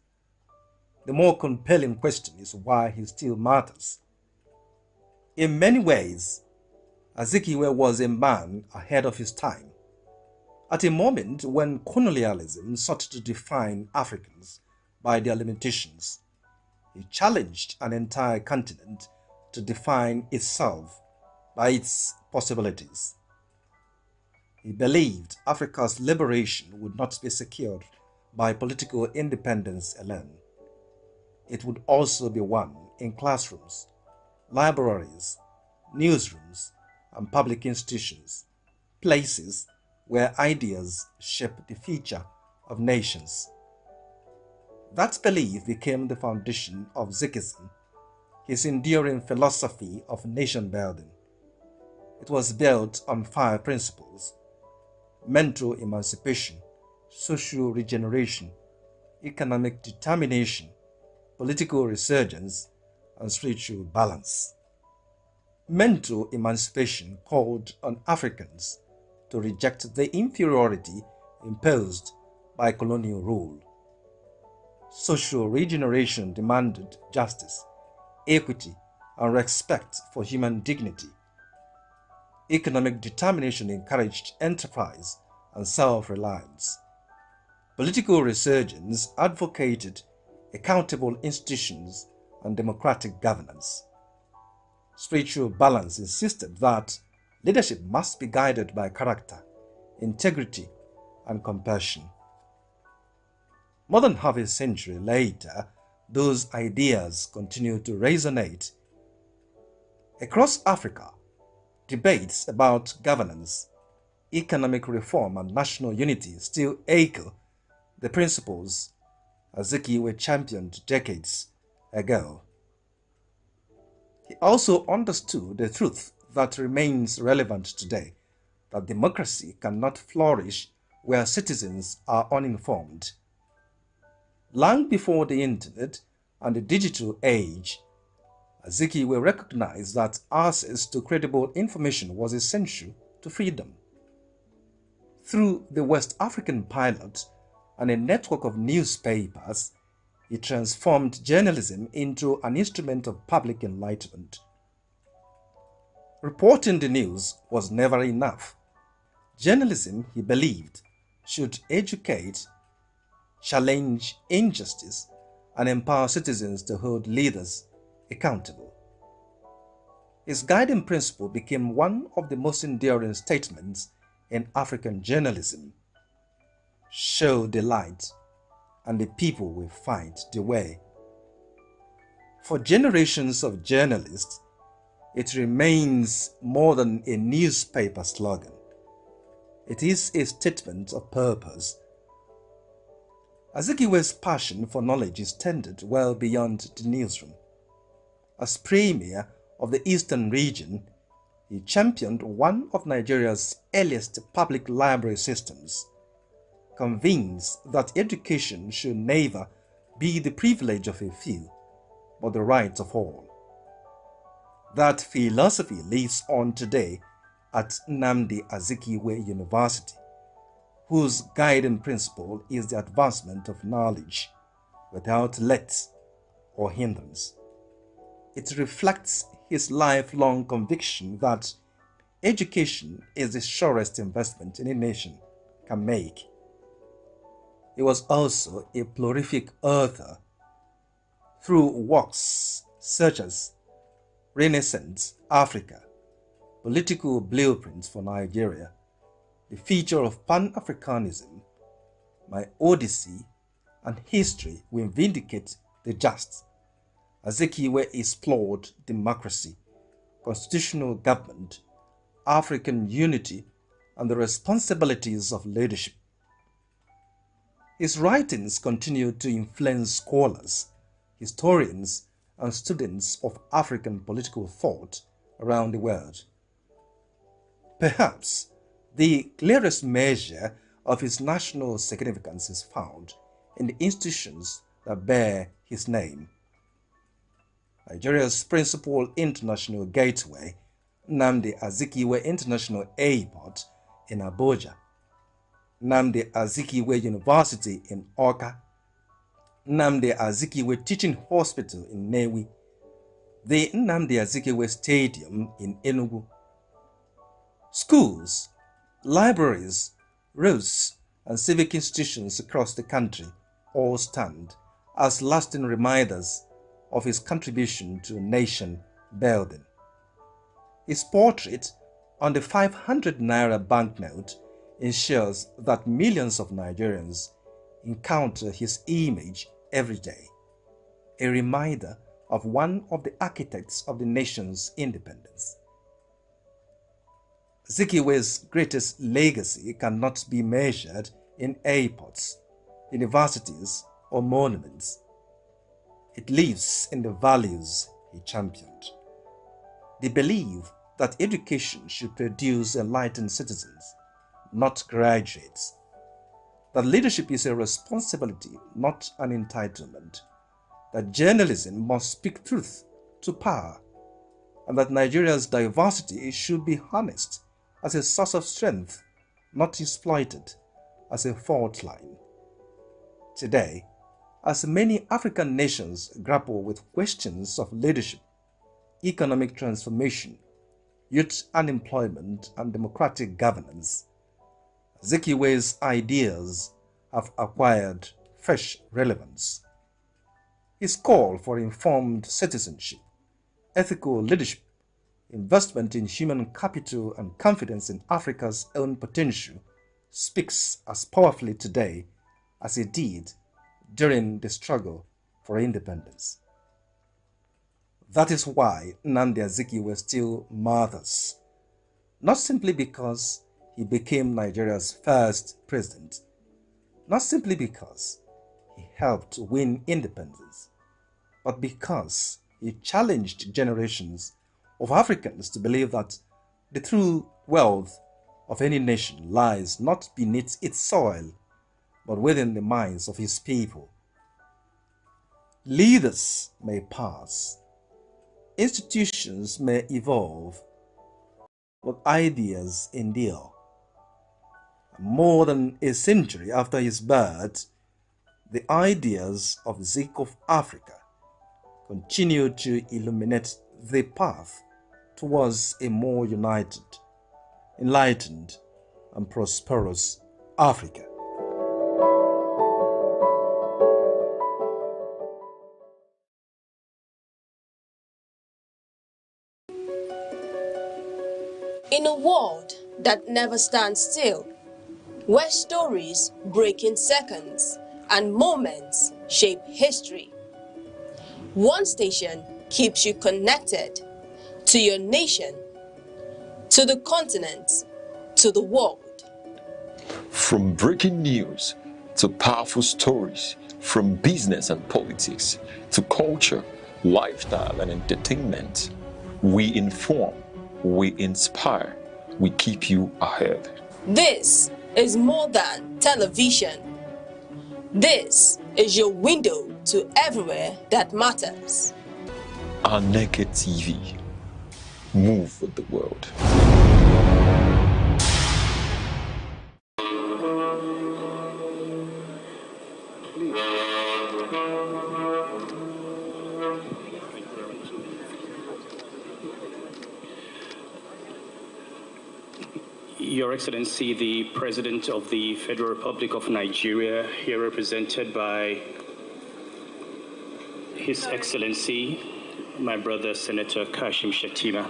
The more compelling question is why he still matters. In many ways, Azikiwe was a man ahead of his time. At a moment when colonialism sought to define Africans by their limitations, he challenged an entire continent to define itself by its possibilities. He believed Africa's liberation would not be secured by political independence alone. It would also be won in classrooms, libraries, newsrooms, and public institutions, places where ideas shape the future of nations. That belief became the foundation of Zikism, his enduring philosophy of nation building. It was built on 5 principles: mental emancipation, social regeneration, economic determination, political resurgence, and spiritual balance. Mental emancipation called on Africans to reject the inferiority imposed by colonial rule. Social regeneration demanded justice, equity, and respect for human dignity. Economic determination encouraged enterprise and self-reliance. Political resurgence advocated accountable institutions and democratic governance. Spiritual balance insisted that leadership must be guided by character, integrity, and compassion. More than half a century later, those ideas continue to resonate. Across Africa, debates about governance, economic reform, and national unity still echo the principles Azikiwe championed decades ago. He also understood the truth that remains relevant today, that democracy cannot flourish where citizens are uninformed. Long before the internet and the digital age, Azikiwe recognized that access to credible information was essential to freedom. Through the West African pilot and a network of newspapers, he transformed journalism into an instrument of public enlightenment. Reporting the news was never enough. Journalism, he believed, should educate, challenge injustice, and empower citizens to hold leaders accountable. His guiding principle became one of the most enduring statements in African journalism: show the light, and the people will find the way. For generations of journalists, it remains more than a newspaper slogan. It is a statement of purpose. Azikiwe's passion for knowledge extended well beyond the newsroom. As premier of the Eastern region, he championed one of Nigeria's earliest public library systems, convinced that education should never be the privilege of a few, but the right of all. That philosophy lives on today at Nnamdi Azikiwe University, whose guiding principle is the advancement of knowledge without let or hindrance. It reflects his lifelong conviction that education is the surest investment any nation can make. He was also a prolific author through works such as Renaissance Africa, Political Blueprints for Nigeria, The Future of Pan-Africanism, My Odyssey, and History Will Vindicate the Just. Azikiwe explored democracy, constitutional government, African unity, and the responsibilities of leadership. His writings continue to influence scholars, historians, and students of African political thought around the world. Perhaps the clearest measure of his national significance is found in the institutions that bear his name. Nigeria's principal international gateway, Nnamdi Azikiwe International Airport in Abuja, Nnamdi Azikiwe University in Awka, Nnamdi Azikiwe Teaching Hospital in Nnewi, the Nnamdi Azikiwe Stadium in Enugu. Schools, libraries, roads, and civic institutions across the country all stand as lasting reminders of his contribution to nation building. His portrait on the 500 naira banknote ensures that millions of Nigerians encounter his image every day, a reminder of one of the architects of the nation's independence. Zikiwe's greatest legacy cannot be measured in airports, universities, or monuments. It lives in the values he championed. The belief that education should produce enlightened citizens, not graduates. That leadership is a responsibility, not an entitlement. That journalism must speak truth to power. And that Nigeria's diversity should be harnessed as a source of strength, not exploited as a fault line. Today, as many African nations grapple with questions of leadership, economic transformation, youth unemployment, and democratic governance, Zikiwe's ideas have acquired fresh relevance. His call for informed citizenship, ethical leadership, investment in human capital, and confidence in Africa's own potential speaks as powerfully today as it did during the struggle for independence. That is why Nnamdi Azikiwe still matters, not simply because he became Nigeria's first president, not simply because he helped win independence, but because he challenged generations of Africans to believe that the true wealth of any nation lies not beneath its soil, but within the minds of his people. Leaders may pass, institutions may evolve, but ideas endure. More than a century after his birth, the ideas of Zik of Africa continue to illuminate the path towards a more united, enlightened, and prosperous Africa.
In a world that never stands still, where stories break in seconds and moments shape history, one station keeps you connected to your nation, to the continent, to the world.
From breaking news to powerful stories, from business and politics to culture, lifestyle and entertainment, we inform, we inspire, we keep you ahead.
This is more than television. This is your window to everywhere that matters.
Aneke TV. Move with the world.
Your Excellency, the President of the Federal Republic of Nigeria, here represented by His Excellency, my brother Senator Kashim Shettima.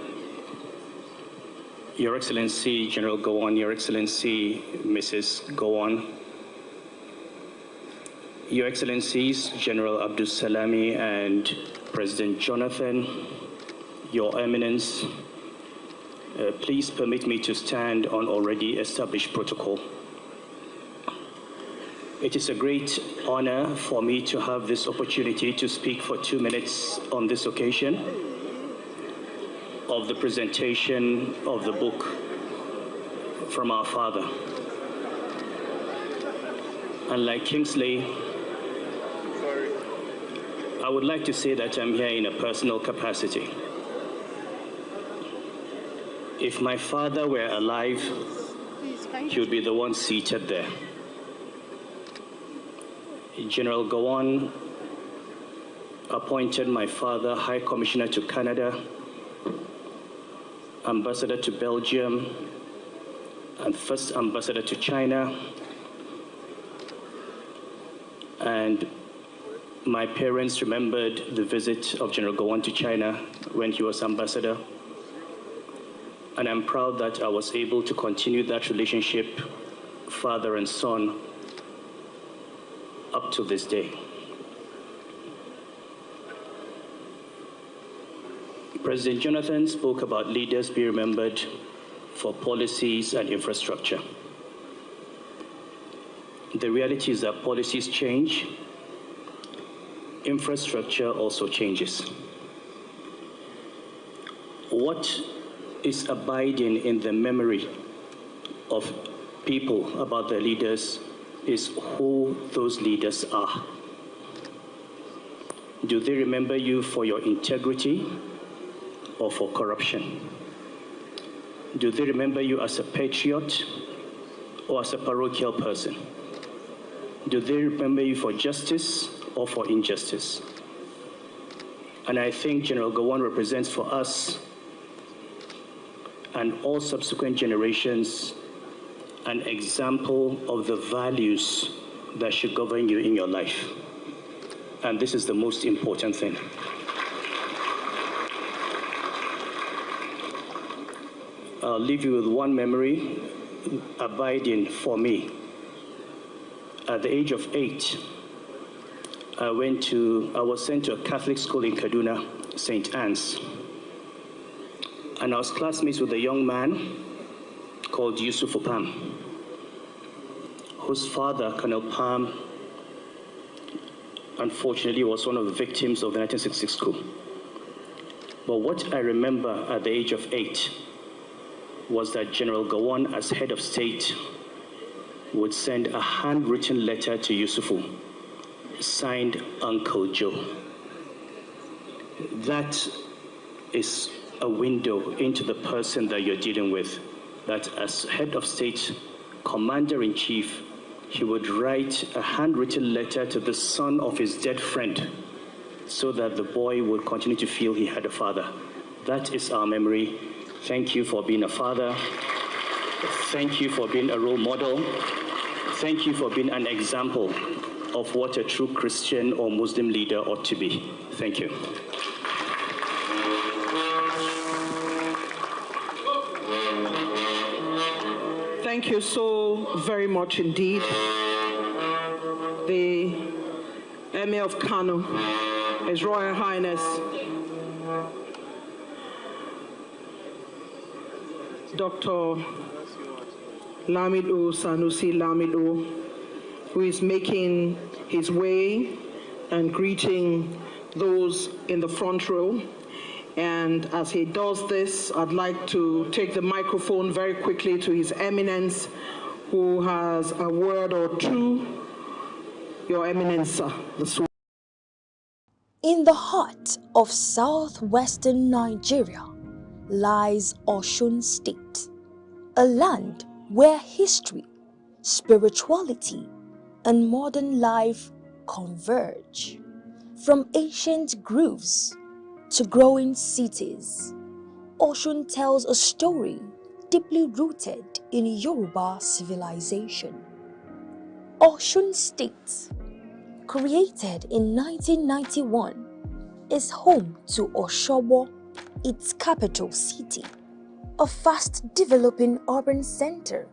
Your Excellency, General Gowon, Your Excellency, Mrs. Gowon, Your Excellencies, General Abdul Salami and President Jonathan, Your Eminence, please permit me to stand on already established protocol. It is a great honor for me to have this opportunity to speak for 2 minutes on this occasion of the presentation of the book from our father. Unlike Kingsley, I would like to say that I'm here in a personal capacity. If my father were alive, he would be the one seated there. General Gowon appointed my father High Commissioner to Canada, Ambassador to Belgium, and First Ambassador to China. And my parents remembered the visit of General Gowon to China when he was ambassador. And I'm proud that I was able to continue that relationship, father and son, up to this day. President Jonathan spoke about leaders be remembered for policies and infrastructure. The reality is that policies change, infrastructure also changes. What is abiding in the memory of people about their leaders is who those leaders are. Do they remember you for your integrity or for corruption? Do they remember you as a patriot or as a parochial person? Do they remember you for justice or for injustice? And I think General Gowon represents for us and all subsequent generations an example of the values that should govern you in your life. And this is the most important thing. I'll leave you with one memory abiding for me. At the age of 8, I was sent to a Catholic school in Kaduna, St. Anne's. And I was classmates with a young man called Yusuf Opam, whose father, Colonel Pam, unfortunately was one of the victims of the 1966 coup. But what I remember at the age of 8 was that General Gowon, as head of state, would send a handwritten letter to Yusufu, signed Uncle Joe. That is a window into the person that you're dealing with, that as head of state, commander-in-chief, he would write a handwritten letter to the son of his dead friend so that the boy would continue to feel he had a father. That is our memory. Thank you for being a father. Thank you for being a role model. Thank you for being an example of what a true Christian or Muslim leader ought to be. Thank you.
Thank you so very much indeed. The Emir of Kano, His Royal Highness Dr. Lamido Sanusi Lamido, who is making his way and greeting those in the front row. And as he does this, I'd like to take the microphone very quickly to His Eminence, who has a word or two. Your Eminence, sir.
In the heart of southwestern Nigeria lies Osun State, a land where history, spirituality, and modern life converge. From ancient groves to growing cities, Osun tells a story deeply rooted in Yoruba civilization. Osun State, created in 1991, is home to Osogbo, its capital city, a fast-developing urban center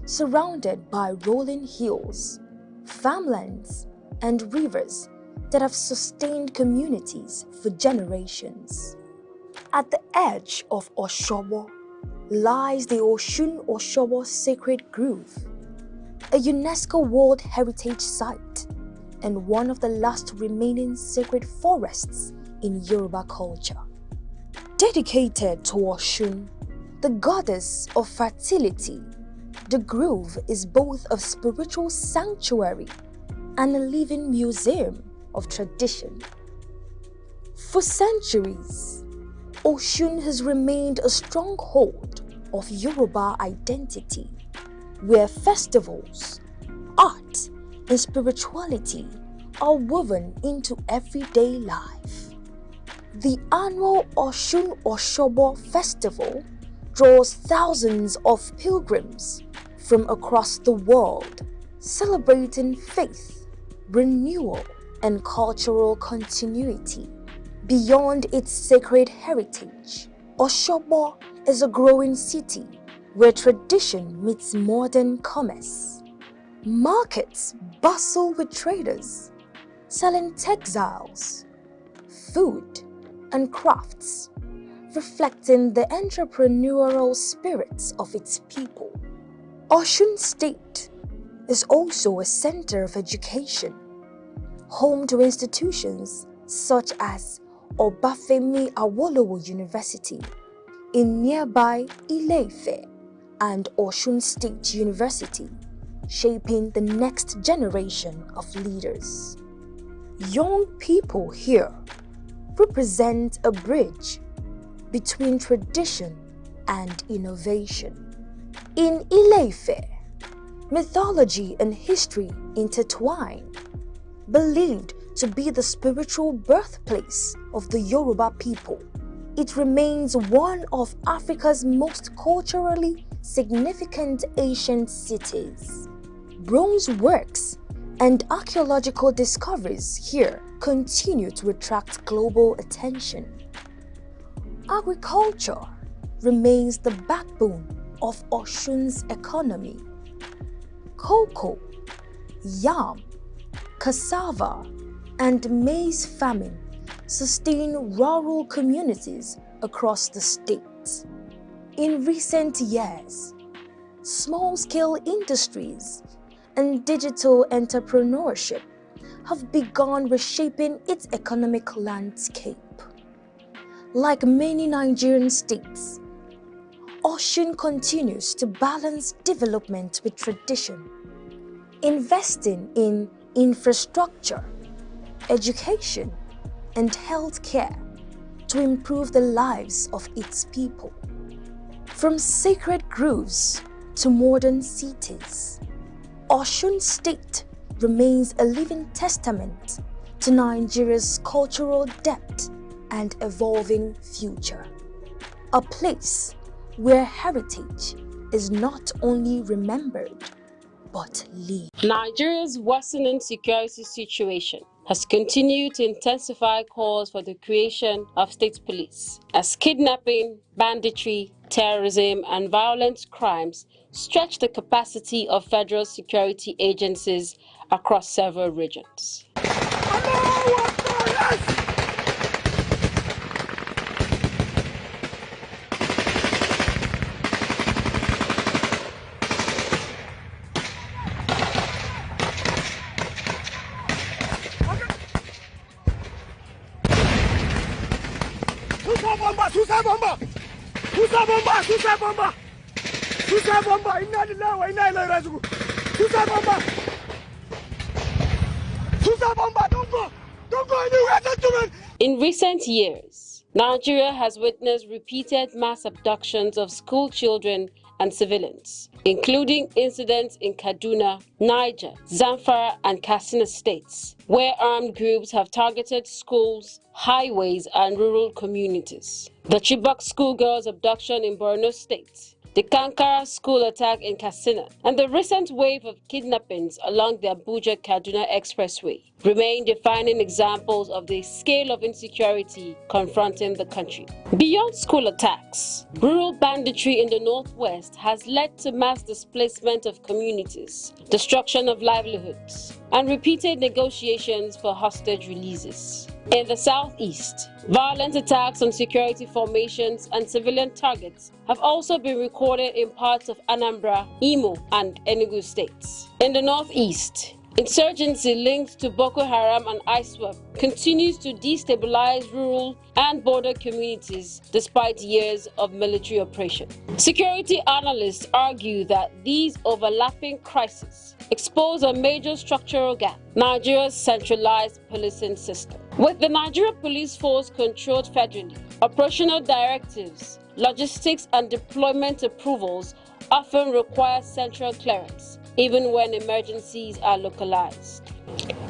surrounded by rolling hills, farmlands, and rivers that have sustained communities for generations. At the edge of Osogbo lies the Osun-Osogbo Sacred Grove, a UNESCO World Heritage Site and one of the last remaining sacred forests in Yoruba culture. Dedicated to Osun, the goddess of fertility, the grove is both a spiritual sanctuary and a living museum of tradition. For centuries, Osun has remained a stronghold of Yoruba identity, where festivals, art, and spirituality are woven into everyday life. The annual Osun-Osogbo Festival draws thousands of pilgrims from across the world, celebrating faith, renewal, and cultural continuity. Beyond its sacred heritage, Osogbo is a growing city where tradition meets modern commerce. Markets bustle with traders selling textiles, food, and crafts, reflecting the entrepreneurial spirits of its people. Osun State is also a center of education, home to institutions such as Obafemi Awolowo University in nearby Ile-Ife and Osun State University, shaping the next generation of leaders. Young people here represent a bridge between tradition and innovation. In Ile-Ife, mythology and history intertwine, believed to be the spiritual birthplace of the Yoruba people. It remains one of Africa's most culturally significant ancient cities. Bronze works and archaeological discoveries here continue to attract global attention. Agriculture remains the backbone of Osun's economy. Cocoa, yam, cassava, and maize farming sustain rural communities across the state. In recent years, small-scale industries and digital entrepreneurship have begun reshaping its economic landscape. Like many Nigerian states, Osun continues to balance development with tradition, investing in infrastructure, education, and healthcare to improve the lives of its people. From sacred groves to modern cities, Osun State remains a living testament to Nigeria's cultural depth and evolving future. A place where heritage is not only remembered, but lived.
Nigeria's worsening security situation has continued to intensify calls for the creation of state police, as kidnapping, banditry, terrorism, and violent crimes stretch the capacity of federal security agencies across several regions. In recent years, Nigeria has witnessed repeated mass abductions of school children and civilians, including incidents in Kaduna, Niger, Zamfara, and Katsina states, where armed groups have targeted schools, highways, and rural communities. The Chibok schoolgirls' abduction in Borno State, the Kankara school attack in Katsina, and the recent wave of kidnappings along the Abuja-Kaduna Expressway remain defining examples of the scale of insecurity confronting the country. Beyond school attacks, rural banditry in the northwest has led to mass displacement of communities, destruction of livelihoods, and repeated negotiations for hostage releases. In the southeast, violent attacks on security formations and civilian targets have also been recorded in parts of Anambra, Imo, and Enugu states. In the northeast, insurgency linked to Boko Haram and ISWAP continues to destabilize rural and border communities despite years of military oppression. Security analysts argue that these overlapping crises expose a major structural gap: Nigeria's centralized policing system. With the Nigeria Police Force controlled federally, operational directives, logistics, and deployment approvals often require central clearance, even when emergencies are localized.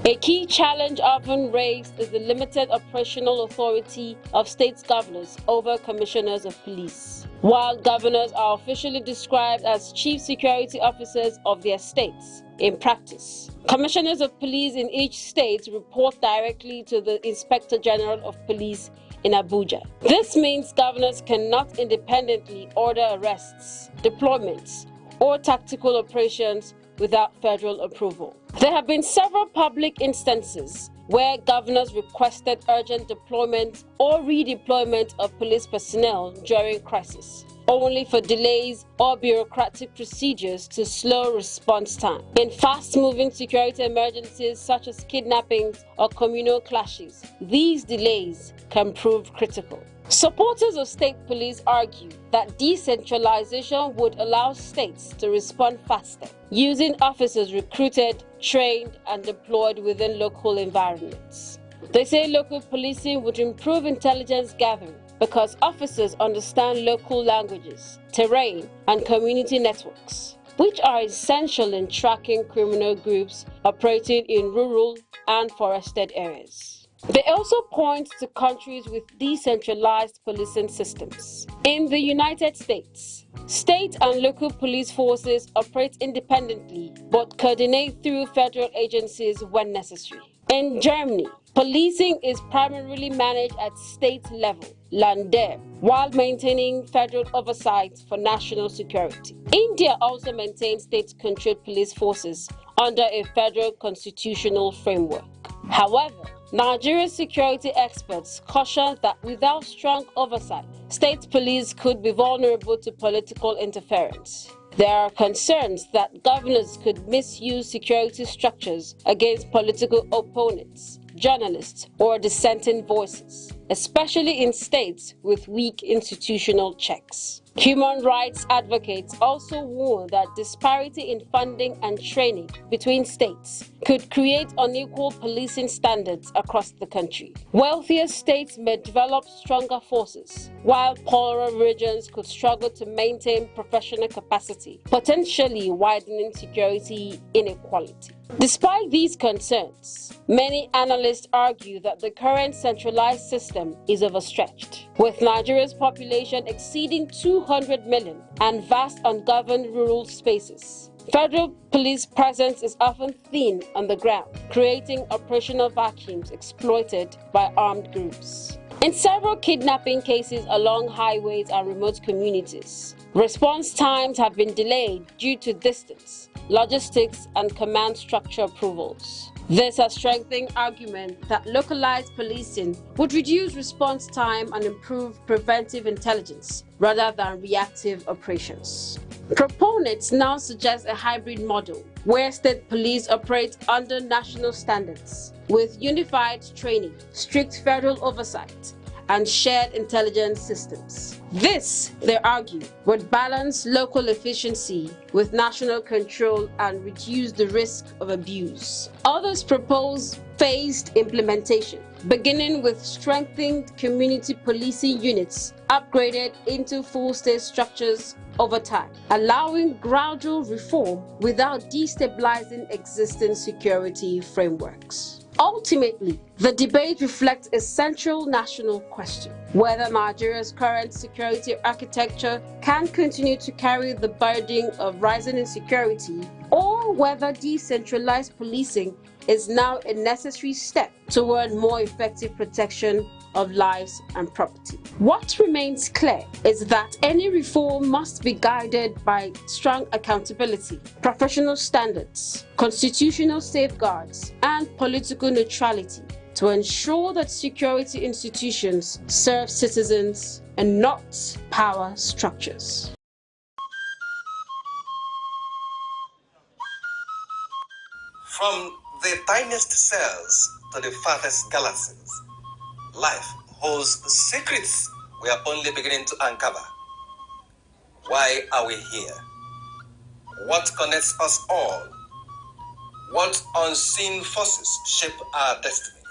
A key challenge often raised is the limited operational authority of state governors over commissioners of police. While governors are officially described as chief security officers of their states, in practice, commissioners of police in each state report directly to the Inspector General of Police in Abuja. This means governors cannot independently order arrests, deployments, or tactical operations without federal approval. There have been several public instances where governors requested urgent deployment or redeployment of police personnel during crisis, only for delays or bureaucratic procedures to slow response time. In fast-moving security emergencies such as kidnappings or communal clashes, these delays can prove critical. Supporters of state police argue that decentralization would allow states to respond faster, using officers recruited, trained, and deployed within local environments. They say local policing would improve intelligence gathering because officers understand local languages, terrain, and community networks, which are essential in tracking criminal groups operating in rural and forested areas. They also point to countries with decentralized policing systems. In the United States, state and local police forces operate independently but coordinate through federal agencies when necessary. In Germany, policing is primarily managed at state level, Länder, while maintaining federal oversight for national security. India also maintains state-controlled police forces under a federal constitutional framework. However, Nigeria's security experts caution that without strong oversight, state police could be vulnerable to political interference. There are concerns that governors could misuse security structures against political opponents, journalists, or dissenting voices, especially in states with weak institutional checks. Human rights advocates also warn that disparity in funding and training between states could create unequal policing standards across the country. Wealthier states may develop stronger forces, while poorer regions could struggle to maintain professional capacity, potentially widening security inequality. Despite these concerns, many analysts argue that the current centralized system is overstretched. With Nigeria's population exceeding 200 million and vast ungoverned rural spaces, federal police presence is often thin on the ground, creating operational vacuums exploited by armed groups. In several kidnapping cases along highways and remote communities, response times have been delayed due to distance, logistics, and command structure approvals. This has strengthened argument that localized policing would reduce response time and improve preventive intelligence rather than reactive operations. Proponents now suggest a hybrid model where state police operate under national standards with unified training, strict federal oversight, and shared intelligence systems. This, they argue, would balance local efficiency with national control and reduce the risk of abuse. Others propose phased implementation, beginning with strengthened community policing units upgraded into full state structures over time, allowing gradual reform without destabilizing existing security frameworks. Ultimately, the debate reflects a central national question: whether Nigeria's current security architecture can continue to carry the burden of rising insecurity, or whether decentralized policing is now a necessary step toward more effective protection of lives and property. What remains clear is that any reform must be guided by strong accountability, professional standards, constitutional safeguards, and political neutrality to ensure that security institutions serve citizens and not power structures.
From the tiniest cells to the farthest galaxies, life holds secrets we are only beginning to uncover. Why are we here? What connects us all? What unseen forces shape our destiny?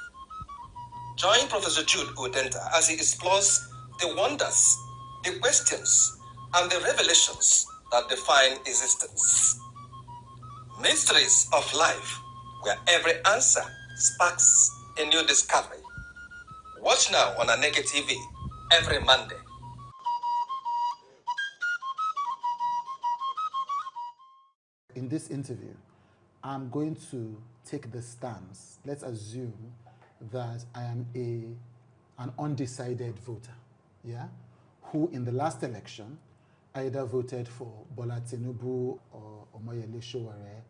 Join Professor Jude Udenta as he explores the wonders, the questions, and the revelations that define existence. Mysteries of life, where every answer sparks a new discovery. Watch now on Aneke TV every Monday.
In this interview, I'm going to take the stance. Let's assume that I am an undecided voter, yeah, who in the last election either voted for Bola Tinubu or Omoyele Sowore,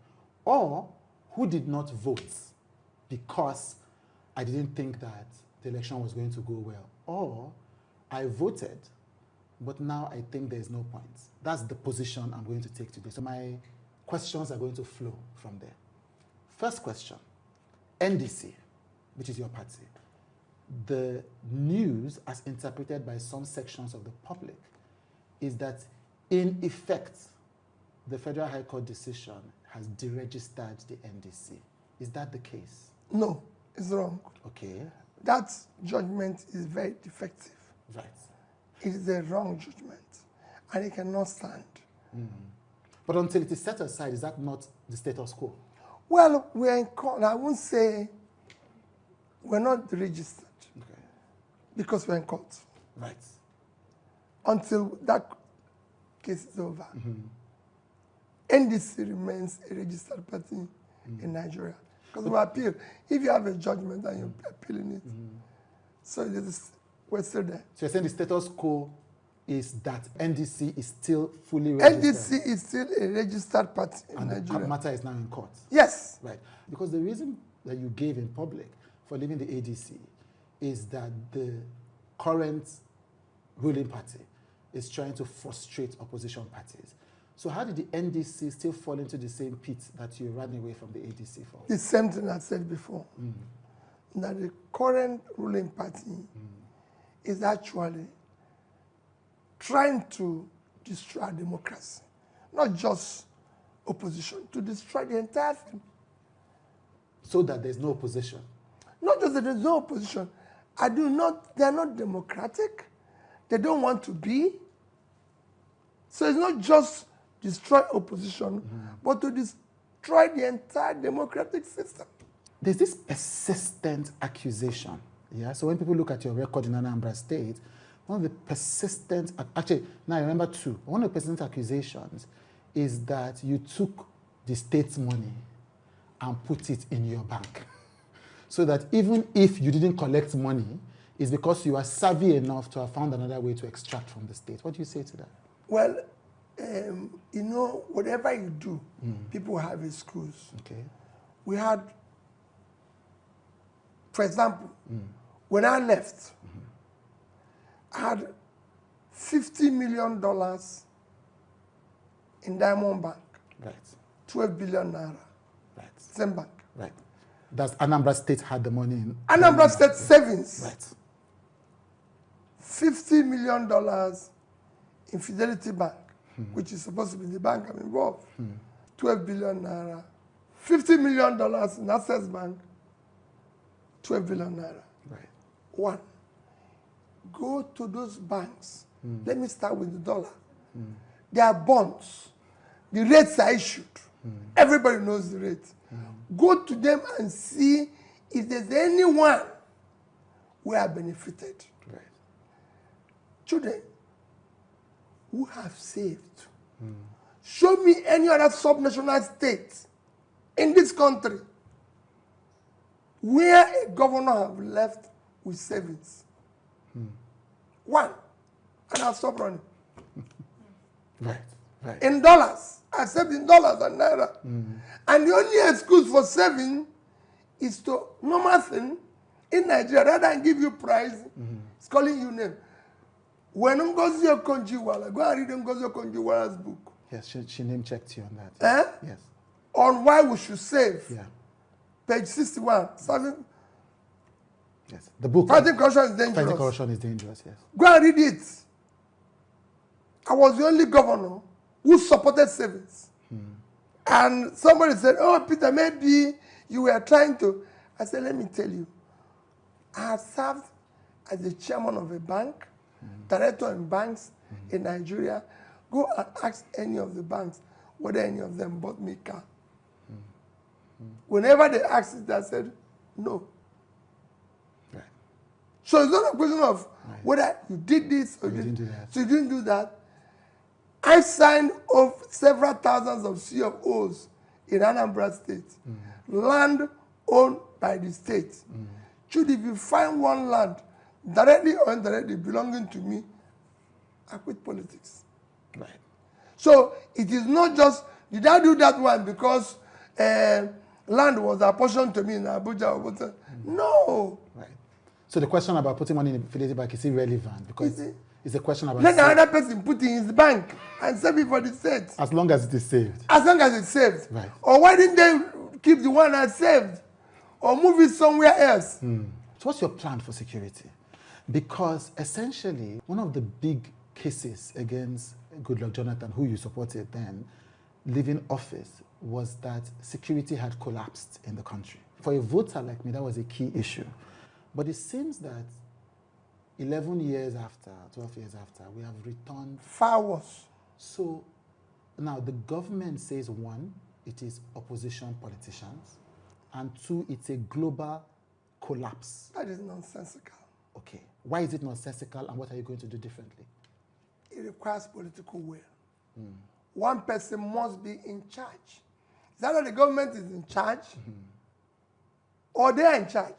or who did not vote because I didn't think that the election was going to go well. Or I voted, but now I think there's no point. That's the position I'm going to take today. So my questions are going to flow from there. First question, NDC, which is your party. The news, as interpreted by some sections of the public, is that in effect, the Federal High Court decision has deregistered the NDC. Is that the case?
No, it's wrong.
Okay.
That judgment is very defective.
Right.
It is a wrong judgment, and it cannot stand.
But until it is set aside, is that not the status quo?
Well, we're in court. I won't say we're not registered because we're in court.
Right.
Until that case is over. NDC remains a registered party in Nigeria. Because we appeal. If you have a judgment and you're appealing it, so it is, we're still there.
So you're saying the status quo is that NDC is still fully registered?
NDC is still a registered party in Nigeria.
And the matter is now in court?
Yes.
Right. Because the reason that you gave in public for leaving the ADC is that the current ruling party is trying to frustrate opposition parties. So how did the NDC still fall into the same pit that you ran away from the ADC for?
The same thing I said before. That the current ruling party is actually trying to destroy democracy. Not just opposition, to destroy the entire thing.
So that there's no opposition?
Not just that there's no opposition. They're not democratic. They don't want to be. So it's not just destroy opposition, but to destroy the entire democratic system.
There's this persistent accusation. Yeah. So when people look at your record in Anambra State, one of the persistent, actually, now I remember two. One of the persistent accusations is that you took the state's money and put it in your bank. So that even if you didn't collect money, it's because you are savvy enough to have found another way to extract from the state. What do you say to that?
Well, you know, whatever you do, people have excuse.
Okay.
We had, for example, when I left, I had $50 million in Diamond Bank.
Right.
12 billion naira.
Right.
Same bank.
Right. Does Anambra State had the money in?
Anambra State savings.
Right.
$50 million in Fidelity Bank, which is supposed to be the bank I'm involved. 12 billion naira. $50 million in Access Bank, 12 billion naira.
Right.
One, go to those banks. Let me start with the dollar. There are bonds. The rates are issued. Everybody knows the rate. Go to them and see if there's anyone who have benefited.
Right.
Children who have saved. Show me any other subnational state in this country where a governor have left with savings. One, and I'll stop running.
Right, right.
In dollars, I saved in dollars and naira. And the only excuse for saving is to normal thing in Nigeria, rather than give you prize, it's calling you name. When Ngozi Okonjo-Iweala, go and read Ngozi Okonjo-Iweala's book.
Yes, she name checked you on that. Yes.
On why we should save.
Yeah.
Page 61.
Yes. The book.
Fighting corruption is dangerous.
Fighting corruption is dangerous, yes.
Go and read it. I was the only governor who supported savings. And somebody said, oh, Peter, maybe you were trying to. I said, let me tell you. I have served as the chairman of a bank, director in banks in Nigeria. Go and ask any of the banks whether any of them bought me a car. Whenever they asked it, I said, no.
Right.
So it's not a question of whether you did this or
you didn't do that.
So you didn't do that. I signed off several thousands of CFOs in Anambra State. Land owned by the state. Should if you find one land, directly or indirectly belonging to me, I quit politics.
Right.
So it is not just, did I do that one because land was apportioned to me in Abuja. No.
Right. So the question about putting money in a fidelity bank is irrelevant because it's a question about...
Let the other person put it in his bank and save it for the state.
As long as it is saved.
As long as it's saved.
Right.
Or why didn't they keep the one that's saved? Or move it somewhere else?
So what's your plan for security? Because essentially, one of the big cases against Goodluck Jonathan, who you supported then, leaving office, was that security had collapsed in the country. For a voter like me, that was a key issue. But it seems that 11 years after, 12 years after, we have returned...
Far worse.
So now the government says, one, it is opposition politicians, and two, it's a global collapse.
That is nonsensical.
Okay. Why is it nonsensical, and what are you going to do differently?
It requires political will. One person must be in charge. Is that not the government is in charge? Or they are in charge?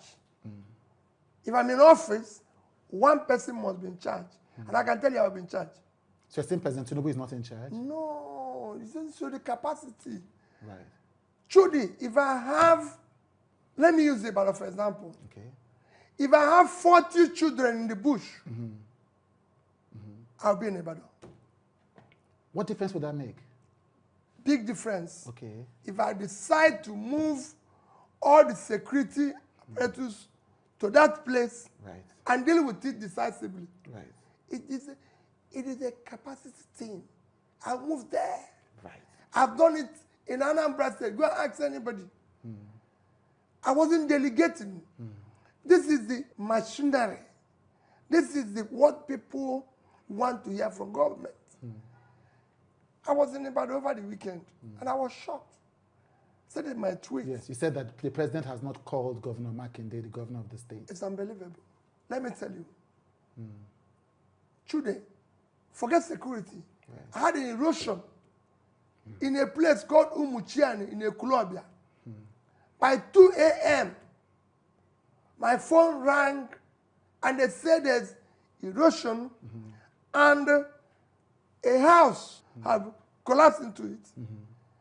If I'm in office, one person must be in charge. And I can tell you I'll be in charge.
So you're saying President Tinubu is not in charge?
No, it doesn't show the capacity.
Right.
Truly, if I have, let me use Ibadan for example.
Okay.
If I have 40 children in the bush, I'll be in Ibadan.
What difference would that make?
Big difference.
Okay.
If I decide to move all the security apparatus to that place and deal with it decisively, it is a capacity thing. I'll move there. I've done it in Anambra State. Go and ask anybody. I wasn't delegating. This is the machinery. This is what people want to hear from government. I was in Ibadan over the weekend, and I was shocked. I said in my tweet.
Yes, you said that the president has not called Governor Makinde, the governor of the state.
It's unbelievable. Let me tell you. Today, forget security. I had an erosion in a place called Umuchiani in Ekulobia. By 2 a.m., my phone rang, and they said there's erosion, and a house had collapsed into it.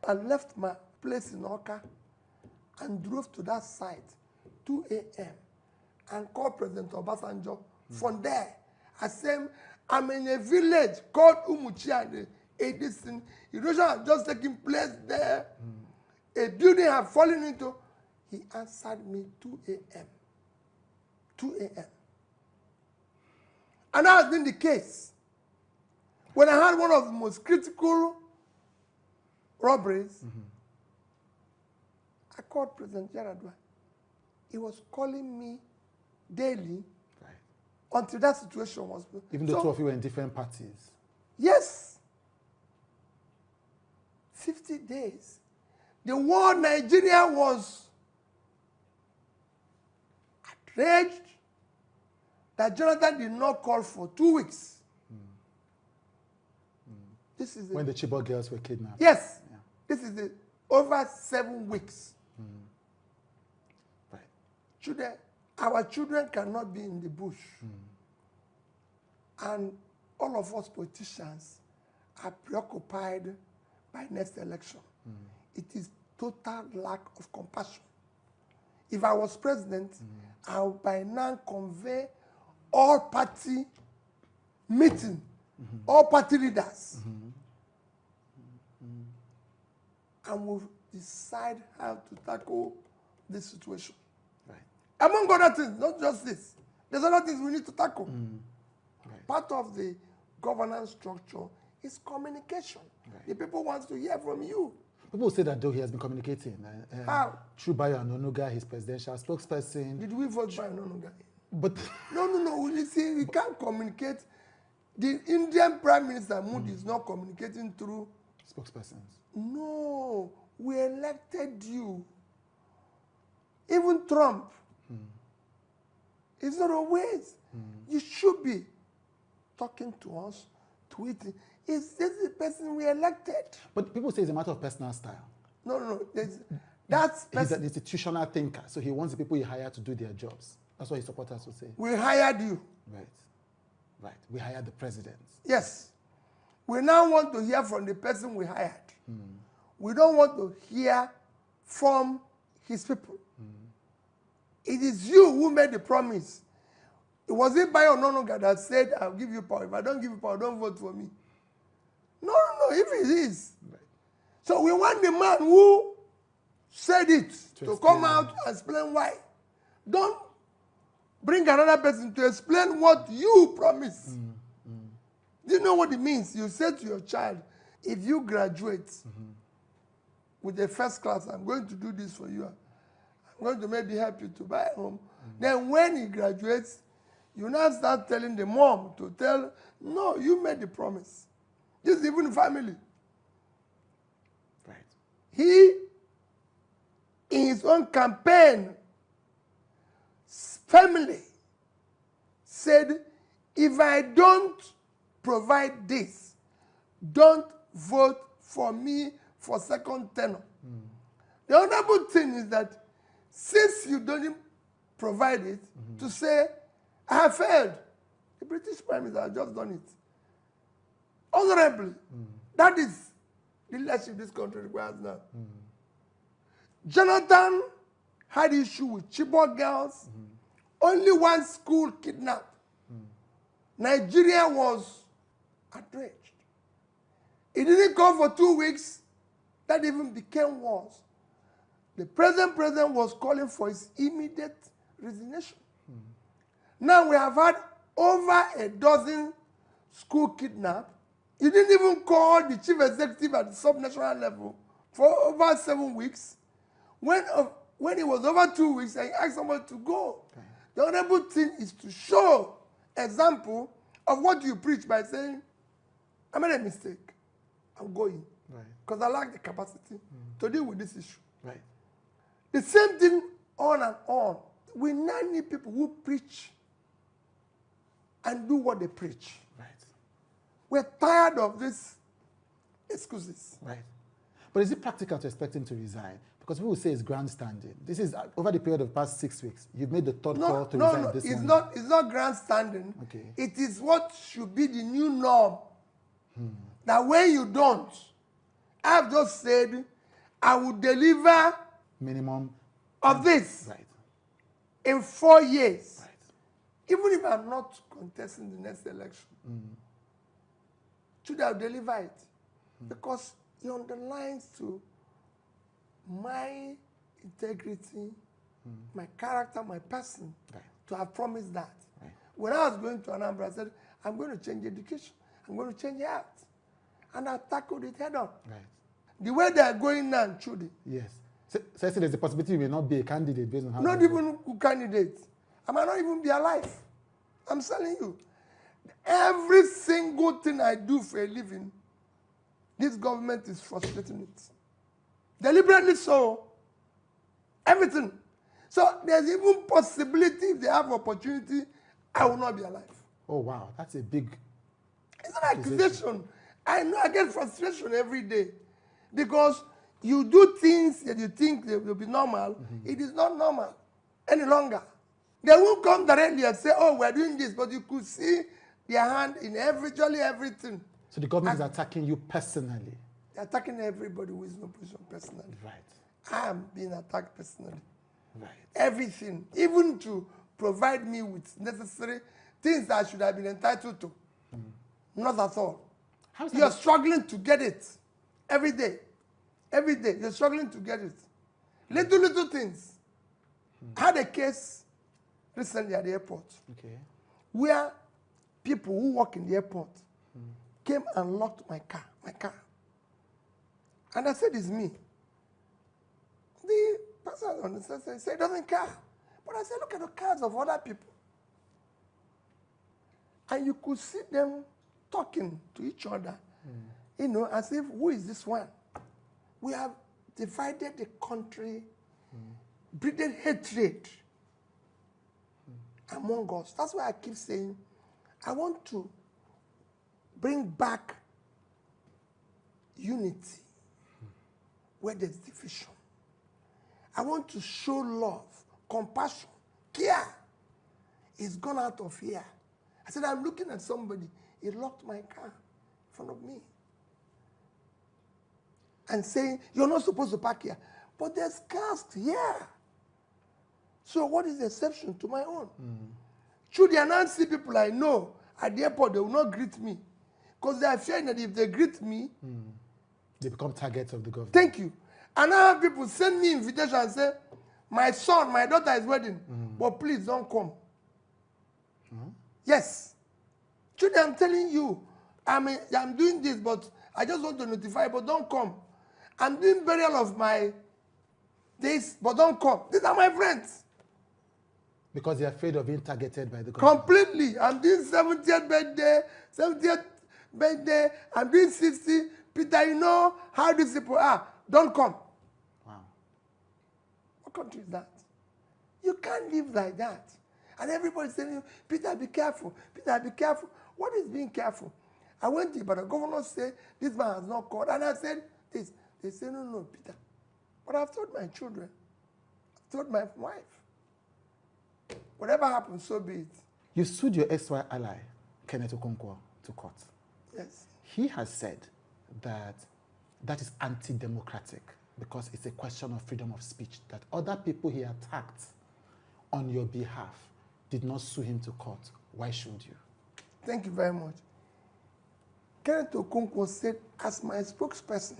I left my place in Oka and drove to that site 2 a.m. and called President Obasanjo. From there, I said, I'm in a village called Umuchiani. Erosion had just taken place there. A building had fallen into. He answered me 2 a.m. 2 a.m. And that has been the case. When I had one of the most critical robberies, I called President Yaradua. He was calling me daily until that situation was...
Even though two of you were in different parties?
Yes. 50 days. The war Nigeria was outraged that Jonathan did not call for 2 weeks. This is
when the Chibok girls were kidnapped.
Yes. Yeah. This is over 7 weeks.
Right.
Children, our children cannot be in the bush. And all of us politicians are preoccupied by next election. It is total lack of compassion. If I was president, I would by now convey all party meeting, all party leaders, and we'll decide how to tackle this situation. Among other things, not just this. There's other things we need to tackle. Part of the governance structure is communication. The people want to hear from you.
People say that though he has been communicating.
How?
Through Bayo Ononuga, his presidential spokesperson.
Did we vote Bayo Ononuga?
But
no. You see, we can't communicate. The Indian Prime Minister Modi is not communicating through
spokespersons.
No, we elected you. Even Trump. It's not always. You should be talking to us, tweeting. Is this the person we elected?
But people say it's a matter of personal style.
No.
He's an institutional thinker, so he wants the people he hired to do their jobs. That's what his supporters will say.
We hired you.
Right. We hired the president.
Yes. We now want to hear from the person we hired. We don't want to hear from his people. It is you who made the promise. It wasn't by Ononoga that said, I'll give you power. If I don't give you power, don't vote for me. No, if it is. Right. So we want the man who said it to come out and explain why. Don't bring another person to explain what you promised. Do you know what it means? You say to your child, if you graduate with a first class, I'm going to do this for you. I'm going to maybe help you to buy a home. Then when he graduates, you now start telling the mom to tell, no, you made the promise. This is even family.
Right.
He, in his own campaign, family said, if I don't provide this, don't vote for me for second tenure. The honorable thing is that since you don't provide it, to say, I have failed. The British Prime Minister has just done it. Honorably. That is the leadership this country requires now. Jonathan had issue with Chibok girls. Only one school kidnapped. Nigeria was outraged. It didn't go for 2 weeks. That even became worse. The president was calling for his immediate resignation. Now we have had over a dozen school kidnapped. You didn't even call the chief executive at the sub-national level for over 7 weeks. When it was over 2 weeks, I asked somebody to go. Okay. The honorable thing is to show example of what you preach by saying, I made a mistake. I'm going. Because I lack the capacity to deal with this issue.
Right.
The same thing on and on. We now need people who preach and do what they preach.
Right.
We're tired of these excuses.
Right. But is it practical to expect him to resign? Because people say it's grandstanding. This is over the period of the past 6 weeks. You've made the third call to resign this morning.
No, it's not grandstanding.
Okay.
It is what should be the new norm. That when you don't, I've just said, I will deliver
minimum
of this in 4 years. Right. Even if I'm not contesting the next election, should I deliver it? Because it underlines to my integrity, my character, my person, to have promised that. Right. When I was going to Anambra, I said, I'm going to change education. I'm going to change health. And I tackled it head on. Right. The way they are going now, Chudi.
Yes. So there's a possibility you may not be a candidate based on how.
Not even a candidate. I might not even be alive. I'm telling you. Every single thing I do for a living, this government is frustrating it. Deliberately so. Everything. So there's even possibility if they have opportunity, I will not be alive.
Oh wow, that's a big.
It's an accusation. I know I get frustration every day because you do things that you think they will be normal. It is not normal any longer. They won't come directly and say, oh, we're doing this, but you could see their hand in virtually everything.
So the government is attacking you personally?
They're attacking everybody who is in opposition personally.
Right.
I am being attacked personally.
Right.
Everything, even to provide me with necessary things that I should have been entitled to. Not at all. You're struggling to get it every day. Every day, you're struggling to get it. Little things. I had a case recently at the airport where people who work in the airport came and locked my car. And I said, it's me. The person on the side said, it doesn't care. But I said, look at the cars of other people. And you could see them talking to each other, you know, as if, who is this one? We have divided the country, breeding hatred among us. That's why I keep saying, I want to bring back unity where there's division. I want to show love, compassion, care. It's gone out of here. I said, I'm looking at somebody. He locked my car in front of me. And saying, you're not supposed to park here. But there's caste here. So what is the exception to my own? Should the Anansi people I know at the airport, they will not greet me. Because they are fearing that if they greet me,
they become targets of the government.
Thank you. And I have people send me invitation and say, my son, my daughter is wedding, but please don't come. Yes. Should I'm telling you, I'm doing this, but I just want to notify, but don't come. I'm doing burial of my this, but don't come. These are my friends.
Because they're afraid of being targeted by the government.
Completely. I'm doing 70th birthday, I'm doing 60. Peter, you know how these people are. Don't come.
Wow.
What country is that? You can't live like that. And everybody's telling you, Peter, be careful. Peter, be careful. What is being careful? I went to, but the governor said, this man has not called. And I said, this. They said, no, Peter. But I've told my children. I've told my wife. Whatever happens, so be it.
You sued your ex-wife ally, Kenneth Okonkwo, to court.
Yes.
He has said that that is anti-democratic because it's a question of freedom of speech, that other people he attacked on your behalf did not sue him to court. Why should you?
Thank you very much. Kenneth Okonkwo said, as my spokesperson,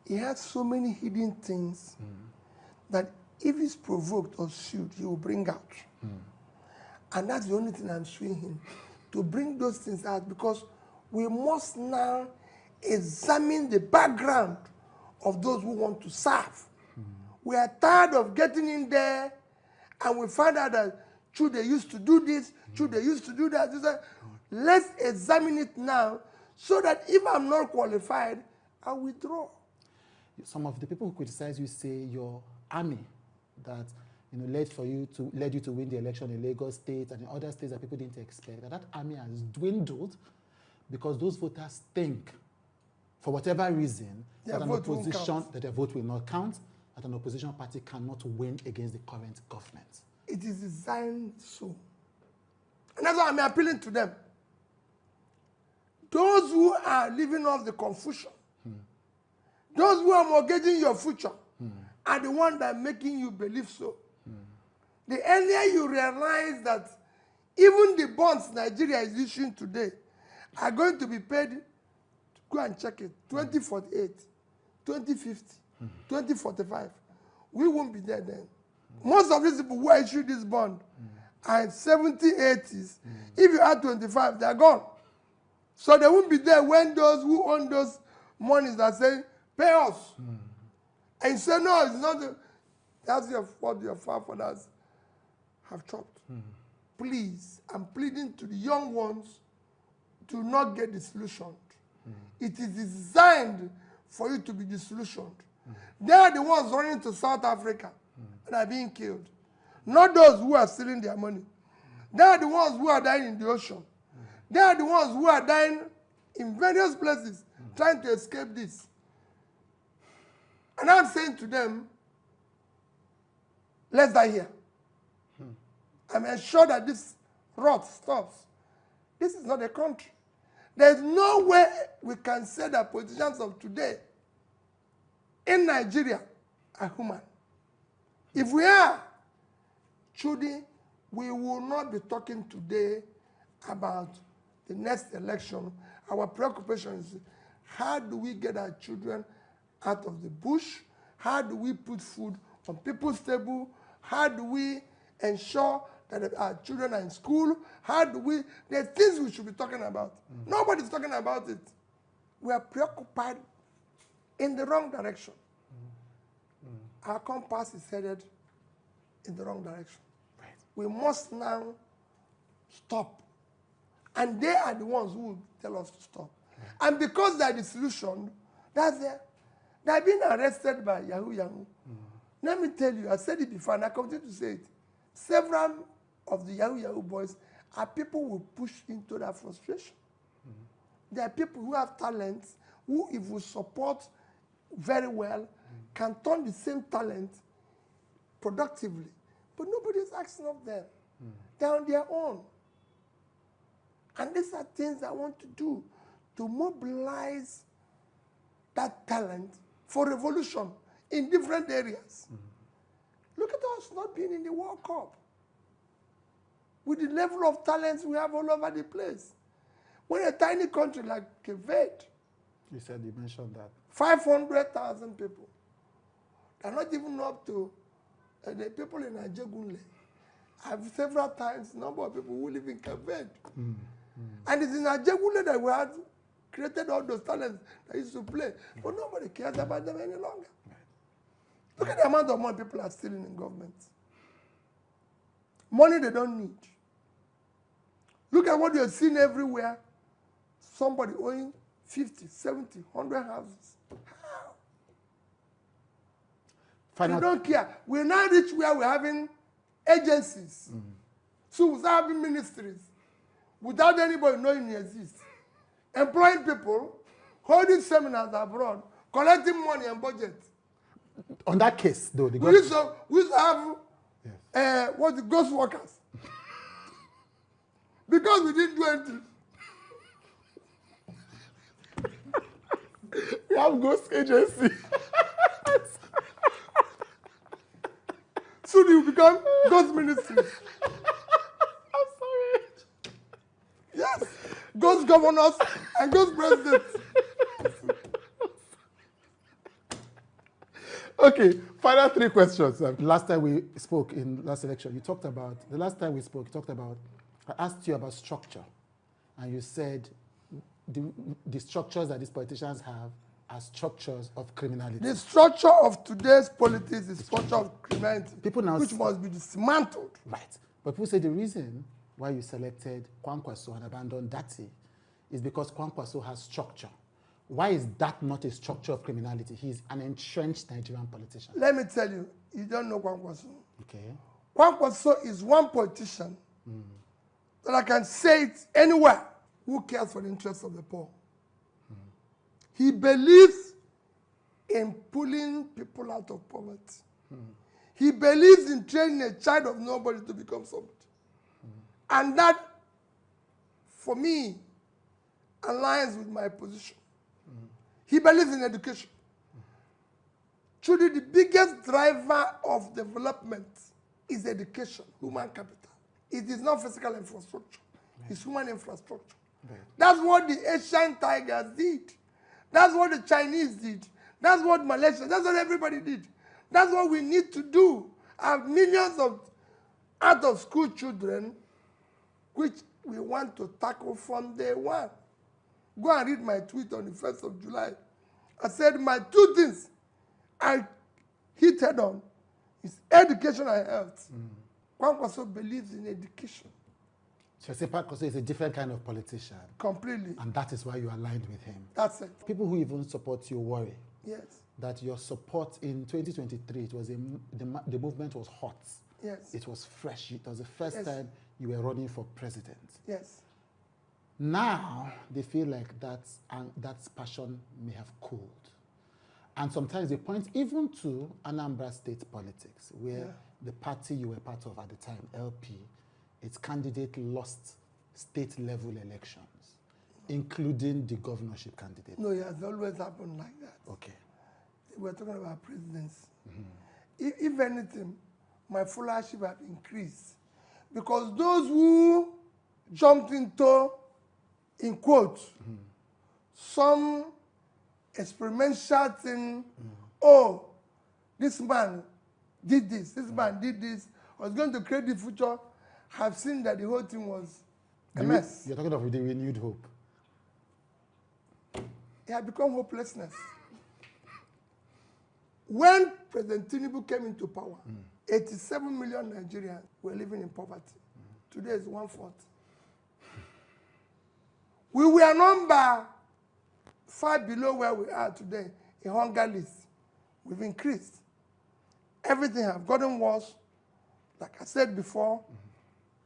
he has so many hidden things that if he's provoked or sued, he will bring out. And that's the only thing I'm suing him, to bring those things out, because we must now examine the background of those who want to serve. We are tired of getting in there and we find out that, true, they used to do this, true, they used to do that. Let's examine it now so that if I'm not qualified, I withdraw.
Some of the people who criticize you say your army that led you to win the election in Lagos State and in other states that people didn't expect, that army has dwindled because those voters think, for whatever reason, that an opposition, that their vote will not count, that an opposition party cannot win against the current government.
It is designed so. And that's why I'm appealing to them. Those who are living off the confusion, those who are mortgaging your future, are the ones that are making you believe so. The earlier you realize that even the bonds Nigeria is issuing today are going to be paid, go and check it, 2048, 2050, 2045. We won't be there then. Most of these people who issued this bond are in 70s, 80s. If you add 25, they are gone. So they won't be there when those who own those monies are saying, pay us. And you say, no, it's not. That's what your forefathers have chopped. Please, I'm pleading to the young ones to not get disillusioned. It is designed for you to be disillusioned. They are the ones running to South Africa and are being killed. Not those who are stealing their money. They are the ones who are dying in the ocean. They are the ones who are dying in various places trying to escape this. And I'm saying to them, let's die here. I'm sure that this rot stops. This is not a country. There's no way we can say that politicians of today in Nigeria are human. If we are, truly, we will not be talking today about the next election. Our preoccupation is, how do we get our children out of the bush? How do we put food on people's table? How do we ensure that our children are in school? How do we, there are things we should be talking about. Nobody's talking about it. We are preoccupied in the wrong direction. Our compass is headed in the wrong direction. Right. We must now stop. And they are the ones who will tell us to stop. Right. And because they are disillusioned, that's there. They have been arrested by Yahoo. Let me tell you, I said it before and I continue to say it. Several of the Yahoo boys are people who push into that frustration. There are people who have talents, who if we support very well, can turn the same talent productively. But nobody is asking of them. They're on their own. And these are things I want to do, to mobilize that talent for revolution. in different areas. Look at us not being in the World Cup. With the level of talents we have all over the place. We're a tiny country like Cape Verde.
You mentioned that.
500,000 people. They're not even up to the people in Ajegunle. I've several times number of people who live in Cape Verde. And it's in Ajegunle that we had created all those talents that used to play. But nobody cares about them any longer. Look at the amount of money people are stealing in government. Money they don't need. Look at what you're seeing everywhere. Somebody owing 50, 70, 100 houses. How? They don't care. We're now rich where we're having agencies. So we're having ministries without anybody knowing it exists. Employing people, holding seminars abroad, collecting money and budget.
On that case, though,
we used to have the ghost workers. Because we didn't do anything.
We have ghost agency.
Soon you become ghost ministries.
I'm sorry.
Yes. Ghost governors and ghost presidents.
Okay, final 3 questions. Last time we spoke in last election, you talked about, I asked you about structure, and you said the structures that these politicians have are structures of criminality.
The structure of today's politics is structure of criminality,
people now
which must be dismantled.
Right. But people say the reason why you selected Kwankwaso and abandoned Dati is because Kwankwaso has structure. Why is that not a structure of criminality? He's an entrenched Nigerian politician.
Let me tell you, you don't know Kwankwaso.
Okay.
Kwankwaso is one politician that I can say it anywhere who cares for the interests of the poor. He believes in pulling people out of poverty. He believes in training a child of nobody to become somebody. And that, for me, aligns with my position. He believes in education. Truly, the biggest driver of development is education, human capital. It is not physical infrastructure. It's human infrastructure. That's what the Asian tigers did. That's what the Chinese did. That's what Malaysia, that's what everybody did. That's what we need to do. I have millions of out-of-school children which we want to tackle from day one. Go and read my tweet on the 1st of July. I said my 2 things I hit head on is education and health. Kwankwaso believes in education.
So Kwankwaso is a different kind of politician.
Completely.
And that is why you aligned with him.
That's it.
People who even support you worry.
Yes.
That your support in 2023, it was the movement was hot.
Yes.
It was fresh. It was the first time you were running for president.
Yes.
Now they feel like that passion may have cooled. And sometimes they point even to Anambra state politics, where the party you were part of at the time, LP, its candidate lost state-level elections, including the governorship candidate.
No, it has always happened like that.
Okay.
We're talking about presidency. If anything, my followership have increased. Because those who jumped into, in quotes, some experimental thing, oh, this man did this man did this, was going to create the future, have seen that the whole thing was a mess.
You're talking of the renewed hope.
It had become hopelessness. When President Tinubu came into power, 87 million Nigerians were living in poverty. Today is 1/4. We were number 5 below where we are today in hunger list. We've increased. Everything has gotten worse. Like I said before,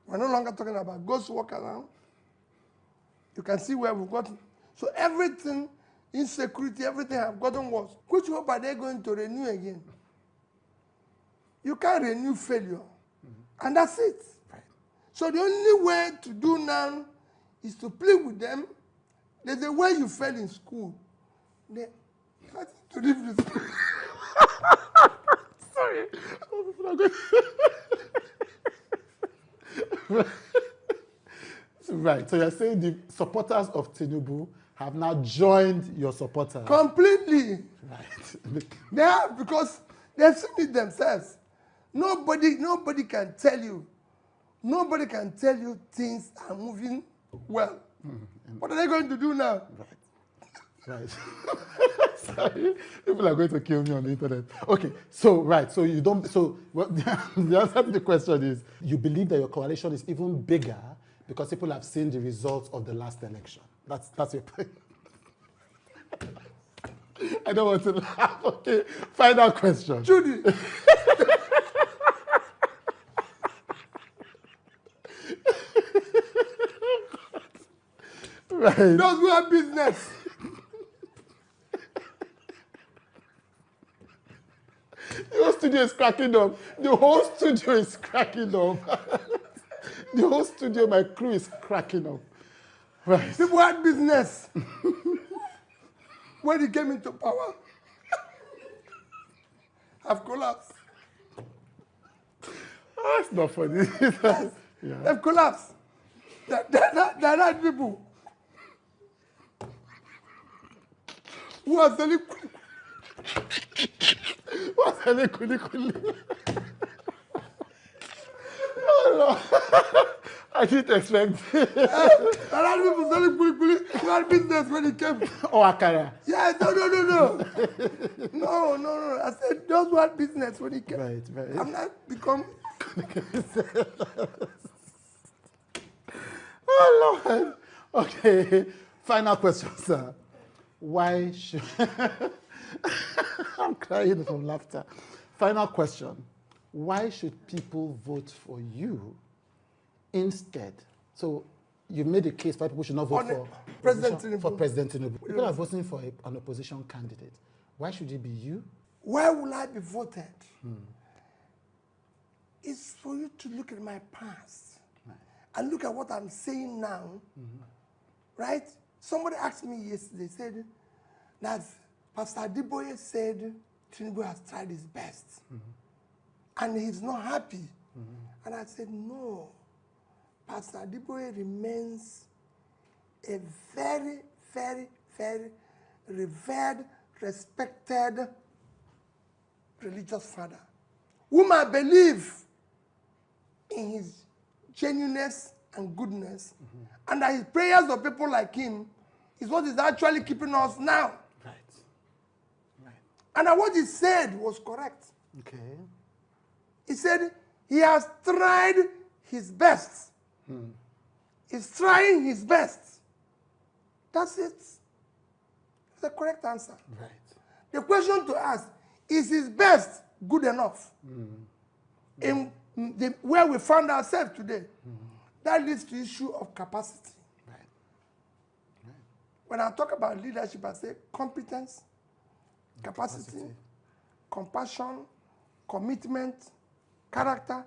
we're no longer talking about ghost work around. You can see where we've gotten. So everything, insecurity, everything have gotten worse. Which hope are they going to renew again? You can't renew failure. And that's it. Right. So the only way to do now is to plead with them. There's a way you fail in school. They to leave the school.
Sorry. Right. So you're saying the supporters of Tinubu have now joined your supporters?
Completely.
Right.
Yeah, because they've seen it themselves. Nobody can tell you. Nobody can tell you things are moving well. What are they going to do now?
Right. Sorry. People are going to kill me on the internet. Okay, so you don't, so well, the answer to the question is, you believe that your coalition is even bigger because people have seen the results of the last election. That's your point. I don't want to laugh. Okay, final question.
Judy.
Right.
Those who have business.
The whole studio is cracking up. The whole studio is cracking up. The whole studio, my crew is cracking up. Right.
People had business. When he came into power, have collapsed.
Oh, it's not funny. Yeah.
They've collapsed. They're not people who are selling
Oh, no. I didn't expect it.
There are people selling kuli who had business when he came.
Oh, Akara.
Yes, no. I said those who had business when he came.
Right.
I'm not become.
Oh, Lord. Okay. Final question, sir. Why should... I'm crying from laughter. Final question. Why should people vote for you instead? So you made a case why people should not vote for President Tinubu. People are voting for an opposition candidate. Why should it be you?
Why will I be voted? It's for you to look at my past and look at what I'm saying now. Right? Somebody asked me yesterday, said that Pastor Adeboye said Tinubu has tried his best and he's not happy. And I said, no, Pastor Adeboye remains a very, very, very revered, respected religious father, whom I believe in his genuineness and goodness, and that his prayers of people like him is what is actually keeping us now.
Right.
And that what he said was correct.
Okay.
He said he has tried his best. He's trying his best. That's it. It's the correct answer.
Right.
The question to ask, is his best good enough? In where we found ourselves today, that leads to the issue of capacity. When I talk about leadership, I say competence, capacity, compassion, commitment, character.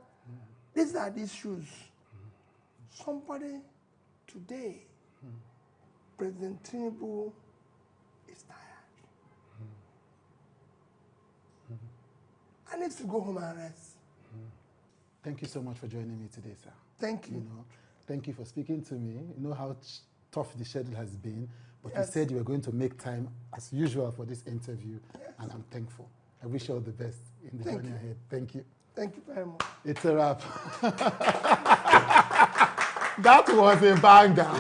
These are the issues. Somebody today, President Tinubu is tired. I need to go home and rest.
Thank you so much for joining me today, sir.
Thank you.
Thank you for speaking to me. You know how tough the schedule has been, but
Yes.
you said you were going to make time as usual for this interview, and I'm thankful. I wish you all the best in the
Thank
journey
you.
ahead. Thank you.
Thank you very much.
It's a wrap. That was a banger.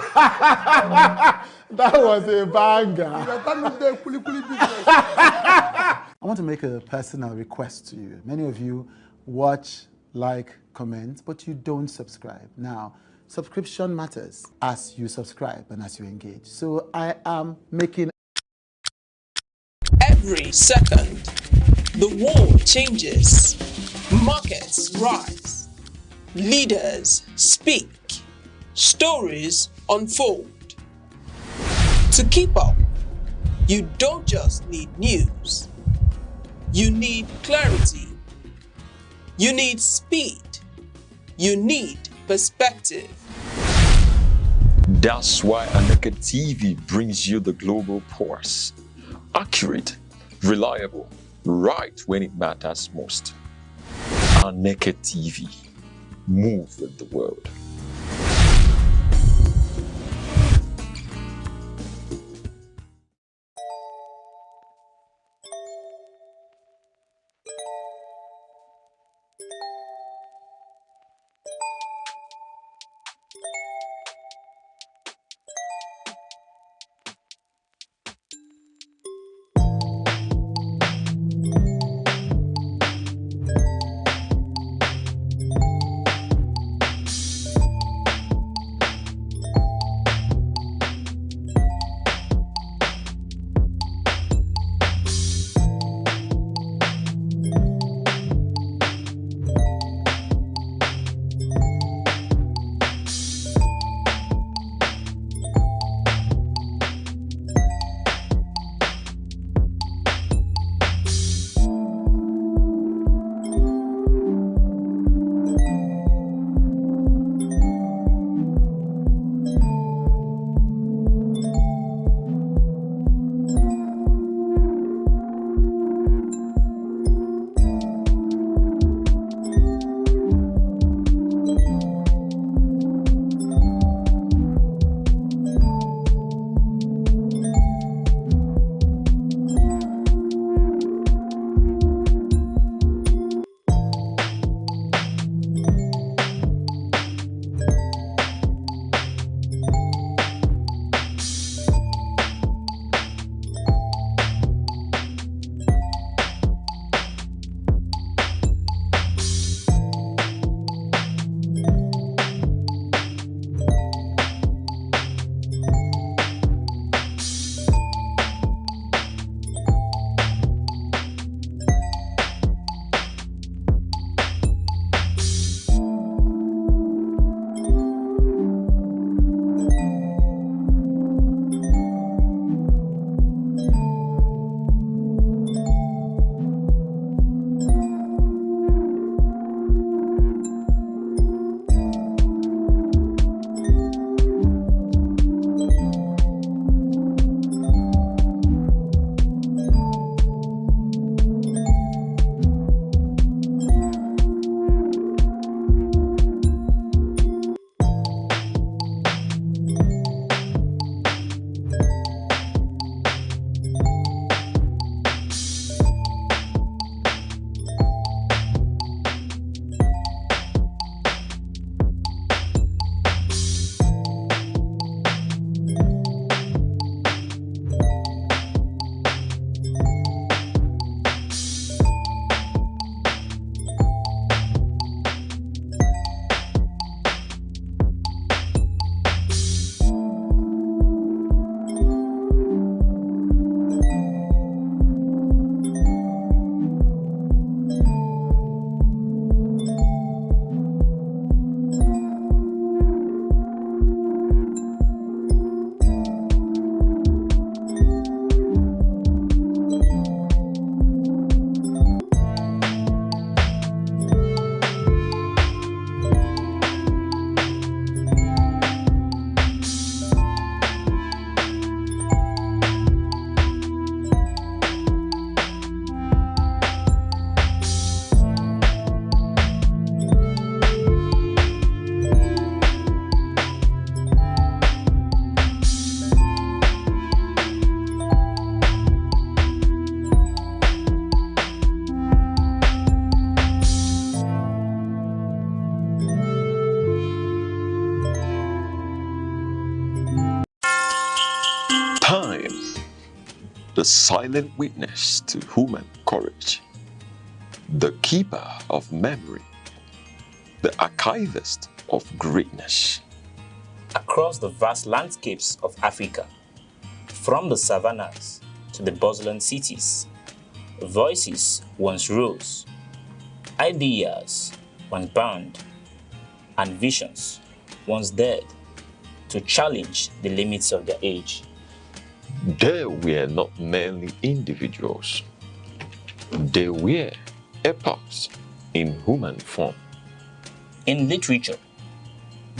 That was a banger. I want to make a personal request to you. Many of you watch, like, comment, but you don't subscribe. Now, subscription matters as you subscribe and as you engage. So I am making...
Every second, the world changes, markets rise, leaders speak, stories unfold. To keep up, you don't just need news. You need clarity. You need speed. You need perspective.
That's why Aneke TV brings you the global pulse. Accurate, reliable, right when it matters most. Aneke TV. Move with the world. Time, the silent witness to human courage, the keeper of memory, the archivist of greatness.
Across the vast landscapes of Africa, from the savannas to the bustling cities, voices once rose, ideas once burned, and visions once dared to challenge the limits of their age.
They were not merely individuals. They were epochs in human form.
In literature,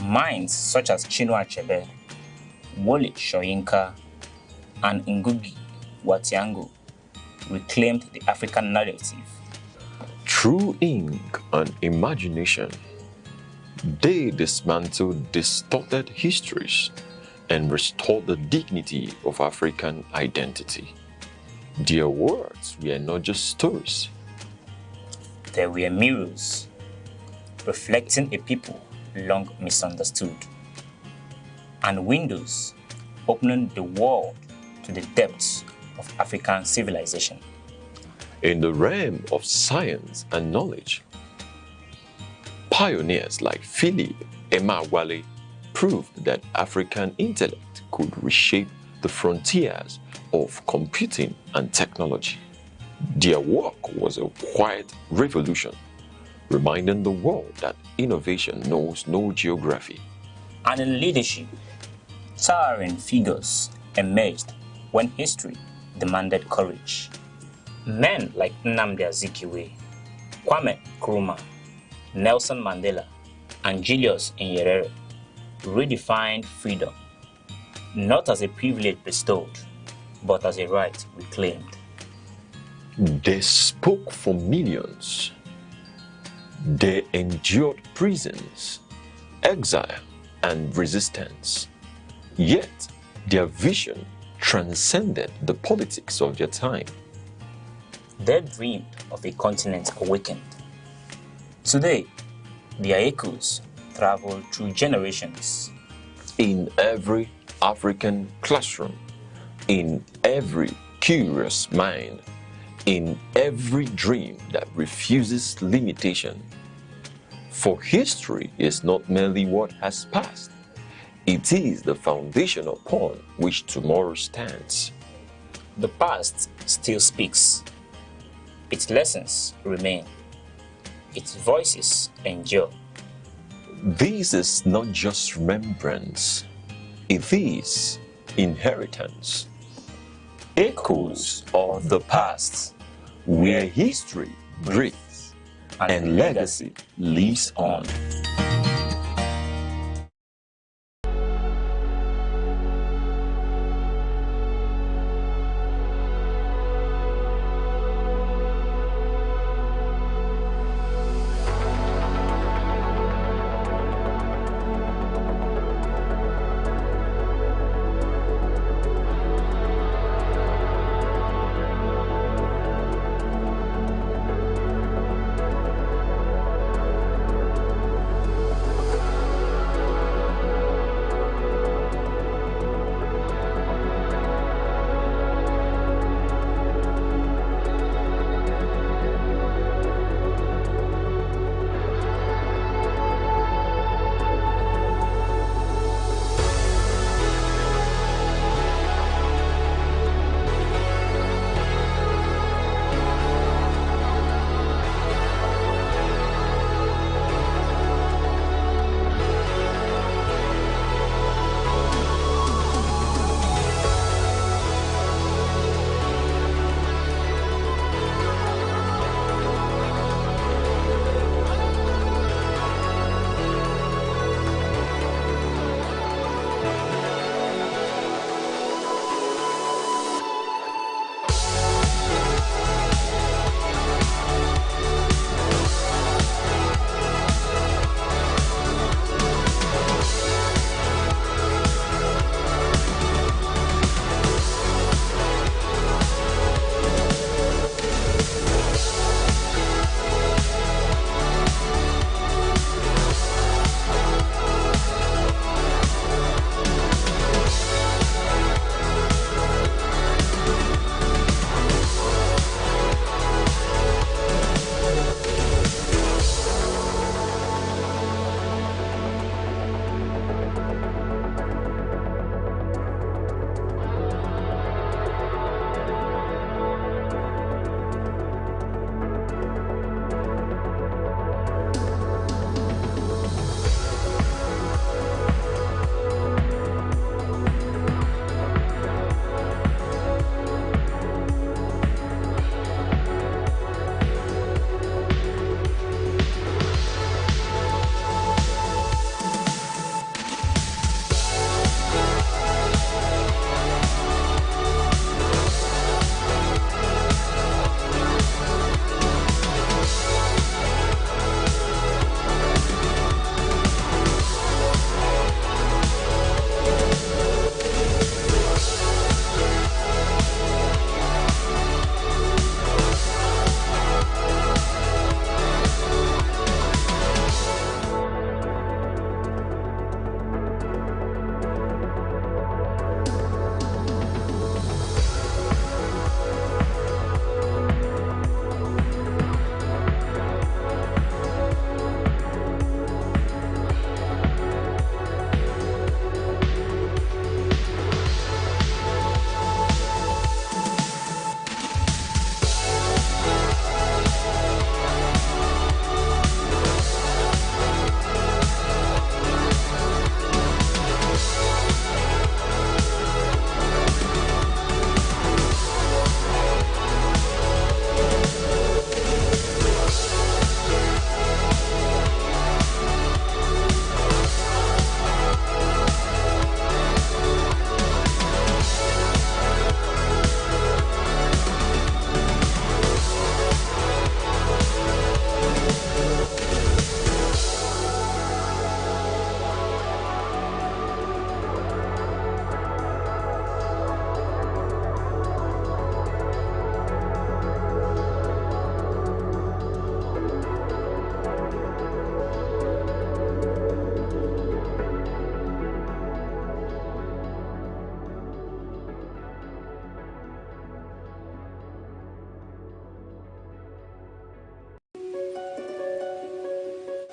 minds such as Chinua Achebe, Wole Soyinka, and Ngugi wa Thiong'o reclaimed the African narrative.
Through ink and imagination, they dismantled distorted histories and restored the dignity of African identity. Their words were not just stories.
They were mirrors, reflecting a people long misunderstood, and windows opening the world to the depths of African civilization.
In the realm of science and knowledge, pioneers like Philip Emeagwali proved that African intellect could reshape the frontiers of computing and technology. Their work was a quiet revolution, reminding the world that innovation knows no geography.
And in leadership, towering figures emerged when history demanded courage. Men like Nnamdi Azikiwe, Kwame Nkrumah, Nelson Mandela, and Julius Nyerere redefined freedom, not as a privilege bestowed, but as a right reclaimed.
They spoke for millions. They endured prisons, exile, and resistance. Yet, their vision transcended the politics of their time.
They dreamed of a continent awakened. Today, their echoes travel through generations.
In every African classroom, in every curious mind, in every dream that refuses limitation. For history is not merely what has passed, it is the foundation upon which tomorrow stands.
The past still speaks. Its lessons remain. Its voices endure.
This is not just remembrance, it is inheritance. Echoes of the past, where history breathes and legacy lives on.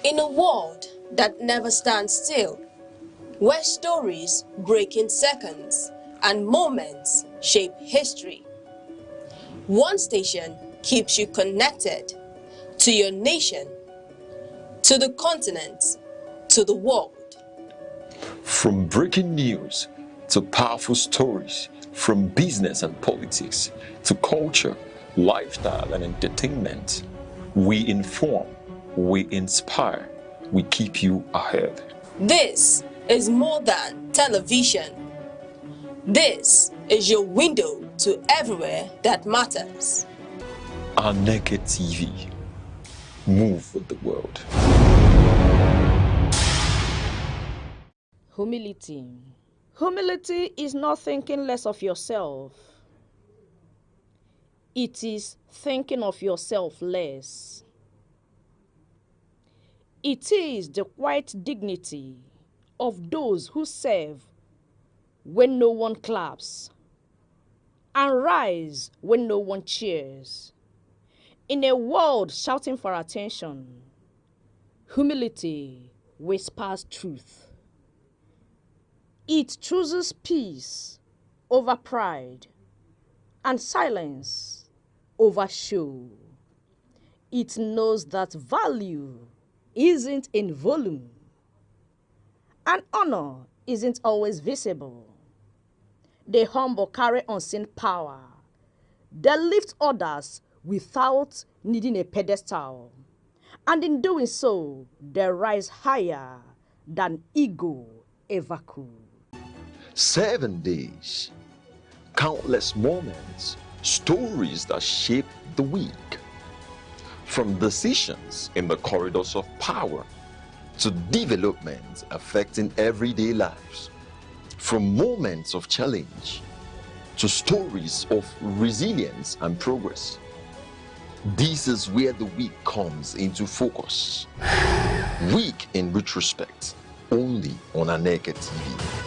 In a world that never stands still, where stories break in seconds and moments shape history, one station keeps you connected to your nation, to the continent, to the world.
From breaking news to powerful stories, from business and politics to culture, lifestyle and entertainment, we inform, we inspire, we keep you ahead.
This is more than television. This is your window to everywhere that matters.
Aneke TV. Move with the world.
Humility. Humility is not thinking less of yourself. It is thinking of yourself less. It is the quiet dignity of those who serve when no one claps and rise when no one cheers. In a world shouting for attention, humility whispers truth. It chooses peace over pride and silence over show. It knows that value isn't in volume and honor isn't always visible. The humble carry unseen power. They lift others without needing a pedestal. And in doing so, they rise higher than ego ever could.
7 days, countless moments, stories that shape the week. From decisions in the corridors of power to developments affecting everyday lives. From moments of challenge to stories of resilience and progress. This is where the week comes into focus. Week in retrospect, only on Aneke TV.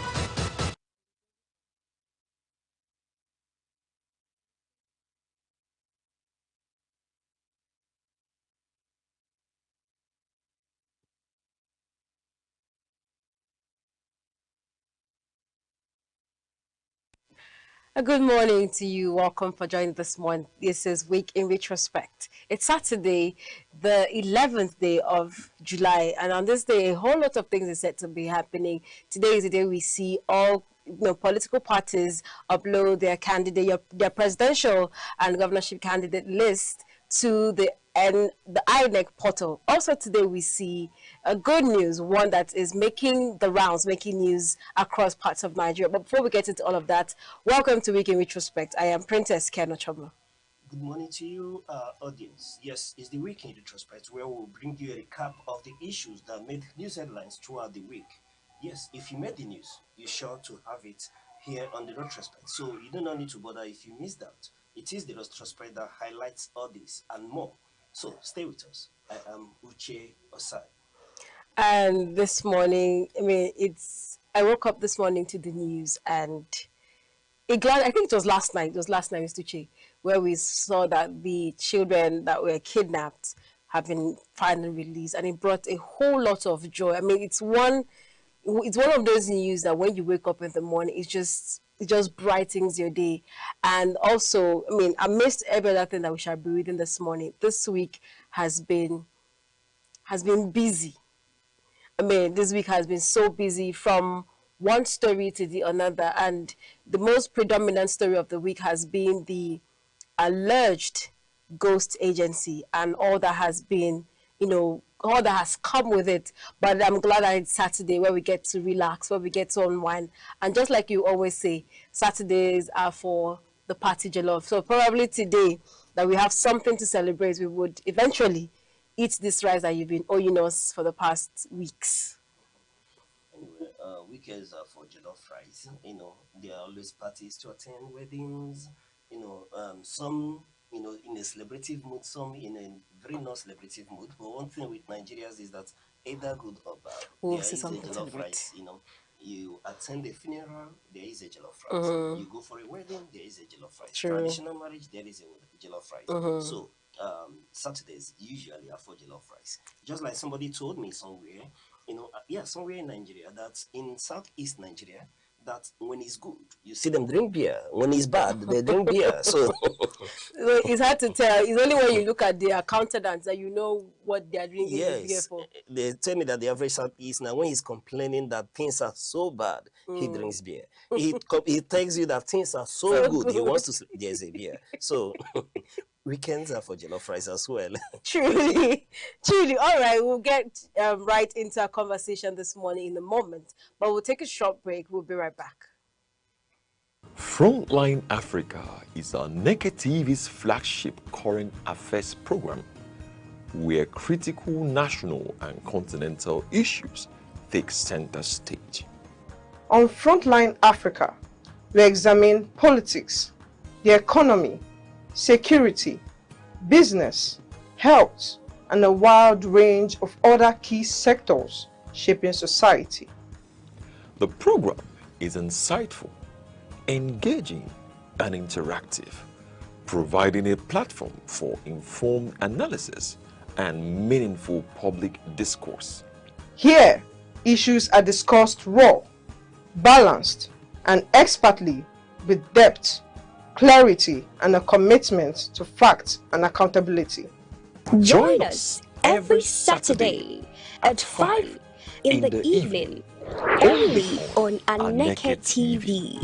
A good morning to you. Welcome for joining this morning. This is Week in Retrospect. It's Saturday, the 11th day of July, and on this day, a whole lot of things is set to be happening. Today is the day we see all political parties upload their candidate, their presidential and governorship candidate list to the inec portal. Also today we see a good news, one that is making the rounds, making news across parts of Nigeria. But before we get into all of that, welcome to Week in Retrospect. I am Princess Kenochobo.
Good morning to you, audience. Yes, it's the Week in Retrospect, where we'll bring you a recap of the issues that made news headlines throughout the week. Yes, if you made the news, you're sure to have it here on the retrospect. So you do not need to bother if you missed out. It is the retrospect that highlights all this and more. So stay with us. I am Uche Osai.
And this morning, I woke up this morning to the news and I think it was last night, Mr. Uche, where we saw that the children that were kidnapped have been finally released, and it brought a whole lot of joy. I mean, it's one of those news that when you wake up in the morning, it just brightens your day. And also, amidst every other thing that we shall be reading this morning, this week has been busy. This week has been so busy, from one story to the another, and the most predominant story of the week has been the alleged ghost agency and all that has been, all that has come with it. But I'm glad that it's Saturday, where we get to relax, where we get to unwind. And just like you always say, Saturdays are for the party jollof. So probably today that we have something to celebrate, we would eventually eat this rice that you've been owing us for the past weeks.
Anyway, weekends are for jollof rice. There are always parties to attend, weddings. Some in a celebrative mood, some in a very non-celebrative mood. But one thing with Nigerians is that either good or bad, there is a jollof rice. You attend a funeral, there is a jollof rice. You go for a wedding, there is a jollof rice. Traditional marriage, there is a jollof rice. So Saturdays usually are for jollof rice. Just like somebody told me somewhere, somewhere in Nigeria, that in southeast Nigeria, that when it's good, you see them drink beer. When it's bad, they drink beer. So
It's hard to tell. It's only when you look at their countenance that you know what they are drinking the beer
yes,
for.
they tell me that the average southeast now, when he's complaining that things are so bad, he drinks beer. He tells you that things are so good, he wants to sleep. There's a beer. So weekends are for jollof rice as well.
Truly. All right, we'll get right into our conversation this morning in a moment, but we'll take a short break. We'll be right back.
Frontline Africa is Aneke TV's flagship current affairs program, where critical national and continental issues take center stage.
On Frontline Africa, we examine politics, the economy, security, business, health, and a wide range of other key sectors shaping society.
The program is insightful, engaging, and interactive, providing a platform for informed analysis and meaningful public discourse.
Here, issues are discussed raw, balanced, and expertly with depth, clarity, and a commitment to fact and accountability.
Join us every Saturday at 5 in the evening, only on Aneke TV.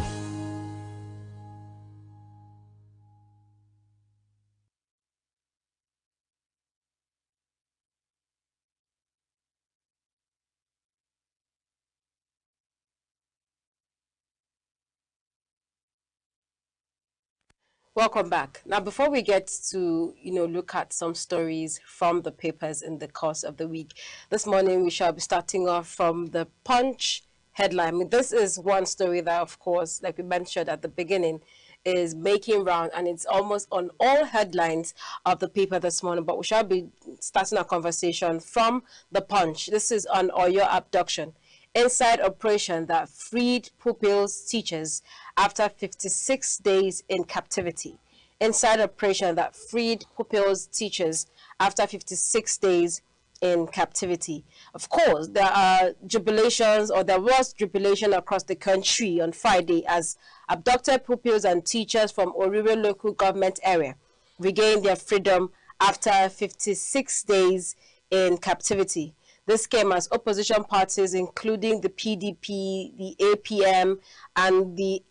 Welcome back. Now, before we get to, look at some stories from the papers in the course of the week, this morning we shall be starting off from the Punch headline. I mean, this is one story that, of course, like we mentioned at the beginning, is making round, and it's almost on all headlines of the paper this morning. But we shall be starting our conversation from the Punch. This is on Oyo abduction. Inside operation that freed pupils teachers after 56 days in captivity. Inside operation that freed pupils teachers after 56 days in captivity. Of course, there are jubilations, or there was jubilation across the country on Friday as abducted pupils and teachers from Orire local government area regained their freedom after 56 days in captivity. This came as opposition parties, including the PDP, the APM, and the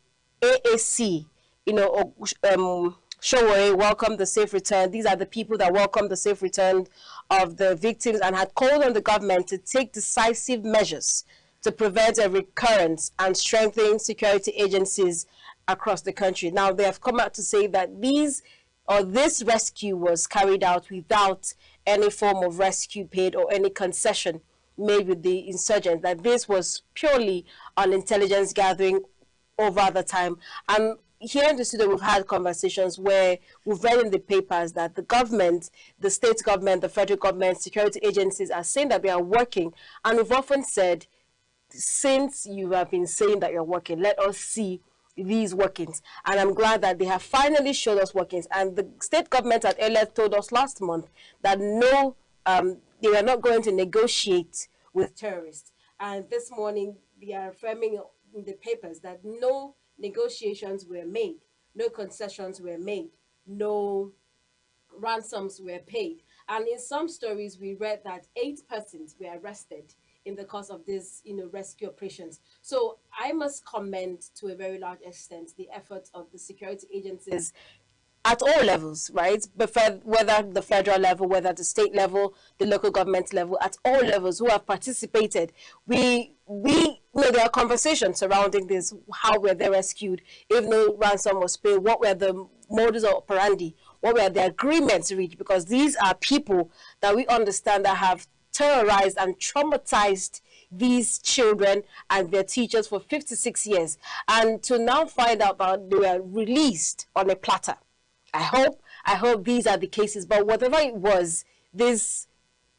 AAC, Showore welcomed the safe return. These are the people that welcomed the safe return of the victims and had called on the government to take decisive measures to prevent a recurrence and strengthen security agencies across the country. Now, they have come out to say that this rescue was carried out without any form of rescue paid or any concession made with the insurgents, that this was purely on intelligence gathering over the time. And here in the studio, we've had conversations where we've read in the papers that the government, the state government, the federal government, security agencies are saying that they are working. And we've often said, since you have been saying that you're working, let us see these workings. And I'm glad that they have finally showed us workings. And the state government had earlier told us last month that no, they were not going to negotiate with terrorists. And this morning, they are affirming in the papers that no negotiations were made, no concessions were made, no ransoms were paid. And in some stories, we read that 8 persons were arrested in the course of these, rescue operations. So I must commend to a very large extent the efforts of the security agencies at all levels, right? But whether the federal level, whether the state level, the local government level, at all levels who have participated. We there are conversations surrounding this. How were they rescued? If no ransom was paid, what were the modus operandi? What were the agreements reached? Because these are people that we understand that have terrorized and traumatized these children and their teachers for 56 years. And to now find out that they were released on a platter. I hope these are the cases, but whatever it was, this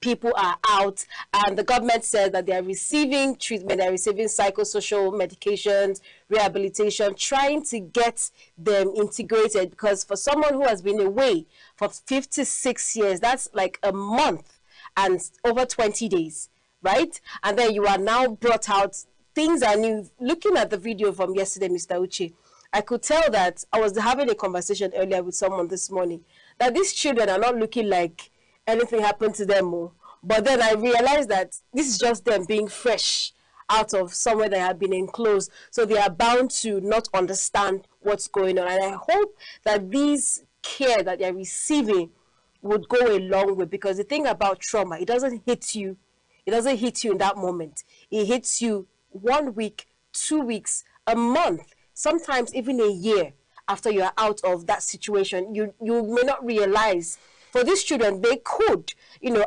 people are out, and the government said that they are receiving treatment, they are receiving psychosocial medications, rehabilitation, trying to get them integrated, because for someone who has been away for 56 years, that's like a month and over 20 days, right? And then you are now brought out, things are new. Looking at the video from yesterday, Mr. Uche, I could tell that I was having a conversation earlier with someone this morning, that these children are not looking like anything happened to them more. But then I realized that this is just them being fresh out of somewhere they have been enclosed. So they are bound to not understand what's going on. And I hope that these care that they're receiving would go a long way, because the thing about trauma, it doesn't hit you. It doesn't hit you in that moment. It hits you 1 week, 2 weeks, a month, sometimes even a year after you are out of that situation. You may not realize. For these children, they could,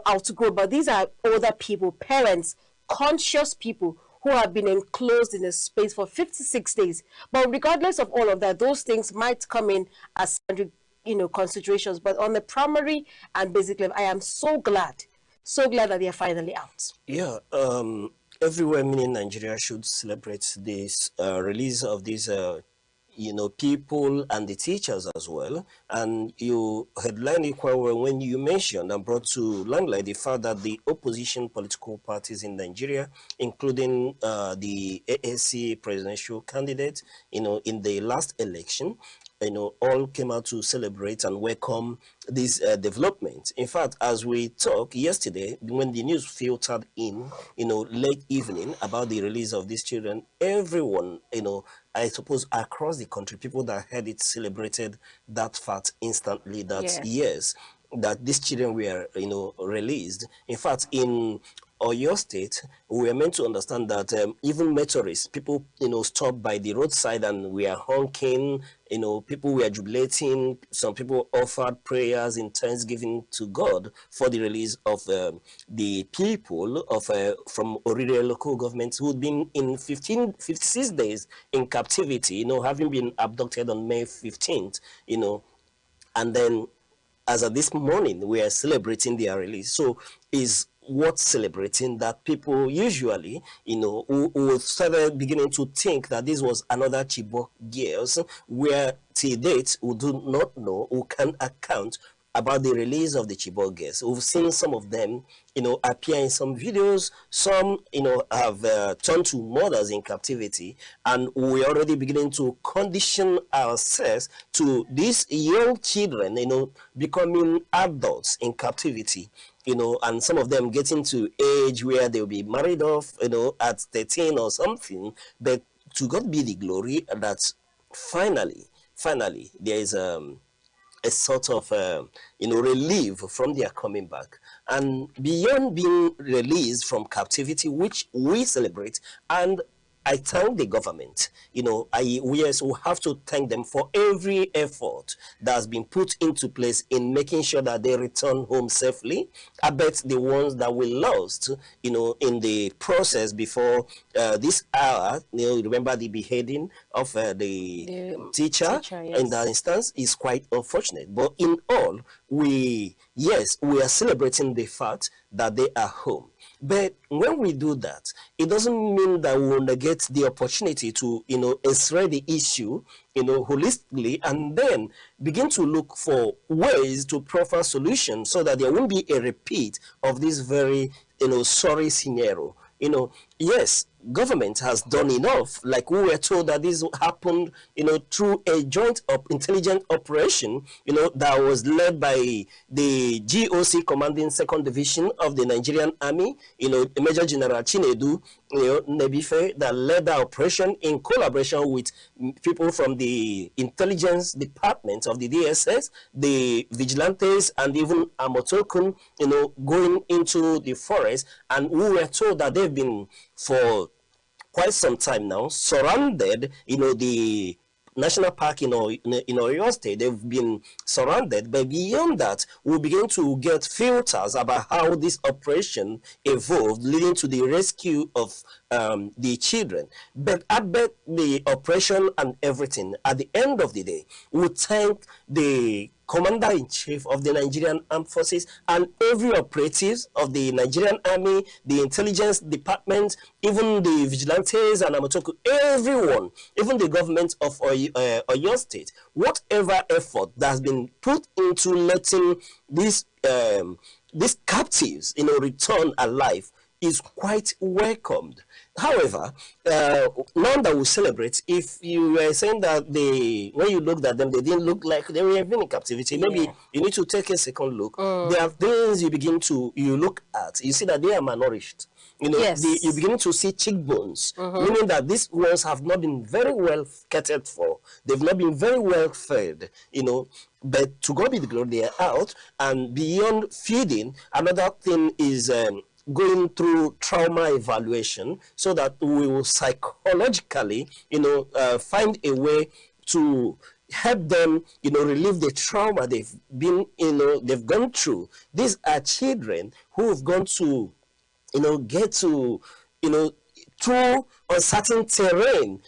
outgrow, but these are older people, parents, conscious people who have been enclosed in a space for 56 days. But regardless of all of that, those things might come in as considerations. But on the primary and basic level, I am so glad that they are finally out.
Yeah, everywhere, meaning Nigeria, should celebrate this release of these people and the teachers as well. And you headlined it quite well when you mentioned and brought to limelight the fact that the opposition political parties in Nigeria, including the ANC presidential candidate, in the last election, all came out to celebrate and welcome this development. In fact, as we talked yesterday, when the news filtered in, late evening about the release of these children, everyone, I suppose across the country, people that heard it celebrated that fact instantly, that yes, that these children were, released. In fact, in Oyo State, we are meant to understand that even motorists, people, stopped by the roadside and we are honking, people were jubilating. Some people offered prayers in thanksgiving to God for the release of the people of from Orire local government who had been in 56 days in captivity, having been abducted on May 15th, and then as of this morning, we are celebrating their release. So is worth celebrating that people usually, who started beginning to think that this was another Chibok girls, where till date we do not know who can account about the release of the Chibok girls. We've seen some of them, appear in some videos. Some, have turned to mothers in captivity, and we're already beginning to condition ourselves to these young children, becoming adults in captivity. And some of them getting to age where they'll be married off, at 13 or something. But to God be the glory that finally, there is a sort of, relief from their coming back. And beyond being released from captivity, which we celebrate, and I thank the government. We have to thank them for every effort that has been put into place in making sure that they return home safely. I bet the ones that we lost, in the process before this hour, remember the beheading of the teacher yes. In that instance is quite unfortunate. But in all, we are celebrating the fact that they are home. But when we do that, it doesn't mean that we will negate the opportunity to, x-ray the issue, holistically, and then begin to look for ways to proffer solutions so that there won't be a repeat of this very, sorry scenario. Yes, government has done enough. Like we were told that this happened, through a joint intelligence operation, that was led by the GOC commanding 2nd Division of the Nigerian Army, Major General Chinedu, Nebife, that led the operation in collaboration with people from the intelligence department of the DSS, the vigilantes, and even Amotokun, going into the forest. And we were told that they've been for quite some time now surrounded, the national park in Oyo State. They've been surrounded, but beyond that, we begin to get filters about how this operation evolved, leading to the rescue of the children. But I bet the operation and everything, at the end of the day, we thank the commander-in-chief of the Nigerian Armed Forces, and every operatives of the Nigerian Army, the intelligence department, even the vigilantes and Amotoku, everyone, even the government of Oyo State, whatever effort that has been put into letting these captives, return alive is quite welcomed. However, now that we celebrate, if you were saying that when you looked at them, they didn't look like they were even in captivity, maybe you need to take a second look. There are things you look at, you see that they are malnourished. You begin to see cheekbones, meaning that these ones have not been very well catered for. They've not been very well fed, but to God be the glory, they are out. And beyond feeding, another thing is going through trauma evaluation so that we will psychologically, find a way to help them, relieve the trauma they've gone through. These are children who have gone to, get to, through uncertain terrain,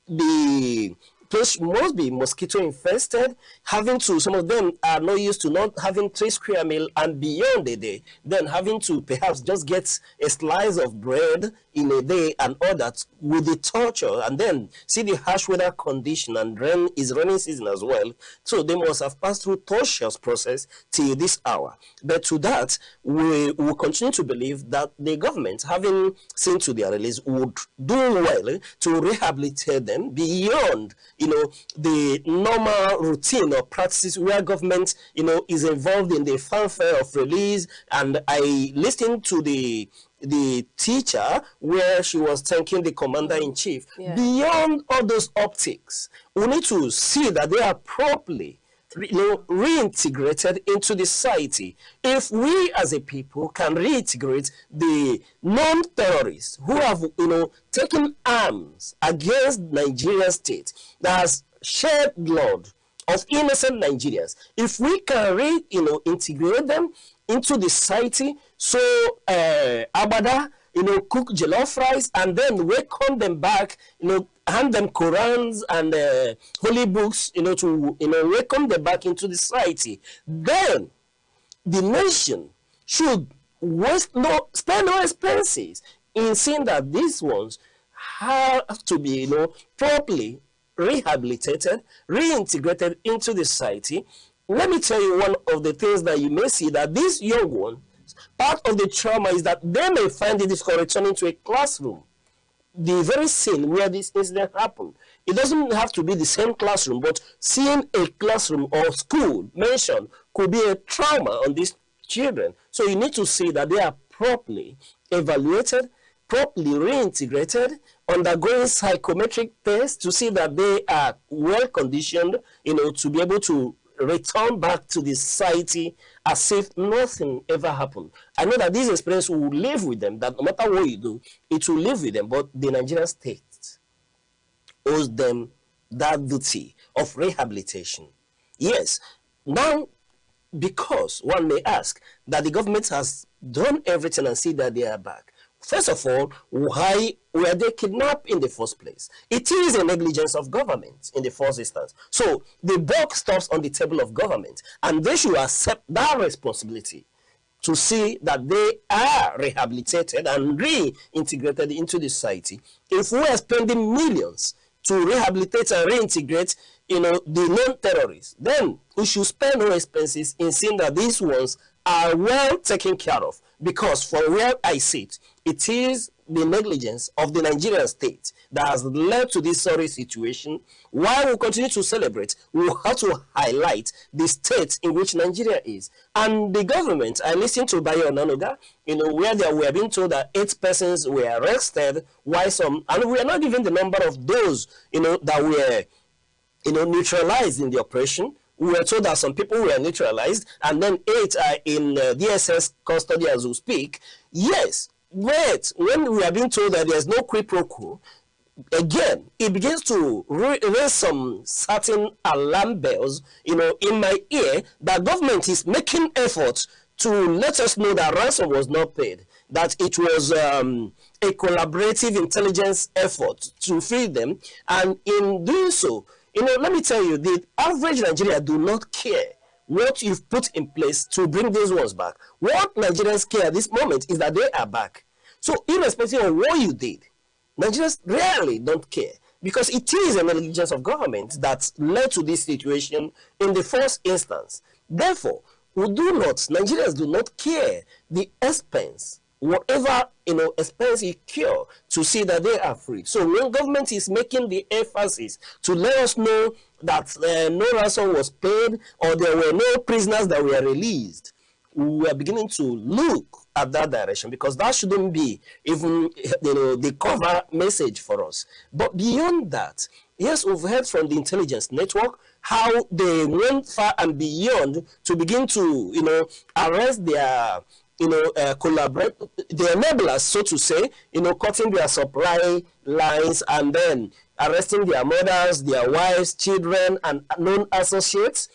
the place must be mosquito infested, some of them are not used to not having 3 square meal and beyond a day, then having to perhaps just get a slice of bread in a day and all that with the torture, and then see the harsh weather condition, and rain is raining season as well. So they must have passed through torturous process till this hour. But to that, we will continue to believe that the government, having seen to their release, would do well to rehabilitate them beyond the normal routine or practices where government, is involved in the fanfare of release. And I listened to the teacher where she was thanking the commander-in-chief. Beyond all those optics, we need to see that they are properly reintegrated into the society. If we as a people can reintegrate the non-terrorists who have taken arms against Nigerian state, that has shed blood of innocent Nigerians, if we can integrate them into the society, so Abada, cook jollof rice and then welcome them back, hand them Qurans and holy books, to welcome them back into the society, then the nation should spend no expenses in seeing that these ones have to be properly rehabilitated, reintegrated into the society. Let me tell you one of the things that you may see, that these young ones, part of the trauma is that they may find it difficult returning to a classroom. The very scene where this incident happened, it doesn't have to be the same classroom, but seeing a classroom or school mentioned could be a trauma on these children. So you need to see that they are properly evaluated, properly reintegrated, undergoing psychometric tests to see that they are well conditioned, to be able to return back to the society as if nothing ever happened. I know that this experience will live with them, that no matter what you do, it will live with them, but the Nigerian state owes them that duty of rehabilitation. Yes, now, because one may ask that the government has done everything and see that they are back. First of all, why were they kidnapped in the first place? It is a negligence of government in the first instance. So the buck stops on the table of government, and they should accept that responsibility to see that they are rehabilitated and reintegrated into the society. If we are spending millions to rehabilitate and reintegrate, the non-terrorists, then we should spend no expenses in seeing that these ones are well taken care of. Because from where I sit, it is the negligence of the Nigerian state that has led to this sorry situation. While we continue to celebrate, we have to highlight the state in which Nigeria is. And the government, I listened to Bayo Nanoga, where we are being told that 8 persons were arrested, while and we are not given the number of those, that were, neutralized in the operation. We were told that some people were neutralized, and then 8 are in DSS custody as we speak. Yes, but when we are being told that there's no quid pro quo, again, it begins to raise some certain alarm bells, in my ear, that government is making efforts to let us know that ransom was not paid, that it was a collaborative intelligence effort to free them, and in doing so, You know, let me tell you, the average Nigerian do not care what you've put in place to bring these ones back. What Nigerians care at this moment is that they are back. So irrespective of what you did, Nigerians rarely don't care, because it is a negligence of government that led to this situation in the first instance. Therefore, Nigerians do not care the expense, whatever expense it cure to see that they are free. So when government is making the emphasis to let us know that no ransom was paid or there were no prisoners that were released, we are beginning to look at that direction, because that shouldn't be even the cover message for us. But beyond that, yes, we've heard from the intelligence network how they went far and beyond to begin to arrest their collaborate the enablers, so to say, cutting their supply lines and then arresting their mothers, their wives, children, and known associates.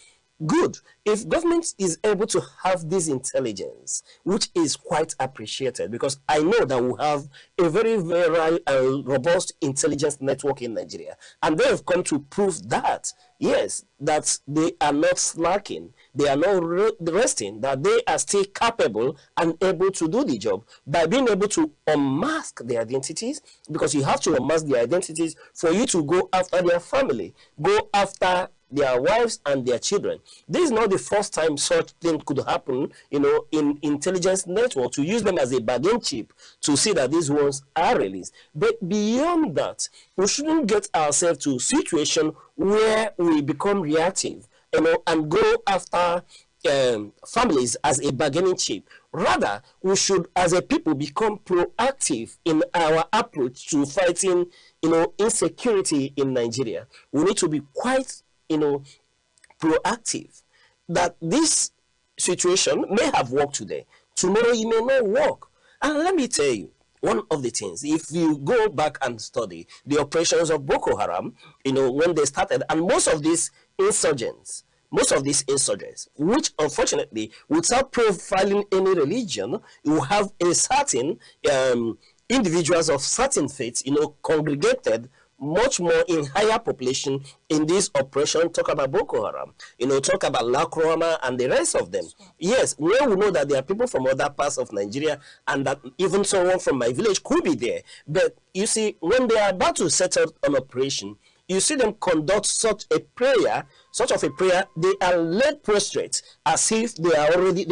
Good. If government is able to have this intelligence, which is quite appreciated, because I know that we have a very, very robust intelligence network in Nigeria, and they have come to prove that, yes, that they are not slacking, they are not resting, that they are still capable and able to do the job by being able to unmask their identities, because you have to unmask their identities for you to go after their family, go after their wives and their children. This is not the first time such thing could happen, in intelligence network, to use them as a bargain chip to see that these ones are released. But beyond that, we shouldn't get ourselves to a situation where we become reactive, and go after families as a bargaining chip. Rather, we should, as a people, become proactive in our approach to fighting, insecurity in Nigeria. We need to be quite proactive, that this situation may have worked today, tomorrow it may not work. And let me tell you, one of the things, if you go back and study the operations of Boko Haram, when they started, and most of these insurgents, which unfortunately, without profiling any religion, you have a certain individuals of certain faiths, congregated much more in higher population in this operation. Talk about Boko Haram, talk about Lakroma and the rest of them. Yes, we know that there are people from other parts of Nigeria, and that even someone from my village could be there. But you see, when they are about to set out an operation, you see them conduct such of a prayer, they are laid prostrate as if they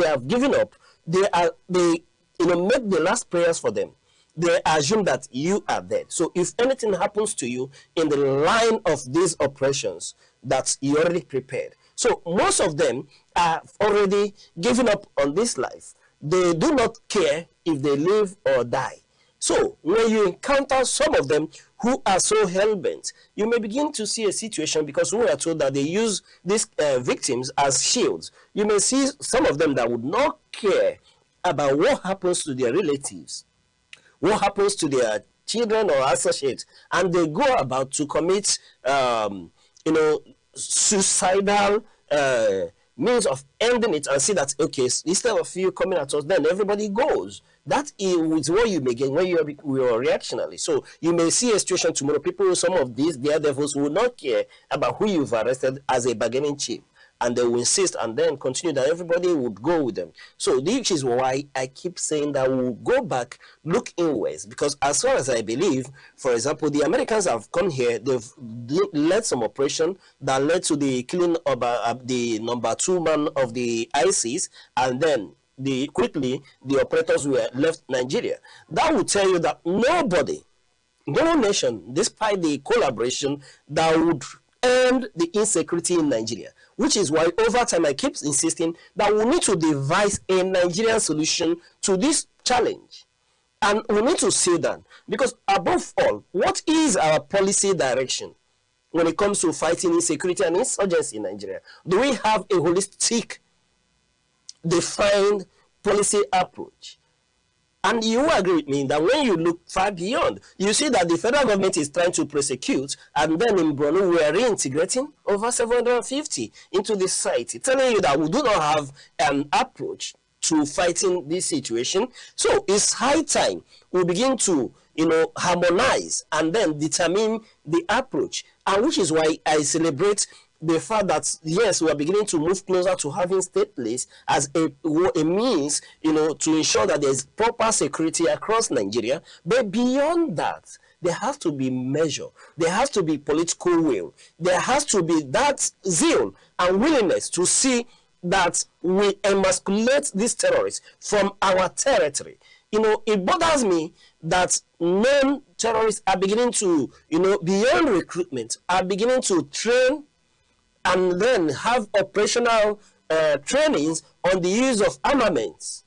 have given up. They make the last prayers for them. They assume that you are dead. So if anything happens to you in the line of these operations, that you already prepared. So most of them are already giving up on this life. They do not care if they live or die. So when you encounter some of them who are so hell-bent, you may begin to see a situation, because we are told that they use these victims as shields. You may see some of them that would not care about what happens to their relatives, what happens to their children or associates, and they go about to commit, suicidal means of ending it, and see that, okay, instead of you coming at us, then everybody goes. That is what you may get when you are reactionary. So you may see a situation tomorrow, some of these daredevils will not care about who you've arrested as a bargaining chip, and they will insist and then continue that everybody would go with them. So this is why I keep saying that we'll go back, look inwards, because as far as I believe, for example, the Americans have come here, they've led some operation that led to the killing of the number 2 man of the ISIS, and then quickly the operators were left Nigeria. That would tell you that nobody, no nation, despite the collaboration, that would end the insecurity in Nigeria. Which is why over time I keep insisting that we need to devise a Nigerian solution to this challenge. And we need to say that, because above all, what is our policy direction when it comes to fighting insecurity and insurgency in Nigeria? Do we have a holistic, defined policy approach? And you agree with me that when you look far beyond, you see that the federal government is trying to prosecute, and then in Borno we are reintegrating over 750 into the society, telling you that we do not have an approach to fighting this situation. So it's high time we begin to, harmonize and then determine the approach. And which is why I celebrate the fact that, yes, we are beginning to move closer to having state police as a means, to ensure that there's proper security across Nigeria. But beyond that, there has to be measure. There has to be political will. There has to be that zeal and willingness to see that we emasculate these terrorists from our territory. It bothers me that non-terrorists are beginning to, beyond recruitment, are beginning to train and then have operational trainings on the use of armaments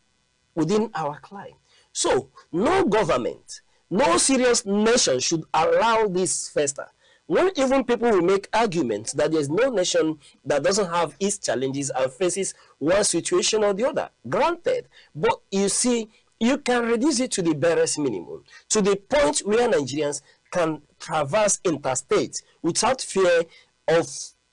within our clime. So, no government, no serious nation should allow this fester. When even people will make arguments that there's no nation that doesn't have its challenges and faces one situation or the other. Granted, but you see, you can reduce it to the barest minimum, to the point where Nigerians can traverse interstate without fear of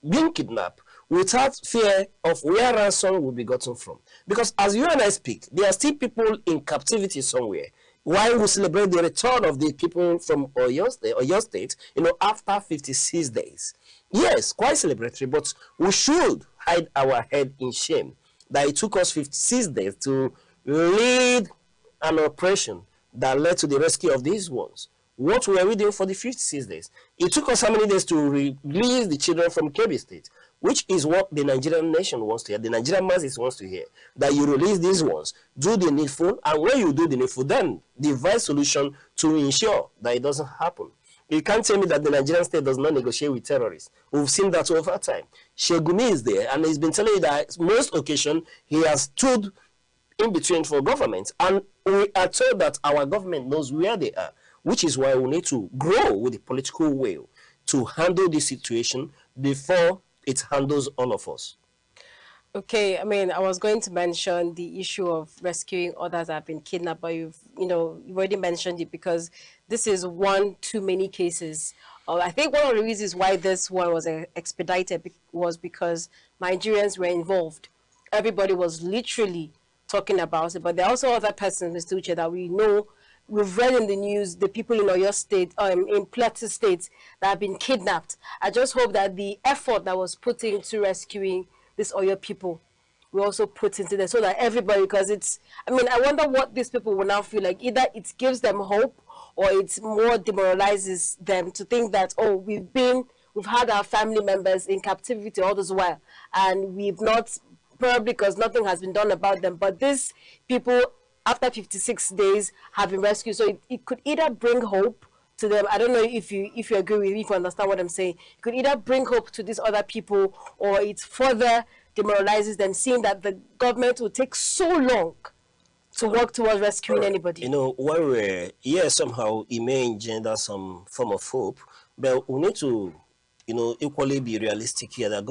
being kidnapped, without fear of where ransom will be gotten from. Because as you and I speak, there are still people in captivity somewhere. While we celebrate the return of the people from Oyo State, after 56 days. Yes, quite celebratory, but we should hide our head in shame that it took us 56 days to lead an operation that led to the rescue of these ones. What were we doing for the 56 days? It took us how many days to release the children from Kebbi State, which is what the Nigerian nation wants to hear. The Nigerian masses wants to hear that you release these ones, do the needful, and when you do the needful, then devise solution to ensure that it doesn't happen. You can't tell me that the Nigerian state does not negotiate with terrorists. We've seen that over time. Shegumi is there, and he's been telling you that most occasion he has stood in between for government, and we are told that our government knows where they are, which is why we need to grow with the political will to handle this situation before it handles all of us.
Okay, I mean, I was going to mention the issue of rescuing others that have been kidnapped, but you've already mentioned it because this is one too many cases. I think one of the reasons why this one was expedited was because Nigerians were involved. Everybody was literally talking about it, but there are also other persons too that we know. We've read in the news the people in Oyo State, in Plateau State, that have been kidnapped. I just hope that the effort that was put into rescuing these Oyo people we also put into there so that everybody, because it's, I mean, I wonder what these people will now feel like. Either it gives them hope or it more demoralizes them to think that, oh, we've had our family members in captivity all this while and we've not, probably because nothing has been done about them. But these people, after 56 days, have been rescued. So it could either bring hope to them. I don't know if you agree with me, if you understand what I'm saying. It could either bring hope to these other people or it further demoralizes them, seeing that the government will take so long to work towards rescuing anybody.
While we're here, somehow it may engender some form of hope, but we need to, equally be realistic here that